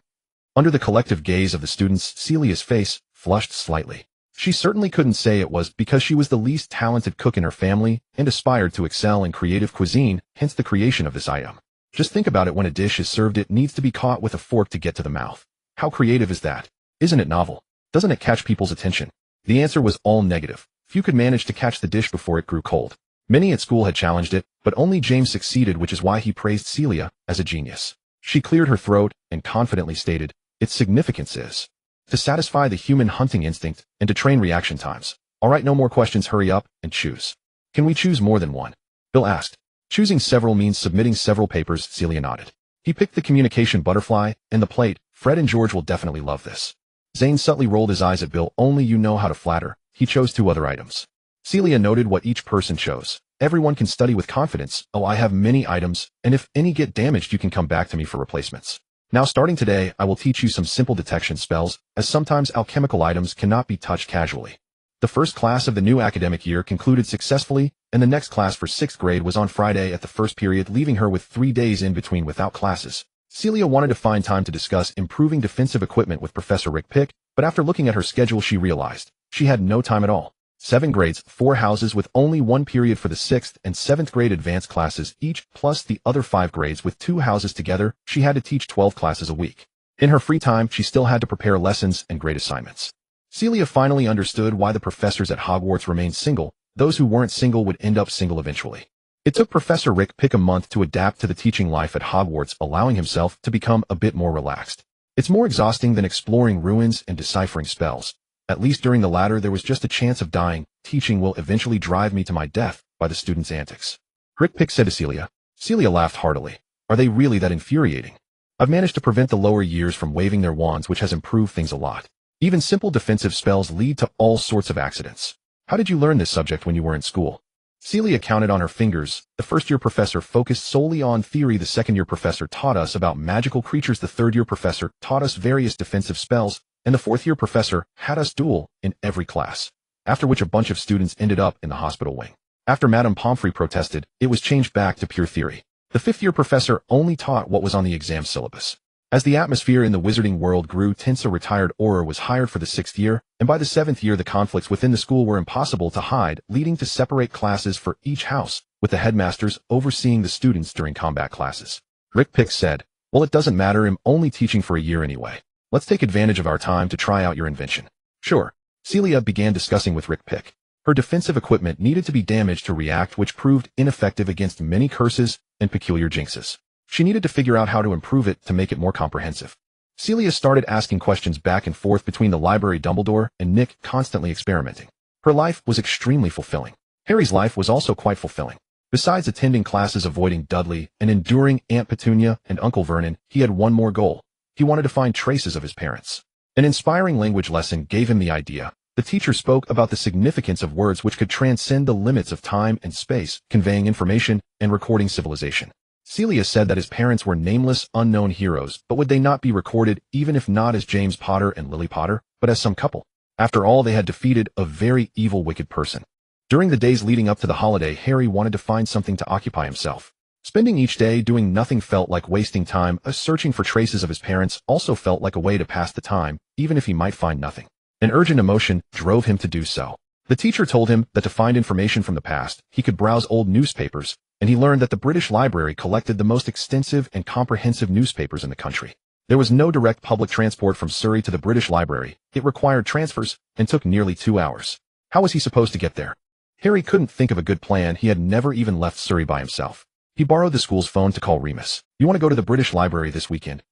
Under the collective gaze of the students, Celia's face flushed slightly. She certainly couldn't say it was because she was the least talented cook in her family and aspired to excel in creative cuisine, hence the creation of this item. Just think about it. When a dish is served, it needs to be caught with a fork to get to the mouth. How creative is that? Isn't it novel? Doesn't it catch people's attention? The answer was all negative. Few could manage to catch the dish before it grew cold. Many at school had challenged it, but only James succeeded, which is why he praised Celia as a genius. She cleared her throat and confidently stated, its significance is to satisfy the human hunting instinct and to train reaction times. All right, no more questions. Hurry up and choose. Can we choose more than one? Bill asked. Choosing several means submitting several papers. Celia nodded. He picked the communication butterfly and the plate. Fred and George will definitely love this. Zane subtly rolled his eyes at Bill. Only you know how to flatter. He chose 2 other items. Celia noted what each person chose. Everyone can study with confidence. Oh, I have many items, and if any get damaged, you can come back to me for replacements. Now, starting today, I will teach you some simple detection spells, as sometimes alchemical items cannot be touched casually. The first class of the new academic year concluded successfully, and the next class for 6th grade was on Friday at the first period, leaving her with 3 days in between without classes. Celia wanted to find time to discuss improving defensive equipment with Professor Rick Pick, but after looking at her schedule, she realized she had no time at all. 7 grades, 4 houses with only 1 period for the 6th and 7th grade advanced classes each, plus the other 5 grades with 2 houses together. She had to teach 12 classes a week. In her free time, she still had to prepare lessons and grade assignments. Celia finally understood why the professors at Hogwarts remained single. Those who weren't single would end up single eventually. It took Professor Rick Pick a month to adapt to the teaching life at Hogwarts, allowing himself to become a bit more relaxed. It's more exhausting than exploring ruins and deciphering spells. At least during the latter, there was just a chance of dying. Teaching will eventually drive me to my death by the students' antics. Rick Pick said to Celia. Celia laughed heartily. Are they really that infuriating? I've managed to prevent the lower years from waving their wands, which has improved things a lot. Even simple defensive spells lead to all sorts of accidents. How did you learn this subject when you were in school? Celia counted on her fingers. The first-year professor focused solely on theory. The second-year professor taught us about magical creatures. The third-year professor taught us various defensive spells. And the 4th-year professor had us duel in every class. after which a bunch of students ended up in the hospital wing. After Madame Pomfrey protested, it was changed back to pure theory. The fifth-year professor only taught what was on the exam syllabus. As the atmosphere in the wizarding world grew tense, a retired Auror was hired for the 6th year, and by the 7th year the conflicts within the school were impossible to hide, leading to separate classes for each house, with the headmasters overseeing the students during combat classes. Rick Pick said, "Well, it doesn't matter, I'm only teaching for a year anyway. Let's take advantage of our time to try out your invention." "Sure." Celia began discussing with Rick Pick. Her defensive equipment needed to be damaged to react, which proved ineffective against many curses and peculiar jinxes. She needed to figure out how to improve it to make it more comprehensive. Celia started asking questions back and forth between the library, Dumbledore, and Nick, constantly experimenting. Her life was extremely fulfilling. Harry's life was also quite fulfilling. Besides attending classes, avoiding Dudley, and enduring Aunt Petunia and Uncle Vernon, he had one more goal. He wanted to find traces of his parents. An inspiring language lesson gave him the idea. The teacher spoke about the significance of words which could transcend the limits of time and space, conveying information and recording civilization. Celia said that his parents were nameless, unknown heroes, but would they not be recorded even if not as James Potter and Lily Potter, but as some couple? After all, they had defeated a very evil, wicked person. During the days leading up to the holiday, Harry wanted to find something to occupy himself. Spending each day doing nothing felt like wasting time. Searching for traces of his parents also felt like a way to pass the time, even if he might find nothing. An urgent emotion drove him to do so. The teacher told him that to find information from the past, he could browse old newspapers, and he learned that the British Library collected the most extensive and comprehensive newspapers in the country. There was no direct public transport from Surrey to the British Library. It required transfers and took nearly 2 hours. How was he supposed to get there? Harry couldn't think of a good plan. He had never even left Surrey by himself. He borrowed the school's phone to call Remus. "You want to go to the British Library this weekend?"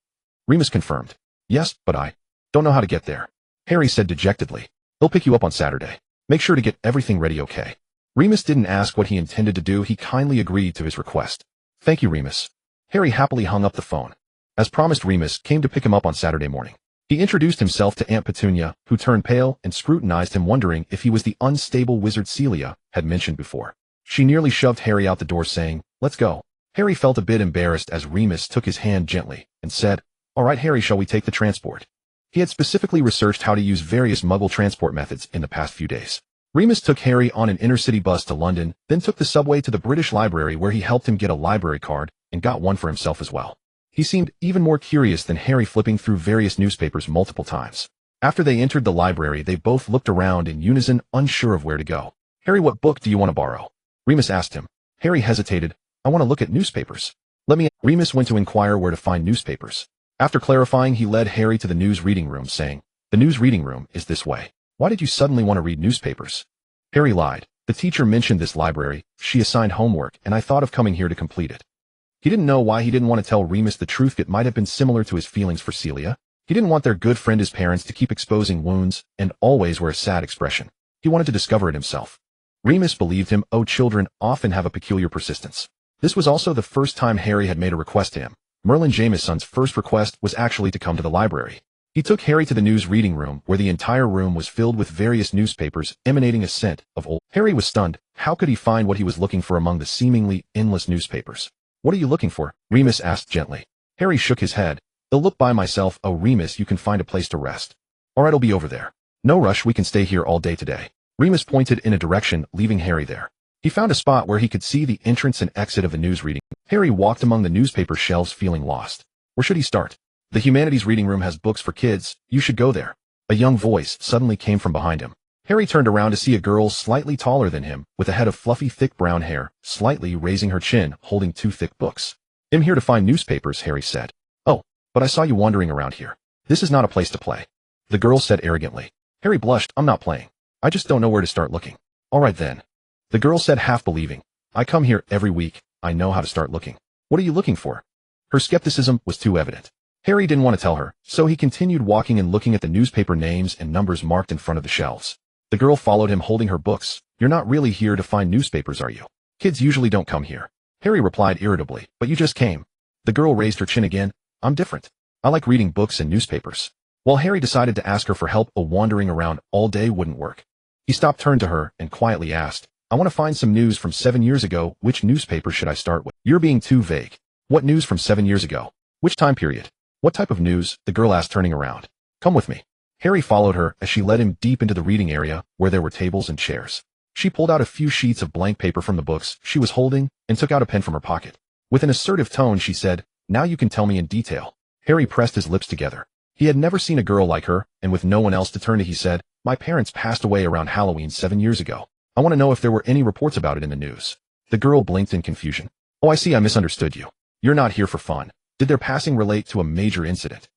Remus confirmed. "Yes, but I don't know how to get there." Harry said dejectedly. "They'll pick you up on Saturday. Make sure to get everything ready, okay?" Remus didn't ask what he intended to do. He kindly agreed to his request. "Thank you, Remus." Harry happily hung up the phone. As promised, Remus came to pick him up on Saturday morning. He introduced himself to Aunt Petunia, who turned pale and scrutinized him, wondering if he was the unstable wizard Celia had mentioned before. She nearly shoved Harry out the door, saying, "Let's go." Harry felt a bit embarrassed as Remus took his hand gently and said, "All right, Harry, shall we take the transport?" He had specifically researched how to use various Muggle transport methods in the past few days. Remus took Harry on an inner-city bus to London, then took the subway to the British Library, where he helped him get a library card and got one for himself as well. He seemed even more curious than Harry, flipping through various newspapers multiple times. After they entered the library, they both looked around in unison, unsure of where to go. "Harry, what book do you want to borrow?" Remus asked him. Harry hesitated. "I want to look at newspapers." Remus went to inquire where to find newspapers. After clarifying, he led Harry to the news reading room, saying, "The news reading room is this way. Why did you suddenly want to read newspapers?" Harry lied. "The teacher mentioned this library, she assigned homework, and I thought of coming here to complete it." He didn't know why he didn't want to tell Remus the truth. It might have been similar to his feelings for Celia. He didn't want their good friend, his parents, to keep exposing wounds and always wear a sad expression. He wanted to discover it himself. Remus believed him. Children often have a peculiar persistence. This was also the first time Harry had made a request to him. Merlin Jameson's first request was actually to come to the library. He took Harry to the news reading room, where the entire room was filled with various newspapers, emanating a scent of old. Harry was stunned. How could he find what he was looking for among the seemingly endless newspapers? "What are you looking for?" Remus asked gently. Harry shook his head. "I'll look by myself." "Oh, Remus, you can find a place to rest." "All right, I'll be over there." "No rush, we can stay here all day today." Remus pointed in a direction, leaving Harry there. He found a spot where he could see the entrance and exit of the news reading. Harry walked among the newspaper shelves, feeling lost. Where should he start? "The humanities reading room has books for kids. You should go there." A young voice suddenly came from behind him. Harry turned around to see a girl slightly taller than him, with a head of fluffy, thick brown hair, slightly raising her chin, holding 2 thick books. "I'm here to find newspapers," Harry said. "Oh, but I saw you wandering around here. This is not a place to play," the girl said arrogantly. Harry blushed. "I'm not playing. I just don't know where to start looking." "All right then," the girl said, half believing. "I come here every week. I know how to start looking." "What are you looking for?" Her skepticism was too evident. Harry didn't want to tell her, so he continued walking and looking at the newspaper names and numbers marked in front of the shelves. The girl followed him, holding her books. "You're not really here to find newspapers, are you?" "Kids usually don't come here," Harry replied irritably. "But you just came." The girl raised her chin again. "I'm different. I like reading books and newspapers." While Harry decided to ask her for help, wandering around all day wouldn't work. He stopped, turned to her, and quietly asked, "I want to find some news from 7 years ago. Which newspaper should I start with?" "You're being too vague." "What news from 7 years ago? Which time period?" "What type of news?" the girl asked, turning around. "Come with me." Harry followed her as she led him deep into the reading area where there were tables and chairs. She pulled out a few sheets of blank paper from the books she was holding and took out a pen from her pocket. With an assertive tone, she said, "Now you can tell me in detail." Harry pressed his lips together. He had never seen a girl like her, and with no one else to turn to, he said, "My parents passed away around Halloween 7 years ago. I want to know if there were any reports about it in the news." The girl blinked in confusion. "Oh, I see, I misunderstood you. You're not here for fun. Did their passing relate to a major incident?"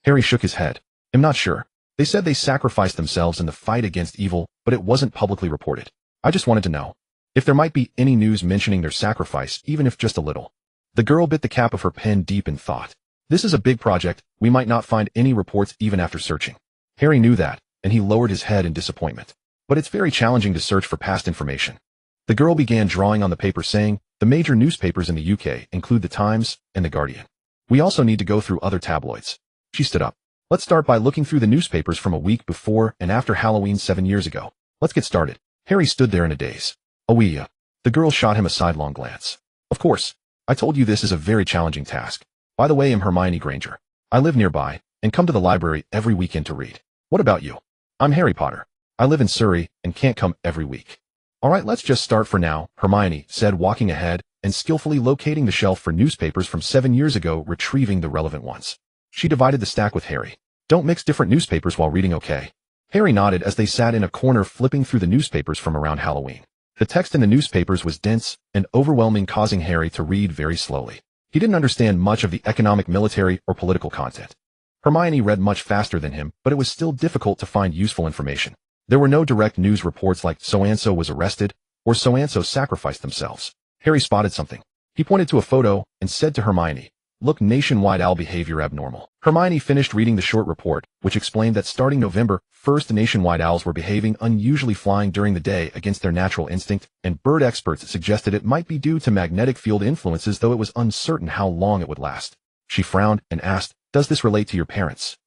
Harry shook his head. "I'm not sure. They said they sacrificed themselves in the fight against evil, but it wasn't publicly reported. I just wanted to know if there might be any news mentioning their sacrifice, even if just a little." The girl bit the cap of her pen deep in thought. "This is a big project. We might not find any reports even after searching." Harry knew that, and he lowered his head in disappointment. "But it's very challenging to search for past information." The girl began drawing on the paper, saying, "The major newspapers in the UK include the Times and the Guardian. We also need to go through other tabloids." She stood up. "Let's start by looking through the newspapers from a week before and after Halloween 7 years ago. Let's get started." Harry stood there in a daze. "Oh, yeah." The girl shot him a sidelong glance. "Of course. I told you this is a very challenging task. By the way, I'm Hermione Granger. I live nearby and come to the library every weekend to read. What about you?" "I'm Harry Potter. I live in Surrey and can't come every week." "All right, let's just start for now," Hermione said, walking ahead and skillfully locating the shelf for newspapers from 7 years ago, retrieving the relevant ones. She divided the stack with Harry. "Don't mix different newspapers while reading, okay?" Harry nodded as they sat in a corner flipping through the newspapers from around Halloween. The text in the newspapers was dense and overwhelming, causing Harry to read very slowly. He didn't understand much of the economic, military, or political content. Hermione read much faster than him, but it was still difficult to find useful information. There were no direct news reports like so-and-so was arrested or so-and-so sacrificed themselves. Harry spotted something. He pointed to a photo and said to Hermione, "Look, nationwide owl behavior abnormal." Hermione finished reading the short report, which explained that starting November 1st, nationwide owls were behaving unusually, flying during the day against their natural instinct, and bird experts suggested it might be due to magnetic field influences, though it was uncertain how long it would last. She frowned and asked, "Does this relate to your parents?"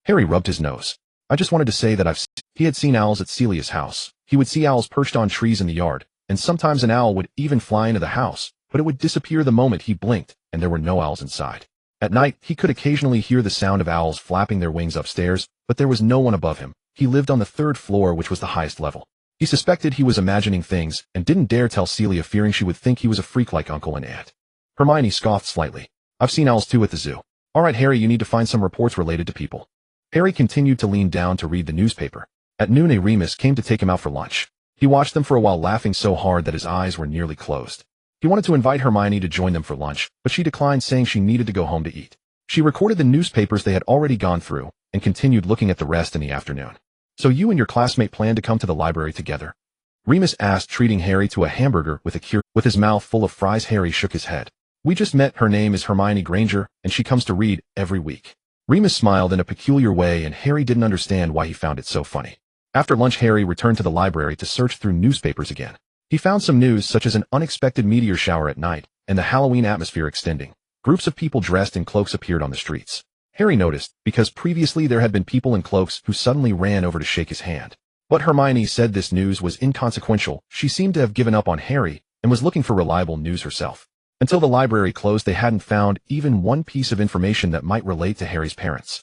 Harry rubbed his nose. "I just wanted to say that He had seen owls at Celia's house. He would see owls perched on trees in the yard, and sometimes an owl would even fly into the house, but it would disappear the moment he blinked, and there were no owls inside. At night, he could occasionally hear the sound of owls flapping their wings upstairs, but there was no one above him. He lived on the 3rd floor, which was the highest level. He suspected he was imagining things and didn't dare tell Celia, fearing she would think he was a freak like uncle and aunt." Hermione scoffed slightly. "I've seen owls too at the zoo." "All right, Harry, you need to find some reports related to people." Harry continued to lean down to read the newspaper. At noon, a Remus came to take him out for lunch. He watched them for a while, laughing so hard that his eyes were nearly closed. He wanted to invite Hermione to join them for lunch, but she declined, saying she needed to go home to eat. She recorded the newspapers they had already gone through and continued looking at the rest in the afternoon. "So you and your classmate plan to come to the library together?" Remus asked, treating Harry to a hamburger with his mouth full of fries. Harry shook his head. "We just met. Her name is Hermione Granger, and she comes to read every week." Remus smiled in a peculiar way, and Harry didn't understand why he found it so funny. After lunch, Harry returned to the library to search through newspapers again. He found some news, such as an unexpected meteor shower at night and the Halloween atmosphere extending. Groups of people dressed in cloaks appeared on the streets. Harry noticed, because previously there had been people in cloaks who suddenly ran over to shake his hand. But Hermione said this news was inconsequential. She seemed to have given up on Harry and was looking for reliable news herself. Until the library closed, they hadn't found even one piece of information that might relate to Harry's parents.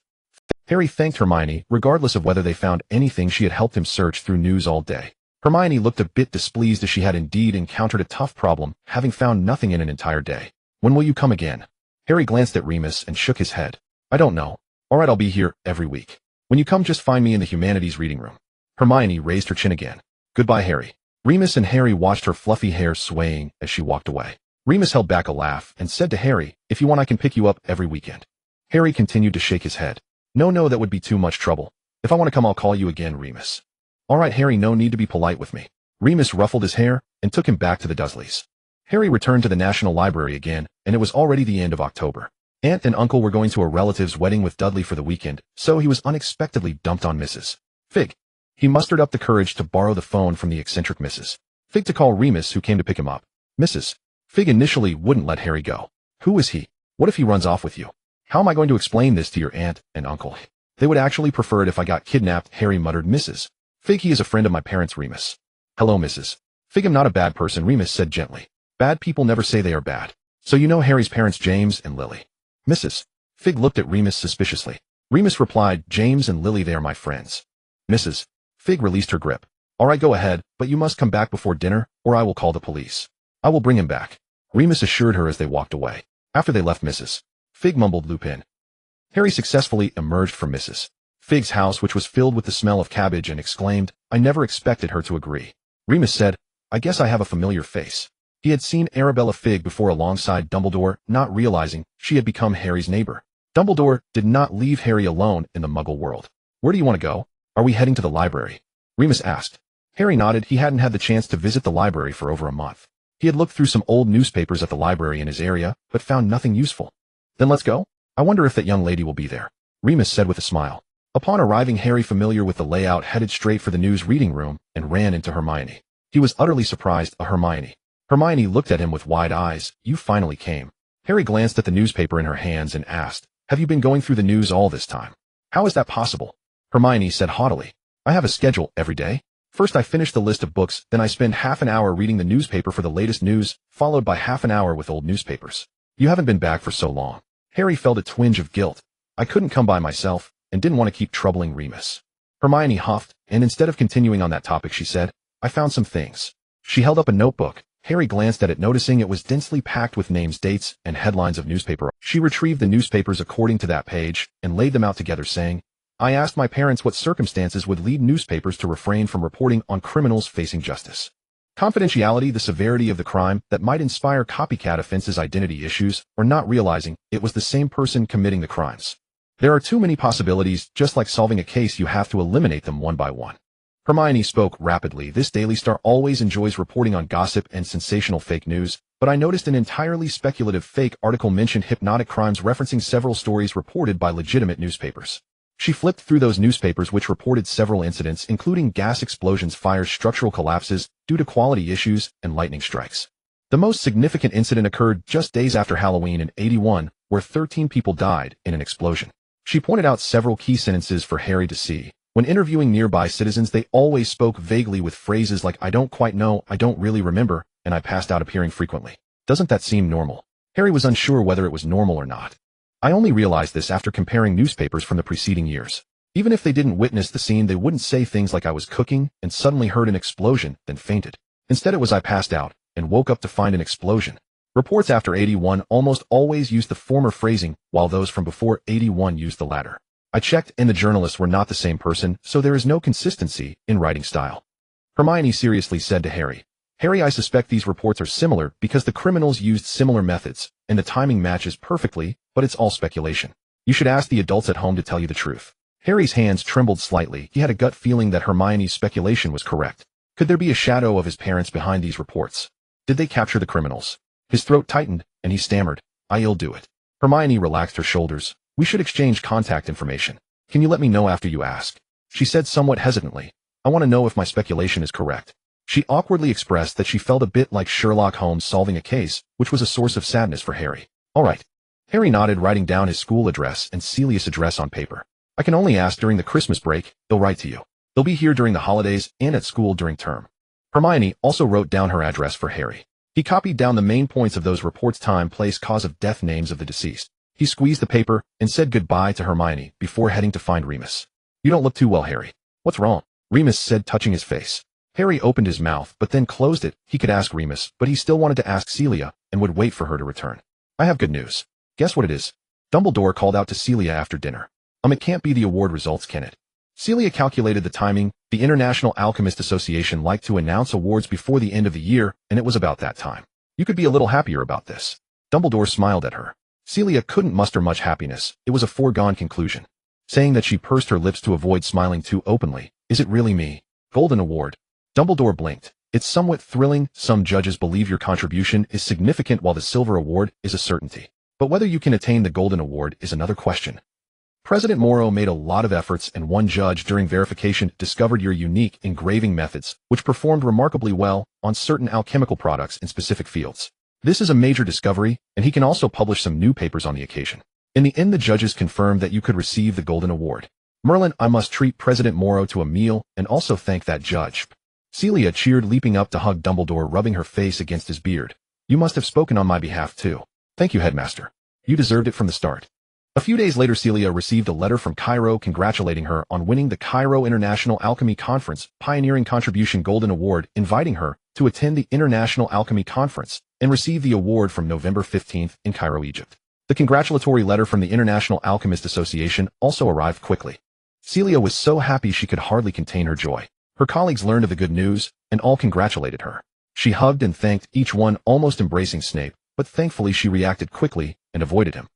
Harry thanked Hermione, regardless of whether they found anything. She had helped him search through news all day. Hermione looked a bit displeased, as she had indeed encountered a tough problem, having found nothing in an entire day. "When will you come again?" Harry glanced at Remus and shook his head. "I don't know. All right, I'll be here every week. When you come, just find me in the humanities reading room." Hermione raised her chin again. "Goodbye, Harry." Remus and Harry watched her fluffy hair swaying as she walked away. Remus held back a laugh and said to Harry, "If you want, I can pick you up every weekend." Harry continued to shake his head. No, that would be too much trouble. If I want to come, I'll call you again, Remus." "All right, Harry, no need to be polite with me." Remus ruffled his hair and took him back to the Dursleys. Harry returned to the National Library again, and it was already the end of October. Aunt and uncle were going to a relative's wedding with Dudley for the weekend, so he was unexpectedly dumped on Mrs. Fig. He mustered up the courage to borrow the phone from the eccentric Mrs. Fig to call Remus, who came to pick him up. Mrs. Fig initially wouldn't let Harry go. "Who is he? What if he runs off with you? How am I going to explain this to your aunt and uncle? They would actually prefer it if I got kidnapped," Harry muttered. "Mrs. Fig, he is a friend of my parents, Remus." "Hello, Mrs. Fig, I'm not a bad person," Remus said gently. "Bad people never say they are bad. So you know Harry's parents, James and Lily?" Mrs. Fig looked at Remus suspiciously. Remus replied, James and Lily, they are my friends. Mrs. Fig released her grip. All right, go ahead, but you must come back before dinner, or I will call the police. I will bring him back, Remus assured her as they walked away. After they left Mrs. Fig mumbled Lupin. Harry successfully emerged from Mrs. Fig's house, which was filled with the smell of cabbage, and exclaimed, I never expected her to agree. Remus said, I guess I have a familiar face. He had seen Arabella Fig before alongside Dumbledore, not realizing she had become Harry's neighbor. Dumbledore did not leave Harry alone in the Muggle world. Where do you want to go? Are we heading to the library? Remus asked. Harry nodded. He hadn't had the chance to visit the library for over a month. He had looked through some old newspapers at the library in his area, but found nothing useful. Then let's go. I wonder if that young lady will be there, Remus said with a smile. Upon arriving, Harry, familiar with the layout, headed straight for the news reading room and ran into Hermione. He was utterly surprised at Hermione. Hermione looked at him with wide eyes. You finally came. Harry glanced at the newspaper in her hands and asked, Have you been going through the news all this time? How is that possible? Hermione said haughtily, I have a schedule every day. First I finish the list of books, then I spend half an hour reading the newspaper for the latest news, followed by half an hour with old newspapers. You haven't been back for so long. Harry felt a twinge of guilt. I couldn't come by myself, and didn't want to keep troubling Remus. Hermione huffed, and instead of continuing on that topic, she said, I found some things. She held up a notebook. Harry glanced at it, noticing it was densely packed with names, dates, and headlines of newspaper. She retrieved the newspapers according to that page, and laid them out together, saying, I asked my parents what circumstances would lead newspapers to refrain from reporting on criminals facing justice. Confidentiality, the severity of the crime that might inspire copycat offenses, identity issues, or not realizing it was the same person committing the crimes. There are too many possibilities. Just like solving a case, you have to eliminate them one by one. Hermione spoke rapidly. This Daily Star always enjoys reporting on gossip and sensational fake news, but I noticed an entirely speculative fake article mentioned hypnotic crimes, referencing several stories reported by legitimate newspapers. She flipped through those newspapers, which reported several incidents, including gas explosions, fires, structural collapses due to quality issues, and lightning strikes. The most significant incident occurred just days after Halloween in '81, where 13 people died in an explosion. She pointed out several key sentences for Harry to see. When interviewing nearby citizens, they always spoke vaguely with phrases like, I don't quite know, I don't really remember, and I passed out, appearing frequently. Doesn't that seem normal? Harry was unsure whether it was normal or not. I only realized this after comparing newspapers from the preceding years. Even if they didn't witness the scene, they wouldn't say things like I was cooking and suddenly heard an explosion, then fainted. Instead it was I passed out and woke up to find an explosion. Reports after '81 almost always used the former phrasing, while those from before '81 used the latter. I checked, and the journalists were not the same person, so there is no consistency in writing style. Hermione seriously said to Harry, Harry, I suspect these reports are similar because the criminals used similar methods, and the timing matches perfectly, but it's all speculation. You should ask the adults at home to tell you the truth. Harry's hands trembled slightly. He had a gut feeling that Hermione's speculation was correct. Could there be a shadow of his parents behind these reports? Did they capture the criminals? His throat tightened, and he stammered, I'll do it. Hermione relaxed her shoulders. We should exchange contact information. Can you let me know after you ask? She said somewhat hesitantly. I want to know if my speculation is correct. She awkwardly expressed that she felt a bit like Sherlock Holmes solving a case, which was a source of sadness for Harry. All right. Harry nodded, writing down his school address and Celia's address on paper. I can only ask during the Christmas break. They'll write to you. They'll be here during the holidays and at school during term. Hermione also wrote down her address for Harry. He copied down the main points of those reports: time, place, cause of death, names of the deceased. He squeezed the paper and said goodbye to Hermione before heading to find Remus. You don't look too well, Harry. What's wrong? Remus said, touching his face. Harry opened his mouth but then closed it. He could ask Remus, but he still wanted to ask Celia and would wait for her to return. I have good news. Guess what it is? Dumbledore called out to Celia after dinner. It can't be the award results, can it? Celia calculated the timing. The International Alchemist Association liked to announce awards before the end of the year, and it was about that time. You could be a little happier about this. Dumbledore smiled at her. Celia couldn't muster much happiness. It was a foregone conclusion. Saying that, she pursed her lips to avoid smiling too openly. Is it really me? Golden Award. Dumbledore blinked. It's somewhat thrilling. Some judges believe your contribution is significant, while the Silver Award is a certainty. But whether you can attain the Golden Award is another question. President Morrow made a lot of efforts, and one judge during verification discovered your unique engraving methods, which performed remarkably well on certain alchemical products in specific fields. This is a major discovery, and he can also publish some new papers on the occasion. In the end, the judges confirmed that you could receive the Golden Award. Merlin, I must treat President Morrow to a meal and also thank that judge. Celia cheered, leaping up to hug Dumbledore, rubbing her face against his beard. You must have spoken on my behalf too. Thank you, Headmaster. You deserved it from the start. A few days later, Celia received a letter from Cairo congratulating her on winning the Cairo International Alchemy Conference Pioneering Contribution Golden Award, inviting her to attend the International Alchemy Conference and receive the award from November 15th in Cairo, Egypt. The congratulatory letter from the International Alchemist Association also arrived quickly. Celia was so happy she could hardly contain her joy. Her colleagues learned of the good news, and all congratulated her. She hugged and thanked each one, almost embracing Snape, but thankfully she reacted quickly and avoided him.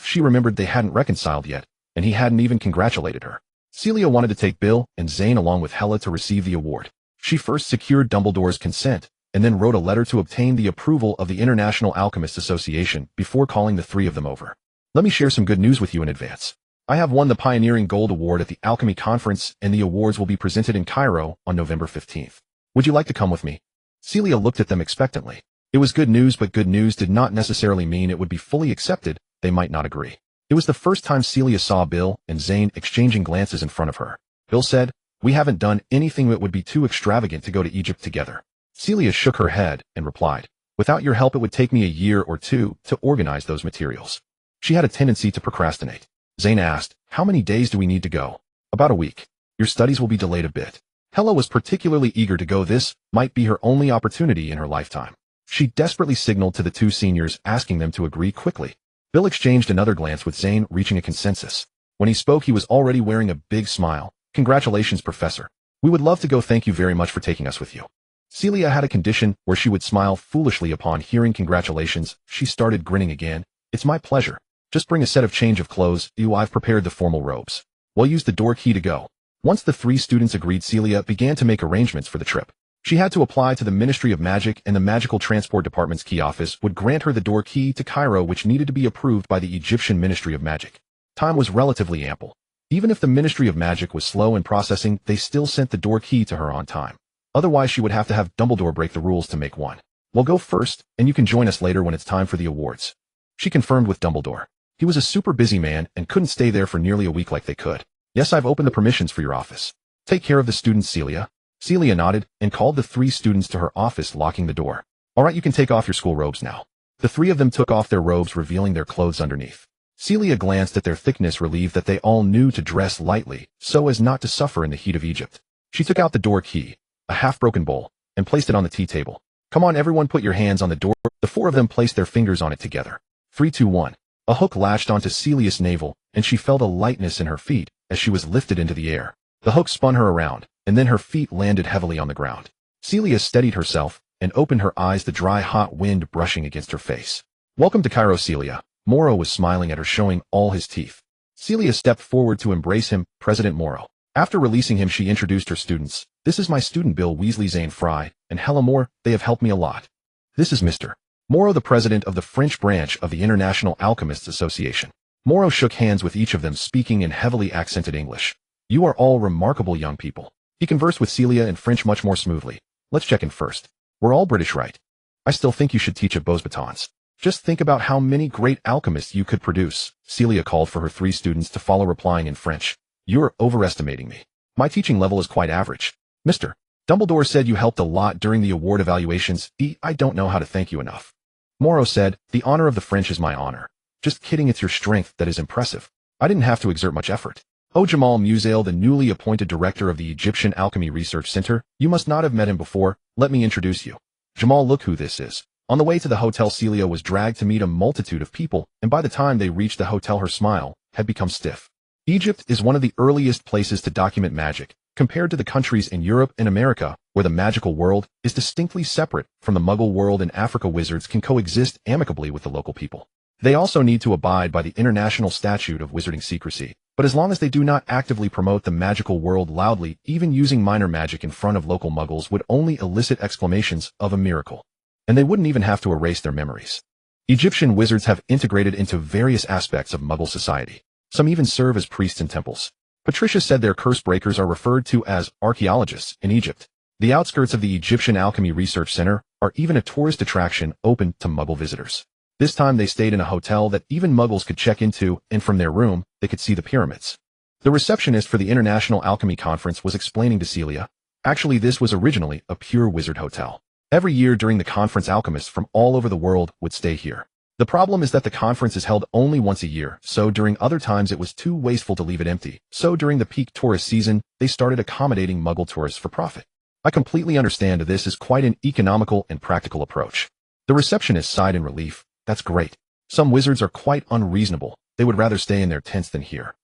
She remembered they hadn't reconciled yet, and he hadn't even congratulated her. Celia wanted to take Bill and Zane along with Hella to receive the award. She first secured Dumbledore's consent, and then wrote a letter to obtain the approval of the International Alchemist Association before calling the three of them over. Let me share some good news with you in advance. I have won the Pioneering Gold Award at the Alchemy Conference, and the awards will be presented in Cairo on November 15th. Would you like to come with me? Celia looked at them expectantly. It was good news, but good news did not necessarily mean it would be fully accepted. They might not agree. It was the first time Celia saw Bill and Zane exchanging glances in front of her. Bill said, "We haven't done anything that would be too extravagant to go to Egypt together." Celia shook her head and replied, "Without your help it would take me a year or two to organize those materials." She had a tendency to procrastinate. Zane asked, "How many days do we need to go?" "About a week. Your studies will be delayed a bit." Hella was particularly eager to go. This might be her only opportunity in her lifetime. She desperately signaled to the two seniors, asking them to agree quickly. Bill exchanged another glance with Zane, reaching a consensus. When he spoke, he was already wearing a big smile. "Congratulations, Professor. We would love to go. Thank you very much for taking us with you." Celia had a condition where she would smile foolishly upon hearing congratulations. She started grinning again. "It's my pleasure. Just bring a set of change of clothes. I've prepared the formal robes. We'll use the door key to go." Once the three students agreed, Celia began to make arrangements for the trip. She had to apply to the Ministry of Magic, and the Magical Transport Department's key office would grant her the door key to Cairo, which needed to be approved by the Egyptian Ministry of Magic. Time was relatively ample. Even if the Ministry of Magic was slow in processing, they still sent the door key to her on time. Otherwise, she would have to have Dumbledore break the rules to make one. "We'll go first, and you can join us later when it's time for the awards," she confirmed with Dumbledore. He was a super busy man and couldn't stay there for nearly a week like they could. "Yes, I've opened the permissions for your office. Take care of the students, Celia." Celia nodded and called the three students to her office, locking the door. "All right, you can take off your school robes now." The three of them took off their robes, revealing their clothes underneath. Celia glanced at their thickness, relieved that they all knew to dress lightly so as not to suffer in the heat of Egypt. She took out the door key, a half-broken bowl, and placed it on the tea table. "Come on, everyone, put your hands on the door." The four of them placed their fingers on it together. 3, 2, 1. A hook latched onto Celia's navel, and she felt a lightness in her feet as she was lifted into the air. The hook spun her around, and then her feet landed heavily on the ground. Celia steadied herself and opened her eyes, the dry, hot wind brushing against her face. "Welcome to Cairo, Celia." Moro was smiling at her, showing all his teeth. Celia stepped forward to embrace him. "President Moro." After releasing him, she introduced her students. "This is my student Bill Weasley, Zane Fry, and Hella Moore. They have helped me a lot. This is Mr. Moro, the president of the French branch of the International Alchemists Association." Moro shook hands with each of them, speaking in heavily accented English. "You are all remarkable young people." He conversed with Celia in French much more smoothly. "Let's check in first. We're all British, right? I still think you should teach at Beauxbatons. Just think about how many great alchemists you could produce." Celia called for her three students to follow, replying in French. "You're overestimating me. My teaching level is quite average. Mr. Dumbledore said you helped a lot during the award evaluations. I don't know how to thank you enough." Moro said, "The honor of the French is my honor." "Just kidding, it's your strength that is impressive. I didn't have to exert much effort." "Oh, Jamal Musail, the newly appointed director of the Egyptian Alchemy Research Center. You must not have met him before. Let me introduce you." "Jamal, look who this is." On the way to the hotel, Celia was dragged to meet a multitude of people, and by the time they reached the hotel, her smile had become stiff. Egypt is one of the earliest places to document magic, compared to the countries in Europe and America, where the magical world is distinctly separate from the Muggle world. In Africa, wizards can coexist amicably with the local people. They also need to abide by the International Statute of Wizarding Secrecy, but as long as they do not actively promote the magical world loudly, even using minor magic in front of local Muggles would only elicit exclamations of a miracle. And they wouldn't even have to erase their memories. Egyptian wizards have integrated into various aspects of Muggle society. Some even serve as priests in temples. Patricia said their curse breakers are referred to as archaeologists in Egypt. The outskirts of the Egyptian Alchemy Research Center are even a tourist attraction open to Muggle visitors. This time they stayed in a hotel that even Muggles could check into, and from their room, they could see the pyramids. The receptionist for the International Alchemy Conference was explaining to Celia, actually this was originally a pure wizard hotel. Every year during the conference, alchemists from all over the world would stay here. The problem is that the conference is held only once a year, so during other times it was too wasteful to leave it empty. So during the peak tourist season, they started accommodating Muggle tourists for profit. I completely understand this is quite an economical and practical approach. The receptionist sighed in relief. That's great. Some wizards are quite unreasonable. They would rather stay in their tents than here.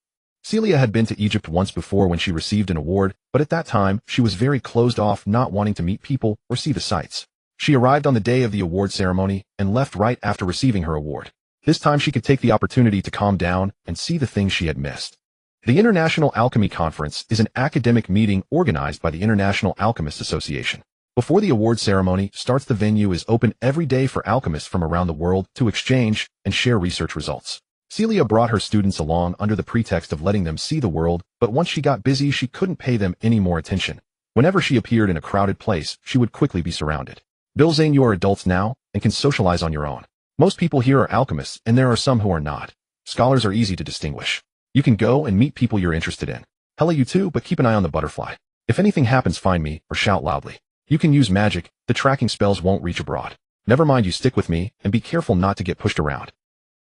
Celia had been to Egypt once before when she received an award, but at that time, she was very closed off, not wanting to meet people or see the sights. She arrived on the day of the award ceremony and left right after receiving her award. This time she could take the opportunity to calm down and see the things she had missed. The International Alchemy Conference is an academic meeting organized by the International Alchemist Association. Before the award ceremony starts, the venue is open every day for alchemists from around the world to exchange and share research results. Celia brought her students along under the pretext of letting them see the world, but once she got busy, she couldn't pay them any more attention. Whenever she appeared in a crowded place, she would quickly be surrounded. Bill, Zane, you are adults now and can socialize on your own. Most people here are alchemists, and there are some who are not. Scholars are easy to distinguish. You can go and meet people you're interested in. Hella, you too, but keep an eye on the butterfly. If anything happens, find me or shout loudly. You can use magic. The tracking spells won't reach abroad. Never mind, you stick with me and be careful not to get pushed around.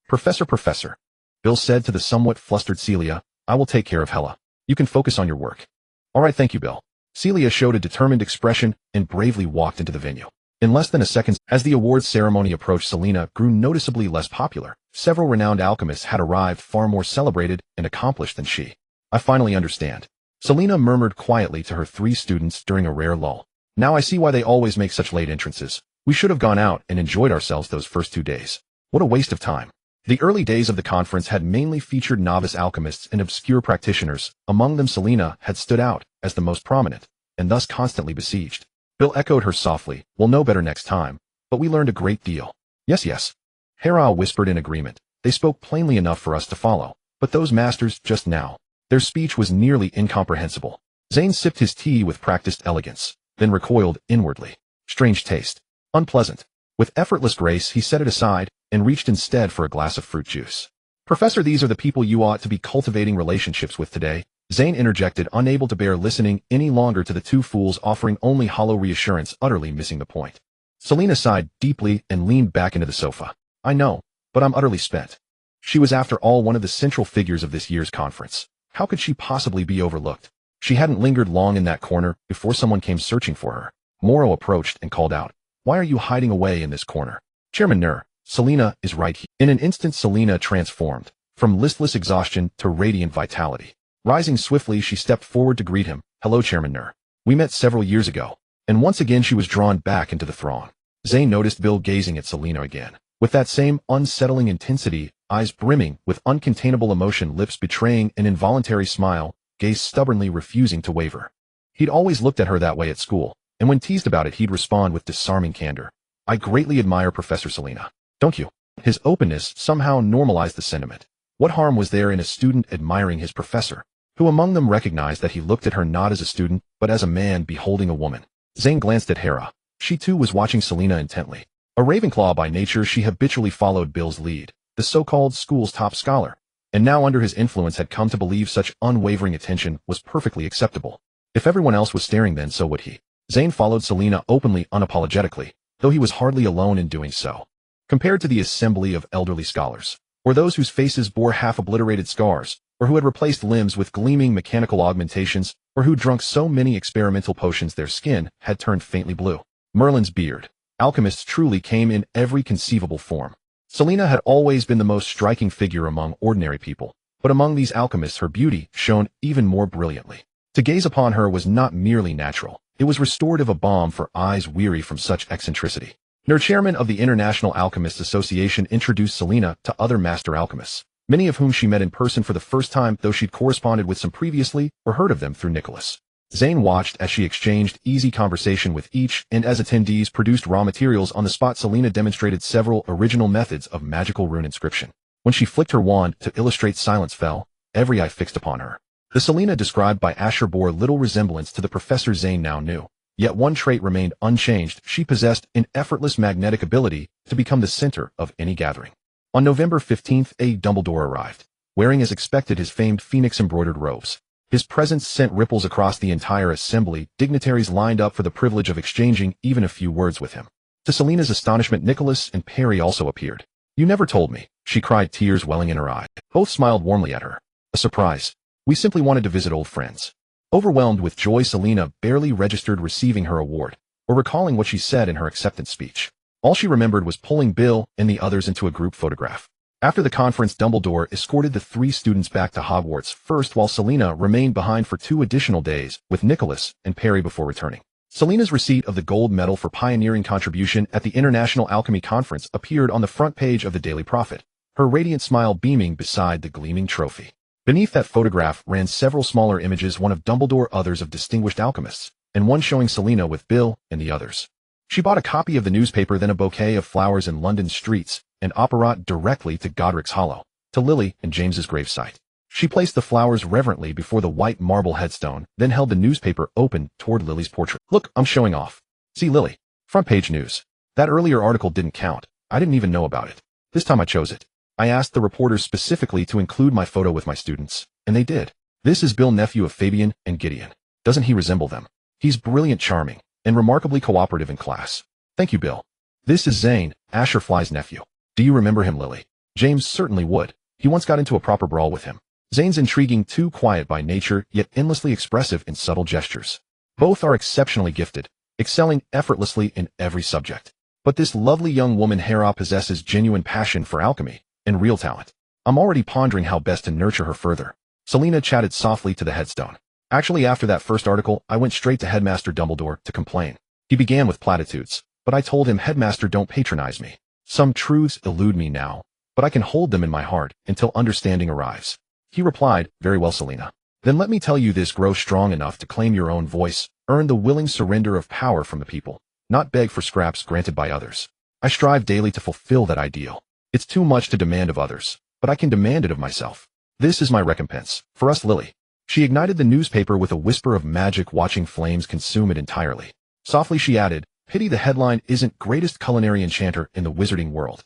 Professor, Bill said to the somewhat flustered Celia, I will take care of Hella. You can focus on your work. All right, thank you, Bill. Celia showed a determined expression and bravely walked into the venue. In less than a second, as the awards ceremony approached, Selena grew noticeably less popular. Several renowned alchemists had arrived, far more celebrated and accomplished than she. I finally understand. Selena murmured quietly to her 3 students during a rare lull. Now I see why they always make such late entrances. We should have gone out and enjoyed ourselves those first 2 days. What a waste of time. The early days of the conference had mainly featured novice alchemists and obscure practitioners. Among them, Selena had stood out as the most prominent, and thus constantly besieged. Bill echoed her softly. We'll know better next time, but we learned a great deal. Yes. Hera whispered in agreement. They spoke plainly enough for us to follow, but those masters just now. Their speech was nearly incomprehensible. Zane sipped his tea with practiced elegance, then recoiled inwardly. Strange taste. Unpleasant. With effortless grace, he set it aside and reached instead for a glass of fruit juice. Professor, these are the people you ought to be cultivating relationships with today, Zane interjected, unable to bear listening any longer to the 2 fools offering only hollow reassurance, utterly missing the point. Selena sighed deeply and leaned back into the sofa. I know, but I'm utterly spent. She was after all one of the central figures of this year's conference. How could she possibly be overlooked? She hadn't lingered long in that corner before someone came searching for her. Morrow approached and called out, Why are you hiding away in this corner? Chairman Nur, Selena is right here. In an instant, Selena transformed, from listless exhaustion to radiant vitality. Rising swiftly, she stepped forward to greet him. Hello, Chairman Nur. We met several years ago. And once again she was drawn back into the throng. Zane noticed Bill gazing at Selena again. With that same unsettling intensity, eyes brimming with uncontainable emotion, lips betraying an involuntary smile, gaze stubbornly refusing to waver. He'd always looked at her that way at school, and when teased about it he'd respond with disarming candor. I greatly admire Professor Selena. Don't you? His openness somehow normalized the sentiment. What harm was there in a student admiring his professor? Who among them recognized that he looked at her not as a student, but as a man beholding a woman? Zane glanced at Hera. She too was watching Selena intently. A Ravenclaw by nature, she habitually followed Bill's lead, the so-called school's top scholar, and now under his influence had come to believe such unwavering attention was perfectly acceptable. If everyone else was staring, then so would he. Zane followed Selena openly, unapologetically, though he was hardly alone in doing so. Compared to the assembly of elderly scholars, or those whose faces bore half-obliterated scars, or who had replaced limbs with gleaming mechanical augmentations, or who drunk so many experimental potions their skin had turned faintly blue. Merlin's beard. Alchemists truly came in every conceivable form. Selena had always been the most striking figure among ordinary people, but among these alchemists her beauty shone even more brilliantly. To gaze upon her was not merely natural, it was restorative, a balm for eyes weary from such eccentricity. Nur, chairman of the International Alchemist Association, introduced Selena to other master alchemists, many of whom she met in person for the first time, though she'd corresponded with some previously or heard of them through Nicholas. Zane watched as she exchanged easy conversation with each, and as attendees produced raw materials on the spot, Selena demonstrated several original methods of magical rune inscription. When she flicked her wand to illustrate silence fell, every eye fixed upon her. The Selena described by Asher bore little resemblance to the Professor Zane now knew, yet one trait remained unchanged: she possessed an effortless magnetic ability to become the center of any gathering. On November 15th, Dumbledore arrived, wearing as expected his famed phoenix-embroidered robes. His presence sent ripples across the entire assembly. Dignitaries lined up for the privilege of exchanging even a few words with him. To Selena's astonishment, Nicholas and Perry also appeared. You never told me, she cried, tears welling in her eyes. Both smiled warmly at her. A surprise. We simply wanted to visit old friends. Overwhelmed with joy, Selena barely registered receiving her award, or recalling what she said in her acceptance speech. All she remembered was pulling Bill and the others into a group photograph. After the conference, Dumbledore escorted the 3 students back to Hogwarts first, while Selena remained behind for 2 additional days with Nicholas and Perry before returning. Selena's receipt of the gold medal for pioneering contribution at the International Alchemy Conference appeared on the front page of the Daily Prophet, her radiant smile beaming beside the gleaming trophy. Beneath that photograph ran several smaller images, one of Dumbledore, others of distinguished alchemists, and one showing Selena with Bill and the others. She bought a copy of the newspaper, then a bouquet of flowers in London streets, and apparat directly to Godric's Hollow, to Lily and James's gravesite. She placed the flowers reverently before the white marble headstone, then held the newspaper open toward Lily's portrait. Look, I'm showing off. See, Lily. Front page news. That earlier article didn't count. I didn't even know about it. This time I chose it. I asked the reporters specifically to include my photo with my students, and they did. This is Bill, nephew of Fabian and Gideon. Doesn't he resemble them? He's brilliant, charming, and remarkably cooperative in class. Thank you, Bill. This is Zane, Asherfly's nephew. Do you remember him, Lily? James certainly would. He once got into a proper brawl with him. Zane's intriguing, too quiet by nature, yet endlessly expressive in subtle gestures. Both are exceptionally gifted, excelling effortlessly in every subject. But this lovely young woman, Hera, possesses genuine passion for alchemy and real talent. I'm already pondering how best to nurture her further. Selena chatted softly to the headstone. Actually, after that first article, I went straight to Headmaster Dumbledore to complain. He began with platitudes, but I told him, Headmaster, don't patronize me. Some truths elude me now, but I can hold them in my heart until understanding arrives. He replied, very well, Selena. Then let me tell you this: grow strong enough to claim your own voice, earn the willing surrender of power from the people, not beg for scraps granted by others. I strive daily to fulfill that ideal. It's too much to demand of others, but I can demand it of myself. This is my recompense, for us, Lily. She ignited the newspaper with a whisper of magic, watching flames consume it entirely. Softly she added, pity the headline isn't greatest culinary enchanter in the wizarding world.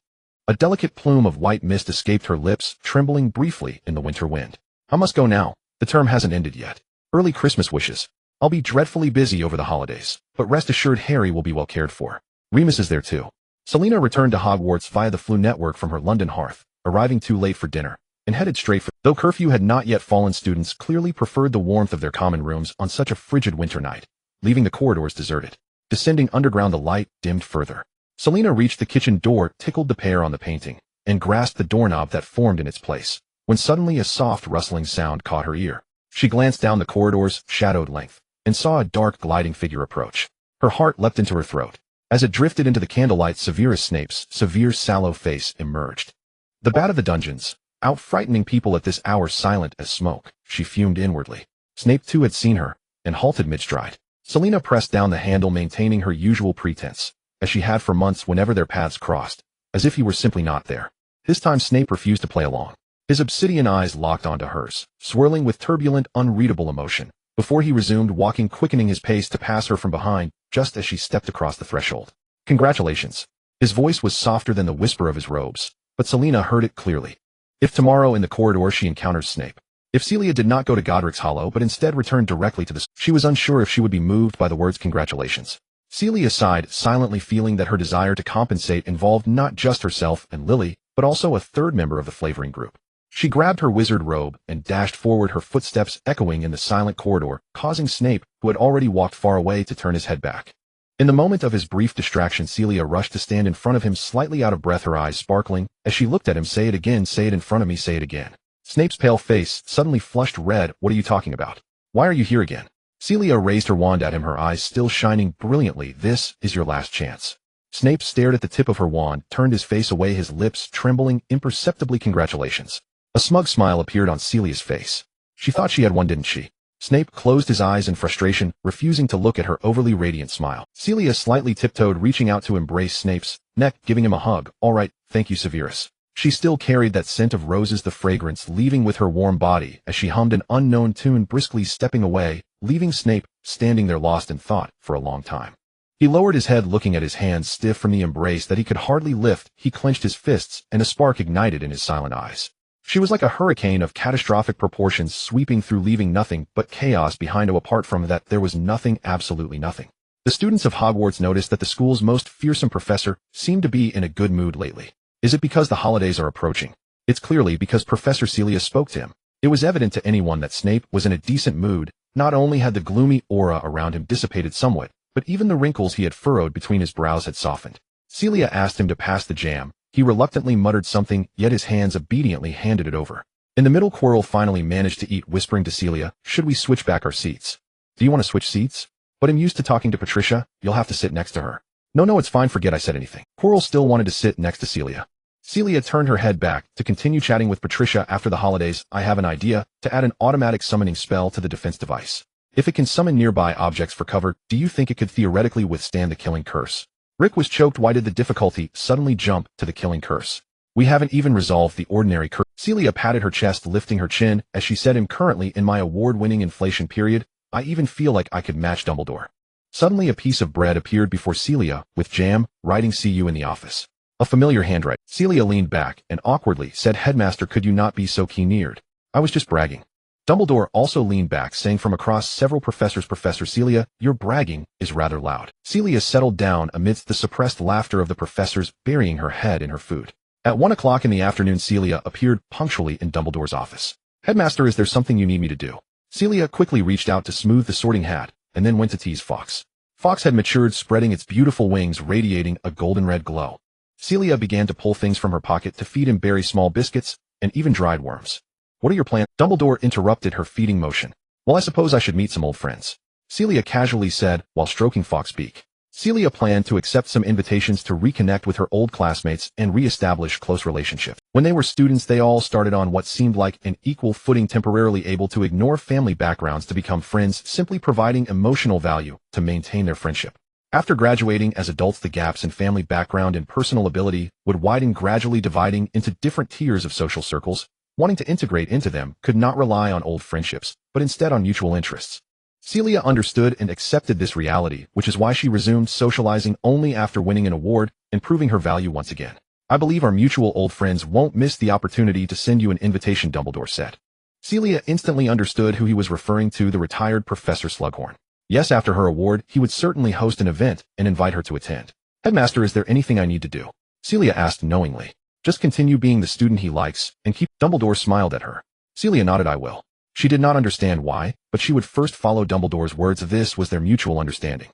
A delicate plume of white mist escaped her lips, trembling briefly in the winter wind. I must go now. The term hasn't ended yet. Early Christmas wishes. I'll be dreadfully busy over the holidays, but rest assured Harry will be well cared for. Remus is there too. Selena returned to Hogwarts via the Flu network from her London hearth, arriving too late for dinner, and headed straight for— Though curfew had not yet fallen, students clearly preferred the warmth of their common rooms on such a frigid winter night, leaving the corridors deserted. Descending underground, the light dimmed further. Selena reached the kitchen door, tickled the pair on the painting, and grasped the doorknob that formed in its place, when suddenly a soft rustling sound caught her ear. She glanced down the corridor's shadowed length, and saw a dark gliding figure approach. Her heart leapt into her throat. As it drifted into the candlelight, Severus Snape's severe, sallow face emerged. The bat of the dungeons, out frightening people at this hour, silent as smoke, she fumed inwardly. Snape too had seen her, and halted mid-stride. Selena pressed down the handle, maintaining her usual pretense, as she had for months whenever their paths crossed, as if he were simply not there. This time Snape refused to play along. His obsidian eyes locked onto hers, swirling with turbulent, unreadable emotion, before he resumed walking, quickening his pace to pass her from behind, just as she stepped across the threshold. Congratulations. His voice was softer than the whisper of his robes, but Selena heard it clearly. If tomorrow in the corridor she encounters Snape, if Celia did not go to Godric's Hollow but instead returned directly to the— She was unsure if she would be moved by the words congratulations. Celia sighed, silently feeling that her desire to compensate involved not just herself and Lily, but also a third member of the flavoring group. She grabbed her wizard robe and dashed forward, her footsteps echoing in the silent corridor, causing Snape, who had already walked far away, to turn his head back. In the moment of his brief distraction, Celia rushed to stand in front of him, slightly out of breath, her eyes sparkling, as she looked at him. Say it again, say it in front of me, say it again. Snape's pale face suddenly flushed red. What are you talking about? Why are you here again? Celia raised her wand at him, her eyes still shining brilliantly. This is your last chance. Snape stared at the tip of her wand, turned his face away, his lips trembling imperceptibly. Congratulations. A smug smile appeared on Celia's face. She thought she had one, didn't she? Snape closed his eyes in frustration, refusing to look at her overly radiant smile. Celia slightly tiptoed, reaching out to embrace Snape's neck, giving him a hug. All right, thank you, Severus. She still carried that scent of roses, the fragrance leaving with her warm body as she hummed an unknown tune, briskly stepping away, leaving Snape standing there lost in thought for a long time. He lowered his head, looking at his hands stiff from the embrace that he could hardly lift. He clenched his fists, and a spark ignited in his silent eyes. She was like a hurricane of catastrophic proportions, sweeping through, leaving nothing but chaos behind. Oh, apart from that, there was nothing, absolutely nothing. The students of Hogwarts noticed that the school's most fearsome professor seemed to be in a good mood lately. Is it because the holidays are approaching? It's clearly because Professor Celia spoke to him. It was evident to anyone that Snape was in a decent mood. Not only had the gloomy aura around him dissipated somewhat, but even the wrinkles he had furrowed between his brows had softened. Celia asked him to pass the jam. He reluctantly muttered something, yet his hands obediently handed it over. In the middle, Quirrell finally managed to eat, whispering to Celia, "Should we switch back our seats?" "Do you want to switch seats?" "But I'm used to talking to Patricia. You'll have to sit next to her." No, it's fine, forget I said anything." Quirrell still wanted to sit next to Celia. Celia turned her head back to continue chatting with Patricia. "After the holidays, I have an idea to add an automatic summoning spell to the defense device. If it can summon nearby objects for cover, do you think it could theoretically withstand the killing curse?" Rick was choked. Why did the difficulty suddenly jump to the killing curse? "We haven't even resolved the ordinary curse." Celia patted her chest, lifting her chin, as she said, "I'm currently in my award-winning inflation period. I even feel like I could match Dumbledore." Suddenly a piece of bread appeared before Celia, with jam, writing "See you in the office." A familiar handwriting. Celia leaned back and awkwardly said, "Headmaster, could you not be so keen-eared? I was just bragging." Dumbledore also leaned back, saying from across several professors, "Professor Celia, your bragging is rather loud." Celia settled down amidst the suppressed laughter of the professors, burying her head in her food. At 1 o'clock in the afternoon, Celia appeared punctually in Dumbledore's office. "Headmaster, is there something you need me to do?" Celia quickly reached out to smooth the sorting hat, and then went to tease Fox. Fox had matured, spreading its beautiful wings, radiating a golden-red glow. Celia began to pull things from her pocket to feed him, berry small biscuits, and even dried worms. "What are your plans?" Dumbledore interrupted her feeding motion. "Well, I suppose I should meet some old friends," Celia casually said, while stroking Fox's beak. Celia planned to accept some invitations to reconnect with her old classmates and re-establish close relationships. When they were students, they all started on what seemed like an equal footing, temporarily able to ignore family backgrounds to become friends, simply providing emotional value to maintain their friendship. After graduating as adults, the gaps in family background and personal ability would widen, gradually dividing into different tiers of social circles. Wanting to integrate into them could not rely on old friendships, but instead on mutual interests. Celia understood and accepted this reality, which is why she resumed socializing only after winning an award and proving her value once again. "I believe our mutual old friends won't miss the opportunity to send you an invitation," Dumbledore said. Celia instantly understood who he was referring to, the retired Professor Slughorn. Yes, after her award, he would certainly host an event and invite her to attend. "Headmaster, is there anything I need to do?" Celia asked knowingly. "Just continue being the student he likes, and keep—" Dumbledore smiled at her. Celia nodded. "I will." She did not understand why, but she would first follow Dumbledore's words. This was their mutual understanding.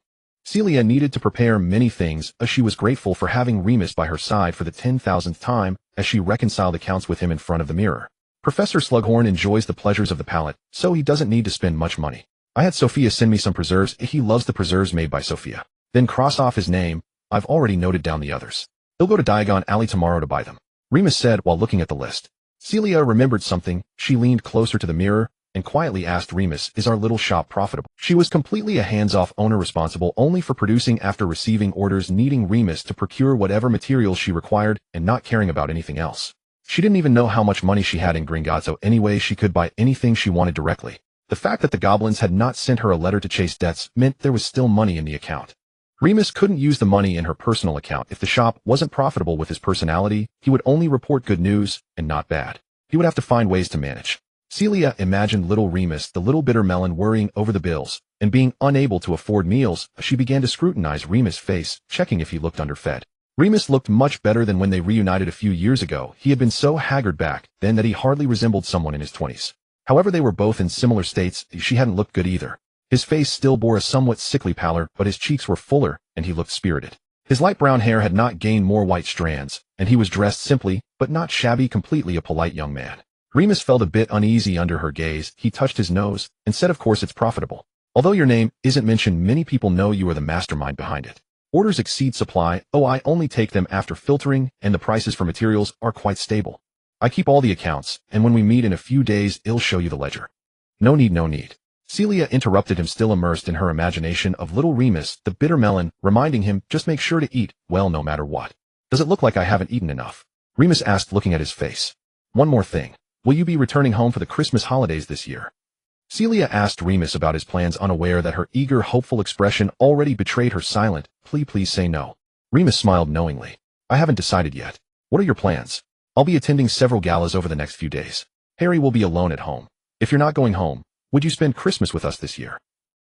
Celia needed to prepare many things, as she was grateful for having Remus by her side for the 10,000th time, as she reconciled accounts with him in front of the mirror. "Professor Slughorn enjoys the pleasures of the palate, so he doesn't need to spend much money. I had Sophia send me some preserves. He loves the preserves made by Sophia." Then cross off his name. "I've already noted down the others. He'll go to Diagon Alley tomorrow to buy them," Remus said while looking at the list. Celia remembered something. She leaned closer to the mirror and quietly asked Remus, "Is our little shop profitable?" She was completely a hands-off owner, responsible only for producing after receiving orders, needing Remus to procure whatever materials she required and not caring about anything else. She didn't even know how much money she had in Gringotts. Anyway, she could buy anything she wanted directly. The fact that the goblins had not sent her a letter to chase debts meant there was still money in the account. Remus couldn't use the money in her personal account. If the shop wasn't profitable with his personality, he would only report good news and not bad. He would have to find ways to manage. Celia imagined little Remus, the little bitter melon, worrying over the bills and being unable to afford meals. She began to scrutinize Remus' face, checking if he looked underfed. Remus looked much better than when they reunited a few years ago. He had been so haggard back then that he hardly resembled someone in his 20s. However, they were both in similar states. She hadn't looked good either. His face still bore a somewhat sickly pallor, but his cheeks were fuller, and he looked spirited. His light brown hair had not gained more white strands, and he was dressed simply, but not shabby, completely a polite young man. Remus felt a bit uneasy under her gaze. He touched his nose and said, "Of course it's profitable. Although your name isn't mentioned, many people know you are the mastermind behind it. Orders exceed supply. I only take them after filtering, and the prices for materials are quite stable. I keep all the accounts, and when we meet in a few days, I'll show you the ledger." No need. Celia interrupted him, still immersed in her imagination of little Remus, the bitter melon, reminding him, "Just make sure to eat well no matter what." "Does it look like I haven't eaten enough?" Remus asked, looking at his face. "One more thing. Will you be returning home for the Christmas holidays this year?" Celia asked Remus about his plans, unaware that her eager, hopeful expression already betrayed her silent, Please say no." Remus smiled knowingly. "I haven't decided yet. What are your plans?" "I'll be attending several galas over the next few days. Harry will be alone at home. If you're not going home, would you spend Christmas with us this year?"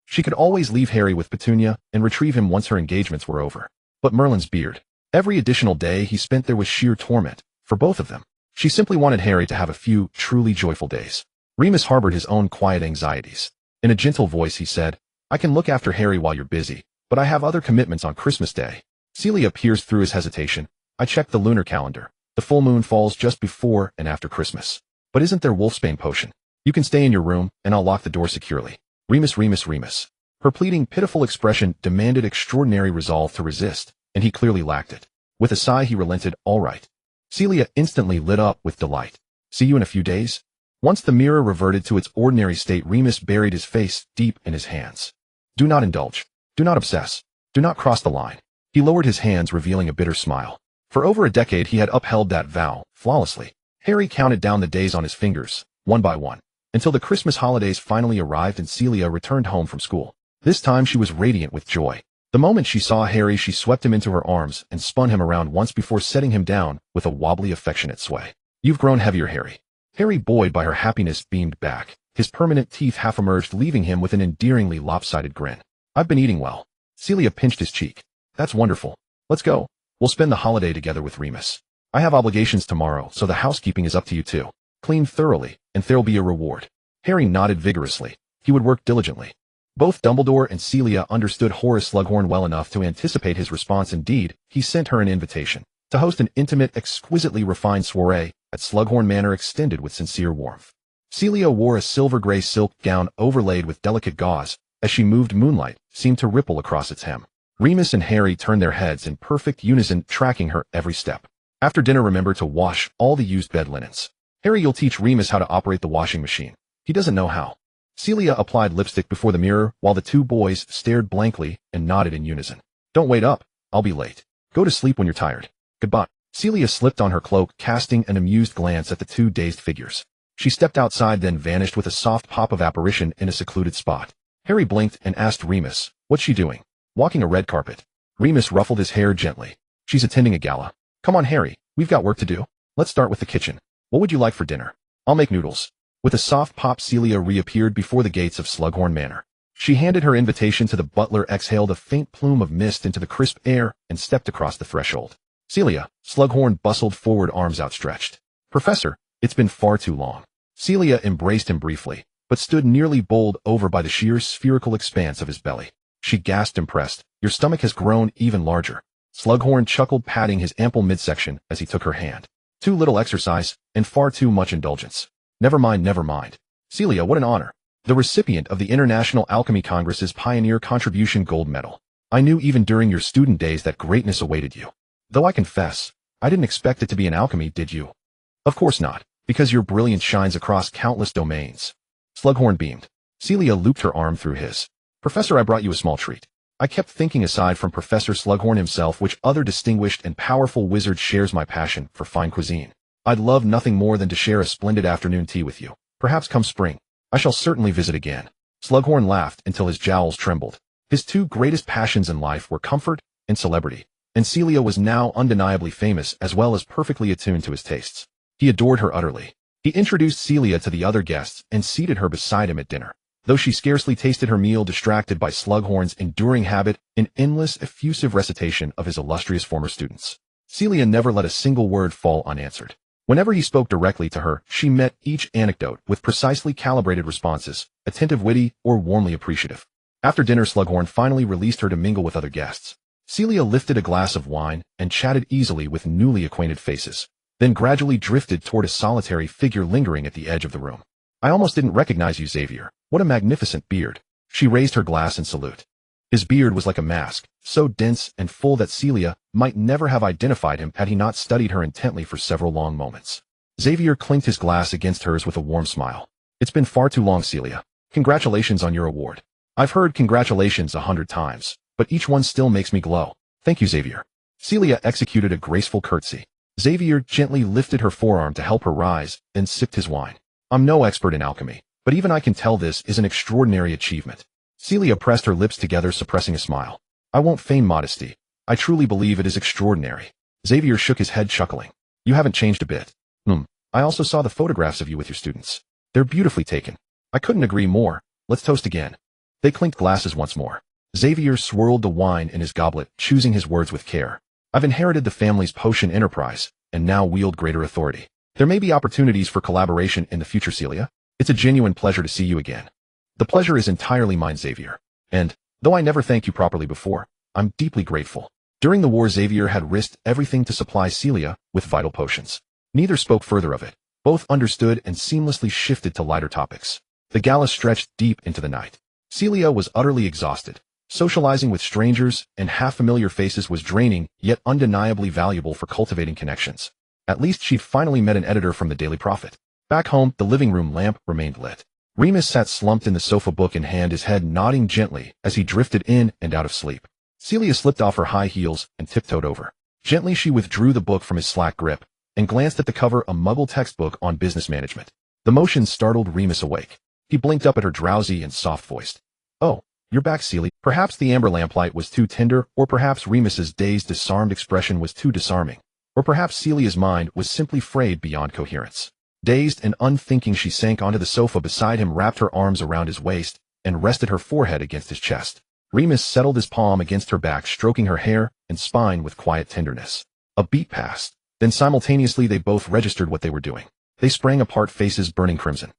She could always leave Harry with Petunia and retrieve him once her engagements were over. But Merlin's beard. Every additional day he spent there was sheer torment, for both of them. She simply wanted Harry to have a few truly joyful days. Remus harbored his own quiet anxieties. In a gentle voice he said, "I can look after Harry while you're busy, but I have other commitments on Christmas Day." Celia pierced through his hesitation. "I checked the lunar calendar. The full moon falls just before and after Christmas. But isn't there wolfsbane potion? You can stay in your room, and I'll lock the door securely." Remus, Remus, Remus. Her pleading, pitiful expression demanded extraordinary resolve to resist, and he clearly lacked it. With a sigh he relented. "All right." Celia instantly lit up with delight. "See you in a few days?" Once the mirror reverted to its ordinary state, Remus buried his face deep in his hands. "Do not indulge. Do not obsess. Do not cross the line." He lowered his hands, revealing a bitter smile. For over a decade he had upheld that vow, flawlessly. Harry counted down the days on his fingers, one by one, until the Christmas holidays finally arrived and Celia returned home from school. This time she was radiant with joy. The moment she saw Harry, she swept him into her arms and spun him around once before setting him down with a wobbly, affectionate sway. "You've grown heavier, Harry." Harry, buoyed by her happiness, beamed back. His permanent teeth half emerged, leaving him with an endearingly lopsided grin. "I've been eating well." Celia pinched his cheek. "That's wonderful. Let's go. We'll spend the holiday together with Remus. I have obligations tomorrow, so the housekeeping is up to you too. Clean thoroughly, and there'll be a reward." Harry nodded vigorously. He would work diligently. Both Dumbledore and Celia understood Horace Slughorn well enough to anticipate his response. Indeed, he sent her an invitation to host an intimate, exquisitely refined soiree at Slughorn Manor, extended with sincere warmth. Celia wore a silver-gray silk gown overlaid with delicate gauze. As she moved, moonlight seemed to ripple across its hem. Remus and Harry turned their heads in perfect unison, tracking her every step. After dinner, remember to wash all the used bed linens. Harry, you'll teach Remus how to operate the washing machine. He doesn't know how. Celia applied lipstick before the mirror while the two boys stared blankly and nodded in unison. "Don't wait up. I'll be late. Go to sleep when you're tired. Goodbye." Celia slipped on her cloak, casting an amused glance at the two dazed figures. She stepped outside, then vanished with a soft pop of apparition in a secluded spot. Harry blinked and asked Remus, "What's she doing?" "Walking a red carpet." Remus ruffled his hair gently. "She's attending a gala." "Come on, Harry, we've got work to do. Let's start with the kitchen. What would you like for dinner?" "I'll make noodles." With a soft pop, Celia reappeared before the gates of Slughorn Manor. She handed her invitation to the butler, exhaled a faint plume of mist into the crisp air, and stepped across the threshold. "Celia," Slughorn bustled forward, arms outstretched. "Professor, it's been far too long." Celia embraced him briefly, but stood nearly bowled over by the sheer spherical expanse of his belly. She gasped, impressed. "Your stomach has grown even larger." Slughorn chuckled, patting his ample midsection as he took her hand. "Too little exercise, and far too much indulgence." Never mind, never mind. "Celia, what an honor. The recipient of the International Alchemy Congress's Pioneer Contribution Gold Medal. I knew even during your student days that greatness awaited you. Though I confess, I didn't expect it to be in alchemy, did you?" "Of course not, because your brilliance shines across countless domains." Slughorn beamed. Celia looped her arm through his. "Professor, I brought you a small treat." I kept thinking, aside from Professor Slughorn himself, which other distinguished and powerful wizard shares my passion for fine cuisine? I'd love nothing more than to share a splendid afternoon tea with you. Perhaps come spring, I shall certainly visit again." Slughorn laughed until his jowls trembled. His two greatest passions in life were comfort and celebrity, and Celia was now undeniably famous as well as perfectly attuned to his tastes. He adored her utterly. He introduced Celia to the other guests and seated her beside him at dinner. Though she scarcely tasted her meal, distracted by Slughorn's enduring habit, an endless, effusive recitation of his illustrious former students. Celia never let a single word fall unanswered. Whenever he spoke directly to her, she met each anecdote with precisely calibrated responses, attentive, witty, or warmly appreciative. After dinner, Slughorn finally released her to mingle with other guests. Celia lifted a glass of wine and chatted easily with newly acquainted faces, then gradually drifted toward a solitary figure lingering at the edge of the room. "I almost didn't recognize you, Xavier. What a magnificent beard." She raised her glass in salute. His beard was like a mask, so dense and full that Celia might never have identified him had he not studied her intently for several long moments. Xavier clinked his glass against hers with a warm smile. "It's been far too long, Celia. Congratulations on your award." "I've heard congratulations 100 times, but each one still makes me glow." "Thank you, Xavier." Celia executed a graceful curtsy. Xavier gently lifted her forearm to help her rise, then sipped his wine. "I'm no expert in alchemy, but even I can tell this is an extraordinary achievement." Celia pressed her lips together, suppressing a smile. "I won't feign modesty. I truly believe it is extraordinary." Xavier shook his head, chuckling. "You haven't changed a bit." I also saw the photographs of you with your students. They're beautifully taken." "I couldn't agree more. Let's toast again." They clinked glasses once more. Xavier swirled the wine in his goblet, choosing his words with care. I've inherited the family's potion enterprise, and now wield greater authority. There may be opportunities for collaboration in the future, Celia. It's a genuine pleasure to see you again. The pleasure is entirely mine, Xavier. And, though I never thanked you properly before, I'm deeply grateful. During the war, Xavier had risked everything to supply Celia with vital potions. Neither spoke further of it. Both understood and seamlessly shifted to lighter topics. The gala stretched deep into the night. Celia was utterly exhausted. Socializing with strangers and half-familiar faces was draining, yet undeniably valuable for cultivating connections. At least she'd finally met an editor from the Daily Prophet. Back home, the living room lamp remained lit. Remus sat slumped in the sofa, book in hand, his head nodding gently as he drifted in and out of sleep. Celia slipped off her high heels and tiptoed over. Gently she withdrew the book from his slack grip and glanced at the cover, a Muggle textbook on business management. The motion startled Remus awake. He blinked up at her, drowsy and soft-voiced. "Oh, you're back, Celia." Perhaps the amber lamplight was too tender, or perhaps Remus's dazed, disarmed expression was too disarming, or perhaps Celia's mind was simply frayed beyond coherence. Dazed and unthinking, she sank onto the sofa beside him, wrapped her arms around his waist, and rested her forehead against his chest. Remus settled his palm against her back, stroking her hair and spine with quiet tenderness. A beat passed. Then simultaneously they both registered what they were doing. They sprang apart, faces burning crimson.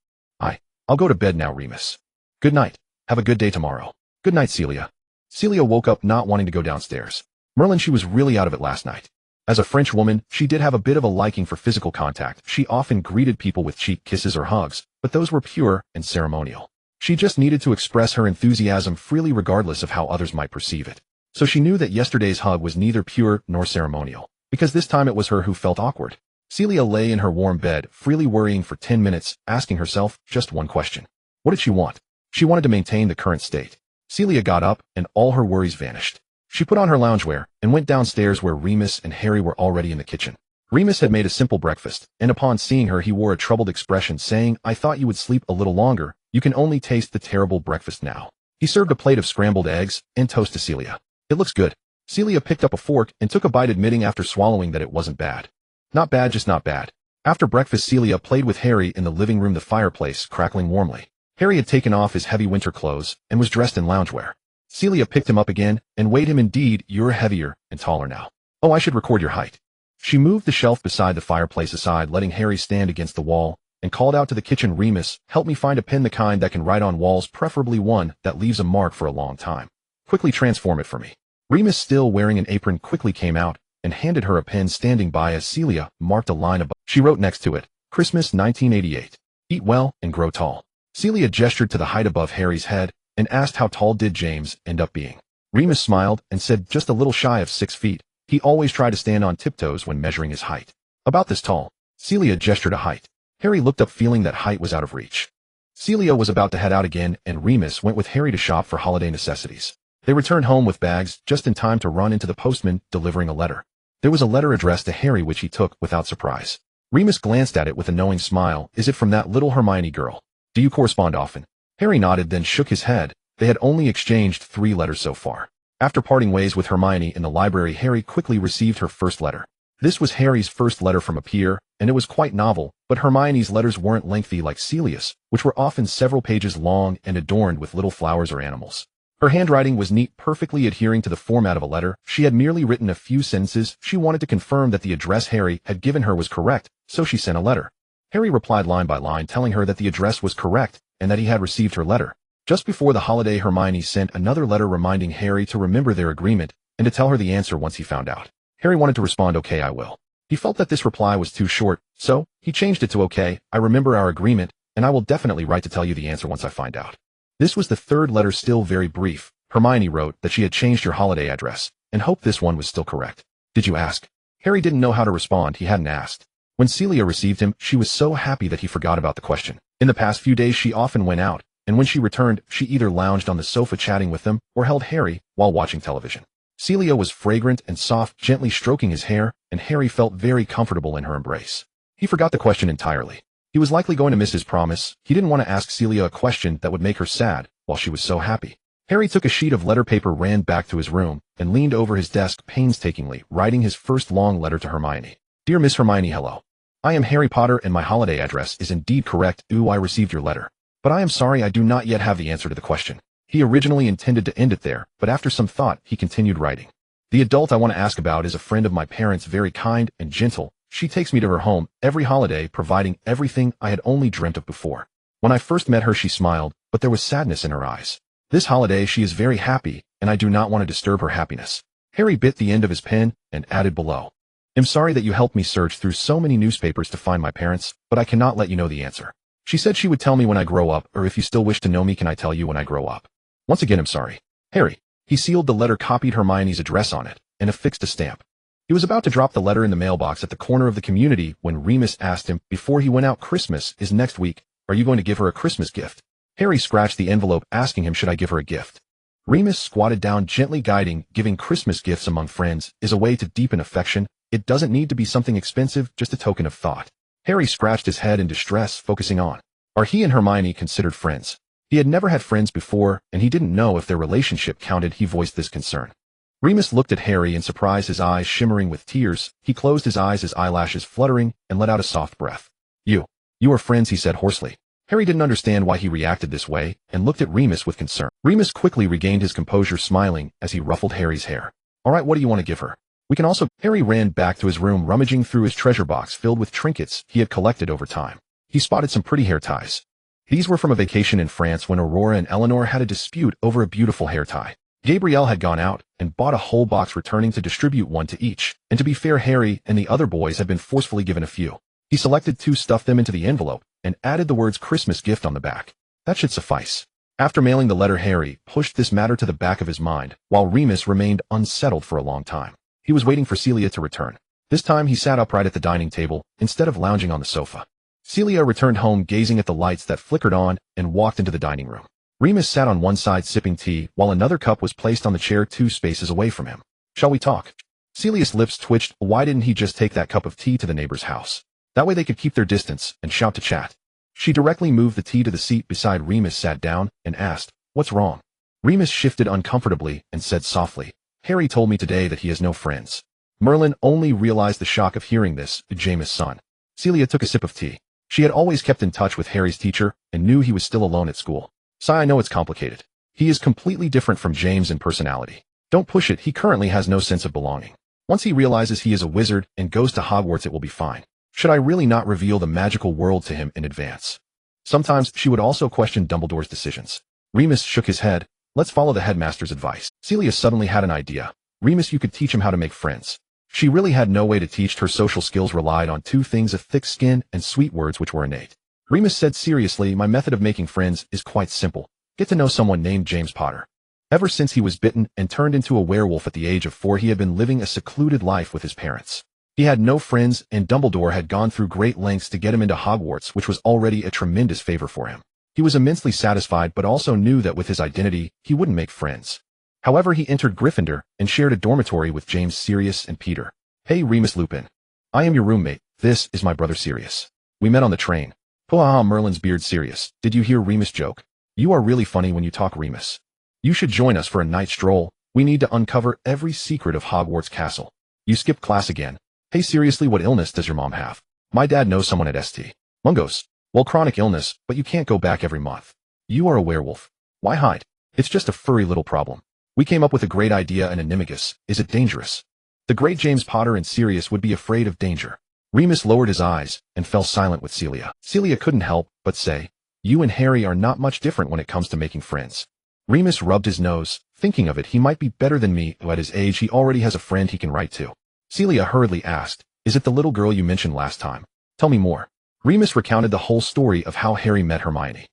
I'll go to bed now, Remus. Good night. Have a good day tomorrow. Good night, Celia. Celia woke up not wanting to go downstairs. Merlin, she was really out of it last night. As a French woman, she did have a bit of a liking for physical contact. She often greeted people with cheek kisses or hugs, but those were pure and ceremonial. She just needed to express her enthusiasm freely regardless of how others might perceive it. So she knew that yesterday's hug was neither pure nor ceremonial, because this time it was her who felt awkward. Celia lay in her warm bed, freely worrying for 10 minutes, asking herself just one question. What did she want? She wanted to maintain the current state. Celia got up, and all her worries vanished. She put on her loungewear and went downstairs, where Remus and Harry were already in the kitchen. Remus had made a simple breakfast, and upon seeing her he wore a troubled expression, saying, "I thought you would sleep a little longer. You can only taste the terrible breakfast now." He served a plate of scrambled eggs and toast to Celia. "It looks good." Celia picked up a fork and took a bite, admitting after swallowing that it wasn't bad. Not bad, just not bad. After breakfast, Celia played with Harry in the living room, the fireplace crackling warmly. Harry had taken off his heavy winter clothes and was dressed in loungewear. Celia picked him up again and weighed him. "Indeed, you're heavier and taller now. Oh, I should record your height." She moved the shelf beside the fireplace aside, letting Harry stand against the wall, and called out to the kitchen, "Remus, help me find a pen, the kind that can write on walls, preferably one that leaves a mark for a long time. Quickly transform it for me." Remus, still wearing an apron, quickly came out and handed her a pen, standing by as Celia marked a line above. She wrote next to it, "Christmas 1988. Eat well and grow tall." Celia gestured to the height above Harry's head and asked, "How tall did James end up being?" Remus smiled and said, "Just a little shy of 6 feet. He always tried to stand on tiptoes when measuring his height." "About this tall." Celia gestured a height. Harry looked up, feeling that height was out of reach. Celia was about to head out again, and Remus went with Harry to shop for holiday necessities. They returned home with bags just in time to run into the postman delivering a letter. There was a letter addressed to Harry, which he took without surprise. Remus glanced at it with a knowing smile. "Is it from that little Hermione girl? Do you correspond often?" Harry nodded, then shook his head. They had only exchanged 3 letters so far. After parting ways with Hermione in the library, Harry quickly received her first letter. This was Harry's first letter from a peer, and it was quite novel, but Hermione's letters weren't lengthy like Celia's, which were often several pages long and adorned with little flowers or animals. Her handwriting was neat, perfectly adhering to the format of a letter. She had merely written a few sentences. She wanted to confirm that the address Harry had given her was correct, so she sent a letter. Harry replied line by line, telling her that the address was correct and that he had received her letter. Just before the holiday, Hermione sent another letter reminding Harry to remember their agreement and to tell her the answer once he found out. Harry wanted to respond, "Okay, I will." He felt that this reply was too short, so he changed it to, "Okay, I remember our agreement, and I will definitely write to tell you the answer once I find out." This was the third letter, still very brief. Hermione wrote that she had changed your holiday address and hoped this one was still correct. "Did you ask?" Harry didn't know how to respond. He hadn't asked. When Celia received him, she was so happy that he forgot about the question. In the past few days, she often went out, and when she returned, she either lounged on the sofa chatting with them or held Harry while watching television. Celia was fragrant and soft, gently stroking his hair, and Harry felt very comfortable in her embrace. He forgot the question entirely. He was likely going to miss his promise. He didn't want to ask Celia a question that would make her sad while she was so happy. Harry took a sheet of letter paper, ran back to his room, and leaned over his desk painstakingly, writing his first long letter to Hermione. "Dear Miss Hermione, hello. I am Harry Potter, and my holiday address is indeed correct. I received your letter. But I am sorry I do not yet have the answer to the question." He originally intended to end it there, but after some thought, he continued writing. The adult I want to ask about is a friend of my parents, very kind and gentle. She takes me to her home every holiday, providing everything I had only dreamt of before. When I first met her, she smiled, but there was sadness in her eyes. This holiday she is very happy, and I do not want to disturb her happiness. Harry bit the end of his pen and added below. I'm sorry that you helped me search through so many newspapers to find my parents, but I cannot let you know the answer. She said she would tell me when I grow up, or if you still wish to know me, can I tell you when I grow up? Once again, I'm sorry. Harry. He sealed the letter, copied Hermione's address on it, and affixed a stamp. He was about to drop the letter in the mailbox at the corner of the community when Remus asked him, before he went out, Christmas is next week. Are you going to give her a Christmas gift? Harry scratched the envelope, asking him, should I give her a gift? Remus squatted down, gently guiding. Giving Christmas gifts among friends is a way to deepen affection. It doesn't need to be something expensive, just a token of thought. Harry scratched his head in distress, focusing on, are he and Hermione considered friends? He had never had friends before, and he didn't know if their relationship counted. He voiced this concern. Remus looked at Harry in surprise, his eyes shimmering with tears. He closed his eyes, his eyelashes fluttering, and let out a soft breath. You are friends, he said hoarsely. Harry didn't understand why he reacted this way, and looked at Remus with concern. Remus quickly regained his composure, smiling as he ruffled Harry's hair. All right, what do you want to give her? We can also— Harry ran back to his room, rummaging through his treasure box filled with trinkets he had collected over time. He spotted some pretty hair ties. These were from a vacation in France when Aurora and Eleanor had a dispute over a beautiful hair tie. Gabrielle had gone out and bought a whole box, returning to distribute one to each, and to be fair, Harry and the other boys had been forcefully given a few. He selected 2, stuffed them into the envelope, and added the words Christmas gift on the back. That should suffice. After mailing the letter, Harry pushed this matter to the back of his mind, while Remus remained unsettled for a long time. He was waiting for Celia to return. This time he sat upright at the dining table, instead of lounging on the sofa. Celia returned home, gazing at the lights that flickered on, and walked into the dining room. Remus sat on one side sipping tea, while another cup was placed on the chair 2 spaces away from him. Shall we talk? Celia's lips twitched. Why didn't he just take that cup of tea to the neighbor's house? That way they could keep their distance and shout to chat. She directly moved the tea to the seat beside Remus, sat down, and asked, what's wrong? Remus shifted uncomfortably and said softly, Harry told me today that he has no friends. Merlin only realized the shock of hearing this, James' son. Celia took a sip of tea. She had always kept in touch with Harry's teacher and knew he was still alone at school. Sigh, I know it's complicated. He is completely different from James in personality. Don't push it, he currently has no sense of belonging. Once he realizes he is a wizard and goes to Hogwarts, it will be fine. Should I really not reveal the magical world to him in advance? Sometimes she would also question Dumbledore's decisions. Remus shook his head. Let's follow the headmaster's advice. Celia suddenly had an idea. Remus, you could teach him how to make friends. She really had no way to teach. Her social skills relied on 2 things, a thick skin and sweet words, which were innate. Remus said seriously, my method of making friends is quite simple. Get to know someone named James Potter. Ever since he was bitten and turned into a werewolf at the age of 4, he had been living a secluded life with his parents. He had no friends, and Dumbledore had gone through great lengths to get him into Hogwarts, which was already a tremendous favor for him. He was immensely satisfied, but also knew that with his identity, he wouldn't make friends. However, he entered Gryffindor and shared a dormitory with James, Sirius, and Peter. Hey, Remus Lupin. I am your roommate. This is my brother Sirius. We met on the train. Pooh, Merlin's beard. Sirius, did you hear Remus joke? You are really funny when you talk, Remus. You should join us for a night stroll. We need to uncover every secret of Hogwarts Castle. You skipped class again. Hey, seriously, what illness does your mom have? My dad knows someone at St. Mungo's. Well, chronic illness, but you can't go back every month. You are a werewolf. Why hide? It's just a furry little problem. We came up with a great idea, an animagus. Is it dangerous? The great James Potter and Sirius would be afraid of danger. Remus lowered his eyes and fell silent with Celia. Celia couldn't help but say, you and Harry are not much different when it comes to making friends. Remus rubbed his nose, thinking of it. He might be better than me. At his age, he already has a friend he can write to. Celia hurriedly asked, is it the little girl you mentioned last time? Tell me more. Remus recounted the whole story of how Harry met Hermione.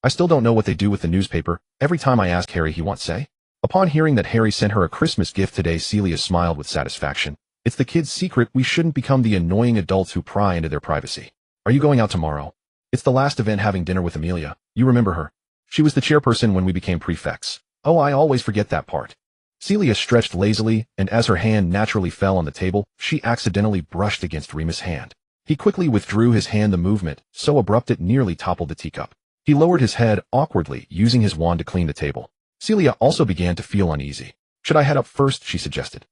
I still don't know what they do with the newspaper. Every time I ask Harry, he won't say. Upon hearing that Harry sent her a Christmas gift today, Celia smiled with satisfaction. It's the kid's secret. We shouldn't become the annoying adults who pry into their privacy. Are you going out tomorrow? It's the last event, having dinner with Amelia. You remember her? She was the chairperson when we became prefects. Oh, I always forget that part. Celia stretched lazily, and as her hand naturally fell on the table, she accidentally brushed against Remus' hand. He quickly withdrew his hand, the movement so abrupt it nearly toppled the teacup. He lowered his head awkwardly, using his wand to clean the table. Celia also began to feel uneasy. Should I head up first? She suggested.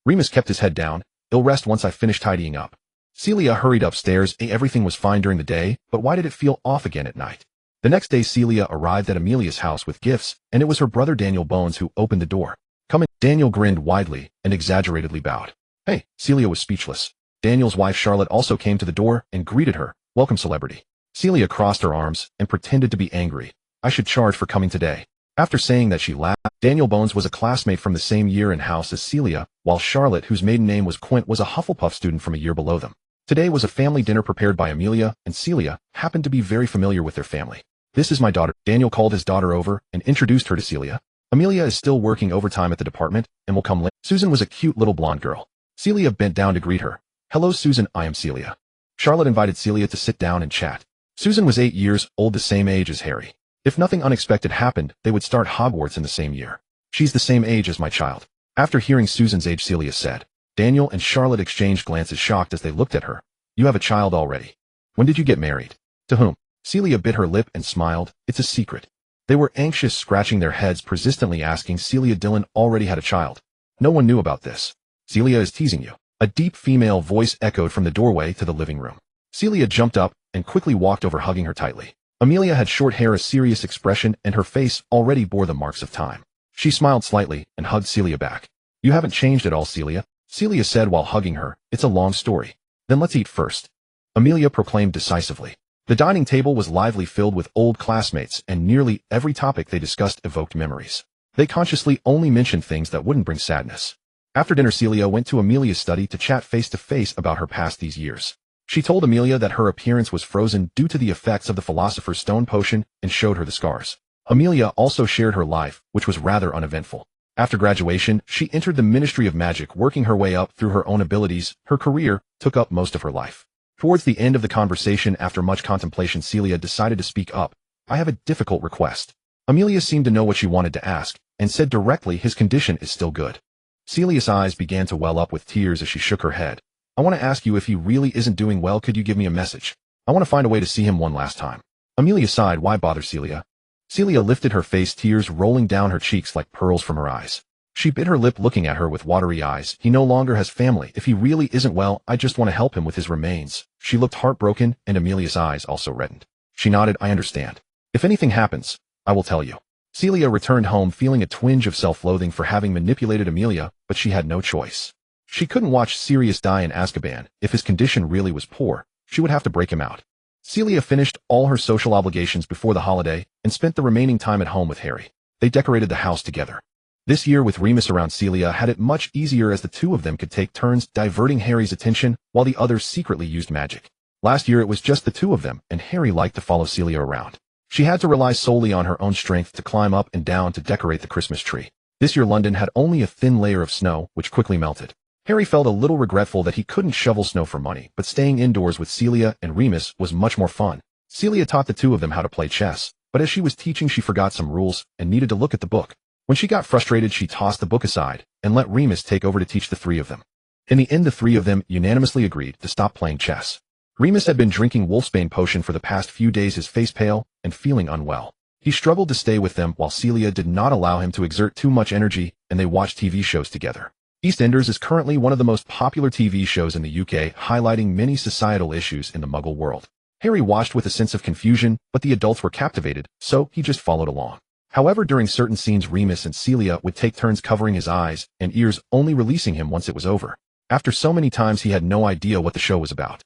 Remus kept his head down. I'll rest once I finish tidying up. Celia hurried upstairs. Everything was fine during the day, but why did it feel off again at night? The next day, Celia arrived at Amelia's house with gifts, and it was her brother Daniel Bones who opened the door. Come in. Daniel grinned widely and exaggeratedly bowed. Hey, Celia was speechless. Daniel's wife Charlotte also came to the door and greeted her. Welcome, celebrity. Celia crossed her arms and pretended to be angry. I should charge for coming today. After saying that, she laughed. Daniel Bones was a classmate from the same year and house as Celia, while Charlotte, whose maiden name was Quint, was a Hufflepuff student from a year below them. Today was a family dinner prepared by Amelia, and Celia happened to be very familiar with their family. This is my daughter. Daniel called his daughter over and introduced her to Celia. Amelia is still working overtime at the department and will come later. Susan was a cute little blonde girl. Celia bent down to greet her. Hello, Susan, I am Celia. Charlotte invited Celia to sit down and chat. Susan was 8 years old, the same age as Harry. If nothing unexpected happened, they would start Hogwarts in the same year. She's the same age as my child. After hearing Susan's age, Celia said. Daniel and Charlotte exchanged glances, shocked as they looked at her. You have a child already. When did you get married? To whom? Celia bit her lip and smiled. It's a secret. They were anxious, scratching their heads, persistently asking Celia Dillon already had a child. No one knew about this. Celia is teasing you. A deep female voice echoed from the doorway to the living room. Celia jumped up and quickly walked over, hugging her tightly. Amelia had short hair, a serious expression, and her face already bore the marks of time. She smiled slightly and hugged Celia back. You haven't changed at all, Celia, Celia said while hugging her. It's a long story. Then let's eat first, Amelia proclaimed decisively. The dining table was lively, filled with old classmates, and nearly every topic they discussed evoked memories. They consciously only mentioned things that wouldn't bring sadness. After dinner, Celia went to Amelia's study to chat face-to-face about her past these years. She told Amelia that her appearance was frozen due to the effects of the Philosopher's Stone potion and showed her the scars. Amelia also shared her life, which was rather uneventful. After graduation, she entered the Ministry of Magic, working her way up through her own abilities. Her career took up most of her life. Towards the end of the conversation, after much contemplation, Celia decided to speak up. I have a difficult request. Amelia seemed to know what she wanted to ask, and said directly, his condition is still good. Celia's eyes began to well up with tears as she shook her head. I want to ask you, if he really isn't doing well, could you give me a message? I want to find a way to see him one last time. Amelia sighed. Why bother, Celia? Celia lifted her face, tears rolling down her cheeks like pearls from her eyes. She bit her lip, looking at her with watery eyes. He no longer has family. If he really isn't well, I just want to help him with his remains. She looked heartbroken, and Amelia's eyes also reddened. She nodded. I understand. If anything happens, I will tell you. Celia returned home feeling a twinge of self-loathing for having manipulated Amelia, but she had no choice. She couldn't watch Sirius die in Azkaban. If his condition really was poor, she would have to break him out. Celia finished all her social obligations before the holiday and spent the remaining time at home with Harry. They decorated the house together. This year, with Remus around, Celia had it much easier, as the two of them could take turns diverting Harry's attention while the others secretly used magic. Last year it was just the two of them, and Harry liked to follow Celia around. She had to rely solely on her own strength to climb up and down to decorate the Christmas tree. This year London had only a thin layer of snow, which quickly melted. Harry felt a little regretful that he couldn't shovel snow for money, but staying indoors with Celia and Remus was much more fun. Celia taught the two of them how to play chess, but as she was teaching, she forgot some rules and needed to look at the book. When she got frustrated, she tossed the book aside and let Remus take over to teach the three of them. In the end, the three of them unanimously agreed to stop playing chess. Remus had been drinking Wolfsbane potion for the past few days, his face pale and feeling unwell. He struggled to stay with them, while Celia did not allow him to exert too much energy, and they watched TV shows together. EastEnders is currently one of the most popular TV shows in the UK, highlighting many societal issues in the Muggle world. Harry watched with a sense of confusion, but the adults were captivated, so he just followed along. However, during certain scenes, Remus and Celia would take turns covering his eyes and ears, only releasing him once it was over. After so many times, he had no idea what the show was about.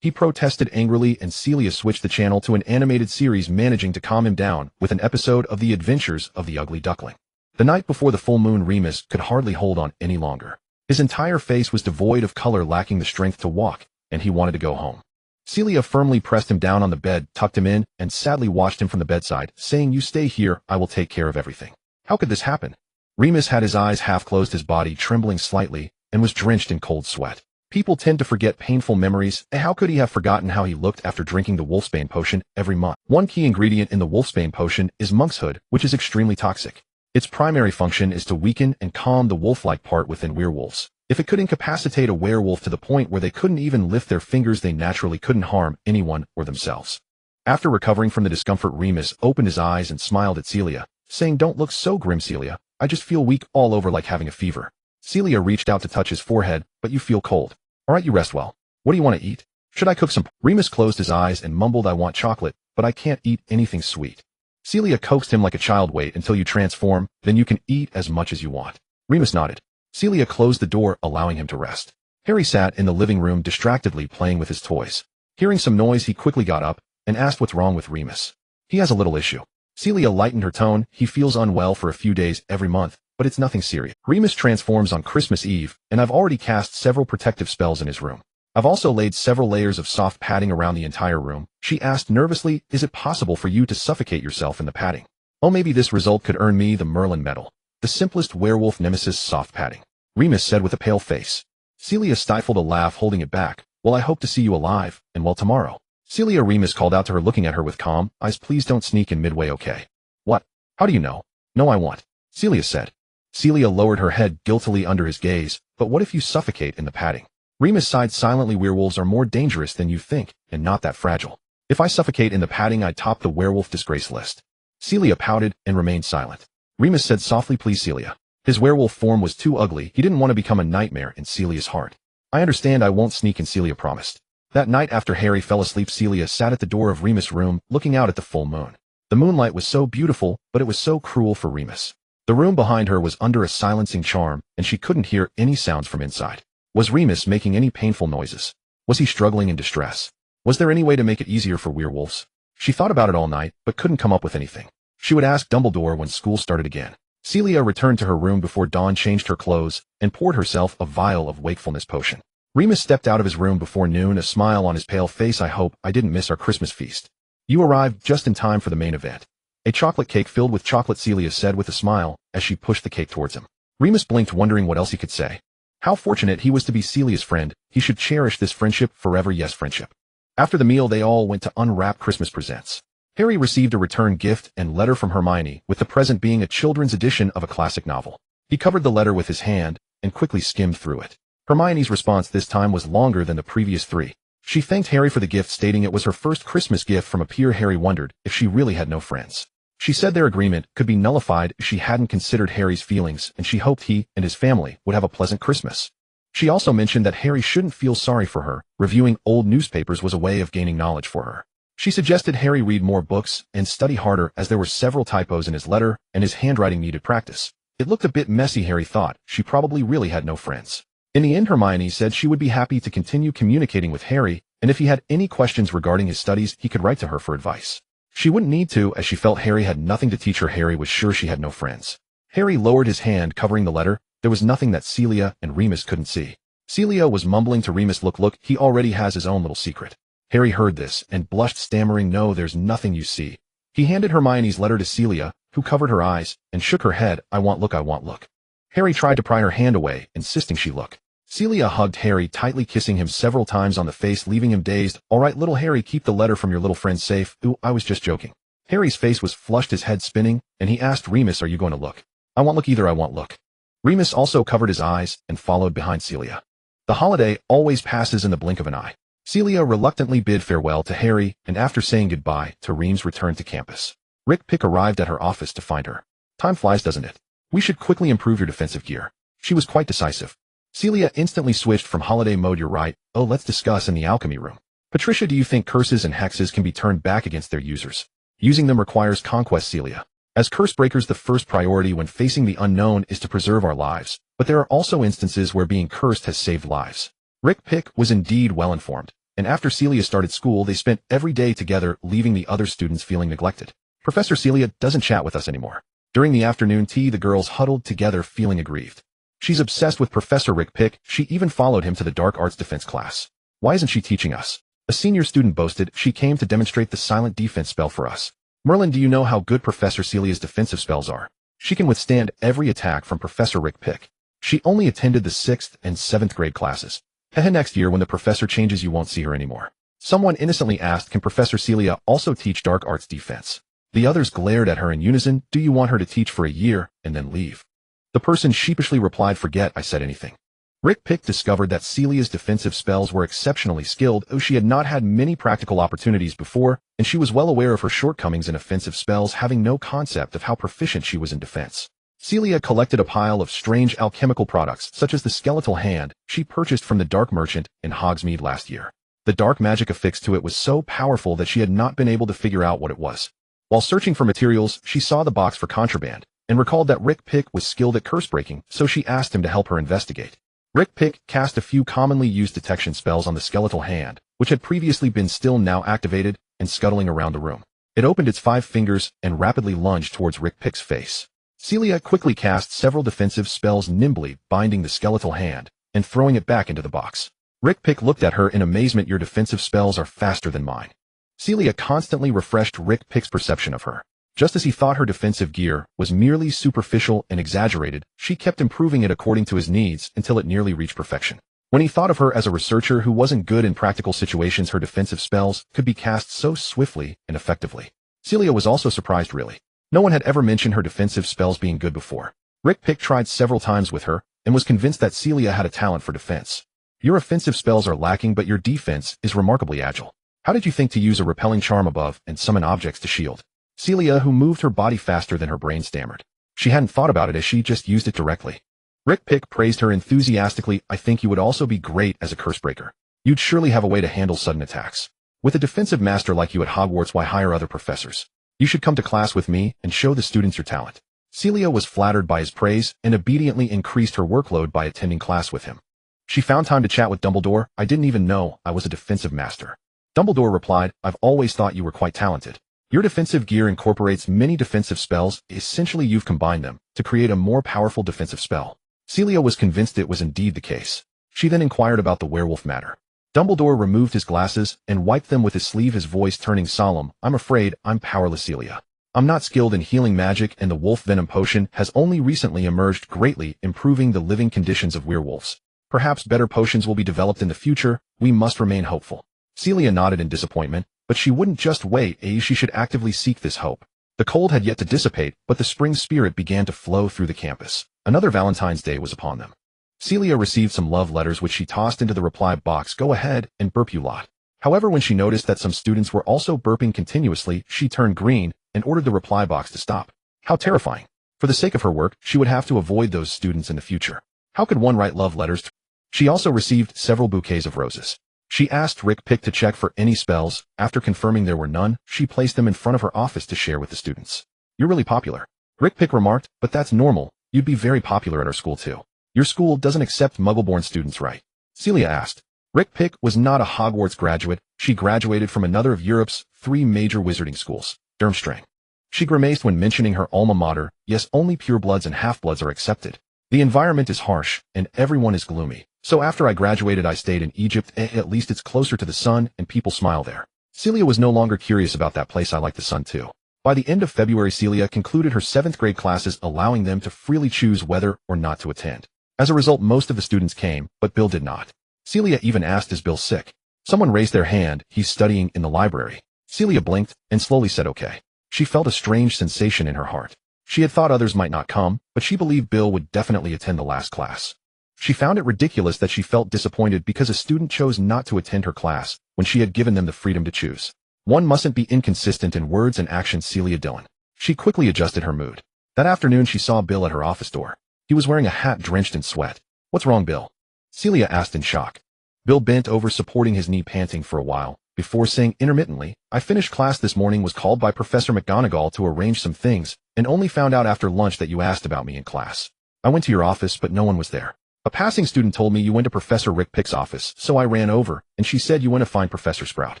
He protested angrily, and Celia switched the channel to an animated series, managing to calm him down with an episode of The Adventures of the Ugly Duckling. The night before the full moon, Remus could hardly hold on any longer. His entire face was devoid of color, lacking the strength to walk, and he wanted to go home. Celia firmly pressed him down on the bed, tucked him in, and sadly watched him from the bedside, saying, You stay here, I will take care of everything. How could this happen? Remus had his eyes half closed, his body trembling slightly, and was drenched in cold sweat. People tend to forget painful memories, and how could he have forgotten how he looked after drinking the Wolfsbane potion every month? One key ingredient in the Wolfsbane potion is monkshood, which is extremely toxic. Its primary function is to weaken and calm the wolf-like part within werewolves. If it could incapacitate a werewolf to the point where they couldn't even lift their fingers, they naturally couldn't harm anyone or themselves. After recovering from the discomfort, Remus opened his eyes and smiled at Celia, saying, Don't look so grim, Celia. I just feel weak all over, like having a fever. Celia reached out to touch his forehead. But you feel cold. All right, you rest well. What do you want to eat? Should I cook some? Remus closed his eyes and mumbled, I want chocolate, but I can't eat anything sweet. Celia coaxed him like a child. Wait until you transform, then you can eat as much as you want. Remus nodded. Celia closed the door, allowing him to rest. Harry sat in the living room distractedly playing with his toys. Hearing some noise, he quickly got up and asked what's wrong with Remus. He has a little issue. Celia lightened her tone. He feels unwell for a few days every month, but it's nothing serious. Remus transforms on Christmas Eve, and I've already cast several protective spells in his room. I've also laid several layers of soft padding around the entire room. She asked nervously, is it possible for you to suffocate yourself in the padding? Oh, maybe this result could earn me the Merlin medal. The simplest werewolf nemesis, soft padding. Remus said with a pale face. Celia stifled a laugh, holding it back. Well, I hope to see you alive, and well tomorrow. Celia, Remus called out to her, looking at her with calm eyes. Please don't sneak in midway, okay? What? How do you know? No, I won't, Celia said. Celia lowered her head guiltily under his gaze. But what if you suffocate in the padding? Remus sighed silently. Werewolves are more dangerous than you think, and not that fragile. If I suffocate in the padding, I'd top the werewolf disgrace list. Celia pouted and remained silent. Remus said softly, please, Celia. His werewolf form was too ugly. He didn't want to become a nightmare in Celia's heart. I understand, I won't sneak in, Celia promised. That night after Harry fell asleep, Celia sat at the door of Remus' room, looking out at the full moon. The moonlight was so beautiful, but it was so cruel for Remus. The room behind her was under a silencing charm, and she couldn't hear any sounds from inside. Was Remus making any painful noises? Was he struggling in distress? Was there any way to make it easier for werewolves? She thought about it all night, but couldn't come up with anything. She would ask Dumbledore when school started again. Celia returned to her room before dawn, changed her clothes, and poured herself a vial of wakefulness potion. Remus stepped out of his room before noon, a smile on his pale face. I hope I didn't miss our Christmas feast. You arrived just in time for the main event. A chocolate cake filled with chocolate, Celia said with a smile as she pushed the cake towards him. Remus blinked, wondering what else he could say. How fortunate he was to be Celia's friend. He should cherish this friendship forever. Yes, friendship. After the meal, they all went to unwrap Christmas presents. Harry received a return gift and letter from Hermione, with the present being a children's edition of a classic novel. He covered the letter with his hand and quickly skimmed through it. Hermione's response this time was longer than the previous three. She thanked Harry for the gift, stating it was her first Christmas gift from a peer. Harry wondered if she really had no friends. She said their agreement could be nullified if she hadn't considered Harry's feelings, and she hoped he and his family would have a pleasant Christmas. She also mentioned that Harry shouldn't feel sorry for her. Reviewing old newspapers was a way of gaining knowledge for her. She suggested Harry read more books and study harder, as there were several typos in his letter and his handwriting needed practice. It looked a bit messy, Harry thought. She probably really had no friends. In the end, Hermione said she would be happy to continue communicating with Harry, and if he had any questions regarding his studies, he could write to her for advice. She wouldn't need to, as she felt Harry had nothing to teach her. Harry was sure she had no friends. Harry lowered his hand, covering the letter. There was nothing that Celia and Remus couldn't see. Celia was mumbling to Remus, look, he already has his own little secret. Harry heard this and blushed, stammering, no, there's nothing you see. He handed Hermione's letter to Celia, who covered her eyes and shook her head. I want look. Harry tried to pry her hand away, insisting she look. Celia hugged Harry tightly, kissing him several times on the face, leaving him dazed. All right, little Harry, keep the letter from your little friend safe. Ooh, I was just joking. Harry's face was flushed, his head spinning, and he asked Remus, are you going to look? I won't look either, I won't look. Remus also covered his eyes and followed behind Celia. The holiday always passes in the blink of an eye. Celia reluctantly bid farewell to Harry, and after saying goodbye to Remus, returned to campus. Rick Pick arrived at her office to find her. Time flies, doesn't it? We should quickly improve your defensive gear. She was quite decisive. Celia instantly switched from holiday mode. You're right. Oh, let's discuss in the alchemy room. Patricia, do you think curses and hexes can be turned back against their users? Using them requires conquest, Celia. As curse breakers, the first priority when facing the unknown is to preserve our lives, but there are also instances where being cursed has saved lives. Rick Pick was indeed well informed, and after Celia started school, they spent every day together, leaving the other students feeling neglected. Professor Celia doesn't chat with us anymore. During the afternoon tea, the girls huddled together, feeling aggrieved. She's obsessed with Professor Rick Pick. She even followed him to the dark arts defense class. Why isn't she teaching us? A senior student boasted. She came to demonstrate the silent defense spell for us. Merlin, do you know how good Professor Celia's defensive spells are? She can withstand every attack from Professor Rick Pick. She only attended the 6th and 7th grade classes. Next year, when the professor changes, you won't see her anymore. Someone innocently asked, can Professor Celia also teach dark arts defense? The others glared at her in unison. Do you want her to teach for a year and then leave? The person sheepishly replied, forget I said anything. Rick Pick discovered that Celia's defensive spells were exceptionally skilled, though she had not had many practical opportunities before, and she was well aware of her shortcomings in offensive spells, having no concept of how proficient she was in defense. Celia collected a pile of strange alchemical products, such as the skeletal hand she purchased from the Dark Merchant in Hogsmeade last year. The dark magic affixed to it was so powerful that she had not been able to figure out what it was. While searching for materials, she saw the box for contraband, and recalled that Rick Pick was skilled at curse breaking, so she asked him to help her investigate. Rick Pick cast a few commonly used detection spells on the skeletal hand, which had previously been still now activated and scuttling around the room. It opened its 5 fingers and rapidly lunged towards Rick Pick's face. Celia quickly cast several defensive spells, nimbly binding the skeletal hand and throwing it back into the box. Rick Pick looked at her in amazement. "Your defensive spells are faster than mine." Celia constantly refreshed Rick Pick's perception of her. Just as he thought her defensive gear was merely superficial and exaggerated, she kept improving it according to his needs until it nearly reached perfection. When he thought of her as a researcher who wasn't good in practical situations, her defensive spells could be cast so swiftly and effectively. Celia was also surprised, really. No one had ever mentioned her defensive spells being good before. Rick Pick tried several times with her and was convinced that Celia had a talent for defense. "Your offensive spells are lacking, but your defense is remarkably agile. How did you think to use a repelling charm above and summon objects to shield?" Celia, who moved her body faster than her brain, stammered. She hadn't thought about it as she just used it directly. Rick Pick praised her enthusiastically. "I think you would also be great as a cursebreaker. You'd surely have a way to handle sudden attacks. With a defensive master like you at Hogwarts, why hire other professors? You should come to class with me and show the students your talent." Celia was flattered by his praise and obediently increased her workload by attending class with him. She found time to chat with Dumbledore. "I didn't even know I was a defensive master." Dumbledore replied, "I've always thought you were quite talented. Your defensive gear incorporates many defensive spells. Essentially, you've combined them to create a more powerful defensive spell." Celia was convinced it was indeed the case. She then inquired about the werewolf matter. Dumbledore removed his glasses and wiped them with his sleeve, his voice turning solemn. "I'm afraid I'm powerless, Celia. I'm not skilled in healing magic, and the wolf venom potion has only recently emerged, greatly improving the living conditions of werewolves. Perhaps better potions will be developed in the future. We must remain hopeful." Celia nodded in disappointment, but she wouldn't just wait. She should actively seek this hope. The cold had yet to dissipate, but the spring spirit began to flow through the campus. Another Valentine's Day was upon them. Celia received some love letters which she tossed into the reply box. "Go ahead and burp, you lot." However, when she noticed that some students were also burping continuously, she turned green and ordered the reply box to stop. How terrifying. For the sake of her work, she would have to avoid those students in the future. How could one write love letters? She also received several bouquets of roses. She asked Rick Pick to check for any spells. After confirming there were none, she placed them in front of her office to share with the students. "You're really popular," Rick Pick remarked, "but that's normal. You'd be very popular at our school too." "Your school doesn't accept Muggle-born students, right?" Celia asked. Rick Pick was not a Hogwarts graduate. She graduated from another of Europe's 3 major wizarding schools, Durmstrang. She grimaced when mentioning her alma mater. "Yes, only purebloods and half-bloods are accepted. The environment is harsh, and everyone is gloomy. So after I graduated, I stayed in Egypt. At least it's closer to the sun, and people smile there." Celia was no longer curious about that place. "I like the sun too." By the end of February, Celia concluded her 7th grade classes, allowing them to freely choose whether or not to attend. As a result, most of the students came, but Bill did not. Celia even asked, "Is Bill sick?" Someone raised their hand. "He's studying in the library." Celia blinked and slowly said okay. She felt a strange sensation in her heart. She had thought others might not come, but she believed Bill would definitely attend the last class. She found it ridiculous that she felt disappointed because a student chose not to attend her class when she had given them the freedom to choose. One mustn't be inconsistent in words and actions. Celia Dillon. She quickly adjusted her mood. That afternoon she saw Bill at her office door. He was wearing a hat drenched in sweat. "What's wrong, Bill?" Celia asked in shock. Bill bent over, supporting his knee, panting for a while, before saying intermittently, "I finished class this morning, was called by Professor McGonagall to arrange some things, and only found out after lunch that you asked about me in class. I went to your office, but no one was there. A passing student told me you went to Professor Rick Pick's office, so I ran over, and she said you went to find Professor Sprout.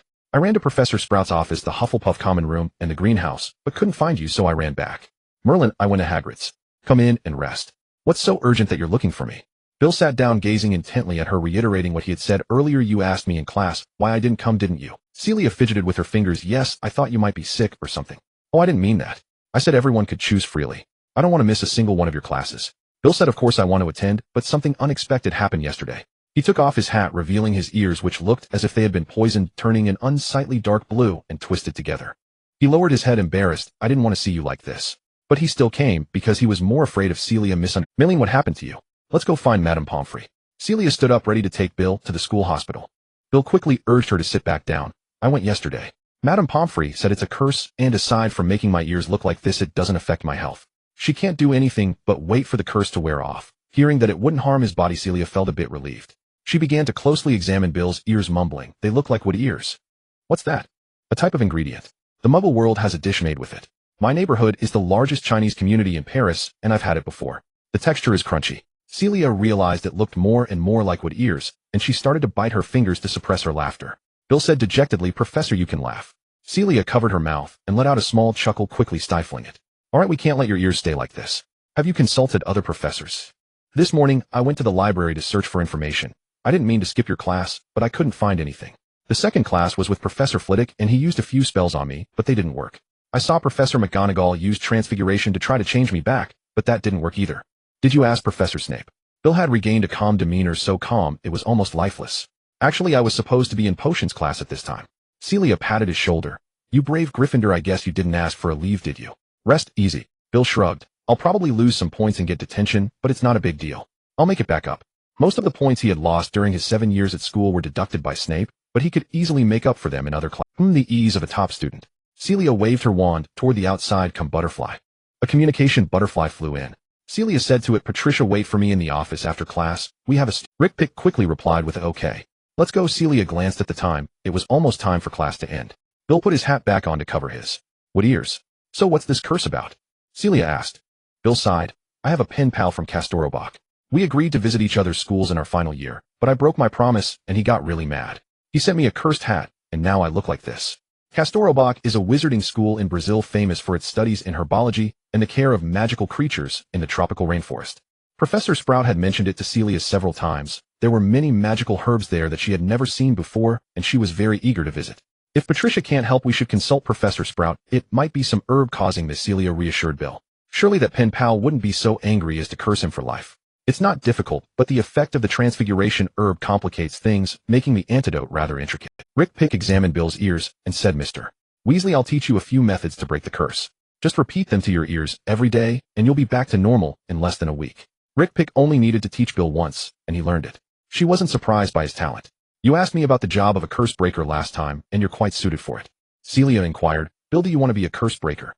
I ran to Professor Sprout's office, the Hufflepuff common room, and the greenhouse, but couldn't find you, so I ran back. Merlin, I went to Hagrid's. Come in and rest. What's so urgent that you're looking for me?" Bill sat down, gazing intently at her, reiterating what he had said earlier. "You asked me in class why I didn't come, didn't you?" Celia fidgeted with her fingers. "Yes, I thought you might be sick or something." "Oh, I didn't mean that. I said everyone could choose freely. I don't want to miss a single one of your classes." Bill said, "Of course I want to attend, but something unexpected happened yesterday." He took off his hat, revealing his ears, which looked as if they had been poisoned, turning an unsightly dark blue and twisted together. He lowered his head, embarrassed. "I didn't want to see you like this." But he still came, because he was more afraid of Celia misunderstanding what happened to you. "Let's go find Madame Pomfrey." Celia stood up, ready to take Bill to the school hospital. Bill quickly urged her to sit back down. "I went yesterday. Madame Pomfrey said it's a curse, and aside from making my ears look like this, it doesn't affect my health. She can't do anything but wait for the curse to wear off." Hearing that it wouldn't harm his body, Celia felt a bit relieved. She began to closely examine Bill's ears, mumbling, "They look like wood ears." "What's that?" "A type of ingredient. The Muggle world has a dish made with it. My neighborhood is the largest Chinese community in Paris, and I've had it before. The texture is crunchy. Celia realized it looked more and more like wood ears, and she started to bite her fingers to suppress her laughter. Bill said dejectedly, "Professor, you can laugh." Celia covered her mouth and let out a small chuckle, quickly stifling it. "All right, we can't let your ears stay like this. Have you consulted other professors?" "This morning, I went to the library to search for information. I didn't mean to skip your class, but I couldn't find anything. The second class was with Professor Flitwick, and he used a few spells on me, but they didn't work. I saw Professor McGonagall use transfiguration to try to change me back, but that didn't work either." "Did you ask Professor Snape?" Bill had regained a calm demeanor, so calm it was almost lifeless. "Actually, I was supposed to be in potions class at this time." Celia patted his shoulder. "You brave Gryffindor, I guess you didn't ask for a leave, did you?" "Rest easy." Bill shrugged. "I'll probably lose some points and get detention, but it's not a big deal. I'll make it back up." Most of the points he had lost during his 7 years at school were deducted by Snape, but he could easily make up for them in other classes. The ease of a top student. Celia waved her wand toward the outside come butterfly. A communication butterfly flew in. Celia said to it, "Patricia, wait for me in the office after class. We have a Rick Pick quickly replied with "Okay. Let's go." Celia glanced at the time. It was almost time for class to end. Bill put his hat back on to cover his wood ears. "So what's this curse about?" Celia asked. Bill sighed. "I have a pen pal from Castorobach. We agreed to visit each other's schools in our final year, but I broke my promise, and he got really mad. He sent me a cursed hat, and now I look like this." Castorobach is a wizarding school in Brazil famous for its studies in herbology and the care of magical creatures in the tropical rainforest. Professor Sprout had mentioned it to Celia several times. There were many magical herbs there that she had never seen before, and she was very eager to visit. "If Patricia can't help, we should consult Professor Sprout. It might be some herb causing this," Celia reassured Bill. Surely that pen pal wouldn't be so angry as to curse him for life. "It's not difficult, but the effect of the transfiguration herb complicates things, making the antidote rather intricate." Rick Pick examined Bill's ears and said, "Mr. Weasley, I'll teach you a few methods to break the curse. Just repeat them to your ears every day, and you'll be back to normal in less than a week." Rick Pick only needed to teach Bill once, and he learned it. She wasn't surprised by his talent. "You asked me about the job of a curse breaker last time, and you're quite suited for it." Celia inquired, "Bill, do you want to be a curse breaker?"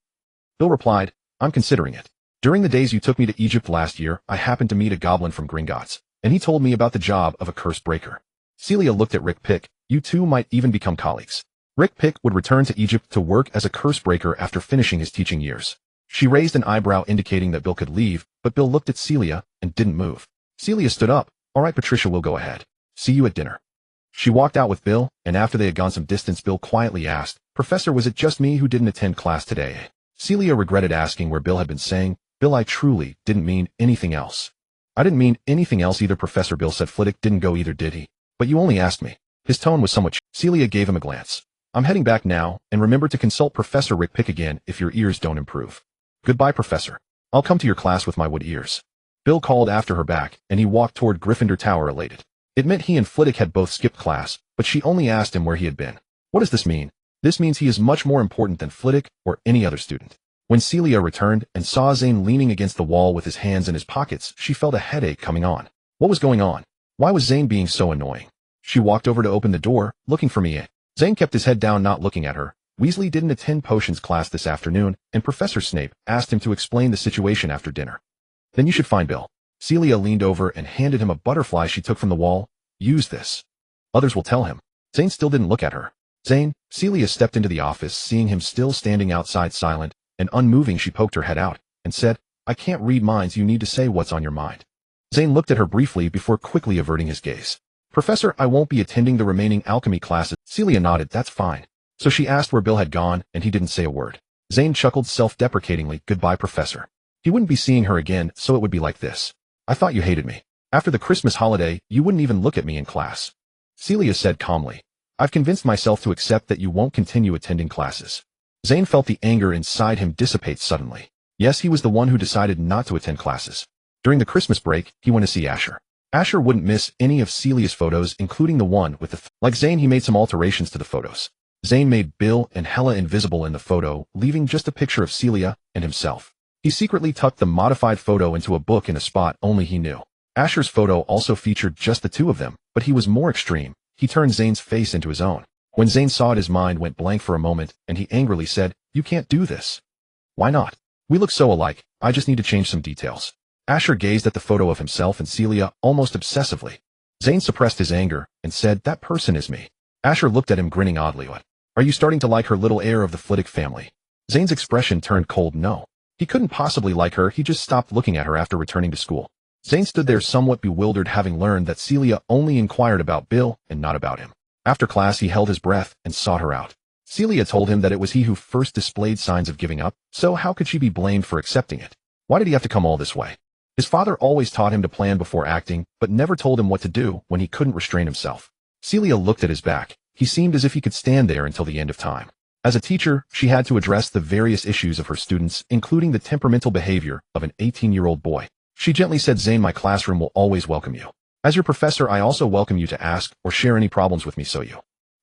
Bill replied, "I'm considering it. During the days you took me to Egypt last year, I happened to meet a goblin from Gringotts, and he told me about the job of a curse breaker." Celia looked at Rick Pick. "You two might even become colleagues." Rick Pick would return to Egypt to work as a curse breaker after finishing his teaching years. She raised an eyebrow indicating that Bill could leave, but Bill looked at Celia and didn't move. Celia stood up. "All right, Patricia, we'll go ahead. See you at dinner." She walked out with Bill, and after they had gone some distance, Bill quietly asked, "Professor, was it just me who didn't attend class today?" Celia regretted asking where Bill had been, saying, "Bill, I truly didn't mean anything else." "I didn't mean anything else either, Professor." Bill said. "Flitwick didn't go either, did he?" "But you only asked me." His tone was somewhat Celia gave him a glance. "I'm heading back now, and remember to consult Professor Rick Pick again if your ears don't improve." "Goodbye, Professor. I'll come to your class with my wood ears." Bill called after her back, and he walked toward Gryffindor Tower elated. It meant he and Flitwick had both skipped class, but she only asked him where he had been. What does this mean? This means he is much more important than Flitwick or any other student. When Celia returned and saw Zane leaning against the wall with his hands in his pockets, she felt a headache coming on. What was going on? Why was Zane being so annoying? She walked over to open the door, looking for Mia. Zane kept his head down, not looking at her. Weasley didn't attend potions class this afternoon, and Professor Snape asked him to explain the situation after dinner. "Then you should find Bill." Celia leaned over and handed him a butterfly she took from the wall. "Use this. Others will tell him." Zane still didn't look at her. "Zane." Celia stepped into the office, seeing him still standing outside silent and unmoving. She poked her head out and said, "I can't read minds. You need to say what's on your mind." Zane looked at her briefly before quickly averting his gaze. "Professor, I won't be attending the remaining alchemy classes." Celia nodded. "That's fine." So she asked where Bill had gone, and he didn't say a word. Zane chuckled self-deprecatingly. "Goodbye, Professor." He wouldn't be seeing her again, so it would be like this. "I thought you hated me. After the Christmas holiday, you wouldn't even look at me in class." Celia said calmly, "I've convinced myself to accept that you won't continue attending classes." Zane felt the anger inside him dissipate suddenly. Yes, he was the one who decided not to attend classes. During the Christmas break, he went to see Asher. Asher wouldn't miss any of Celia's photos, including the one with the like Zane. He made some alterations to the photos. Zane made Bill and Hella invisible in the photo, leaving just a picture of Celia and himself. He secretly tucked the modified photo into a book in a spot only he knew. Asher's photo also featured just the two of them, but he was more extreme. He turned Zane's face into his own. When Zane saw it, his mind went blank for a moment, and he angrily said, "You can't do this." "Why not? We look so alike. I just need to change some details." Asher gazed at the photo of himself and Celia almost obsessively. Zane suppressed his anger and said, "That person is me." Asher looked at him, grinning oddly. "What? Are you starting to like her little heir of the Flitwick family?" Zane's expression turned cold. No. He couldn't possibly like her, he just stopped looking at her after returning to school. Zane stood there somewhat bewildered, having learned that Celia only inquired about Bill and not about him. After class he held his breath and sought her out. Celia told him that it was he who first displayed signs of giving up, so how could she be blamed for accepting it? Why did he have to come all this way? His father always taught him to plan before acting, but never told him what to do when he couldn't restrain himself. Celia looked at his back. He seemed as if he could stand there until the end of time. As a teacher, she had to address the various issues of her students, including the temperamental behavior of an 18-year-old boy. She gently said, Zane, my classroom will always welcome you. As your professor, I also welcome you to ask or share any problems with me, so you.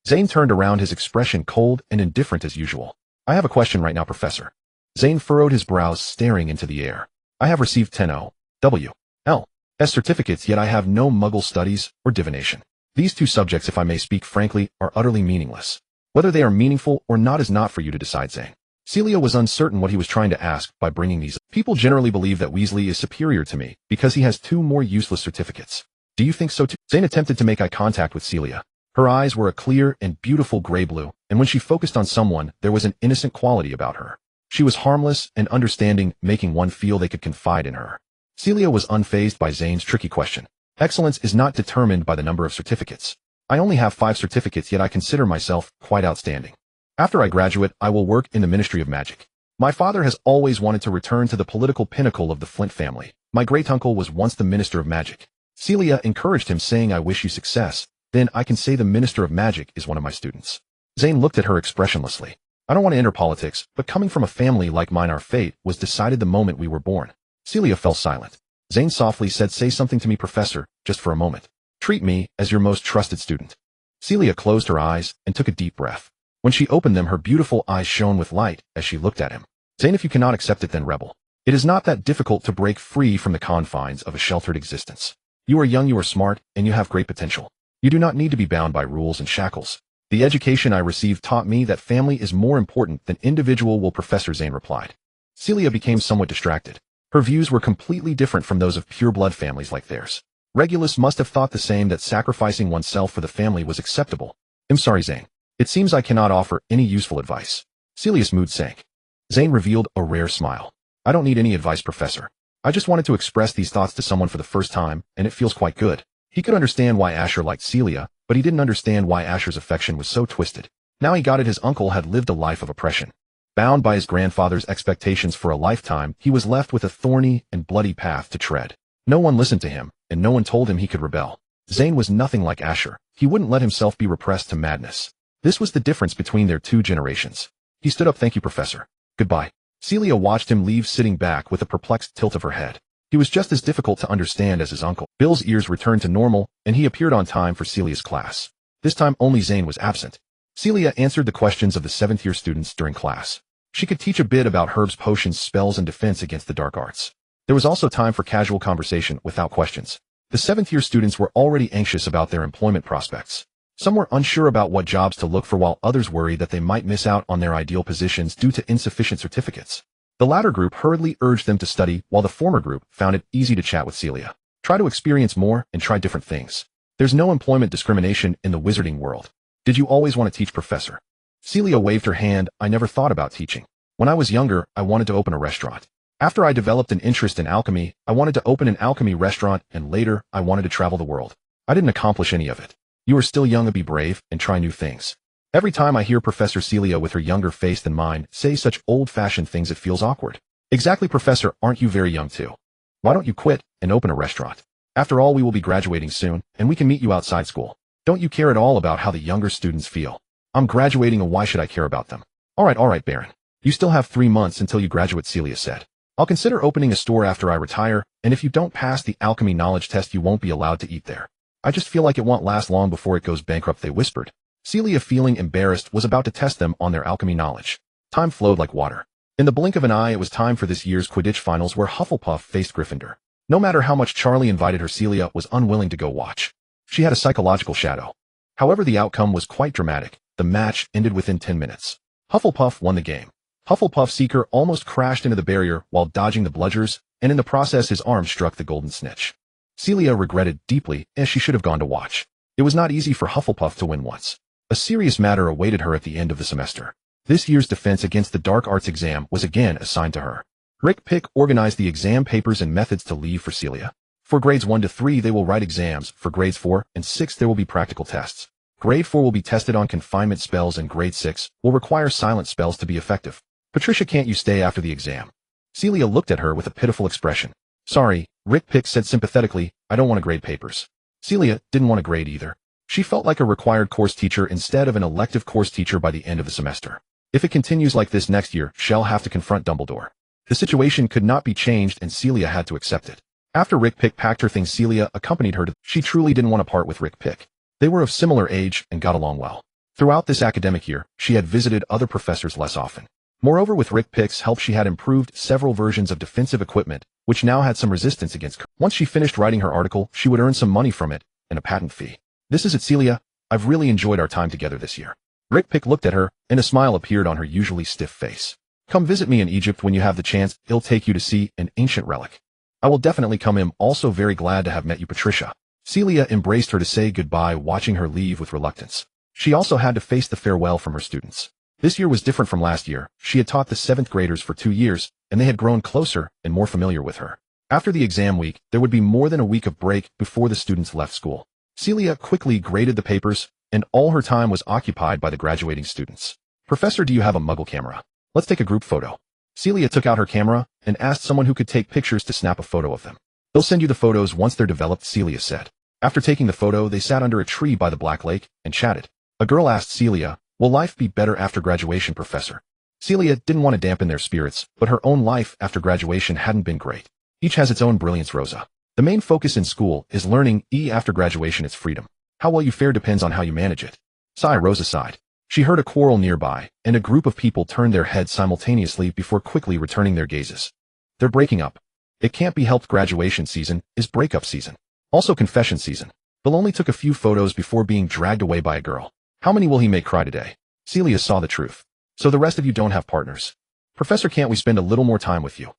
Zane turned around, his expression cold and indifferent as usual. I have a question right now, Professor. Zane furrowed his brows, staring into the air. I have received 10 O.W.L.S. certificates, yet I have no Muggle studies or divination. These two subjects, if I may speak frankly, are utterly meaningless. Whether they are meaningful or not is not for you to decide, Zane. Celia was uncertain what he was trying to ask by bringing these. People generally believe that Weasley is superior to me because he has 2 more useless certificates. Do you think so too? Zane attempted to make eye contact with Celia. Her eyes were a clear and beautiful gray blue, and when she focused on someone, there was an innocent quality about her. She was harmless and understanding, making one feel they could confide in her. Celia was unfazed by Zane's tricky question. Excellence is not determined by the number of certificates. I only have 5 certificates, yet I consider myself quite outstanding. After I graduate, I will work in the Ministry of Magic. My father has always wanted to return to the political pinnacle of the Flint family. My great-uncle was once the Minister of Magic. Celia encouraged him, saying, I wish you success. Then I can say the Minister of Magic is one of my students. Zane looked at her expressionlessly. I don't want to enter politics, but coming from a family like mine, our fate was decided the moment we were born. Celia fell silent. Zane softly said, say something to me, Professor, just for a moment. Treat me as your most trusted student. Celia closed her eyes and took a deep breath. When she opened them, her beautiful eyes shone with light as she looked at him. Zane, if you cannot accept it, then rebel. It is not that difficult to break free from the confines of a sheltered existence. You are young, you are smart, and you have great potential. You do not need to be bound by rules and shackles. The education I received taught me that family is more important than individual will, Professor, Zane replied. Celia became somewhat distracted. Her views were completely different from those of pure-blood families like theirs. Regulus must have thought the same, that sacrificing oneself for the family was acceptable. I'm sorry, Zane. It seems I cannot offer any useful advice. Celia's mood sank. Zane revealed a rare smile. I don't need any advice, Professor. I just wanted to express these thoughts to someone for the first time, and it feels quite good. He could understand why Asher liked Celia, but he didn't understand why Asher's affection was so twisted. Now he got it. His uncle had lived a life of oppression. Bound by his grandfather's expectations for a lifetime, he was left with a thorny and bloody path to tread. No one listened to him, and no one told him he could rebel. Zane was nothing like Asher. He wouldn't let himself be repressed to madness. This was the difference between their 2 generations. He stood up. Thank you, Professor. Goodbye. Celia watched him leave, sitting back with a perplexed tilt of her head. He was just as difficult to understand as his uncle. Bill's ears returned to normal, and he appeared on time for Celia's class. This time only Zane was absent. Celia answered the questions of the 7th-year students during class. She could teach a bit about herbs, potions, spells, and defense against the dark arts. There was also time for casual conversation without questions. The 7th-year students were already anxious about their employment prospects. Some were unsure about what jobs to look for, while others worried that they might miss out on their ideal positions due to insufficient certificates. The latter group hurriedly urged them to study, while the former group found it easy to chat with Celia. Try to experience more and try different things. There's no employment discrimination in the wizarding world. Did you always want to teach, Professor? Celia waved her hand. I never thought about teaching. When I was younger, I wanted to open a restaurant. After I developed an interest in alchemy, I wanted to open an alchemy restaurant, and later, I wanted to travel the world. I didn't accomplish any of it. You are still young, be brave and try new things. Every time I hear Professor Celia, with her younger face than mine, say such old-fashioned things, it feels awkward. Exactly, Professor, aren't you very young too? Why don't you quit and open a restaurant? After all, we will be graduating soon, and we can meet you outside school. Don't you care at all about how the younger students feel? I'm graduating, and why should I care about them? All right, Baron. You still have 3 months until you graduate, Celia said. I'll consider opening a store after I retire, and if you don't pass the alchemy knowledge test, you won't be allowed to eat there. I just feel like it won't last long before it goes bankrupt, they whispered. Celia, feeling embarrassed, was about to test them on their alchemy knowledge. Time flowed like water. In the blink of an eye, it was time for this year's Quidditch finals, where Hufflepuff faced Gryffindor. No matter how much Charlie invited her, Celia was unwilling to go watch. She had a psychological shadow. However, the outcome was quite dramatic. The match ended within 10 minutes. Hufflepuff won the game. Hufflepuff's Seeker almost crashed into the barrier while dodging the bludgers, and in the process his arm struck the golden snitch. Celia regretted deeply, as she should have gone to watch. It was not easy for Hufflepuff to win once. A serious matter awaited her at the end of the semester. This year's defense against the dark arts exam was again assigned to her. Rick Pick organized the exam papers and methods to leave for Celia. For grades 1 to 3 they will write exams, for grades 4 and 6 there will be practical tests. Grade 4 will be tested on confinement spells and grade 6 will require silent spells to be effective. Patricia, can't you stay after the exam? Celia looked at her with a pitiful expression. Sorry, Rick Pick said sympathetically, I don't want to grade papers. Celia didn't want to grade either. She felt like a required course teacher instead of an elective course teacher by the end of the semester. If it continues like this next year, she'll have to confront Dumbledore. The situation could not be changed and Celia had to accept it. After Rick Pick packed her things, Celia accompanied her to. She truly didn't want to part with Rick Pick. They were of similar age and got along well. Throughout this academic year, she had visited other professors less often. Moreover, with Rick Pick's help she had improved several versions of defensive equipment, which now had some resistance against. Once she finished writing her article, she would earn some money from it, and a patent fee. This is it, Celia. I've really enjoyed our time together this year. Rick Pick looked at her, and a smile appeared on her usually stiff face. Come visit me in Egypt when you have the chance. I'll take you to see an ancient relic. I will definitely come. I'm also very glad to have met you, Patricia. Celia embraced her to say goodbye, watching her leave with reluctance. She also had to face the farewell from her students. This year was different from last year. She had taught the 7th graders for 2 years, and they had grown closer and more familiar with her. After the exam week, there would be more than a week of break before the students left school. Celia quickly graded the papers, and all her time was occupied by the graduating students. Professor, do you have a Muggle camera? Let's take a group photo. Celia took out her camera and asked someone who could take pictures to snap a photo of them. They'll send you the photos once they're developed, Celia said. After taking the photo, they sat under a tree by the Black Lake and chatted. A girl asked Celia, will life be better after graduation, Professor? Celia didn't want to dampen their spirits, but her own life after graduation hadn't been great. Each has its own brilliance, Rosa. The main focus in school is learning. After graduation it's freedom. How well you fare depends on how you manage it. Sigh, Rosa sighed. She heard a quarrel nearby, and a group of people turned their heads simultaneously before quickly returning their gazes. They're breaking up. It can't be helped. Graduation season is breakup season. Also confession season. Bill only took a few photos before being dragged away by a girl. How many will he make cry today? Celia saw the truth. So the rest of you don't have partners. Professor, can't we spend a little more time with you?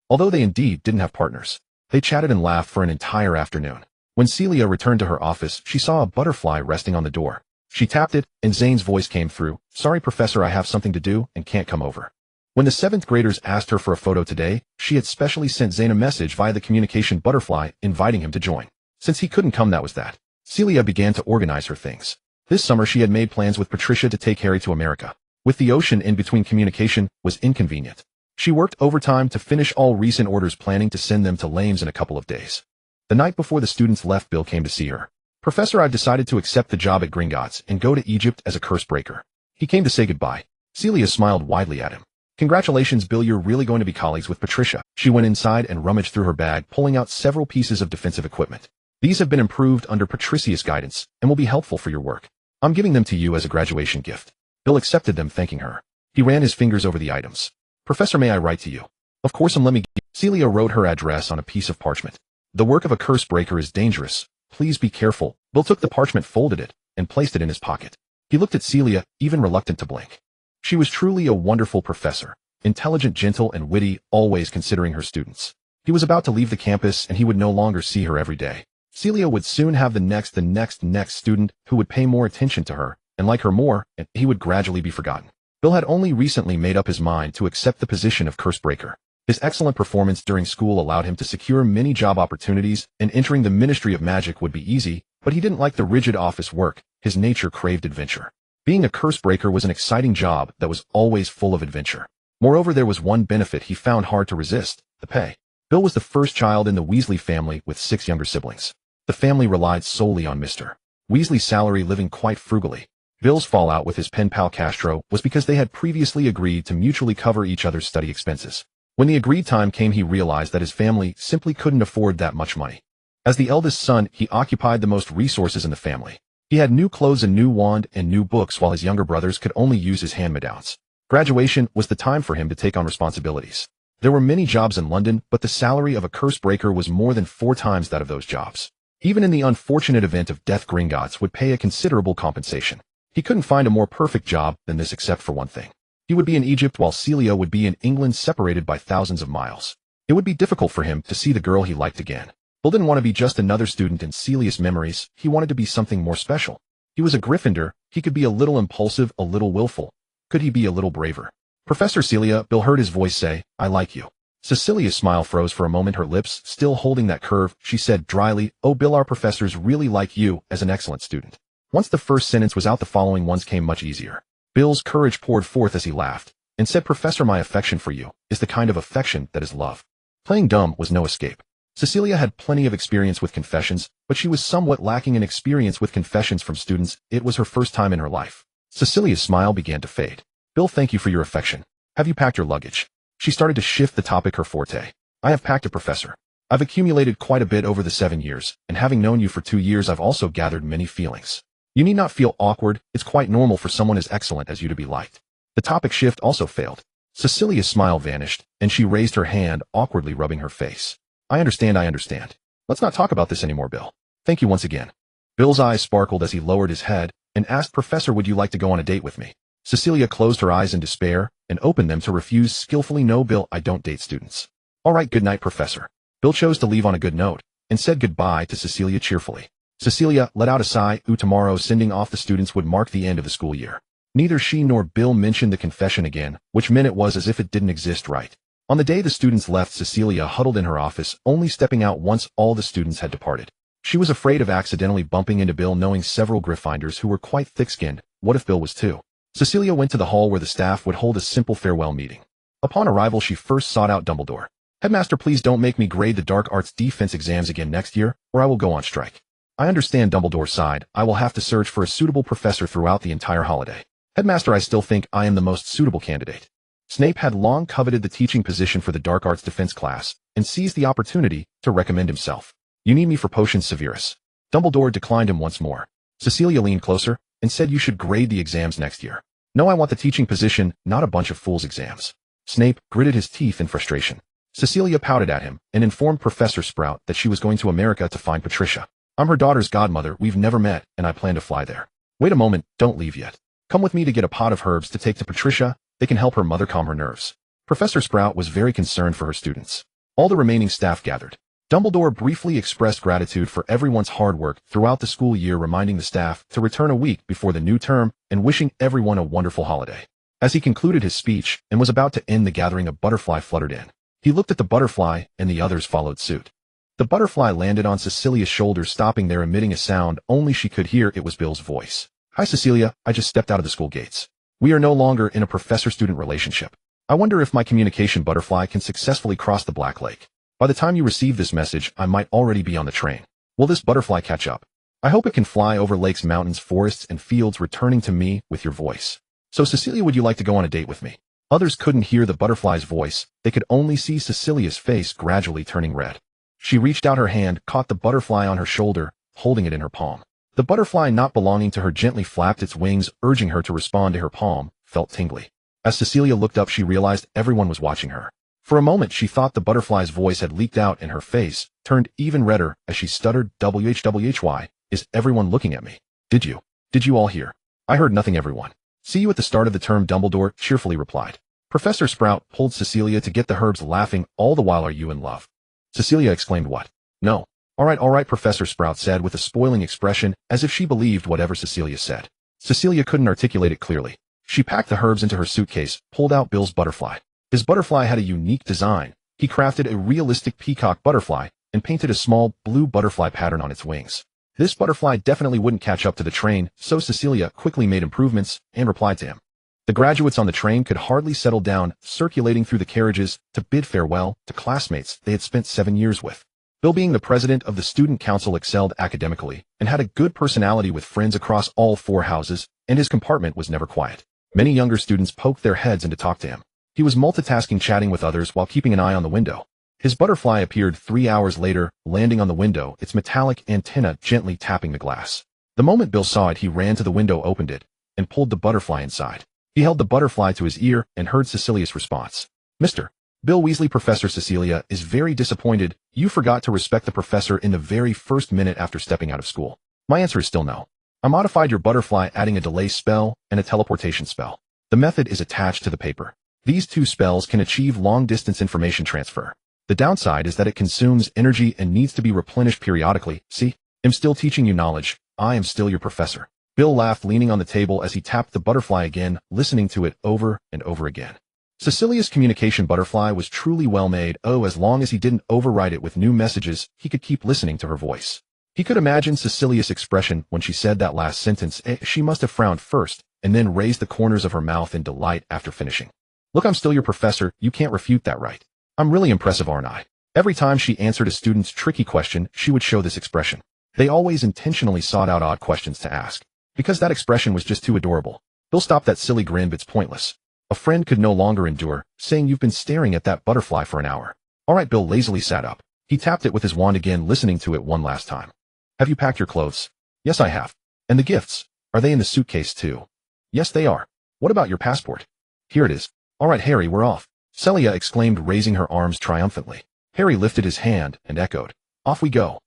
Although they indeed didn't have partners, they chatted and laughed for an entire afternoon. When Celia returned to her office, she saw a butterfly resting on the door. She tapped it, and Zane's voice came through. Sorry, Professor, I have something to do and can't come over. When the 7th graders asked her for a photo today, she had specially sent Zane a message via the communication butterfly inviting him to join. Since he couldn't come, that was that. Celia began to organize her things. This summer she had made plans with Patricia to take Harry to America. With the ocean in between, communication was inconvenient. She worked overtime to finish all recent orders, planning to send them to Lames in a couple of days. The night before the students left, Bill came to see her. Professor, I've decided to accept the job at Gringotts and go to Egypt as a curse breaker. He came to say goodbye. Celia smiled widely at him. Congratulations, Bill, you're really going to be colleagues with Patricia. She went inside and rummaged through her bag, pulling out several pieces of defensive equipment. These have been improved under Patricia's guidance and will be helpful for your work. I'm giving them to you as a graduation gift. Bill accepted them, thanking her. He ran his fingers over the items. Professor, may I write to you? Of course, and let me. Celia wrote her address on a piece of parchment. The work of a curse breaker is dangerous. Please be careful. Bill took the parchment, folded it, and placed it in his pocket. He looked at Celia, even reluctant to blink. She was truly a wonderful professor, intelligent, gentle, and witty, always considering her students. He was about to leave the campus and he would no longer see her every day. Celia would soon have the next student who would pay more attention to her and like her more, and he would gradually be forgotten. Bill had only recently made up his mind to accept the position of curse breaker. His excellent performance during school allowed him to secure many job opportunities, and entering the Ministry of Magic would be easy, but he didn't like the rigid office work. His nature craved adventure. Being a curse breaker was an exciting job that was always full of adventure. Moreover, there was one benefit he found hard to resist: the pay. Bill was the first child in the Weasley family with 6 younger siblings. The family relied solely on Mr. Weasley's salary, living quite frugally. Bill's fallout with his pen pal Castro was because they had previously agreed to mutually cover each other's study expenses. When the agreed time came, he realized that his family simply couldn't afford that much money. As the eldest son, he occupied the most resources in the family. He had new clothes, a new wand, and new books, while his younger brothers could only use his hand-me-downs. Graduation was the time for him to take on responsibilities. There were many jobs in London, but the salary of a curse breaker was more than 4 times that of those jobs. Even in the unfortunate event of death, Gringotts would pay a considerable compensation. He couldn't find a more perfect job than this, except for one thing. He would be in Egypt while Celia would be in England, separated by thousands of miles. It would be difficult for him to see the girl he liked again. Bill didn't want to be just another student in Celia's memories. He wanted to be something more special. He was a Gryffindor. He could be a little impulsive, a little willful. Could he be a little braver? Professor Celia, Bill heard his voice say, I like you. Cecilia's smile froze for a moment, her lips still holding that curve. She said dryly, oh Bill, our professors really like you as an excellent student. Once the first sentence was out, the following ones came much easier. Bill's courage poured forth as he laughed and said, Professor, my affection for you is the kind of affection that is love. Playing dumb was no escape. Cecilia had plenty of experience with confessions, but she was somewhat lacking in experience with confessions from students. It was her first time in her life. Cecilia's smile began to fade. Bill, thank you for your affection. Have you packed your luggage? She started to shift the topic, her forte. I have packed it, Professor. I've accumulated quite a bit over the 7 years, and having known you for 2 years, I've also gathered many feelings. You need not feel awkward. It's quite normal for someone as excellent as you to be liked. The topic shift also failed. Cecilia's smile vanished, and she raised her hand, awkwardly rubbing her face. I understand. Let's not talk about this anymore, Bill. Thank you once again. Bill's eyes sparkled as he lowered his head and asked, Professor, would you like to go on a date with me? Cecilia closed her eyes in despair and opened them to refuse skillfully. No, Bill, I don't date students. All right, good night, Professor. Bill chose to leave on a good note and said goodbye to Cecilia cheerfully. Cecilia let out a sigh. Tomorrow sending off the students would mark the end of the school year. Neither she nor Bill mentioned the confession again, which meant it was as if it didn't exist, right? On the day the students left, Cecilia huddled in her office, only stepping out once all the students had departed. She was afraid of accidentally bumping into Bill, knowing several Gryffindors who were quite thick-skinned. What if Bill was too? Cecilia went to the hall where the staff would hold a simple farewell meeting. Upon arrival, she first sought out Dumbledore. Headmaster, please don't make me grade the dark arts defense exams again next year, or I will go on strike. I understand, Dumbledore sighed. I will have to search for a suitable professor throughout the entire holiday. Headmaster, I still think I am the most suitable candidate. Snape had long coveted the teaching position for the dark arts defense class and seized the opportunity to recommend himself. You need me for potions severus. Dumbledore declined him once more. Cecilia leaned closer and said, you should grade the exams next year. No, I want the teaching position, not a bunch of fool's exams. Snape gritted his teeth in frustration. Cecilia pouted at him and informed Professor Sprout that she was going to America to find Patricia. I'm her daughter's godmother. We've never met, and I plan to fly there. Wait a moment, don't leave yet. Come with me to get a pot of herbs to take to Patricia. They can help her mother calm her nerves. Professor Sprout was very concerned for her students. All the remaining staff gathered. Dumbledore briefly expressed gratitude for everyone's hard work throughout the school year, reminding the staff to return a week before the new term and wishing everyone a wonderful holiday. As he concluded his speech and was about to end the gathering, a butterfly fluttered in. He looked at the butterfly, and the others followed suit. The butterfly landed on Cecilia's shoulder, stopping there, emitting a sound only she could hear. It was Bill's voice. Hi, Cecilia. I just stepped out of the school gates. We are no longer in a professor-student relationship. I wonder if my communication butterfly can successfully cross the Black Lake. By the time you receive this message, I might already be on the train. Will this butterfly catch up? I hope it can fly over lakes, mountains, forests, and fields, returning to me with your voice. So, Cecilia, would you like to go on a date with me? Others couldn't hear the butterfly's voice. They could only see Cecilia's face gradually turning red. She reached out her hand, caught the butterfly on her shoulder, holding it in her palm. The butterfly, not belonging to her, gently flapped its wings, urging her to respond to her palm, felt tingly. As Cecilia looked up, she realized everyone was watching her. For a moment, she thought the butterfly's voice had leaked out, and her face turned even redder as she stuttered, WHWHY, is everyone looking at me? Did you all hear? I heard nothing, everyone. See you at the start of the term, Dumbledore cheerfully replied. Professor Sprout pulled Cecilia to get the herbs, laughing, all the while. Are you in love? Cecilia exclaimed, what? No. All right, Professor Sprout said with a spoiling expression, as if she believed whatever Cecilia said. Cecilia couldn't articulate it clearly. She packed the herbs into her suitcase, pulled out Bill's butterfly. His butterfly had a unique design. He crafted a realistic peacock butterfly and painted a small blue butterfly pattern on its wings. This butterfly definitely wouldn't catch up to the train, so Cecilia quickly made improvements and replied to him. The graduates on the train could hardly settle down, circulating through the carriages to bid farewell to classmates they had spent 7 years with. Bill, being the president of the student council, excelled academically and had a good personality with friends across all 4 houses, and his compartment was never quiet. Many younger students poked their heads in to talk to him. He was multitasking, chatting with others while keeping an eye on the window. His butterfly appeared 3 hours later, landing on the window, its metallic antenna gently tapping the glass. The moment Bill saw it, he ran to the window, opened it, and pulled the butterfly inside. He held the butterfly to his ear and heard Cecilia's response. Mr. Bill Weasley, Professor Cecilia is very disappointed. You forgot to respect the professor in the very first minute after stepping out of school. My answer is still no. I modified your butterfly, adding a delay spell and a teleportation spell. The method is attached to the paper. These 2 spells can achieve long-distance information transfer. The downside is that it consumes energy and needs to be replenished periodically. See, I'm still teaching you knowledge. I am still your professor. Bill laughed, leaning on the table as he tapped the butterfly again, listening to it over and over again. Cecilia's communication butterfly was truly well made. Oh, as long as he didn't override it with new messages, he could keep listening to her voice. He could imagine Cecilia's expression when she said that last sentence. She must have frowned first, and then raised the corners of her mouth in delight after finishing. Look, I'm still your professor, you can't refute that, right? I'm really impressive, aren't I? Every time she answered a student's tricky question, she would show this expression. They always intentionally sought out odd questions to ask, because that expression was just too adorable. Bill stopped that silly grin, but it's pointless. A friend could no longer endure, saying you've been staring at that butterfly for an hour. All right, Bill lazily sat up. He tapped it with his wand again, listening to it one last time. Have you packed your clothes? Yes, I have. And the gifts? Are they in the suitcase too? Yes, they are. What about your passport? Here it is. All right, Harry, we're off. Celia exclaimed, raising her arms triumphantly. Harry lifted his hand and echoed. Off we go.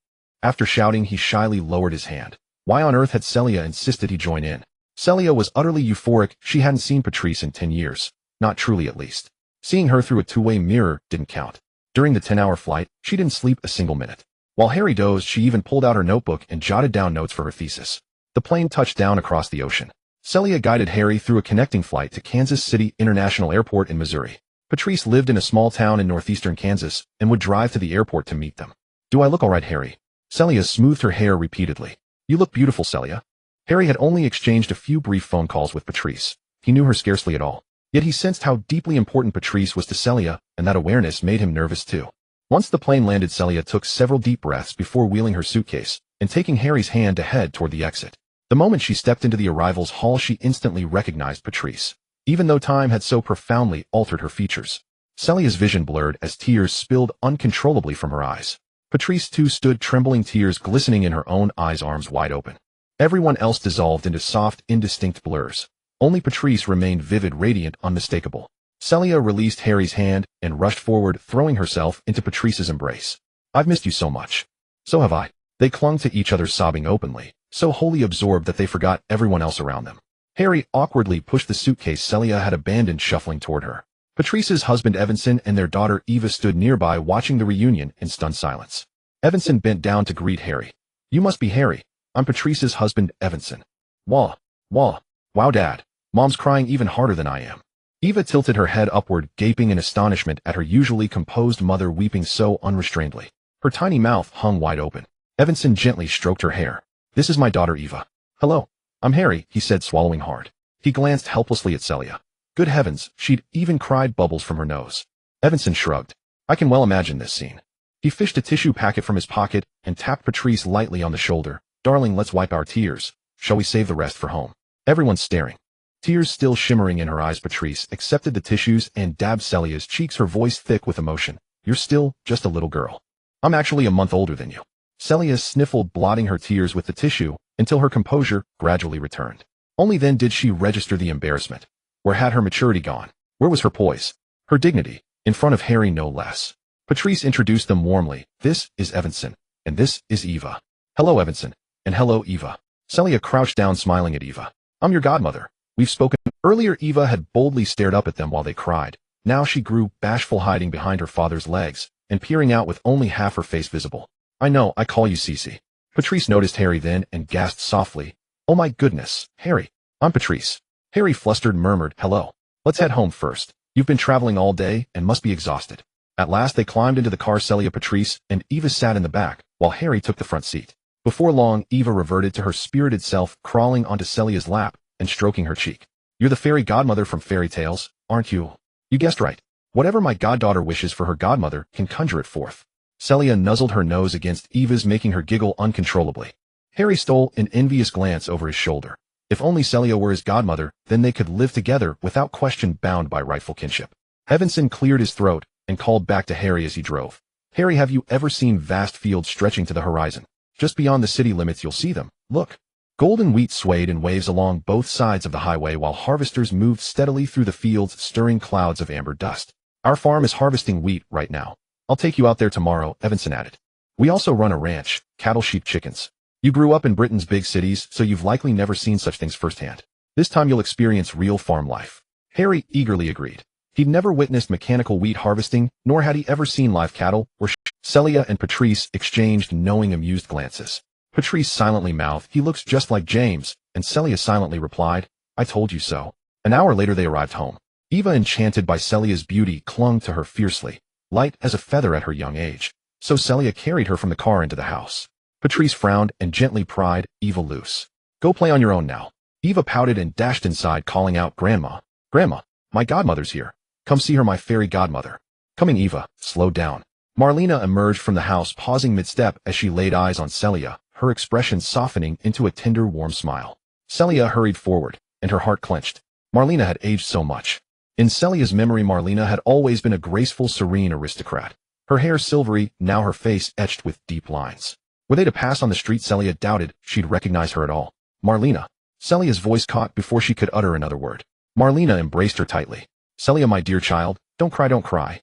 After shouting, he shyly lowered his hand. Why on earth had Celia insisted he join in? Celia was utterly euphoric. She hadn't seen Patrice in 10 years. Not truly, at least. Seeing her through a two-way mirror didn't count. During the 10-hour flight, she didn't sleep a single minute. While Harry dozed, she even pulled out her notebook and jotted down notes for her thesis. The plane touched down across the ocean. Celia guided Harry through a connecting flight to Kansas City International Airport in Missouri. Patrice lived in a small town in northeastern Kansas and would drive to the airport to meet them. Do I look all right, Harry? Celia smoothed her hair repeatedly. You look beautiful, Celia. Harry had only exchanged a few brief phone calls with Patrice. He knew her scarcely at all. Yet he sensed how deeply important Patrice was to Celia, and that awareness made him nervous too. Once the plane landed, Celia took several deep breaths before wheeling her suitcase and taking Harry's hand to head toward the exit. The moment she stepped into the arrivals hall, she instantly recognized Patrice, even though time had so profoundly altered her features. Celia's vision blurred as tears spilled uncontrollably from her eyes. Patrice too stood trembling, tears glistening in her own eyes, arms wide open. Everyone else dissolved into soft, indistinct blurs. Only Patrice remained vivid, radiant, unmistakable. Celia released Harry's hand and rushed forward, throwing herself into Patrice's embrace. I've missed you so much. So have I. They clung to each other, sobbing openly, so wholly absorbed that they forgot everyone else around them. Harry awkwardly pushed the suitcase Celia had abandoned, shuffling toward her. Patrice's husband Evanson and their daughter Eva stood nearby, watching the reunion in stunned silence. Evanson bent down to greet Harry. You must be Harry. I'm Patrice's husband, Evanson. Wah. Wow, Dad. Mom's crying even harder than I am. Eva tilted her head upward, gaping in astonishment at her usually composed mother weeping so unrestrainedly. Her tiny mouth hung wide open. Evanson gently stroked her hair. This is my daughter Eva. Hello. I'm Harry, he said, swallowing hard. He glanced helplessly at Celia. Good heavens, she'd even cried bubbles from her nose. Evanson shrugged. I can well imagine this scene. He fished a tissue packet from his pocket and tapped Patrice lightly on the shoulder. Darling, let's wipe our tears. Shall we save the rest for home? Everyone's staring. Tears still shimmering in her eyes, Patrice accepted the tissues and dabbed Celia's cheeks, her voice thick with emotion. You're still just a little girl. I'm actually a month older than you. Celia sniffled, blotting her tears with the tissue until her composure gradually returned. Only then did she register the embarrassment. Where had her maturity gone? Where was her poise? Her dignity? In front of Harry, no less. Patrice introduced them warmly. This is Evanson, and this is Eva. Hello, Evanson. And hello, Eva. Celia crouched down, smiling at Eva. I'm your godmother. We've spoken. Earlier, Eva had boldly stared up at them while they cried. Now she grew bashful, hiding behind her father's legs and peering out with only half her face visible. I know, I call you Cece. Patrice noticed Harry then and gasped softly. Oh my goodness, Harry. I'm Patrice. Harry, flustered, murmured, hello. Let's head home first. You've been traveling all day and must be exhausted. At last they climbed into the car. Celia, Patrice, and Eva sat in the back, while Harry took the front seat. Before long, Eva reverted to her spirited self, crawling onto Celia's lap and stroking her cheek. You're the fairy godmother from fairy tales, aren't you? You guessed right. Whatever my goddaughter wishes for her godmother can conjure it forth. Celia nuzzled her nose against Eva's, making her giggle uncontrollably. Harry stole an envious glance over his shoulder. If only Celia were his godmother, then they could live together without question, bound by rightful kinship. Evanson cleared his throat and called back to Harry as he drove. Harry, have you ever seen vast fields stretching to the horizon? Just beyond the city limits you'll see them. Look. Golden wheat swayed in waves along both sides of the highway while harvesters moved steadily through the fields, stirring clouds of amber dust. Our farm is harvesting wheat right now. I'll take you out there tomorrow, Evanson added. We also run a ranch, cattle, sheep, chickens. You grew up in Britain's big cities, so you've likely never seen such things firsthand. This time you'll experience real farm life. Harry eagerly agreed. He'd never witnessed mechanical wheat harvesting, nor had he ever seen live cattle or Celia and Patrice exchanged knowing, amused glances. Patrice silently mouthed, he looks just like James, and Celia silently replied, I told you so. An hour later they arrived home. Eva, enchanted by Celia's beauty, clung to her fiercely, light as a feather at her young age. So Celia carried her from the car into the house. Patrice frowned and gently pried Eva loose. Go play on your own now. Eva pouted and dashed inside, calling out, Grandma, Grandma, my godmother's here. Come see her, my fairy godmother. Coming. Eva slowed down. Marlena emerged from the house, pausing mid-step as she laid eyes on Celia, her expression softening into a tender, warm smile. Celia hurried forward, and her heart clenched. Marlena had aged so much. In Celia's memory, Marlena had always been a graceful, serene aristocrat. Her hair silvery, now her face etched with deep lines. Were they to pass on the street, Celia doubted she'd recognize her at all. Marlena. Celia's voice caught before she could utter another word. Marlena embraced her tightly. Celia, my dear child, don't cry, don't cry.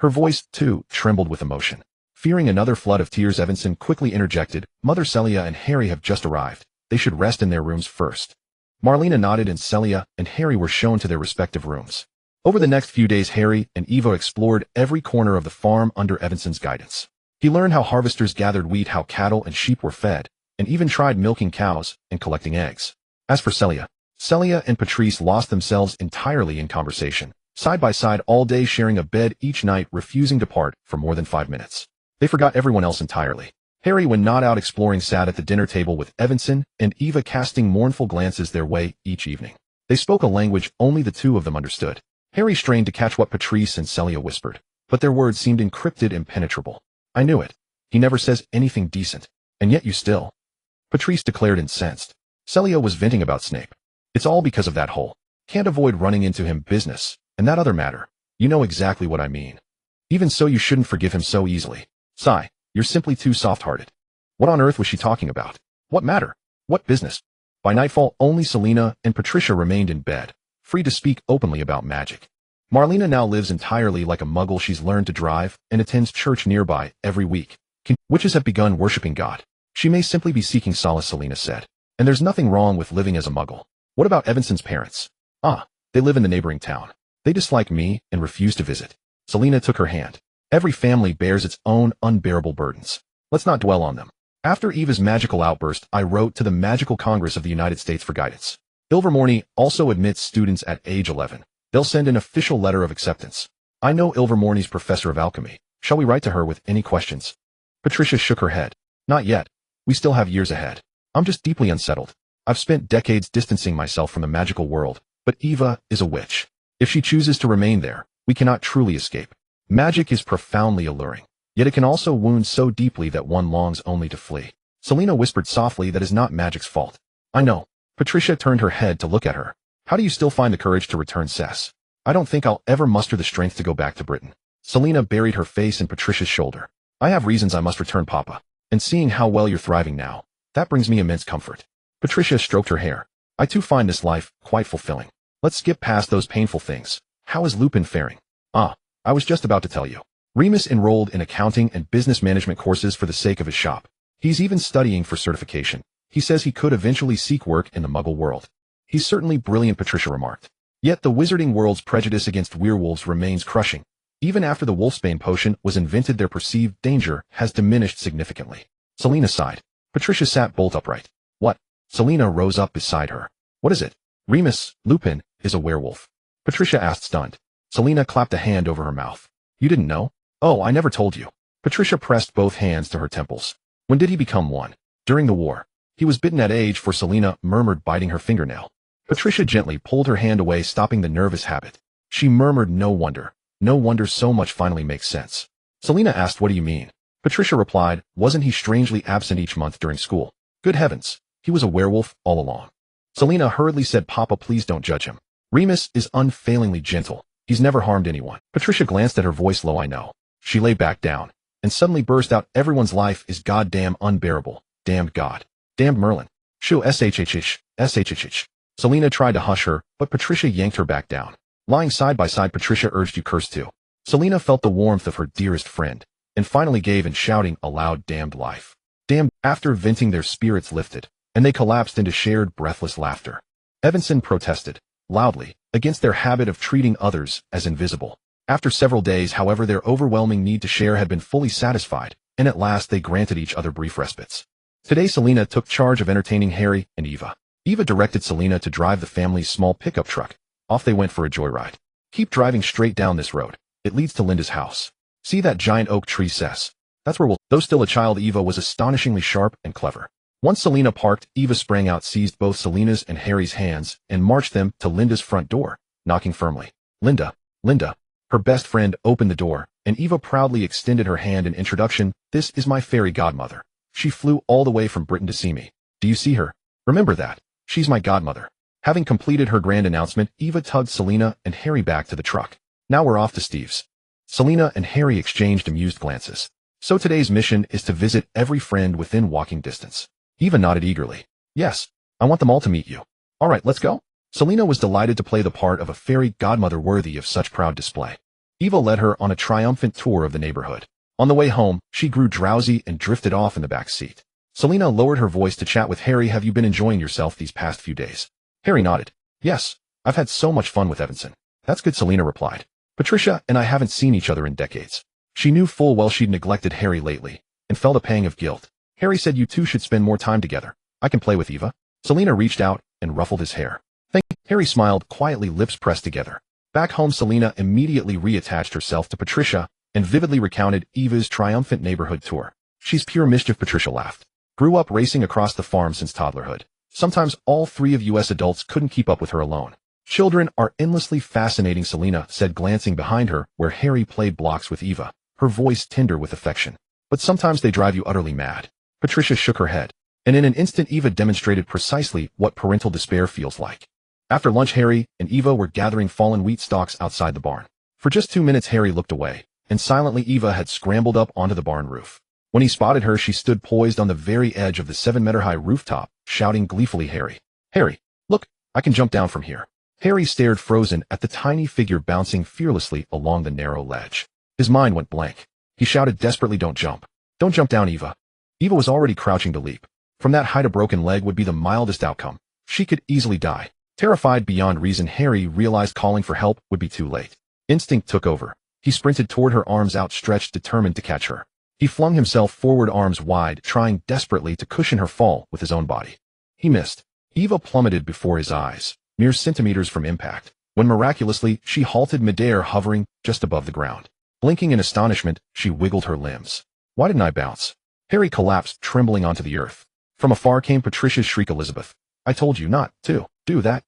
Her voice, too, trembled with emotion. Fearing another flood of tears, Evanson quickly interjected, Mother, Celia and Harry have just arrived. They should rest in their rooms first. Marlena nodded, and Celia and Harry were shown to their respective rooms. Over the next few days, Harry and Eva explored every corner of the farm under Evanson's guidance. He learned how harvesters gathered wheat, how cattle and sheep were fed, and even tried milking cows and collecting eggs. As for Celia and Patrice lost themselves entirely in conversation, side by side all day, sharing a bed each night, refusing to part for more than 5 minutes. They forgot everyone else entirely. Harry, when not out exploring, sat at the dinner table with Evanson and Eva, casting mournful glances their way each evening. They spoke a language only the two of them understood. Harry strained to catch what Patrice and Celia whispered, but their words seemed encrypted, impenetrable. I knew it. He never says anything decent, and yet you still. Patrice declared, incensed. Celia was venting about Snape. It's all because of that hole. Can't avoid running into him, business, and that other matter. You know exactly what I mean. Even so, you shouldn't forgive him so easily. Sigh, you're simply too soft-hearted. What on earth was she talking about? What matter? What business? By nightfall, only Selena and Patricia remained in bed, free to speak openly about magic. Marlena now lives entirely like a muggle. She's learned to drive and attends church nearby every week. Witches have begun worshipping God. She may simply be seeking solace, Selena said. And there's nothing wrong with living as a muggle. What about Evanson's parents? They live in the neighboring town. They dislike me and refuse to visit. Selena took her hand. Every family bears its own unbearable burdens. Let's not dwell on them. After Eva's magical outburst, I wrote to the Magical Congress of the United States for guidance. Ilvermorny also admits students at age 11. They'll send an official letter of acceptance. I know Ilvermorny's professor of alchemy. Shall we write to her with any questions? Patricia shook her head. Not yet. We still have years ahead. I'm just deeply unsettled. I've spent decades distancing myself from the magical world, but Eva is a witch. If she chooses to remain there, we cannot truly escape. Magic is profoundly alluring, yet it can also wound so deeply that one longs only to flee. Selena whispered softly, that is not magic's fault. I know. Patricia turned her head to look at her. How do you still find the courage to return, Cess? I don't think I'll ever muster the strength to go back to Britain. Selena buried her face in Patricia's shoulder. I have reasons I must return, Papa. And seeing how well you're thriving now, that brings me immense comfort. Patricia stroked her hair. I too find this life quite fulfilling. Let's skip past those painful things. How is Lupin faring? I was just about to tell you. Remus enrolled in accounting and business management courses for the sake of his shop. He's even studying for certification. He says he could eventually seek work in the Muggle world. He's certainly brilliant, Patricia remarked. Yet the wizarding world's prejudice against werewolves remains crushing. Even after the wolfsbane potion was invented, their perceived danger has diminished significantly. Selena sighed. Patricia sat bolt upright. What? Selena rose up beside her. What is it? Remus Lupin is a werewolf. Patricia asked, stunned. Selena clapped a hand over her mouth. You didn't know? Oh, I never told you. Patricia pressed both hands to her temples. When did he become one? During the war. He was bitten at age 4, Selena murmured, biting her fingernail. Patricia gently pulled her hand away, stopping the nervous habit. She murmured, no wonder. No wonder, so much finally makes sense. Selena asked, what do you mean? Patricia replied, wasn't he strangely absent each month during school? Good heavens, he was a werewolf all along. Selena hurriedly said, Papa, please don't judge him. Remus is unfailingly gentle. He's never harmed anyone. Patricia glanced at her, voice low. I know. She lay back down and suddenly burst out, everyone's life is goddamn unbearable. Damned God. Damned Merlin. Shoo, shh. Selena tried to hush her, but Patricia yanked her back down. Lying side by side, Patricia urged, you curse too. Selena felt the warmth of her dearest friend, and finally gave in, shouting aloud, damned life. Damned. After venting, their spirits lifted, and they collapsed into shared breathless laughter. Evanson protested, loudly, against their habit of treating others as invisible. After several days, however, their overwhelming need to share had been fully satisfied, and at last they granted each other brief respites. Today Selena took charge of entertaining Harry and Eva. Eva directed Selena to drive the family's small pickup truck. Off they went for a joyride. Keep driving straight down this road. It leads to Linda's house. See that giant oak tree, Cess? That's where we'll— Though still a child, Eva was astonishingly sharp and clever. Once Selena parked, Eva sprang out, seized both Selena's and Harry's hands, and marched them to Linda's front door, knocking firmly. Linda. Her best friend opened the door, and Eva proudly extended her hand in introduction. This is my fairy godmother. She flew all the way from Britain to see me. Do you see her? Remember that. She's my godmother. Having completed her grand announcement, Eva tugged Selena and Harry back to the truck. Now we're off to Steve's. Selena and Harry exchanged amused glances. So today's mission is to visit every friend within walking distance. Eva nodded eagerly. Yes, I want them all to meet you. All right, let's go. Selena was delighted to play the part of a fairy godmother worthy of such proud display. Eva led her on a triumphant tour of the neighborhood. On the way home, she grew drowsy and drifted off in the back seat. Selena lowered her voice to chat with Harry. Have you been enjoying yourself these past few days? Harry nodded. Yes, I've had so much fun with Evanson. That's good, Selena replied. Patricia and I haven't seen each other in decades. She knew full well she'd neglected Harry lately, and felt a pang of guilt. Harry said you two should spend more time together. I can play with Eva. Selena reached out and ruffled his hair. Thank you. Harry smiled quietly, lips pressed together. Back home, Selena immediately reattached herself to Patricia and vividly recounted Eva's triumphant neighborhood tour. She's pure mischief, Patricia laughed. Grew up racing across the farm since toddlerhood. Sometimes all three of us adults couldn't keep up with her alone. Children are endlessly fascinating, Selena said, glancing behind her where Harry played blocks with Eva, her voice tender with affection. But sometimes they drive you utterly mad. Patricia shook her head, and in an instant Eva demonstrated precisely what parental despair feels like. After lunch, Harry and Eva were gathering fallen wheat stalks outside the barn. For just 2 minutes Harry looked away, and silently Eva had scrambled up onto the barn roof. When he spotted her, she stood poised on the very edge of the 7-meter-high rooftop, shouting gleefully, Harry, look, I can jump down from here. Harry stared frozen at the tiny figure bouncing fearlessly along the narrow ledge. His mind went blank. He shouted desperately, don't jump down, Eva. Eva was already crouching to leap. From that height, a broken leg would be the mildest outcome. She could easily die. Terrified beyond reason, Harry realized calling for help would be too late. Instinct took over. He sprinted toward her, arms outstretched, determined to catch her. He flung himself forward, arms wide, trying desperately to cushion her fall with his own body. He missed. Eva plummeted before his eyes, mere centimeters from impact, when miraculously she halted midair, hovering just above the ground. Blinking in astonishment, she wiggled her limbs. Why didn't I bounce? Harry collapsed, trembling onto the earth. From afar came Patricia's shriek, Elizabeth, I told you not to do that.